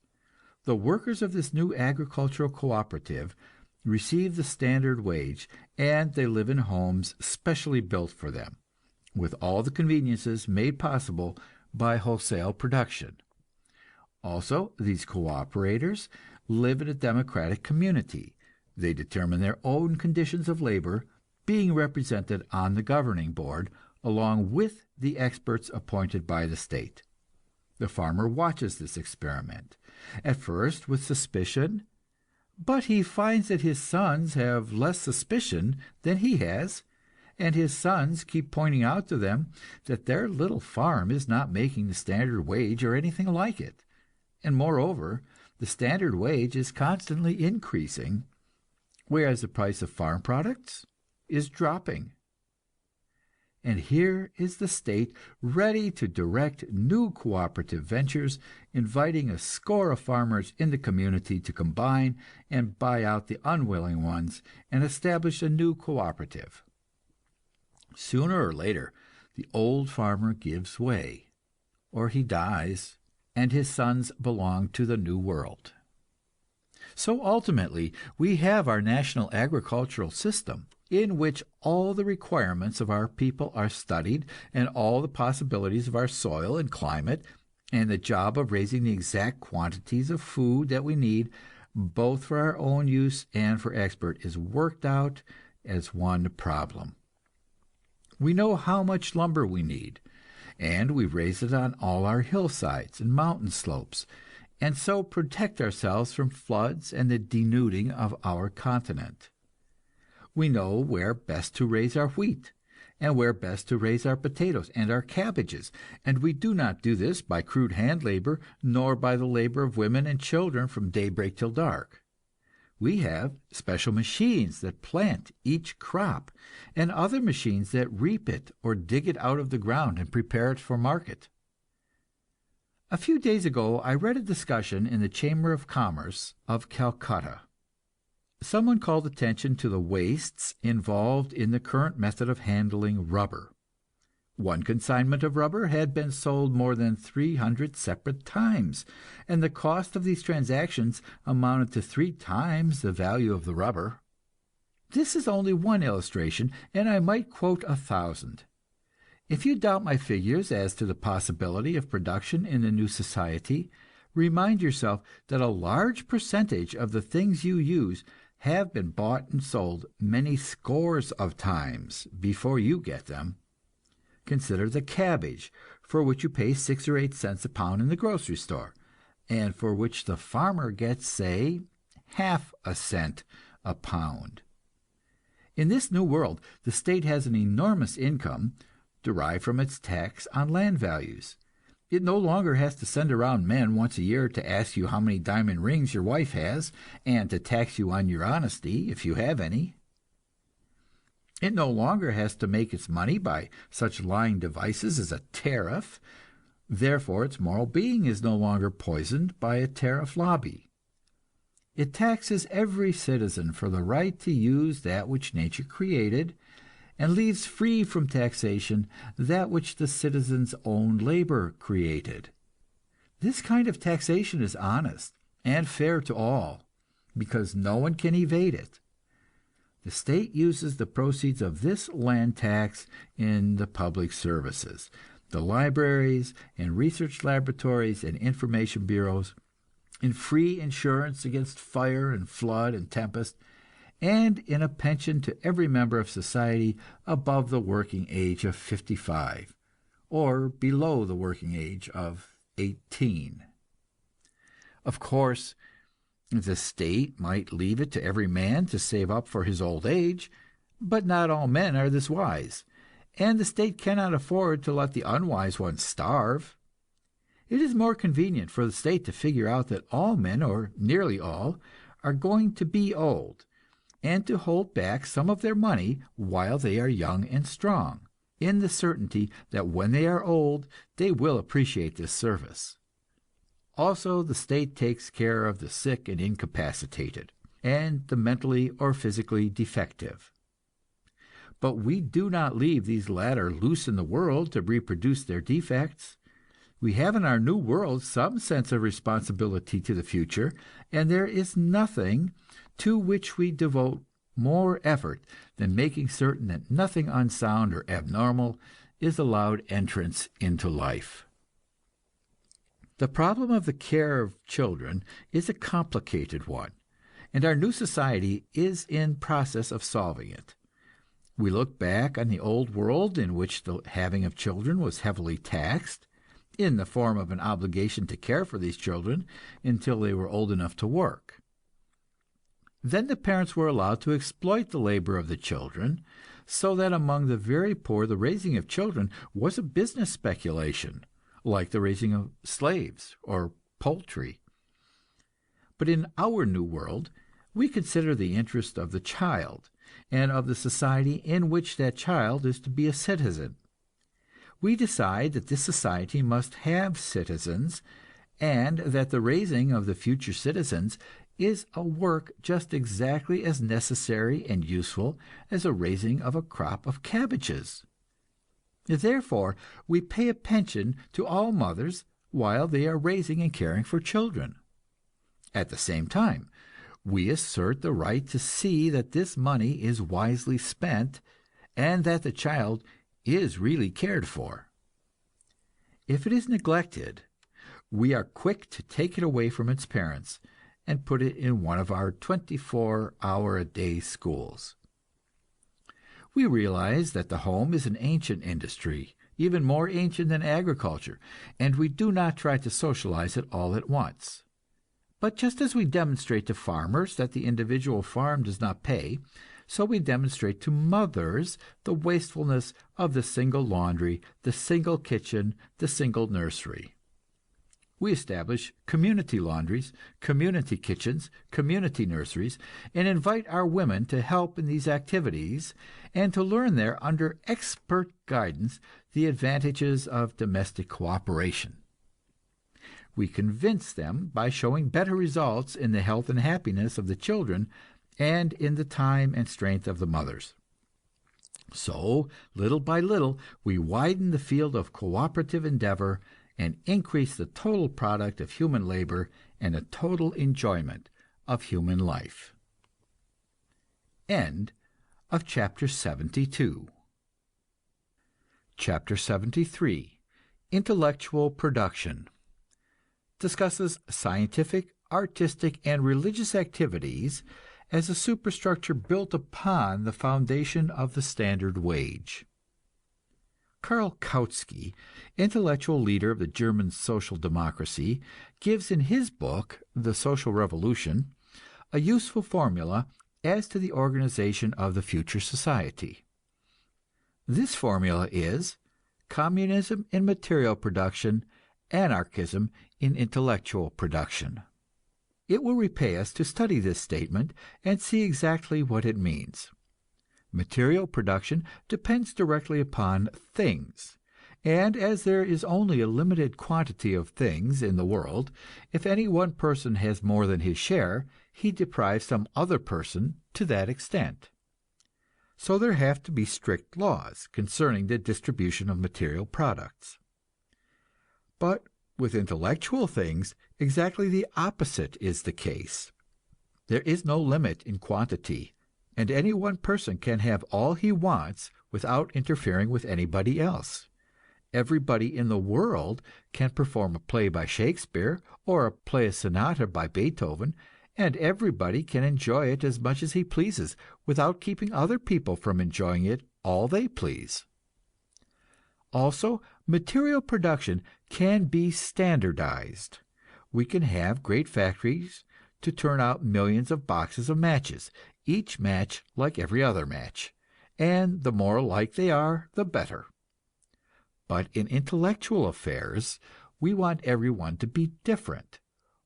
The workers of this new agricultural cooperative receive the standard wage, and they live in homes specially built for them, with all the conveniences made possible by wholesale production. Also, these cooperators live in a democratic community. They determine their own conditions of labor, being represented on the governing board along with the experts appointed by the state. The farmer watches this experiment, at first with suspicion, but he finds that his sons have less suspicion than he has, and his sons keep pointing out to them that their little farm is not making the standard wage or anything like it, and moreover, the standard wage is constantly increasing, whereas the price of farm products is dropping. And here is the state ready to direct new cooperative ventures, inviting a score of farmers in the community to combine and buy out the unwilling ones and establish a new cooperative. Sooner or later, the old farmer gives way, or he dies, and his sons belong to the new world. So ultimately, we have our national agricultural system, in which all the requirements of our people are studied, and all the possibilities of our soil and climate, and the job of raising the exact quantities of food that we need, both for our own use and for export, is worked out as one problem. We know how much lumber we need, and we raise it on all our hillsides and mountain slopes, and so protect ourselves from floods and the denuding of our continent. We know where best to raise our wheat, and where best to raise our potatoes and our cabbages, and we do not do this by crude hand labor, nor by the labor of women and children from daybreak till dark. We have special machines that plant each crop, and other machines that reap it or dig it out of the ground and prepare it for market. A few days ago I read a discussion in the Chamber of Commerce of Calcutta. Someone called attention to the wastes involved in the current method of handling rubber. One consignment of rubber had been sold more than 300 separate times, and the cost of these transactions amounted to 3 times the value of the rubber. This is only one illustration, and I might quote 1,000. If you doubt my figures as to the possibility of production in the new society, remind yourself that a large percentage of the things you use have been bought and sold many scores of times before you get them. Consider the cabbage, for which you pay 6 or 8 cents a pound in the grocery store, and for which the farmer gets, say, half a cent a pound. In this new world, the state has an enormous income derived from its tax on land values. It no longer has to send around men once a year to ask you how many diamond rings your wife has, and to tax you on your honesty, if you have any. It no longer has to make its money by such lying devices as a tariff. Therefore, its moral being is no longer poisoned by a tariff lobby. It taxes every citizen for the right to use that which nature created, and leaves free from taxation that which the citizen's own labor created. This kind of taxation is honest and fair to all, because no one can evade it. The state uses the proceeds of this land tax in the public services, the libraries and research laboratories and information bureaus, in free insurance against fire and flood and tempest, and in a pension to every member of society above the working age of 55, or below the working age of 18. Of course, the state might leave it to every man to save up for his old age, but not all men are this wise, and the state cannot afford to let the unwise ones starve. It is more convenient for the state to figure out that all men, or nearly all, are going to be old, and to hold back some of their money while they are young and strong, in the certainty that when they are old they will appreciate this service. Also, the state takes care of the sick and incapacitated, and the mentally or physically defective. But we do not leave these latter loose in the world to reproduce their defects. We have in our new world some sense of responsibility to the future, and there is nothing to which we devote more effort than making certain that nothing unsound or abnormal is allowed entrance into life. The problem of the care of children is a complicated one, and our new society is in process of solving it. We look back on the old world in which the having of children was heavily taxed, in the form of an obligation to care for these children until they were old enough to work. Then the parents were allowed to exploit the labor of the children, so that among the very poor the raising of children was a business speculation, like the raising of slaves or poultry. But in our new world, we consider the interest of the child and of the society in which that child is to be a citizen. We decide that this society must have citizens, and that the raising of the future citizens is a work just exactly as necessary and useful as the raising of a crop of cabbages. Therefore, we pay a pension to all mothers while they are raising and caring for children. At the same time, we assert the right to see that this money is wisely spent, and that the child is really cared for. If it is neglected, we are quick to take it away from its parents and put it in one of our 24-hour-a-day schools. We realize that the home is an ancient industry, even more ancient than agriculture, and we do not try to socialize it all at once. But just as we demonstrate to farmers that the individual farm does not pay, so we demonstrate to mothers the wastefulness of the single laundry, the single kitchen, the single nursery. We establish community laundries, community kitchens, community nurseries, and invite our women to help in these activities and to learn there under expert guidance the advantages of domestic cooperation. We convince them by showing better results in the health and happiness of the children and in the time and strength of the mothers. So, little by little, we widen the field of cooperative endeavor and increase the total product of human labor and the total enjoyment of human life. End of chapter 72. Chapter 73, Intellectual Production, discusses scientific, artistic, and religious activities as a superstructure built upon the foundation of the standard wage. Karl Kautsky, intellectual leader of the German social democracy, gives in his book, The Social Revolution, a useful formula as to the organization of the future society. This formula is communism in material production, anarchism in intellectual production. It will repay us to study this statement and see exactly what it means. Material production depends directly upon things, and as there is only a limited quantity of things in the world, if any one person has more than his share, he deprives some other person to that extent. So there have to be strict laws concerning the distribution of material products. But with intellectual things, exactly the opposite is the case. There is no limit in quantity, and any one person can have all he wants without interfering with anybody else. Everybody in the world can perform a play by Shakespeare or play a sonata by Beethoven, and everybody can enjoy it as much as he pleases, without keeping other people from enjoying it all they please. Also, material production can be standardized. We can have great factories to turn out millions of boxes of matches, each match like every other match, and the more alike they are, the better. But in intellectual affairs, we want everyone to be different,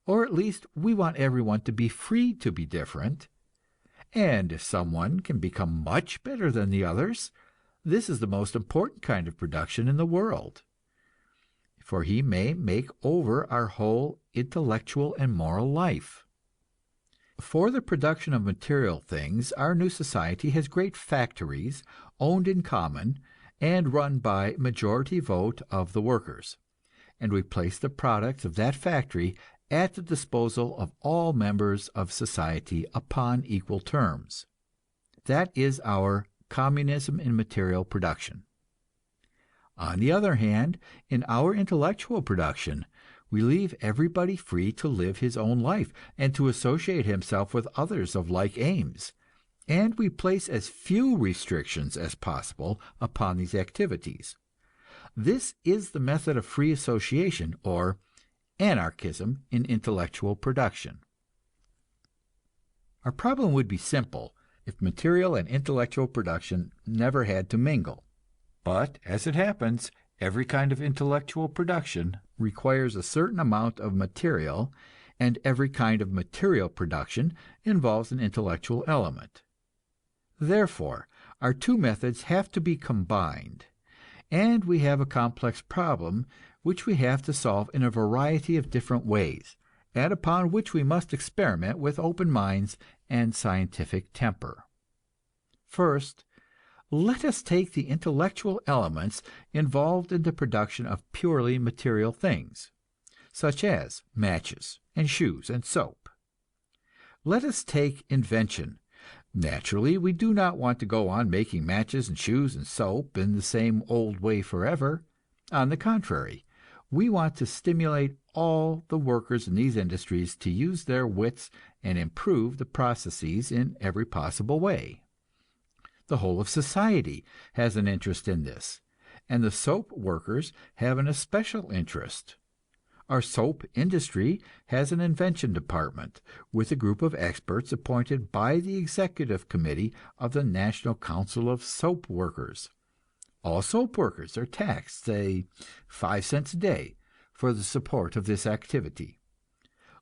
or at least we want everyone to be free to be different. And if someone can become much better than the others, this is the most important kind of production in the world, for he may make over our whole intellectual and moral life. For the production of material things, our new society has great factories, owned in common, and run by majority vote of the workers, and we place the products of that factory at the disposal of all members of society upon equal terms. That is our communism in material production. On the other hand, in our intellectual production, we leave everybody free to live his own life and to associate himself with others of like aims, and we place as few restrictions as possible upon these activities. This is the method of free association, or anarchism in intellectual production. Our problem would be simple if material and intellectual production never had to mingle. But, as it happens, every kind of intellectual production requires a certain amount of material, and every kind of material production involves an intellectual element. Therefore, our two methods have to be combined, and we have a complex problem which we have to solve in a variety of different ways, and upon which we must experiment with open minds and scientific temper. First, let us take the intellectual elements involved in the production of purely material things, such as matches and shoes and soap. Let us take invention. Naturally, we do not want to go on making matches and shoes and soap in the same old way forever. On the contrary, we want to stimulate all the workers in these industries to use their wits and improve the processes in every possible way. The whole of society has an interest in this, and the soap workers have an especial interest. Our soap industry has an invention department, with a group of experts appointed by the executive committee of the National Council of Soap Workers. All soap workers are taxed, say, 5 cents a day for the support of this activity.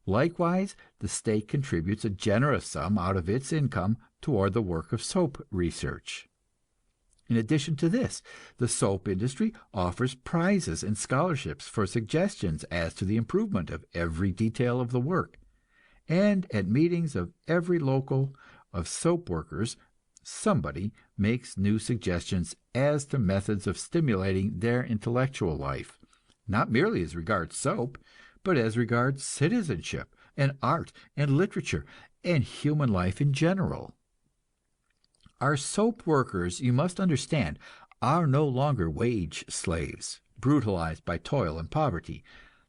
Likewise, the state contributes a generous sum out of its income toward the work of soap research. In addition to this, the soap industry offers prizes and scholarships for suggestions as to the improvement of every detail of the work, and at meetings of every local of soap workers, somebody makes new suggestions as to methods of stimulating their intellectual life, not merely as regards soap, but as regards citizenship and art and literature and human life in general. Our soap workers, you must understand, are no longer wage slaves, brutalized by toil and poverty.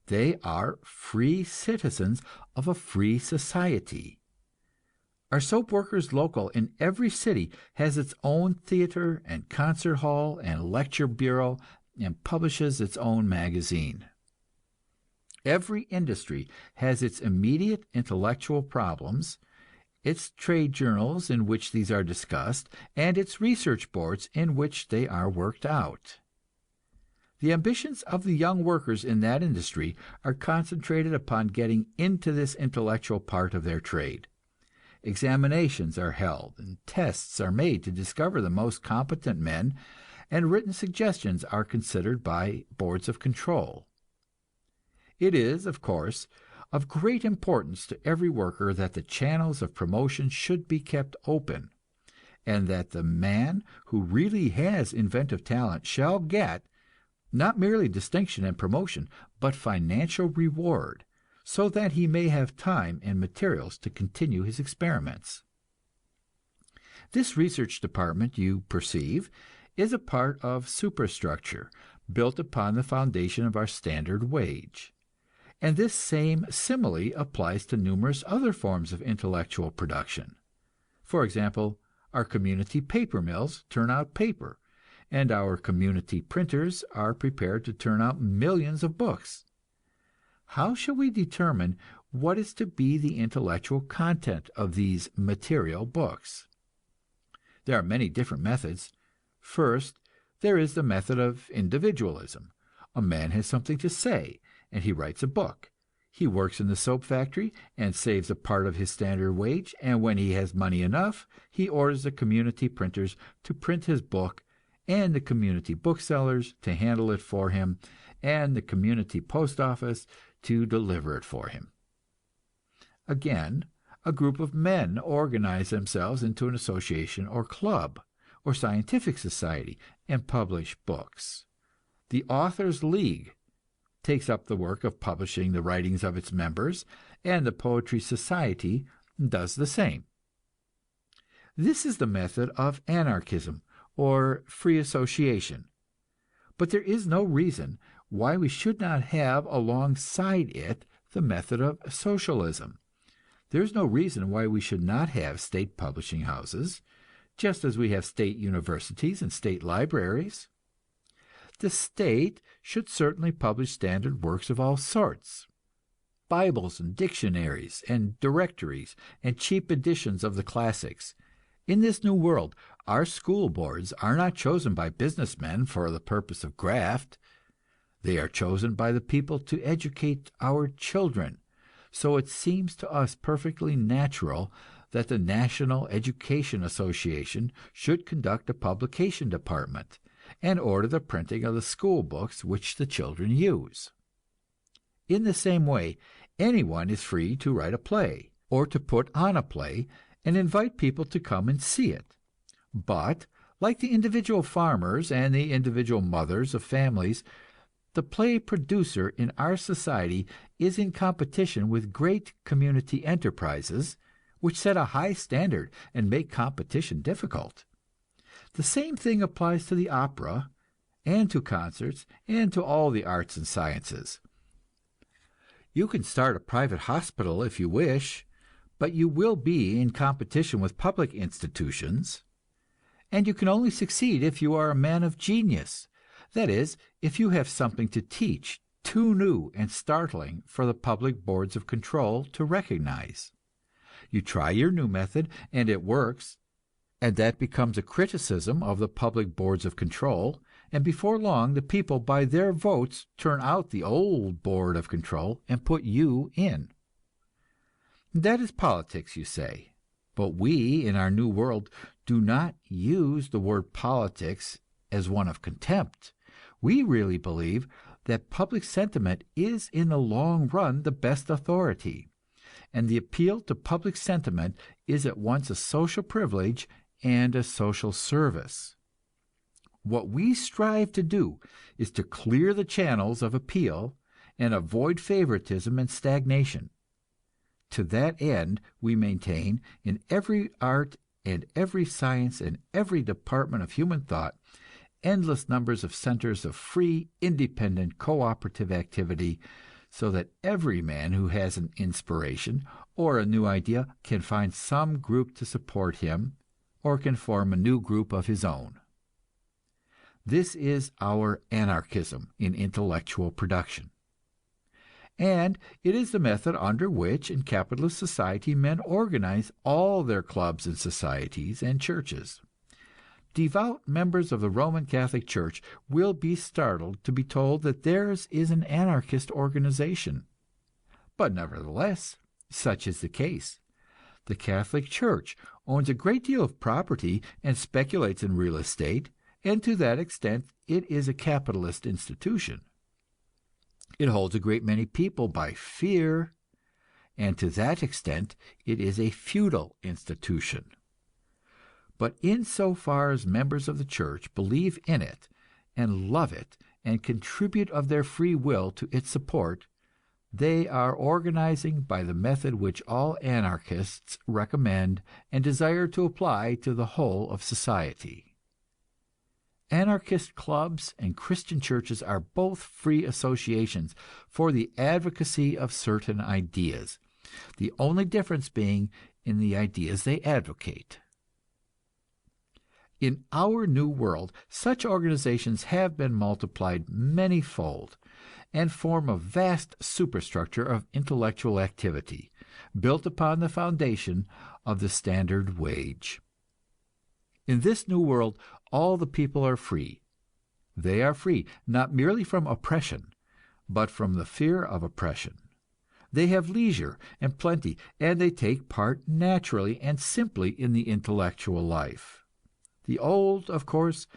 They are free citizens of a free society. Our soap workers local in every city has its own theater and concert hall and lecture bureau and publishes its own magazine. Every industry has its immediate intellectual problems, its trade journals in which these are discussed, and its research boards in which they are worked out. The ambitions of the young workers in that industry are concentrated upon getting into this intellectual part of their trade. Examinations are held, and tests are made to discover the most competent men, and written suggestions are considered by boards of control. It is, of course, of great importance to every worker that the channels of promotion should be kept open, and that the man who really has inventive talent shall get, not merely distinction and promotion, but financial reward, so that he may have time and materials to continue his experiments. This research department, you perceive, is a part of superstructure built upon the foundation of our standard wage. And this same simile applies to numerous other forms of intellectual production. For example, our community paper mills turn out paper, and our community printers are prepared to turn out millions of books. How shall we determine what is to be the intellectual content of these material books? There are many different methods. First, there is the method of individualism. A man has something to say, and he writes a book. He works in the soap factory and saves a part of his standard wage, and when he has money enough, he orders the community printers to print his book, and the community booksellers to handle it for him, and the community post office to deliver it for him. Again, a group of men organize themselves into an association or club or scientific society and publish books. The Authors' League takes up the work of publishing the writings of its members, and the Poetry Society does the same. This is the method of anarchism, or free association. But there is no reason why we should not have alongside it the method of socialism. There is no reason why we should not have state publishing houses, just as we have state universities and state libraries. The state should certainly publish standard works of all sorts, Bibles and dictionaries and directories and cheap editions of the classics. In this new world, our school boards are not chosen by businessmen for the purpose of graft. They are chosen by the people to educate our children. So it seems to us perfectly natural that the National Education Association should conduct a publication department and order the printing of the school books which the children use. In the same way, anyone is free to write a play, or to put on a play and invite people to come and see it. But, like the individual farmers and the individual mothers of families, the play producer in our society is in competition with great community enterprises, which set a high standard and make competition difficult. The same thing applies to the opera, and to concerts, and to all the arts and sciences. You can start a private hospital if you wish, but you will be in competition with public institutions. And you can only succeed if you are a man of genius. That is, if you have something to teach too new and startling for the public boards of control to recognize. You try your new method, and it works, and that becomes a criticism of the public boards of control, and before long the people by their votes turn out the old board of control and put you in. That is politics, you say. But we, in our new world, do not use the word politics as one of contempt. We really believe that public sentiment is in the long run the best authority, and the appeal to public sentiment is at once a social privilege and a social service. What we strive to do is to clear the channels of appeal and avoid favoritism and stagnation. To that end, we maintain in every art and every science and every department of human thought endless numbers of centers of free, independent, cooperative activity, so that every man who has an inspiration or a new idea can find some group to support him, or can form a new group of his own. This is our anarchism in intellectual production. And it is the method under which in capitalist society men organize all their clubs and societies and churches. Devout members of the Roman Catholic Church will be startled to be told that theirs is an anarchist organization. But nevertheless, such is the case. The Catholic Church owns a great deal of property and speculates in real estate, and to that extent it is a capitalist institution. It holds a great many people by fear, and to that extent it is a feudal institution. But insofar as members of the church believe in it, and love it, and contribute of their free will to its support, they are organizing by the method which all anarchists recommend and desire to apply to the whole of society. Anarchist clubs and Christian churches are both free associations for the advocacy of certain ideas, the only difference being in the ideas they advocate. In our new world, such organizations have been multiplied many-fold, and form a vast superstructure of intellectual activity, built upon the foundation of the standard wage. In this new world, all the people are free. They are free, not merely from oppression, but from the fear of oppression. They have leisure and plenty, and they take part naturally and simply in the intellectual life. The old, of course,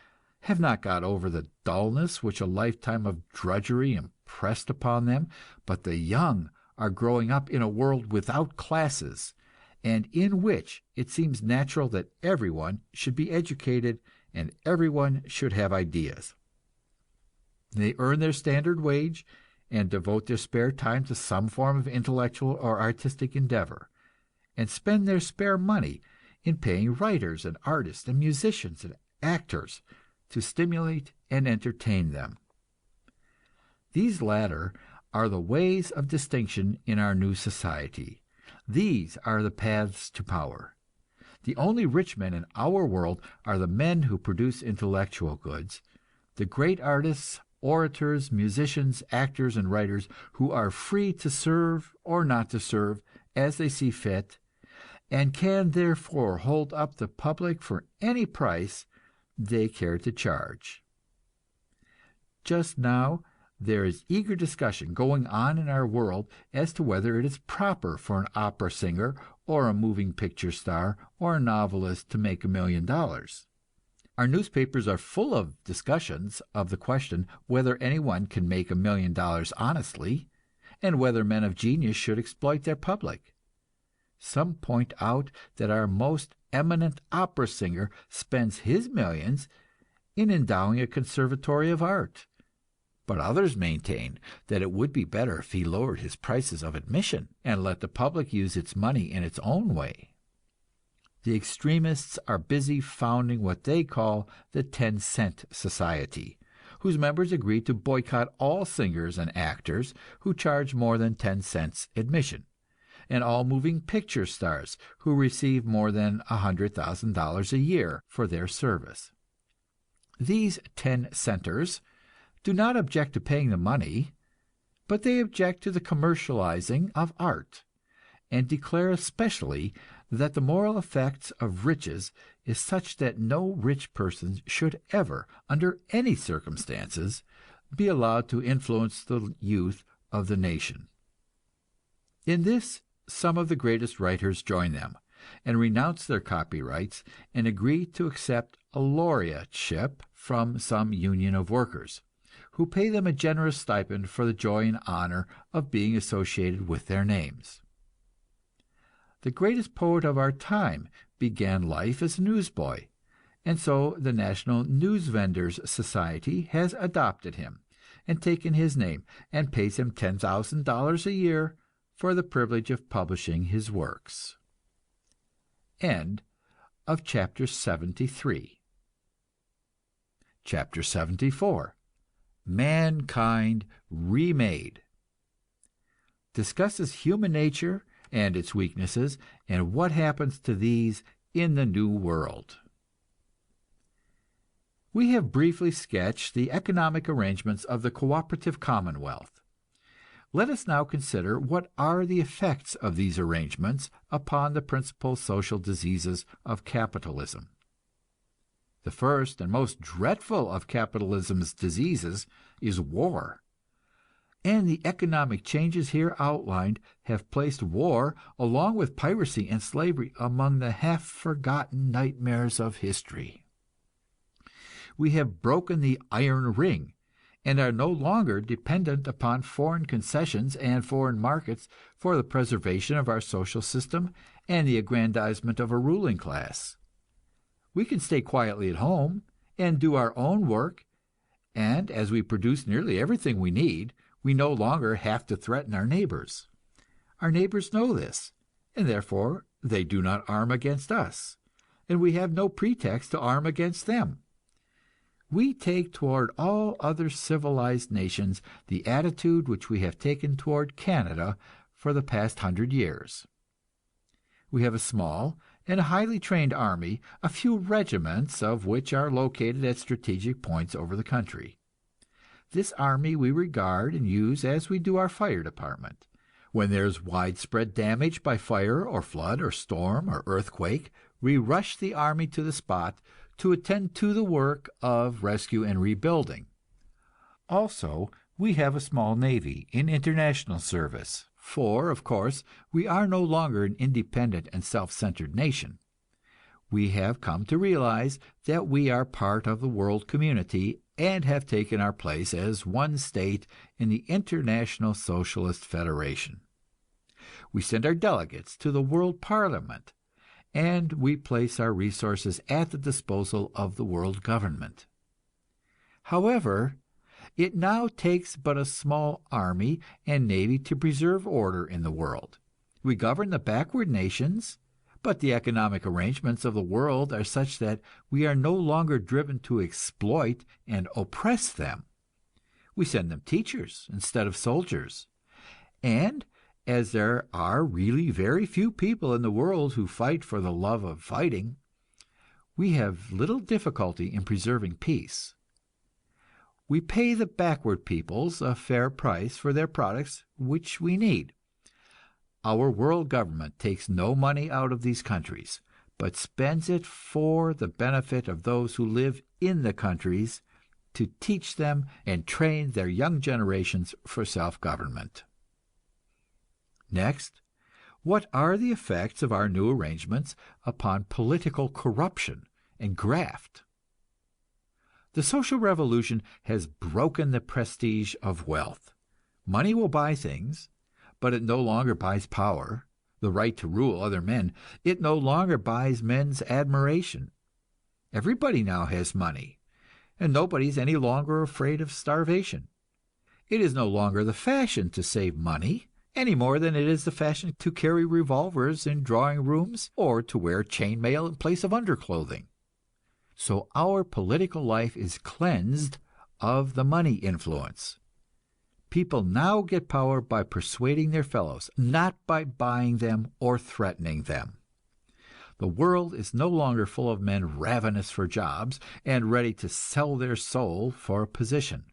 have not got over the dullness which a lifetime of drudgery impressed upon them, but the young are growing up in a world without classes, and in which it seems natural that everyone should be educated and everyone should have ideas. They earn their standard wage and devote their spare time to some form of intellectual or artistic endeavor, and spend their spare money in paying writers and artists and musicians and actors to stimulate and entertain them. These latter are the ways of distinction in our new society, These are the paths to power. The only rich men in our world are the men who produce intellectual goods, the great artists, orators, musicians, actors, and writers who are free to serve or not to serve as they see fit, and can therefore hold up the public for any price they care to charge. Just now there is eager discussion going on in our world as to whether it is proper for an opera singer or a moving picture star or a novelist to make $1,000,000. Our newspapers are full of discussions of the question whether anyone can make $1,000,000 honestly, and whether men of genius should exploit their public. Some point out that our most eminent opera singer spends his millions in endowing a conservatory of art, but others maintain that it would be better if he lowered his prices of admission and let the public use its money in its own way. The extremists are busy founding what they call the 10-cent Society, whose members agree to boycott all singers and actors who charge more than 10 cents admission, and all moving picture stars who receive more than $100,000 a year for their service. These 10-centers do not object to paying the money, but they object to the commercializing of art, and declare especially that the moral effects of riches is such that no rich person should ever, under any circumstances, be allowed to influence the youth of the nation. In this, some of the greatest writers join them, and renounce their copyrights, and agree to accept a laureateship from some union of workers, who pay them a generous stipend for the joy and honor of being associated with their names. The greatest poet of our time began life as a newsboy, and so the National Newsvendors' Society has adopted him and taken his name, and pays him $10,000 a year for the privilege of publishing his works. End of chapter 73. Chapter 74. Mankind Remade. Discusses human nature and its weaknesses, and what happens to these in the new world. We have briefly sketched the economic arrangements of the cooperative commonwealth. Let us now consider what are the effects of these arrangements upon the principal social diseases of capitalism. The first and most dreadful of capitalism's diseases is war. And the economic changes here outlined have placed war, along with piracy and slavery, among the half-forgotten nightmares of history. We have broken the iron ring, and are no longer dependent upon foreign concessions and foreign markets for the preservation of our social system and the aggrandizement of a ruling class. We can stay quietly at home and do our own work, and as we produce nearly everything we need, we no longer have to threaten our neighbors. Our neighbors know this, and therefore they do not arm against us, and we have no pretext to arm against them. We take toward all other civilized nations the attitude which we have taken toward Canada for the past 100 years. We have a small and a highly trained army, a few regiments of which are located at strategic points over the country. This army we regard and use as we do our fire department. When there is widespread damage by fire or flood or storm or earthquake, we rush the army to the spot to attend to the work of rescue and rebuilding. Also, we have a small navy in international service, for, of course, we are no longer an independent and self-centered nation. We have come to realize that we are part of the world community and have taken our place as one state in the International Socialist Federation. We send our delegates to the World Parliament, and we place our resources at the disposal of the world government. However, it now takes but a small army and navy to preserve order in the world. We govern the backward nations, but the economic arrangements of the world are such that we are no longer driven to exploit and oppress them. We send them teachers instead of soldiers, and as there are really very few people in the world who fight for the love of fighting, we have little difficulty in preserving peace. We pay the backward peoples a fair price for their products, which we need. Our world government takes no money out of these countries, but spends it for the benefit of those who live in the countries, to teach them and train their young generations for self-government. Next, what are the effects of our new arrangements upon political corruption and graft? The social revolution has broken the prestige of wealth. Money will buy things, but it no longer buys power, the right to rule other men. It no longer buys men's admiration. Everybody now has money, and nobody's any longer afraid of starvation. It is no longer the fashion to save money, any more than it is the fashion to carry revolvers in drawing rooms or to wear chainmail in place of underclothing. So our political life is cleansed of the money influence. People now get power by persuading their fellows, not by buying them or threatening them. The world is no longer full of men ravenous for jobs and ready to sell their soul for a position.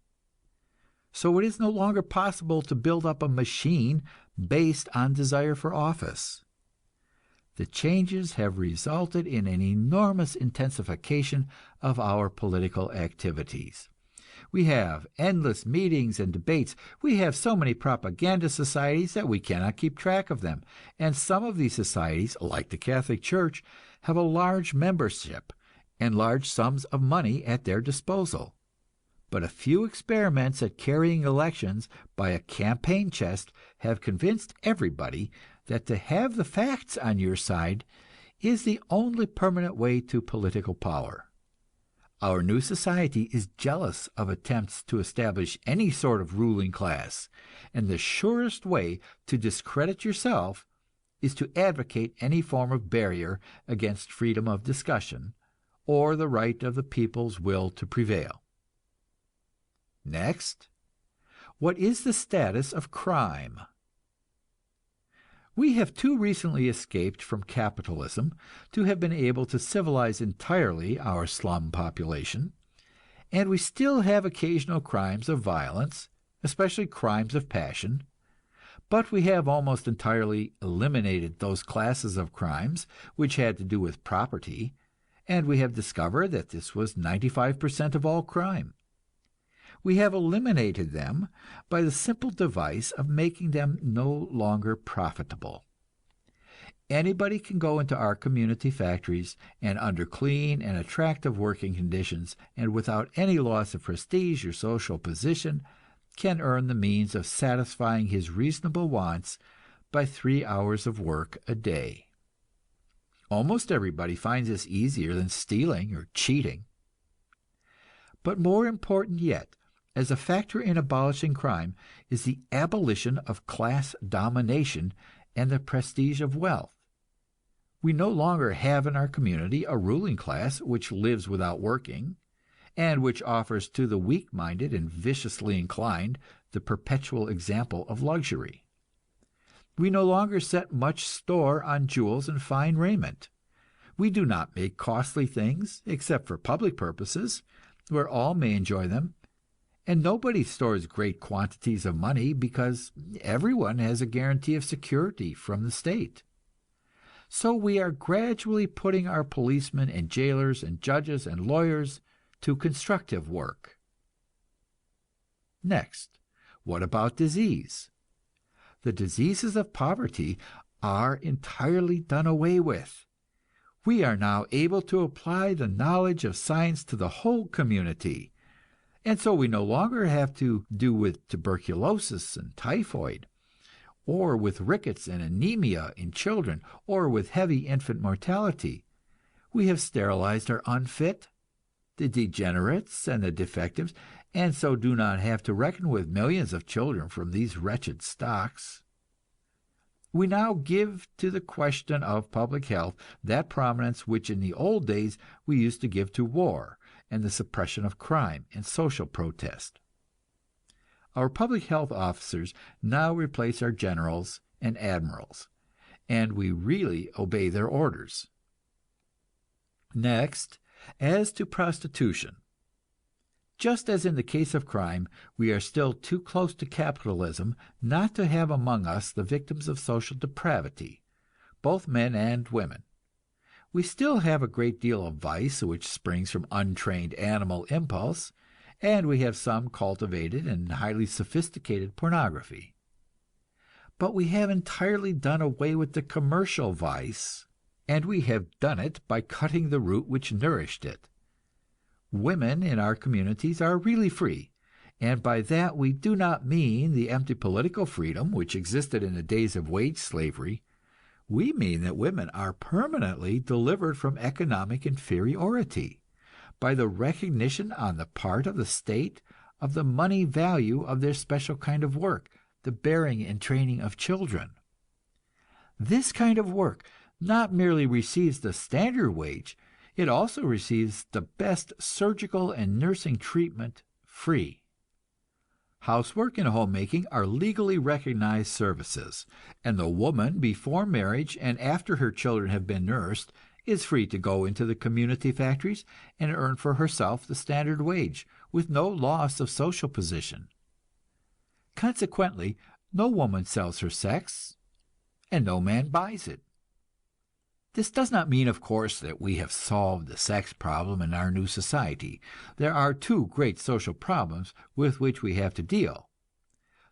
So it is no longer possible to build up a machine based on desire for office. The changes have resulted in an enormous intensification of our political activities. We have endless meetings and debates. We have so many propaganda societies that we cannot keep track of them. And some of these societies, like the Catholic Church, have a large membership and large sums of money at their disposal. But a few experiments at carrying elections by a campaign chest have convinced everybody that to have the facts on your side is the only permanent way to political power. Our new society is jealous of attempts to establish any sort of ruling class, and the surest way to discredit yourself is to advocate any form of barrier against freedom of discussion, or the right of the people's will to prevail. Next, what is the status of crime? We have too recently escaped from capitalism to have been able to civilize entirely our slum population, and we still have occasional crimes of violence, especially crimes of passion, but we have almost entirely eliminated those classes of crimes which had to do with property, and we have discovered that this was 95% of all crime. We have eliminated them by the simple device of making them no longer profitable. Anybody can go into our community factories, and under clean and attractive working conditions, and without any loss of prestige or social position, can earn the means of satisfying his reasonable wants by 3 hours of work a day. Almost everybody finds this easier than stealing or cheating. But more important yet, as a factor in abolishing crime, is the abolition of class domination and the prestige of wealth. We no longer have in our community a ruling class which lives without working, and which offers to the weak-minded and viciously inclined the perpetual example of luxury. We no longer set much store on jewels and fine raiment. We do not make costly things, except for public purposes, where all may enjoy them. And nobody stores great quantities of money, because everyone has a guarantee of security from the state. So we are gradually putting our policemen and jailers and judges and lawyers to constructive work. Next, what about disease? The diseases of poverty are entirely done away with. We are now able to apply the knowledge of science to the whole community. And so we no longer have to do with tuberculosis and typhoid, or with rickets and anemia in children, or with heavy infant mortality. We have sterilized our unfit, the degenerates and the defectives, and so do not have to reckon with millions of children from these wretched stocks. We now give to the question of public health that prominence which in the old days we used to give to war and the suppression of crime and social protest. Our public health officers now replace our generals and admirals, and we really obey their orders. Next, as to prostitution. Just as in the case of crime, we are still too close to capitalism not to have among us the victims of social depravity, both men and women. We still have a great deal of vice which springs from untrained animal impulse, and we have some cultivated and highly sophisticated pornography. But we have entirely done away with the commercial vice, and we have done it by cutting the root which nourished it. Women in our communities are really free, and by that we do not mean the empty political freedom which existed in the days of wage slavery. We mean that women are permanently delivered from economic inferiority by the recognition on the part of the state of the money value of their special kind of work, the bearing and training of children. This kind of work not merely receives the standard wage, it also receives the best surgical and nursing treatment free. Housework and homemaking are legally recognized services, and the woman before marriage and after her children have been nursed is free to go into the community factories and earn for herself the standard wage, with no loss of social position. Consequently, no woman sells her sex, and no man buys it. This does not mean, of course, that we have solved the sex problem in our new society. There are two great social problems with which we have to deal,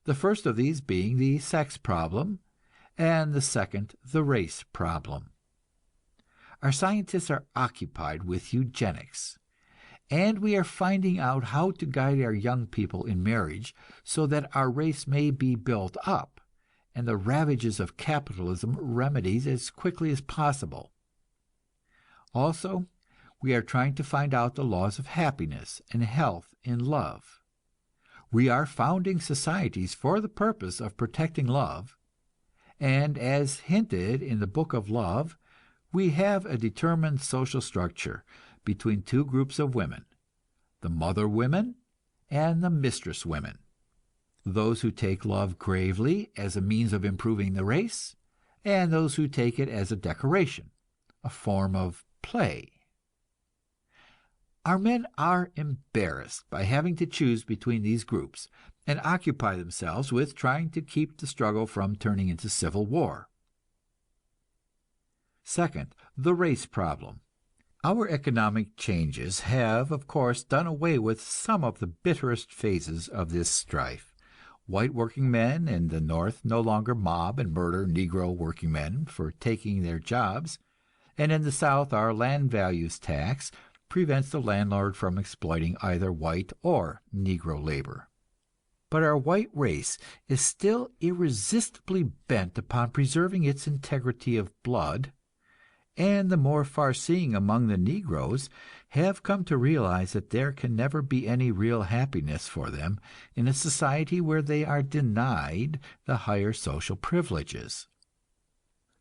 the first of these being the sex problem, and the second the race problem. Our scientists are occupied with eugenics, and we are finding out how to guide our young people in marriage so that our race may be built up and the ravages of capitalism remedied as quickly as possible. Also, we are trying to find out the laws of happiness and health in love. We are founding societies for the purpose of protecting love, and as hinted in the Book of Love, we have a determined social structure between two groups of women, the mother women and the mistress women. Those who take love gravely as a means of improving the race, and those who take it as a decoration, a form of play. Our men are embarrassed by having to choose between these groups, and occupy themselves with trying to keep the struggle from turning into civil war. Second, the race problem. Our economic changes have, of course, done away with some of the bitterest phases of this strife. White working men in the North no longer mob and murder Negro working men for taking their jobs, and in the South our land values tax prevents the landlord from exploiting either white or Negro labor. But our white race is still irresistibly bent upon preserving its integrity of blood, and the more far-seeing among the Negroes have come to realize that there can never be any real happiness for them in a society where they are denied the higher social privileges.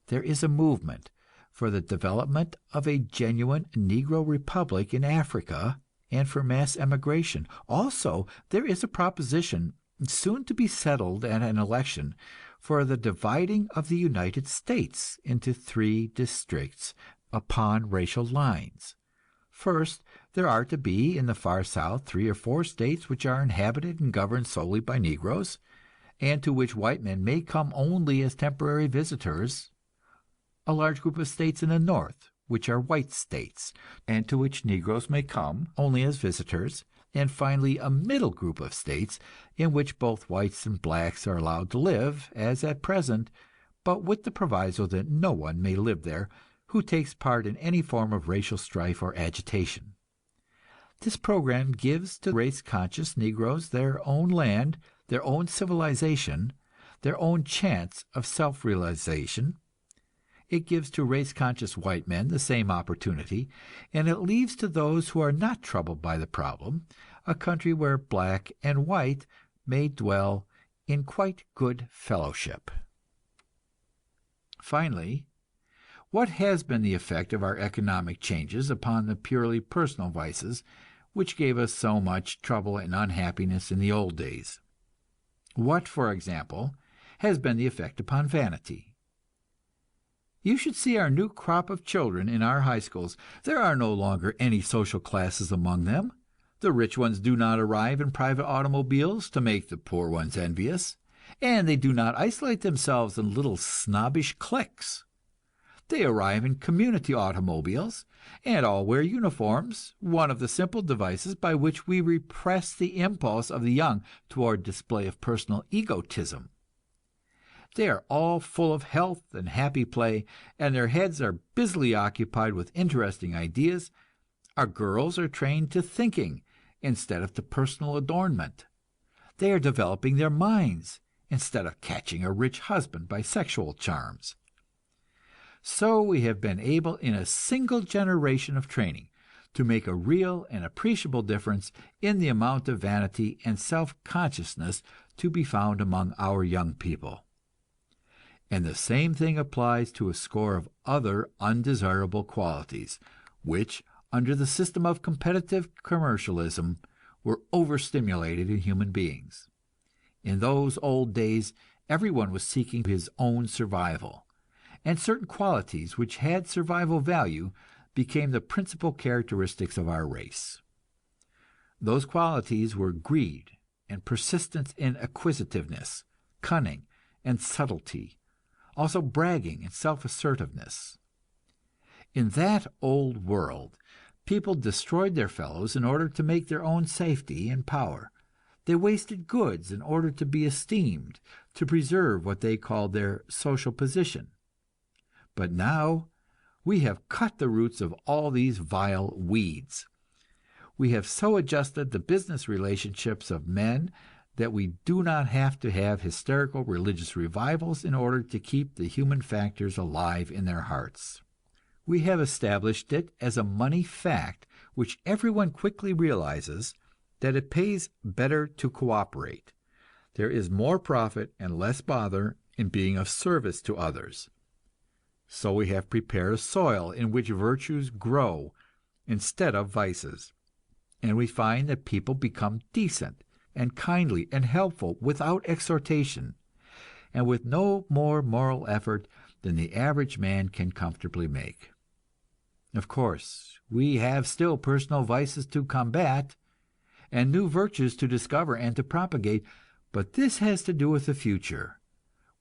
There is a movement for the development of a genuine Negro republic in Africa and for mass emigration. Also, there is a proposition, soon to be settled at an election, for the dividing of the United States into 3 districts upon racial lines. First, there are to be in the far South 3 or 4 states which are inhabited and governed solely by Negroes, and to which white men may come only as temporary visitors; a large group of states in the North which are white states, and to which Negroes may come only as visitors; and finally a middle group of states in which both whites and blacks are allowed to live, as at present, but with the proviso that no one may live there who takes part in any form of racial strife or agitation. This program gives to race-conscious Negroes their own land, their own civilization, their own chance of self-realization. It gives to race-conscious white men the same opportunity, and it leaves to those who are not troubled by the problem a country where black and white may dwell in quite good fellowship. Finally, what has been the effect of our economic changes upon the purely personal vices which gave us so much trouble and unhappiness in the old days? What, for example, has been the effect upon vanity. You should see our new crop of children in our high schools. There are no longer any social classes among them. The rich ones do not arrive in private automobiles to make the poor ones envious, and they do not isolate themselves in little snobbish cliques. They arrive in community automobiles, and all wear uniforms, one of the simple devices by which we repress the impulse of the young toward display of personal egotism. They are all full of health and happy play, and their heads are busily occupied with interesting ideas. Our girls are trained to thinking instead of to personal adornment. They are developing their minds instead of catching a rich husband by sexual charms. So we have been able in a single generation of training to make a real and appreciable difference in the amount of vanity and self-consciousness to be found among our young people. And the same thing applies to a score of other undesirable qualities, which, under the system of competitive commercialism, were overstimulated in human beings. In those old days, everyone was seeking his own survival, and certain qualities which had survival value became the principal characteristics of our race. Those qualities were greed and persistence in acquisitiveness, cunning and subtlety, also bragging and self-assertiveness. In that old world, people destroyed their fellows in order to make their own safety and power. They wasted goods in order to be esteemed, to preserve what they called their social position. But now we have cut the roots of all these vile weeds. We have so adjusted the business relationships of men that we do not have to have hysterical religious revivals in order to keep the human factors alive in their hearts. We have established it as a money fact which everyone quickly realizes that it pays better to cooperate. There is more profit and less bother in being of service to others. So we have prepared a soil in which virtues grow instead of vices, and we find that people become decent and kindly and helpful without exhortation, and with no more moral effort than the average man can comfortably make. Of course, we have still personal vices to combat, and new virtues to discover and to propagate, but this has to do with the future,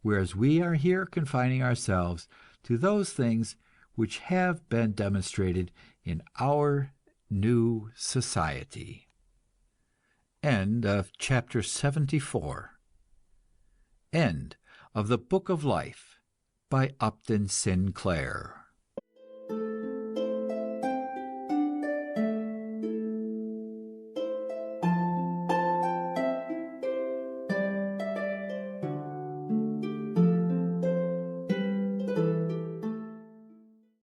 whereas we are here confining ourselves to those things which have been demonstrated in our new society. End of chapter 74. End of the Book of Life by Upton Sinclair.